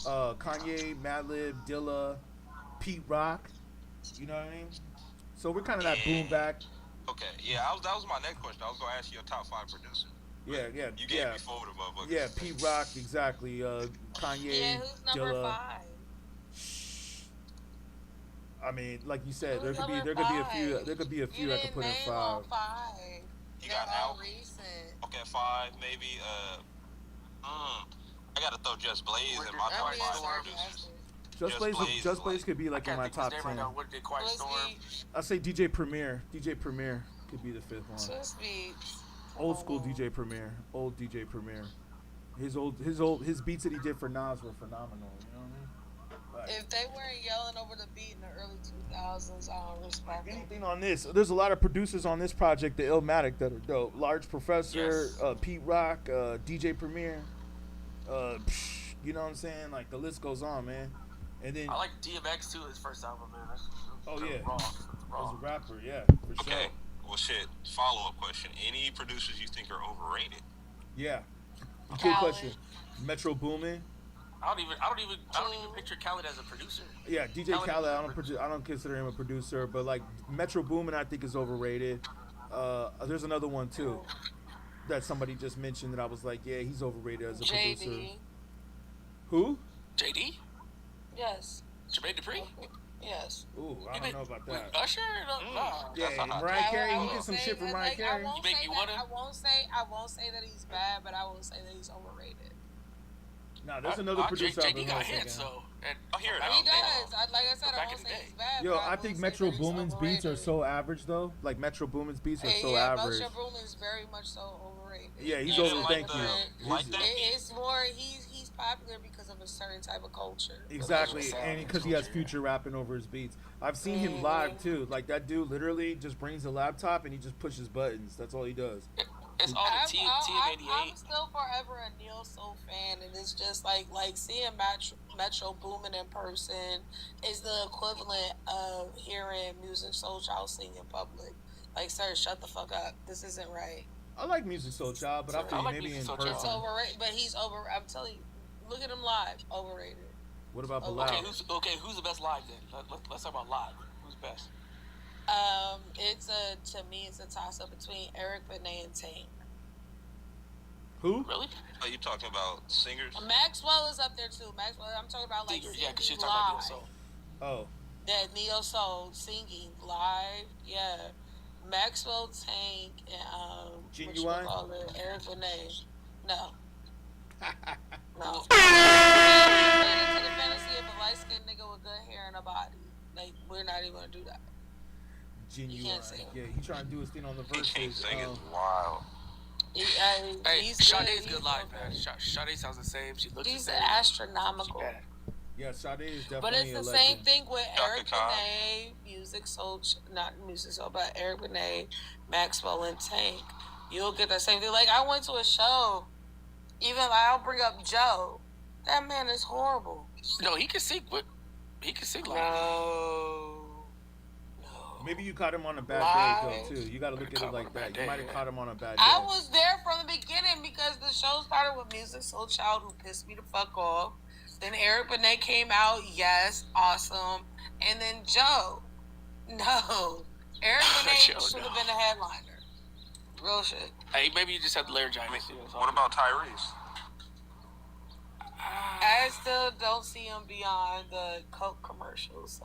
Kanye, Madlib, Dilla, Pete Rock, you know what I mean? So we're kind of that boom back. Okay, yeah, that was my next question. I was gonna ask you your top 5 producers. Yeah. You gave me 4 of them, motherfuckers. Yeah, Pete Rock, exactly. Kanye, who's number Dilla. 5? I mean, like you said, there could be a few I could put in 5. You got Al. Okay, 5 maybe. I gotta throw Just Blaze in my top 5 producers. Just Blaze could be like in my top 10. I say DJ Premier. DJ Premier could be the 5th one. Old school DJ Premier. Old DJ Premier. His beats that he did for Nas were phenomenal. You know what I mean? Like, if they weren't yelling over the beat in the early 2000s, I don't respect anything on this. There's a lot of producers on this project, the Illmatic, that are dope. Large Professor, Pete Rock, DJ Premier. You know what I'm saying? Like the list goes on, man. And then I like DMX too. His first album, man. That's raw. As a rapper, yeah, for sure. Okay, well, shit. Follow-up question: any producers you think are overrated? Yeah, good question. Metro Boomin. I don't even picture Khaled as a producer. Yeah, DJ Khaled. I don't consider him a producer, but like Metro Boomin, I think is overrated. There's another one too that somebody just mentioned that I was like, yeah, he's overrated as a producer. Who? JD? Yes. Jermaine Dupri? Yes. Ooh, I don't know about that. Usher? No. Yeah, Mariah Carey. He did some shit for Mariah Carey. I won't say that he's bad, but I will say that he's overrated. Nah, there's another producer. JD got hits, so he does. Like I said, I won't say he's bad. Yo, I think Metro Boomin's beats are so average though. Like Metro Boomin's beats are so average. Metro Boomin's very much so overrated. Yeah, he's over. Thank you. It's more he's popular because of a certain type of culture. Exactly, and because he has Future rapping over his beats. I've seen him live too. Like that dude literally just brings a laptop and he just pushes buttons. That's all he does. It's all the TM88. I'm still forever a Neo Soul fan, and it's just like seeing Metro Boomin in person is the equivalent of hearing Music Soul Child sing in public. Like, sir, shut the fuck up. This isn't right. I like Music Soul Child, but I feel like maybe Musiq in Soulchild. person. It's overrated, but he's over. I'm telling you, look at him live. Overrated. What about Bilal? Who's the best live then? Let's talk about live. Who's best? To me, it's a toss up between Eric Benet and Tank. Who? Really? Are you talking about singers? Maxwell is up there too. Maxwell, I'm talking about like Singers, singing because she's talking live. about Neo Soul. Oh. That Neo Soul singing live, yeah. Maxwell, Tank, and Genuine? Eric Benet. No. No. Into the fantasy of a light skinned nigga with good hair and a body. Like, we're not even gonna do that. Genuine. He can't sing. Yeah, he trying to do his thing on the verses. He can't sing. It's wild. Hey, Sade's good live, man. Sade sounds the same. She looks the He's same. astronomical. Yeah, Sade is definitely. But it's the a same legend. thing with Eric Benet, Music Soul, not Music Soul, but Eric Benet, Maxwell, and Tank. You'll get the same thing. Like, I went to a show. Even like, I'll bring up Joe. That man is horrible. No, he can sing, but he can sing live. No. Maybe you caught him on a bad day though too. You got to look at it like that. You might have caught him on a bad day. I was there from the beginning because the show started with Music Soul Child, who pissed me the fuck off. Then Eric Benet came out, yes, awesome. And then Joe. No. Eric Benet should have been the headliner. Real shit. Hey, maybe you just have the laryngitis. What about Tyrese? I still don't see him beyond the Coke commercials.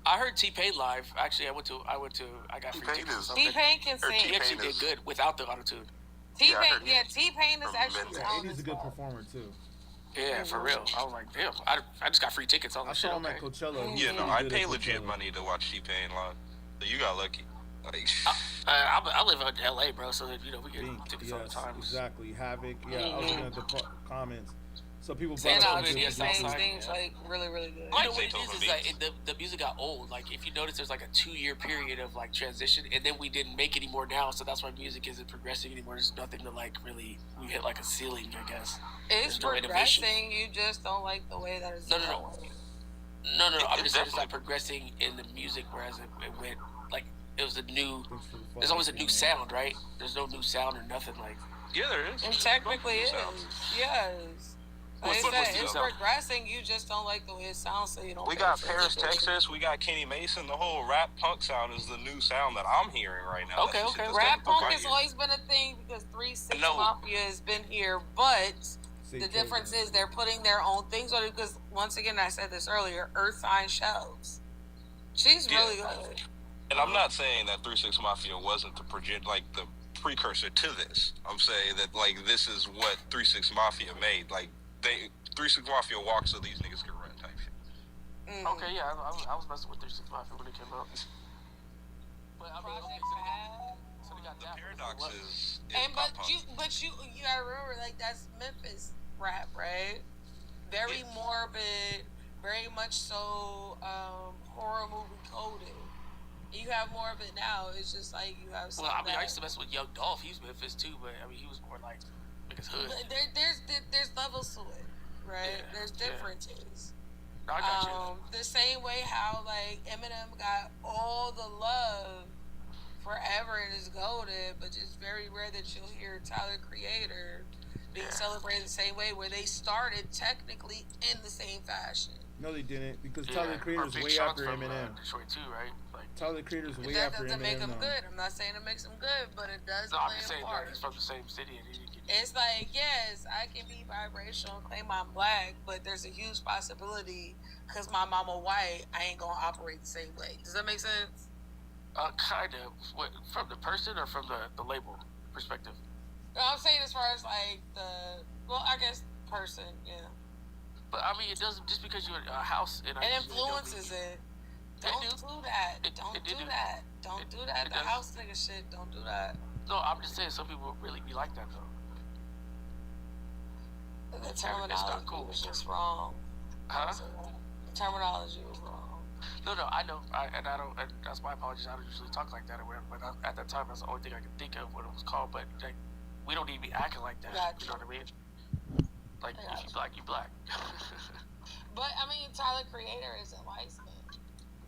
I heard T-Pain live. Actually, I got free tickets. T-Pain can sing. He actually did good without the auto-tune. T-Pain is actually Yeah, he's a good performer too. Yeah, for real. I was like, damn. I just got free tickets on the show. I saw him at Coachella. Yeah, no, I pay legit money to watch T-Pain live. So you got lucky. Like, I live in LA, bro, so that, we get tickets all the time. Exactly. Havoc. Yeah, I was looking at the comments. So people saying brought up things like really, really good. You know what it is like the music got old. Like, if you notice, there's like a 2-year period of like transition, and then we didn't make any more now, so that's why music isn't progressing anymore. There's nothing to like really. We hit like a ceiling, I guess. It's progressing. You just don't like the way that it's going. No. I'm just saying it's like progressing in the music, whereas it went like it was a new. There's always a new sound, right? There's no new sound or nothing like. Yeah, there is. And technically, it is. Yes. Like it's progressing. You just don't like the way it sounds, so you don't. We got Paris, Texas. We got Kenny Mason. The whole rap punk sound is the new sound that I'm hearing right now. Okay. Rap punk has always been a thing because 3-6 Mafia has been here, but the difference is they're putting their own things on it. Because once again, I said this earlier, Earth Sign Shells. She's really good. And I'm not saying that 3-6 Mafia wasn't the precursor to this. I'm saying that like this is what 3-6 Mafia made. Like 3-6 Mafia walked so these niggas could run type shit. Okay, yeah, I was messing with 3-6 Mafia when it came out. But I mean, so they got that. Paradox is but you gotta remember, like, that's Memphis rap, right? Very morbid, very much so horror movie coded. You have more of it now. It's just like you have. Well, I mean, I used to mess with Young Dolph. He was Memphis too, but I mean, he was more like his hood. There's levels to it, right? Yeah, there's differences. No, I got you. The same way how like Eminem got all the love forever and is goated, but just very rare that you'll hear Tyler Creator being celebrated the same way, where they started technically in the same fashion. No, they didn't, because Tyler Creator's way after Eminem. Detroit too, right? Like, Tyler Creator's way after Eminem. That doesn't make him good. I'm not saying it makes him good, but it does play a saying part. He's from the same city, and he didn't get. It's like, yes, I can be biracial and claim I'm black, but there's a huge possibility because my mama white, I ain't gonna operate the same way. Does that make sense? Kind of. What, from the person or from the label perspective? No, I'm saying as far as like I guess person, yeah. But I mean, it doesn't just because you're in a house and it influences it. Don't do that. Don't do that. Don't do that. The house nigga shit. Don't do that. No, I'm just saying some people really be like that though. The terminology was just wrong. Huh? The terminology was wrong. No, I know, and that's my apologies. I don't usually talk like that or whatever. But at that time, that's the only thing I could think of what it was called. But like, we don't need to be acting like that. Gotcha. You know what I mean? Like if you black, you black. But I mean, Tyler Creator isn't light skinned,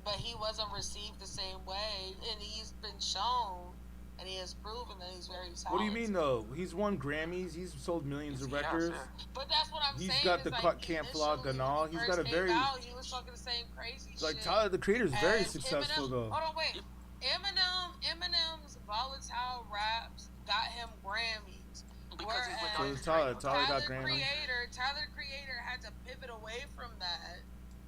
but he wasn't received the same way, and he's been shown, and he has proven that he's very talented. What do you mean though? He's won Grammys. He's sold millions of records. But that's what I'm saying. He's got the like, Camp Flaw Ganal. He's got a very he was talking the same crazy like shit. Tyler the Creator is very And successful Eminem, though. Hold on, wait. Eminem's volatile raps got him Grammys. So Tyler got Grammys. Tyler the Creator had to pivot away from that.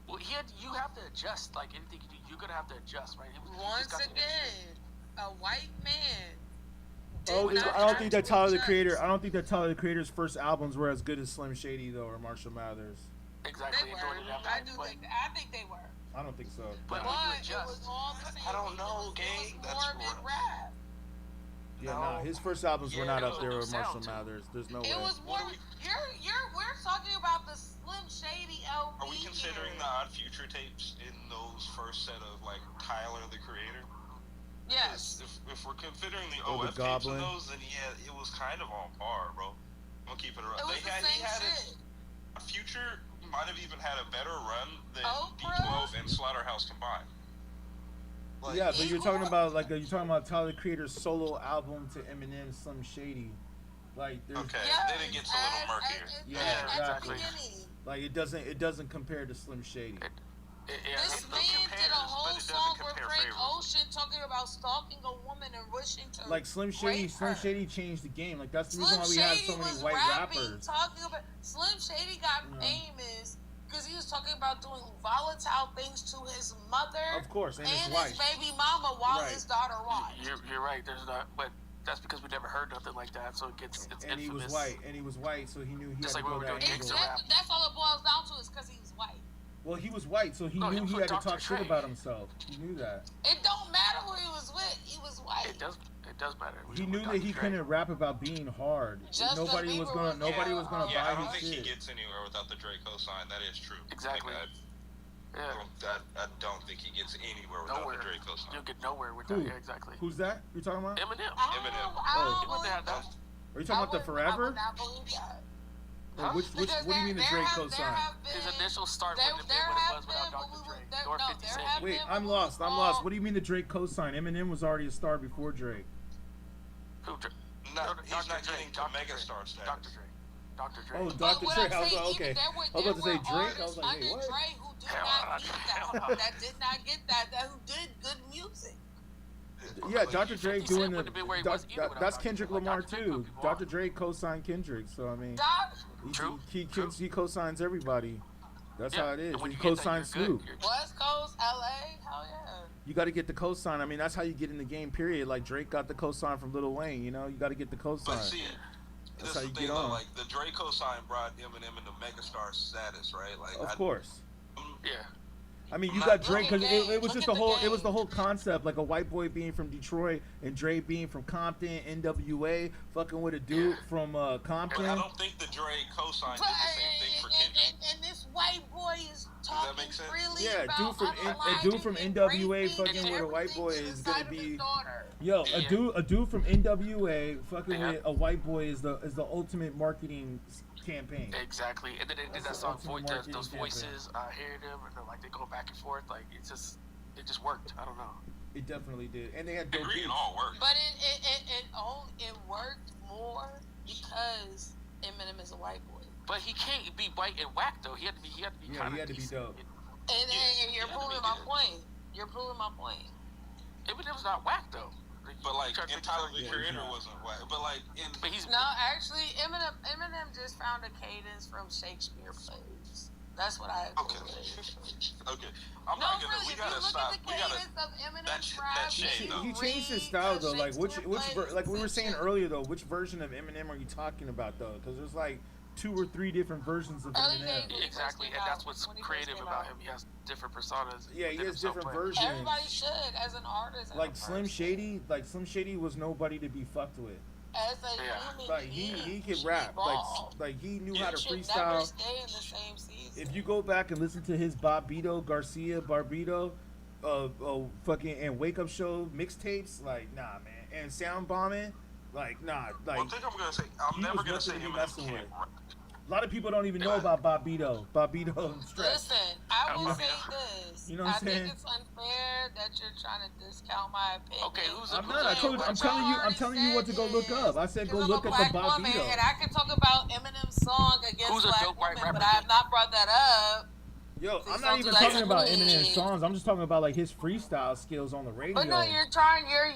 Well, you have to adjust. Like anything you do, you're gonna have to adjust, right? Once again, a white man. I don't think that Tyler the Creator's first albums were as good as Slim Shady though, or Marshall Mathers. Exactly. I think they were. I don't think so. But it was all the same. I don't know, gang. That's rap. Yeah, his first albums were not up there with Marshall Mathers. There's no way. It was more. We're talking about the Slim Shady LP. Are we considering the Odd Future tapes in those first set of like Tyler the Creator? Yes. If we're considering the Or the OF tapes of Goblin. those, then yeah, it was kind of on par, bro. I'm gonna keep it around. It was He had it. Future might have even had a better run than D12 and Slaughterhouse combined. Like, yeah, but you're talking about Tyler the Creator's solo album to Eminem, Slim Shady. Like, there's, then it gets a little murkier. Yeah, exactly. Like it doesn't compare to Slim Shady. This man did a whole song with Frank Ocean talking about stalking a woman and wishing to Like Slim Shady changed the game. Like that's the reason Slim why we have Shady so many was white rapping, rappers. talking about Slim Shady got famous because he was talking about doing volatile things to his mother, Of course, and his his wife. baby mama while Right. his daughter watched. You're right. There's not, but that's because we never heard nothing like that. So it's And infamous. he was white, so he knew he Just had like to when go we were that doing angle. gangster rap. That's all it boils down to is because he was white. Well, he was white, so he No, knew he he was had to Dr. talk shit Dre. about himself. He knew that. It don't matter who he was with. He was white. It does matter. He knew that he couldn't rap about being hard. Justin Nobody was gonna buy I his don't think he shit. gets anywhere without the Dre cosign. That is true. Exactly. Like, I don't think he gets anywhere without Nowhere. the Dre cosign. You'll get nowhere with Who? that. Yeah, exactly. Wouldn't that? You're talking about? Eminem. I He wouldn't have that. Are you talking about the Forever? I would not believe that. Or which? What do you mean the Drake cosign? His initial start wouldn't have been what it was without Dr. Dre. Nor 50 Cent. Wait, I'm lost. What do you mean the Drake cosign? Eminem was already a star before Drake. Who? He's not getting to megastar status. Dr. Dre. Dr. Dre. Oh, Dr. Dre. I was like, okay. I was about to say Drake. I was like, Under hey, what? Dre who did not get that. That did not get that. Who did good music. Yeah, Dr. Dre doing the. wouldn't have been where he was either without That's Dr. Kendrick Dre. Like, Lamar Dr. Dre too. put people on. Dr. Dre co-signed Kendrick, so I mean, True. he co-signs everybody. That's Yeah, how it is. and when He you get that, co-signs you're good. Snoop. West Coast, LA, hell yeah. You got to get the cosign. I mean, that's how you get in the game. Period. Like Drake got the cosign from Lil Wayne. You know, you got to get the But cosign. see, That's this how is you the thing get though, on. like the Dre cosign brought Eminem into megastar status, right? Like, Of course. Yeah. I mean, you Not- got Drake because Look at it was the just game. the whole. It was the whole concept, like a white boy being from Detroit and Dre being from Compton, NWA, fucking with a dude from Compton. But I don't think the Dre cosign did the same thing for Kendrick. And this white boy is talking make sense? freely Yeah, about a dude from NWA fucking with a white boy is gonna be. Yo, a dude from NWA fucking with a white boy is the ultimate marketing campaign. Exactly. And then they did That's that the song, ultimate marketing those campaign. voices, I hear them, and they're like, they go back and forth. Like, it just worked. I don't know. It definitely did, and they had dope Agree, it beats. all worked. But it worked more because Eminem is a white boy. But he can't be white and whack though. He had to be Yeah, kind he had to be dope. And you're proving my point. You're proving my point. Eminem's not whack though. But like, Try to in make Tyler it the sound- Creator wasn't white. But like, But he's No, actually, Eminem just found a cadence from Shakespeare plays. That's what I agree with. okay. I'm No, not gonna. really, We if you gotta look stop. at the We gotta. cadence of Eminem's That rap, shade though. He changed his style though. Like which like we were saying earlier though, which version of Eminem are you talking about though? Because there's like 2 or 3 different versions of Early Eminem. days. exactly, and that's what's creative about him. He has different personas. Yeah, he within has himself, different but- versions. Everybody should, as an artist. Like Slim Shady was nobody to be fucked with. As a human Like he being, could should rap. evolve. Like he knew how to should never freestyle. stay in the same season. If you go back and listen to his Barbito, fucking and Wake Up Show mixtapes, like nah, man, and Sound Bombing, like nah, like One thing I'm gonna say, I'm he never was gonna nothing say to be Eminem messing can't with. rap. A lot of people don't even know about Bobbito and Stretch. Listen, I will say this. You know what I'm saying? I think it's unfair that you're trying to discount my opinion. Okay, I'm not. I'm telling you what to go look up. I said go look up the Bobbito. And I can talk about Eminem's song against black women, but I have not brought that up. Yo, I'm not even talking about Eminem's songs. I'm just talking about like his freestyle skills on the radio. But no, you're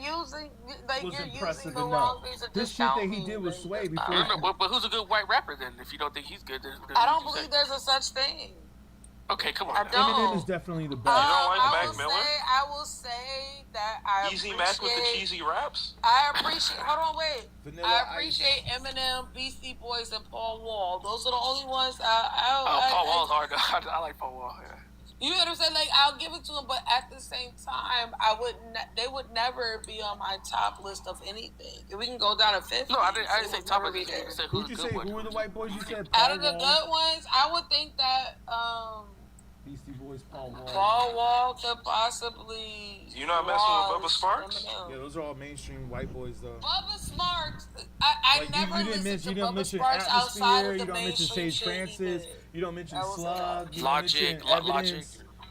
using the wrong things to this shit that he did with Sway before. But who's a good white rapper then? If you don't think he's good, then I don't believe there's a such thing. Okay, come on. I don't. Eminem is definitely the best. You don't like Mac Miller? I will say that I Easy Mac with the cheesy raps? I appreciate. Hold on, wait. Vanilla I appreciate Eminem, Beastie Boys, and Paul Wall. Those are the only ones. Paul Wall's hard. I like Paul Wall. Yeah. You know what I'm saying? Like, I'll give it to him, but at the same time, they would never be on my top list of anything. If we can go down to 50. No, I didn't say top of it. Who'd you say? Who were the white boys you said? Out of the good ones, I would think that Beastie Boys, Paul Wall. Paul Wall could possibly. You not messing with Bubba Sparks? Yeah, those are all mainstream white boys though. Bubba Sparks, I like, never you didn't mention Sparks outside of Atmosphere. the You don't mention Sage Francis. You don't mention Slug. Logic.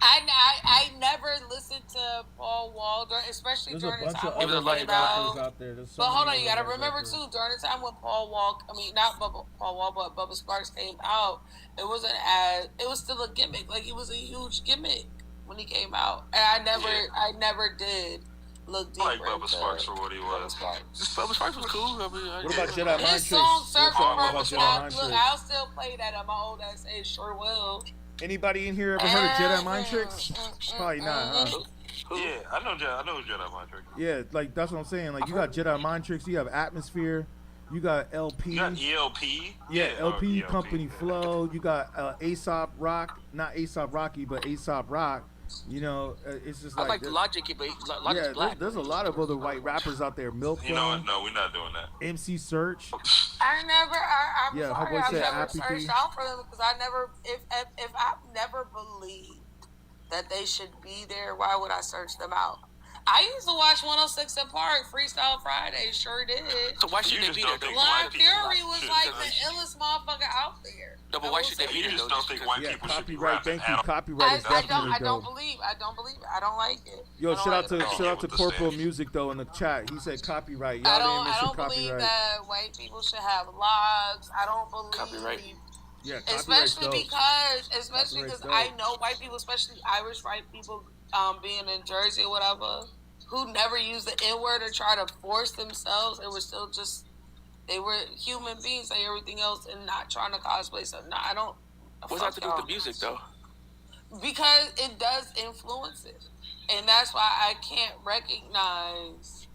I never listened to Paul Wall, especially There's during a the bunch time of when other it white came rappers out. out there. But hold on, you gotta remember too, during the time when Paul Wall, not Paul Wall, but Bubba Sparks came out, it was still a gimmick. Like, it was a huge gimmick when he came out, and I never did look deeper. I like Bubba Sparks for what he was. Bubba Sparks was cool. What about Jedi Mind Tricks? His song "Surf What about Purpose," Jedi Mind Tricks? I'll still play that at my old ass age. Sure will. Anybody in here ever heard of Jedi Mind Tricks? Probably not, huh? Yeah, I know Jedi Mind Tricks. Yeah, like that's what I'm saying. Like, you got Jedi Mind Tricks, you have Atmosphere, you got LP. You got ELP. Yeah, LP Company Flow. You got Aesop Rock, not Aesop Rocky, but Aesop Rock. You know, it's just like, I like Logic, but Logic's black. There's a lot of other white rappers out there. Milk. You know what? No, we're not doing that. MC Search. I'm Yeah, sorry, Homeboy I've said never Happy searched Bee. out for them because if I've never believed that they should be there, why would I search them out? I used to watch 106 & Park, Freestyle Friday, sure did. So why should they be there? Blind Fury was like the illest motherfucker out there. No, but why should they be there? You just don't think white people should be Copyright, rapping thank you. at all. Copyright is definitely I don't dope. believe it. I don't like it. Yo, shout out to the Corporal stage. Music though in the chat. He said copyright. Y'all I didn't mention don't believe copyright. that white people should have logs. I don't believe Copyright. Yeah, copyright's especially dope. because I know white people, especially Irish white people, being in Jersey or whatever, who never use the N-word or try to force themselves. It was still just, they were human beings like everything else and not trying to cosplay. So no, I don't. What's that to do with the music though? Because it does influence it, and that's why I can't recognize.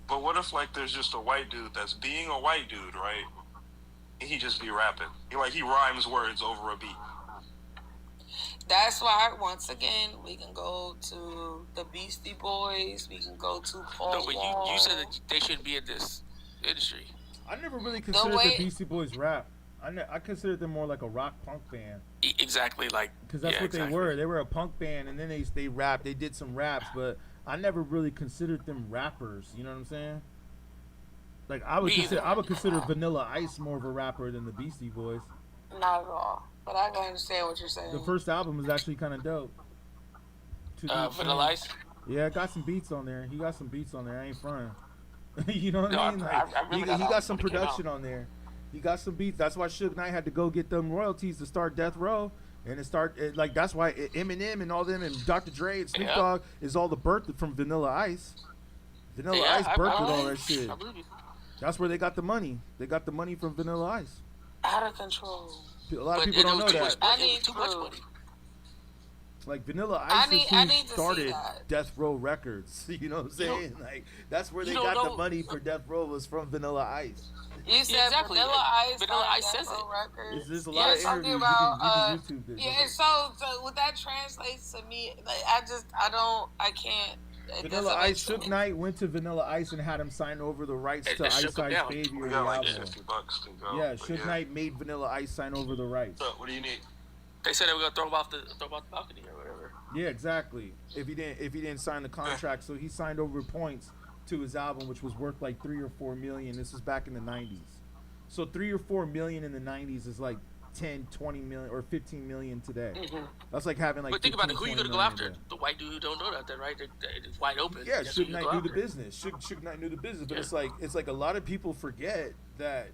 But what if like there's just a white dude that's being a white dude, right? And he just be rapping. He rhymes words over a beat. That's why, once again, we can go to the Beastie Boys. We can go to Paul No, but Wall. you said that they shouldn't be in this industry. I never really considered the Beastie Boys rap. I considered them more like a rock punk band. Exactly, like because that's what they were. They were a punk band, and then they rapped. They did some raps, but I never really considered them rappers. You know what I'm saying? Like I would consider Vanilla Ice more of a rapper than the Beastie Boys. Not at all. But I can understand what you're saying. The first album was actually kind of dope. Vanilla Ice? Yeah, I got some beats on there. He got some beats on there. I ain't fronting. You know what I mean? Like, I remember he got some production on there. He got some beats. That's why Suge Knight had to go get them royalties to start Death Row. And that's why Eminem and all them and Dr. Dre and Snoop Dogg is all the birth from Vanilla Ice. Vanilla Ice birthed all that shit. That's where they got the money. They got the money from Vanilla Ice. Out of control. A lot of people don't know that. I need too much money. Like Vanilla Ice is who started Death Row Records. You know what I'm saying? Like that's where they got the money for Death Row was from Vanilla Ice. You said Vanilla Ice. Vanilla Ice says it. Records. There's a lot of interviews. About, you can YouTube this. Yeah, so what that translates to me, like I can't. Vanilla Ice, Suge Knight went to Vanilla Ice and had him sign over the rights to Ice Ice Baby or the album. Yeah, Suge Knight made Vanilla Ice sign over the rights. So, what do you need? They said they were gonna throw him off the balcony or whatever. Yeah, exactly. If he didn't sign the contract, so he signed over points to his album, which was worth like $3 or $4 million. This was back in the '90s. So 3 or 4 million in the 90s is like 10, 20 million or 15 million today. Mm-hmm. That's like having like. But think about it. Who you gonna go after? Today. The white dude who don't know nothing, right? It's wide open. Yeah, That's Suge Knight knew the business. Suge Knight knew the business, but it's like a lot of people forget that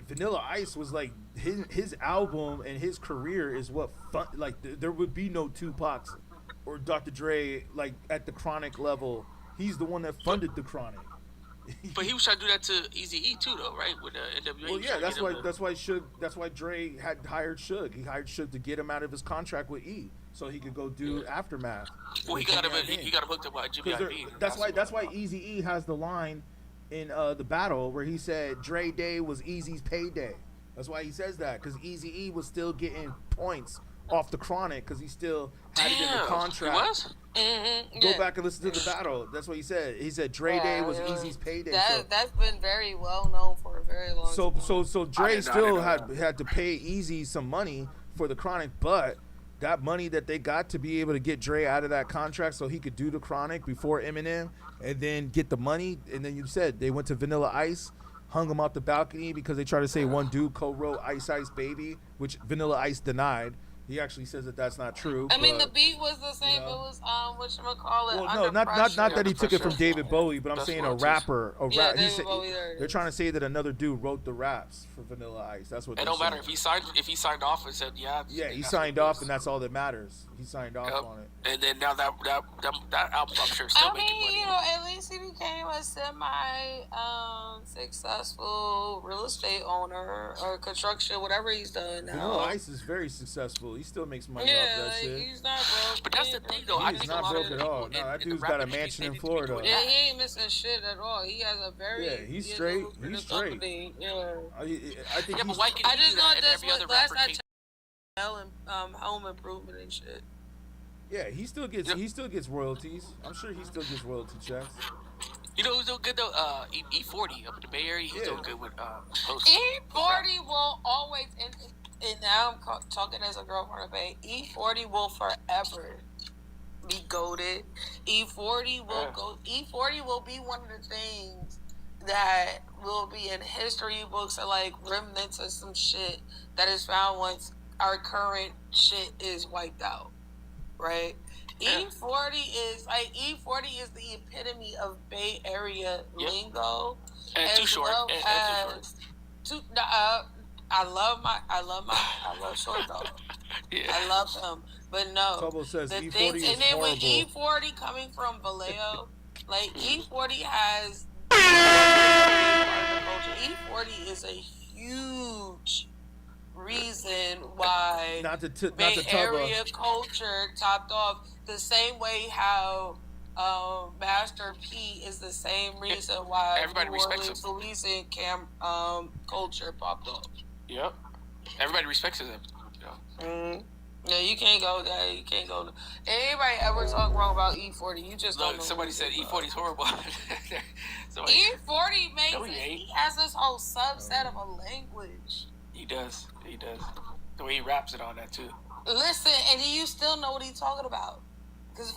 Vanilla Ice was like his album and his career is what like there would be no Tupac or Dr. Dre like at the Chronic level. He's the one that funded the Chronic. But he was trying to do that to Eazy-E too, though, right? With NWA. Well, yeah, that's why Dre had hired Suge. He hired Suge to get him out of his contract with E, so he could go do Aftermath. Well, he got him hooked up with Jimmy Iovine. That's why Eazy-E has the line in the battle where he said Dre Day was Eazy's payday. That's why he says that, because Eazy-E was still getting points off the Chronic because he still had it in the contract. He was? Mm-hmm. Go back and listen to the battle. That's what he said. He said Dre Day was Eazy's payday. That's been very well known for a very long time. So Dre still had to pay Eazy some money for the Chronic, but that money that they got to be able to get Dre out of that contract so he could do the Chronic before Eminem and then get the money. And then you said they went to Vanilla Ice, hung him off the balcony because they tried to say one dude co-wrote Ice Ice Baby, which Vanilla Ice denied. He actually says that that's not true. I mean, the beat was the same. It was whatchamacallit. Well, no, not that he took it from David Bowie, but I'm saying a rapper. They're trying to say that another dude wrote the raps for Vanilla Ice. That's what. It don't matter if he signed off and said Yeah, he signed off, and that's all that matters. He signed off on it. And then now that album, I'm sure, still making money. You know, at least he became a semi-successful real estate owner or construction, whatever he's done now. Vanilla Ice is very successful. He still makes money off that shit. He's not broke. But that's the thing, though. He's not broke at all. No, that dude's got a mansion in Florida. Yeah, he ain't missing shit at all. He has a very he's straight. He's straight. Yeah. I think. But why can I just know that that's every other what last rapper and home improvement and shit. Yeah, he still gets royalties. I'm sure he still gets royalty checks. You know who's doing good though? E40 up in the Bay Area. He's doing good with E40 will always, and now I'm talking as a girl from the Bay. E40 will forever be goated. E40 will go. E40 will be one of the things that will be in history books or like remnants of some shit that is found once our current shit is wiped out. Right? E40 is the epitome of Bay Area lingo. And Too Short. I love Short Dog. I love him. But no. Tobo says the E40 things, is and then horrible. with E40 coming from Vallejo, like E40 has E40 is a huge reason why Bay Area culture topped off the same way how Master P is the same reason why everybody respects him. Louisiana culture popped off. Yep. Everybody respects him. No, you can't go there. You can't go. Anybody ever talk wrong about E40? You just don't know. Somebody said E40 is horrible. E40 makes it. He has this whole subset of a language. He does. The way he raps it on that too. Listen, and you still know what he's talking about. Because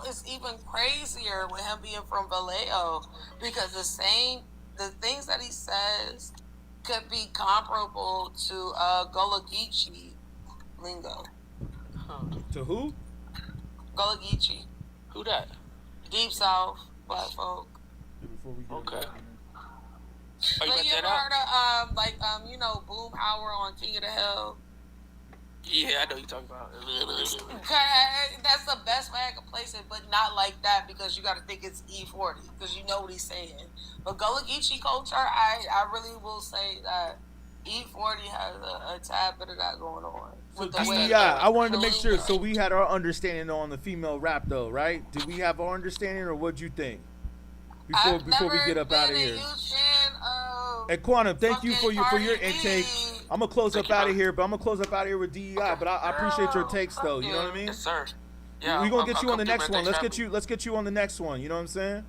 it's even crazier with him being from Vallejo, because the things that he says could be comparable to Gullah Geechee lingo. To who? Gullah Geechee. Who that? Deep South black folk. Okay. But you ever heard of Boom Power on King of the Hill? Yeah, I know you're talking about. That's the best way I can place it, but not like that, because you got to think it's E40, because you know what he's saying. But Gullah Geechee culture, I really will say that E40 has a tad bit of that going on. I wanted to make sure. So we had our understanding on the female rap, though, right? Did we have our understanding, or what'd you think? Before we get up out of here. And Quantum, thank you for your intake. I'm gonna close up out of here, but I'm gonna close up out of here with DEI. But I appreciate your takes, though. You know what I mean? Yes, sir. Yeah, we're gonna get you on the next one. Let's get you on the next one. You know what I'm saying?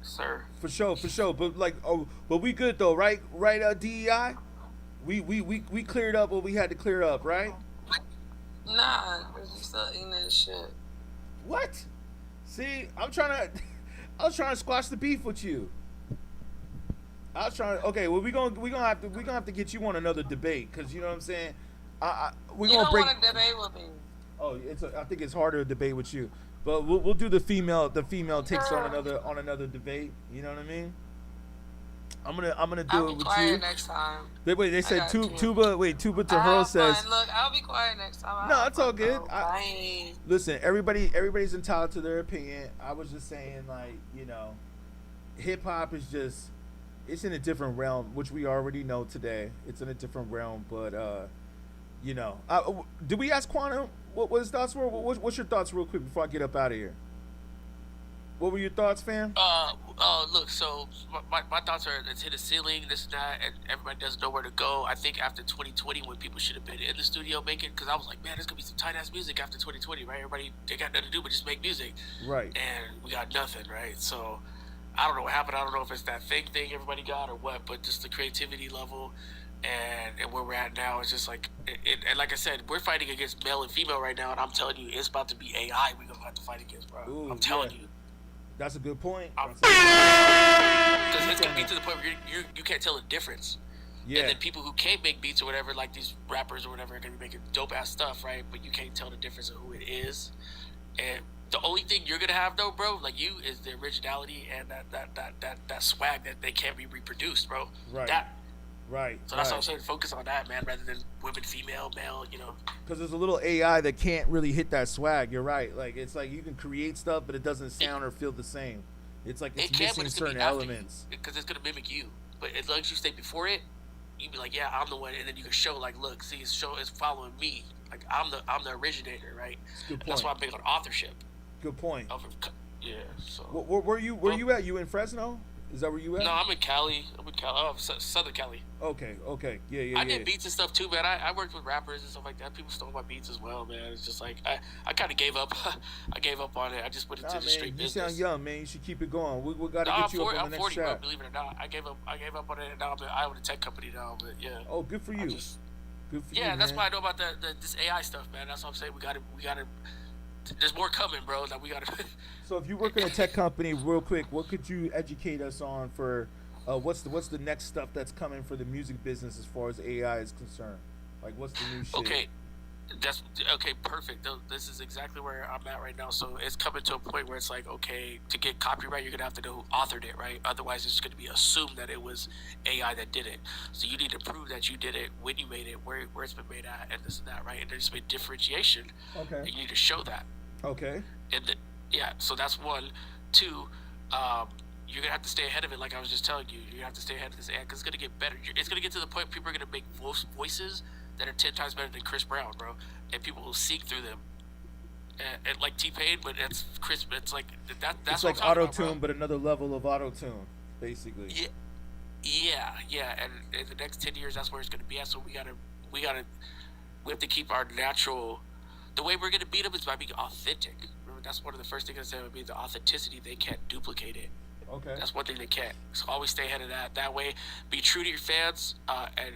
Sir. For sure. But we good though, right? Right, DEI. We cleared up what we had to clear up, right? Nah, cause you still eating that shit. What? See, I was trying to squash the beef with you. I was trying. Okay, well we gonna have to get you on another debate because you know what I'm saying. We You gonna don't break. want to debate with me. Oh, I think it's harder to debate with you, but we'll do the female takes on another debate. You know what I mean? I'm gonna do I'll it be with quiet you. next time. They said Tuba to Ah, Hurl says. fine. Look, I'll be quiet next time. No, it's all good. Bye. Listen, everybody's entitled to their opinion. I was just saying, like, you know, hip hop is just it's in a different realm, which we already know today. It's in a different realm, but you know, did we ask Quantum what his thoughts were? What's your thoughts, real quick, before I get up out of here? What were your thoughts, fam? Look, so my thoughts are it's hit a ceiling, this and that, and everybody doesn't know where to go. I think after 2020, when people should have been in the studio making, because I was like, man, there's gonna be some tight ass music after 2020, right? Everybody, they got nothing to do but just make music, right? And we got nothing, right? So I don't know what happened. I don't know if it's that fake thing everybody got or what, but just the creativity level and where we're at now is just like, and like I said, we're fighting against male and female right now, and I'm telling you, it's about to be AI we're gonna have to fight against, bro. Ooh, I'm telling you. That's a good point. Because it's gonna be to the point where you can't tell the difference. Yeah. And then people who can't make beats or whatever, like these rappers or whatever, are gonna be making dope ass stuff, right? But you can't tell the difference of who it is. And the only thing you're gonna have though, bro, like you, is the originality and that swag that they can't be reproduced, bro. Right. Right. So that's what I'm saying. Focus on that, man, rather than women, female, male. You know. Because there's a little AI that can't really hit that swag. You're right. Like it's like you can create stuff, but it doesn't sound or feel the same. It's like it's missing certain elements. Because it's gonna mimic you. But as long as you stay before it, you be like, yeah, I'm the one, and then you can show like, look, see, it's following me. Like I'm the originator, right? Good point. That's why I'm big on authorship. Good point. Yeah. So. Where you at? You in Fresno? Is that where you at? No, I'm in Cali. Southern Cali. Okay. Yeah. I did beats and stuff too, man. I worked with rappers and stuff like that. People stole my beats as well, man. It's just like I kind of gave up. I gave up on it. I just went into the street business. You sound young, man. You should keep it going. We got to get you up on the I'm next 40, track. bro, believe it or not. I gave up on it, and now I own a tech company now. But yeah. Oh, good for you. Good for you. Yeah, that's man. why I know about this AI stuff, man. That's what I'm saying. We gotta. There's more coming, bro. That we gotta. So if you work in a tech company, real quick, what could you educate us on for what's the next stuff that's coming for the music business as far as AI is concerned? Like what's the new shit? Okay, perfect. This is exactly where I'm at right now. So it's coming to a point where it's like, okay, to get copyright, you're gonna have to know who authored it, right? Otherwise, it's gonna be assumed that it was AI that did it. So you need to prove that you did it, when you made it, where it's been made at, and this and that, right? And there's been differentiation. Okay. And you need to show that. Okay. Yeah, so that's one. Two, you're gonna have to stay ahead of it. Like I was just telling you, you have to stay ahead of this AI because it's gonna get better. It's gonna get to the point people are gonna make voices that are 10 times better than Chris Brown, bro, and people will seek through them. And like T-Pain, but it's Chris. It's like that's it's what like I'm auto talking about, tune, but another level of auto tune, basically. Yeah. And in the next 10 years, that's where it's gonna be at. So we have to keep our natural. The way we're gonna beat them is by being authentic. Remember, that's one of the first things I said would be the authenticity. They can't duplicate it. Okay. That's one thing they can't. So always stay ahead of that. That way, be true to your fans, and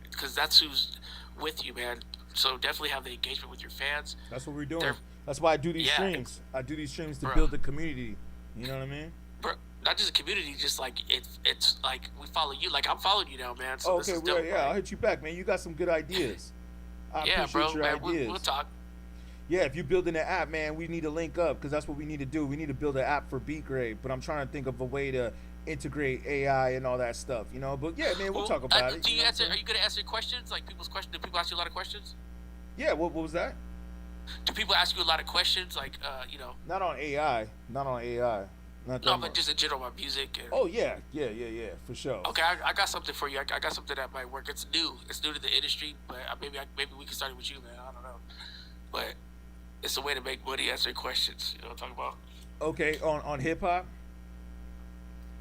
because that's who's with you, man. So definitely have the engagement with your fans. That's what we're doing. That's why I do these streams. I do these streams to build the community. You know what I mean? Bro, not just a community, just like it's like we follow you. Like I'm following you now, man. So okay, dope, yeah, I'll hit you back, man. You got some good ideas. I appreciate your ideas. We'll talk. Yeah, if you're building an app, man, we need to link up because that's what we need to do. We need to build an app for beatGrade, but I'm trying to think of a way to integrate AI and all that stuff, you know. But yeah, man, we'll talk about it. Do you answer? Are you gonna answer questions? Like people's questions? Do people ask you a lot of questions? Yeah. What was that? Do people ask you a lot of questions? Like, you know. Not on AI. No, but just in general about music. And... Oh yeah, for sure. Okay, I got something for you. I got something that might work. It's new. It's new to the industry, but maybe we can start it with you, man. I don't know, but it's a way to make money answering questions. You know what I'm talking about? Okay, on hip hop.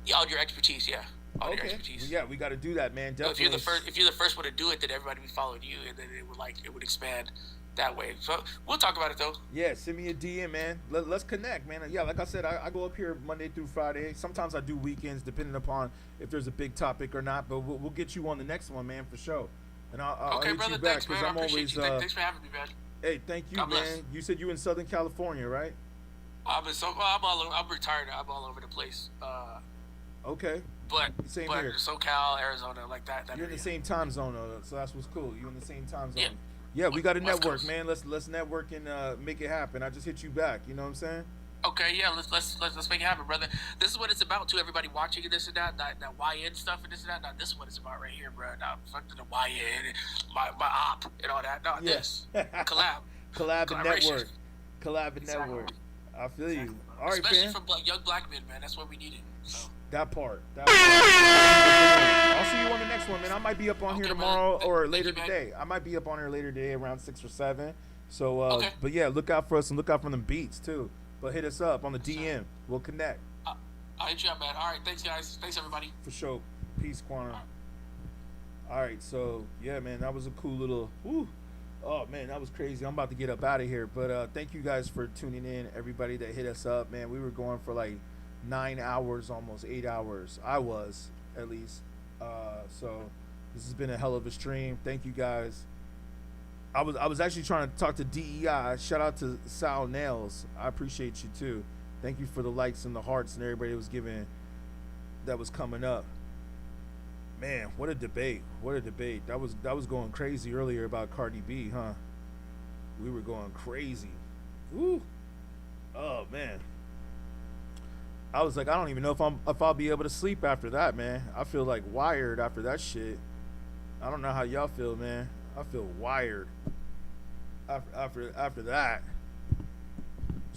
Yeah, on your expertise, yeah. On your expertise. Well, yeah, we got to do that, man. Definitely. If you're the first one to do it, then everybody will be following you, and then it would expand that way. So we'll talk about it though. Yeah, send me a DM, man. Let's connect, man. Yeah, like I said, I go up here Monday through Friday. Sometimes I do weekends, depending upon if there's a big topic or not. But we'll get you on the next one, man, for sure. And I'll hit brother, you back thanks, man. I'm always. Thanks for having me, man. Hey, thank you, God man. bless. You said you in Southern California, right? I'm retired. I'm all over the place. Okay. Same but here. SoCal, Arizona, like that. You're in the same time zone, though, so that's what's cool. You're in the same time zone. Yeah. Yeah, we got to West network, Coast. man. Let's network and make it happen. I just hit you back. You know what I'm saying? Okay, yeah, let's make it happen, brother. This is what it's about to everybody watching this and that YN stuff and this and that. Now this is what it's about right here, bro. Not fucking the YN and my op and all that. No, Yeah. this collab, Collab and collaboration. network. Collab and Exactly. network. I feel you. All right, Especially fam. for young black men, man. That's what we needed. So. That part. I'll see you on the next one, man. I might be up on here tomorrow or later today. I might be up on here later today around 6 or 7. So, but yeah, look out for us and look out for them beats too. But hit us up on the DM. We'll connect. I'll hit you up, man. All right, thanks, guys. Thanks, everybody. For sure. Peace, Quantum. All right, so yeah, man, that was a cool little. Woo. Oh man, that was crazy. I'm about to get up out of here, but thank you guys for tuning in. Everybody that hit us up, man. We were going for like 9 hours, almost 8 hours. I was, at least. So this has been a hell of a stream. Thank you guys. I was actually trying to talk to DEI. Shout out to Sal Nails. I appreciate you too. Thank you for the likes and the hearts and everybody that was giving, that was coming up. Man, what a debate. What a debate. That was going crazy earlier about Cardi B, huh? We were going crazy. Woo. Oh man. I was like, I don't even know if I'll be able to sleep after that, man. I feel like wired after that shit. I don't know how y'all feel, man. I feel wired after that.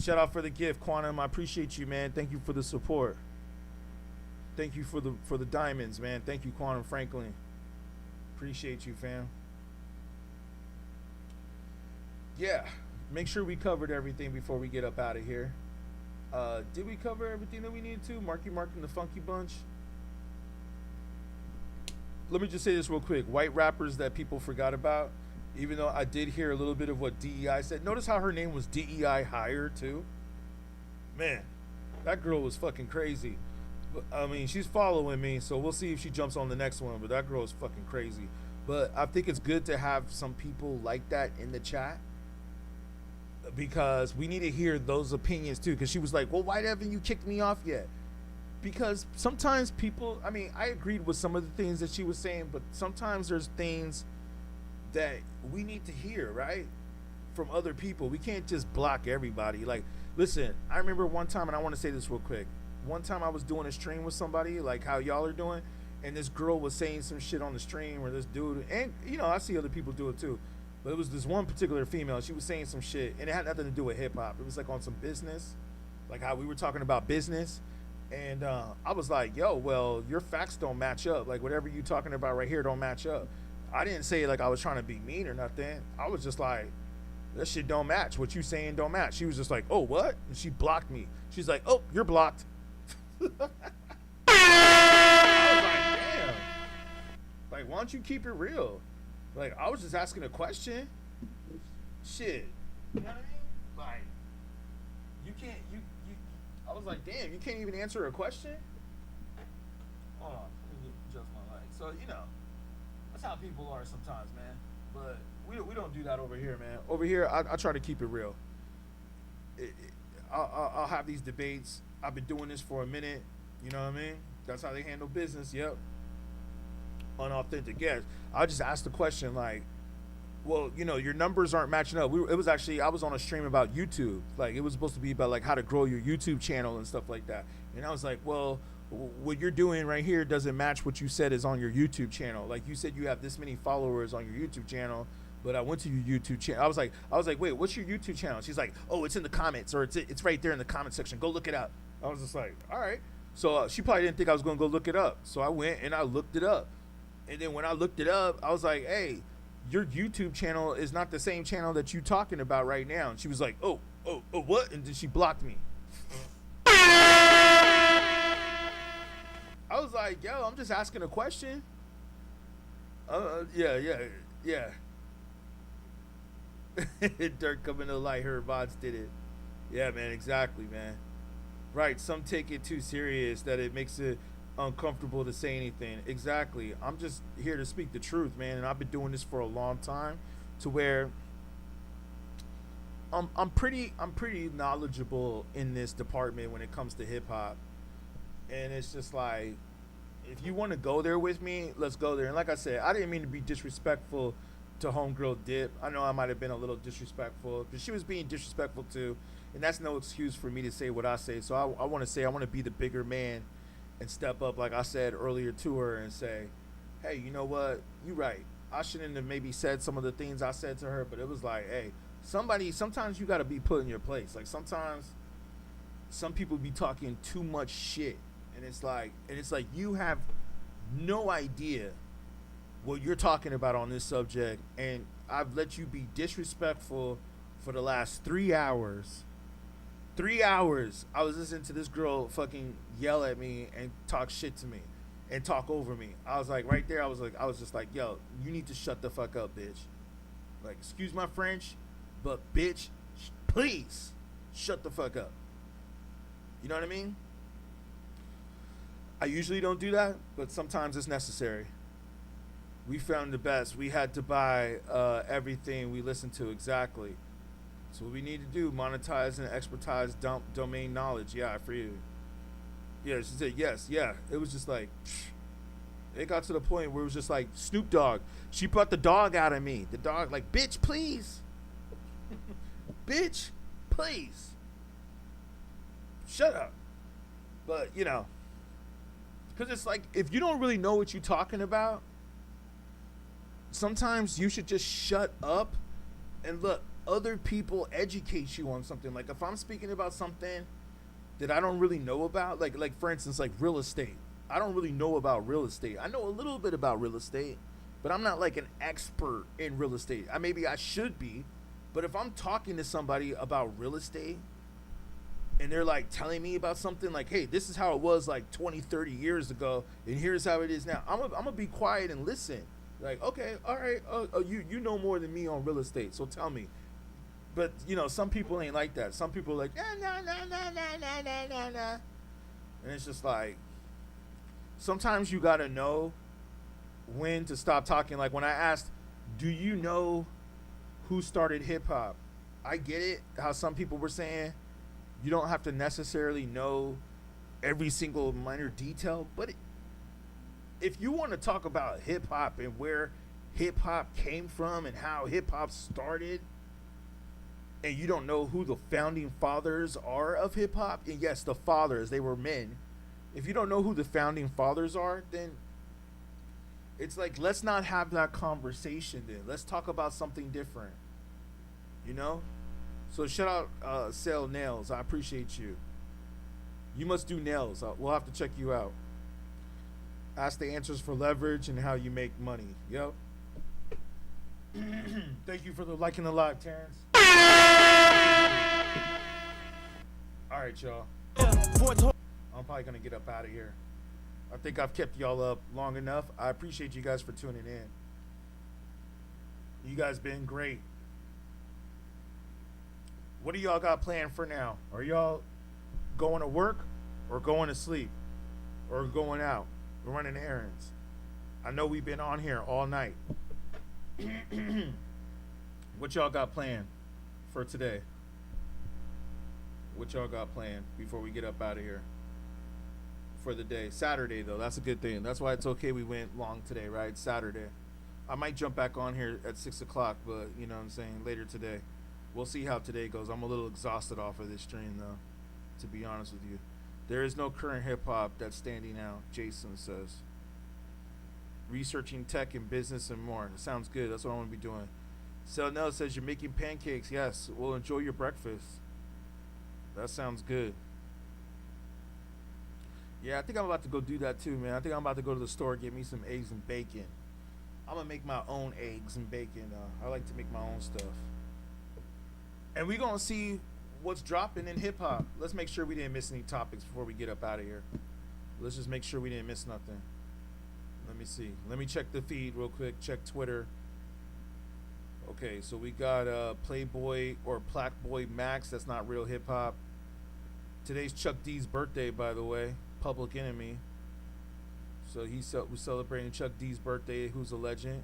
Shout out for the gift, Quantum. I appreciate you, man. Thank you for the support. Thank you for the diamonds, man. Thank you, Quantum Franklin. Appreciate you, fam. Yeah, make sure we covered everything before we get up out of here. Did we cover everything that we needed to? Marky Mark and the Funky Bunch. Let me just say this real quick. White rappers that people forgot about, even though I did hear a little bit of what DEI said. Notice how her name was DEI Higher, too. Man, that girl was fucking crazy. I mean, she's following me, so we'll see if she jumps on the next one, but that girl is fucking crazy. But I think it's good to have some people like that in the chat, because we need to hear those opinions, too. Because she was like, well, why haven't you kicked me off yet? Because sometimes people, I mean, I agreed with some of the things that she was saying, but sometimes there's things that we need to hear, right? From other people. We can't just block everybody. Like, listen, I remember one time, and I want to say this real quick. One time I was doing a stream with somebody, like how y'all are doing, and this girl was saying some shit on the stream, or this dude, and, you know, I see other people do it too, but it was this one particular female. She was saying some shit, and it had nothing to do with hip-hop. It was like on some business, like how we were talking about business. And I was like, yo, well, your facts don't match up. Like, whatever you talking about right here don't match up. I didn't say like I was trying to be mean or nothing. I was just like, that shit don't match. What you saying don't match. She was just like, oh, what? And she blocked me. She's like, oh, you're blocked. I was like, damn. Like, why don't you keep it real? Like, I was just asking a question. Shit. You know what I mean? Like, you can't, I was like, damn, you can't even answer a question? Hold on, let me adjust my light. So, you know, that's how people are sometimes, man. But we don't do that over here, man. Over here, I try to keep it real. I'll have these debates. I've been doing this for a minute. You know what I mean? That's how they handle business. Yep. Unauthentic. Yes. I'll just ask the question like, well, you know, your numbers aren't matching up. It was actually, I was on a stream about YouTube. Like, it was supposed to be about like how to grow your YouTube channel and stuff like that. And I was like, well, what you're doing right here doesn't match what you said is on your YouTube channel. Like, you said you have this many followers on your YouTube channel, but I went to your YouTube channel. I was like, wait, what's your YouTube channel? She's like, oh, it's in the comments, or it's right there in the comment section. Go look it up. I was just like, all right. So she probably didn't think I was going to go look it up. So I went and I looked it up. And then when I looked it up, I was like, hey, your YouTube channel is not the same channel that you talking about right now. And she was like, oh, what? And then she blocked me. I was like, yo, I'm just asking a question. Yeah. Dirt coming to light, her bots did it. Yeah, man, exactly, man. Right, some take it too serious that it makes it uncomfortable to say anything. Exactly. I'm just here to speak the truth, man, and I've been doing this for a long time, to where I'm pretty knowledgeable in this department when it comes to hip hop. And it's just like, if you want to go there with me, let's go there. And like I said, I didn't mean to be disrespectful to homegirl Dip. I know I might have been a little disrespectful, but she was being disrespectful too, and that's no excuse for me to say what I say. So I want to say I want to be the bigger man and step up, like I said earlier to her, and say, hey, you know what? You right. I shouldn't have maybe said some of the things I said to her, but it was like, hey, sometimes you got to be put in your place. Like sometimes some people be talking too much shit, and it's like you have no idea what you're talking about on this subject, and I've let you be disrespectful for the last 3 hours. 3 hours I was listening to this girl fucking yell at me and talk shit to me and talk over me. I was like, right there, I was just like, yo, you need to shut the fuck up, bitch. Like, excuse my French, but bitch, please shut the fuck up. You know what I mean? I usually don't do that, but sometimes it's necessary. We found the best. We had to buy everything we listened to exactly. So what we need to do, monetize and expertise domain knowledge. Yeah, for you. Yeah, she said yes, yeah. It was just like, it got to the point where it was just like, Snoop Dogg. She brought the dog out of me. The dog like, bitch, please. Bitch, please. Shut up. But, you know, because it's like, if you don't really know what you're talking about, sometimes you should just shut up and let other people educate you on something. Like if I'm speaking about something that I don't really know about, like for instance, like real estate. I don't really know about real estate. I know a little bit about real estate, but I'm not like an expert in real estate. Maybe I should be, but if I'm talking to somebody about real estate and they're like telling me about something like, hey, this is how it was like 20, 30 years ago, and here's how it is now, I'm gonna be quiet and listen. Like, okay, all right, you know more than me on real estate, so tell me. But, you know, some people ain't like that. Some people are like, nah. And it's just like, sometimes you got to know when to stop talking. Like when I asked, do you know who started hip hop? I get it, how some people were saying you don't have to necessarily know every single minor detail. But if you want to talk about hip hop and where hip hop came from and how hip hop started, and you don't know who the founding fathers are of hip hop, and yes, the fathers, they were men. If you don't know who the founding fathers are, then it's like, let's not have that conversation then. Let's talk about something different. You know? So shout out Sell Nails. I appreciate you. You must do nails. We'll have to check you out. Ask the answers for leverage and how you make money. Yep. Thank you for the liking the live, Terrence. Alright, y'all. I'm probably gonna get up out of here. I think I've kept y'all up long enough. I appreciate you guys for tuning in. You guys been great. What do y'all got planned for now? Are y'all going to work or going to sleep or going out? We're running errands. I know we've been on here all night. What y'all got planned for today? What y'all got planned before we get up out of here for the day? Saturday, though. That's a good thing. That's why it's okay we went long today, right? Saturday. I might jump back on here at 6 o'clock, but, you know what I'm saying, later today. We'll see how today goes. I'm a little exhausted off of this stream, though, to be honest with you. There is no current hip-hop that's standing out, Jason says. Researching tech and business and more. It sounds good. That's what I want to be doing. Selnell says you're making pancakes. Yes. Well, enjoy your breakfast. That sounds good. Yeah, I think I'm about to go do that too, man. I think I'm about to go to the store and get me some eggs and bacon. I'm going to make my own eggs and bacon. I like to make my own stuff. And we're going to see what's dropping in hip-hop. Let's make sure we didn't miss any topics before we get up out of here. Let's just make sure we didn't miss nothing. Let me see. Let me check the feed real quick. Check Twitter. Okay, so we got Playboy or Plaque Boy Max. That's not real hip-hop. Today's Chuck D's birthday, by the way. Public Enemy. So we're celebrating Chuck D's birthday, who's a legend.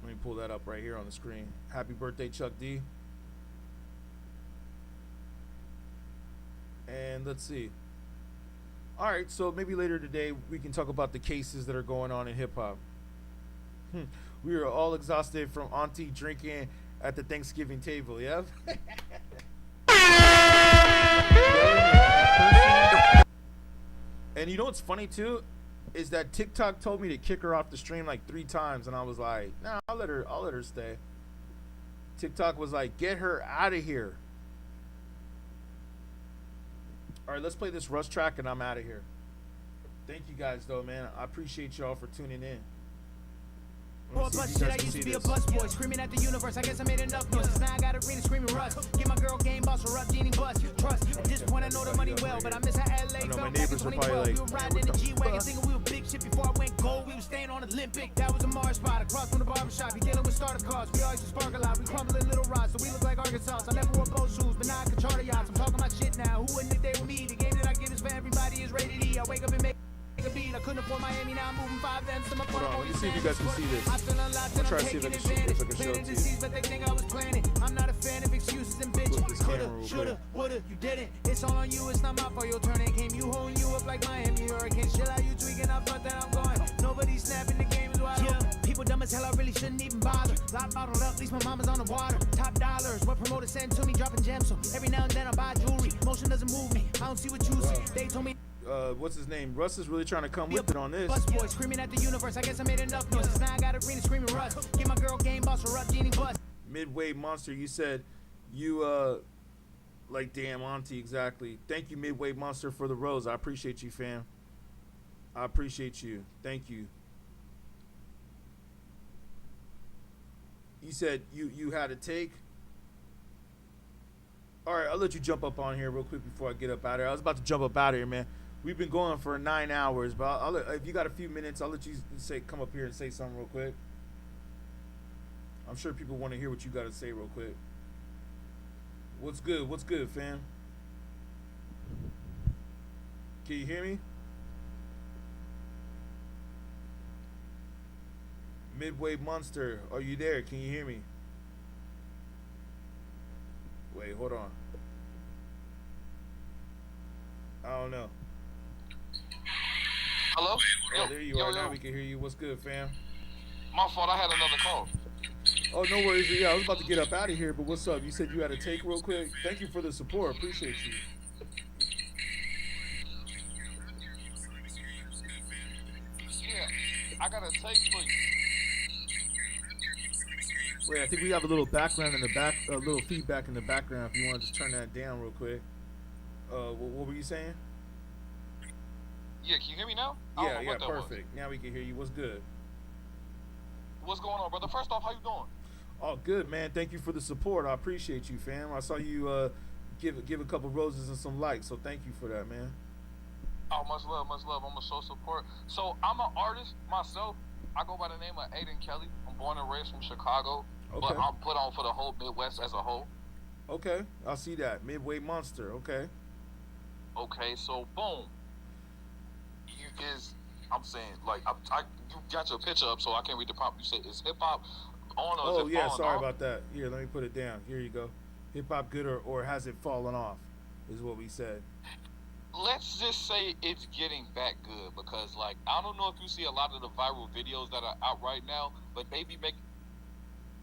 Let me pull that up right here on the screen. Happy birthday, Chuck D. And let's see. All right, so maybe later today we can talk about the cases that are going on in hip hop. We are all exhausted from Auntie drinking at the Thanksgiving table. Yep. And you know what's funny too, is that TikTok told me to kick her off the stream like 3 times, and I was like, nah, I'll let her stay. TikTok was like, get her out of here. All right, let's play this Rush track, and I'm out of here. Thank you guys, though, man. I appreciate y'all for tuning in. Boy, bust shit, I used to be a bus boy, screaming at the universe. I guess I made enough noise. Now I got arena screaming rush. Get my girl game boss her up, Genie bust. Trust. At this point, I know the money well, but I miss how LA I know my felt back in neighbors are probably 2012. like, We were riding in the G-Wagon, thinking we were big shit before I went gold. We were staying on Olympic. That was a Mars spot across from the barbershop. He dealing with starter cars. We always spark a lot. We crumbling little rods, so we look like Arkansas. I never wore boat shoes, but now I can charter yachts. I'm talking my shit now. Who wouldn't if they were me? The game that I give is for everybody is rated E. I wake up and make a beat. I couldn't afford Miami, now I'm moving 5 M's to my hold on, let me see if you guys can see this. I'm trying to see if I can show it to you. But they think I was planning. I'm not a fan of excuses and bitches. Coulda, shoulda, woulda, you didn't. It's all on you, it's not my fault. Your turn ain't came. You holding you up like Miami Hurricanes. Chill out, you tweaking, I thought that I'm going. Nobody's snapping, the game is wide open. People dumb as hell, I really shouldn't even bother. Lot bottled up, at least my mama's on the water. Top dollars, what promoters send to me, dropping gems. So every now and then I buy jewelry. Motion doesn't move me, I don't see what you see. They told me. What's his name? Russ is really trying to come with it on this. Bus boy screaming at the universe. I guess I made enough noises. Now I got arena screaming rush. Get my girl game boss her up, Genie bust. Midway Monster, you said you like damn Auntie, exactly. Thank you, Midway Monster, for the rose. I appreciate you, fam. I appreciate you. Thank you. You said you had a take. All right, I'll let you jump up on here real quick before I get up out of here. I was about to jump up out of here, man. We've been going for 9 hours, but I'll let, if you got a few minutes, I'll let you come up here and say something real quick. I'm sure people want to hear what you got to say real quick. What's good? What's good, fam? Can you hear me? Midway Monster, are you there? Can you hear me? Wait, hold on. I don't know. Hello? Oh, there you are. Now we can hear you. What's good, fam? My fault. I had another call. Oh, no worries. Yeah, I was about to get up out of here, but what's up? You said you had a take real quick. Thank you for the support. Appreciate you. Yeah, I got a take for you. Wait, I think we have a little background in the back, a little feedback in the background. If you want to just turn that down real quick. What were you saying? Yeah, can you hear me now? Yeah, perfect. Now we can hear you. What's good? What's going on, brother? First off, how you doing? Oh, good, man. Thank you for the support. I appreciate you, fam. I saw you give a couple roses and some likes, so thank you for that, man. Oh, much love, much love. I'm gonna show support. So I'm an artist myself. I go by the name of Aiden Kelly. I'm born and raised from Chicago, but I'm put on for the whole Midwest as a whole. Okay, I see that. Midway Monster. Okay. Okay, so boom. I'm saying, like, you got your picture up, so I can't read the prompt. You say, is hip hop on or is it falling sorry off? about that. Here, let me put it down. Here you go. Hip hop good or has it fallen off? Is what we said. Let's just say it's getting back good because, like, I don't know if you see a lot of the viral videos that are out right now, but they be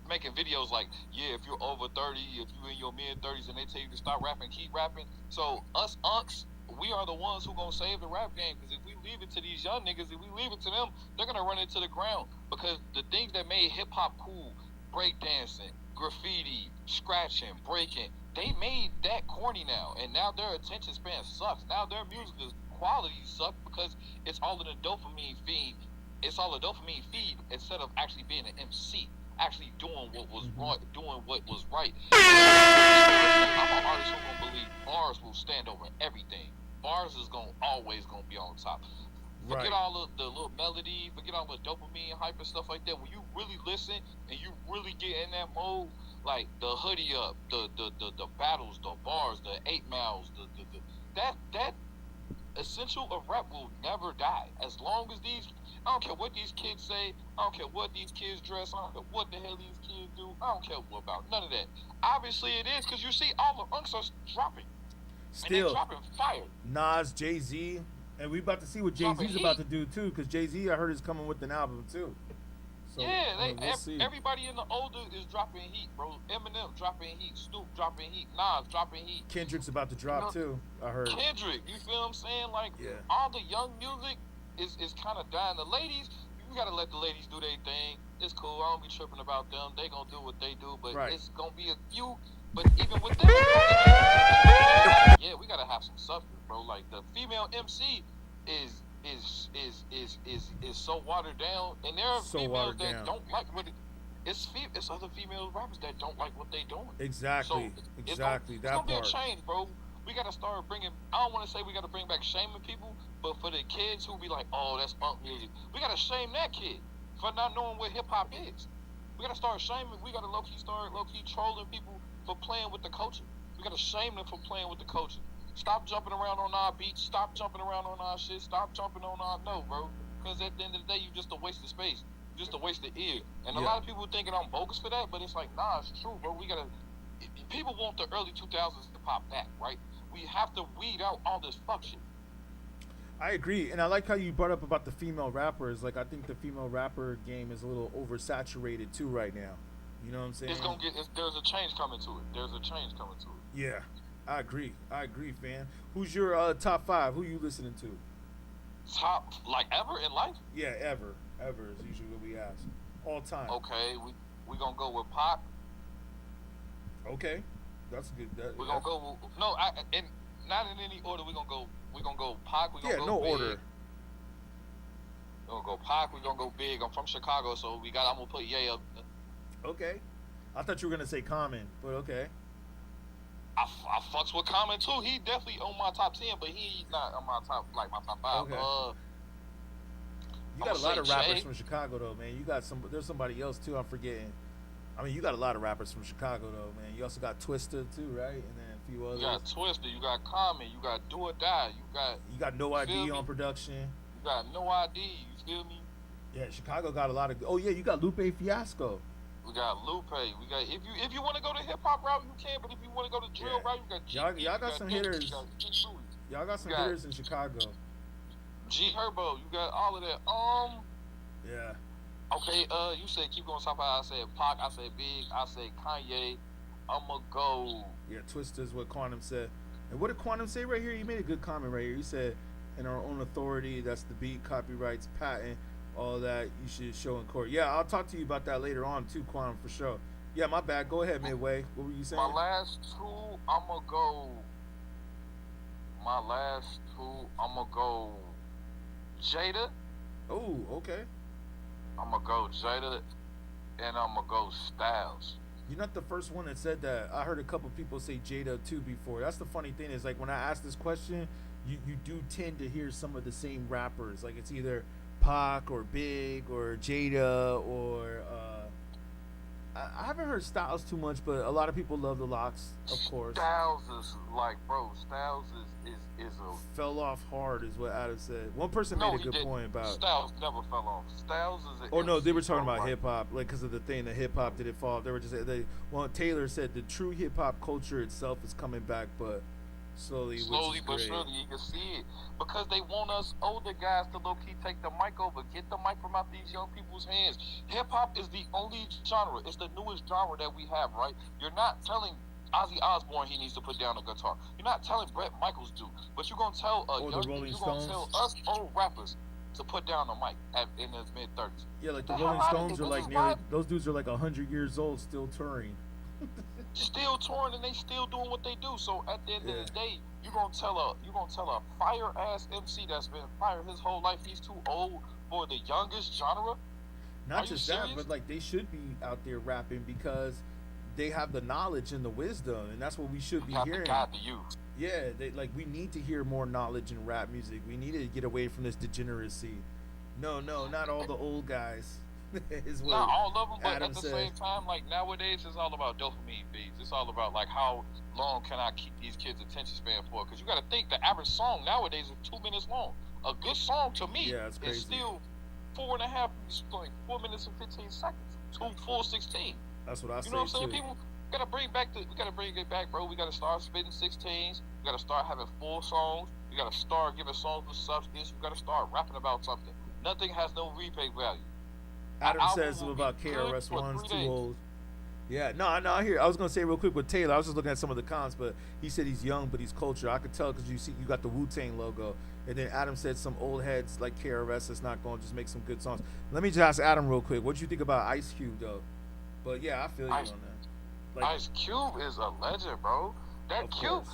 making videos like, yeah, if you're over 30, if you're in your mid-30s and they tell you to stop rapping, keep rapping. So us unks, we are the ones who gonna save the rap game, because if we leave it to these young niggas, if we leave it to them, they're gonna run it to the ground. Because the things that made hip-hop cool, breakdancing, graffiti, scratching, breaking, they made that corny now, and now their attention span sucks. Now their music quality sucks because it's all in a dopamine feed. It's all a dopamine feed instead of actually being an MC, actually doing what was right, doing what was right. I'm an artist who gonna believe bars will stand over everything. Bars is always gonna be on top. Forget all of the little melody, forget all the dopamine hype and stuff like that. When you really listen and you really get in that mode, like the hoodie up, the battles, the bars, the 8 miles, that essential of rap will never die. As long as I don't care what these kids say, I don't care what these kids dress, I don't care what the hell these kids do, I don't care about none of that. Obviously it is, because you see all the unks are dropping. Still, and they dropping fire. Nas, Jay-Z, And we about to see what Jay-Z's about to do too, because Jay-Z I heard is coming with an album too. So, yeah, we'll see. everybody in the older is dropping heat, bro. Eminem dropping heat, Snoop dropping heat, Nas dropping heat. Kendrick's about to drop too, I heard. Kendrick, you feel what I'm saying? Like, yeah. all the young music is kind of dying. The ladies, you gotta let the ladies do their thing. It's cool. I don't be tripping about them. They gonna do what they do, but it's gonna be a few. But even with them, yeah, we gotta have some substance, bro. Like the female MC is so watered down, and there are So females watered that down. don't like what it. It's other female rappers that don't like what they doing. Exactly, So exactly. It's That gonna be a part. change, bro. We gotta start bringing. I don't want to say we gotta bring back shaming people, but for the kids who be like, "Oh, that's punk music," we gotta shame that kid for not knowing what hip hop is. We gotta start shaming. We gotta low key trolling people for playing with the culture. We gotta shame them for playing with the culture. Stop jumping around on our beats. Stop jumping around on our shit. Stop jumping on our bro. Because at the end of the day, you just a waste of space. You just a waste of ear. And a lot of people thinking I'm bogus for that, but it's like, nah, it's true, bro. We gotta. People want the early 2000s hip hop back, right? We have to weed out all this fuck shit. I agree, and I like how you brought up about the female rappers. Like, I think the female rapper game is a little oversaturated too right now. You know what I'm saying? It's gonna there's a change coming to it. There's a change coming to it. Yeah, I agree, fam. Who's your top 5? Who you listening to? Top, like, ever in life? Yeah, ever is usually what we ask. All time. Okay, we gonna go with Pac. Okay, that's good. We're gonna go with, and not in any order. We're gonna go Pac. We're gonna go no Big. order. We're gonna go Pac. We're gonna go Big. I'm from Chicago, so I'm gonna put Ye up. Okay, I thought you were gonna say Common, but okay. I fucks with Common too. He definitely on my top 10, but he's not on my top 5. Okay. You got a lot of rappers from Chicago though, man. You got there's somebody else too. I'm forgetting. I mean, you got a lot of rappers from Chicago though, man. You also got Twista too, right? And then a few others. You got Twista. You got Common. You got Do or Die. You got No ID on production. You got No ID. You feel me? Yeah, Chicago got a lot of. Oh yeah, you got Lupe Fiasco. We got Lupe. We got if you want to go the hip hop route, you can. But if you want to go the drill route, you got y'all got some hitters. Y'all got some hitters in Chicago. G Herbo. You got all of that. Yeah. Okay. You said keep going top 5. I said Pac. I said Big. I said Kanye. I'ma go. Yeah, Twista is what Quantum said. And what did Quantum say right here? He made a good comment right here. He said, "In our own authority, that's the beat, copyrights, patent, all that you should show in court." Yeah, I'll talk to you about that later on too, Quantum, for sure. Yeah, my bad. Go ahead, Midway. What were you saying? My last 2, I'ma go Jada. Oh, okay. I'ma go Jada, and I'ma go Styles. You're not the first one that said that. I heard a couple people say Jada too before. That's the funny thing is, like, when I ask this question, you do tend to hear some of the same rappers. Like, it's either Pac or Big or Jada or I haven't heard Styles too much, but a lot of people love the Locks, of course. Styles is like, bro. Styles is a fell off hard, is what Adam said. One person made a good point about Styles never fell off. Styles is. Oh no, they were talking about hip hop, like, because of the thing that hip hop didn't fall off. They were just Taylor said the true hip hop culture itself is coming back, but slowly but surely you can see it because they want us older guys to low key take the mic over, get the mic from out these young people's hands. Hip hop is the only genre. It's the newest genre that we have, right? You're not telling Ozzy Osbourne he needs to put down a guitar. You're not telling Bret Michaels do, but you're gonna tell you're gonna tell us old rappers to put down the mic in his mid-30s. Yeah, like the Rolling Stones are like those dudes are like 100 years old, still touring. Still touring, and they still doing what they do. So at the end of the day, you gonna tell a fire ass MC that's been fired his whole life he's too old for the youngest genre. Not just that, but like they should be out there rapping because they have the knowledge and the wisdom, and that's what we should be hearing. God to youth. Yeah, we need to hear more knowledge in rap music. We need to get away from this degeneracy. No, not all the old guys. Is what not all of them, but Adam at the said. same time, like nowadays, it's all about dopamine feeds. It's all about like how long can I keep these kids' attention span for? Because you got to think the average song nowadays is 2 minutes long. A good song to me is still 4.5, like 4 minutes and 15 seconds. 2 full 16. That's what I say You know what I'm saying? too. We gotta bring it back, bro. We gotta start spitting 16s. We gotta start having full songs. We gotta start giving songs with substance. We gotta start rapping about something. Nothing has no replay value. Adam says about KRS One's too old. Yeah, no, I hear. I was gonna say real quick with Taylor. I was just looking at some of the cons, but he said he's young, but he's culture. I could tell because you got the Wu-Tang logo, and then Adam said some old heads like KRS is not going to just make some good songs. Let me just ask Adam real quick. What do you think about Ice Cube though? But yeah, I feel you on that. Like, Ice Cube is a legend, bro. That Cube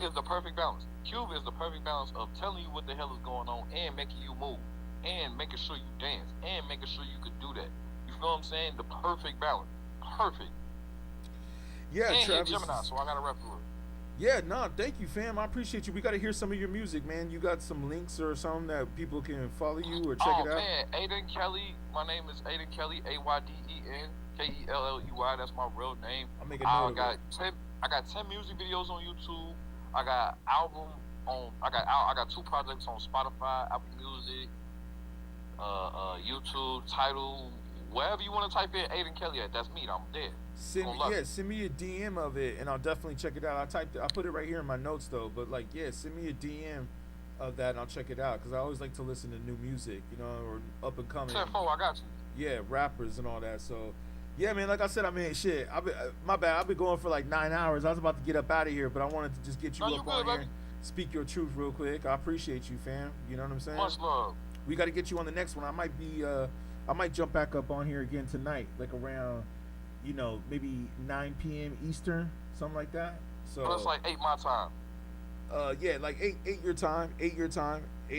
is the perfect balance. Cube is the perfect balance of telling you what the hell is going on and making you move and making sure you dance and making sure you could do that. You feel what I'm saying? The perfect balance. Perfect. Yeah, and Travis. Gemini, so I gotta rep for it. Yeah, no, thank you, fam. I appreciate you. We got to hear some of your music, man. You got some links or something that people can follow you or check it out? Oh, man. Aiden Kelly. My name is Aiden Kelly. AYDEN KELLEY. That's my real name. I'll make a note of it. I got 10 music videos on YouTube. I got album on. I got 2 projects on Spotify, Apple Music, YouTube, Tidal. Wherever you want to type in Aiden Kelly at, that's me. I'm there. Send me a DM of it, and I'll definitely check it out. I put it right here in my notes though. But like, yeah, send me a DM of that, and I'll check it out because I always like to listen to new music, you know, or up and coming. I got you. Yeah, rappers and all that. So, yeah, man. Like I said, I mean, shit. My bad. I've been going for like 9 hours. I was about to get up out of here, but I wanted to just get you up on here, speak your truth real quick. I appreciate you, fam. You know what I'm saying? Much love. We got to get you on the next one. I might jump back up on here again tonight, like around, you know, maybe 9 p.m. Eastern, something like that. So that's like 8 my time. Yeah, like 8 your time, 8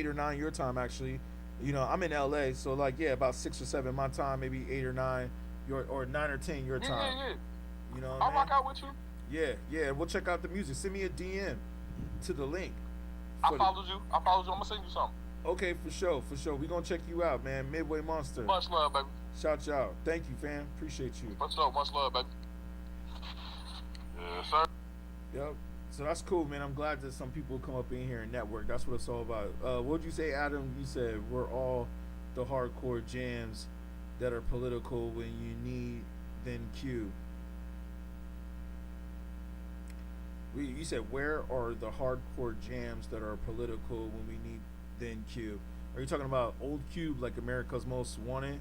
or 9 your time actually. You know, I'm in LA, so like yeah, about 6 or 7 my time, maybe 8 or 9 or 9 or 10 your time. Yeah. You know, I'll rock out with you. Yeah. We'll check out the music. Send me a DM to the link. I followed you. I'm gonna send you something. Okay, for sure. We gonna check you out, man. Midway Monster. Much love, baby. Shout you out. Thank you, fam. Appreciate you. Much love, baby. Yes, sir. Yep. So that's cool, man. I'm glad that some people come up in here and network. That's what it's all about. What'd you say, Adam? You said we're all the hardcore jams that are political when you need then Q. You said where are the hardcore jams that are political when we need then Cube? Are you talking about old Cube like America's Most Wanted?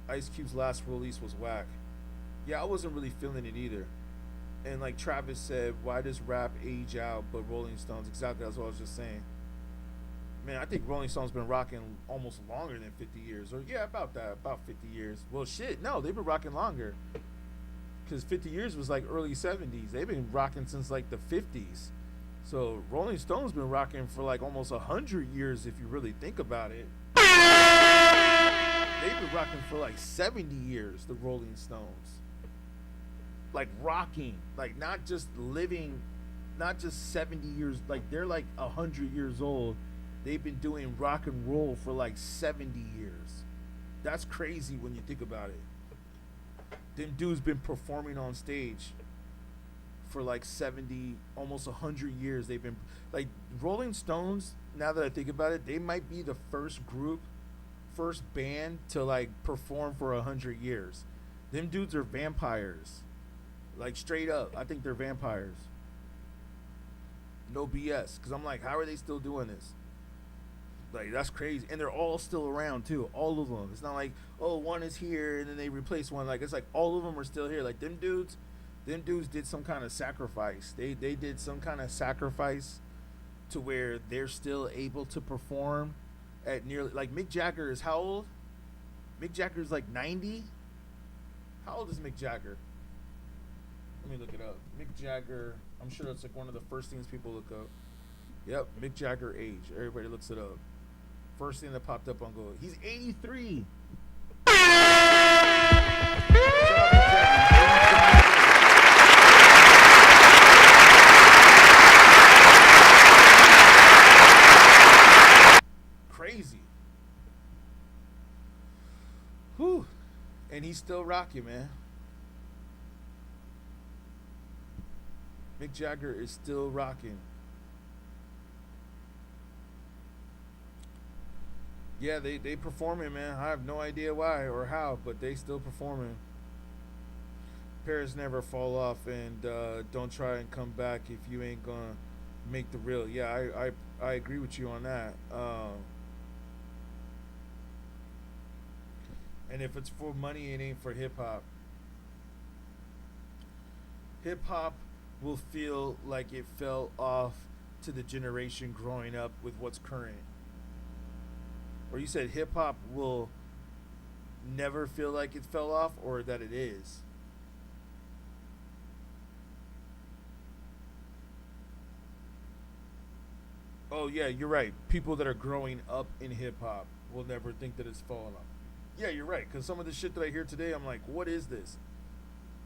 Ice Cube's last release was whack. Yeah, I wasn't really feeling it either. And like Travis said, why does rap age out but Rolling Stones? Exactly, that's what I was just saying. Man, I think Rolling Stones been rocking almost longer than 50 years. Or yeah, about 50 years. Well shit, no, they've been rocking longer. Because 50 years was like early 70s. They've been rocking since like the 50s. So Rolling Stones been rocking for like almost 100 years if you really think about it. They've been rocking for like 70 years, the Rolling Stones. Like rocking, like not just living, not just 70 years, like they're like 100 years old. They've been doing rock and roll for like 70 years. That's crazy when you think about it. Them dudes been performing on stage for like 70, almost 100 years. They've been like Rolling Stones. Now that I think about it, they might be the first band to like perform for 100 years. Them dudes are vampires, like straight up. I think they're vampires. No BS. Because I'm like, how are they still doing this? Like, that's crazy. And they're all still around too, all of them. It's not like, oh, one is here and then they replace one. Like, it's like all of them are still here. Like them dudes did some kind of sacrifice. They did some kind of sacrifice to where they're still able to perform at nearly, like Mick Jagger is how old? Mick Jagger is like 90. How old is Mick Jagger? Let me look it up. Mick Jagger, I'm sure that's like one of the first things people look up. Yep, Mick Jagger age. Everybody looks it up. First thing that popped up on Google. He's 83. Crazy. Whew. And he's still rocking, man. Mick Jagger is still rocking. Yeah, they performing, man. I have no idea why or how, but they still performing. Paris never fall off, and don't try and come back if you ain't gonna make the real. Yeah, I agree with you on that. And if it's for money, it ain't for hip hop. Hip hop will feel like it fell off to the generation growing up with what's current. Or you said hip hop will never feel like it fell off, or that it is? Oh yeah, you're right. People that are growing up in hip hop will never think that it's fallen off. Yeah, you're right. Because some of the shit that I hear today, I'm like, what is this?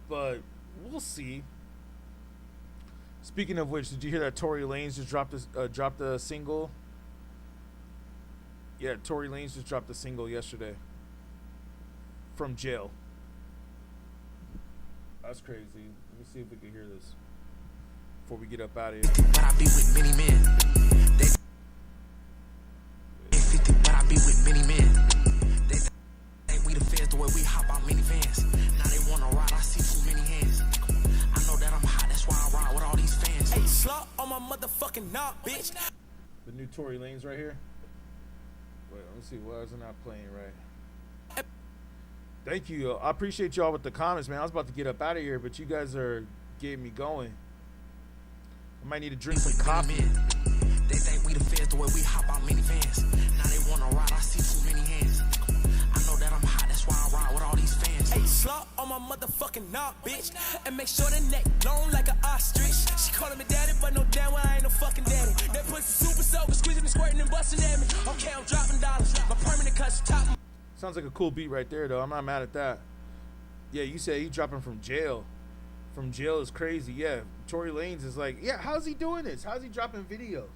But we'll see. Speaking of which, did you hear that Tory Lanez just dropped a single? Yeah, Tory Lanez just dropped a single yesterday. From jail. That's crazy. Let me see if we can hear this before we get up out of here. But I be with many men. They 50, but I be with many men. They think we the feds the way we hop out minivans. Now they wanna ride, I see too many hands. I know that I'm hot, that's why I ride with all these fans. Hey, slut on my motherfucking knob, bitch. The new Tory Lanez right here. Wait, let me see. Why is it not playing right? Thank you. I appreciate y'all with the comments, man. I was about to get up out of here, but you guys are getting me going. I might need to drink some coffee. They think we the feds the way we hop out minivans. Now they wanna ride, I see too many hands. I know that I'm hot, that's why I ride with all these fans. Hey, slut on my motherfucking knob, bitch. And make sure the neck long like an ostrich. She calling me daddy, but no damn well I ain't no fucking daddy. That pussy super soaker, squeezing and squirting and busting at me. Okay, I'm dropping dollars. My permanent cuts top. Sounds like a cool beat right there, though. I'm not mad at that. Yeah, you said he dropping from jail. From jail is crazy. Yeah, Tory Lanez is like, yeah, how's he doing this? How's he dropping videos?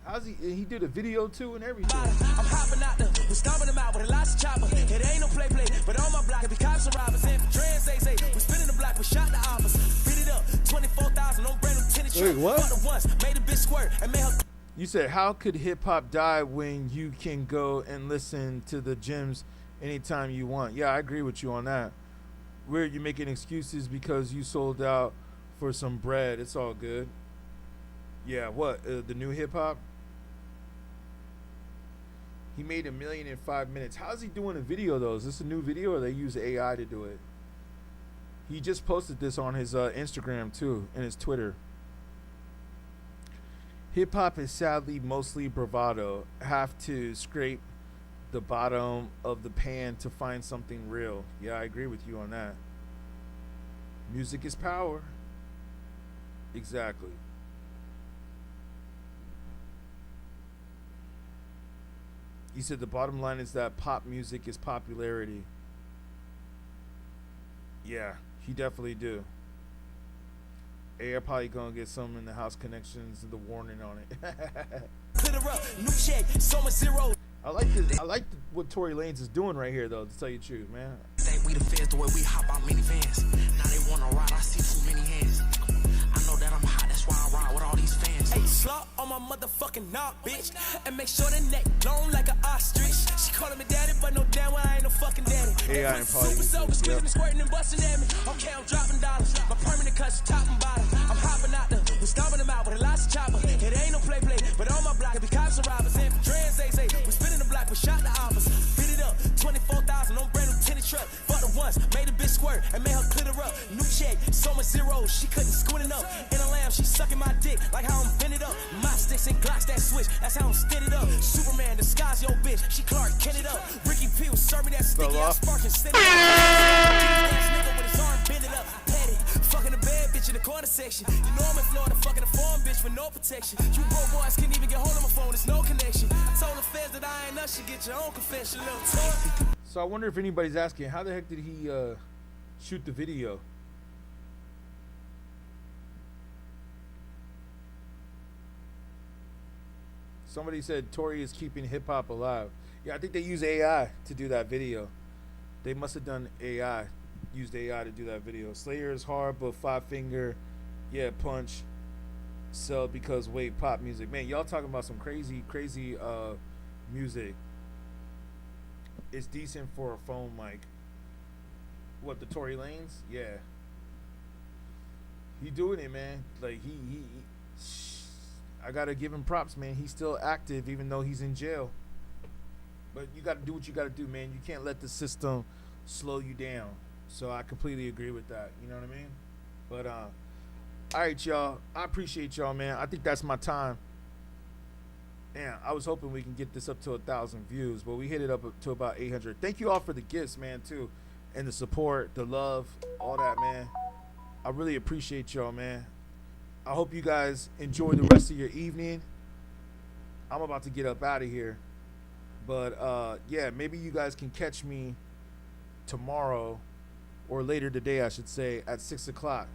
How's he did a video too and everything. I'm hopping out there, we stomping them out with a lots of chopper. It ain't no play, but on my block it be cops and robbers. And for trans, they say, we spinning the block, we shot the office. Beat it up, 24,000 on brand new tennis. Wait, what? Once, made a bitch squirt and made her. You said, how could hip hop die when you can go and listen to the gems anytime you want? Yeah, I agree with you on that. Weird, you're making excuses because you sold out for some bread. It's all good. Yeah, what? The new hip hop? He made $1 million in 5 minutes. How's he doing a video though? Is this a new video or they use AI to do it? He just posted this on his Instagram too and his Twitter. Hip hop is sadly mostly bravado. Have to scrape the bottom of the pan to find something real. Yeah, I agree with you on that. Music is power. Exactly. You said the bottom line is that pop music is popularity. Yeah, he definitely do. Hey, I'm probably gonna get some in the house connections and the warning on it. New check, so much zero. I like this. I like what Tory Lanez is doing right here, though. To tell you the truth, man. Think we the feds the way we hop out minivans. Now they wanna ride, I see too many hands. I know that I'm hot, that's why I ride with all these fans. Hey, slut on my motherfucking knob, bitch. And make sure the neck long like an ostrich. She calling me daddy, but no damn well I ain't no fucking daddy. AI and probably. Super soaker, squeezing and squirting and busting at me. Okay, I'm dropping dollars. My permanent cuts top and bottom. I'm hopping out there, we stomping them out with a lots of chopper. It ain't no play, but on my block it be cops and robbers. And for trans, they say we spinning the block, we shot the office. Beat it up, 24,000 on brand new tennis truck. Fuck her once, made a bitch squirt and made her clit her up. New check, so much zeros, she couldn't squint it up. In a lamb, she sucking my dick like how I'm bent it up. My sticks and Glocks that switch, that's how I'm stand it up. Superman disguise your bitch, she Clark Kent it up. Ricky P was serving that sticky ass spark and send it up. Nigga with his arm bend it up, petty. Fucking a bad bitch in the corner section. You know I'm in Florida, fucking a foreign bitch with no protection. You broke boys can't even get hold of my phone, there's no connection. I told the feds that I ain't us, you get your own confession, little toy. So I wonder if anybody's asking, how the heck did he shoot the video? Somebody said Tory is keeping hip hop alive. Yeah, I think they use AI to do that video. They must have done AI, used AI to do that video. Slayer is hard, but Five Finger, yeah, Punch, sell because wait, pop music. Man, y'all talking about some crazy music. It's decent for a phone mic. What, the Tory Lanez? Yeah. He doing it, man. Like he I gotta give him props, man. He's still active even though he's in jail. But you gotta do what you gotta do, man. You can't let the system slow you down. So I completely agree with that. You know what I mean? But all right, y'all. I appreciate y'all, man. I think that's my time. Man, I was hoping we can get this up to 1,000 views, but we hit it up to about 800. Thank you all for the gifts, man, too, and the support, the love, all that, man. I really appreciate y'all, man. I hope you guys enjoy the rest of your evening. I'm about to get up out of here, but yeah, maybe you guys can catch me tomorrow or later today, I should say, at 6 o'clock.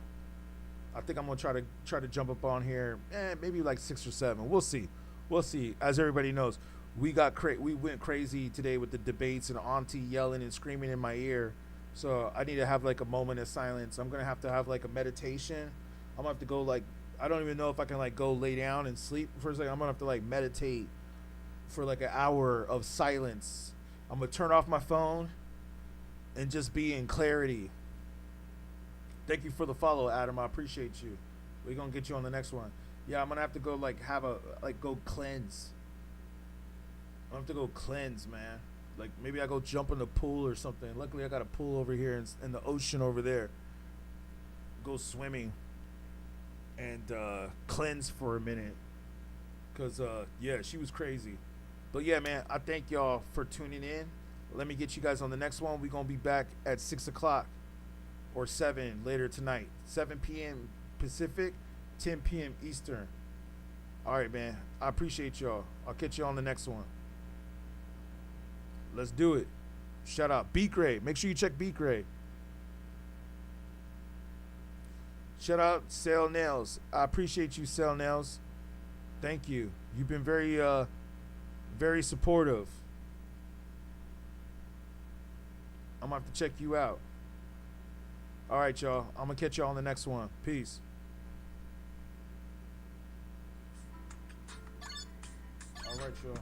I think I'm gonna try to jump up on here, maybe like 6 or 7. We'll see. We'll see. As everybody knows, we went crazy today with the debates and Auntie yelling and screaming in my ear. So I need to have like a moment of silence. I'm gonna have to have like a meditation. I'm gonna have to go like, I don't even know if I can like go lay down and sleep for a second. I'm gonna have to like meditate for like an hour of silence. I'm gonna turn off my phone and just be in clarity. Thank you for the follow, Adam. I appreciate you. We're gonna get you on the next one. Yeah, I'm gonna have to go like go cleanse. I'm gonna have to go cleanse, man. Like maybe I go jump in the pool or something. Luckily I got a pool over here in the ocean over there. Go swimming and cleanse for a minute. Cause yeah, she was crazy. But yeah, man, I thank y'all for tuning in. Let me get you guys on the next one. We're gonna be back at 6 o'clock or 7 later tonight. 7 p.m. Pacific, 10 p.m. Eastern. All right, man. I appreciate y'all. I'll catch you on the next one. Let's do it. Shout out beatGrade. Make sure you check beatGrade. Shout out Sale Nails. I appreciate you, Sale Nails. Thank you. You've been very supportive. I'm gonna have to check you out. All right, y'all. I'm gonna catch y'all on the next one. Peace. All right, y'all.